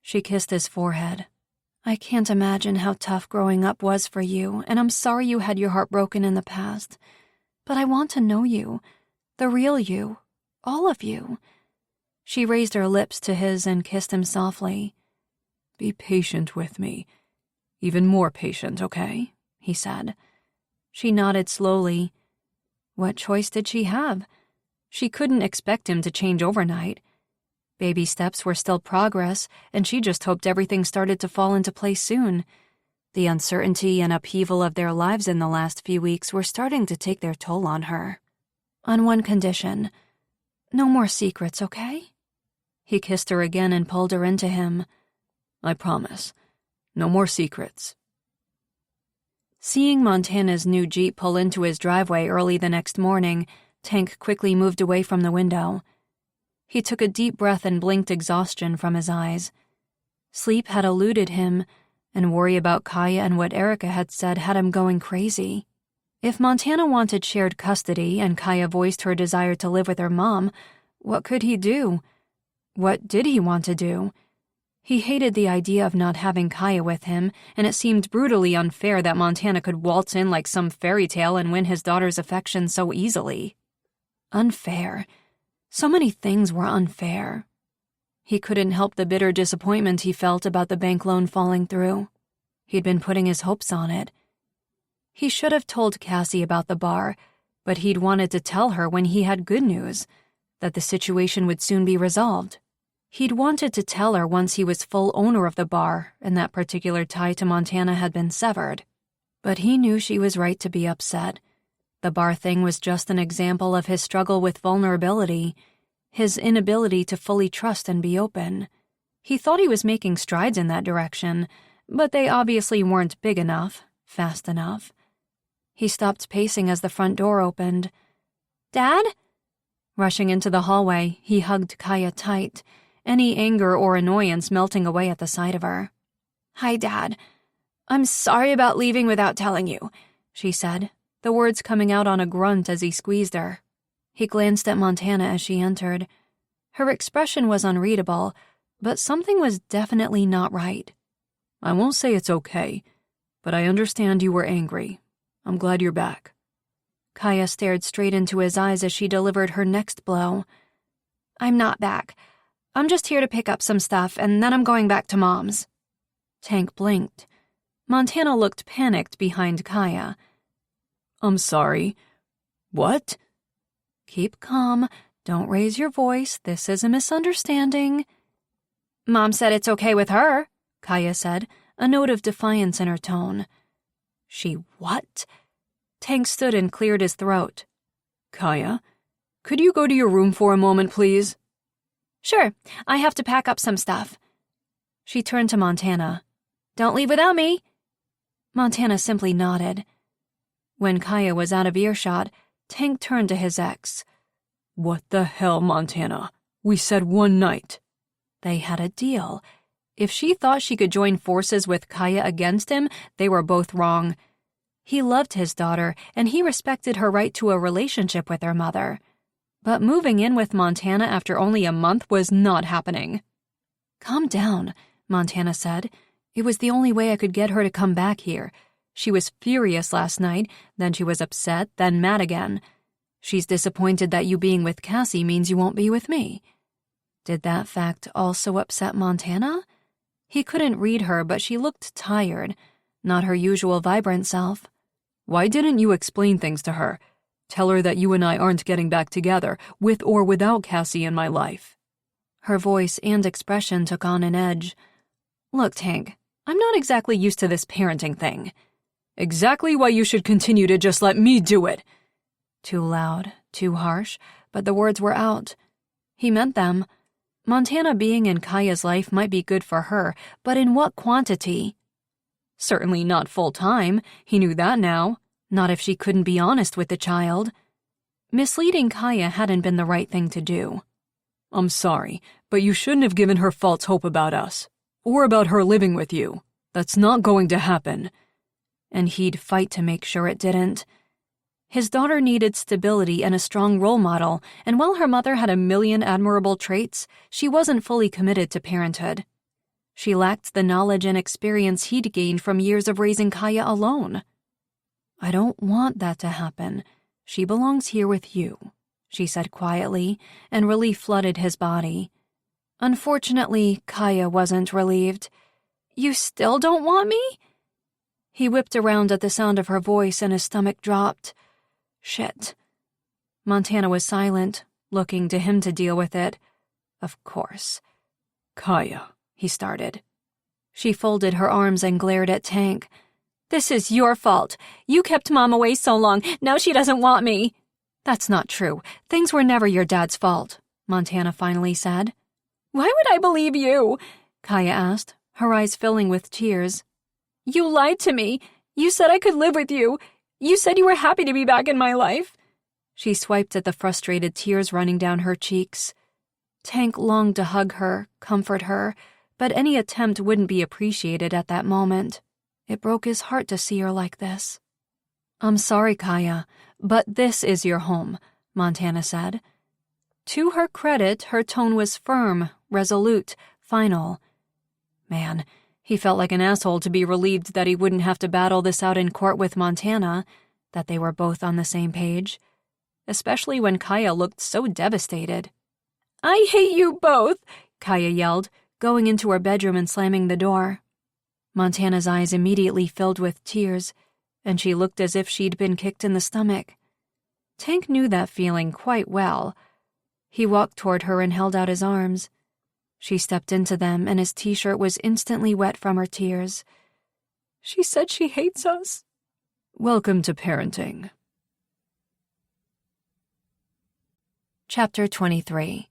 S1: She kissed his forehead. I can't imagine how tough growing up was for you, and I'm sorry you had your heart broken in the past. But I want to know you, the real you, all of you. She raised her lips to his and kissed him softly.
S3: Be patient with me. Even more patient, okay? He said.
S1: She nodded slowly. What choice did she have? She couldn't expect him to change overnight. Baby steps were still progress, and she just hoped everything started to fall into place soon. The uncertainty and upheaval of their lives in the last few weeks were starting to take their toll on her. On one condition. No more secrets, okay? He kissed her again and pulled her into him.
S3: I promise. No more secrets.
S1: Seeing Montana's new Jeep pull into his driveway early the next morning, Tank quickly moved away from the window. He took a deep breath and blinked exhaustion from his eyes. Sleep had eluded him, and worry about Kaya and what Erica had said had him going crazy. If Montana wanted shared custody and Kaya voiced her desire to live with her mom, what could he do? What did he want to do? He hated the idea of not having Kaya with him, and it seemed brutally unfair that Montana could waltz in like some fairy tale and win his daughter's affection so easily. Unfair. So many things were unfair. He couldn't help the bitter disappointment he felt about the bank loan falling through. He'd been putting his hopes on it. He should have told Cassie about the bar, but he'd wanted to tell her when he had good news, that the situation would soon be resolved. He'd wanted to tell her once he was full owner of the bar and that particular tie to Montana had been severed. But he knew she was right to be upset. The bar thing was just an example of his struggle with vulnerability, his inability to fully trust and be open. He thought he was making strides in that direction, but they obviously weren't big enough, fast enough. He stopped pacing as the front door opened. "Dad?" Rushing into the hallway, he hugged Kaya tight, any anger or annoyance melting away at the sight of her. "Hi, Dad. I'm sorry about leaving without telling you," she said, the words coming out on a grunt as he squeezed her. He glanced at Montana as she entered. Her expression was unreadable, but something was definitely not right.
S3: I won't say it's okay, but I understand you were angry. I'm glad you're back.
S1: Kaya stared straight into his eyes as she delivered her next blow. I'm not back. I'm just here to pick up some stuff, and then I'm going back to Mom's. Tank blinked. Montana looked panicked behind Kaya.
S3: I'm sorry. What?
S1: Keep calm. Don't raise your voice. This is a misunderstanding. Mom said it's okay with her, Kaya said, a note of defiance in her tone. She what? Tank stood and cleared his throat.
S3: Kaya, could you go to your room for a moment, please?
S1: Sure, I have to pack up some stuff. She turned to Montana. Don't leave without me. Montana simply nodded. When Kaya was out of earshot, Tank turned to his ex.
S3: What the hell, Montana? We said one night.
S1: They had a deal. If she thought she could join forces with Kaya against him, they were both wrong. He loved his daughter, and he respected her right to a relationship with her mother. But moving in with Montana after only a month was not happening. Calm down, Montana said. It was the only way I could get her to come back here. She was furious last night, then she was upset, then mad again. She's disappointed that you being with Cassie means you won't be with me. Did that fact also upset Montana? He couldn't read her, but she looked tired, not her usual vibrant self.
S3: Why didn't you explain things to her? Tell her that you and I aren't getting back together, with or without Cassie in my life.
S1: Her voice and expression took on an edge. Look, Tank, I'm not exactly used to this parenting thing.
S3: Exactly why you should continue to just let me do it.
S1: Too loud, too harsh, but the words were out. He meant them. Montana being in Kaya's life might be good for her, but in what quantity? Certainly not full-time, he knew that now. Not if she couldn't be honest with the child. Misleading Kaya hadn't been the right thing to do.
S3: I'm sorry, but you shouldn't have given her false hope about us. Or about her living with you. That's not going to happen.
S1: And he'd fight to make sure it didn't. His daughter needed stability and a strong role model, and while her mother had a million admirable traits, she wasn't fully committed to parenthood. She lacked the knowledge and experience he'd gained from years of raising Kaya alone. I don't want that to happen. She belongs here with you, she said quietly, and relief flooded his body. Unfortunately, Kaya wasn't relieved. You still don't want me? He whipped around at the sound of her voice and his stomach dropped. Shit. Montana was silent, looking to him to deal with it. Of course.
S3: Kaya,
S1: he started. She folded her arms and glared at Tank. This is your fault. You kept Mom away so long, now she doesn't want me. That's not true. Things were never your dad's fault, Montana finally said. Why would I believe you? Kaya asked, her eyes filling with tears. You lied to me. You said I could live with you. You said you were happy to be back in my life. She swiped at the frustrated tears running down her cheeks. Tank longed to hug her, comfort her, but any attempt wouldn't be appreciated at that moment. It broke his heart to see her like this. I'm sorry, Kaya, but this is your home, Montana said. To her credit, her tone was firm, resolute, final. Man, he felt like an asshole to be relieved that he wouldn't have to battle this out in court with Montana, that they were both on the same page. Especially when Kaya looked so devastated. I hate you both, Kaya yelled, going into her bedroom and slamming the door. Montana's eyes immediately filled with tears, and she looked as if she'd been kicked in the stomach. Tank knew that feeling quite well. He walked toward her and held out his arms. She stepped into them, and his t-shirt was instantly wet from her tears. She said she hates us.
S3: Welcome to parenting.
S1: Chapter 23.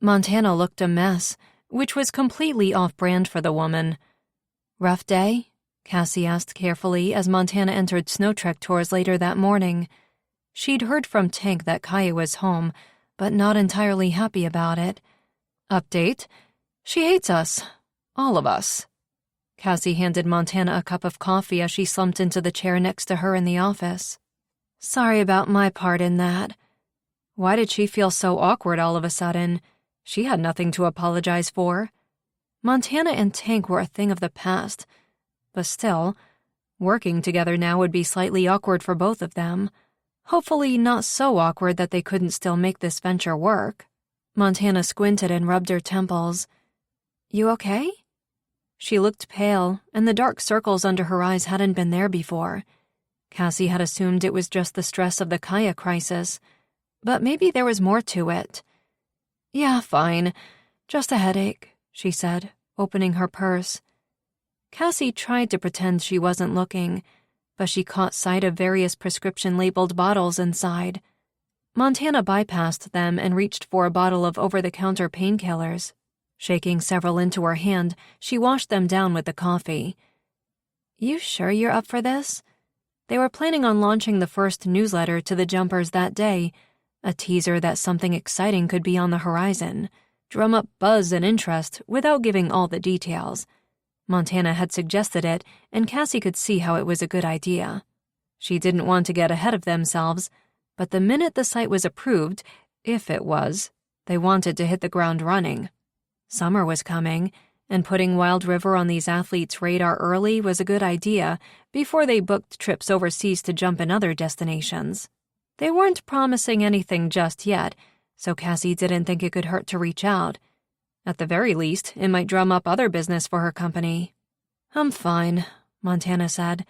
S1: Montana looked a mess, which was completely off-brand for the woman. Rough day? Cassie asked carefully as Montana entered Snow Trek tours later that morning. She'd heard from Tank that Kaya was home, but not entirely happy about it. Update: she hates us. All of us. Cassie handed Montana a cup of coffee as she slumped into the chair next to her in the office. Sorry about my part in that. Why did she feel so awkward all of a sudden? She had nothing to apologize for. Montana and Tank were a thing of the past. But still, Working together now would be slightly awkward for both of them. Hopefully not so awkward that they couldn't still make this venture work. Montana squinted and rubbed her temples. "You okay?" She looked pale, and the dark circles under her eyes hadn't been there before. Cassie had assumed it was just the stress of the Kaya crisis, but maybe there was more to it. "Yeah, fine. Just a headache," she said, opening her purse. Cassie tried to pretend she wasn't looking, but she caught sight of various prescription-labeled bottles inside. Montana bypassed them and reached for a bottle of over-the-counter painkillers. Shaking several into her hand, she washed them down with the coffee. "You sure you're up for this?" They were planning on launching the first newsletter to the Jumpers that day, a teaser that something exciting could be on the horizon, drum up buzz and interest without giving all the details. Montana had suggested it, and Cassie could see how it was a good idea. She didn't want to get ahead of themselves, but the minute the site was approved, if it was, they wanted to hit the ground running. Summer was coming, and putting Wild River on these athletes' radar early was a good idea before they booked trips overseas to jump in other destinations. They weren't promising anything just yet, so Cassie didn't think it could hurt to reach out. At the very least, it might drum up other business for her company. "I'm fine," Montana said.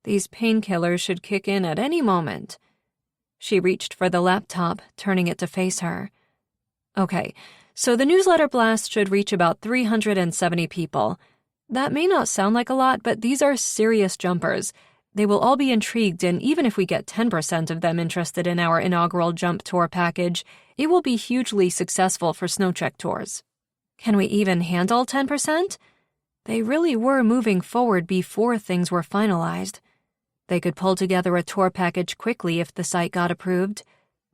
S1: "These painkillers should kick in at any moment." She reached for the laptop, turning it to face her. "Okay, so the newsletter blast should reach about 370 people. That may not sound like a lot, but these are serious jumpers. They will all be intrigued, and even if we get 10% of them interested in our inaugural jump tour package, it will be hugely successful for SnowTrek tours. Can we even handle 10%? They really were moving forward before things were finalized. They could pull together a tour package quickly if the site got approved,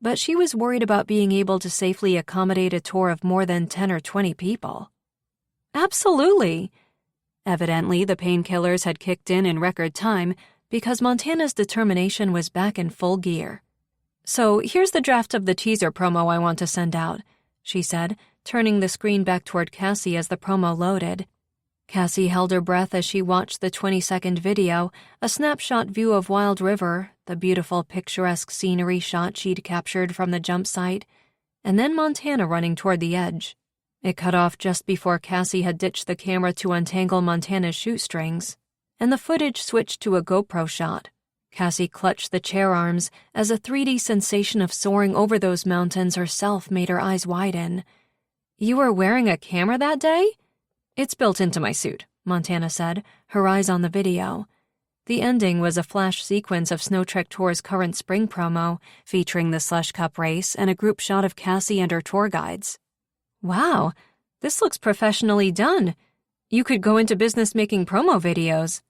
S1: but she was worried about being able to safely accommodate a tour of more than 10 or 20 people. Absolutely. Evidently, the painkillers had kicked in record time because Montana's determination was back in full gear. "So here's the draft of the teaser promo I want to send out," she said, turning the screen back toward Cassie as the promo loaded. Cassie held her breath as she watched the 20-second video, a snapshot view of Wild River, the beautiful picturesque scenery shot she'd captured from the jump site, and then Montana running toward the edge. It cut off just before Cassie had ditched the camera to untangle Montana's shoestrings, and the footage switched to a GoPro shot. Cassie clutched the chair arms as a 3D sensation of soaring over those mountains herself made her eyes widen. "You were wearing a camera that day?" "It's built into my suit," Montana said, her eyes on the video. The ending was a flash sequence of SnowTrek Tour's current spring promo, featuring the Slush Cup race and a group shot of Cassie and her tour guides. "Wow, this looks professionally done. You could go into business making promo videos."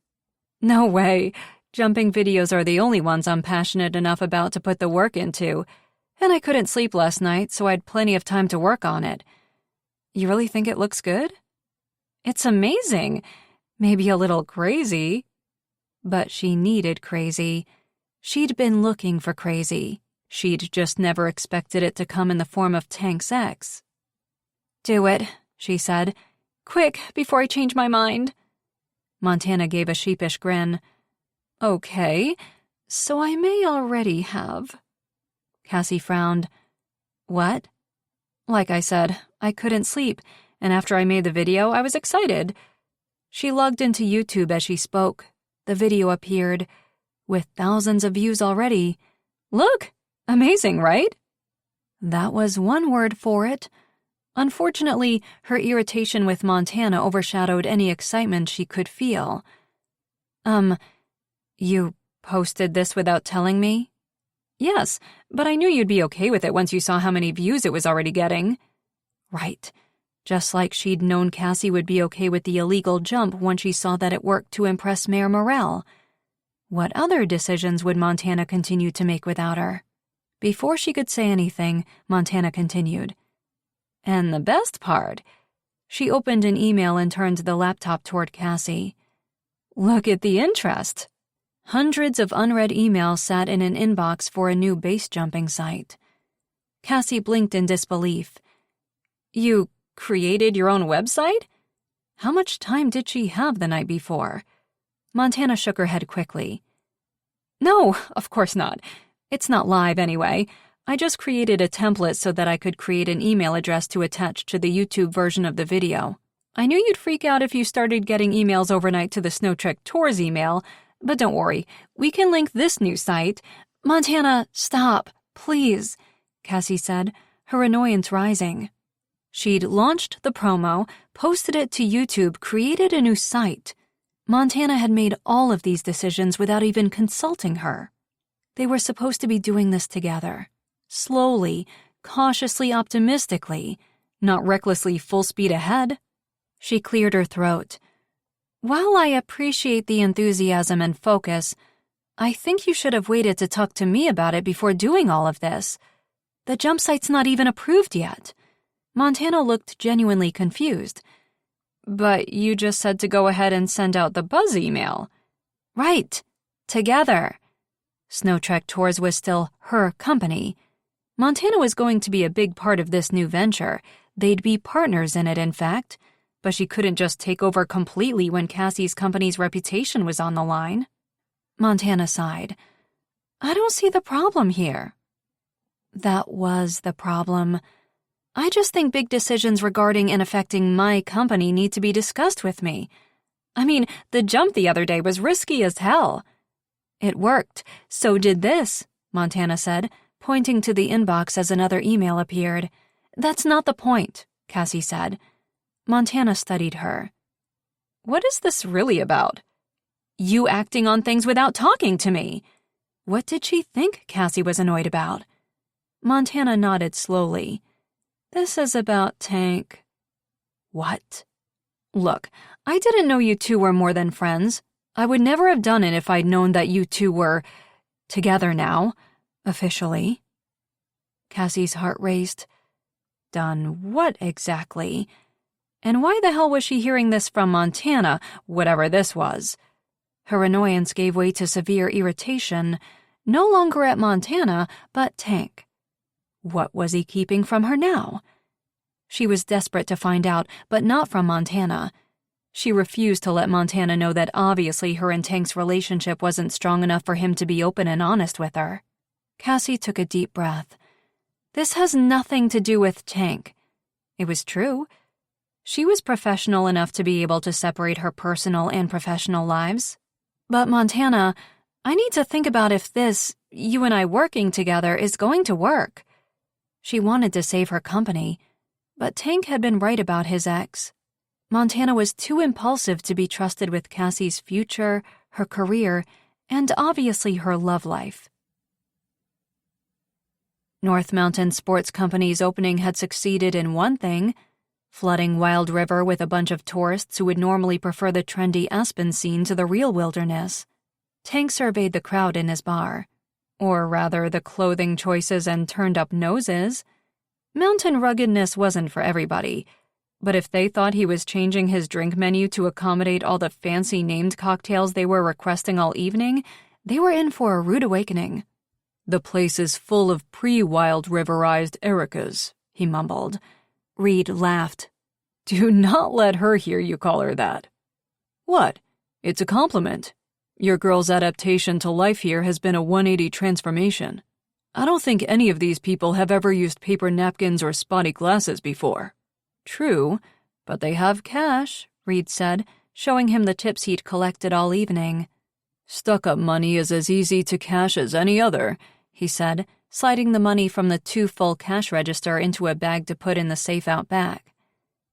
S1: "No way. Jumping videos are the only ones I'm passionate enough about to put the work into. And I couldn't sleep last night, so I had plenty of time to work on it." "You really think it looks good?" "It's amazing. Maybe a little crazy." But she needed crazy. She'd been looking for crazy. She'd just never expected it to come in the form of Tank's ex. "Do it," she said. "Quick, before I change my mind." Montana gave a sheepish grin. "Okay, so I may already have." Cassie frowned. "What?" "Like I said, I couldn't sleep, and after I made the video, I was excited." She logged into YouTube as she spoke. The video appeared. With thousands of views already. "Look! Amazing, right?" That was one word for it. Unfortunately, her irritation with Montana overshadowed any excitement she could feel. You posted this without telling me?" "Yes, but I knew you'd be okay with it once you saw how many views it was already getting." Right. Just like she'd known Cassie would be okay with the illegal jump once she saw that it worked to impress Mayor Morrell. What other decisions would Montana continue to make without her? Before she could say anything, Montana continued. "And the best part," she opened an email and turned the laptop toward Cassie. "Look at the interest." Hundreds of unread emails sat in an inbox for a new base jumping site. Cassie blinked in disbelief. "You created your own website?" How much time did she have the night before? Montana shook her head quickly. No, of course not. It's not live anyway. I just created a template so that I could create an email address to attach to the YouTube version of the video. I knew you'd freak out if you started getting emails overnight to the Snow Trek Tours email, but don't worry, we can link this new site. Montana, stop, please, Cassie said, her annoyance rising. She'd launched the promo, posted it to YouTube, created a new site. Montana had made all of these decisions without even consulting her. They were supposed to be doing this together. Slowly, cautiously optimistically, not recklessly full speed ahead. She cleared her throat. While I appreciate the enthusiasm and focus, I think you should have waited to talk to me about it before doing all of this. The jump site's not even approved yet. Montana looked genuinely confused. But you just said to go ahead and send out the buzz email. Right. Together. Snow Trek Tours was still her company. Montana was going to be a big part of this new venture. They'd be partners in it, in fact. But she couldn't just take over completely when Cassie's company's reputation was on the line. Montana sighed. I don't see the problem here. That was the problem. I just think big decisions regarding and affecting my company need to be discussed with me. I mean, the jump the other day was risky as hell. It worked. So did this, Montana said, pointing to the inbox as another email appeared. That's not the point, Cassie said. Montana studied her. What is this really about? You acting on things without talking to me. What did she think Cassie was annoyed about? Montana nodded slowly. This is about Tank. What? Look, I didn't know you two were more than friends. I would never have done it if I'd known that you two were together now, officially. Cassie's heart raced. Done what exactly? And why the hell was she hearing this from Montana, whatever this was? Her annoyance gave way to severe irritation, no longer at Montana, but Tank. What was he keeping from her now? She was desperate to find out, but not from Montana. She refused to let Montana know that obviously her and Tank's relationship wasn't strong enough for him to be open and honest with her. Cassie took a deep breath. This has nothing to do with Tank. It was true. She was professional enough to be able to separate her personal and professional lives. But Montana, I need to think about if this, you and I working together, is going to work. She wanted to save her company, but Tank had been right about his ex. Montana was too impulsive to be trusted with Cassie's future, her career, and obviously her love life. North Mountain Sports Company's opening had succeeded in one thing, flooding Wild River with a bunch of tourists who would normally prefer the trendy Aspen scene to the real wilderness. Tank surveyed the crowd in his bar, or rather the clothing choices and turned-up noses. Mountain ruggedness wasn't for everybody, but if they thought he was changing his drink menu to accommodate all the fancy-named cocktails they were requesting all evening, they were in for a rude awakening. The place is full of pre-Wild Riverized Ericas, he mumbled. Reed laughed. Do not let her hear you call her that. What? It's a compliment. Your girl's adaptation to life here has been a 180 transformation. I don't think any of these people have ever used paper napkins or spotty glasses before. True, but they have cash, Reed said, showing him the tips he'd collected all evening. Stuck-up money is as easy to cash as any other, he said, sliding the money from the two-full cash register into a bag to put in the safe out back.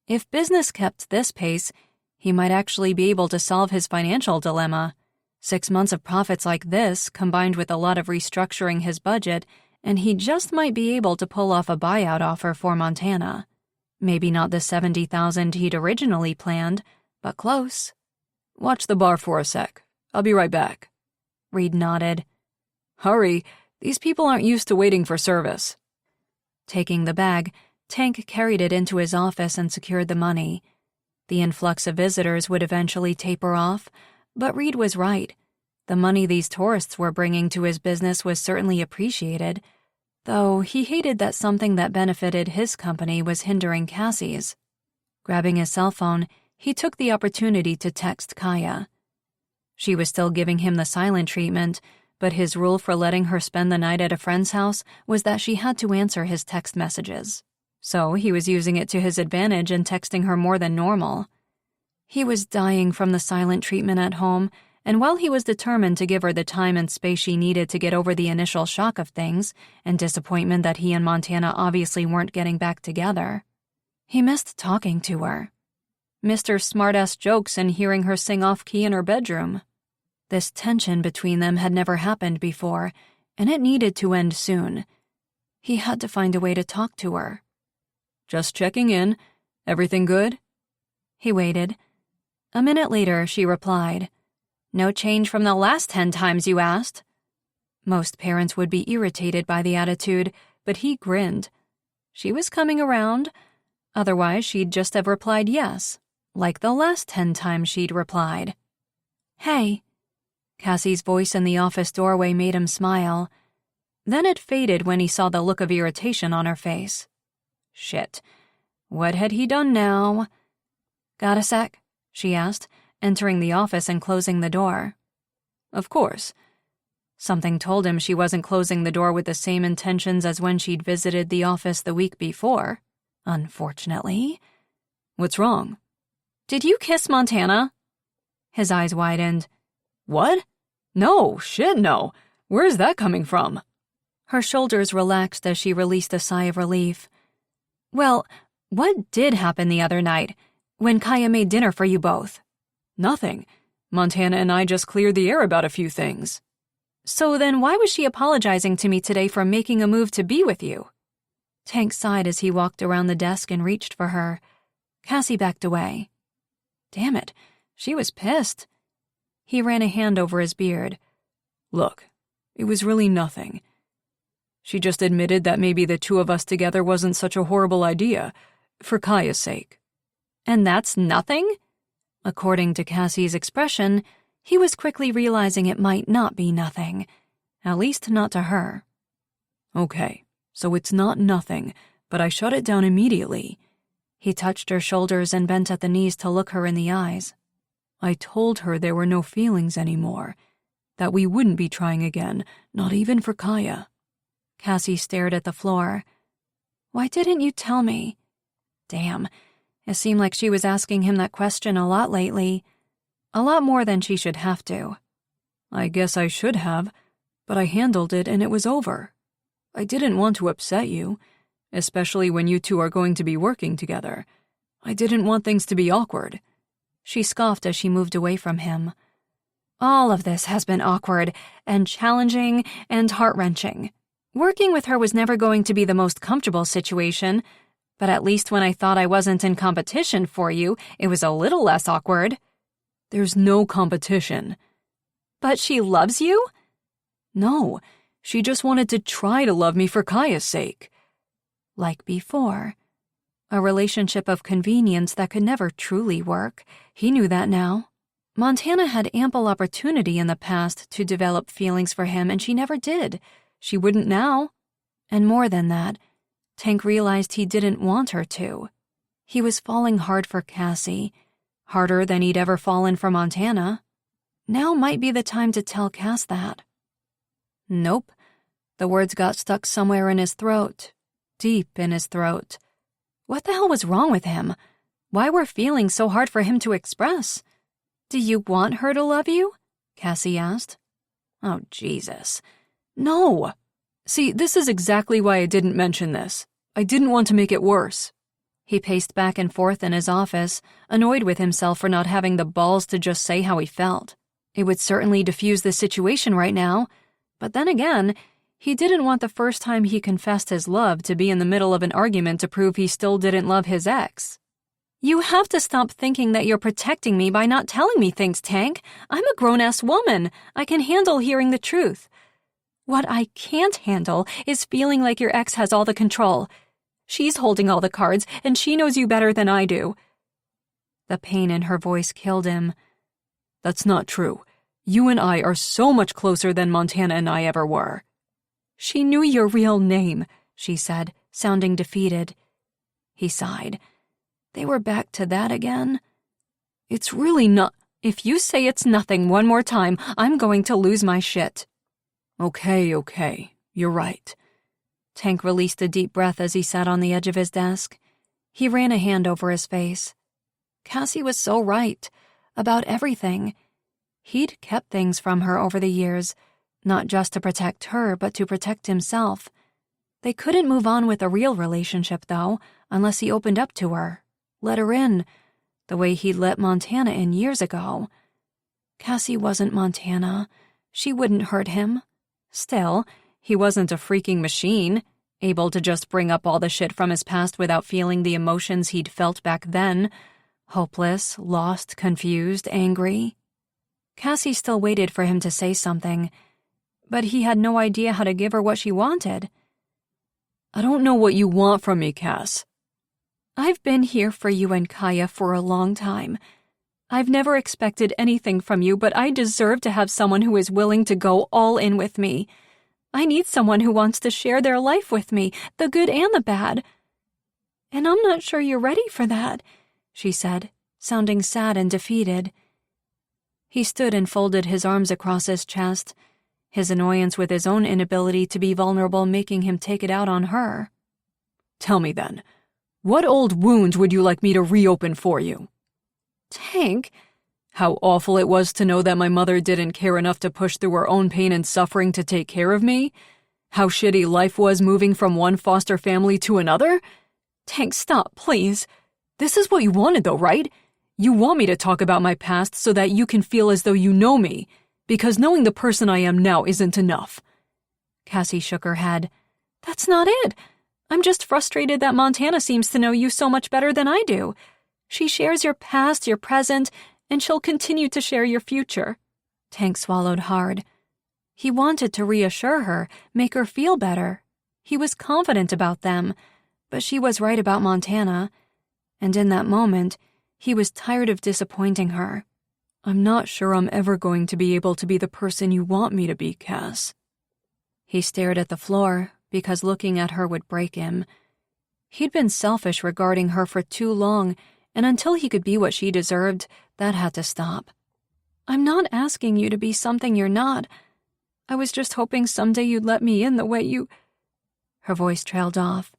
S1: If business kept this pace, he might actually be able to solve his financial dilemma. 6 months of profits like this, combined with a lot of restructuring his budget, and he just might be able to pull off a buyout offer for Montana. Maybe not the $70,000 he'd originally planned, but close. Watch the bar for a sec. I'll be right back. Reed nodded. Hurry. These people aren't used to waiting for service. Taking the bag, Tank carried it into his office and secured the money. The influx of visitors would eventually taper off, but Reed was right. The money these tourists were bringing to his business was certainly appreciated, though he hated that something that benefited his company was hindering Cassie's. Grabbing his cell phone, he took the opportunity to text Kaya. She was still giving him the silent treatment, but his rule for letting her spend the night at a friend's house was that she had to answer his text messages. So he was using it to his advantage and texting her more than normal. He was dying from the silent treatment at home, and while he was determined to give her the time and space she needed to get over the initial shock of things and disappointment that he and Montana obviously weren't getting back together, he missed talking to her. Missed her smart-ass jokes and hearing her sing off-key in her bedroom. This tension between them had never happened before, and it needed to end soon. He had to find a way to talk to her.
S3: Just checking in. Everything good?
S1: He waited. A minute later, she replied, "No change from the last 10 times you asked." Most parents would be irritated by the attitude, but he grinned. She was coming around. Otherwise, she'd just have replied yes, like the last 10 times she'd replied. "Hey." Cassie's voice in the office doorway made him smile. Then it faded when he saw the look of irritation on her face. Shit. What had he done now? "Got a sec?" she asked, entering the office and closing the door.
S3: Of course.
S1: Something told him she wasn't closing the door with the same intentions as when she'd visited the office the week before, unfortunately.
S3: What's wrong?
S1: "Did you kiss Montana?" His eyes widened.
S3: What? No, shit no. Where's that coming from?
S1: Her shoulders relaxed as she released a sigh of relief. "Well, what did happen the other night, when Kaya made dinner for you both?"
S3: Nothing. Montana and I just cleared the air about a few things.
S1: "So then why was she apologizing to me today for making a move to be with you?" Tank sighed as he walked around the desk and reached for her. Cassie backed away. Damn it, she was pissed. He ran a hand over his beard.
S3: Look, it was really nothing. She just admitted that maybe the two of us together wasn't such a horrible idea, for Kaya's sake.
S1: And that's nothing? According to Cassie's expression, he was quickly realizing it might not be nothing, at least not to her.
S3: Okay, so it's not nothing, but I shut it down immediately.
S1: He touched her shoulders and bent at the knees to look her in the eyes.
S3: I told her there were no feelings anymore, that we wouldn't be trying again, not even for Kaya.
S1: Cassie stared at the floor. Why didn't you tell me? Damn, it seemed like she was asking him that question a lot lately. A lot more than she should have to.
S3: I guess I should have, but I handled it and it was over. I didn't want to upset you, especially when you two are going to be working together. I didn't want things to be awkward.
S1: She scoffed as she moved away from him. All of this has been awkward and challenging and heart-wrenching. Working with her was never going to be the most comfortable situation, but at least when I thought I wasn't in competition for you, it was a little less awkward.
S3: There's no competition.
S1: But she loves you?
S3: No, she just wanted to try to love me for Kaya's sake.
S1: Like before. A relationship of convenience that could never truly work. He knew that now. Montana had ample opportunity in the past to develop feelings for him, and she never did. She wouldn't now. And more than that, Tank realized he didn't want her to. He was falling hard for Cassie, harder than he'd ever fallen for Montana. Now might be the time to tell Cass that. Nope. The words got stuck somewhere in his throat, deep in his throat. What the hell was wrong with him? Why were feelings so hard for him to express? "Do you want her to love you?" Cassie asked. Oh, Jesus.
S3: No. See, this is exactly why I didn't mention this. I didn't want to make it worse.
S1: He paced back and forth in his office, annoyed with himself for not having the balls to just say how he felt. It would certainly diffuse the situation right now, but then again, he didn't want the first time he confessed his love to be in the middle of an argument to prove he still didn't love his ex. "You have to stop thinking that you're protecting me by not telling me things, Tank. I'm a grown-ass woman. I can handle hearing the truth. What I can't handle is feeling like your ex has all the control. She's holding all the cards, and she knows you better than I do." The pain in her voice killed him.
S3: That's not true. You and I are so much closer than Montana and I ever were.
S1: "She knew your real name," she said, sounding defeated. He sighed. They were back to that again.
S3: It's really not.
S2: If you say it's nothing one more time, I'm going to lose my shit.
S3: Okay, you're right.
S1: Tank released a deep breath as he sat on the edge of his desk. He ran a hand over his face. Cassie was so right. About everything. He'd kept things from her over the years, not just to protect her, but to protect himself. They couldn't move on with a real relationship, though, unless he opened up to her, let her in, the way he'd let Montana in years ago. Cassie wasn't Montana. She wouldn't hurt him. Still, he wasn't a freaking machine, able to just bring up all the shit from his past without feeling the emotions he'd felt back then. Hopeless, lost, confused, angry. Cassie still waited for him to say something, but he had no idea how to give her what she wanted.
S3: I don't know what you want from me, Cass.
S1: I've been here for you and Kaya for a long time. I've never expected anything from you, but I deserve to have someone who is willing to go all in with me. I need someone who wants to share their life with me, the good and the bad. And I'm not sure you're ready for that, she said, sounding sad and defeated. He stood and folded his arms across his chest, his annoyance with his own inability to be vulnerable making him take it out on her.
S3: Tell me then, what old wound would you like me to reopen for you?
S1: Tank,
S3: how awful it was to know that my mother didn't care enough to push through her own pain and suffering to take care of me? How shitty life was moving from one foster family to another?
S1: Tank, stop, please.
S3: This is what you wanted though, right? You want me to talk about my past so that you can feel as though you know me, because knowing the person I am now isn't enough.
S1: Cassie shook her head. That's not it. I'm just frustrated that Montana seems to know you so much better than I do. She shares your past, your present, and she'll continue to share your future. Tank swallowed hard. He wanted to reassure her, make her feel better. He was confident about them, but she was right about Montana. And in that moment, he was tired of disappointing her.
S3: I'm not sure I'm ever going to be able to be the person you want me to be, Cass.
S1: He stared at the floor, because looking at her would break him. He'd been selfish regarding her for too long, and until he could be what she deserved, that had to stop. I'm not asking you to be something you're not. I was just hoping someday you'd let me in the way you... Her voice trailed off.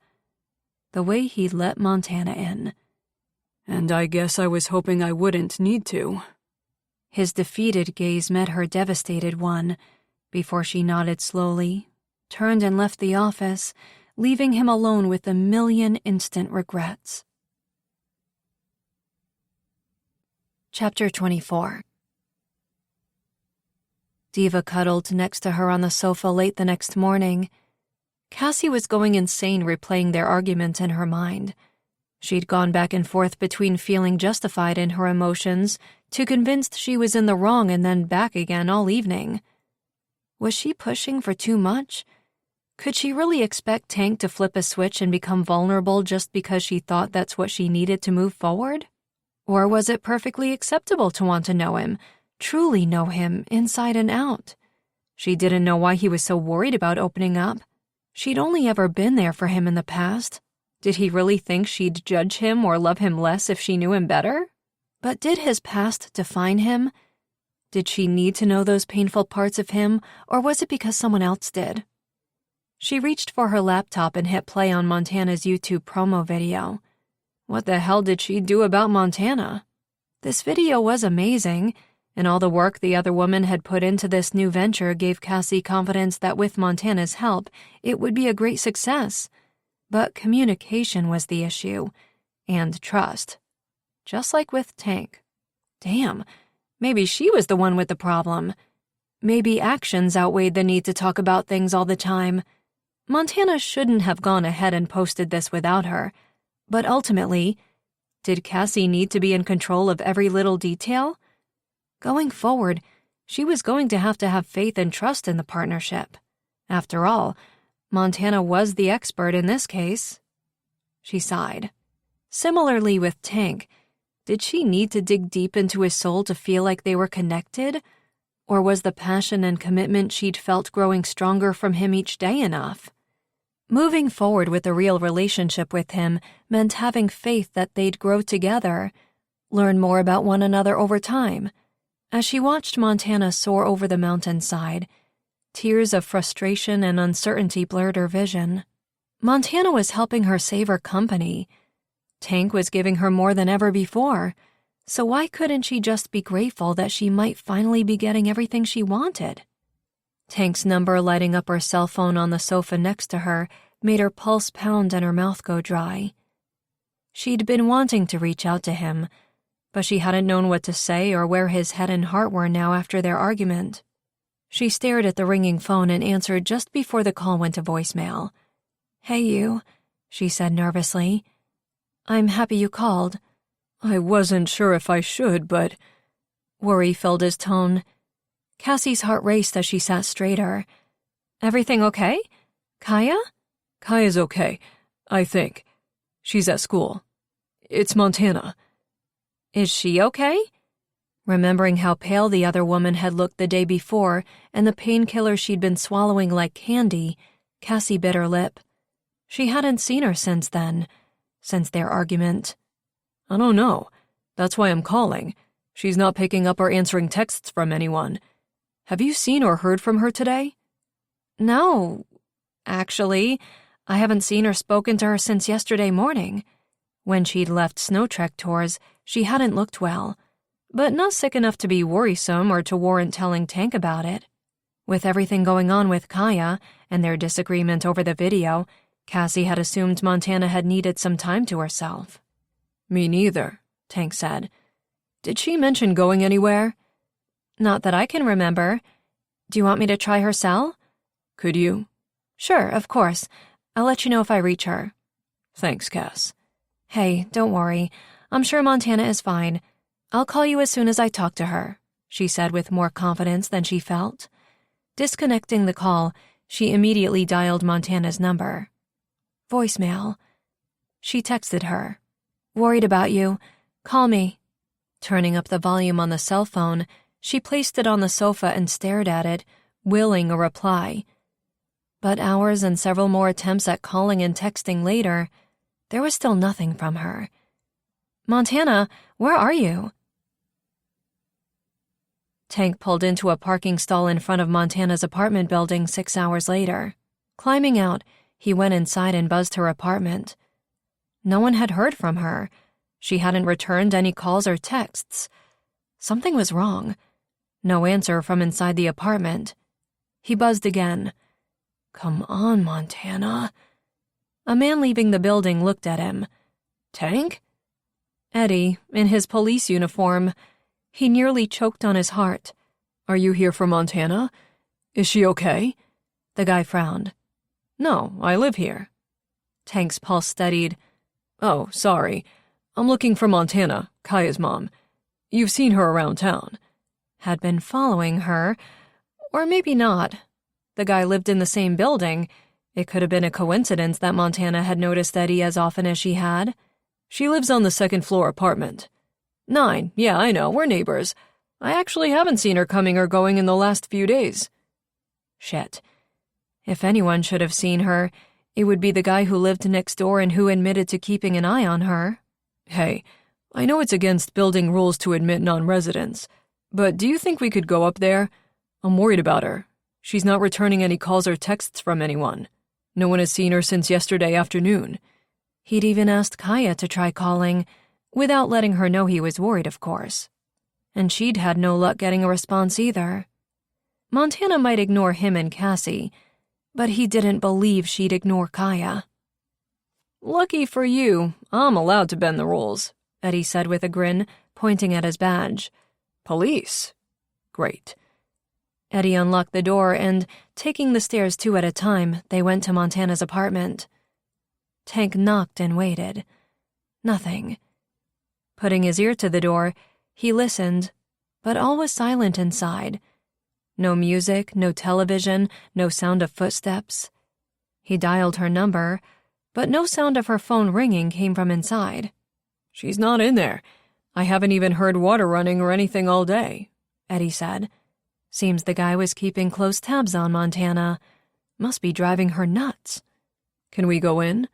S1: The way he'd let Montana in.
S3: And I guess I was hoping I wouldn't need to.
S1: His defeated gaze met her devastated one, before she nodded slowly, turned and left the office, leaving him alone with a million instant regrets. Chapter 24. Diva cuddled next to her on the sofa late the next morning. Cassie was going insane replaying their argument in her mind. She'd gone back and forth between feeling justified in her emotions to convinced she was in the wrong and then back again all evening. Was she pushing for too much? Could she really expect Tank to flip a switch and become vulnerable just because she thought that's what she needed to move forward? Or was it perfectly acceptable to want to know him, truly know him, inside and out? She didn't know why he was so worried about opening up. She'd only ever been there for him in the past. Did he really think she'd judge him or love him less if she knew him better? But did his past define him? Did she need to know those painful parts of him, or was it because someone else did? She reached for her laptop and hit play on Montana's YouTube promo video. What the hell did she do about Montana? This video was amazing, and all the work the other woman had put into this new venture gave Cassie confidence that with Montana's help, it would be a great success. But communication was the issue, and trust. Just like with Tank. Damn, maybe she was the one with the problem. Maybe actions outweighed the need to talk about things all the time. Montana shouldn't have gone ahead and posted this without her. But ultimately, did Cassie need to be in control of every little detail? Going forward, she was going to have faith and trust in the partnership. After all, Montana was the expert in this case. She sighed. Similarly with Tank, did she need to dig deep into his soul to feel like they were connected? Or was the passion and commitment she'd felt growing stronger from him each day enough? Moving forward with a real relationship with him meant having faith that they'd grow together, learn more about one another over time,
S2: As she watched Montana soar over the mountainside, tears of frustration and uncertainty blurred her vision. Montana was helping her save her company. Tank was giving her more than ever before, so why couldn't she just be grateful that she might finally be getting everything she wanted? Tank's number lighting up her cell phone on the sofa next to her made her pulse pound and her mouth go dry. She'd been wanting to reach out to him, but she hadn't known what to say or where his head and heart were now after their argument. She stared at the ringing phone and answered just before the call went to voicemail. "Hey, you," she said nervously. "I'm happy you called."
S3: I wasn't sure if I should, but...
S2: Worry filled his tone. Cassie's heart raced as she sat straighter. "Everything okay? Kaya?"
S3: Kaya's okay, I think. She's at school. It's Montana.
S2: "Is she okay?" Remembering how pale the other woman had looked the day before and the painkiller she'd been swallowing like candy, Cassie bit her lip. She hadn't seen her since then, since their argument.
S3: I don't know. That's why I'm calling. She's not picking up or answering texts from anyone. Have you seen or heard from her today?
S2: No. Actually, I haven't seen or spoken to her since yesterday morning. When she'd left Snow Trek tours, she hadn't looked well, but not sick enough to be worrisome or to warrant telling Tank about it. With everything going on with Kaya and their disagreement over the video, Cassie had assumed Montana had needed some time to herself.
S3: Me neither, Tank said. Did she mention going anywhere?
S2: Not that I can remember. Do you want me to try her cell?
S3: Could you?
S2: Sure, of course. I'll let you know if I reach her.
S3: Thanks, Cass.
S2: Hey, don't worry. I'm sure Montana is fine. I'll call you as soon as I talk to her, she said with more confidence than she felt. Disconnecting the call, she immediately dialed Montana's number. Voicemail. She texted her. Worried about you. Call me. Turning up the volume on the cell phone, she placed it on the sofa and stared at it, willing a reply. But hours and several more attempts at calling and texting later, there was still nothing from her. Montana, where are you? Tank pulled into a parking stall in front of Montana's apartment building 6 hours later. Climbing out, he went inside and buzzed her apartment. No one had heard from her. She hadn't returned any calls or texts. Something was wrong. No answer from inside the apartment. He buzzed again. Come on, Montana. A man leaving the building looked at him. Tank? Eddie, in his police uniform. He nearly choked on his heart.
S3: Are you here for Montana? Is she okay?
S2: The guy frowned.
S3: No, I live here.
S2: Tank's pulse steadied.
S3: Oh, sorry. I'm looking for Montana, Kaya's mom. You've seen her around town.
S2: Had been following her. Or maybe not. The guy lived in the same building. It could have been a coincidence that Montana had noticed Eddie as often as she had.
S3: She lives on the second-floor apartment. 9, yeah, I know, we're neighbors. I actually haven't seen her coming or going in the last few days.
S2: Shit. If anyone should have seen her, it would be the guy who lived next door and who admitted to keeping an eye on her.
S3: Hey, I know it's against building rules to admit non-residents, but do you think we could go up there? I'm worried about her. She's not returning any calls or texts from anyone. No one has seen her since yesterday afternoon.
S2: He'd even asked Kaya to try calling, without letting her know he was worried, of course. And she'd had no luck getting a response either. Montana might ignore him and Cassie, but he didn't believe she'd ignore Kaya.
S3: Lucky for you, I'm allowed to bend the rules, Eddie said with a grin, pointing at his badge. Police. Great.
S2: Eddie unlocked the door and, taking the stairs 2 at a time, they went to Montana's apartment. Tank knocked and waited. Nothing. Putting his ear to the door, he listened, but all was silent inside. No music, no television, no sound of footsteps. He dialed her number, but no sound of her phone ringing came from inside.
S3: She's not in there. I haven't even heard water running or anything all day, Eddie said.
S2: Seems the guy was keeping close tabs on Montana. Must be driving her nuts.
S3: Can we go in?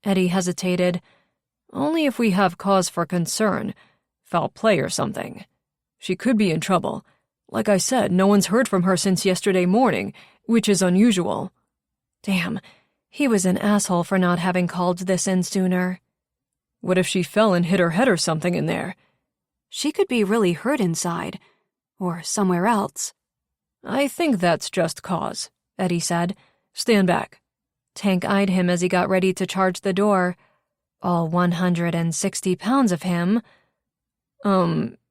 S2: Eddie hesitated.
S3: Only if we have cause for concern. Foul play or something. She could be in trouble. Like I said, no one's heard from her since yesterday morning, which is unusual.
S2: Damn, he was an asshole for not having called this in sooner.
S3: What if she fell and hit her head or something in there?
S1: She could be really hurt inside. Or somewhere else.
S3: I think that's just cause, Eddie said. Stand back.
S2: Tank eyed him as he got ready to charge the door. All 160 pounds of him.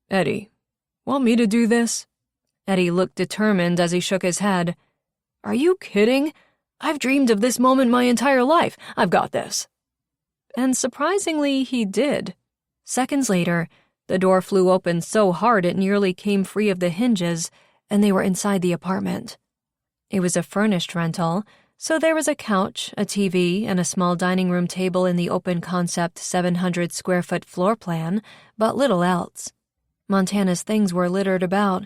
S3: Eddie, want me to do this?
S2: Eddie looked determined as he shook his head.
S3: Are you kidding? I've dreamed of this moment my entire life. I've got this. And surprisingly, he did.
S2: Seconds later, the door flew open so hard it nearly came free of the hinges, and they were inside the apartment. It was a furnished rental, so there was a couch, a TV, and a small dining room table in the open-concept 700-square-foot floor plan, but little else. Montana's things were littered about,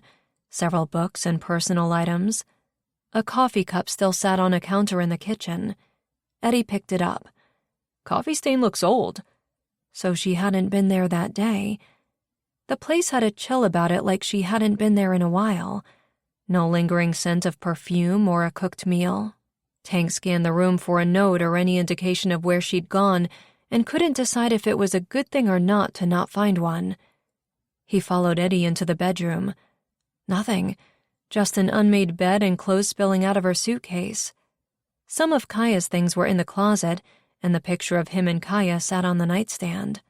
S2: several books and personal items. A coffee cup still sat on a counter in the kitchen. Eddie picked it up.
S3: Coffee stain looks old.
S2: So she hadn't been there that day. The place had a chill about it like she hadn't been there in a while. No lingering scent of perfume or a cooked meal. Tank scanned the room for a note or any indication of where she'd gone and couldn't decide if it was a good thing or not to not find one. He followed Eddie into the bedroom. Nothing. Just an unmade bed and clothes spilling out of her suitcase. Some of Kaya's things were in the closet, and the picture of him and Kaya sat on the nightstand.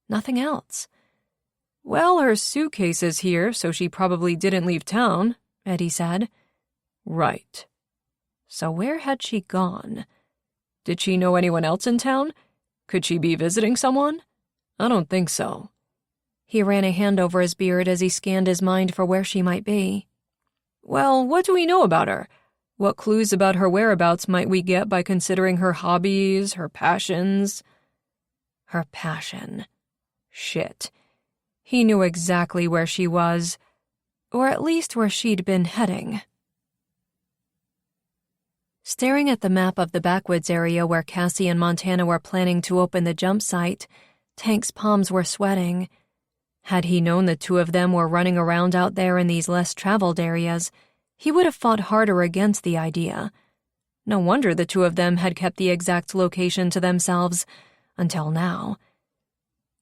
S2: Nothing else.
S3: Well, her suitcase is here, so she probably didn't leave town, Eddie said. Right. So where had she gone? Did she know anyone else in town? Could she be visiting someone? I don't think so.
S2: He ran a hand over his beard as he scanned his mind for where she might be.
S3: Well, what do we know about her? What clues about her whereabouts might we get by considering her hobbies, her passions?
S2: Her passion.
S3: Shit.
S2: He knew exactly where she was, or at least where she'd been heading. Staring at the map of the backwoods area where Cassie and Montana were planning to open the jump site, Tank's palms were sweating. Had he known the two of them were running around out there in these less traveled areas, he would have fought harder against the idea. No wonder the two of them had kept the exact location to themselves, until now.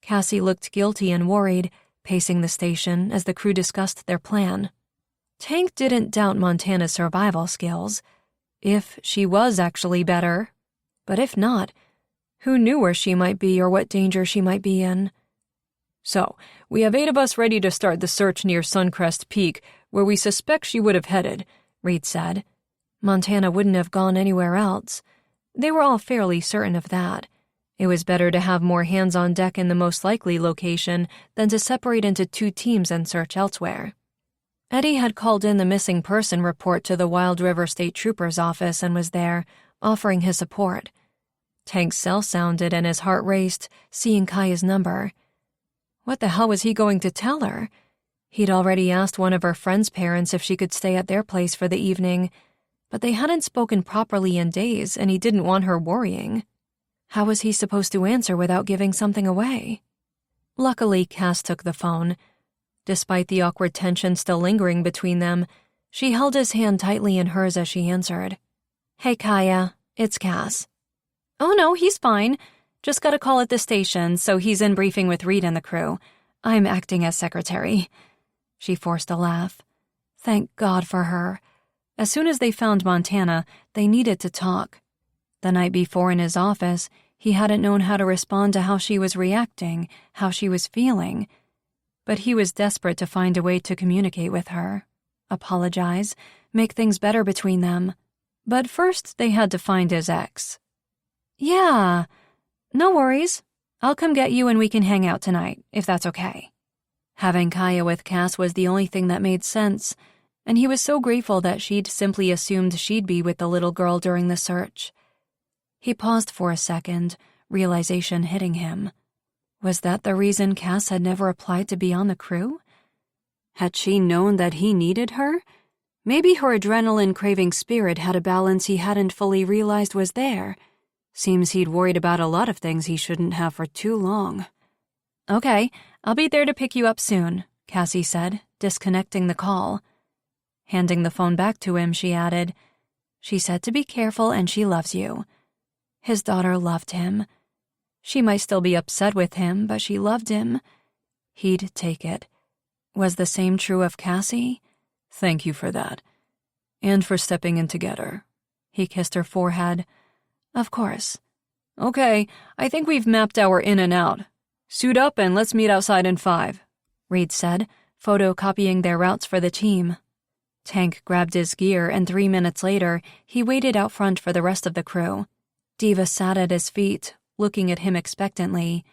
S2: Cassie looked guilty and worried, pacing the station as the crew discussed their plan. Tank didn't doubt Montana's survival skills, if she was actually better. But if not, who knew where she might be or what danger she might be in?
S3: So, we have 8 of us ready to start the search near Suncrest Peak, where we suspect she would have headed, Reed said.
S2: Montana wouldn't have gone anywhere else. They were all fairly certain of that. It was better to have more hands on deck in the most likely location than to separate into 2 teams and search elsewhere. Eddie had called in the missing person report to the Wild River State Trooper's office and was there, offering his support. Tank's cell sounded and his heart raced, seeing Kaya's number. What the hell was he going to tell her? He'd already asked one of her friend's parents if she could stay at their place for the evening, but they hadn't spoken properly in days and he didn't want her worrying. How was he supposed to answer without giving something away? Luckily, Cass took the phone. Despite the awkward tension still lingering between them, she held his hand tightly in hers as she answered. Hey, Kaya, it's Cass. Oh no, he's fine. Just got a call at the station, so he's in briefing with Reed and the crew. I'm acting as secretary. She forced a laugh. Thank God for her. As soon as they found Montana, they needed to talk. The night before in his office, he hadn't known how to respond to how she was reacting, how she was feeling. But he was desperate to find a way to communicate with her, apologize, make things better between them. But first, they had to find his ex. Yeah, no worries. I'll come get you and we can hang out tonight, if that's okay. Having Kaya with Cass was the only thing that made sense, and he was so grateful that she'd simply assumed she'd be with the little girl during the search. He paused for a second, realization hitting him. Was that the reason Cass had never applied to be on the crew? Had she known that he needed her? Maybe her adrenaline-craving spirit had a balance he hadn't fully realized was there. Seems he'd worried about a lot of things he shouldn't have for too long. Okay, I'll be there to pick you up soon,
S1: Cassie said, disconnecting the call. Handing the phone back to him, she added, "She said to be careful and she loves you." His daughter loved him. She might still be upset with him, but she loved him. He'd take it. Was the same true of Cassie?
S3: "Thank you for that. And for stepping in together."
S1: He kissed her forehead. "Of course."
S3: "Okay, I think we've mapped our in and out. Suit up and let's meet outside in 5,
S1: Reed said, photocopying their routes for the team. Tank grabbed his gear, and 3 minutes later, he waited out front for the rest of the crew. Diva sat at his feet, looking at him expectantly.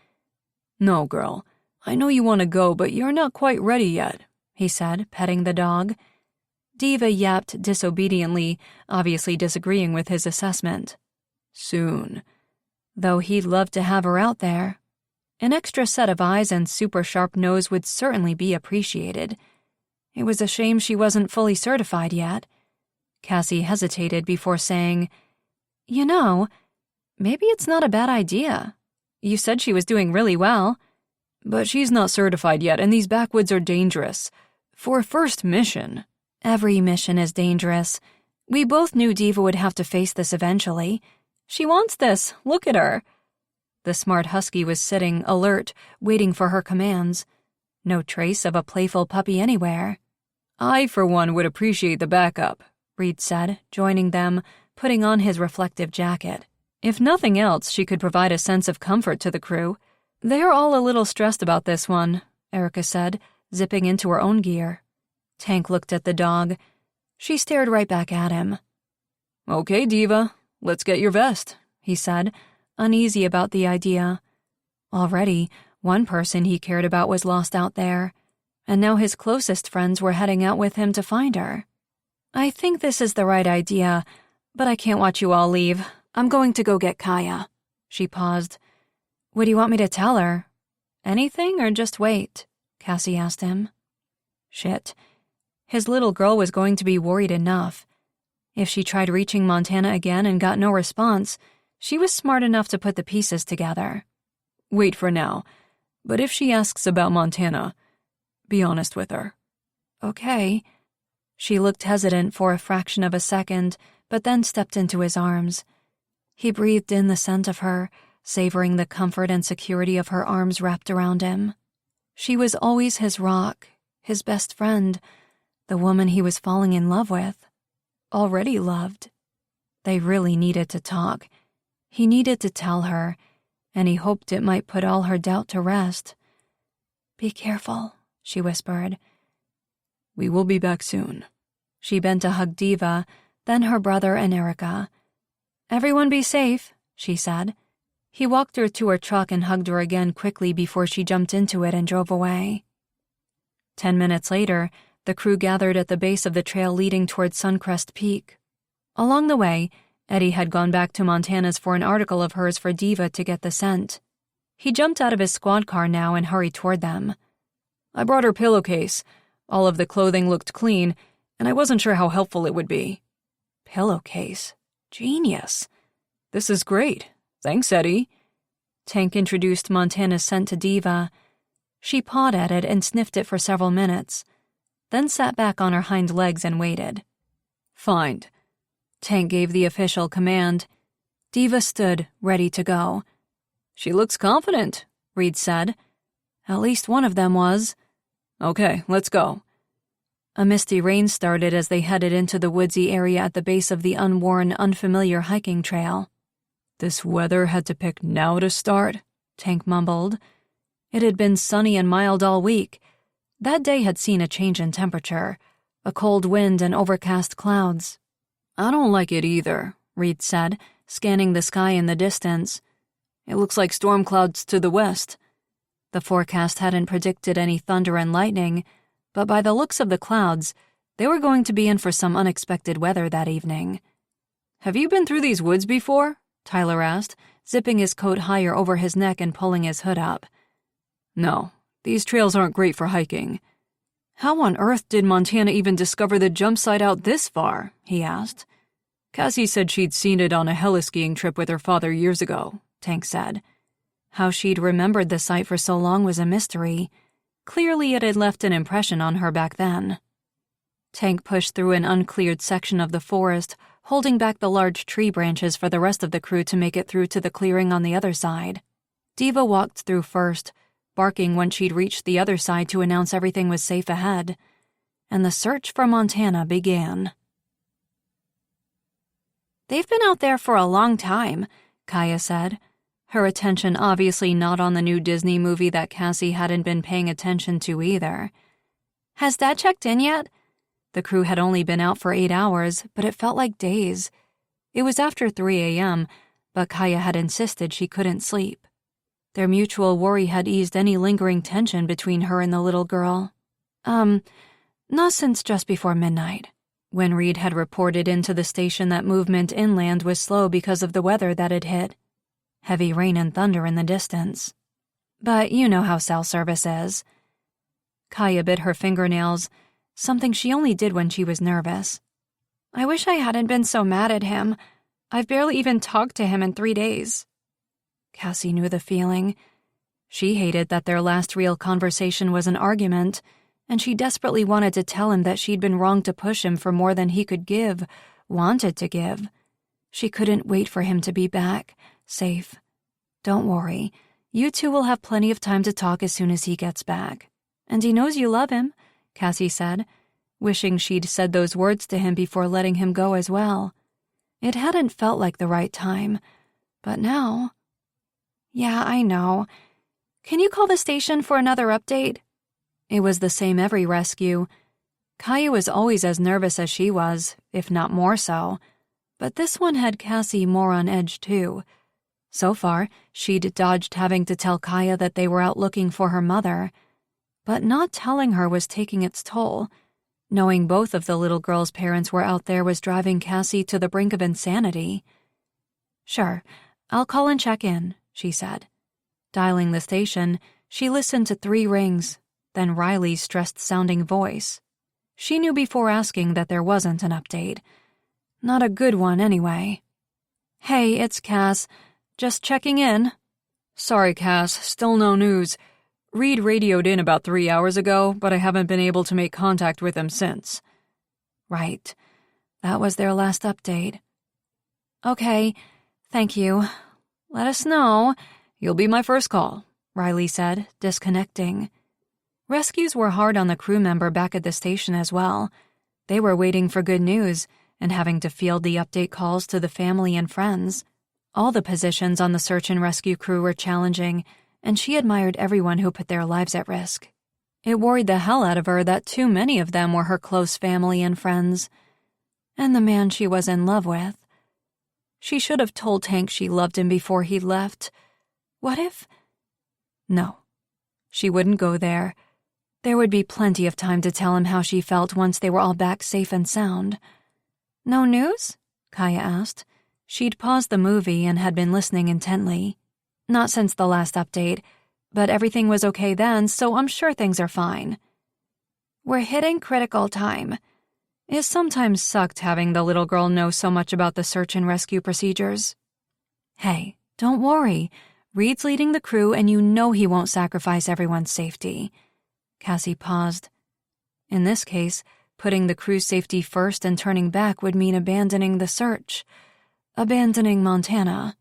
S3: "No, girl. I know you want to go, but you're not quite ready yet," he said, petting the dog.
S1: Diva yapped disobediently, obviously disagreeing with his assessment.
S3: "Soon."
S1: Though he'd love to have her out there. An extra set of eyes and super sharp nose would certainly be appreciated. It was a shame she wasn't fully certified yet. Cassie hesitated before saying, "You know, maybe it's not a bad idea. You said she was doing really well."
S3: "But she's not certified yet, and these backwoods are dangerous. For a first mission."
S1: "Every mission is dangerous. We both knew Diva would have to face this eventually. She wants this. Look at her." The smart husky was sitting, alert, waiting for her commands. No trace of a playful puppy anywhere.
S3: "I, for one, would appreciate the backup,"
S1: Reed said, joining them, putting on his reflective jacket. If nothing else, she could provide a sense of comfort to the crew.
S3: "They're all a little stressed about this one,"
S1: Erica said, zipping into her own gear. Tank looked at the dog. She stared right back at him.
S3: "Okay, Diva, let's get your vest,"
S1: he said, uneasy about the idea. Already, one person he cared about was lost out there, and now his closest friends were heading out with him to find her. "I think this is the right idea, but I can't watch you all leave. I'm going to go get Kaya." She paused. "What do you want me to tell her? Anything or just wait?" Cassie asked him. Shit. His little girl was going to be worried enough. If she tried reaching Montana again and got no response, she was smart enough to put the pieces together.
S3: "Wait for now. But if she asks about Montana, be honest with her."
S1: "Okay." She looked hesitant for a fraction of a second, but then stepped into his arms. He breathed in the scent of her, savoring the comfort and security of her arms wrapped around him. She was always his rock, his best friend, the woman he was falling in love with. Already loved. They really needed to talk. He needed to tell her, and he hoped it might put all her doubt to rest. "Be careful," she whispered.
S3: "We will be back soon."
S1: She bent to hug Diva, then her brother and Erica. "Everyone be safe," she said. He walked her to her truck and hugged her again quickly before she jumped into it and drove away. 10 minutes later, the crew gathered at the base of the trail leading toward Suncrest Peak. Along the way, Eddie had gone back to Montana's for an article of hers for Diva to get the scent. He jumped out of his squad car now and hurried toward them.
S3: "I brought her pillowcase. All of the clothing looked clean, and I wasn't sure how helpful it would be."
S1: "Pillowcase? Genius."
S3: "This is great. Thanks, Eddie."
S1: Tank introduced Montana's scent to Diva. She pawed at it and sniffed it for several minutes, then sat back on her hind legs and waited.
S3: "Find."
S1: Tank gave the official command. Diva stood, ready to go.
S3: "She looks confident,"
S1: Reed said. At least one of them was.
S3: "Okay, let's go."
S1: A misty rain started as they headed into the woodsy area at the base of the unworn, unfamiliar hiking trail.
S3: "This weather had to pick now to start,"
S1: Tank mumbled. It had been sunny and mild all week. That day had seen a change in temperature, a cold wind and overcast clouds.
S3: "I don't like it either,"
S1: Reed said, scanning the sky in the distance.
S3: "It looks like storm clouds to the west."
S1: The forecast hadn't predicted any thunder and lightning, but by the looks of the clouds, they were going to be in for some unexpected weather that evening.
S3: "Have you been through these woods before?"
S1: Tyler asked, zipping his coat higher over his neck and pulling his hood up.
S3: "No, these trails aren't great for hiking." "How on earth did Montana even discover the jump site out this far?" he asked. "Cassie said she'd seen it on a heliskiing trip with her father years ago," Tank said.
S1: How she'd remembered the site for so long was a mystery. Clearly it had left an impression on her back then. Tank pushed through an uncleared section of the forest, holding back the large tree branches for the rest of the crew to make it through to the clearing on the other side. Diva walked through first, barking when she'd reached the other side to announce everything was safe ahead, and the search for Montana began.
S2: "They've been out there for a long time," Kaya said, her attention obviously not on the new Disney movie that Cassie hadn't been paying attention to either. "Has Dad checked in yet?" The crew had only been out for 8 hours, but it felt like days. It was after 3 a.m., but Kaya had insisted she couldn't sleep. Their mutual worry had eased any lingering tension between her and the little girl. Not since just before midnight, when Reed had reported into the station that movement inland was slow because of the weather that had hit. Heavy rain and thunder in the distance. But you know how cell service is. Kaya bit her fingernails, something she only did when she was nervous. "I wish I hadn't been so mad at him. I've barely even talked to him in 3 days. Cassie knew the feeling. She hated that their last real conversation was an argument, and she desperately wanted to tell him that she'd been wrong to push him for more than he could give, wanted to give. She couldn't wait for him to be back, safe. "Don't worry, you two will have plenty of time to talk as soon as he gets back. And he knows you love him," Cassie said, wishing she'd said those words to him before letting him go as well. It hadn't felt like the right time, but now... "Yeah, I know. Can you call the station for another update?" It was the same every rescue. Kaya was always as nervous as she was, if not more so. But this one had Cassie more on edge, too. So far, she'd dodged having to tell Kaya that they were out looking for her mother. But not telling her was taking its toll. Knowing both of the little girl's parents were out there was driving Cassie to the brink of insanity. "Sure, I'll call and check in," she said. Dialing the station, she listened to 3 rings, then Riley's stressed-sounding voice. She knew before asking that there wasn't an update. Not a good one, anyway. "Hey, it's Cass. Just checking in."
S3: "Sorry, Cass, still no news. Reed radioed in about 3 hours ago, but I haven't been able to make contact with him since."
S2: Right. That was their last update. "Okay, thank you. Let us know."
S3: "You'll be my first call,"
S2: Riley said, disconnecting. Rescues were hard on the crew member back at the station as well. They were waiting for good news and having to field the update calls to the family and friends. All the positions on the search and rescue crew were challenging, and she admired everyone who put their lives at risk. It worried the hell out of her that too many of them were her close family and friends. And the man she was in love with. She should have told Tank she loved him before he left. What if... No. She wouldn't go there. There would be plenty of time to tell him how she felt once they were all back safe and sound. "No news?" Kaya asked. She'd paused the movie and had been listening intently. "Not since the last update, but everything was okay then, so I'm sure things are fine." "We're hitting critical time." It sometimes sucked having the little girl know so much about the search and rescue procedures. "Hey, don't worry. Reed's leading the crew and you know he won't sacrifice everyone's safety." Cassie paused. In this case, putting the crew's safety first and turning back would mean abandoning the search. Abandoning Montana.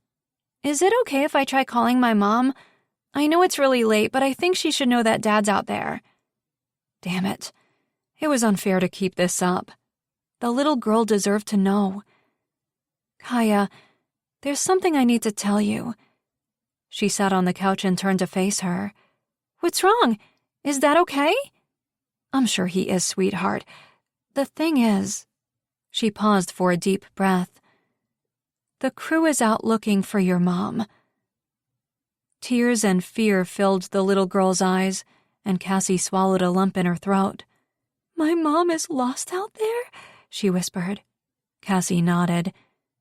S2: "Is it okay if I try calling my mom? I know it's really late, but I think she should know that Dad's out there." Damn it. It was unfair to keep this up. The little girl deserved to know. "Kaya, there's something I need to tell you." She sat on the couch and turned to face her. "What's wrong? Is Dad okay?" "I'm sure he is, sweetheart. The thing is..." She paused for a deep breath. "The crew is out looking for your mom." Tears and fear filled the little girl's eyes, and Cassie swallowed a lump in her throat. "My mom is lost out there?" she whispered. Cassie nodded.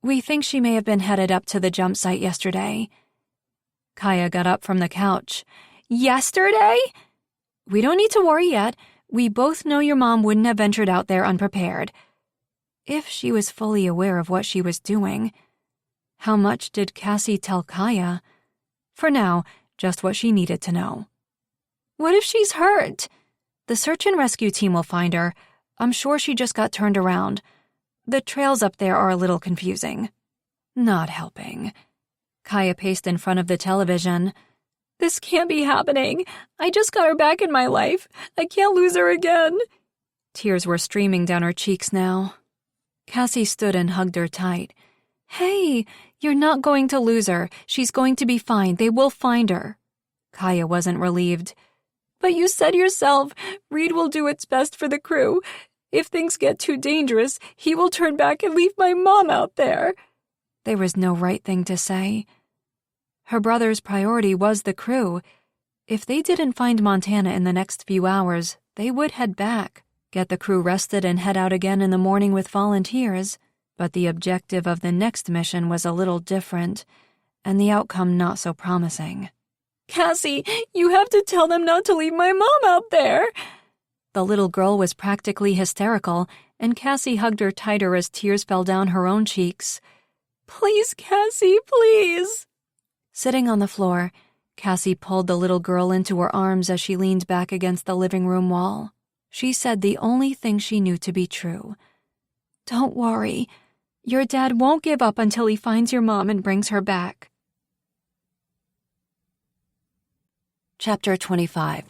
S2: "We think she may have been headed up to the jump site yesterday." Kaya got up from the couch. "Yesterday?" "We don't need to worry yet. We both know your mom wouldn't have ventured out there unprepared." If she was fully aware of what she was doing. How much did Cassie tell Kaya? For now, just what she needed to know.
S1: What if she's hurt? The search and rescue team will find her. I'm sure she just got turned around. The trails up there are a little confusing. Not helping. Kaya paced in front of the television. This can't be happening. I just got her back in my life. I can't lose her again. Tears were streaming down her cheeks now. Cassie stood and hugged her tight. Hey, you're not going to lose her. She's going to be fine. They will find her. Kaya wasn't relieved. But you said yourself, Reed will do its best for the crew. If things get too dangerous, he will turn back and leave my mom out there. There was no right thing to say. Her brother's priority was the crew. If they didn't find Montana in the next few hours, they would head back, get the crew rested and head out again in the morning with volunteers. But the objective of the next mission was a little different, and the outcome not so promising. Cassie, you have to tell them not to leave my mom out there. The little girl was practically hysterical, and Cassie hugged her tighter as tears fell down her own cheeks. Please, Cassie, please. Sitting on the floor, Cassie pulled the little girl into her arms as she leaned back against the living room wall. She said the only thing she knew to be true. Don't worry. Your dad won't give up until he finds your mom and brings her back. Chapter 25.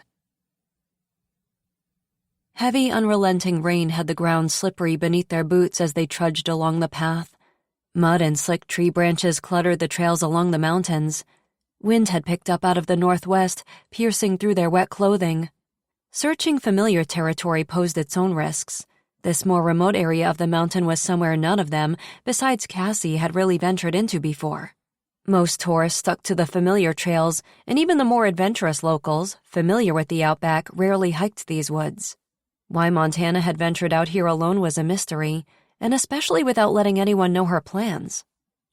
S1: Heavy, unrelenting rain had the ground slippery beneath their boots as they trudged along the path. Mud and slick tree branches cluttered the trails along the mountains. Wind had picked up out of the northwest, piercing through their wet clothing. Searching familiar territory posed its own risks. This more remote area of the mountain was somewhere none of them, besides Cassie, had really ventured into before. Most tourists stuck to the familiar trails, and even the more adventurous locals, familiar with the outback, rarely hiked these woods. Why Montana had ventured out here alone was a mystery, and especially without letting anyone know her plans.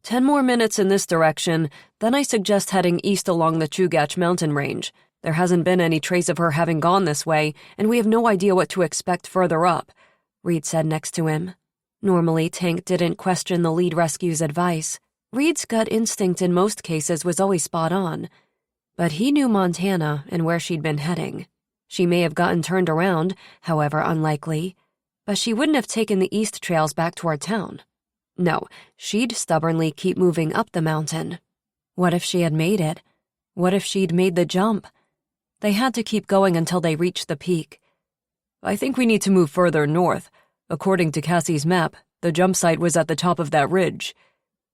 S1: 10 more minutes in this direction, then I suggest heading east along the Chugach mountain range. There hasn't been any trace of her having gone this way, and we have no idea what to expect further up, Reed said next to him. Normally, Tank didn't question the lead rescue's advice. Reed's gut instinct in most cases was always spot on. But he knew Montana and where she'd been heading. She may have gotten turned around, however unlikely, but she wouldn't have taken the east trails back toward town. No, she'd stubbornly keep moving up the mountain. What if she had made it? What if she'd made the jump? They had to keep going until they reached the peak. I think we need to move further north. According to Cassie's map, the jump site was at the top of that ridge.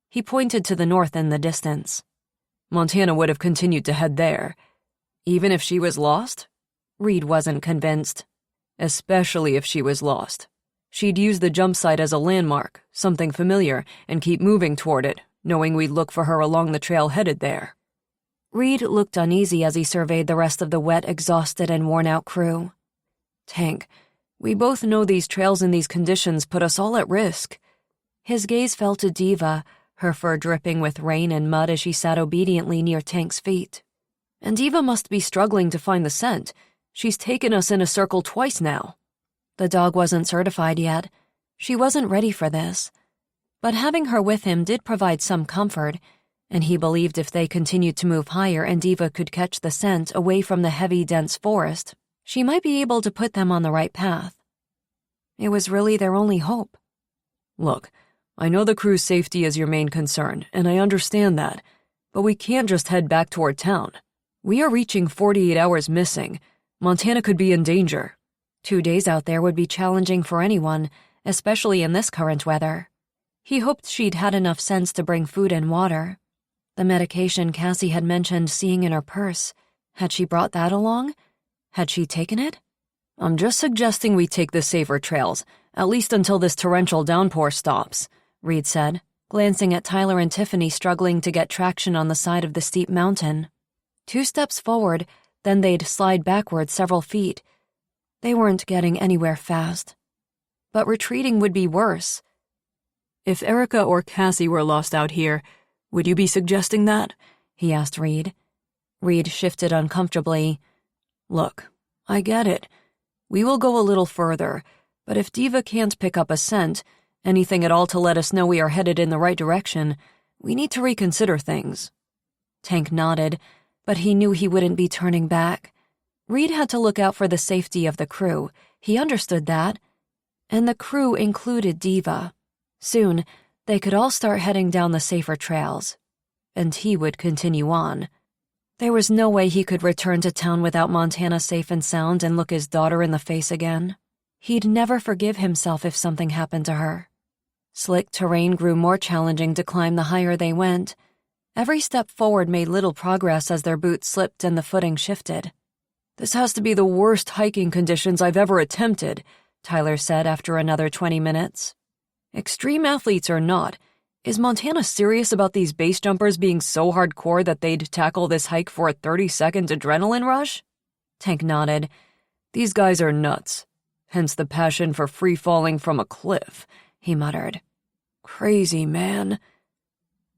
S1: He pointed to the north in the distance. Montana would have continued to head there. Even if she was lost? Reed wasn't convinced. Especially if she was lost. She'd use the jump site as a landmark, something familiar, and keep moving toward it, knowing we'd look for her along the trail headed there. Reed looked uneasy as he surveyed the rest of the wet, exhausted, and worn-out crew. Tank, we both know these trails in these conditions put us all at risk. His gaze fell to Diva, her fur dripping with rain and mud as she sat obediently near Tank's feet. And Diva must be struggling to find the scent. She's taken us in a circle twice now. The dog wasn't certified yet. She wasn't ready for this. But having her with him did provide some comfort, and he believed if they continued to move higher and Diva could catch the scent away from the heavy, dense forest, she might be able to put them on the right path. It was really their only hope. Look, I know the crew's safety is your main concern, and I understand that, but we can't just head back toward town. We are reaching 48 hours missing. Montana could be in danger. 2 days out there would be challenging for anyone, especially in this current weather. He hoped she'd had enough sense to bring food and water. The medication Cassie had mentioned seeing in her purse, had she brought that along? Had she taken it? I'm just suggesting we take the safer trails, at least until this torrential downpour stops, Reed said, glancing at Tyler and Tiffany struggling to get traction on the side of the steep mountain. 2 steps forward, then they'd slide backward several feet. They weren't getting anywhere fast. But retreating would be worse. If Erica or Cassie were lost out here, would you be suggesting that? He asked Reed. Reed shifted uncomfortably. Look, I get it. We will go a little further, but if Diva can't pick up a scent, anything at all to let us know we are headed in the right direction, we need to reconsider things. Tank nodded, but he knew he wouldn't be turning back. Reed had to look out for the safety of the crew. He understood that. And the crew included Diva. Soon, they could all start heading down the safer trails. And he would continue on. There was no way he could return to town without Montana safe and sound and look his daughter in the face again. He'd never forgive himself if something happened to her. Slick terrain grew more challenging to climb the higher they went. Every step forward made little progress as their boots slipped and the footing shifted. "This has to be the worst hiking conditions I've ever attempted," Tyler said after another 20 minutes. "Extreme athletes or not, is Montana serious about these base jumpers being so hardcore that they'd tackle this hike for a 30-second adrenaline rush?" Tank nodded. "These guys are nuts. Hence the passion for free-falling from a cliff," he muttered. "Crazy, man."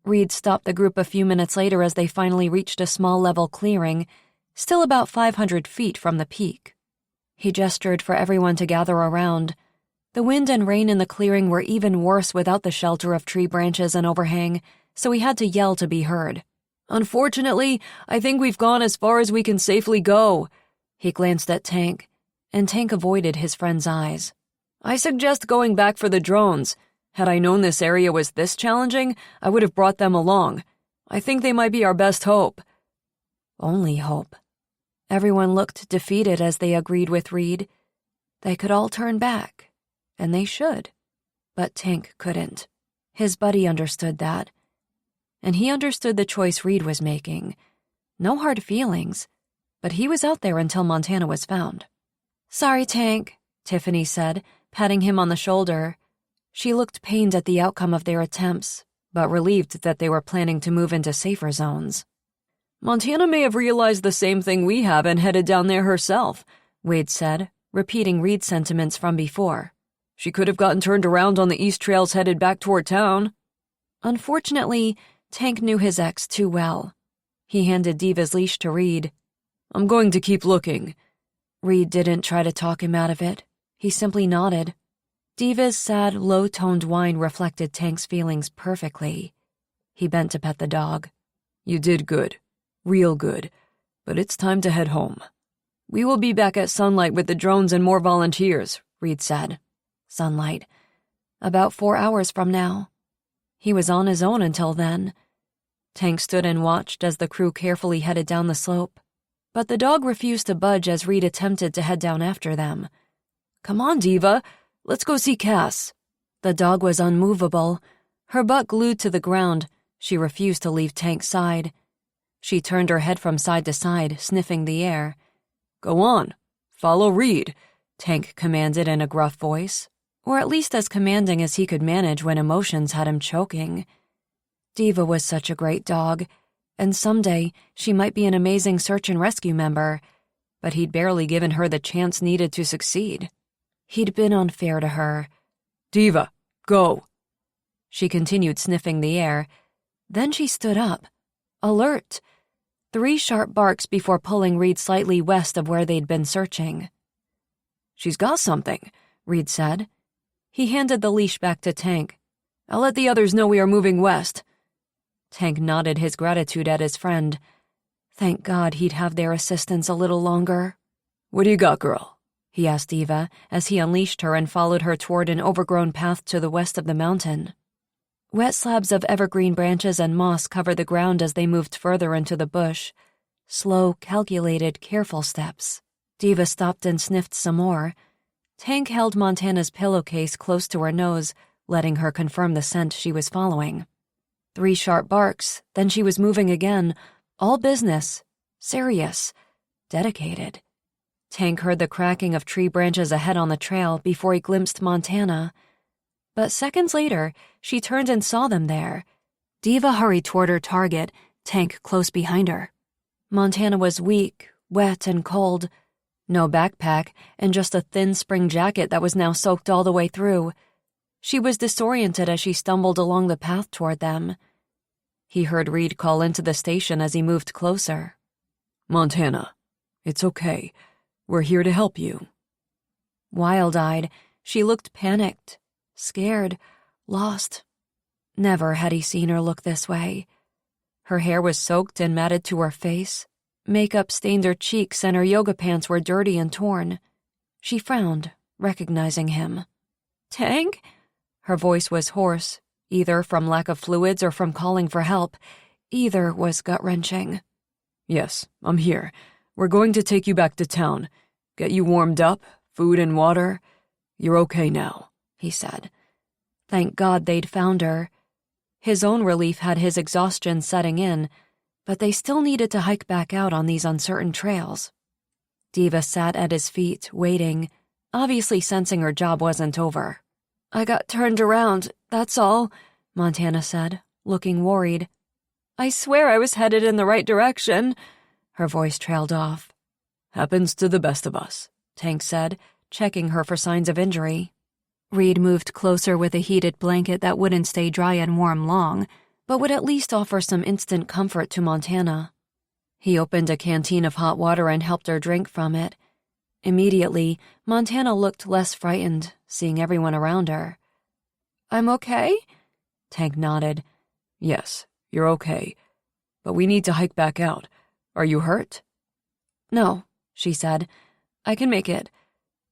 S1: Reed stopped the group a few minutes later as they finally reached a small level clearing, still about 500 feet from the peak. He gestured for everyone to gather around. The wind and rain in the clearing were even worse without the shelter of tree branches and overhang, so he had to yell to be heard. "Unfortunately, I think we've gone as far as we can safely go." He glanced at Tank, and Tank avoided his friend's eyes. "I suggest going back for the drones. Had I known this area was this challenging, I would have brought them along. I think they might be our best hope." Only hope. Everyone looked defeated as they agreed with Reed. They could all turn back, and they should. But Tank couldn't. His buddy understood that. And he understood the choice Reed was making. No hard feelings, but he was out there until Montana was found. "Sorry, Tank," Tiffany said, patting him on the shoulder. She looked pained at the outcome of their attempts, but relieved that they were planning to move into safer zones. "Montana may have realized the same thing we have and headed down there herself," Wade said, repeating Reed's sentiments from before. "She could have gotten turned around on the east trails headed back toward town." Unfortunately, Tank knew his ex too well. He handed Diva's leash to Reed. "I'm going to keep looking." Reed didn't try to talk him out of it. He simply nodded. Diva's sad, low-toned whine reflected Tank's feelings perfectly. He bent to pet the dog. "You did good. Real good. But it's time to head home." "We will be back at sunlight with the drones and more volunteers," Reed said. Sunlight. About 4 hours from now. He was on his own until then. Tank stood and watched as the crew carefully headed down the slope. But the dog refused to budge as Reed attempted to head down after them. "Come on, Diva. Let's go see Cass." The dog was unmovable. Her butt glued to the ground, she refused to leave Tank's side. She turned her head from side to side, sniffing the air. "Go on. Follow Reed," Tank commanded in a gruff voice, or at least as commanding as he could manage when emotions had him choking. Diva was such a great dog, and someday she might be an amazing search and rescue member, but he'd barely given her the chance needed to succeed. He'd been unfair to her. "Diva, go." She continued sniffing the air. Then she stood up, alert. 3 sharp barks before pulling Reed slightly west of where they'd been searching. "She's got something," Reed said. He handed the leash back to Tank. "I'll let the others know we are moving west." Tank nodded his gratitude at his friend. Thank God he'd have their assistance a little longer. "What do you got, girl?" he asked Eva as he unleashed her and followed her toward an overgrown path to the west of the mountain. Wet slabs of evergreen branches and moss covered the ground as they moved further into the bush. Slow, calculated, careful steps. Diva stopped and sniffed some more. Tank held Montana's pillowcase close to her nose, letting her confirm the scent she was following. 3 sharp barks, then she was moving again. All business. Serious. Dedicated. Tank heard the cracking of tree branches ahead on the trail before he glimpsed Montana. But seconds later, she turned and saw them there. Diva hurried toward her target, Tank close behind her. Montana was weak, wet, and cold. No backpack, and just a thin spring jacket that was now soaked all the way through. She was disoriented as she stumbled along the path toward them. He heard Reed call into the station as he moved closer. "Montana, it's okay. We're here to help you." Wild-eyed, she looked panicked, scared, lost. Never had he seen her look this way. Her hair was soaked and matted to her face, Makeup stained her cheeks and her yoga pants were dirty and torn. She frowned, recognizing him. "Tank?" Her voice was hoarse, either from lack of fluids or from calling for help. Either was gut-wrenching.
S3: "Yes, I'm here. We're going to take you back to town. Get you warmed up, food and water. You're okay now," he said.
S1: Thank God they'd found her. His own relief had his exhaustion setting in, but they still needed to hike back out on these uncertain trails. Diva sat at his feet, waiting, obviously sensing her job wasn't over. "I got turned around, that's all," Montana said, looking worried. "I swear I was headed in the right direction." Her voice trailed off.
S3: "Happens to the best of us,"
S1: Tank said, checking her for signs of injury. Reed moved closer with a heated blanket that wouldn't stay dry and warm long, but would at least offer some instant comfort to Montana. He opened a canteen of hot water and helped her drink from it. Immediately, Montana looked less frightened, seeing everyone around her. "I'm okay?" Tank nodded.
S3: "Yes, you're okay. But we need to hike back out. Are you hurt?"
S1: "No," she said. "I can make it."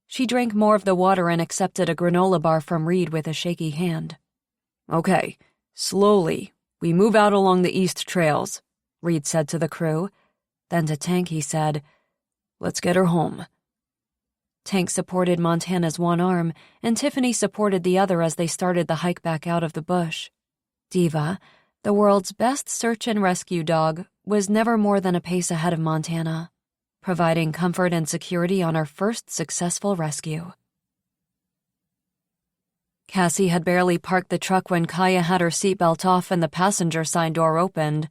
S1: She drank more of the water and accepted a granola bar from Reed with a shaky hand.
S3: "Okay, slowly. We move out along the east trails," Reed said to the crew.
S1: Then to Tank he said,
S3: "Let's get her home."
S1: Tank supported Montana's one arm, and Tiffany supported the other as they started the hike back out of the bush. Diva, the world's best search and rescue dog, was never more than a pace ahead of Montana, providing comfort and security on her first successful rescue. Cassie had barely parked the truck when Kaya had her seatbelt off and the passenger side door opened.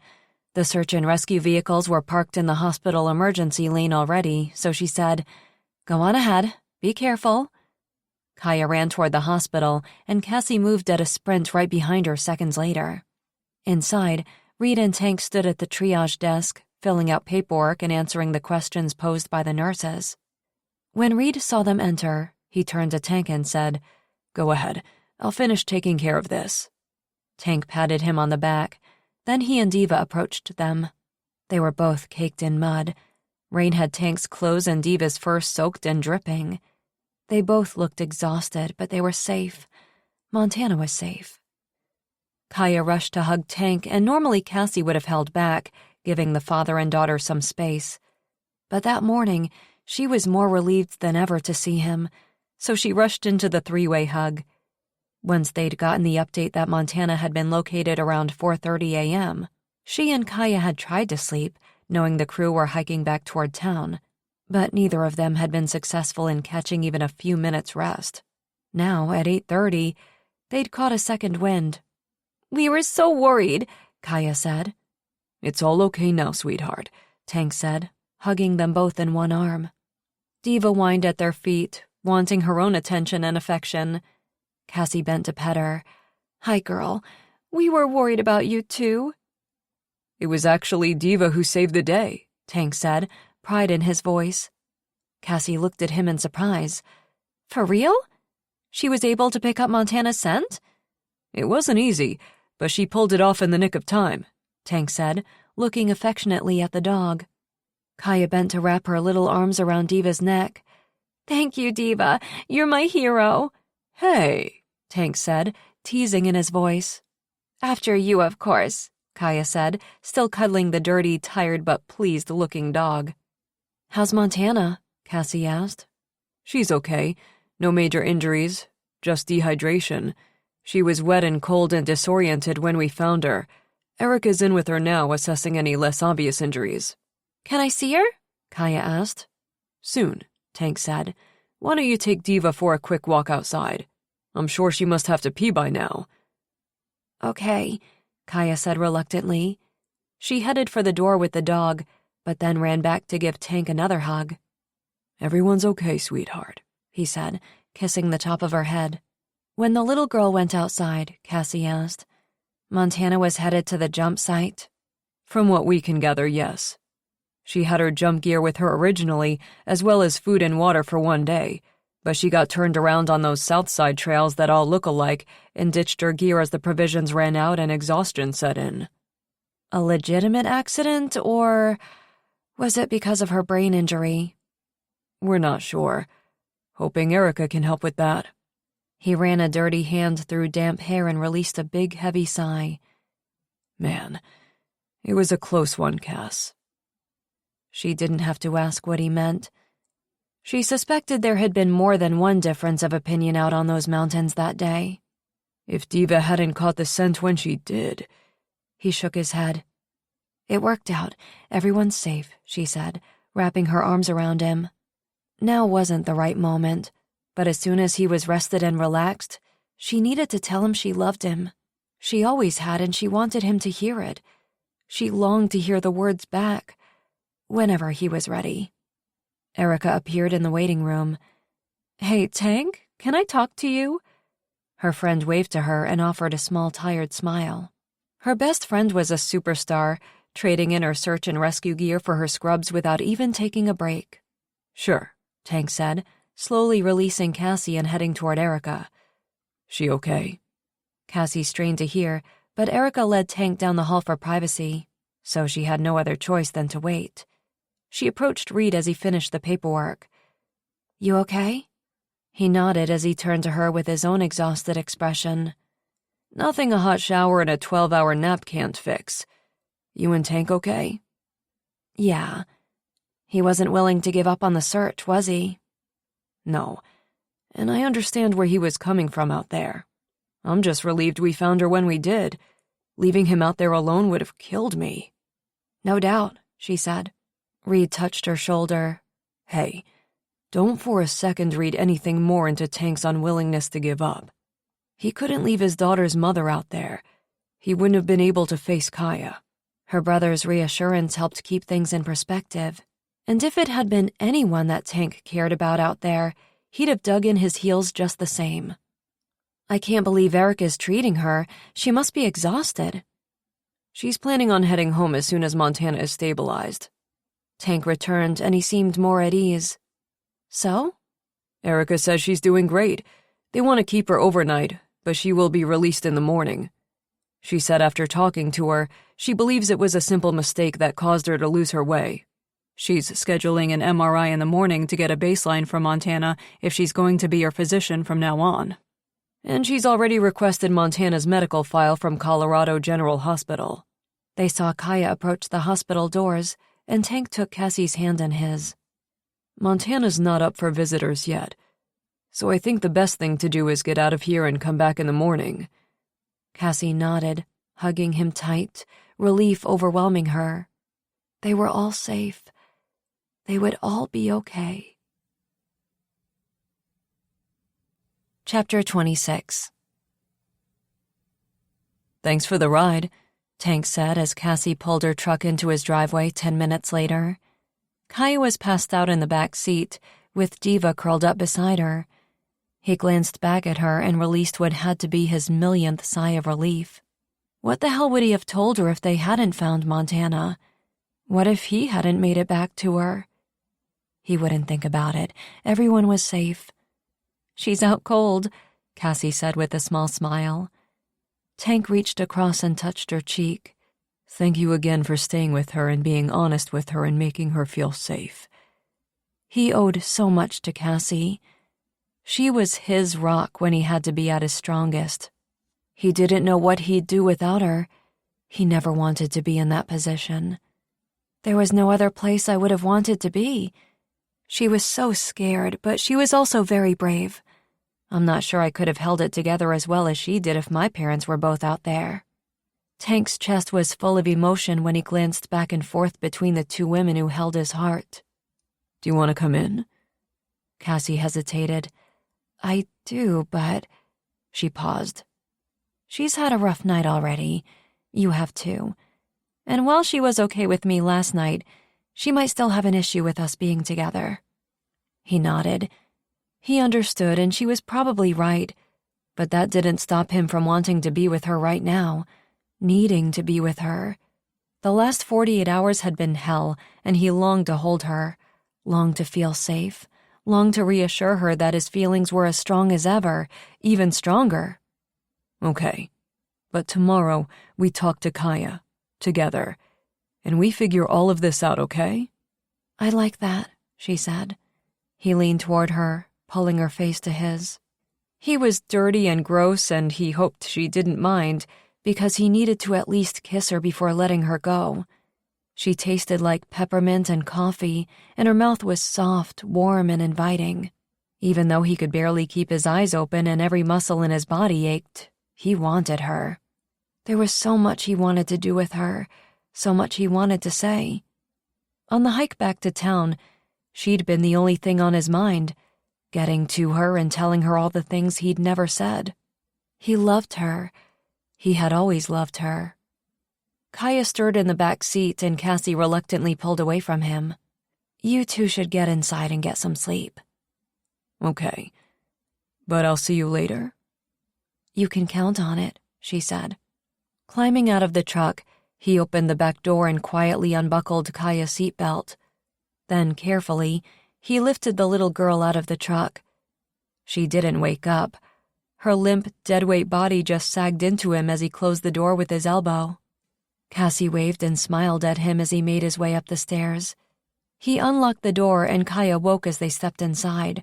S1: The search and rescue vehicles were parked in the hospital emergency lane already, so she said, "Go on ahead. Be careful." Kaya ran toward the hospital, and Cassie moved at a sprint right behind her seconds later. Inside, Reed and Tank stood at the triage desk, filling out paperwork and answering the questions posed by the nurses. When Reed saw them enter, he turned to Tank and said, "Go ahead. I'll finish taking care of this." Tank patted him on the back. Then he and Diva approached them. They were both caked in mud. Rain had Tank's clothes and Diva's fur soaked and dripping. They both looked exhausted, but they were safe. Montana was safe. Kaya rushed to hug Tank, and normally Cassie would have held back, giving the father and daughter some space. But that morning, she was more relieved than ever to see him, so she rushed into the three-way hug. Once they'd gotten the update that Montana had been located around 4:30 a.m., she and Kaya had tried to sleep, knowing the crew were hiking back toward town, but neither of them had been successful in catching even a few minutes' rest. Now, at 8:30, they'd caught a second wind. "We were so worried," Kaya said.
S3: "It's all okay now, sweetheart,"
S1: Tank said, hugging them both in one arm. Diva whined at their feet, wanting her own attention and affection. Cassie bent to pet her. "Hi, girl. We were worried about you, too."
S3: "It was actually Diva who saved the day,"
S1: Tank said, pride in his voice. Cassie looked at him in surprise. "For real? She was able to pick up Montana's scent?"
S3: "It wasn't easy, but she pulled it off in the nick of time,"
S1: Tank said, looking affectionately at the dog. Kaya bent to wrap her little arms around Diva's neck. "Thank you, Diva. You're my hero."
S3: "Hey,"
S1: Tank said, teasing in his voice. "After you, of course," Kaya said, still cuddling the dirty, tired but pleased-looking dog. "How's Montana?" Cassie asked.
S3: "She's okay. No major injuries, just dehydration. She was wet and cold and disoriented when we found her. Erica's in with her now, assessing any less obvious injuries."
S1: "Can I see her?" Kaya asked.
S3: "Soon," Tank said. "Why don't you take Diva for a quick walk outside? I'm sure she must have to pee by now."
S1: "Okay," Kaya said reluctantly. She headed for the door with the dog, but then ran back to give Tank another hug.
S3: "Everyone's okay, sweetheart,"
S1: he said, kissing the top of her head. When the little girl went outside, Cassie asked, "Montana was headed to the jump site?"
S3: "From what we can gather, yes. She had her jump gear with her originally, as well as food and water for one day, but she got turned around on those south side trails that all look alike and ditched her gear as the provisions ran out and exhaustion set in."
S1: "A legitimate accident, or..." Was it because of her brain injury?
S3: We're not sure. Hoping Erica can help with that.
S1: He ran a dirty hand through damp hair and released a big, heavy sigh.
S3: Man, it was a close one, Cass.
S1: She didn't have to ask what he meant. She suspected there had been more than one difference of opinion out on those mountains that day.
S3: If Diva hadn't caught the scent when she did.
S1: He shook his head. It worked out. Everyone's safe, she said, wrapping her arms around him. Now wasn't the right moment, but as soon as he was rested and relaxed, she needed to tell him she loved him. She always had, and she wanted him to hear it. She longed to hear the words back, whenever he was ready. Erica appeared in the waiting room. "Hey, Tank, can I talk to you?" Her friend waved to her and offered a small, tired smile. Her best friend was a superstar, trading in her search and rescue gear for her scrubs without even taking a break.
S3: "Sure,"
S1: Tank said, slowly releasing Cassie and heading toward Erica.
S3: "She okay?"
S1: Cassie strained to hear, but Erica led Tank down the hall for privacy, so she had no other choice than to wait. She approached Reed as he finished the paperwork. "You okay?" He nodded as he turned to her with his own exhausted expression.
S3: "Nothing a hot shower and a 12-hour nap can't fix. You and Tank okay?"
S1: "Yeah." He wasn't willing to give up on the search, was he?
S3: "No, and I understand where he was coming from out there. I'm just relieved we found her when we did. Leaving him out there alone would have killed me."
S1: "No doubt," she said. Reed touched her shoulder.
S3: "Hey, don't for a second read anything more into Tank's unwillingness to give up. He couldn't leave his daughter's mother out there. He wouldn't have been able to face Kaya."
S1: Her brother's reassurance helped keep things in perspective. And if it had been anyone that Tank cared about out there, he'd have dug in his heels just the same. "I can't believe Eric is treating her. She must be exhausted."
S3: "She's planning on heading home as soon as Montana is stabilized."
S1: Tank returned, and he seemed more at ease. "So?"
S3: "Erica says she's doing great. They want to keep her overnight, but she will be released in the morning. She said after talking to her, she believes it was a simple mistake that caused her to lose her way. She's scheduling an MRI in the morning to get a baseline from Montana if she's going to be her physician from now on. And she's already requested Montana's medical file from Colorado General Hospital."
S1: They saw Kaya approach the hospital doors, and Tank took Cassie's hand in his.
S3: "Montana's not up for visitors yet, so I think the best thing to do is get out of here and come back in the morning."
S1: Cassie nodded, hugging him tight, relief overwhelming her. They were all safe. They would all be okay. Chapter 26.
S3: "Thanks for the ride,"
S1: Tank said as Cassie pulled her truck into his driveway 10 minutes later. Kaya was passed out in the back seat, with Diva curled up beside her. He glanced back at her and released what had to be his millionth sigh of relief. What the hell would he have told her if they hadn't found Montana? What if he hadn't made it back to her? He wouldn't think about it. Everyone was safe. "She's out cold," Cassie said with a small smile. Tank reached across and touched her cheek.
S3: "Thank you again for staying with her and being honest with her and making her feel safe."
S1: He owed so much to Cassie. She was his rock when he had to be at his strongest. He didn't know what he'd do without her. He never wanted to be in that position. There was no other place I would have wanted to be. She was so scared, but she was also very brave. I'm not sure I could have held it together as well as she did if my parents were both out there. Tank's chest was full of emotion when he glanced back and forth between the two women who held his heart.
S3: "Do you want to come in?"
S1: Cassie hesitated. "I do, but—" She paused. "She's had a rough night already. You have too. And while she was okay with me last night, she might still have an issue with us being together." He nodded. He understood, and she was probably right, but that didn't stop him from wanting to be with her right now, needing to be with her. The last 48 hours had been hell, and he longed to hold her, longed to feel safe, longed to reassure her that his feelings were as strong as ever, even stronger.
S3: "Okay, but tomorrow we talk to Kaya, together, and we figure all of this out, okay?"
S2: "I like that," she said. He leaned toward her, pulling her face to his. He was dirty and gross, and he hoped she didn't mind because he needed to at least kiss her before letting her go. She tasted like peppermint and coffee, and her mouth was soft, warm, and inviting. Even though he could barely keep his eyes open and every muscle in his body ached, he wanted her. There was so much he wanted to do with her, so much he wanted to say. On the hike back to town, she'd been the only thing on his mind, getting to her and telling her all the things he'd never said. He loved her. He had always loved her. Kaya stirred in the back seat and Cassie reluctantly pulled away from him. "You two should get inside and get some sleep."
S3: "Okay, but I'll see you later."
S2: "You can count on it," she said. Climbing out of the truck, he opened the back door and quietly unbuckled Kaya's seatbelt. Then, carefully, he lifted the little girl out of the truck. She didn't wake up. Her limp, deadweight body just sagged into him as he closed the door with his elbow. Cassie waved and smiled at him as he made his way up the stairs. He unlocked the door and Kaya woke as they stepped inside.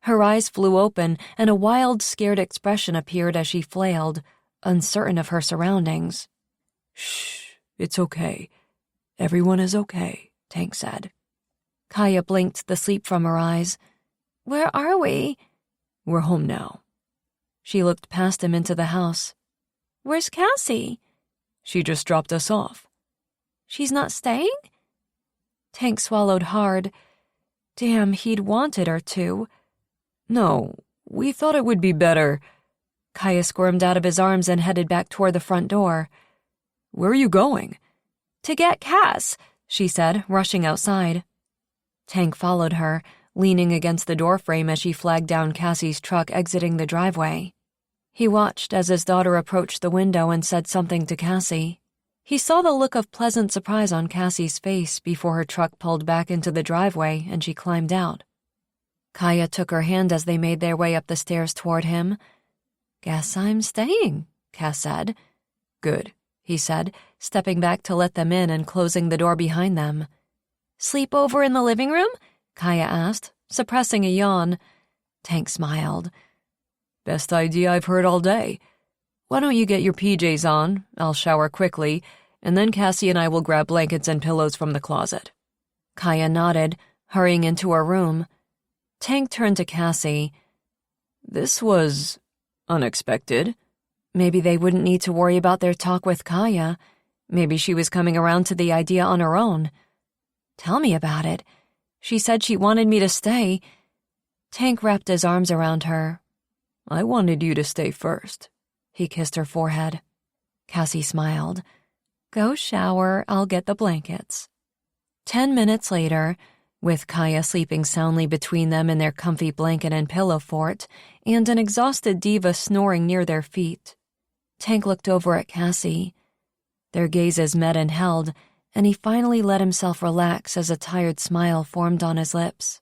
S2: Her eyes flew open and a wild, scared expression appeared as she flailed, uncertain of her surroundings.
S3: "Shh, it's okay. Everyone is okay," Tank said.
S2: Kaya blinked the sleep from her eyes. "Where are we?"
S3: "We're home now."
S2: She looked past him into the house. "Where's Cassie?"
S3: "She just dropped us off."
S2: "She's not staying?" Tank swallowed hard. Damn, he'd wanted her to.
S3: "No, we thought it would be better."
S2: Kaya squirmed out of his arms and headed back toward the front door.
S3: "Where are you going?"
S2: "To get Cass," she said, rushing outside. Tank followed her, leaning against the doorframe as she flagged down Cassie's truck exiting the driveway. He watched as his daughter approached the window and said something to Cassie. He saw the look of pleasant surprise on Cassie's face before her truck pulled back into the driveway and she climbed out. Kaya took her hand as they made their way up the stairs toward him. "Guess I'm staying," Cass said.
S3: "Good,"
S2: he said, stepping back to let them in and closing the door behind them. "Sleep over in the living room?" Kaya asked, suppressing a yawn. Tank smiled.
S3: "Best idea I've heard all day. Why don't you get your PJs on? I'll shower quickly, and then Cassie and I will grab blankets and pillows from the closet."
S2: Kaya nodded, hurrying into her room. Tank turned to Cassie.
S3: "This was unexpected."
S2: Maybe they wouldn't need to worry about their talk with Kaya. Maybe she was coming around to the idea on her own. "Tell me about it. She said she wanted me to stay." Tank wrapped his arms around her.
S3: "I wanted you to stay first."
S2: He kissed her forehead. Cassie smiled. "Go shower, I'll get the blankets." 10 minutes later, with Kaya sleeping soundly between them in their comfy blanket and pillow fort, and an exhausted diva snoring near their feet, Tank looked over at Cassie. Their gazes met and held, and he finally let himself relax as a tired smile formed on his lips.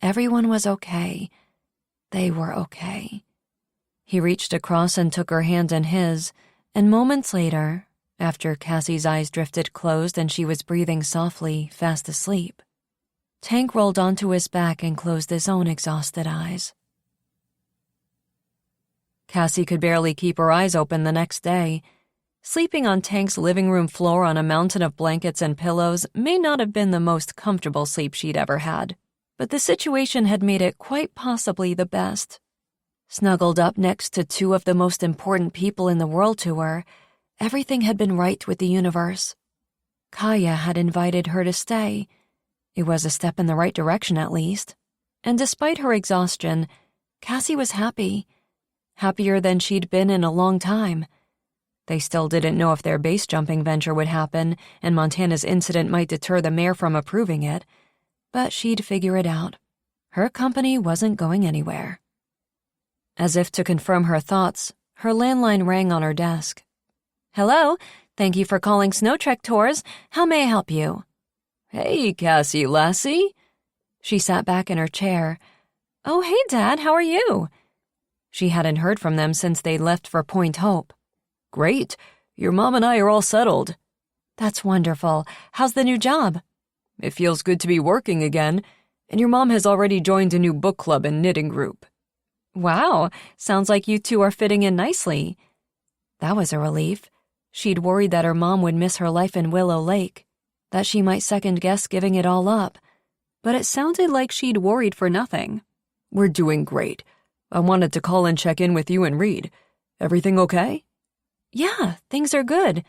S2: Everyone was okay. They were okay. He reached across and took her hand in his, and moments later, after Cassie's eyes drifted closed and she was breathing softly, fast asleep, Tank rolled onto his back and closed his own exhausted eyes. Cassie could barely keep her eyes open the next day. Sleeping on Tank's living room floor on a mountain of blankets and pillows may not have been the most comfortable sleep she'd ever had, but the situation had made it quite possibly the best. Snuggled up next to two of the most important people in the world to her, everything had been right with the universe. Kaya had invited her to stay. It was a step in the right direction, at least. And despite her exhaustion, Cassie was happy. Happier than she'd been in a long time. They still didn't know if their base jumping venture would happen, and Montana's incident might deter the mayor from approving it. But she'd figure it out. Her company wasn't going anywhere. As if to confirm her thoughts, her landline rang on her desk. "Hello, thank you for calling Snow Trek Tours. How may I help you?"
S3: "Hey, Cassie lassie."
S2: She sat back in her chair. "Oh, hey, Dad, how are you?" She hadn't heard from them since they'd left for Point Hope.
S3: "Great. Your mom and I are all settled."
S2: "That's wonderful. How's the new job?"
S3: It feels good to be working again, and your mom has already joined a new book club and knitting group."
S2: Wow, sounds like you two are fitting in nicely. That was a relief. She'd worried that her mom would miss her life in Willow Lake, that she might second-guess giving it all up. But it sounded like she'd worried for nothing.
S3: "We're doing great. I wanted to call and check in with you and Reed. Everything okay?"
S2: Yeah, things are good.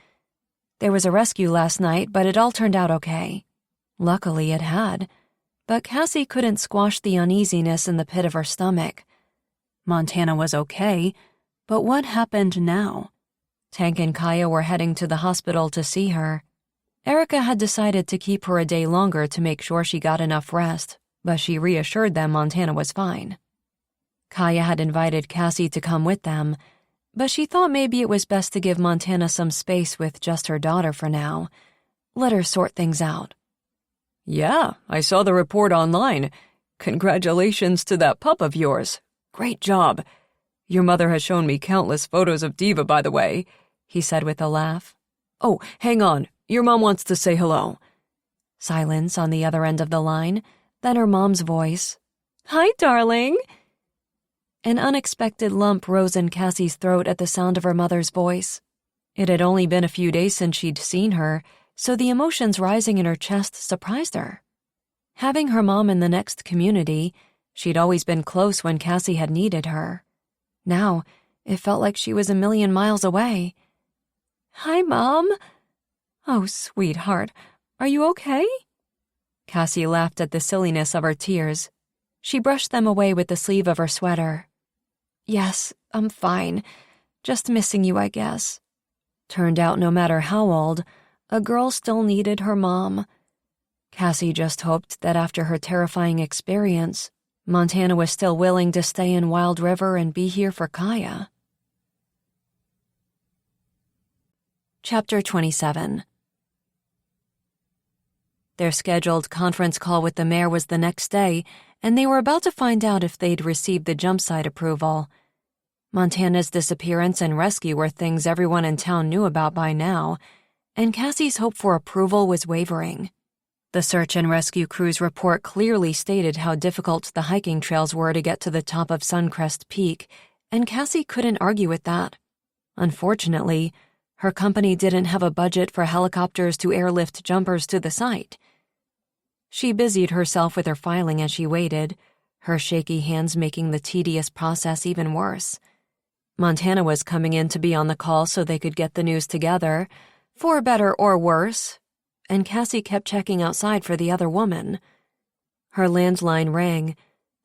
S2: There was a rescue last night, but it all turned out okay. Luckily, it had. But Cassie couldn't squash the uneasiness in the pit of her stomach. Montana was okay, but what happened now? Tank and Kaya were heading to the hospital to see her. Erica had decided to keep her a day longer to make sure she got enough rest, but she reassured them Montana was fine. Kaya had invited Cassie to come with them, but she thought maybe it was best to give Montana some space with just her daughter for now. Let her sort things out.
S3: "Yeah, I saw the report online. Congratulations to that pup of yours. Great job. Your mother has shown me countless photos of Diva, by the way," he said with a laugh. "Oh, hang on. Your mom wants to say hello."
S2: Silence on the other end of the line, then her mom's voice. "Hi, darling." An unexpected lump rose in Cassie's throat at the sound of her mother's voice. It had only been a few days since she'd seen her, so the emotions rising in her chest surprised her. Having her mom in the next community, she'd always been close when Cassie had needed her. Now, it felt like she was a million miles away. "Hi, Mom." "Oh, sweetheart, are you okay?" Cassie laughed at the silliness of her tears. She brushed them away with the sleeve of her sweater. "Yes, I'm fine. Just missing you, I guess." Turned out no matter how old, a girl still needed her mom. Cassie just hoped that after her terrifying experience, Montana was still willing to stay in Wild River and be here for Kaya. Chapter 27. Their scheduled conference call with the mayor was the next day, and they were about to find out if they'd received the jump site approval. Montana's disappearance and rescue were things everyone in town knew about by now, and Cassie's hope for approval was wavering. The search and rescue crew's report clearly stated how difficult the hiking trails were to get to the top of Suncrest Peak, and Cassie couldn't argue with that. Unfortunately, her company didn't have a budget for helicopters to airlift jumpers to the site. She busied herself with her filing as she waited, her shaky hands making the tedious process even worse. Montana was coming in to be on the call so they could get the news together, for better or worse, and Cassie kept checking outside for the other woman. Her landline rang,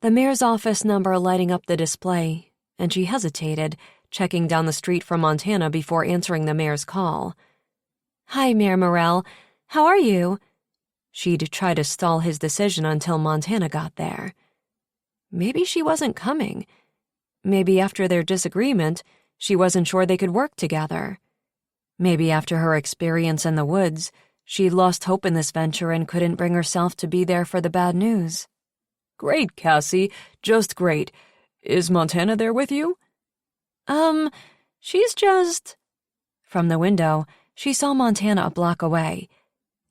S2: the mayor's office number lighting up the display, and she hesitated, checking down the street from Montana before answering the mayor's call. "Hi, Mayor Morrell. How are you?" She'd try to stall his decision until Montana got there. Maybe she wasn't coming. Maybe after their disagreement, she wasn't sure they could work together. Maybe after her experience in the woods, she'd lost hope in this venture and couldn't bring herself to be there for the bad news.
S3: "Great, Cassie. Just great. Is Montana there with you?"
S2: She's just..." From the window, she saw Montana a block away.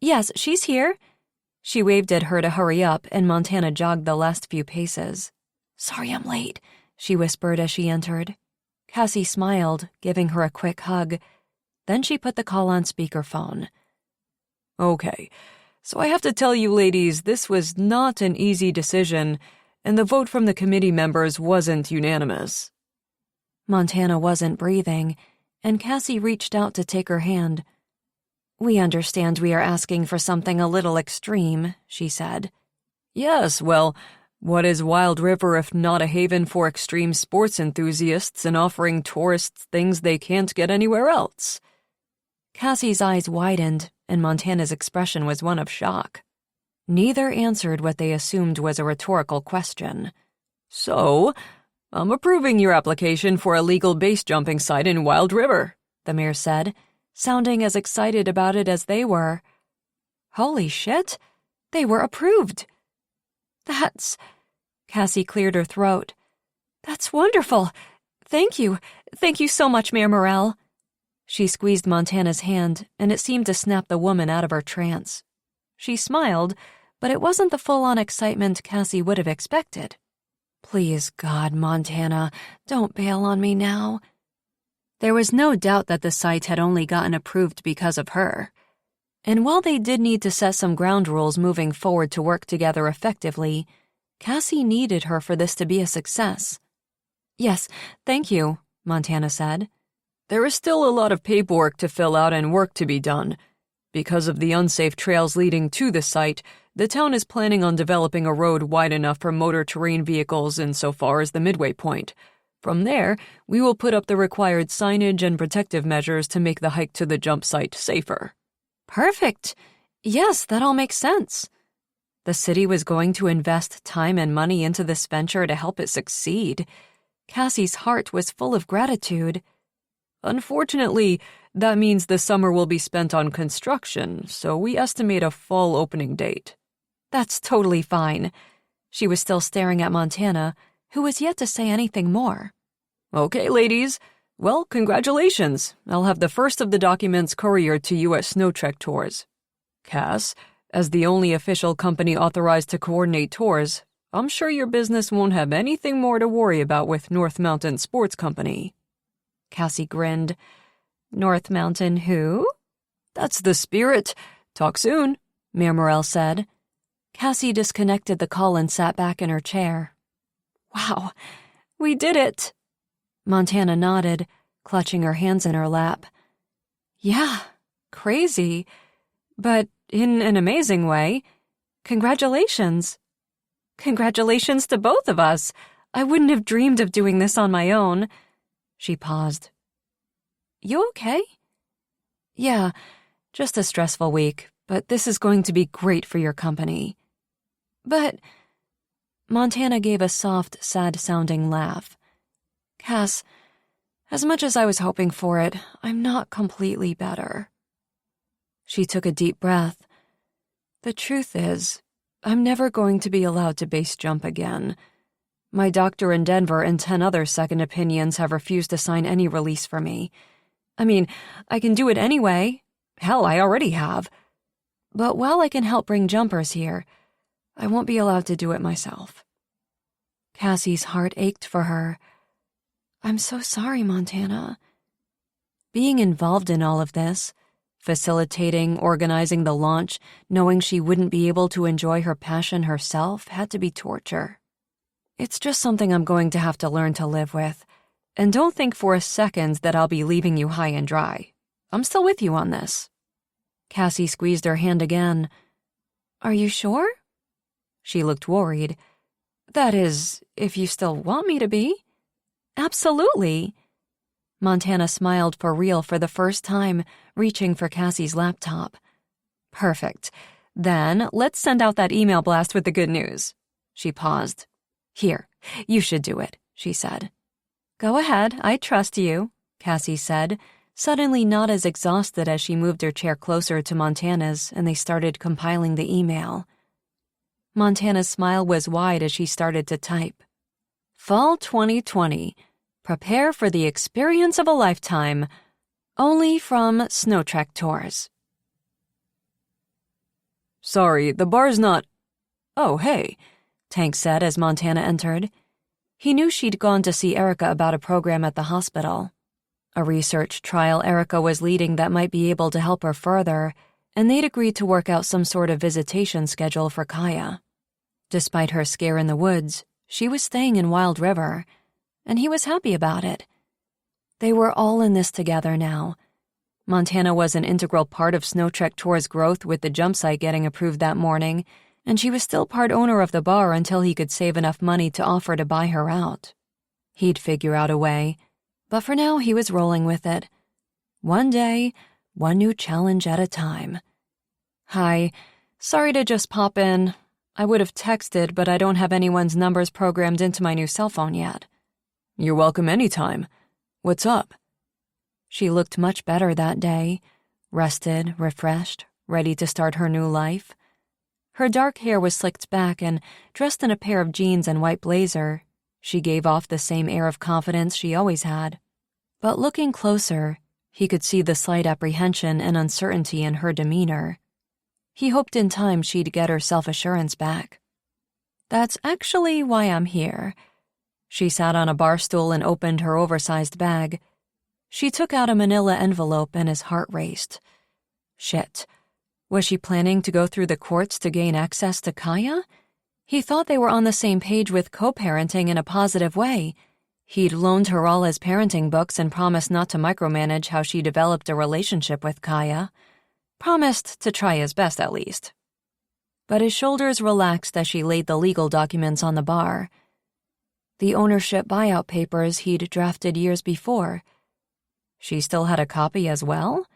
S2: "Yes, she's here." She waved at her to hurry up, and Montana jogged the last few paces. "Sorry I'm late," she whispered as she entered. Cassie smiled, giving her a quick hug. Then she put the call on speakerphone.
S3: "Okay, so I have to tell you ladies, this was not an easy decision, and the vote from the committee members wasn't unanimous."
S2: Montana wasn't breathing, and Cassie reached out to take her hand. "We understand we are asking for something a little extreme," she said.
S3: "Yes, well, what is Wild River if not a haven for extreme sports enthusiasts and offering tourists things they can't get anywhere else?"
S2: Cassie's eyes widened, and Montana's expression was one of shock. Neither answered what they assumed was a rhetorical question.
S3: "So, I'm approving your application for a legal base jumping site in Wild River,"
S2: the mayor said, sounding as excited about it as they were. Holy shit! They were approved! That's... Cassie cleared her throat. "That's wonderful! Thank you. Thank you so much, Mayor Morrell." She squeezed Montana's hand, and it seemed to snap the woman out of her trance.
S1: She smiled, but it wasn't the full-on excitement Cassie would have expected. Please, God, Montana, don't bail on me now. There was no doubt that the site had only gotten approved because of her. And while they did need to set some ground rules moving forward to work together effectively, Cassie needed her for this to be a success. Yes, thank you, Montana said.
S3: There is still a lot of paperwork to fill out and work to be done. Because of the unsafe trails leading to the site, the town is planning on developing a road wide enough for motor terrain vehicles insofar as the midway point. From there, we will put up the required signage and protective measures to make the hike to the jump site safer.
S1: Perfect. Yes, that all makes sense. The city was going to invest time and money into this venture to help it succeed. Cassie's heart was full of gratitude.
S3: Unfortunately, that means the summer will be spent on construction, so we estimate a fall opening date.
S1: That's totally fine. She was still staring at Montana, who was yet to say anything more.
S3: Okay, ladies. Well, congratulations. I'll have the first of the documents couriered to you at Snow Trek Tours. Cass, as the only official company authorized to coordinate tours, I'm sure your business won't have anything more to worry about with North Mountain Sports Company.
S1: Cassie grinned. North Mountain who?
S3: That's the spirit. Talk soon, Mayor Morrell said.
S1: Cassie disconnected the call and sat back in her chair. Wow, we did it. Montana nodded, clutching her hands in her lap. Yeah, crazy, but in an amazing way. Congratulations. Congratulations to both of us. I wouldn't have dreamed of doing this on my own. She paused. You okay? Yeah, just a stressful week, but this is going to be great for your company. But... Montana gave a soft, sad-sounding laugh. Cass, as much as I was hoping for it, I'm not completely better. She took a deep breath. The truth is, I'm never going to be allowed to base jump again. My doctor in Denver and 10 other second opinions have refused to sign any release for me. I mean, I can do it anyway. Hell, I already have. But while I can help bring jumpers here, I won't be allowed to do it myself. Cassie's heart ached for her. I'm so sorry, Montana. Being involved in all of this, facilitating, organizing the launch, knowing she wouldn't be able to enjoy her passion herself had to be torture. It's just something I'm going to have to learn to live with. And don't think for a second that I'll be leaving you high and dry. I'm still with you on this. Cassie squeezed her hand again. Are you sure? She looked worried. That is, if you still want me to be. Absolutely. Montana smiled for real for the first time, reaching for Cassie's laptop. Perfect. Then let's send out that email blast with the good news. She paused. Here, you should do it, she said. Go ahead, I trust you, Cassie said, suddenly not as exhausted as she moved her chair closer to Montana's and they started compiling the email. Montana's smile was wide as she started to type. Fall 2020. Prepare for the experience of a lifetime. Only from Snow Trek Tours.
S3: Sorry, the bar's not...
S1: Oh, hey, Tank said as Montana entered. He knew she'd gone to see Erica about a program at the hospital. A research trial Erica was leading that might be able to help her further, and they'd agreed to work out some sort of visitation schedule for Kaya. Despite her scare in the woods, she was staying in Wild River, and he was happy about it. They were all in this together now. Montana was an integral part of Snow Trek Tour's growth with the jump site getting approved that morning, and she was still part owner of the bar until he could save enough money to offer to buy her out. He'd figure out a way, but for now he was rolling with it. One day, one new challenge at a time. Hi, sorry to just pop in. I would have texted, but I don't have anyone's numbers programmed into my new cell phone yet.
S3: You're welcome anytime. What's up?
S1: She looked much better that day, rested, refreshed, ready to start her new life. Her dark hair was slicked back and, dressed in a pair of jeans and white blazer, she gave off the same air of confidence she always had. But looking closer, he could see the slight apprehension and uncertainty in her demeanor. He hoped in time she'd get her self-assurance back. "That's actually why I'm here." She sat on a bar stool and opened her oversized bag. She took out a manila envelope and his heart raced. Shit. Was she planning to go through the courts to gain access to Kaya? He thought they were on the same page with co-parenting in a positive way. He'd loaned her all his parenting books and promised not to micromanage how she developed a relationship with Kaya. Promised to try his best, at least. But his shoulders relaxed as she laid the legal documents on the bar. The ownership buyout papers he'd drafted years before. She still had a copy as well?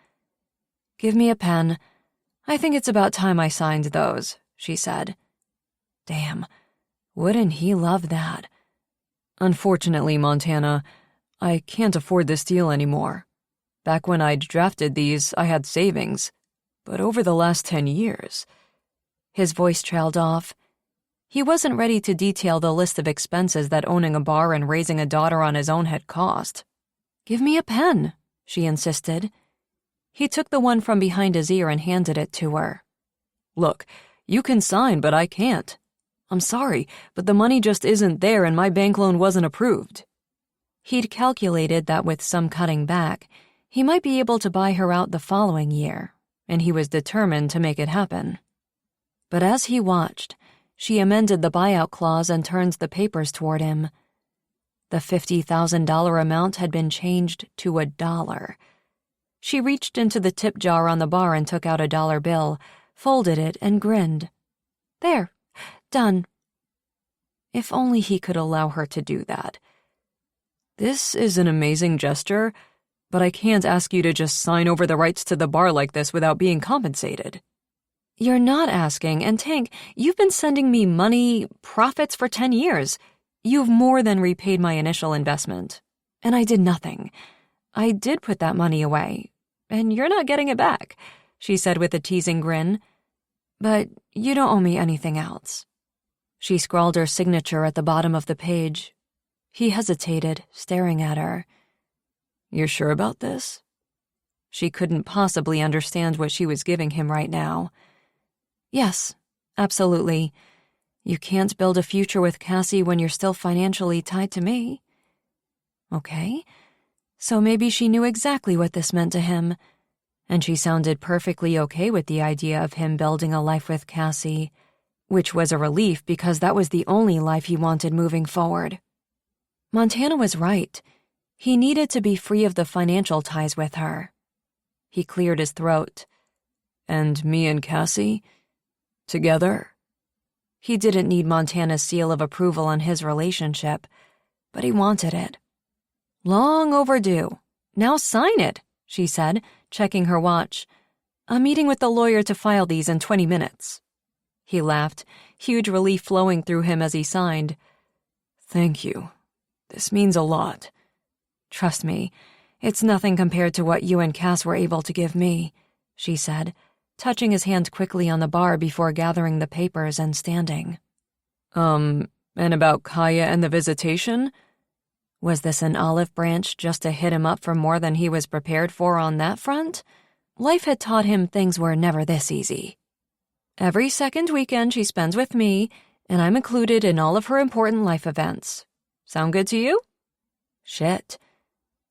S1: "Give me a pen. I think it's about time I signed those," she said. Damn, wouldn't he love that? "Unfortunately, Montana, I can't afford this deal anymore. Back when I'd drafted these, I had savings. But over the last 10 years... His voice trailed off. He wasn't ready to detail the list of expenses that owning a bar and raising a daughter on his own had cost. "Give me a pen," she insisted. He took the one from behind his ear and handed it to her. "Look, you can sign, but I can't. I'm sorry, but the money just isn't there and my bank loan wasn't approved." He'd calculated that with some cutting back, he might be able to buy her out the following year, and he was determined to make it happen. But as he watched, she amended the buyout clause and turned the papers toward him. The $50,000 amount had been changed to $1. She reached into the tip jar on the bar and took out a dollar bill, folded it, and grinned. "There, done." If only he could allow her to do that. "This is an amazing gesture, but I can't ask you to just sign over the rights to the bar like this without being compensated." "You're not asking, and Tank, you've been sending me money, profits for 10 years. You've more than repaid my initial investment. And I did nothing. I did put that money away, and you're not getting it back," she said with a teasing grin. "But you don't owe me anything else." She scrawled her signature at the bottom of the page. He hesitated, staring at her. "You're sure about this?" She couldn't possibly understand what she was giving him right now. "Yes, absolutely. You can't build a future with Cassie when you're still financially tied to me." Okay, so maybe she knew exactly what this meant to him, and she sounded perfectly okay with the idea of him building a life with Cassie, which was a relief because that was the only life he wanted moving forward. Montana was right. He needed to be free of the financial ties with her. He cleared his throat. "And me and Cassie? Together?" He didn't need Montana's seal of approval on his relationship, but he wanted it. "Long overdue. Now sign it," she said, checking her watch. "I'm meeting with the lawyer to file these in 20 minutes. He laughed, huge relief flowing through him as he signed. "Thank you. This means a lot. Trust me, it's nothing compared to what you and Cass were able to give me," she said, touching his hand quickly on the bar before gathering the papers and standing. And about Kaya and the visitation? Was this an olive branch just to hit him up for more than he was prepared for on that front? Life had taught him things were never this easy. "Every second weekend she spends with me, and I'm included in all of her important life events. Sound good to you?" Shit.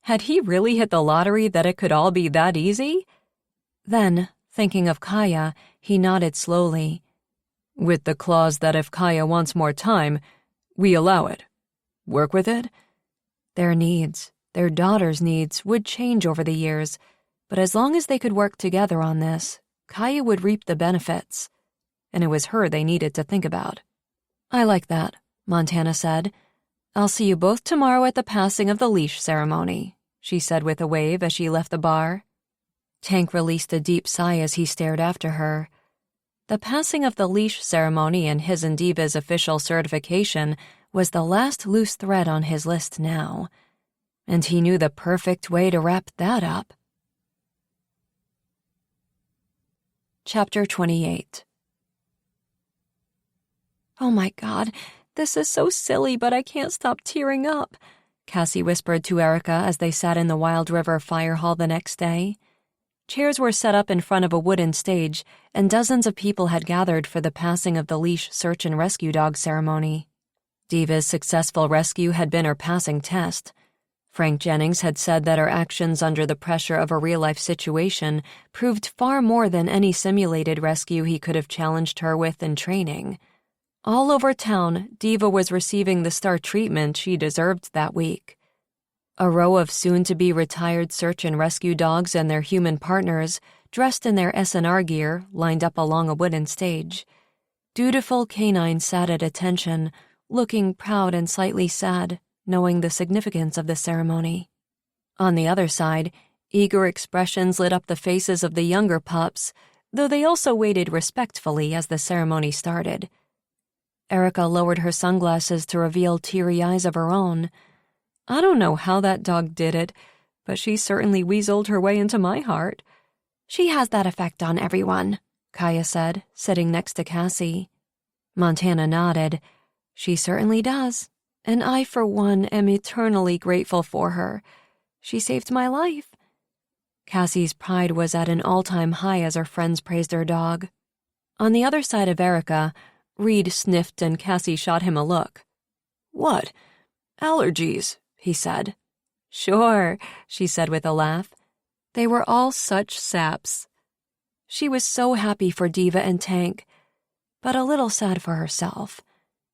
S1: Had he really hit the lottery that it could all be that easy? Then, thinking of Kaya, he nodded slowly. "With the clause that if Kaya wants more time, we allow it. Work with it?" Their needs, their daughter's needs, would change over the years, but as long as they could work together on this, Kaya would reap the benefits. And it was her they needed to think about. "I like that," Montana said. "I'll see you both tomorrow at the passing of the leash ceremony," she said with a wave as she left the bar. Tank released a deep sigh as he stared after her. The passing of the leash ceremony and his and Diva's official certification was the last loose thread on his list now, and he knew the perfect way to wrap that up. Chapter 28. "Oh my God, this is so silly, but I can't stop tearing up," Cassie whispered to Erica as they sat in the Wild River fire hall the next day. Chairs were set up in front of a wooden stage, and dozens of people had gathered for the passing of the leash search and rescue dog ceremony. Diva's successful rescue had been her passing test. Frank Jennings had said that her actions under the pressure of a real-life situation proved far more than any simulated rescue he could have challenged her with in training. All over town, Diva was receiving the star treatment she deserved that week. A row of soon-to-be retired search and rescue dogs and their human partners, dressed in their S&R gear, lined up along a wooden stage. Dutiful canines sat at attention, looking proud and slightly sad, knowing the significance of the ceremony. On the other side, eager expressions lit up the faces of the younger pups, though they also waited respectfully as the ceremony started. Erica lowered her sunglasses to reveal teary eyes of her own. I don't know how that dog did it, but she certainly weaseled her way into my heart. She has that effect on everyone, Kaya said, sitting next to Cassie. Montana nodded. She certainly does, and I, for one, am eternally grateful for her. She saved my life. Cassie's pride was at an all-time high as her friends praised her dog. On the other side of Erica, Reed sniffed and Cassie shot him a look. What? Allergies, he said. Sure, she said with a laugh. They were all such saps. She was so happy for Diva and Tank, but a little sad for herself.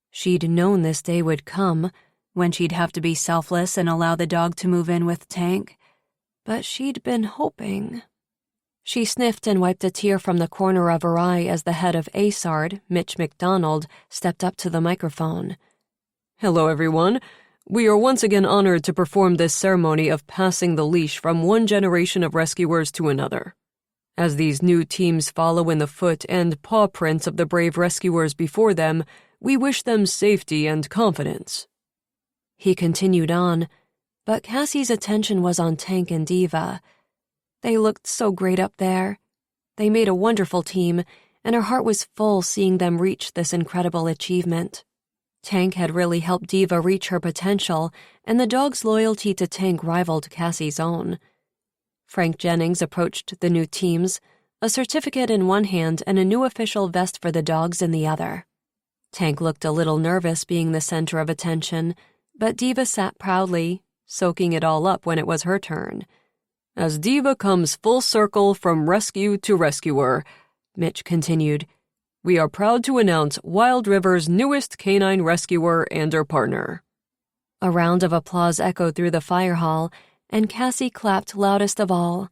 S1: She'd known this day would come, when she'd have to be selfless and allow the dog to move in with Tank. But she'd been hoping. She sniffed and wiped a tear from the corner of her eye as the head of ASARD, Mitch McDonald, stepped up to the microphone. Hello, everyone. We are once again honored to perform this ceremony of passing the leash from one generation of rescuers to another. As these new teams follow in the foot and paw prints of the brave rescuers before them, we wish them safety and confidence. He continued on, but Cassie's attention was on Tank and Diva. They looked so great up there. They made a wonderful team, and her heart was full seeing them reach this incredible achievement. Tank had really helped Diva reach her potential, and the dog's loyalty to Tank rivaled Cassie's own. Frank Jennings approached the new teams, a certificate in one hand and a new official vest for the dogs in the other. Tank looked a little nervous being the center of attention, but Diva sat proudly, soaking it all up when it was her turn. As Diva comes full circle from rescue to rescuer, Mitch continued, we are proud to announce Wild River's newest canine rescuer and her partner. A round of applause echoed through the fire hall, and Cassie clapped loudest of all.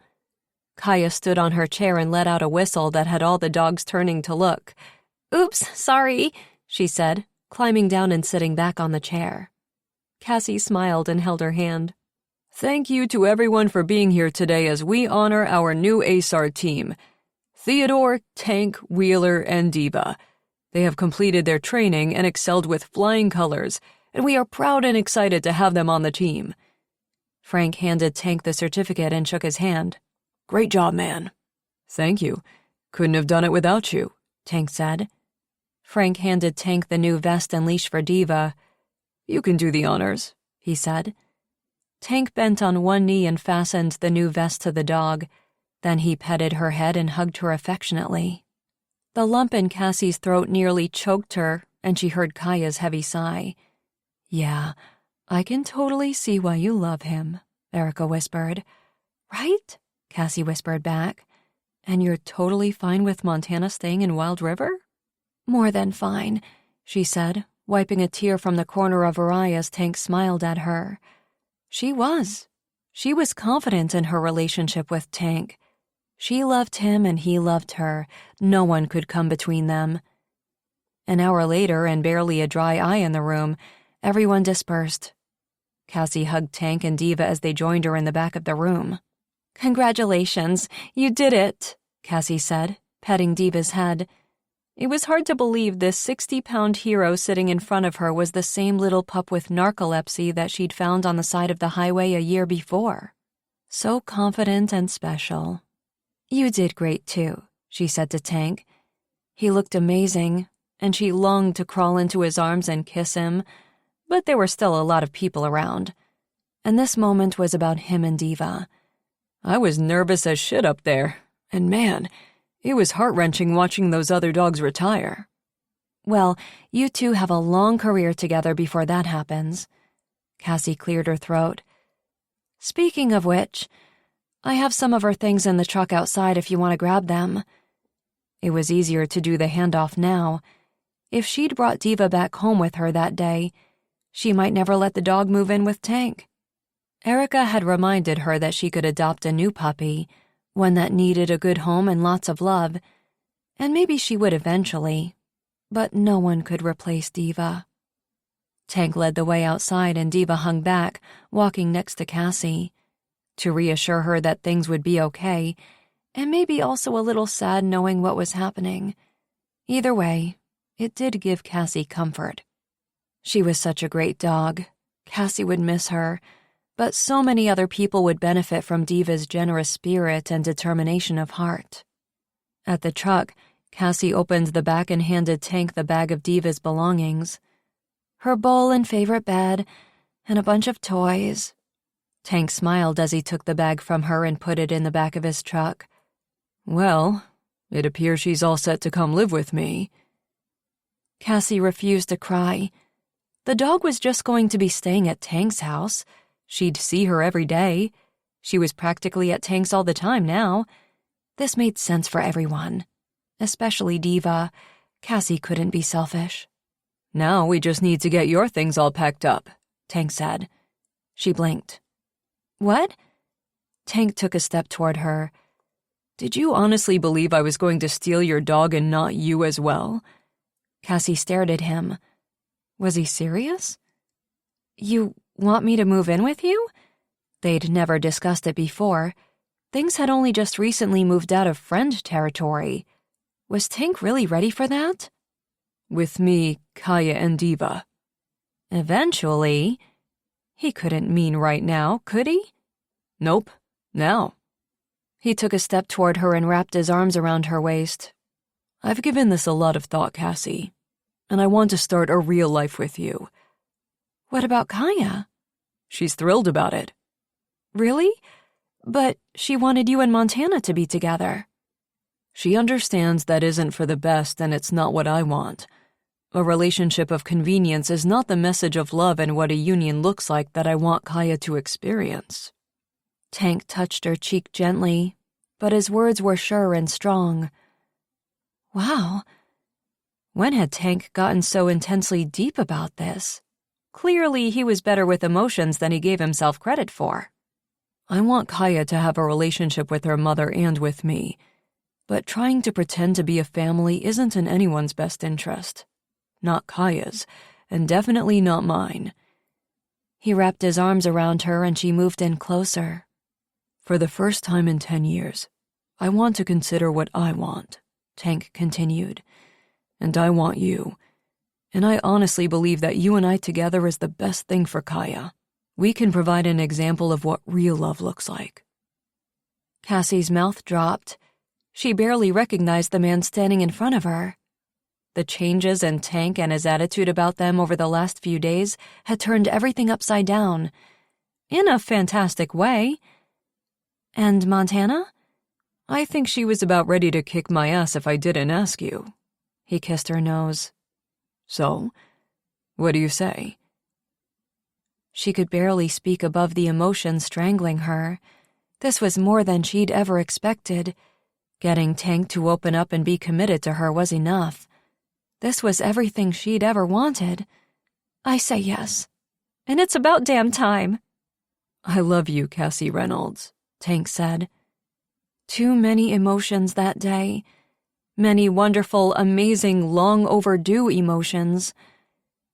S1: Kaya stood on her chair and let out a whistle that had all the dogs turning to look. Oops, sorry, she said, climbing down and sitting back on the chair. Cassie smiled and held her hand. Thank you to everyone for being here today as we honor our new ASAR team, Theodore, Tank, Wheeler, and Diva. They have completed their training and excelled with flying colors, and we are proud and excited to have them on the team. Frank handed Tank the certificate and shook his hand. Great job, man. Thank you. Couldn't have done it without you, Tank said. Frank handed Tank the new vest and leash for Diva. You can do the honors, he said. Tank bent on one knee and fastened the new vest to the dog. Then he petted her head and hugged her affectionately. The lump in Cassie's throat nearly choked her, and she heard Kaya's heavy sigh. Yeah, I can totally see why you love him, Erica whispered. Right? Cassie whispered back. And you're totally fine with Montana staying in Wild River? More than fine, she said, wiping a tear from the corner of her eye as Tank smiled at her. She was. She was confident in her relationship with Tank. She loved him and he loved her. No one could come between them. An hour later, and barely a dry eye in the room, everyone dispersed. Cassie hugged Tank and Diva as they joined her in the back of the room. Congratulations, you did it, Cassie said, petting Diva's head. It was hard to believe this 60-pound hero sitting in front of her was the same little pup with narcolepsy that she'd found on the side of the highway a year before. So confident and special. You did great, too, she said to Tank. He looked amazing, and she longed to crawl into his arms and kiss him, but there were still a lot of people around. And this moment was about him and Diva.
S3: I was nervous as shit up there, and man, it was heart-wrenching watching those other dogs retire.
S1: Well, you two have a long career together before that happens. Cassie cleared her throat. Speaking of which, I have some of her things in the truck outside if you want to grab them. It was easier to do the handoff now. If she'd brought Diva back home with her that day, she might never let the dog move in with Tank. Erica had reminded her that she could adopt a new puppy, one that needed a good home and lots of love, and maybe she would eventually, but no one could replace Diva. Tank led the way outside and Diva hung back, walking next to Cassie, to reassure her that things would be okay, and maybe also a little sad knowing what was happening. Either way, it did give Cassie comfort. She was such a great dog. Cassie would miss her, but so many other people would benefit from Diva's generous spirit and determination of heart. At the truck, Cassie opened the back and handed Tank the bag of Diva's belongings. Her bowl and favorite bed, and a bunch of toys. Tank smiled as he took the bag from her and put it in the back of his truck. Well, it appears she's all set to come live with me. Cassie refused to cry. The dog was just going to be staying at Tank's house. She'd see her every day. She was practically at Tank's all the time now. This made sense for everyone. Especially Diva. Cassie couldn't be selfish. Now we just need to get your things all packed up, Tank said. She blinked. What? Tank took a step toward her. Did you honestly believe I was going to steal your dog and not you as well? Cassie stared at him. Was he serious? You want me to move in with you? They'd never discussed it before. Things had only just recently moved out of friend territory. Was Tank really ready for that? With me, Kaya, and Diva. Eventually. He couldn't mean right now, could he? Nope, now. He took a step toward her and wrapped his arms around her waist. I've given this a lot of thought, Cassie, and I want to start a real life with you. What about Kaya? She's thrilled about it. Really? But she wanted you and Montana to be together. She understands that isn't for the best and it's not what I want. A relationship of convenience is not the message of love and what a union looks like that I want Kaya to experience. Tank touched her cheek gently, but his words were sure and strong. Wow. When had Tank gotten so intensely deep about this? Clearly, he was better with emotions than he gave himself credit for. I want Kaya to have a relationship with her mother and with me, but trying to pretend to be a family isn't in anyone's best interest. Not Kaya's, and definitely not mine. He wrapped his arms around her and she moved in closer. For the first time in 10 years, I want to consider what I want, Tank continued. And I want you. And I honestly believe that you and I together is the best thing for Kaya. We can provide an example of what real love looks like. Cassie's mouth dropped. She barely recognized the man standing in front of her. The changes in Tank and his attitude about them over the last few days had turned everything upside down. In a fantastic way. And Montana? I think she was about ready to kick my ass if I didn't ask you. He kissed her nose. So, what do you say? She could barely speak above the emotion strangling her. This was more than she'd ever expected. Getting Tank to open up and be committed to her was enough. This was everything she'd ever wanted. I say yes. And it's about damn time. I love you, Cassie Reynolds, Tank said. Too many emotions that day. Many wonderful, amazing, long overdue emotions.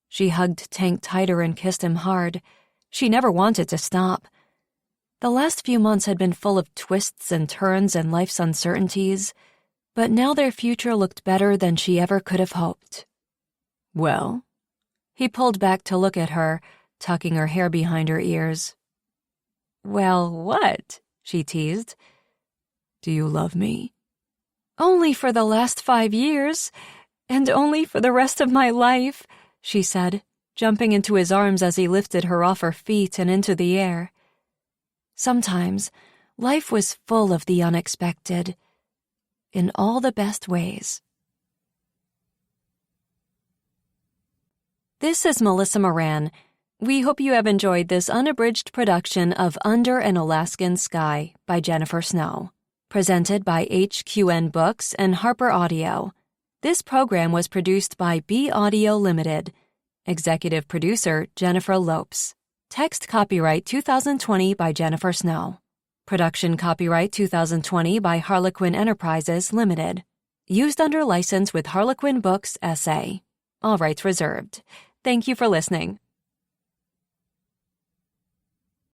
S1: She hugged Tank tighter and kissed him hard. She never wanted to stop. The last few months had been full of twists and turns and life's uncertainties, but now their future looked better than she ever could have hoped. Well? He pulled back to look at her, tucking her hair behind her ears. Well, what? She teased. Do you love me? Only for the last 5 years, and only for the rest of my life, she said, jumping into his arms as he lifted her off her feet and into the air. Sometimes, Life was full of the unexpected, in all the best ways. This is Melissa Moran. We hope you have enjoyed this unabridged production of Under an Alaskan Sky by Jennifer Snow, presented by HQN Books and Harper Audio. This program was produced by B Audio Limited. Executive producer Jennifer Lopes. Text copyright 2020 by Jennifer Snow. Production copyright 2020 by Harlequin Enterprises Limited. Used under license with Harlequin Books S.A. All rights reserved. Thank you for listening.